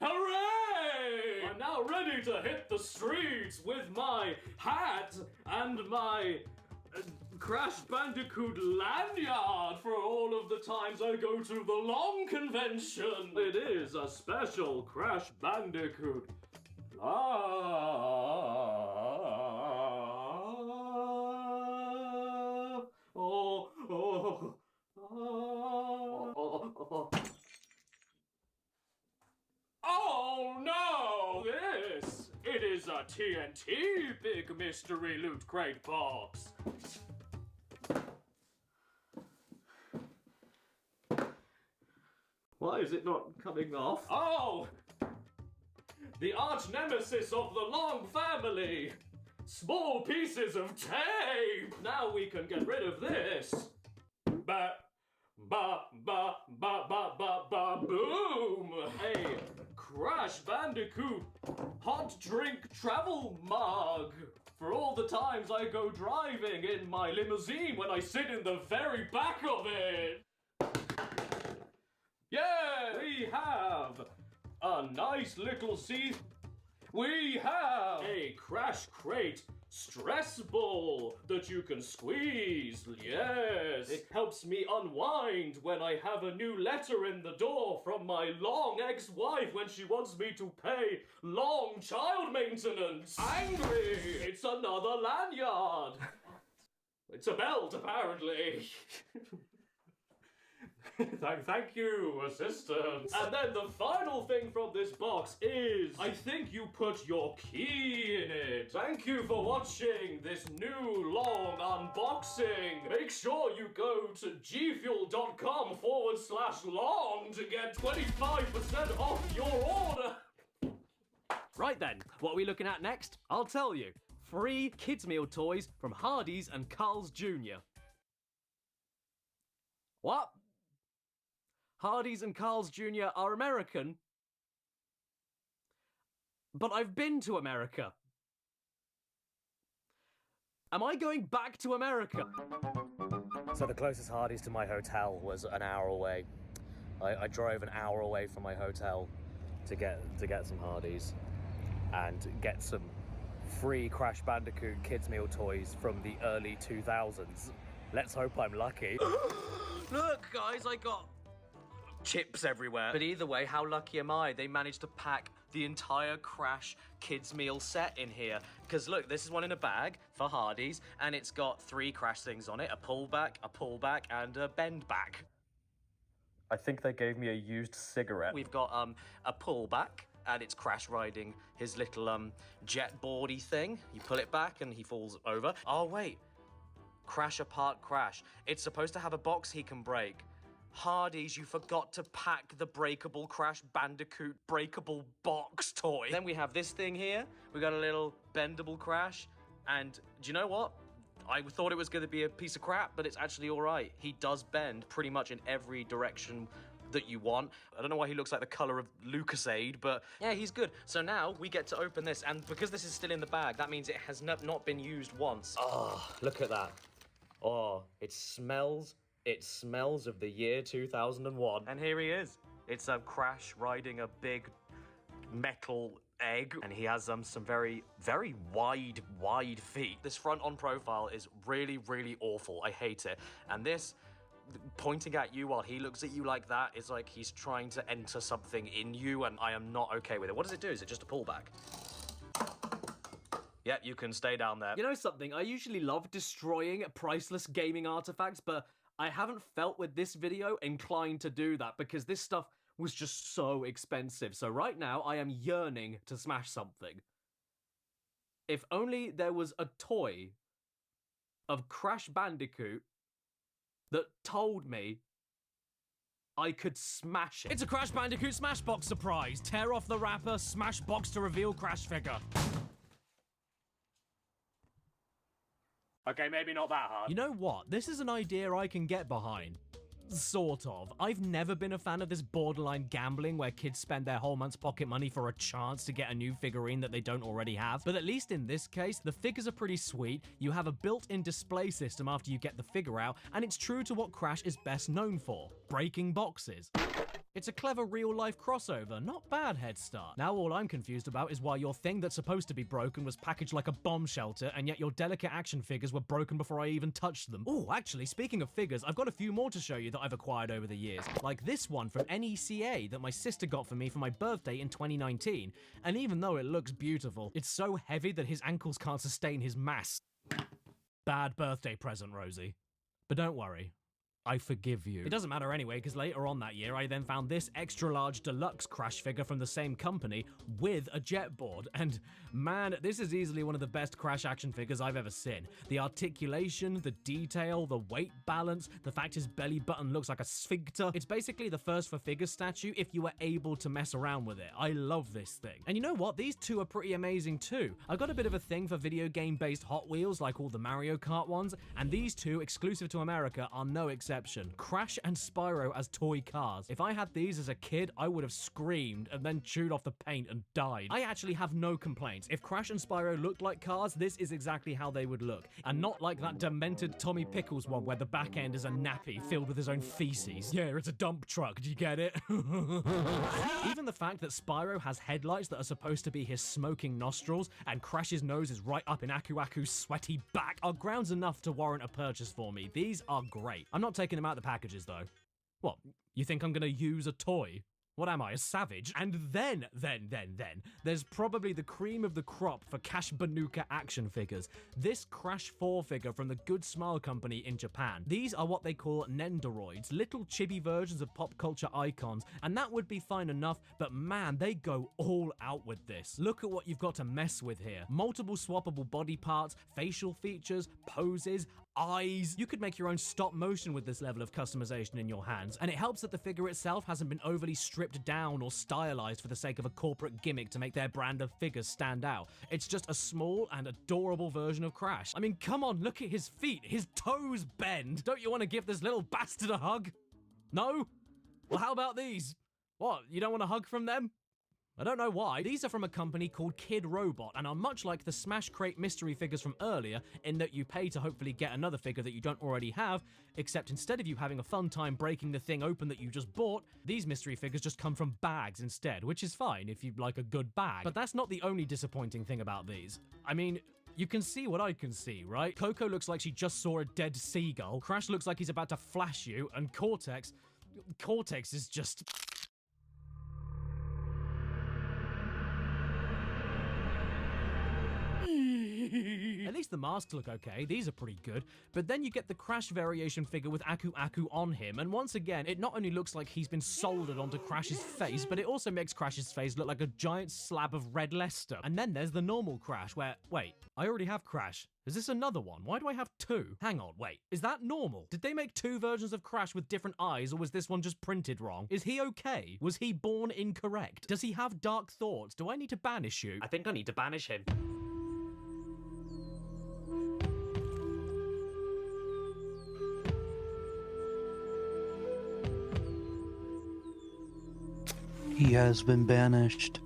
Hooray! I'm now ready to hit the streets with my hat and my Crash Bandicoot lanyard for all of the times I go to the Long Convention. It is a special Crash Bandicoot. Oh no! It is a TNT Big Mystery Loot Crate box. Why is it not coming off? Oh! The arch nemesis of the Long family! Small pieces of tape! Now we can get rid of this. Boom! A Crash Bandicoot hot drink travel mug. For all the times I go driving in my limousine when I sit in the very back of it. Yeah, we have a nice little We have a Crash Crate stress ball that you can squeeze. Yes, it helps me unwind when I have a new letter in the door from my long ex-wife when she wants me to pay long child maintenance. Angry, it's another lanyard. It's a belt, apparently. Thank you, assistant. And then the final thing from this box is, I think you put your key in it. Thank you for watching this new long unboxing. Make sure you go to gfuel.com/long to get 25% off your order. Right then, what are we looking at next? I'll tell you. Free kids meal toys from Hardee's and Carl's Jr. What? Hardee's and Carl's Jr. are American? But I've been to America. Am I going back to America? So the closest Hardee's to my hotel was an hour away. I drove an hour away from my hotel to get some Hardee's and get some free Crash Bandicoot kids meal toys from the early 2000s. Let's hope I'm lucky. Look, guys, I got chips everywhere. But either way, how lucky am I? They managed to pack the entire Crash kids meal set in here. Because look, this is one in a bag for Hardee's, and it's got 3 Crash things on it: a pullback, and a bend back. I think they gave me a used cigarette. We've got a pullback, and it's Crash riding his little jet boardy thing. You pull it back and he falls over. Oh wait, Crash Apart Crash. It's supposed to have a box he can break. Hardee's, you forgot to pack the breakable Crash Bandicoot breakable box toy. Then we have this thing here. We got a little bendable Crash. And do you know what? I thought it was going to be a piece of crap, but it's actually all right. He does bend pretty much in every direction that you want. I don't know why he looks like the color of Lucasade, but yeah, he's good. So now we get to open this, and because this is still in the bag, that means it has not been used once. Oh, look at that. Oh, it smells of the year 2001. And here he is. It's a Crash riding a big metal egg, and he has some very, very wide feet. This front on profile is really, really awful. I hate it. And this pointing at you while he looks at you like that is like he's trying to enter something in you, and I am not okay with it. What does it do? Is it just a pullback? Yep, you can stay down there. You know something? I usually love destroying priceless gaming artifacts, but I haven't felt with this video inclined to do that because this stuff was just so expensive. So right now, I am yearning to smash something. If only there was a toy of Crash Bandicoot that told me I could smash it. It's a Crash Bandicoot Smashbox surprise. Tear off the wrapper, smash box to reveal Crash figure. Okay, maybe not that hard. You know what? This is an idea I can get behind. Sort of. I've never been a fan of this borderline gambling where kids spend their whole month's pocket money for a chance to get a new figurine that they don't already have. But at least in this case, the figures are pretty sweet, you have a built-in display system after you get the figure out, and it's true to what Crash is best known for: breaking boxes. It's a clever real-life crossover, not bad head start. Now all I'm confused about is why your thing that's supposed to be broken was packaged like a bomb shelter, and yet your delicate action figures were broken before I even touched them. Oh, actually, speaking of figures, I've got a few more to show you that I've acquired over the years. Like this one from NECA that my sister got for me for my birthday in 2019, and even though it looks beautiful, it's so heavy that his ankles can't sustain his mass. Bad birthday present, Rosie. But don't worry. I forgive you. It doesn't matter anyway, because later on that year, I then found this extra-large deluxe Crash figure from the same company with a jet board. And man, this is easily one of the best Crash action figures I've ever seen. The articulation, the detail, the weight balance, the fact his belly button looks like a sphincter. It's basically the first for figures statue if you were able to mess around with it. I love this thing. And you know what? These two are pretty amazing too. I've got a bit of a thing for video game-based Hot Wheels like all the Mario Kart ones, and these two, exclusive to America, are no exception. exception. Crash and Spyro as toy cars. If I had these as a kid, I would have screamed and then chewed off the paint and died. I actually have no complaints. If Crash and Spyro looked like cars, this is exactly how they would look. And not like that demented Tommy Pickles one where the back end is a nappy filled with his own feces. Yeah, it's a dump truck, do you get it? Even the fact that Spyro has headlights that are supposed to be his smoking nostrils and Crash's nose is right up in Aku Aku's sweaty back are grounds enough to warrant a purchase for me. These are great. I'm not taking them out of the packages though. What, you think I'm gonna use a toy? What am I, a savage? And then, there's probably the cream of the crop for Cash Banuka action figures. This Crash 4 figure from the Good Smile Company in Japan. These are what they call Nendoroids, little chibi versions of pop culture icons, and that would be fine enough, but man, they go all out with this. Look at what you've got to mess with here. Multiple swappable body parts, facial features, poses, eyes. You could make your own stop motion with this level of customization in your hands, and it helps that the figure itself hasn't been overly stripped down or stylized for the sake of a corporate gimmick to make their brand of figures stand out. It's just a small and adorable version of Crash. I mean, come on, look at his feet. His toes bend. Don't you want to give this little bastard a hug? No? Well, how about these? What, you don't want a hug from them? I don't know why. These are from a company called Kid Robot and are much like the Smash Crate mystery figures from earlier in that you pay to hopefully get another figure that you don't already have, except instead of you having a fun time breaking the thing open that you just bought, these mystery figures just come from bags instead, which is fine if you like a good bag. But that's not the only disappointing thing about these. I mean, you can see what I can see, right? Coco looks like she just saw a dead seagull, Crash looks like he's about to flash you, and Cortex is just... At least the masks look okay, these are pretty good, but then you get the Crash variation figure with Aku Aku on him, and once again, it not only looks like he's been soldered onto Crash's face, but it also makes Crash's face look like a giant slab of red Leicester. And then there's the normal Crash, where, wait, I already have Crash. Is this another one? Why do I have two? Hang on, wait, is that normal? Did they make two versions of Crash with different eyes, or was this one just printed wrong? Is he okay? Was he born incorrect? Does he have dark thoughts? Do I need to banish you? I think I need to banish him. He has been banished.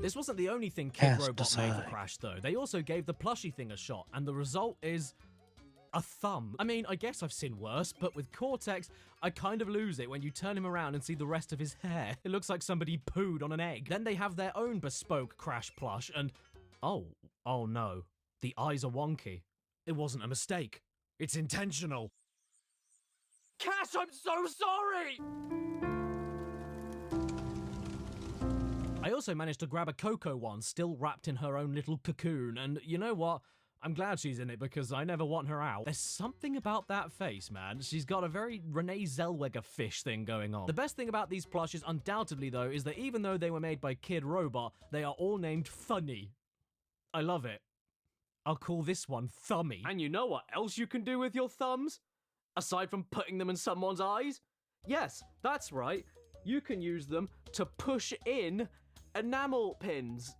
This wasn't the only thing Kid Robot made for Crash, though. They also gave the plushie thing a shot, and the result is... a thumb. I mean, I guess I've seen worse, but with Cortex, I kind of lose it when you turn him around and see the rest of his hair. It looks like somebody pooed on an egg. Then they have their own bespoke Crash plush, and... oh no. The eyes are wonky. It wasn't a mistake. It's intentional. Cash, I'm so sorry! I also managed to grab a Coco one, still wrapped in her own little cocoon, and you know what? I'm glad she's in it because I never want her out. There's something about that face, man. She's got a very Renee Zellweger fish thing going on. The best thing about these plushes, undoubtedly though, is that even though they were made by Kid Robot, they are all named Funny. I love it. I'll call this one Thummy. And you know what else you can do with your thumbs? Aside from putting them in someone's eyes? Yes, that's right. You can use them to push in enamel pins.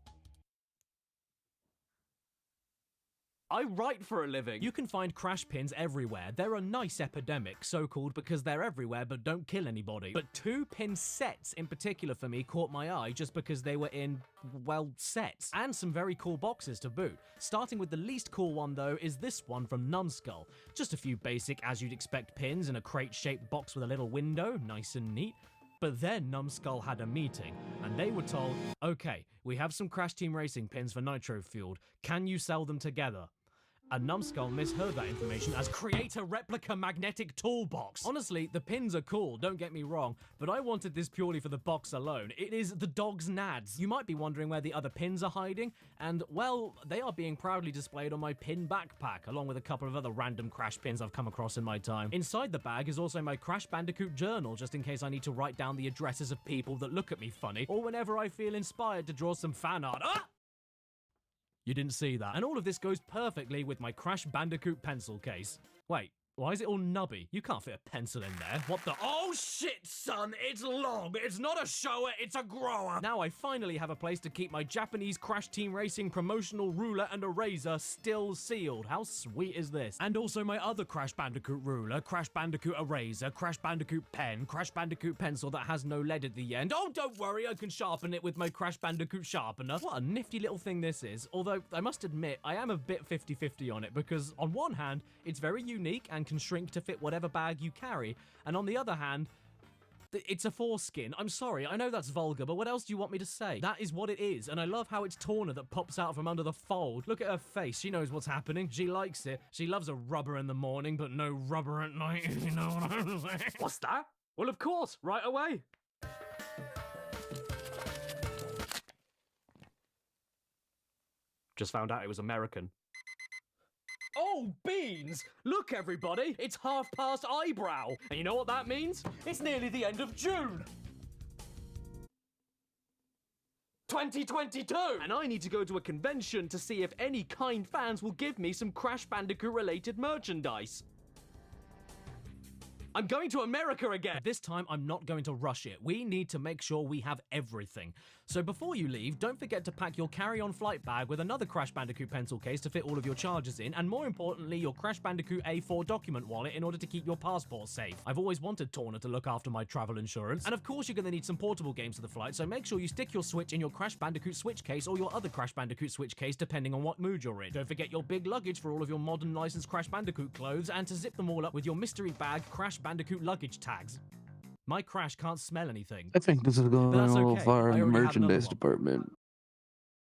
I write for a living. You can find Crash pins everywhere. They're a nice epidemic, so-called because they're everywhere but don't kill anybody. But 2-pin sets in particular for me caught my eye just because they were in, well, sets. And some very cool boxes to boot. Starting with the least cool one though is this one from Numskull. Just a few basic as you'd expect pins in a crate-shaped box with a little window, nice and neat. But then Numskull had a meeting, and they were told, okay, we have some Crash Team Racing pins for Nitro Fueled. Can you sell them together? And Numskull misheard that information as create a replica magnetic toolbox. Honestly, the pins are cool, don't get me wrong, but I wanted this purely for the box alone. It is the dog's nads. You might be wondering where the other pins are hiding, and well, they are being proudly displayed on my pin backpack, along with a couple of other random Crash pins I've come across in my time. Inside the bag is also my Crash Bandicoot journal, just in case I need to write down the addresses of people that look at me funny, or whenever I feel inspired to draw some fan art. Ah! You didn't see that. And all of this goes perfectly with my Crash Bandicoot pencil case. Wait, Why is it all nubby? You can't fit a pencil in there. What the? Oh shit, son! It's long! It's not a shower, it's a grower! Now I finally have a place to keep my Japanese Crash Team Racing promotional ruler and eraser still sealed. How sweet is this? And also my other Crash Bandicoot ruler, Crash Bandicoot eraser, Crash Bandicoot pen, Crash Bandicoot pencil that has no lead at the end. Oh, don't worry, I can sharpen it with my Crash Bandicoot sharpener. What a nifty little thing this is. Although, I must admit, I am a bit 50-50 on it because, on one hand, it's very unique and can shrink to fit whatever bag you carry, and on the other hand, it's a foreskin. I'm sorry, I know that's vulgar, but what else do you want me to say? That is what it is, and I love how it's Torna that pops out from under the fold. Look at her face, she knows what's happening. She likes it. She loves a rubber in the morning, but no rubber at night, if you know what I'm saying. What's that? Well, of course, right away. Just found out it was American. Oh, beans! Look, everybody, it's half past eyebrow. And you know what that means? It's nearly the end of June. 2022! And I need to go to a convention to see if any kind fans will give me some Crash Bandicoot-related merchandise. I'm going to America again! This time, I'm not going to rush it. We need to make sure we have everything. So before you leave, don't forget to pack your carry-on flight bag with another Crash Bandicoot pencil case to fit all of your charges in, and more importantly, your Crash Bandicoot A4 document wallet in order to keep your passport safe. I've always wanted Torna to look after my travel insurance. And of course, you're going to need some portable games for the flight, so make sure you stick your Switch in your Crash Bandicoot Switch case or your other Crash Bandicoot Switch case, depending on what mood you're in. Don't forget your big luggage for all of your modern licensed Crash Bandicoot clothes, and to zip them all up with your mystery bag Crash Bandicoot luggage tags. My Crash can't smell anything. I think this is going But a that's little okay. far I in the already have another merchandise one. department.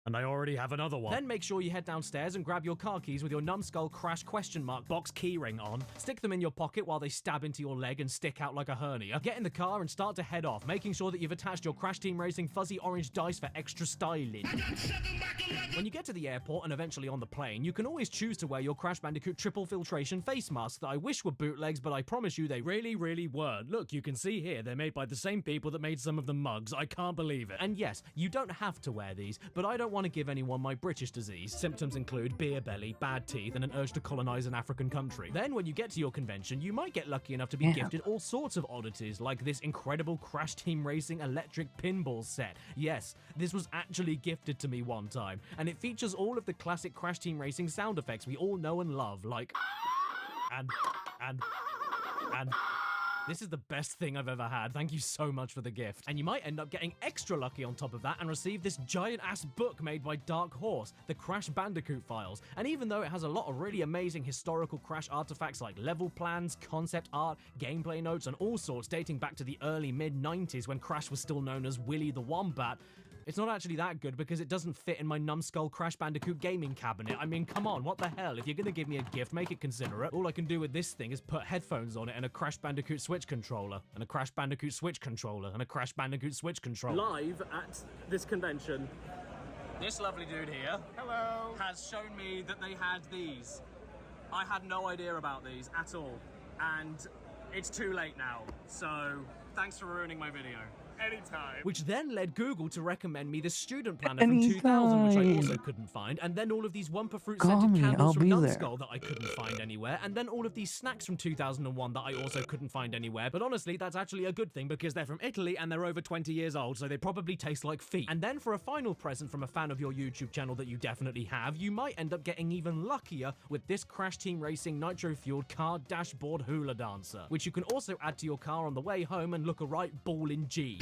And I already have another one. Then make sure you head downstairs and grab your car keys with your numbskull Crash question mark box keyring on. Stick them in your pocket while they stab into your leg and stick out like a hernia. Get in the car and start to head off, making sure that you've attached your Crash Team Racing fuzzy orange dice for extra styling. When you get to the airport and eventually on the plane, you can always choose to wear your Crash Bandicoot triple filtration face mask that I wish were bootlegs, but I promise you they really, really weren't. Look, you can see here, they're made by the same people that made some of the mugs. I can't believe it. And yes, you don't have to wear these, but I don't want to give anyone my British disease. Symptoms include beer belly, bad teeth, and an urge to colonize an African country. Then when you get to your convention, you might get lucky enough to be gifted all sorts of oddities, like this incredible Crash Team Racing electric pinball set. Yes, this was actually gifted to me one time, and it features all of the classic Crash Team Racing sound effects we all know and love, like and this is the best thing I've ever had. Thank you so much for the gift. And you might end up getting extra lucky on top of that and receive this giant-ass book made by Dark Horse, the Crash Bandicoot Files. And even though it has a lot of really amazing historical Crash artifacts like level plans, concept art, gameplay notes, and all sorts dating back to the early mid-90s when Crash was still known as Willy the Wombat, it's not actually that good because it doesn't fit in my numbskull Crash Bandicoot gaming cabinet. I mean, come on, what the hell? If you're gonna give me a gift, make it considerate. All I can do with this thing is put headphones on it and a Crash Bandicoot Switch controller, and a Crash Bandicoot Switch controller, and a Crash Bandicoot Switch controller. Live at this convention, this lovely dude here has shown me that they had these. I had no idea about these at all, and it's too late now, so thanks for ruining my video. Anytime. Which then led Google to recommend me the student planner from 2000, which I also couldn't find, and then all of these Wumpa Fruit scented candles from Numbskull that I couldn't find anywhere, and then all of these snacks from 2001 that I also couldn't find anywhere. But honestly, that's actually a good thing because they're from Italy and they're over 20 years old, so they probably taste like feet. And then for a final present from a fan of your YouTube channel that you definitely have, you might end up getting even luckier with this Crash Team Racing nitro-fueled car dashboard hula dancer, which you can also add to your car on the way home and look a right ballin' G.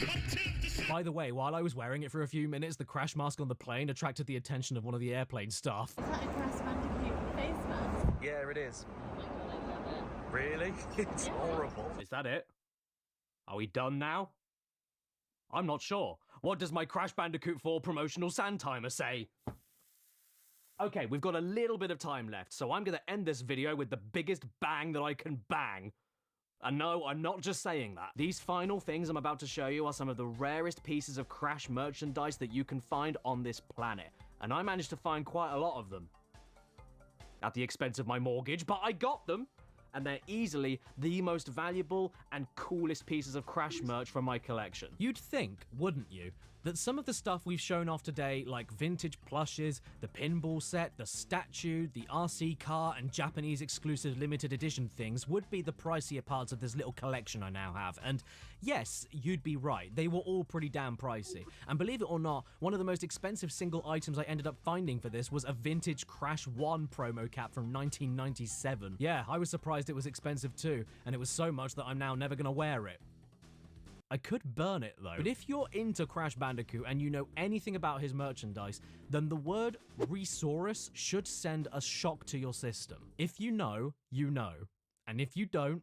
By the way, while I was wearing it for a few minutes, the crash mask on the plane attracted the attention of one of the airplane staff. Is that a Crash Bandicoot face mask? Yeah, it is. Really? It's horrible. Is that it? Are we done now? I'm not sure. What does my Crash Bandicoot 4 promotional sand timer say? Okay, we've got a little bit of time left, so I'm gonna end this video with the biggest bang that I can bang. And no, I'm not just saying that. These final things I'm about to show you are some of the rarest pieces of Crash merchandise that you can find on this planet. And I managed to find quite a lot of them. At the expense of my mortgage, but I got them! And they're easily the most valuable and coolest pieces of Crash merch from my collection. You'd think, wouldn't you, that some of the stuff we've shown off today, like vintage plushes, the pinball set, the statue, the RC car, and Japanese exclusive limited edition things, would be the pricier parts of this little collection I now have. And yes, you'd be right, they were all pretty damn pricey. And believe it or not, one of the most expensive single items I ended up finding for this was a vintage Crash 1 promo cap from 1997. Yeah, I was surprised it was expensive too, and it was so much that I'm now never gonna wear it. I could burn it though. But if you're into Crash Bandicoot and you know anything about his merchandise, then the word Resaurus should send a shock to your system. If you know, you know. And if you don't,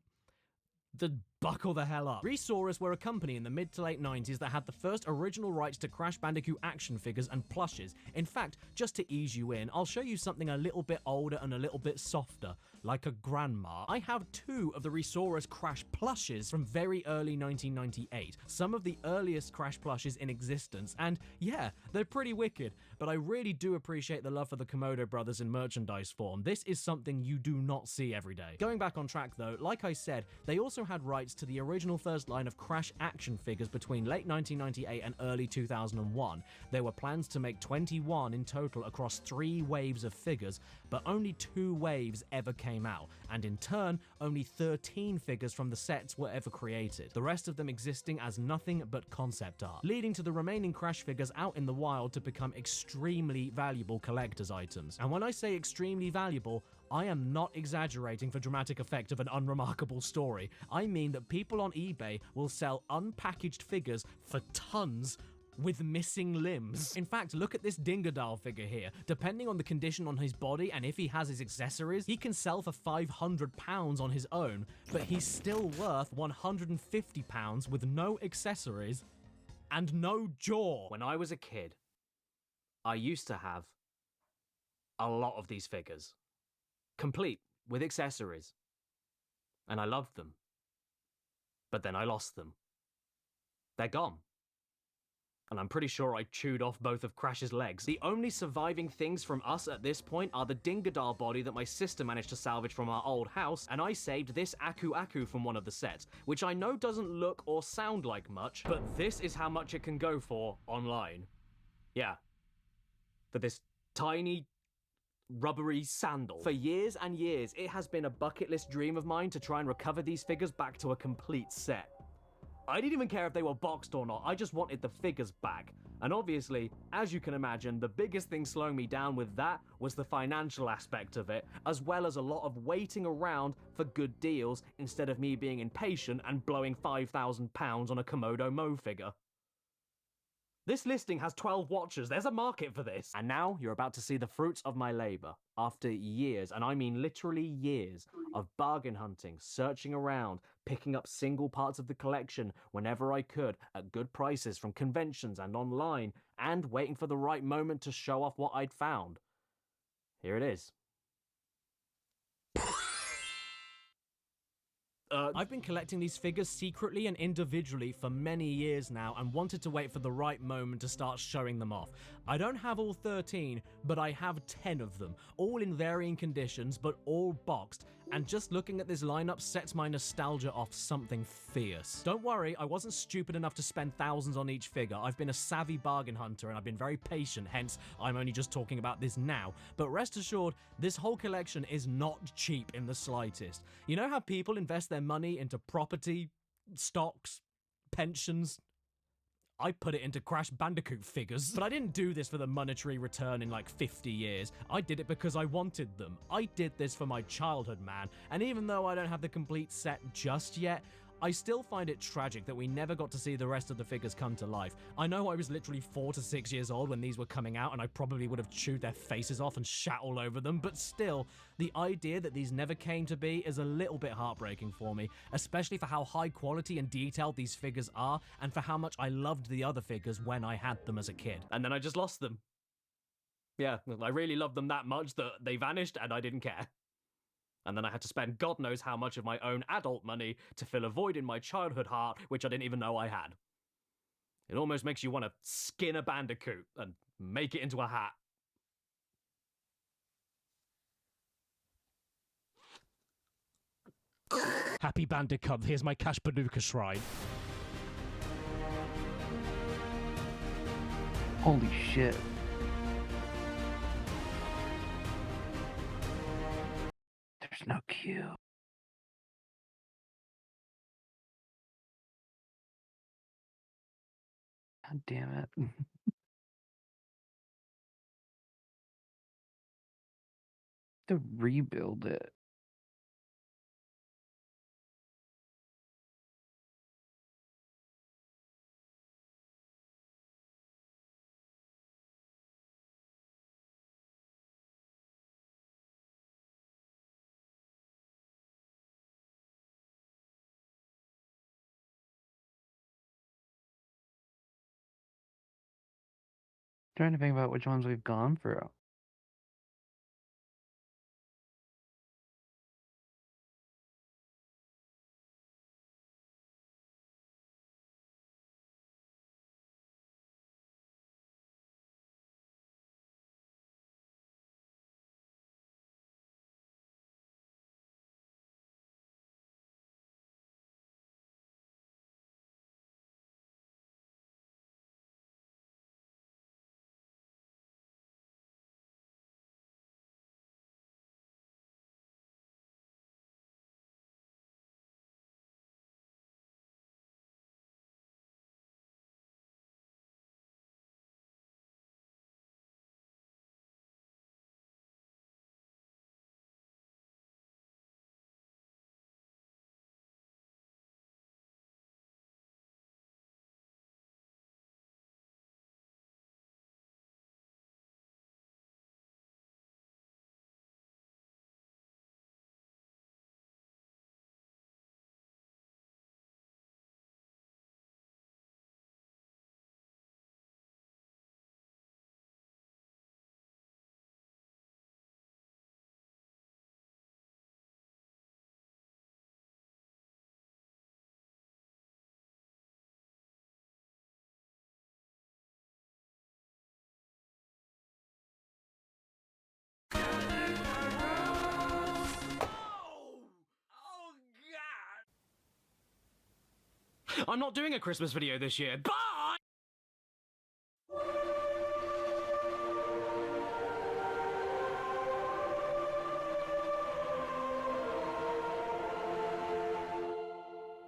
then buckle the hell up. Resaurus were a company in the mid to late 90s that had the first original rights to Crash Bandicoot action figures and plushes. In fact, just to ease you in, I'll show you something a little bit older and a little bit softer, like a grandma. I have 2 of the Resaurus Crash plushes from very early 1998, some of the earliest Crash plushes in existence, and yeah, they're pretty wicked, but I really do appreciate the love for the Komodo brothers in merchandise form. This is something you do not see every day. Going back on track though, like I said, they also had rights to the original first line of Crash action figures between late 1998 and early 2001. There were plans to make 21 in total across 3 waves of figures, but only 2 waves ever came out, and in turn, only 13 figures from the sets were ever created, the rest of them existing as nothing but concept art, leading to the remaining Crash figures out in the wild to become extremely valuable collector's items. And when I say extremely valuable, I am not exaggerating for dramatic effect of an unremarkable story. I mean that people on eBay will sell unpackaged figures for tons with missing limbs. In fact, look at this Dingodile figure here. Depending on the condition on his body and if he has his accessories, he can sell for £500 on his own, but he's still worth £150 with no accessories and no jaw. When I was a kid, I used to have a lot of these figures, complete with accessories, and I loved them. But then I lost them. They're gone. And I'm pretty sure I chewed off both of Crash's legs. The only surviving things from us at this point are the Dingodile body that my sister managed to salvage from our old house, and I saved this Aku Aku from one of the sets, which I know doesn't look or sound like much, but this is how much it can go for online. Yeah. For this tiny rubbery sandal. For years and years, it has been a bucket list dream of mine to try and recover these figures back to a complete set. I didn't even care if they were boxed or not, I just wanted the figures back. And obviously, as you can imagine, the biggest thing slowing me down with that was the financial aspect of it, as well as a lot of waiting around for good deals instead of me being impatient and blowing £5,000 on a Komodo Mo figure. This listing has 12 watchers, there's a market for this. And now you're about to see the fruits of my labor. After years, and I mean literally years, of bargain hunting, searching around, picking up single parts of the collection whenever I could at good prices from conventions and online, and waiting for the right moment to show off what I'd found. Here it is. I've been collecting these figures secretly and individually for many years now and wanted to wait for the right moment to start showing them off. I don't have all 13, but I have 10 of them, all in varying conditions, but all boxed, and just looking at this lineup sets my nostalgia off something fierce. Don't worry, I wasn't stupid enough to spend thousands on each figure. I've been a savvy bargain hunter and I've been very patient, hence I'm only just talking about this now. But rest assured, this whole collection is not cheap in the slightest. You know how people invest their money into property, stocks, pensions? I put it into Crash Bandicoot figures. But I didn't do this for the monetary return in like 50 years. I did it because I wanted them. I did this for my childhood, man. And even though I don't have the complete set just yet, I still find it tragic that we never got to see the rest of the figures come to life. I know I was literally 4 to 6 years old when these were coming out and I probably would have chewed their faces off and shat all over them, but still, the idea that these never came to be is a little bit heartbreaking for me, especially for how high quality and detailed these figures are and for how much I loved the other figures when I had them as a kid. And then I just lost them. Yeah, I really loved them that much that they vanished and I didn't care. And then I had to spend God knows how much of my own adult money to fill a void in my childhood heart, which I didn't even know I had. It almost makes you want to skin a bandicoot and make it into a hat. Happy Bandicoot, here's my Cash Banuka shrine. Holy shit. There's no queue. God damn it. To rebuild it. Trying to think about which ones we've gone through. I'm not doing a Christmas video this year. Bye!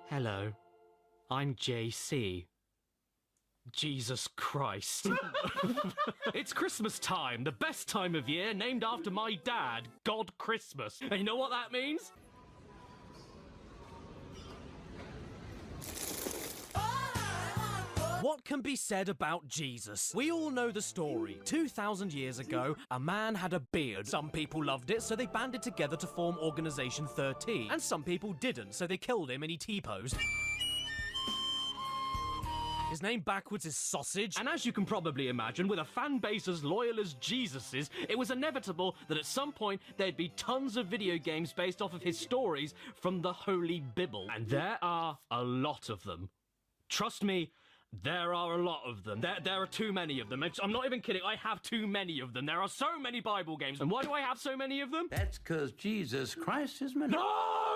Hello, I'm JC. Jesus Christ. It's Christmas time, the best time of year, named after my dad, God Christmas. And you know what that means? What can be said about Jesus? We all know the story. 2,000 years ago, a man had a beard. Some people loved it, so they banded together to form Organization 13. And some people didn't, so they killed him and he T-posed. His name backwards is Sausage. And as you can probably imagine, with a fan base as loyal as Jesus's, it was inevitable that at some point there'd be tons of video games based off of his stories from the Holy Bible. And there are a lot of them. Trust me, there are a lot of them. There are too many of them. I'm not even kidding. I have too many of them. There are so many Bible games. And why do I have so many of them? That's because Jesus Christ is my... No!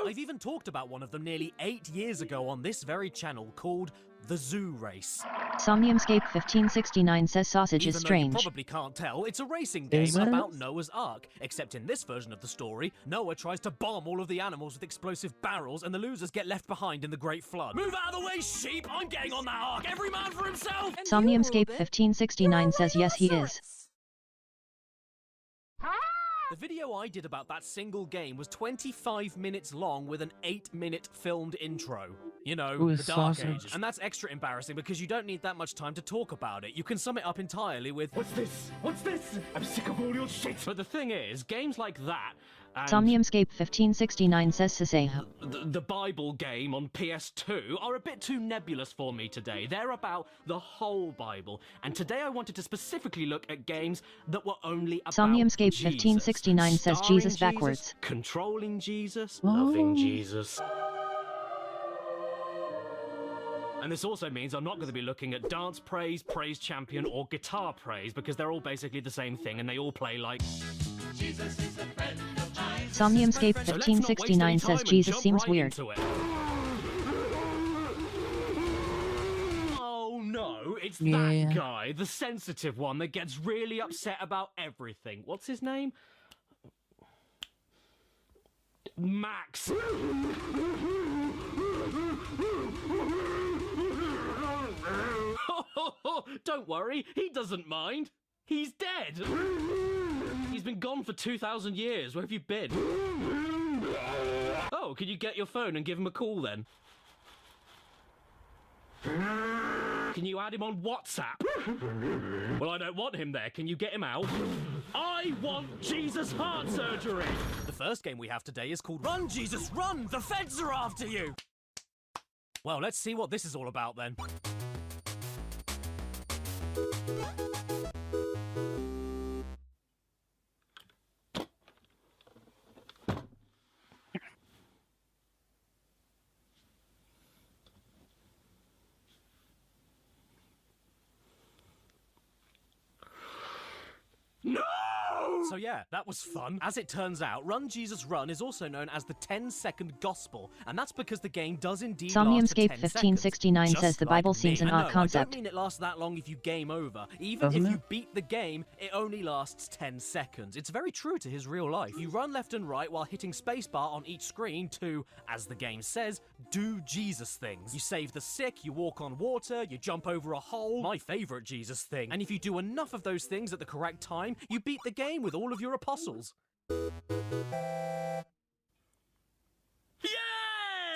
I've even talked about one of them nearly 8 years ago on this very channel called The Zoo Race. Somniumscape 1569 says sausage Even is though strange. you probably can't tell, it's a racing Is game it? about Noah's Ark. Except in this version of the story, Noah tries to bomb all of the animals with explosive barrels and the losers get left behind in the Great Flood. Move out of the way, sheep! I'm getting on that ark! Every man for himself! Somniumscape 1569 says yes he is. The video I did about that single game was 25 minutes long with an 8-minute filmed intro. You know, Who the is Dark sausage? Ages. And that's extra embarrassing because you don't need that much time to talk about it. You can sum it up entirely with, What's this? What's this? I'm sick of all your shit. But the thing is, games like that, and Somniumscape 1569 says Saseho. the Bible game on PS2 are a bit too nebulous for me today. They're about the whole Bible. And today I wanted to specifically look at games that were only about Somniumscape Jesus. 1569 says Starring Jesus backwards. Controlling Jesus, loving Jesus. And this also means I'm not going to be looking at Dance Praise, Praise Champion, or Guitar Praise, because they're all basically the same thing, and they all play like... Jesus is a friend of mine. Somniumscape So let's not waste 1569 any says time and Jesus jump seems right weird. into it. Oh no. No, it's Yeah. that guy, the sensitive one that gets really upset about everything. What's his name? Max. Don't worry, he doesn't mind. He's dead. He's been gone for 2,000 years. Where have you been? Oh, can you get your phone and give him a call then? Can you add him on WhatsApp? Well, I don't want him there. Can you get him out? I want Jesus heart surgery! The first game we have today is called Run, Jesus, Run! The feds are after you! Well, let's see what this is all about then. No! So yeah, that was fun. As it turns out, Run Jesus Run is also known as the 10-second gospel, and that's because the game does indeed last for 10 Somniumscape seconds. 1569 says Just the like Bible me. seems an I know, odd concept. I don't mean it lasts that long if you game over. Even Doesn't if you it? beat the game, it only lasts 10 seconds. It's very true to his real life. You run left and right while hitting spacebar on each screen to, as the game says, do Jesus things. You save the sick, you walk on water, you jump over a hole, my favourite Jesus thing. And if you do enough of those things at the correct time, you beat the game with all of your apostles. Yeah!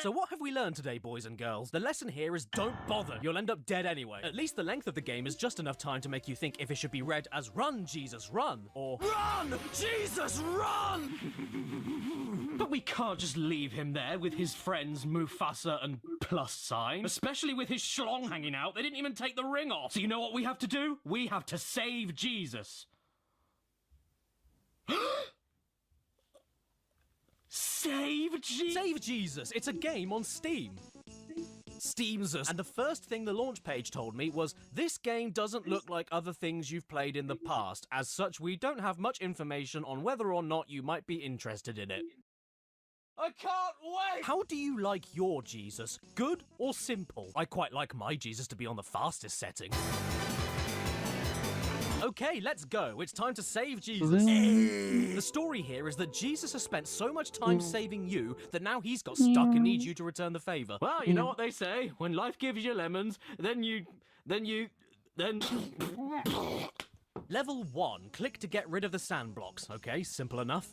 So what have we learned today, boys and girls? The lesson here is don't bother. You'll end up dead anyway. At least the length of the game is just enough time to make you think if it should be read as Run, Jesus, Run, or Run, Jesus, Run! But we can't just leave him there with his friends Mufasa and plus sign. Especially with his schlong hanging out. They didn't even take the ring off. So you know what we have to do? We have to save Jesus. Save Jesus? Save Jesus. It's a game on Steam. Steam's us. And the first thing the launch page told me was, this game doesn't look like other things you've played in the past. As such, we don't have much information on whether or not you might be interested in it. I can't wait! How do you like your Jesus? Good or simple? I quite like my Jesus to be on the fastest setting. Okay, let's go. It's time to save Jesus. The story here is that Jesus has spent so much time saving you that now he's got stuck and needs you to return the favour. Well, you know what they say. When life gives you lemons, then... Level 1. Click to get rid of the sand blocks. Okay, simple enough.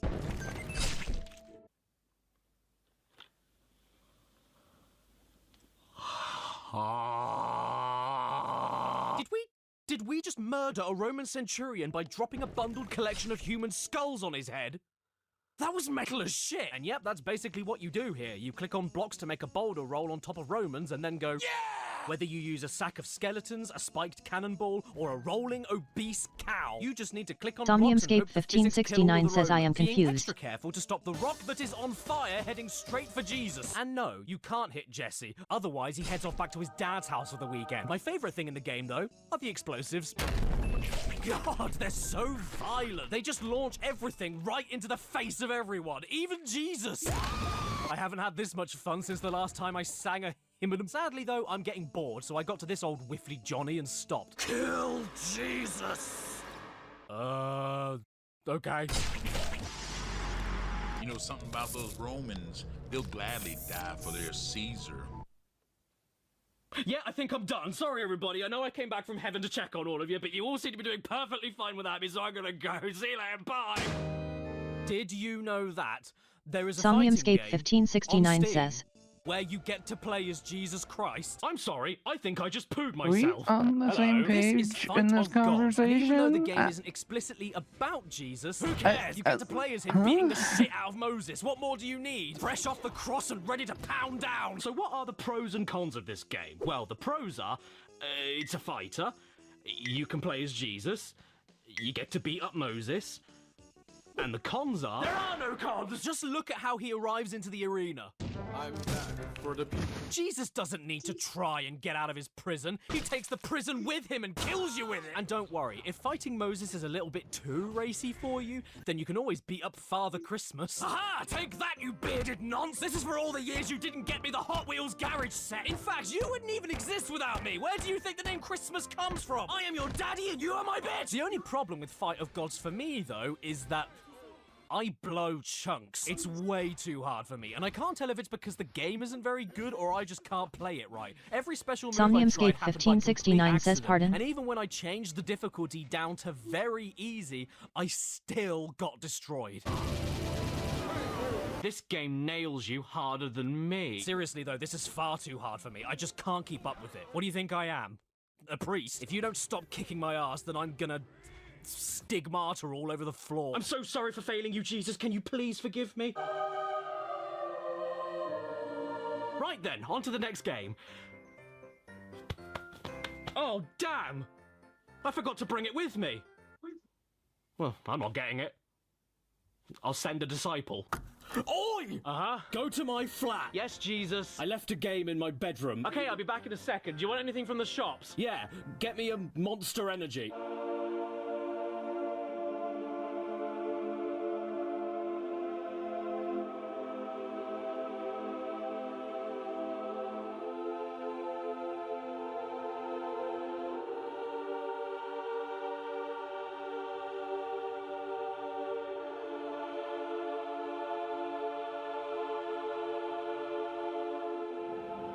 Did we just murder a Roman centurion by dropping a bundled collection of human skulls on his head? That was metal as shit! And yep, that's basically what you do here. You click on blocks to make a boulder roll on top of Romans and then go, yeah! Whether you use a sack of skeletons, a spiked cannonball, or a rolling obese cow, you just need to click on blocks and Somniumscape hope the physics kill all 1569 the says I am Romans, being confused. extra careful to stop the rock that is on fire heading straight for Jesus. And no, you can't hit Jesse. Otherwise, he heads off back to his dad's house for the weekend. My favourite thing in the game, though, are the explosives. God, they're so violent. They just launch everything right into the face of everyone, even Jesus. I haven't had this much fun since the last time I sang a hymn. Sadly, though, I'm getting bored, so I got to this old whiffly Johnny and stopped. Kill Jesus! Okay. You know something about those Romans? They'll gladly die for their Caesar. Yeah, I think I'm done. Sorry, everybody. I know I came back from heaven to check on all of you, but you all seem to be doing perfectly fine without me, so I'm gonna go. See you later. Bye! Did you know that there is a fighting Somniumscape game 1569 on Steam says where you get to play as Jesus Christ? I'm sorry. I think I just pooed We myself. on the same This is page Fight in this of God. conversation? Even though the game isn't explicitly about Jesus, who cares? You get to play as him huh? beating the shit out of Moses. What more do you need? Fresh off the cross and ready to pound down. So what are the pros and cons of this game? Well, the pros are, it's a fighter, you can play as Jesus, you get to beat up Moses, And the cons are... There are no cons! Just look at how he arrives into the arena. I'm back for the people. Jesus doesn't need to try and get out of his prison. He takes the prison with him and kills you with it. And don't worry, if fighting Moses is a little bit too racy for you, then you can always beat up Father Christmas. Aha! Take that, you bearded nonce! This is for all the years you didn't get me the Hot Wheels garage set. In fact, you wouldn't even exist without me. Where do you think the name Christmas comes from? I am your daddy and you are my bitch! The only problem with Fight of Gods for me, though, is that I blow chunks. It's way too hard for me, and I can't tell if it's because the game isn't very good or I just can't play it right. Every special move I tried Somniumscape happened by 1569 complete says accident, pardon. and even when I changed the difficulty down to very easy, I still got destroyed. This game nails you harder than me. Seriously though, this is far too hard for me. I just can't keep up with it. What do you think I am? A priest? If you don't stop kicking my ass, then I'm gonna stigmata all over the floor. I'm so sorry for failing you, Jesus. Can you please forgive me? Right then, on to the next game. Oh, damn! I forgot to bring it with me. Well, I'm not getting it. I'll send a disciple. Oi! Uh-huh. Go to my flat. Yes, Jesus. I left a game in my bedroom. Okay, I'll be back in a second. Do you want anything from the shops? Yeah, get me a Monster Energy.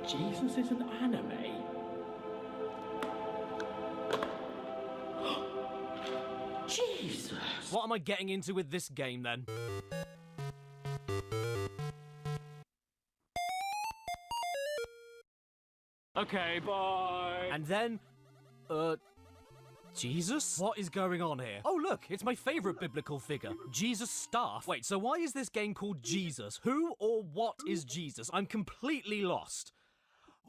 Jesus is an anime? Jesus! What am I getting into with this game then? Okay, bye. And then, Jesus? What is going on here? Oh look, it's my favorite biblical figure, Jesus' staff. Wait, so why is this game called Jesus? Who or what is Jesus? I'm completely lost.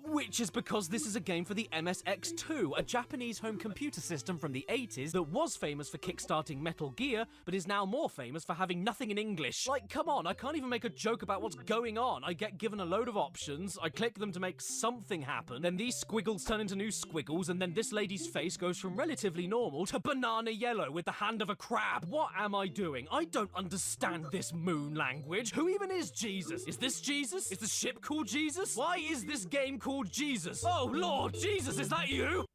Which is because this is a game for the MSX2, a Japanese home computer system from the 80s that was famous for kickstarting Metal Gear, but is now more famous for having nothing in English. Like, come on, I can't even make a joke about what's going on. I get given a load of options, I click them to make something happen, then these squiggles turn into new squiggles, and then this lady's face goes from relatively normal to banana yellow with the hand of a crab. What am I doing? I don't understand this moon language. Who even is Jesus? Is this Jesus? Is the ship called Jesus? Why is this game called Jesus? Oh Lord, Jesus, is that you?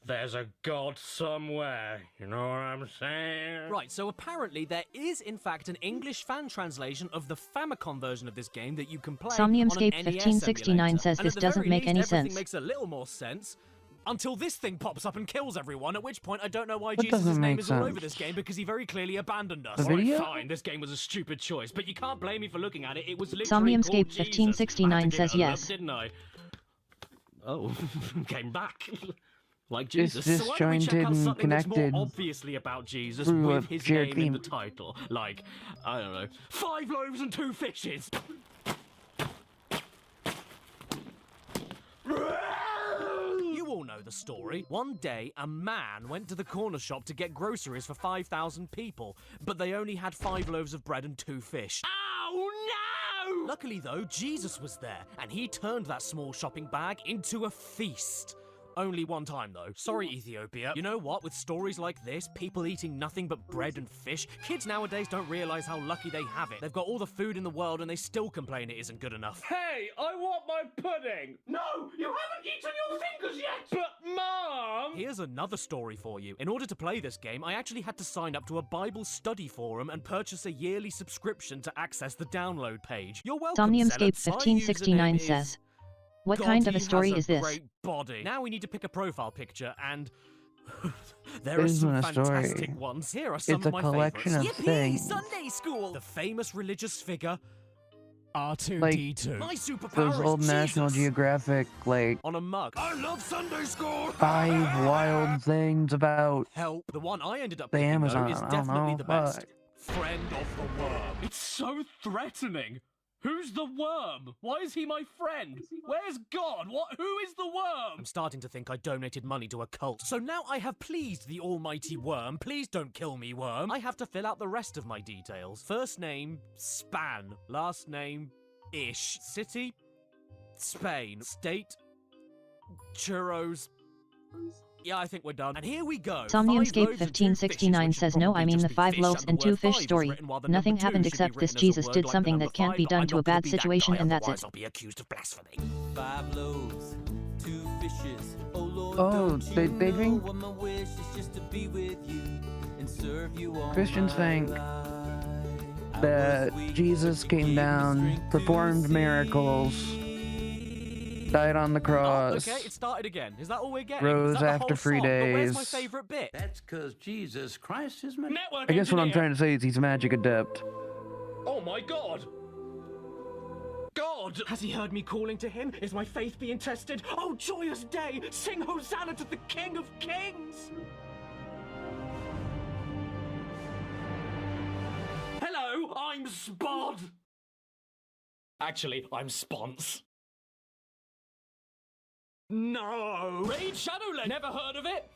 There's a God somewhere, you know what I'm saying? Right, so apparently there is in fact an English fan translation of the Famicom version of this game that you can play Somniumscape on an NES 1569 emulator. says And this at the doesn't very make least, any everything sense. makes a little more sense. Until this thing pops up and kills everyone, at which point I don't know why That Jesus' doesn't name make is all over sense. this game because he very clearly abandoned us. The video? Alright, fine, this game was a stupid choice, but you can't blame me for looking at it. It was literally Somniumscape called Jesus. 1569 I had to give says it a look, yes. didn't I? Oh, came back. Like It's Jesus. So why don't we check out disjointed and something that's more connected obviously about Jesus through a with his shared name in the theme. title? Like, I don't know, 5 loaves and 2 fishes. You all know the story. One day, a man went to the corner shop to get groceries for 5,000 people, but they only had 5 loaves of bread and 2 fish. Oh no! Luckily though, Jesus was there, and he turned that small shopping bag into a feast. Only one time though. Sorry, Ethiopia. You know what? With stories like this, people eating nothing but bread and fish, kids nowadays don't realize how lucky they have it. They've got all the food in the world and they still complain it isn't good enough. Hey, I want my pudding! No, you haven't eaten your fingers yet! But, Mom! Here's another story for you. In order to play this game, I actually had to sign up to a Bible study forum and purchase a yearly subscription to access the download page. You're welcome, Somniumscape Zealots. My 1569 username is says, what God, kind of he a story has is this? Great body. Now we need to pick a profile picture, and there are This some isn't a fantastic story. ones. Here are some It's of a my collection favorites. of Yippee! things. Sunday school. The famous religious figure R2D2. My superpower Those is old National Jesus. Geographic, like, On a mug. I love Sunday school. 5 wild things about Help. The one I ended up the picking, Amazon. though, is I don't definitely know, the best. but Friend of the worm. It's so threatening. Who's the worm? Why is he my friend? Where's God? Who is the worm? I'm starting to think I donated money to a cult. So now I have pleased the almighty worm. Please don't kill me, worm. I have to fill out the rest of my details. First name, Span. Last name, Ish. City, Spain. State, Churros. Yeah, I think we're done. And here we go. Somniumscape 1569 says no, I mean the 5 loaves and 2 fish story. Nothing happened except this Jesus did something that can't be done to a bad situation and that's it. I'll be accused of blasphemy. 5 loaves, 2 fishes. Oh Lord, Oh, they drink? what my wish is just to be with you and serve you all Christians my think life. that Jesus came down, performed miracles, died on the cross, Okay, it started again. Is that all we're getting? rose Is that the after whole 3 song? But days. where's my favorite bit? That's because Jesus Christ is my Network I guess what I'm engineer. trying to say is he's a magic adept. Oh my God! God! Has he heard me calling to him? Is my faith being tested? Oh, joyous day! Sing Hosanna to the King of Kings! Hello, I'm Spod! Actually, I'm Spons. No! Raid Shadowland! Never heard of it?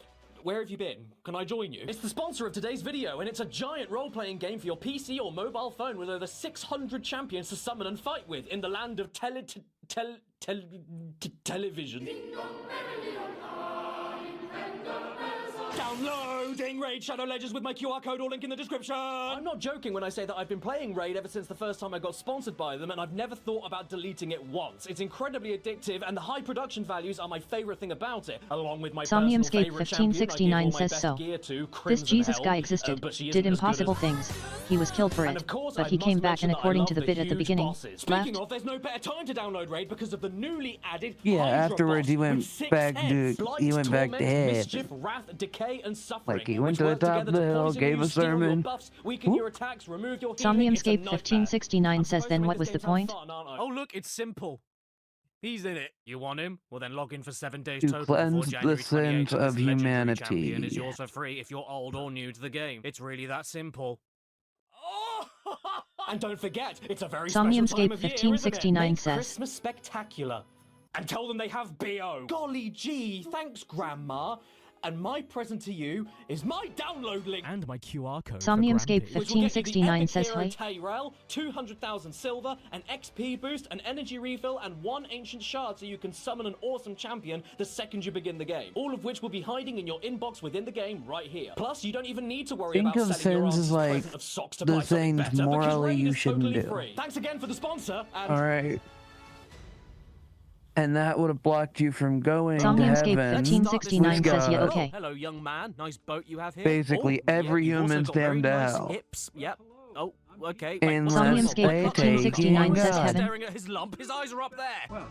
Where have you been? Can I join you? It's the sponsor of today's video, and it's a giant role-playing game for your PC or mobile phone with over 600 champions to summon and fight with in the land of television. Downloading Raid Shadow Legends with my QR code or link in the description! I'm not joking when I say that I've been playing Raid ever since the first time I got sponsored by them, and I've never thought about deleting it once. It's incredibly addictive, and the high production values are my favorite thing about it, along with my personal Somniumscape favorite champion I give all 1569 my says best so. gear to, This Crimson Jesus Hell, guy existed, but she did isn't as good impossible as- things. He was killed for And it, of course, but I he must came back mention and that I according love to the bit at the huge beginning, bosses. Speaking left. of, there's no better time to download Raid because of the newly added Yeah, Hydra afterwards boss he went with 6 back heads. to Blight, he went back to torment, heaven. mischief, wrath, decay, and suffering. Like he went which to the work top together of the to hill, poison gave you, a steal your sermon. buffs, weaken your attacks, remove your healing. It's a Somniumscape nightmare. 1569 says supposed to then make what this was game the sound point? fun, aren't I? Oh, look, it's simple. He's in it. You want him? Well, then log in for 7 days To total before cleanse the January 28th. sins and of this legendary humanity. champion is yours for free if you're old or new to the game. It's really that simple. And don't forget, it's a very special time Somniumscape of year, 1569 isn't it? Make says. Christmas spectacular. And tell them they have BO. Golly gee, thanks, Grandma. And my present to you is my download link. And my QR code. Somniumscape Which will get you the 1569 epic says hero hi. Tyrell, 200,000 silver, an XP boost, an energy refill, and 1 ancient shard so you can summon an awesome champion the second you begin the game. All of which will be hiding in your inbox within the game right here. Plus, you don't even need to worry Think about of selling your sins as auntie's like present of socks to the buy something things better because morally Raid you is shouldn't totally do. free. Thanks again for the sponsor, and Alright. And that would have blocked you from going to Somniumscape heaven 1569 with says yeah God. okay. Hello, young man. Nice boat you have here. Basically, Oh, every yeah, you've also human's got very damned to nice hell. hips. Yep. Oh, okay. Unless Somniumscape they take 1569 you says God. heaven. Staring at his lump. His eyes are up there. Well,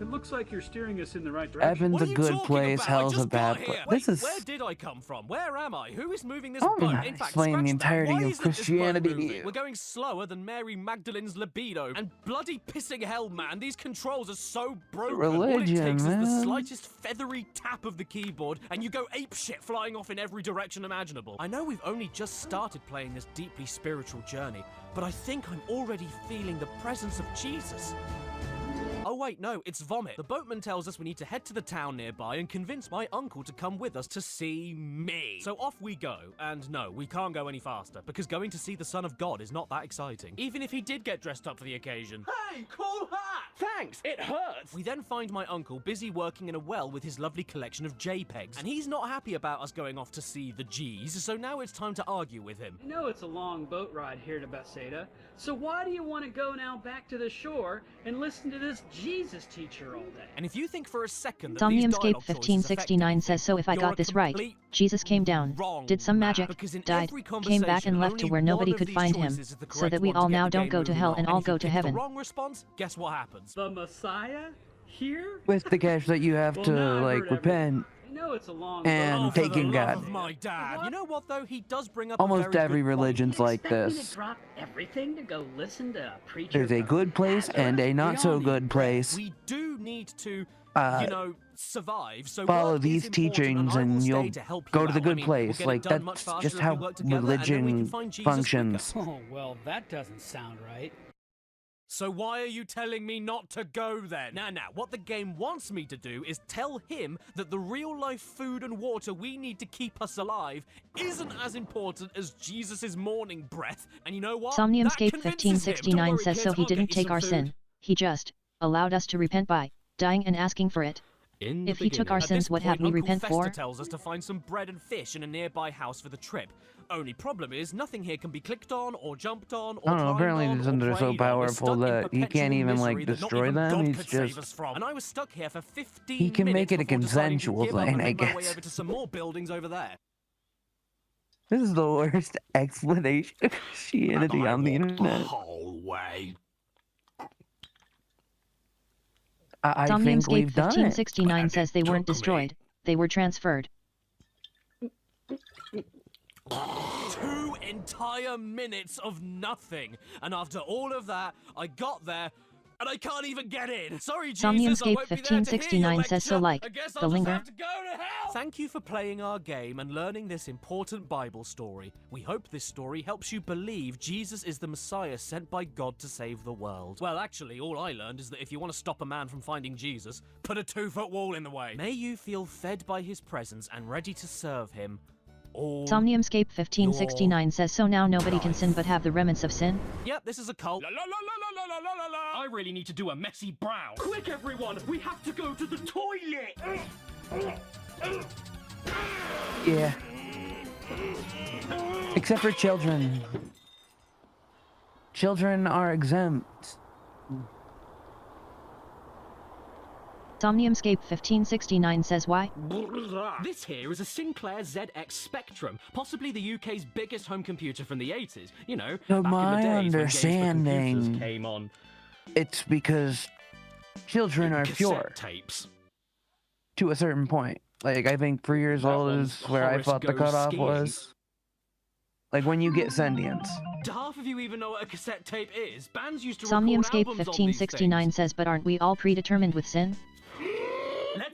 it looks like you're steering us in the right direction. Heaven's What a are you good talking place, about? hell's I a just bad got place. here. This Wait, is where did I come from? Where am I? Who is moving this I'm boat? not In fact, explaining the scratch that. entirety Why of isn't this boat Christianity to moving? you. We're going slower than Mary Magdalene's libido. And bloody pissing hell, man. These controls are so broken. All it Religion, takes is the man. slightest feathery tap of the keyboard, and you go apeshit flying off in every direction imaginable. I know we've only just started playing this deeply spiritual journey, but I think I'm already feeling the presence of Jesus. Oh wait, no, it's vomit. The boatman tells us we need to head to the town nearby and convince my uncle to come with us to see me. So off we go. And no, we can't go any faster, because going to see the Son of God is not that exciting. Even if he did get dressed up for the occasion. hey, cool hat! Thanks, it hurts. We then find my uncle busy working in a well with his lovely collection of JPEGs. And he's not happy about us going off to see the G's, so now it's time to argue with him. I know it's a long boat ride here to Bethsaida, so why do you want to go now back to the shore and listen to this Jesus teacher all day? And if you think for a second that these Somniumscape dialogue choices affect 1569 says so if I you're got a this right, complete Jesus came down, wrong, did some magic, because in died, every came back and conversation, left to only where nobody one of could these find him, choices is the so correct that we one to all get now the don't game go to moving hell on. and all if you go to pick heaven. the wrong response, guess what happens? The Messiah? Here? With the cash that you have Well, to, now I've like, heard repent. I know it's a long And Oh, boat. for taking the love God. of my dad. You know what though? He does bring up a Almost very every good point. religion's like Expect me to this. drop everything to go listen to a preacher There's a from good place and a Nazareth? not so good place. We do need to, Uh, survive. So follow work these is important, teachings I will and stay you'll to help go you to the out. good I mean, place. we'll get Like, it done much that's faster just if how we work together, and then we can religion find Jesus functions. quicker. Oh, well, that doesn't sound right. So why are you telling me not to go then? Now, what the game wants me to do is tell him that the real-life food and water we need to keep us alive isn't as important as Jesus' morning breath. And you know what? Somniumscape That convinces him. Don't 1569 worry, says kids, so he I'll get didn't you take some our food. sin, he just allowed us to repent by dying and asking for it. In If the he took our beginning. At sins, this what have point, we Uncle repent Fester for? tells us to find some bread and fish in a nearby house for the trip. Only problem is, nothing here can be clicked on, or jumped on, or I don't know, climbed apparently on, these or things are so prayed on. We're powerful stuck in that he perpetual can't even, like, misery that not destroy even them, God he's could save just- us from. And I was stuck here for 15 He can make minutes it a before deciding to consensual give up thing, and I make my way guess. over to some more buildings over there. This is the worst explanation of Christianity on the internet. whole way. I think Somniumscape we've done it. 1569 says they weren't destroyed, they were transferred. 2 entire minutes of nothing. And after all of that, I got there, and I can't even get in. Sorry, Jesus, I Somniumscape won't be there to hear your 1569 says so lecture. like, I guess the I'll just linger. have to go to hell. Thank you for playing our game and learning this important Bible story. We hope this story helps you believe Jesus is the Messiah sent by God to save the world. Well, actually, all I learned is that if you want to stop a man from finding Jesus, put a 2-foot wall in the way. May you feel fed by his presence and ready to serve him. Somniumscape 1569 says so now nobody can sin but have the remnants of sin. Yep, this is a cult. I really need to do a messy brow. Quick, everyone! We have to go to the toilet! Yeah. Except for children. Children are exempt. Somniumscape 1569 says why? This here is a Sinclair ZX Spectrum, possibly the UK's biggest home computer from the 80s. You know, To back my in the days when games for understanding, computers came on. It's because children are cassette pure tapes. to a certain point. Like, I think 3 years old is where I Horace thought the goes cutoff skiing. was. Like, when you get sentience. Do half of you even know what a cassette tape is? Bands used to Somniumscape record albums on these 1569 says but aren't we all predetermined with sin?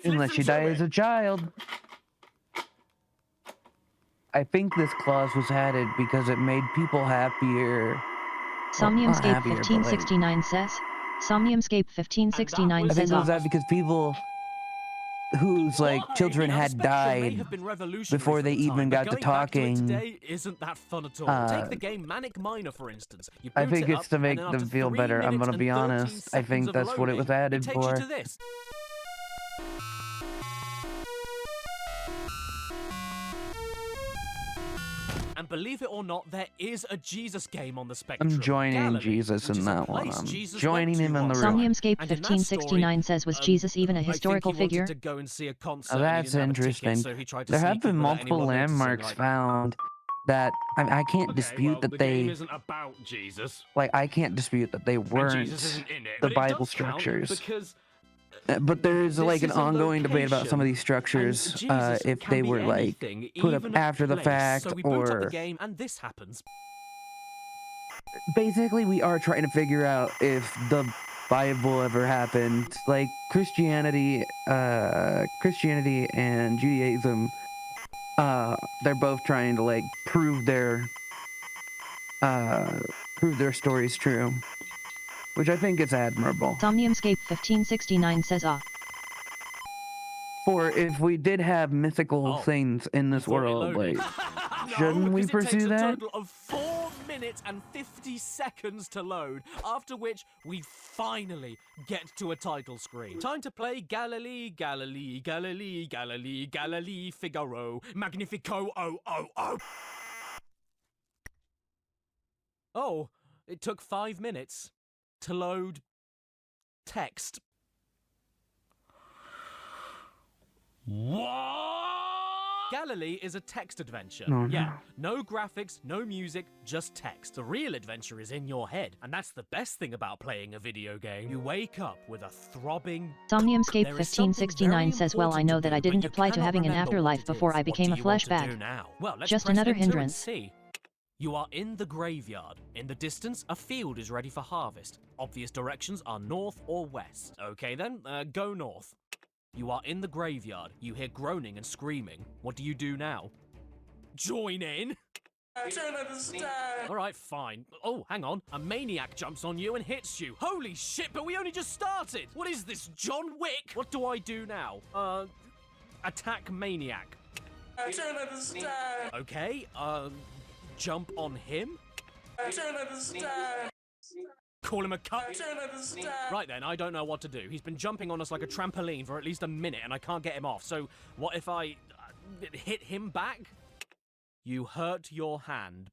Unless you die as a child. I think this clause was added because it made people happier. Well, not Somniumscape happier, but, like, 1569 says. Somniumscape 1569 I think says it was that because people whose like children Now, the had Spectrum may died have been revolutionary before for they the time, even but got to going back to it talking. today isn't that fun at all. Take the game Manic Miner, for instance. You I boot think it it's up, to and make then them after feel 3 better. I'm minutes gonna and be 13 honest. I seconds think of that's what it loading, was added it takes for. you to this. And believe it or not, there is a Jesus game on the Spectrum. I'm joining Galilee, Jesus which in is a that one. place I'm Jesus joining went him to in the once. room. Somniumscape And in that 1569 says was Jesus even a historical I think he figure? wanted to go and see a concert. Oh, and he that's didn't have a ticket, interesting. so he tried to There have sneak been in without anyone multiple noticing, landmarks like- found that I can't dispute the that game they isn't about Jesus. like I can't dispute that they weren't Jesus isn't in it, the but it Bible does count structures. because But there is this like an is a ongoing debate about some of these location, structures, and Jesus if can they be were like anything, put up even a after the place. fact, So we boot up the or game, and this happens. basically we are trying to figure out if the Bible ever happened. Like Christianity and Judaism, they're both trying to like prove their stories true, which I think is admirable. Somniumscape 1569 says For if we did have mythical things in this world, like, shouldn't we pursue It takes a that? total of 4 minutes and 50 seconds to load, after which we finally get to a title screen. Time to play Galilee, Galilee, Galilee, Galilee, Galilee, Figaro, Magnifico, oh, oh, oh. Oh, it took 5 minutes to load text. What? Galilee is a text adventure. Oh, no. Yeah, no graphics, no music, just text. The real adventure is in your head, and that's the best thing about playing a video game. You wake up with a throbbing... Somniumscape There is something 1569 says well I know that I didn't apply to having an afterlife before I became a flesh bag. Well, let's Just press another enter and hindrance. see. You are in the graveyard. In the distance, a field is ready for harvest. Obvious directions are north or west. Okay then, go north. You are in the graveyard. You hear groaning and screaming. What do you do now? Join in? I don't understand. Alright, fine. Oh, hang on. A maniac jumps on you and hits you. Holy shit, but we only just started! What is this, John Wick? What do I do now? Attack maniac. I don't understand. Okay, jump on him? I don't understand. Call him a cunt? I don't understand. Right then, I don't know what to do. He's been jumping on us like a trampoline for at least a minute and I can't get him off. So, what if I hit him back? You hurt your hand.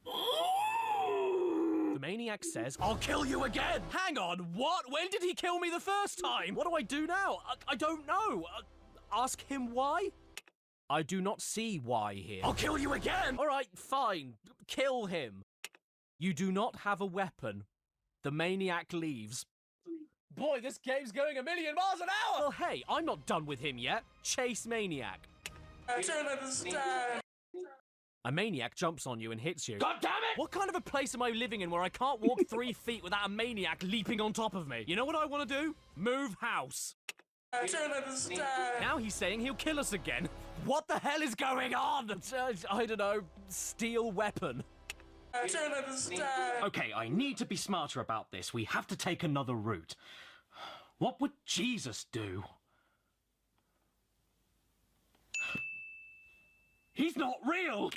The maniac says, I'll kill you again! Hang on, what? When did he kill me the first time? What do I do now? I don't know. Ask him why? I do not see why here. I'll kill you again! Alright, fine. Kill him. You do not have a weapon. The maniac leaves. Boy, this game's going 1,000,000 miles an hour! Well, hey, I'm not done with him yet. Chase maniac. I don't understand. A maniac jumps on you and hits you. God damn it! What kind of a place am I living in where I can't walk 3 feet without a maniac leaping on top of me? You know what I want to do? Move house. I don't understand. Now he's saying he'll kill us again. What the hell is going on? I don't know. Steel weapon. I don't understand. Okay, I need to be smarter about this. We have to take another route. What would Jesus do? He's not real!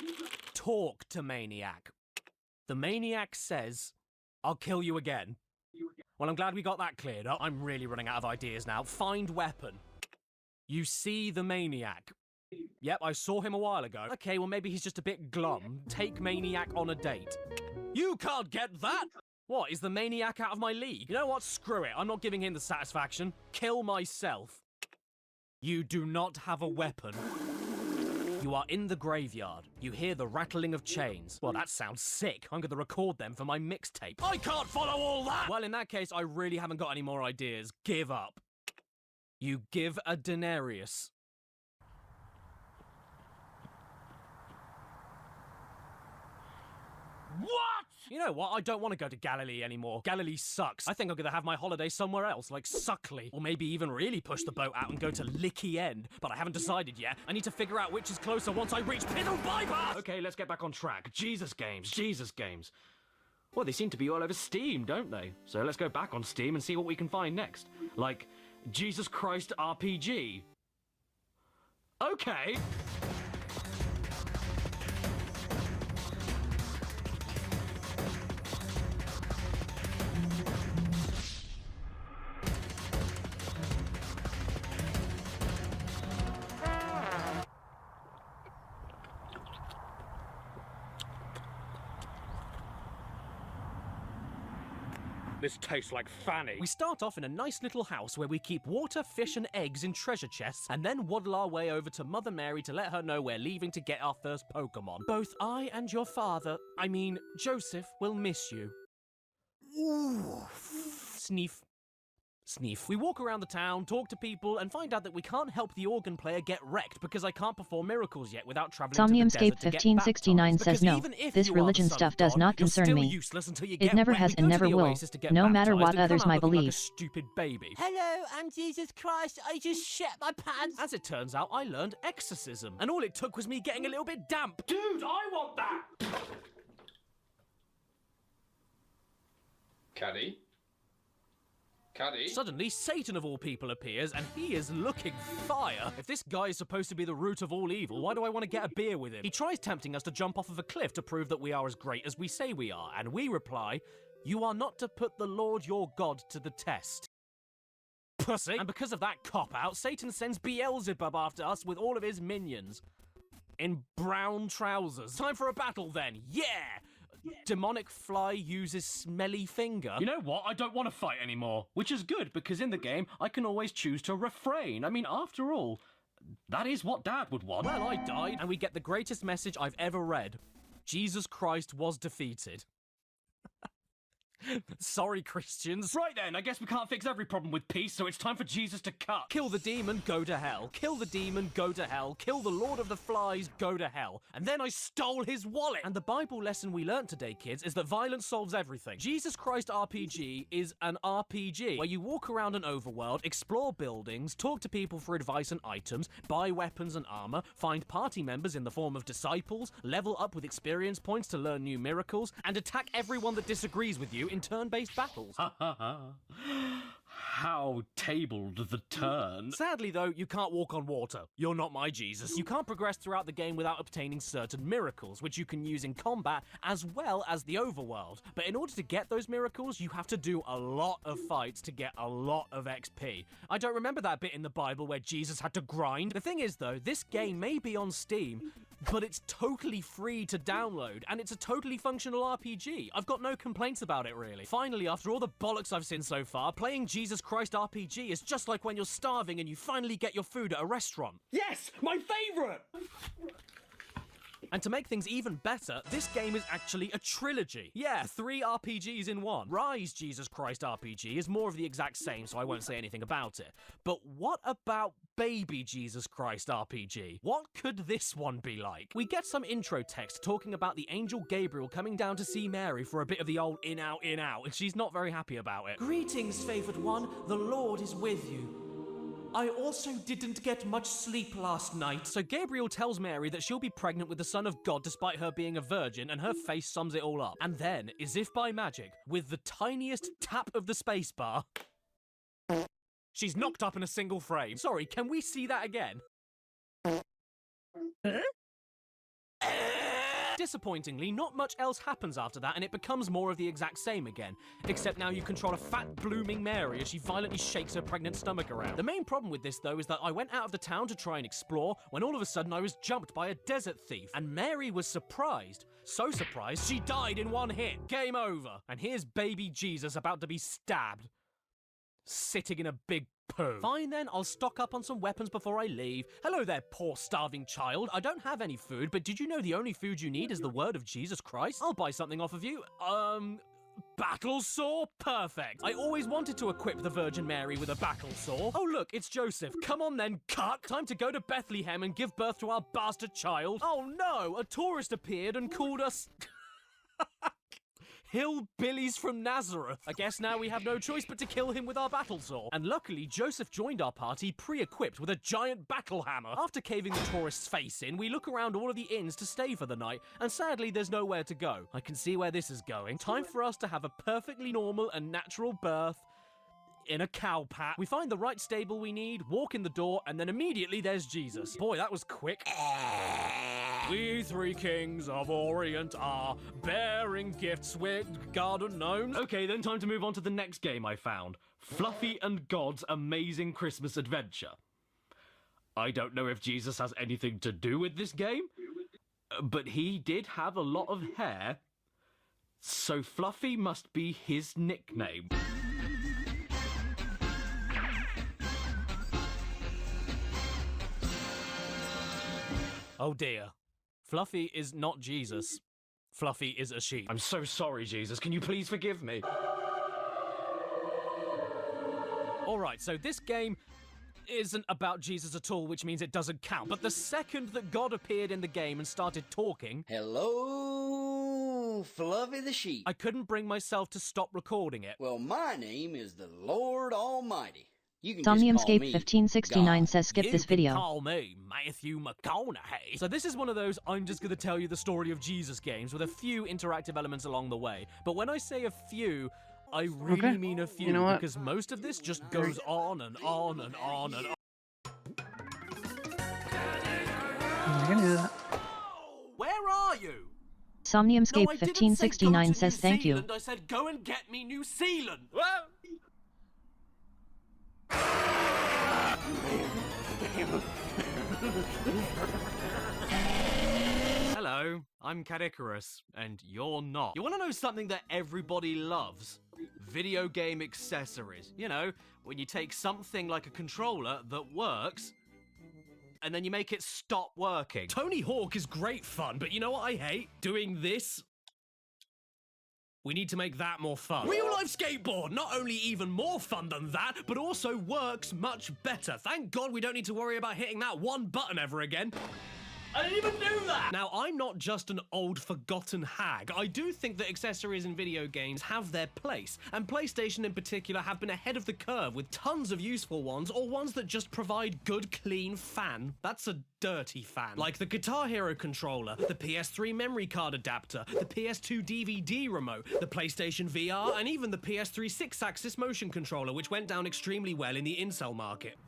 Talk to maniac. The maniac says, I'll kill you again. Well, I'm glad we got that cleared up. I'm really running out of ideas now. Find weapon. You see the maniac. Yep, I saw him a while ago. Okay, well, maybe he's just a bit glum. Take maniac on a date. You can't get that! What, is the maniac out of my league? You know what? Screw it. I'm not giving him the satisfaction. Kill myself. You do not have a weapon. You are in the graveyard. You hear the rattling of chains. Well, that sounds sick. I'm going to record them for my mixtape. I can't follow all that! Well, in that case, I really haven't got any more ideas. Give up. You give a denarius. What? You know what? I don't want to go to Galilee anymore. Galilee sucks. I think I'm going to have my holiday somewhere else, like Suckley. Or maybe even really push the boat out and go to Licky End. But I haven't decided yet. I need to figure out which is closer once I reach Piddle Bypass! Okay, let's get back on track. Jesus games, Jesus games. Well, they seem to be all over Steam, don't they? So let's go back on Steam and see what we can find next. Like, Jesus Christ RPG. Okay. This tastes like Fanny. We start off in a nice little house where we keep water, fish and eggs in treasure chests and then waddle our way over to Mother Mary to let her know we're leaving to get our first Pokemon. Both I and your father, I mean Joseph, will miss you. Ooh. Sniff. Sniff. We walk around the town, talk to people, and find out that we can't help the organ player get wrecked because I can't perform miracles yet without traveling to the desert to get 1569 says no, this religion stuff does not concern me. It never has and never will, no matter what others might believe. Stupid baby. Hello, I'm Jesus Christ. I just shat my pants. As it turns out, I learned exorcism, and all it took was me getting a little bit damp. Dude, I want that! Caddy? Caddy? Suddenly, Satan of all people appears, and he is looking fire. If this guy is supposed to be the root of all evil, why do I want to get a beer with him? He tries tempting us to jump off of a cliff to prove that we are as great as we say we are, and we reply, you are not to put the Lord your God to the test. Pussy. And because of that cop-out, Satan sends Beelzebub after us with all of his minions. In brown trousers. Time for a battle then, yeah! Demonic fly uses smelly finger. You know what? I don't want to fight anymore. Which is good, because in the game, I can always choose to refrain. I mean, after all, that is what Dad would want. Well, I died, and we get the greatest message I've ever read. Jesus Christ was defeated. Sorry, Christians. Right then, I guess we can't fix every problem with peace, so it's time for Jesus to cut. Kill the demon, go to hell. Kill the demon, go to hell. Kill the Lord of the Flies, go to hell. And then I stole his wallet. And the Bible lesson we learned today, kids, is that violence solves everything. Jesus Christ RPG is an RPG where you walk around an overworld, explore buildings, talk to people for advice and items, buy weapons and armor, find party members in the form of disciples, level up with experience points to learn new miracles, and attack everyone that disagrees with you in turn-based battles. How tabled the turn. Sadly, though, you can't walk on water. You're not my Jesus. You can't progress throughout the game without obtaining certain miracles, which you can use in combat as well as the overworld. But in order to get those miracles, you have to do a lot of fights to get a lot of XP. I don't remember that bit in the Bible where Jesus had to grind. The thing is, though, this game may be on Steam, but it's totally free to download, and it's a totally functional RPG. I've got no complaints about it, really. Finally, after all the bollocks I've seen so far, playing Jesus Christ RPG is just like when you're starving and you finally get your food at a restaurant. Yes, my favorite! And to make things even better, this game is actually a trilogy. Yeah, 3 RPGs in one. Rise Jesus Christ RPG is more of the exact same, so I won't say anything about it. But what about Baby Jesus Christ RPG? What could this one be like? We get some intro text talking about the angel Gabriel coming down to see Mary for a bit of the old in, out, and she's not very happy about it. Greetings, favored one. The Lord is with you. I also didn't get much sleep last night. So Gabriel tells Mary that she'll be pregnant with the Son of God despite her being a virgin, and her face sums it all up. And then, as if by magic, with the tiniest tap of the spacebar, she's knocked up in a single frame. Sorry, can we see that again? Disappointingly, not much else happens after that, and it becomes more of the exact same again. Except now you control a fat, blooming Mary as she violently shakes her pregnant stomach around. The main problem with this, though, is that I went out of the town to try and explore, when all of a sudden I was jumped by a desert thief. And Mary was surprised. So surprised, she died in one hit. Game over. And here's baby Jesus about to be stabbed. Sitting in a big poo. Fine then, I'll stock up on some weapons before I leave. Hello there, poor starving child. I don't have any food, but did you know the only food you need is the word of Jesus Christ? I'll buy something off of you. Battle saw? Perfect. I always wanted to equip the Virgin Mary with a battle saw. Oh look, it's Joseph. Come on then, cuck. Time to go to Bethlehem and give birth to our bastard child. Oh no, a tourist appeared and called us... hillbillies from Nazareth. I guess now we have no choice but to kill him with our battle saw. And luckily, Joseph joined our party pre-equipped with a giant battle hammer. After caving the tourist's face in, we look around all of the inns to stay for the night, and sadly, there's nowhere to go. I can see where this is going. Time for us to have a perfectly normal and natural birth in a cow pat. We find the right stable we need, walk in the door, and then immediately there's Jesus. Boy, that was quick. We 3 kings of Orient are bearing gifts with garden gnomes. Okay, then time to move on to the next game I found. Fluffy and God's Amazing Christmas Adventure. I don't know if Jesus has anything to do with this game, but he did have a lot of hair, so Fluffy must be his nickname. Oh dear. Fluffy is not Jesus. Fluffy is a sheep. I'm so sorry, Jesus. Can you please forgive me? Alright, so this game isn't about Jesus at all, which means it doesn't count. But the second that God appeared in the game and started talking... Hello, Fluffy the sheep. I couldn't bring myself to stop recording it. Well, my name is the Lord Almighty. Somniumscape 1569 says skip this video. You can call me Matthew McConaughey. So this is one of those I'm just going to tell you the story of Jesus games with a few interactive elements along the way. But when I say a few, I really mean a few, because most of this just goes on and on and on and on. I can do that. Where are you? Somniumscape 1569 says thank you. I said go and get me New Zealand. Hello, I'm Cadicarus, and you're not. You want to know something that everybody loves? Video game accessories. You know, when you take something like a controller that works, and then you make it stop working. Tony Hawk is great fun, but you know what I hate? Doing this. We need to make that more fun. Real-life skateboard! Not only even more fun than that, but also works much better. Thank God we don't need to worry about hitting that one button ever again. I didn't even do that! Now, I'm not just an old forgotten hag. I do think that accessories in video games have their place, and PlayStation in particular have been ahead of the curve with tons of useful ones, or ones that just provide good, clean fan. That's a dirty fan. Like the Guitar Hero controller, the PS3 memory card adapter, the PS2 DVD remote, the PlayStation VR, and even the PS3 6-axis motion controller, which went down extremely well in the incel market.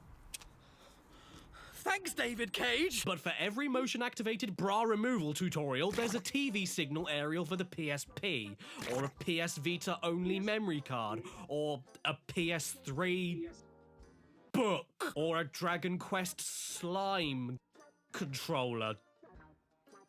Thanks, David Cage! But for every motion-activated bra removal tutorial, there's a TV signal aerial for the PSP, or a PS Vita-only memory card, or a PS3 book, or a Dragon Quest slime controller.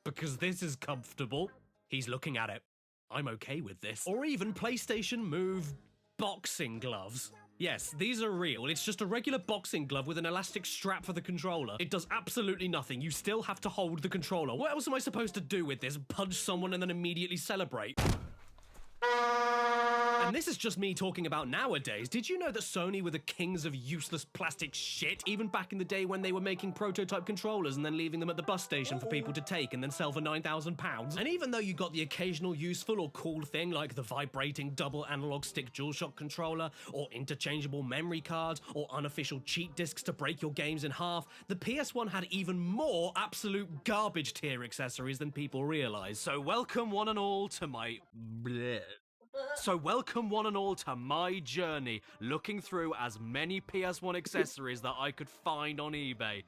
Because this is comfortable. He's looking at it. I'm okay with this. Or even PlayStation Move boxing gloves. Yes, these are real. It's just a regular boxing glove with an elastic strap for the controller. It does absolutely nothing. You still have to hold the controller. What else am I supposed to do with this? Punch someone and then immediately celebrate? And this is just me talking about nowadays. Did you know that Sony were the kings of useless plastic shit, even back in the day when they were making prototype controllers and then leaving them at the bus station for people to take and then sell for £9,000? And even though you got the occasional useful or cool thing like the vibrating double analog stick DualShock controller, or interchangeable memory cards, or unofficial cheat discs to break your games in half, the PS1 had even more absolute garbage tier accessories than people realize. So welcome one and all to my journey, looking through as many PS1 accessories that I could find on eBay.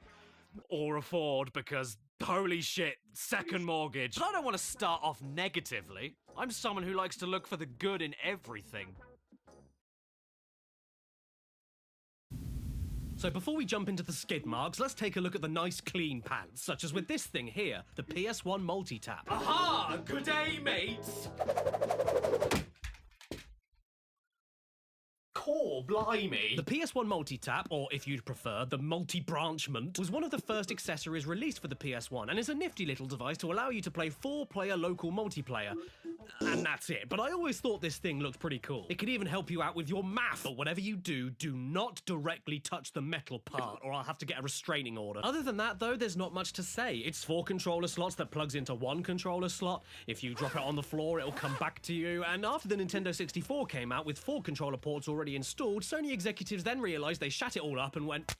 Or afford, because holy shit, second mortgage. But I don't want to start off negatively. I'm someone who likes to look for the good in everything. So before we jump into the skid marks, let's take a look at the nice clean pants, such as with this thing here, the PS1 multi-tap. Aha! Good day, mates! Core blimey! The PS1 multi-tap, or if you'd prefer, the multi-branchment, was one of the first accessories released for the PS1 and is a nifty little device to allow you to play 4-player local multiplayer. And that's it, but I always thought this thing looked pretty cool. It could even help you out with your math, but whatever you do, do not directly touch the metal part, or I'll have to get a restraining order. Other than that, though, there's not much to say. It's 4 controller slots that plugs into 1 controller slot. If you drop it on the floor, it'll come back to you, and after the Nintendo 64 came out with 4 controller ports already installed, Sony executives then realized they shat it all up and went,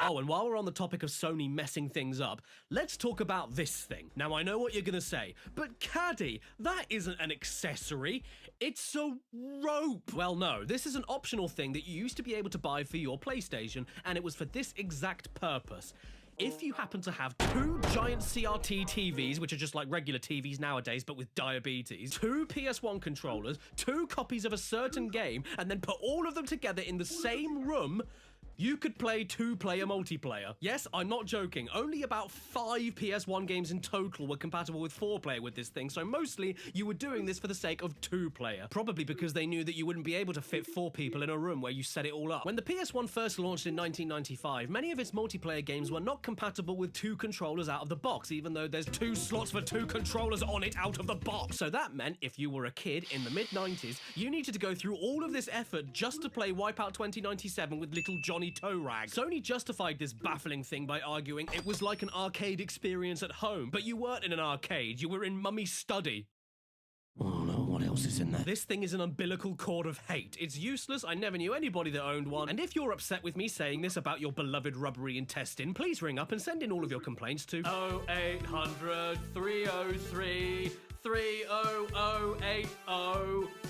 oh, and while we're on the topic of Sony messing things up, let's talk about this thing. Now, I know what you're gonna say, but Caddy, that isn't an accessory, it's a rope. Well, no, this is an optional thing that you used to be able to buy for your PlayStation, and it was for this exact purpose. If you happen to have 2 giant CRT TVs, which are just like regular TVs nowadays, but with diabetes, 2 PS1 controllers, 2 copies of a certain game, and then put all of them together in the same room, you could play 2-player multiplayer. Yes, I'm not joking. Only about 5 PS1 games in total were compatible with 4-player with this thing, so mostly you were doing this for the sake of 2-player. Probably because they knew that you wouldn't be able to fit 4 people in a room where you set it all up. When the PS1 first launched in 1995, many of its multiplayer games were not compatible with 2 controllers out of the box, even though there's 2 slots for 2 controllers on it out of the box. So that meant if you were a kid in the mid-90s, you needed to go through all of this effort just to play Wipeout 2097 with little Johnny Toe Rag. Sony justified this baffling thing by arguing it was like an arcade experience at home, but you weren't in an arcade, you were in Mummy's study. Oh no, what else is in there? This thing is an umbilical cord of hate. It's useless, I never knew anybody that owned one, and if you're upset with me saying this about your beloved rubbery intestine, please ring up and send in all of your complaints to 0800 303 30080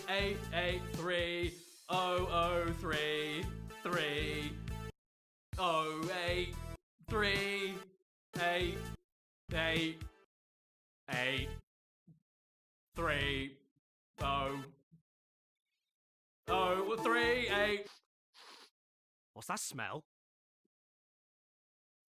883 0033 08 3 8 8 8 3 0 0 3 8. What's that smell?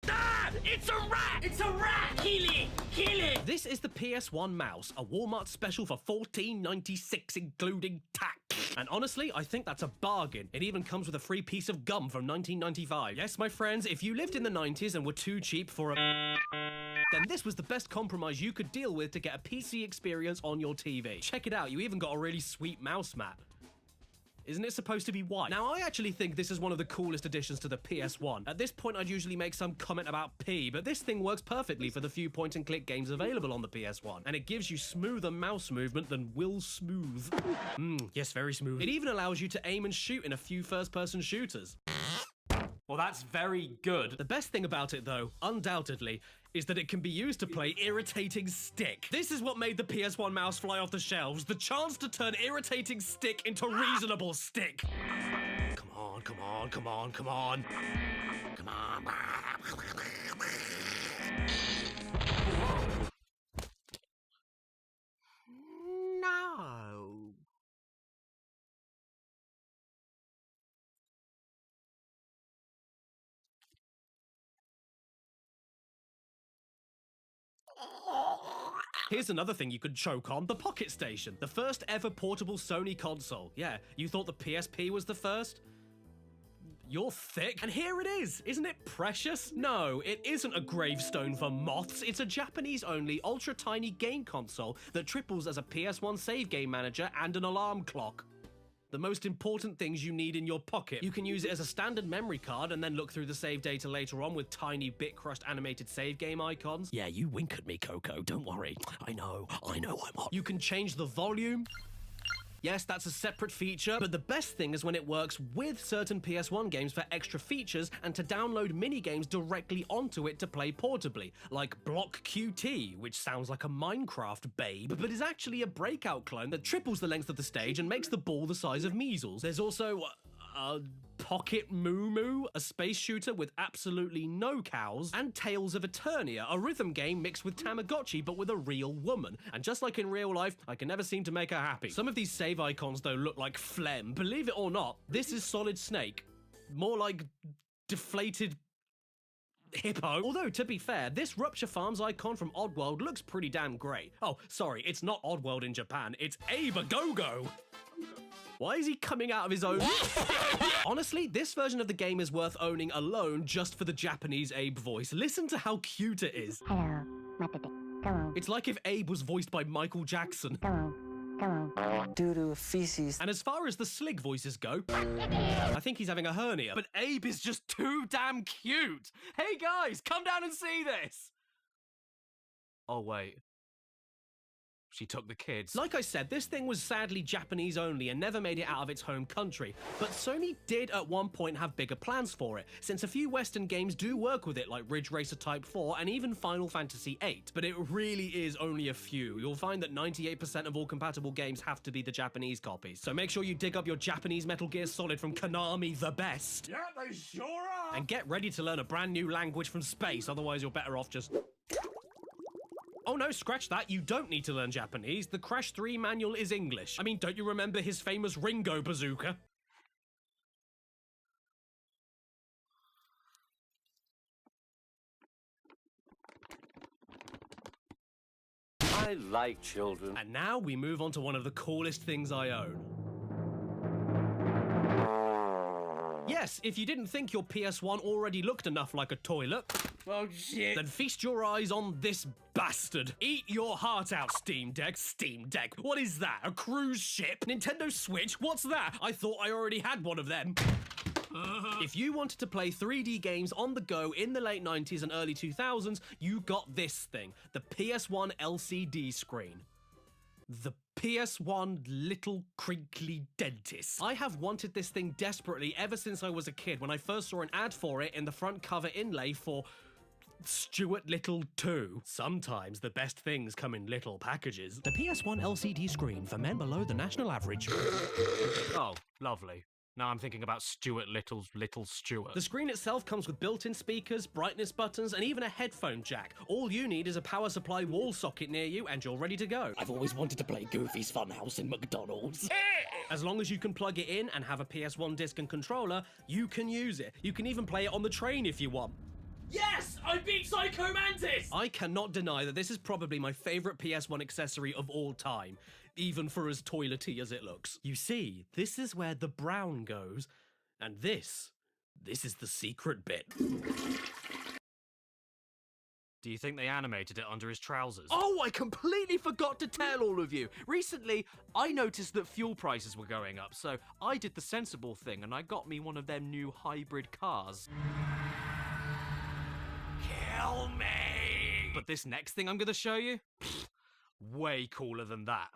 Ah! rat! It's a rat! It's a rat! Kill it! Kill it! This is the PS1 mouse, a Walmart special for $14.96 including tax. And honestly, I think that's a bargain. It even comes with a free piece of gum from 1995. Yes, my friends, if you lived in the 90s and were too cheap for a... then this was the best compromise you could deal with to get a PC experience on your TV. Check it out, you even got a really sweet mouse mat. Isn't it supposed to be white? Now, I actually think this is one of the coolest additions to the PS1. At this point, I'd usually make some comment about P, but this thing works perfectly for the few point-and-click games available on the PS1. And it gives you smoother mouse movement than Will Smooth. Yes, very smooth. It even allows you to aim and shoot in a few first-person shooters. Well, that's very good. The best thing about it, though, undoubtedly, is that it can be used to play Irritating Stick. This is what made the PS1 mouse fly off the shelves, the chance to turn Irritating Stick into Reasonable Stick. Come on, come on, come on, come on. Come on. No. Here's another thing you could choke on, the Pocket Station, the first ever portable Sony console. Yeah, you thought the PSP was the first? You're thick. And here it is. Isn't it precious? No, it isn't a gravestone for moths. It's a Japanese-only, ultra-tiny game console that triples as a PS1 save game manager and an alarm clock. The most important things you need in your pocket. You can use it as a standard memory card and then look through the save data later on with tiny bit-crushed animated save game icons. Yeah, you wink at me, Coco. Don't worry. I know I'm hot. You can change the volume. Yes, that's a separate feature, but the best thing is when it works with certain PS1 games for extra features and to download mini-games directly onto it to play portably, like Block QT, which sounds like a Minecraft babe, but is actually a breakout clone that triples the length of the stage and makes the ball the size of measles. There's also Pocket Moo Moo, a space shooter with absolutely no cows, and Tales of Eternia, a rhythm game mixed with Tamagotchi but with a real woman. And just like in real life, I can never seem to make her happy. Some of these save icons though look like phlegm. Believe it or not, this is Solid Snake. More like deflated hippo. Although, to be fair, this Rupture Farms icon from Oddworld looks pretty damn great. Oh, sorry, it's not Oddworld in Japan, it's Abe Go-Go. Why is he coming out of his own? Honestly, this version of the game is worth owning alone just for the Japanese Abe voice. Listen to how cute it is. Hello. Hello. It's like if Abe was voiced by Michael Jackson. Hello. Hello. Doo-doo, feces. And as far as the Slig voices go, I think he's having a hernia. But Abe is just too damn cute. Hey guys, come down and see this. Oh, wait. She took the kids. Like I said, this thing was sadly Japanese only and never made it out of its home country. But Sony did at one point have bigger plans for it, since a few Western games do work with it, like Ridge Racer Type 4 and even Final Fantasy VIII. But it really is only a few. You'll find that 98% of all compatible games have to be the Japanese copies. So make sure you dig up your Japanese Metal Gear Solid from Konami the best. Yeah, they sure are. And get ready to learn a brand new language from space, otherwise you're better off just... Oh no, scratch that, you don't need to learn Japanese. The Crash 3 manual is English. I mean, don't you remember his famous Ringo bazooka? I like children. And now we move on to one of the coolest things I own. Yes, if you didn't think your PS1 already looked enough like a toilet, oh shit, then feast your eyes on this bastard. Eat your heart out, Steam Deck. Steam Deck, what is that? A cruise ship? Nintendo Switch? What's that? I thought I already had one of them. If you wanted to play 3D games on the go in the late 90s and early 2000s, you got this thing, the PS1 LCD screen. The PS1 little crinkly dentist. I have wanted this thing desperately ever since I was a kid when I first saw an ad for it in the front cover inlay for Stuart Little 2. Sometimes the best things come in little packages. The PS1 LCD screen for men below the national average. Oh, lovely. Now I'm thinking about Stuart Little's Little Stuart. The screen itself comes with built-in speakers, brightness buttons, and even a headphone jack. All you need is a power supply wall socket near you, and you're ready to go. I've always wanted to play Goofy's Funhouse in McDonald's. As long as you can plug it in and have a PS1 disc and controller, you can use it. You can even play it on the train if you want. Yes! I beat Psycho Mantis! I cannot deny that this is probably my favorite PS1 accessory of all time, even for as toilety as it looks. You see, this is where the brown goes, and this is the secret bit. Do you think they animated it under his trousers? Oh, I completely forgot to tell all of you. Recently, I noticed that fuel prices were going up, so I did the sensible thing and I got me one of them new hybrid cars. Kill me! But this next thing I'm gonna show you, way cooler than that.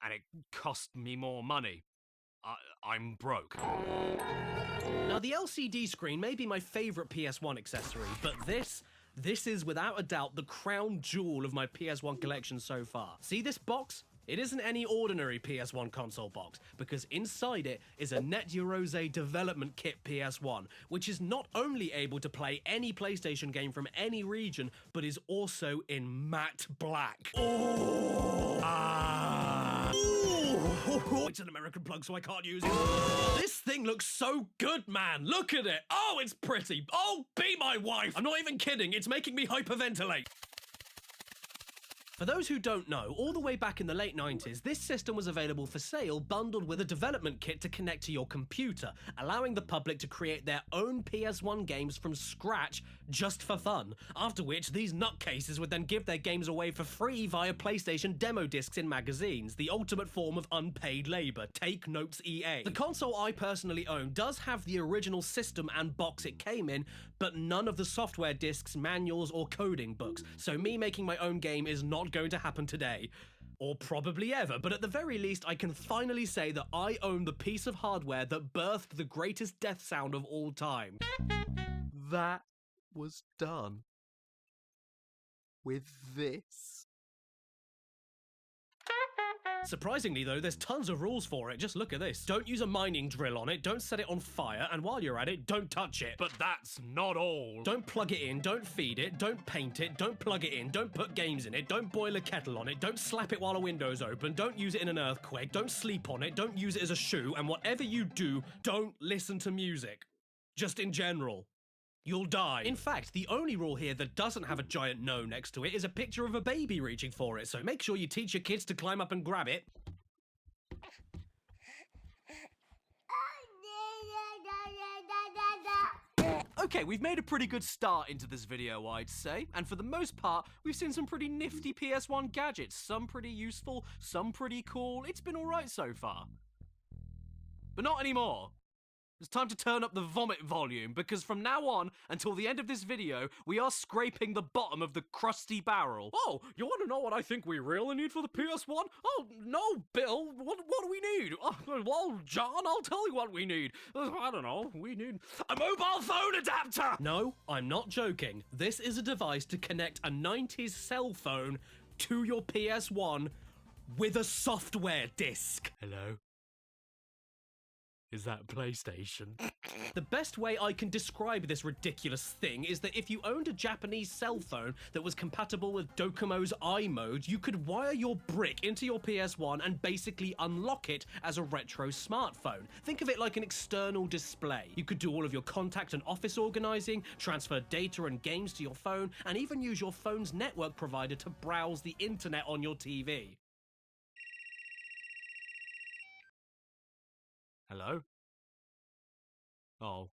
And it cost me more money. I'm broke. Now, the LCD screen may be my favorite PS1 accessory, but this is without a doubt the crown jewel of my PS1 collection so far. See this box? It isn't any ordinary PS1 console box, because inside it is a Net Eurose development kit PS1, which is not only able to play any PlayStation game from any region, but is also in matte black. It's an American plug, so I can't use it. This thing looks so good, man. Look at it. Oh, it's pretty. Oh, be my wife. I'm not even kidding. It's making me hyperventilate. For those who don't know, all the way back in the late 90s, this system was available for sale bundled with a development kit to connect to your computer, allowing the public to create their own PS1 games from scratch just for fun, after which these nutcases would then give their games away for free via PlayStation demo discs in magazines, the ultimate form of unpaid labour. Take notes, EA. The console I personally own does have the original system and box it came in, but none of the software discs, manuals, or coding books, so me making my own game is not going to happen today. Or probably ever, but at the very least I can finally say that I own the piece of hardware that birthed the greatest death sound of all time. That was done with this. Surprisingly though, there's tons of rules for it. Just look at this. Don't use a mining drill on it, don't set it on fire, and while you're at it, don't touch it. But that's not all. Don't plug it in, don't feed it, don't paint it, don't plug it in, don't put games in it, don't boil a kettle on it, don't slap it while a window's open, don't use it in an earthquake, don't sleep on it, don't use it as a shoe, and whatever you do, don't listen to music. Just in general. You'll die. In fact, the only rule here that doesn't have a giant no next to it is a picture of a baby reaching for it, so make sure you teach your kids to climb up and grab it. Okay, we've made a pretty good start into this video, I'd say, and for the most part, we've seen some pretty nifty PS1 gadgets, some pretty useful, some pretty cool. It's been alright so far. But not anymore. It's time to turn up the vomit volume, because from now on, until the end of this video, we are scraping the bottom of the crusty barrel. Oh, you want to know what I think we really need for the PS1? Oh, no, Bill, what do we need? Oh, well, John, I'll tell you what we need. I don't know, we need a mobile phone adapter! No, I'm not joking. This is a device to connect a 90s cell phone to your PS1 with a software disc. Hello? Is that PlayStation? The best way I can describe this ridiculous thing is that if you owned a Japanese cell phone that was compatible with Docomo's iMode, you could wire your brick into your PS1 and basically unlock it as a retro smartphone. Think of it like an external display. You could do all of your contact and office organizing, transfer data and games to your phone, and even use your phone's network provider to browse the internet on your TV. Hello? Oh.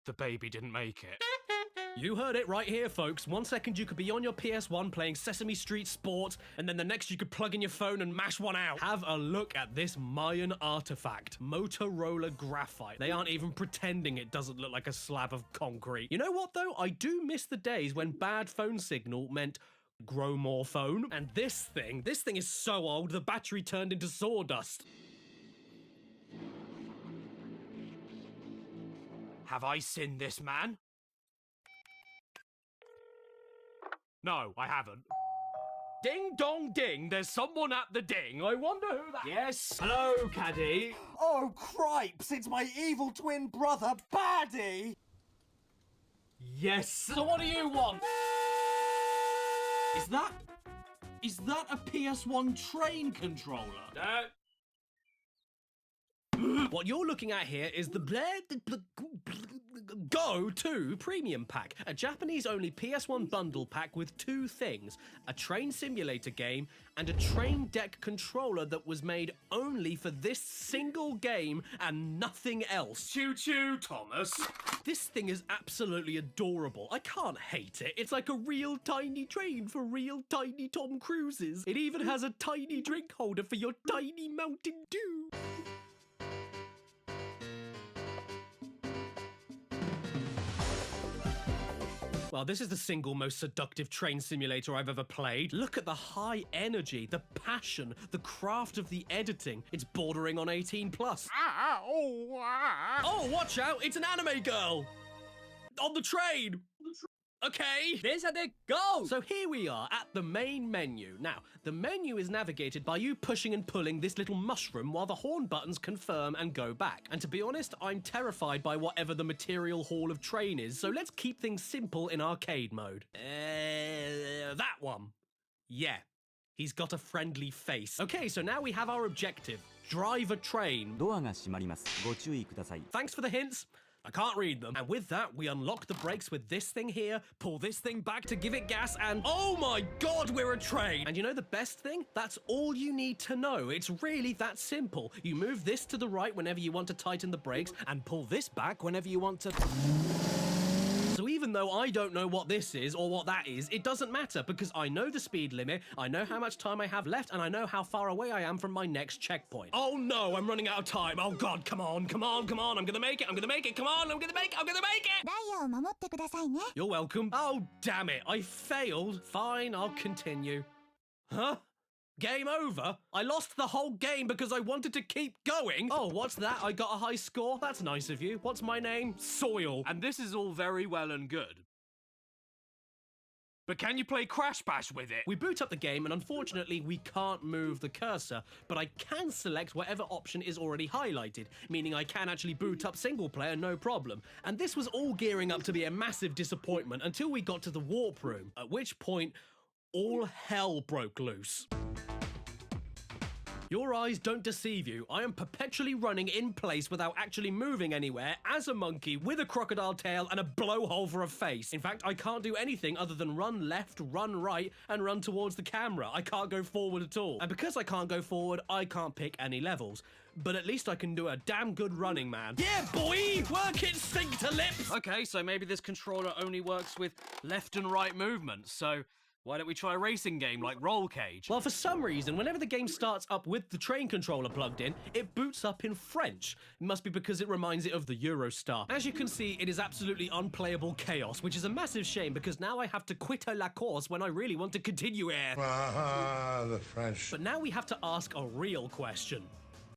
The baby didn't make it. You heard it right here, folks. 1 second you could be on your PS1 playing Sesame Street Sports, and then the next you could plug in your phone and mash one out. Have a look at this Mayan artifact. Motorola graphite. They aren't even pretending it doesn't look like a slab of concrete. You know what, though? I do miss the days when bad phone signal meant grow more phone. And this thing is so old, the battery turned into sawdust. Have I sinned this man? No, I haven't. Ding dong ding, there's someone at the ding. I wonder who that— Yes? Hello, Caddy? Oh, cripes, it's my evil twin brother, Baddy! Yes. So what do you want? Is that a PS1 train controller? What you're looking at here is the Go 2 Premium Pack, a Japanese-only PS1 bundle pack with two things, a train simulator game and a train deck controller that was made only for this single game and nothing else. Choo-choo, Thomas. This thing is absolutely adorable. I can't hate it. It's like a real tiny train for real tiny Tom Cruises. It even has a tiny drink holder for your tiny Mountain Dew. Well, this is the single most seductive train simulator I've ever played. Look at the high energy, the passion, the craft of the editing. It's bordering on 18 plus. Oh, watch out! It's an anime girl! On the train! Okay. Go! So here we are at the main menu. Now, the menu is navigated by you pushing and pulling this little mushroom while the horn buttons confirm and go back. And to be honest, I'm terrified by whatever the material hall of train is, so let's keep things simple in arcade mode. That one. Yeah. He's got a friendly face. Okay, so now we have our objective. Drive a train. Thanks for the hints. I can't read them. And with that, we unlock the brakes with this thing here, pull this thing back to give it gas, and oh my god, we're a train! And you know the best thing? That's all you need to know. It's really that simple. You move this to the right whenever you want to tighten the brakes, and pull this back whenever you want to... So even though I don't know what this is or what that is, it doesn't matter because I know the speed limit, I know how much time I have left, and I know how far away I am from my next checkpoint. Oh no, I'm running out of time. Oh god, come on, come on, come on. I'm gonna make it, I'm gonna make it. Come on, I'm gonna make it, I'm gonna make it! You're welcome. Oh, damn it, I failed. Fine, I'll continue. Huh? Game over? I lost the whole game because I wanted to keep going? Oh, what's that? I got a high score? That's nice of you. What's my name? Soil. And this is all very well and good. But can you play Crash Bash with it? We boot up the game and unfortunately we can't move the cursor, but I can select whatever option is already highlighted, meaning I can actually boot up single player no problem. And this was all gearing up to be a massive disappointment until we got to the warp room, at which point all hell broke loose. Your eyes don't deceive you. I am perpetually running in place without actually moving anywhere as a monkey with a crocodile tail and a blowhole for a face. In fact, I can't do anything other than run left, run right, and run towards the camera. I can't go forward at all. And because I can't go forward, I can't pick any levels. But at least I can do a damn good running, man. Yeah, boy! Work it, sink to lips! Okay, so maybe this controller only works with left and right movements, so... why don't we try a racing game like Roll Cage? Well, for some reason, whenever the game starts up with the train controller plugged in, it boots up in French. It must be because it reminds it of the Eurostar. As you can see, it is absolutely unplayable chaos, which is a massive shame because now I have to quit la course when I really want to continue it. The French. But now we have to ask a real question.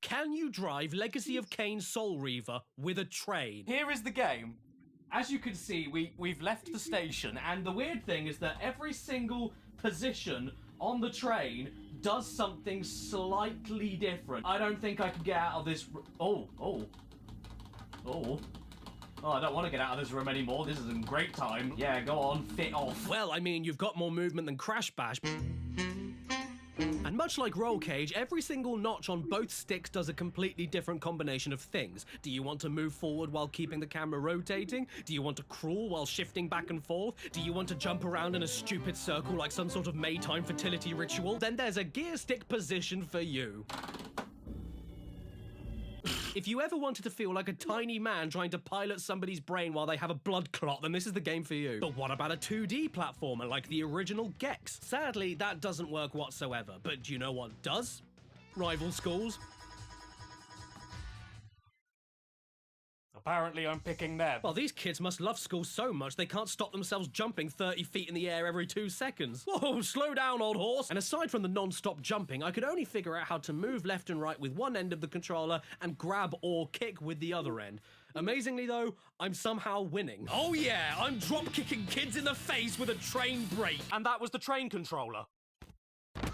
Can you drive Legacy of Kain Soul Reaver with a train? Here is the game. As you can see, we've left the station, and the weird thing is that every single position on the train does something slightly different. I don't think I can get out of this... Oh, I don't want to get out of this room anymore. This is a great time. Yeah, go on, fit off. Well, I mean, you've got more movement than Crash Bash. And much like Roll Cage, every single notch on both sticks does a completely different combination of things. Do you want to move forward while keeping the camera rotating? Do you want to crawl while shifting back and forth? Do you want to jump around in a stupid circle like some sort of Maytime fertility ritual? Then there's a gear stick position for you. If you ever wanted to feel like a tiny man trying to pilot somebody's brain while they have a blood clot, then this is the game for you. But what about a 2D platformer like the original Gex? Sadly, that doesn't work whatsoever. But do you know what does? Rival schools. Apparently I'm picking them. Well, these kids must love school so much they can't stop themselves jumping 30 feet in the air every 2 seconds. Whoa, slow down, old horse. And aside from the non-stop jumping, I could only figure out how to move left and right with one end of the controller and grab or kick with the other end. Amazingly though, I'm somehow winning. Oh yeah, I'm drop-kicking kids in the face with a train brake. And that was the train controller. Ow!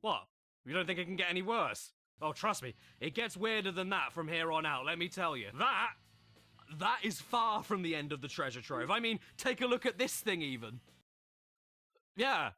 What? You don't think it can get any worse? Oh, trust me, it gets weirder than that from here on out, let me tell you. That is far from the end of the treasure trove. I mean, take a look at this thing even. Yeah,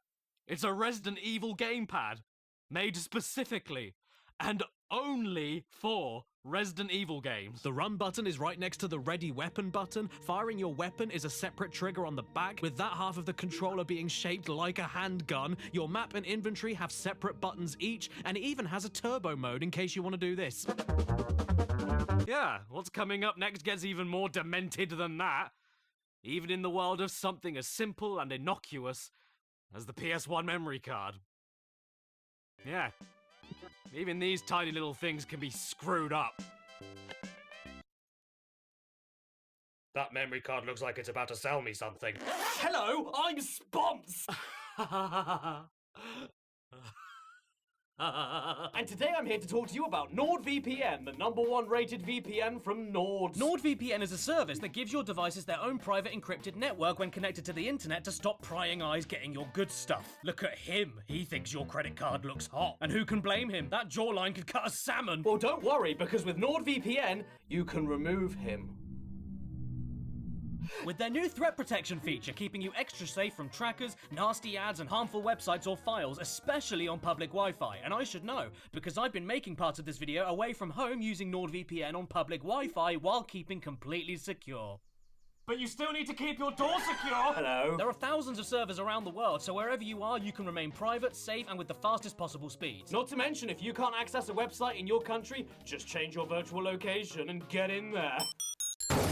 it's a Resident Evil gamepad, made specifically. and only 4 Resident Evil games. The run button is right next to the ready weapon button. Firing your weapon is a separate trigger on the back, with that half of the controller being shaped like a handgun. Your map and inventory have separate buttons each, and it even has a turbo mode in case you want to do this. Yeah, what's coming up next gets even more demented than that. Even in the world of something as simple and innocuous as the PS1 memory card. Yeah. Even these tiny little things can be screwed up. That memory card looks like it's about to sell me something. Hello, I'm Spons! And today I'm here to talk to you about NordVPN, the #1 rated VPN from Nord. NordVPN is a service that gives your devices their own private encrypted network when connected to the internet to stop prying eyes getting your good stuff. Look at him. He thinks your credit card looks hot. And who can blame him? That jawline could cut a salmon. Well, don't worry, because with NordVPN, you can remove him. With their new threat protection feature, keeping you extra safe from trackers, nasty ads, and harmful websites or files, especially on public Wi-Fi. And I should know, because I've been making parts of this video away from home using NordVPN on public Wi-Fi while keeping completely secure. But you still need to keep your door secure! Hello? There are thousands of servers around the world, so wherever you are, you can remain private, safe, and with the fastest possible speeds. Not to mention, if you can't access a website in your country, just change your virtual location and get in there.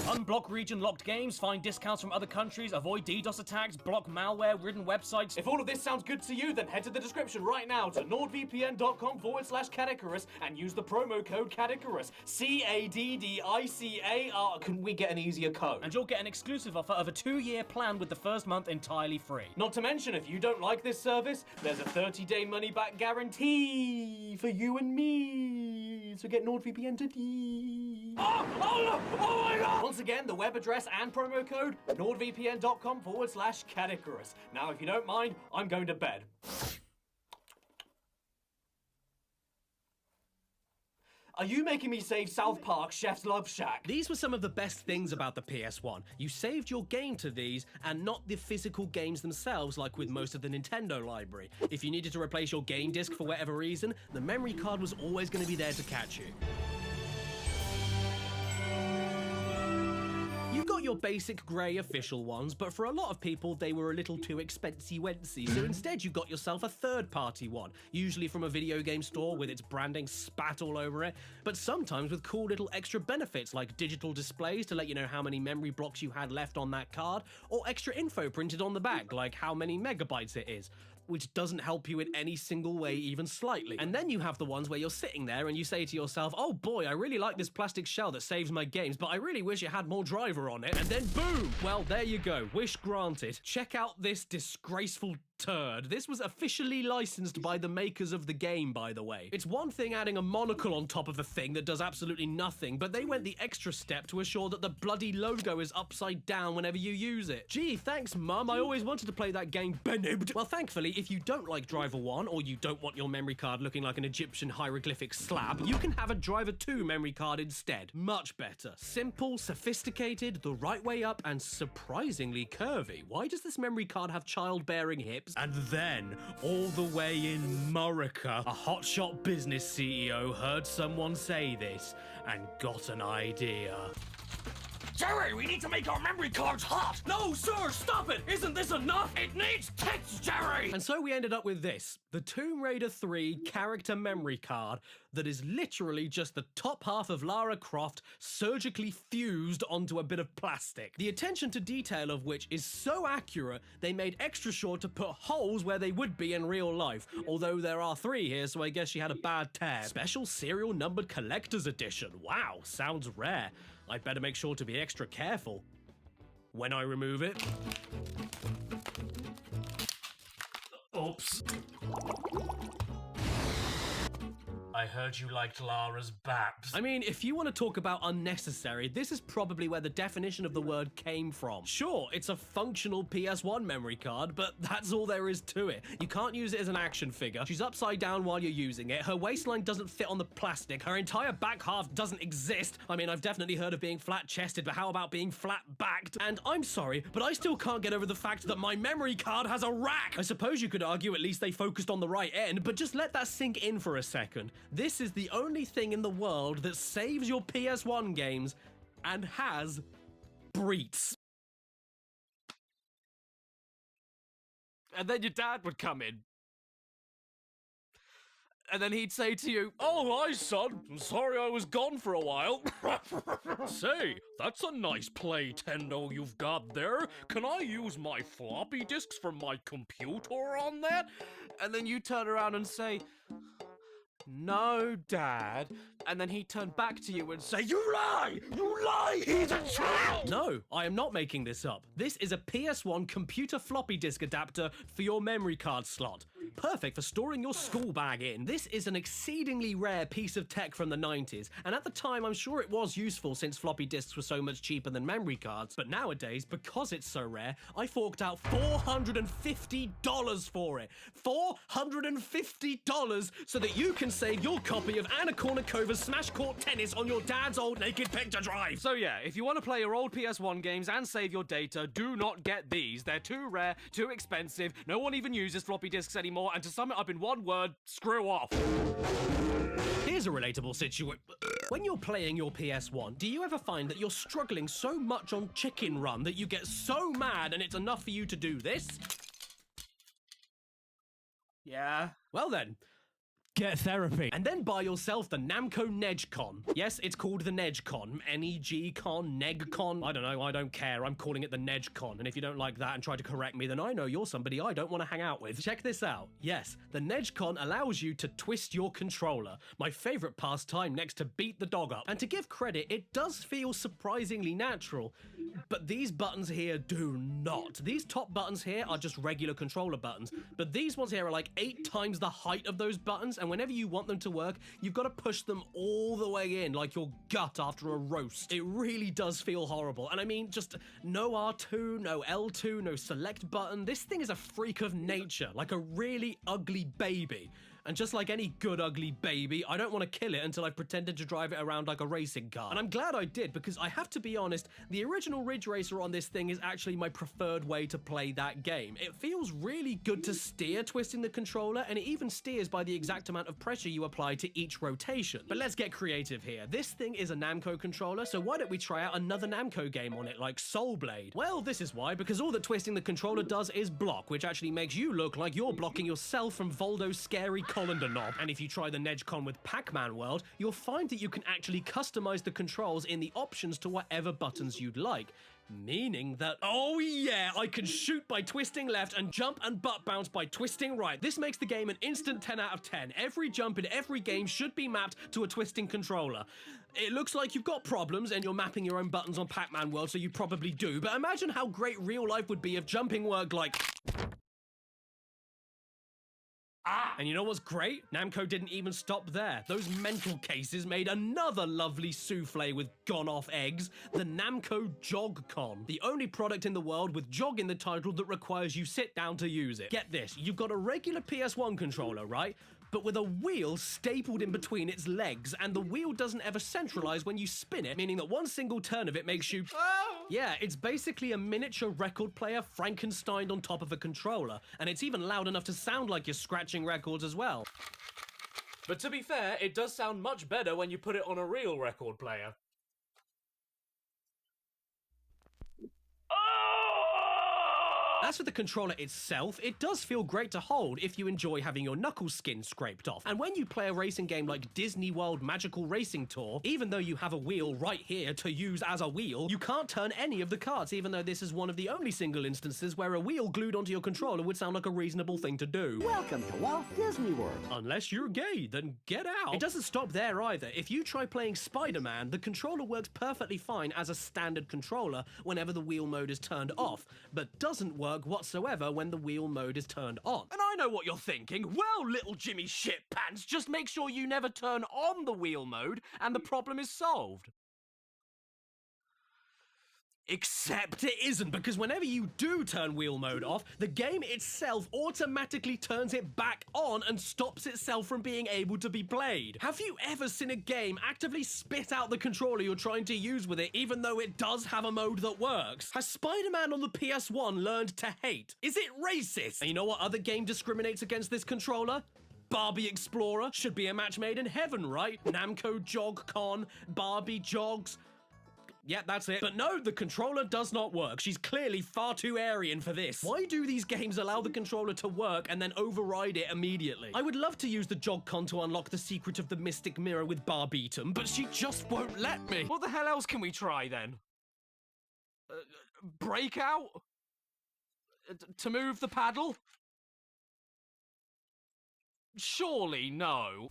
Unblock region-locked games, find discounts from other countries, avoid DDoS attacks, block malware-ridden websites. If all of this sounds good to you, then head to the description right now to nordvpn.com/Cadicarus and use the promo code Cadicarus. CADDICAR. Couldn't we get an easier code? And you'll get an exclusive offer of a 2-year plan with the first month entirely free. Not to mention, if you don't like this service, there's a 30-day money-back guarantee for you and me. So get NordVPN today. Oh my god! Once again, the web address and promo code, nordvpn.com/Cadicarus. Now, if you don't mind, I'm going to bed. Are you making me save South Park Chef's Love Shack? These were some of the best things about the PS1. You saved your game to these, and not the physical games themselves like with most of the Nintendo library. If you needed to replace your game disc for whatever reason, the memory card was always going to be there to catch you. You got your basic grey official ones, but for a lot of people they were a little too expensive-wency, so instead you got yourself a third-party one, usually from a video game store with its branding spat all over it, but sometimes with cool little extra benefits like digital displays to let you know how many memory blocks you had left on that card, or extra info printed on the back like how many megabytes it is, which doesn't help you in any single way even slightly. And then you have the ones where you're sitting there and you say to yourself, oh boy, I really like this plastic shell that saves my games, but I really wish it had more driver on it, and then boom! Well, there you go, wish granted. Check out this disgraceful turd. This was officially licensed by the makers of the game, by the way. It's one thing adding a monocle on top of a thing that does absolutely nothing, but they went the extra step to assure that the bloody logo is upside down whenever you use it. Gee, thanks mum, I always wanted to play that game, Benibd. Well, thankfully, if you don't like Driver 1, or you don't want your memory card looking like an Egyptian hieroglyphic slab, you can have a Driver 2 memory card instead. Much better. Simple, sophisticated, the right way up, and surprisingly curvy. Why does this memory card have childbearing hips? And then, all the way in Murica, a hotshot business CEO heard someone say this and got an idea. Jerry, we need to make our memory cards hot! No, sir, stop it! Isn't this enough? It needs tits, Jerry! And so we ended up with this, the Tomb Raider 3 character memory card that is literally just the top half of Lara Croft surgically fused onto a bit of plastic. The attention to detail of which is so accurate, they made extra sure to put holes where they would be in real life, although there are 3 here, so I guess she had a bad tear. Special serial numbered collector's edition. Wow, sounds rare. I'd better make sure to be extra careful when I remove it. Oops. I heard you liked Lara's baps. I mean, if you want to talk about unnecessary, this is probably where the definition of the word came from. Sure, it's a functional PS1 memory card, but that's all there is to it. You can't use it as an action figure. She's upside down while you're using it. Her waistline doesn't fit on the plastic. Her entire back half doesn't exist. I mean, I've definitely heard of being flat-chested, but how about being flat-backed? And I'm sorry, but I still can't get over the fact that my memory card has a rack. I suppose you could argue at least they focused on the right end, but just let that sink in for a second. This is the only thing in the world that saves your PS1 games and has breets. And then your dad would come in. And then he'd say to you, "Oh, hi, son. I'm sorry I was gone for a while." "Say, that's a nice Playtendo you've got there. Can I use my floppy disks from my computer on that?" And then you turn around and say, "No, Dad." And then he'd turn back to you and say, "You lie! You lie! He's a child!" No, I am not making this up. This is a PS1 computer floppy disk adapter for your memory card slot. Perfect for storing your school bag in. This is an exceedingly rare piece of tech from the 90s, and at the time I'm sure it was useful since floppy disks were so much cheaper than memory cards, but nowadays, because it's so rare, I forked out $450 for it. $450 so that you can save your copy of Anna Kournikova's Smash Court Tennis on your dad's old naked picture drive. So yeah, if you want to play your old PS1 games and save your data, do not get these. They're too rare, too expensive, no one even uses floppy disks anymore, and to sum it up in one word, screw off. Here's a relatable situation. When you're playing your PS1, do you ever find that you're struggling so much on Chicken Run that you get so mad and it's enough for you to do this? Yeah. Well then, get therapy. And then buy yourself the Namco NEGCon. Yes, it's called the NEGCon. NEGCon, NEGCon. I don't know, I don't care. I'm calling it the NEGCon. And if you don't like that and try to correct me, then I know you're somebody I don't want to hang out with. Check this out. Yes, the NEGCon allows you to twist your controller. My favorite pastime next to beat the dog up. And to give credit, it does feel surprisingly natural. But these buttons here do not. These top buttons here are just regular controller buttons. But these ones here are like 8 times the height of those buttons, and whenever you want them to work, you've got to push them all the way in, like your gut after a roast. It really does feel horrible. And I mean, just no R2, no L2, no select button. This thing is a freak of nature, like a really ugly baby. And just like any good ugly baby, I don't want to kill it until I've pretended to drive it around like a racing car. And I'm glad I did, because I have to be honest, the original Ridge Racer on this thing is actually my preferred way to play that game. It feels really good to steer twisting the controller, and it even steers by the exact amount of pressure you apply to each rotation. But let's get creative here. This thing is a Namco controller, so why don't we try out another Namco game on it, like Soul Blade? Well, this is why, because all that twisting the controller does is block, which actually makes you look like you're blocking yourself from Voldo's scary colander knob. And if you try the NEGCon with Pac-Man World, you'll find that you can actually customize the controls in the options to whatever buttons you'd like. Meaning that, oh yeah, I can shoot by twisting left and jump and butt bounce by twisting right. This makes the game an instant 10 out of 10. Every jump in every game should be mapped to a twisting controller. It looks like you've got problems and you're mapping your own buttons on Pac-Man World, so you probably do, but imagine how great real life would be if jumping worked like... And you know what's great? Namco didn't even stop there. Those mental cases made another lovely souffle with gone-off eggs, the Namco JogCon, the only product in the world with jog in the title that requires you sit down to use it. Get this, you've got a regular PS1 controller, right? But with a wheel stapled in between its legs, and the wheel doesn't ever centralize when you spin it, meaning that one single turn of it makes you... Yeah, it's basically a miniature record player Frankensteined on top of a controller, and it's even loud enough to sound like you're scratching records as well. But to be fair, it does sound much better when you put it on a real record player. As for the controller itself, it does feel great to hold if you enjoy having your knuckle skin scraped off. And when you play a racing game like Disney World Magical Racing Tour, even though you have a wheel right here to use as a wheel, you can't turn any of the carts, even though this is one of the only single instances where a wheel glued onto your controller would sound like a reasonable thing to do. Welcome to Walt Disney World. Unless you're gay, then get out. It doesn't stop there either. If you try playing Spider-Man, the controller works perfectly fine as a standard controller whenever the wheel mode is turned off, but doesn't work whatsoever when the wheel mode is turned on. And I know what you're thinking. Well, little Jimmy Shitpants, just make sure you never turn on the wheel mode and the problem is solved. Except it isn't, because whenever you do turn wheel mode off, the game itself automatically turns it back on and stops itself from being able to be played. Have you ever seen a game actively spit out the controller you're trying to use with it, even though it does have a mode that works? Has Spider-Man on the PS1 learned to hate? Is it racist? And you know what other game discriminates against this controller? Barbie Explorer should be a match made in heaven, right? Namco Jog Con, Barbie Jogs. Yeah, that's it. But no, the controller does not work. She's clearly far too Aryan for this. Why do these games allow the controller to work and then override it immediately? I would love to use the Jog-Con to unlock the secret of the Mystic Mirror with Barbeatum, but she just won't let me. What the hell else can we try then? Breakout? To move the paddle? Surely no.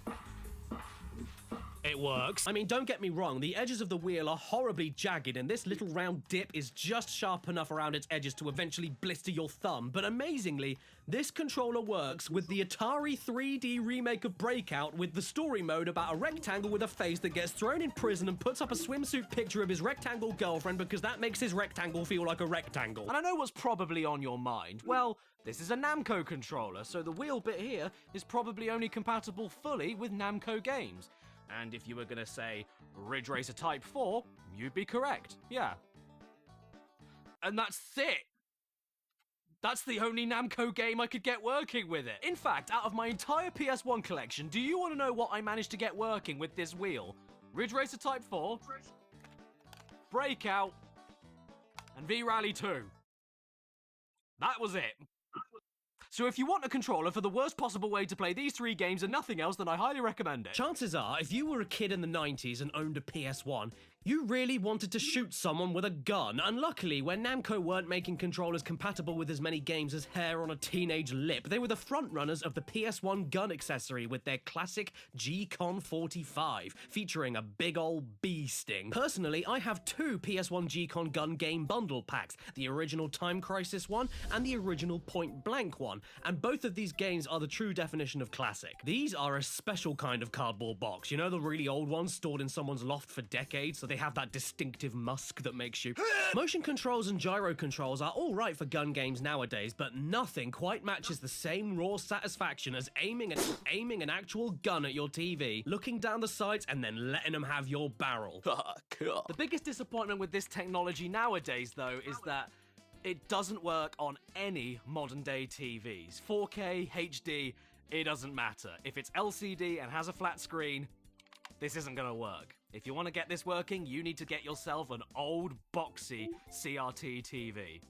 It works. I mean, don't get me wrong, the edges of the wheel are horribly jagged and this little round dip is just sharp enough around its edges to eventually blister your thumb, but amazingly, this controller works with the Atari 3D remake of Breakout with the story mode about a rectangle with a face that gets thrown in prison and puts up a swimsuit picture of his rectangle girlfriend because that makes his rectangle feel like a rectangle. And I know what's probably on your mind. Well, this is a Namco controller, so the wheel bit here is probably only compatible fully with Namco games. And if you were gonna say Ridge Racer Type 4, you'd be correct. Yeah. And that's it! That's the only Namco game I could get working with it. In fact, out of my entire PS1 collection, do you want to know what I managed to get working with this wheel? Ridge Racer Type 4, Breakout, and V-Rally 2. That was it. So if you want a controller for the worst possible way to play these 3 games and nothing else, then I highly recommend it. Chances are, if you were a kid in the 90s and owned a PS1, you really wanted to shoot someone with a gun. Unluckily, when Namco weren't making controllers compatible with as many games as hair on a teenage lip, they were the frontrunners of the PS1 gun accessory with their classic G-Con 45, featuring a big ol' bee sting. Personally, I have 2 PS1 G-Con gun game bundle packs, the original Time Crisis one and the original Point Blank one, and both of these games are the true definition of classic. These are a special kind of cardboard box, you know, the really old ones stored in someone's loft for decades, so they have that distinctive musk that makes you... Motion controls and gyro controls are alright for gun games nowadays, but nothing quite matches the same raw satisfaction as aiming an actual gun at your TV, looking down the sights and then letting them have your barrel. The biggest disappointment with this technology nowadays, though, is that it doesn't work on any modern-day TVs. 4K, HD, it doesn't matter. If it's LCD and has a flat screen, this isn't gonna work. If you want to get this working, you need to get yourself an old, boxy CRT TV.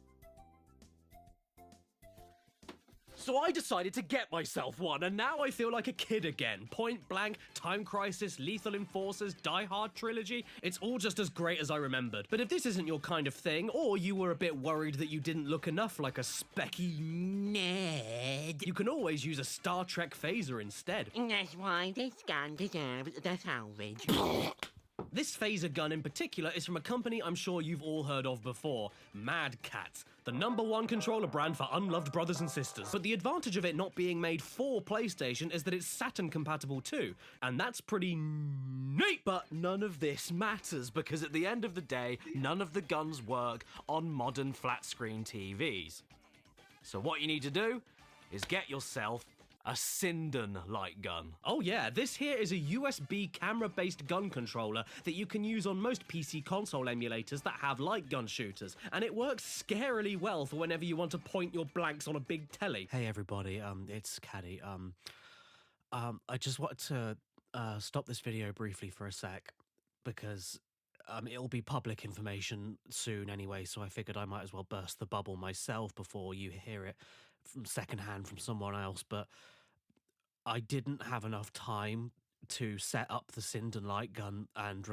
So I decided to get myself one, and now I feel like a kid again. Point Blank, Time Crisis, Lethal Enforcers, Die Hard Trilogy, it's all just as great as I remembered. But if this isn't your kind of thing, or you were a bit worried that you didn't look enough like a specky nerd, you can always use a Star Trek phaser instead. That's why this gun deserves the salvage. This phaser gun in particular is from a company I'm sure you've all heard of before, Mad Catz, the #1 controller brand for unloved brothers and sisters. But the advantage of it not being made for PlayStation is that it's Saturn compatible too, and that's pretty neat. But none of this matters, because at the end of the day, none of the guns work on modern flat-screen TVs. So what you need to do is get yourself a Sinden light gun. Oh yeah, this here is a USB camera-based gun controller that you can use on most PC console emulators that have light gun shooters, and it works scarily well for whenever you want to point your blanks on a big telly. Hey everybody, it's Caddy. I just wanted to stop this video briefly for a sec because it'll be public information soon anyway, so I figured I might as well burst the bubble myself before you hear it from secondhand from someone else. But I didn't have enough time to set up the Sinden light gun and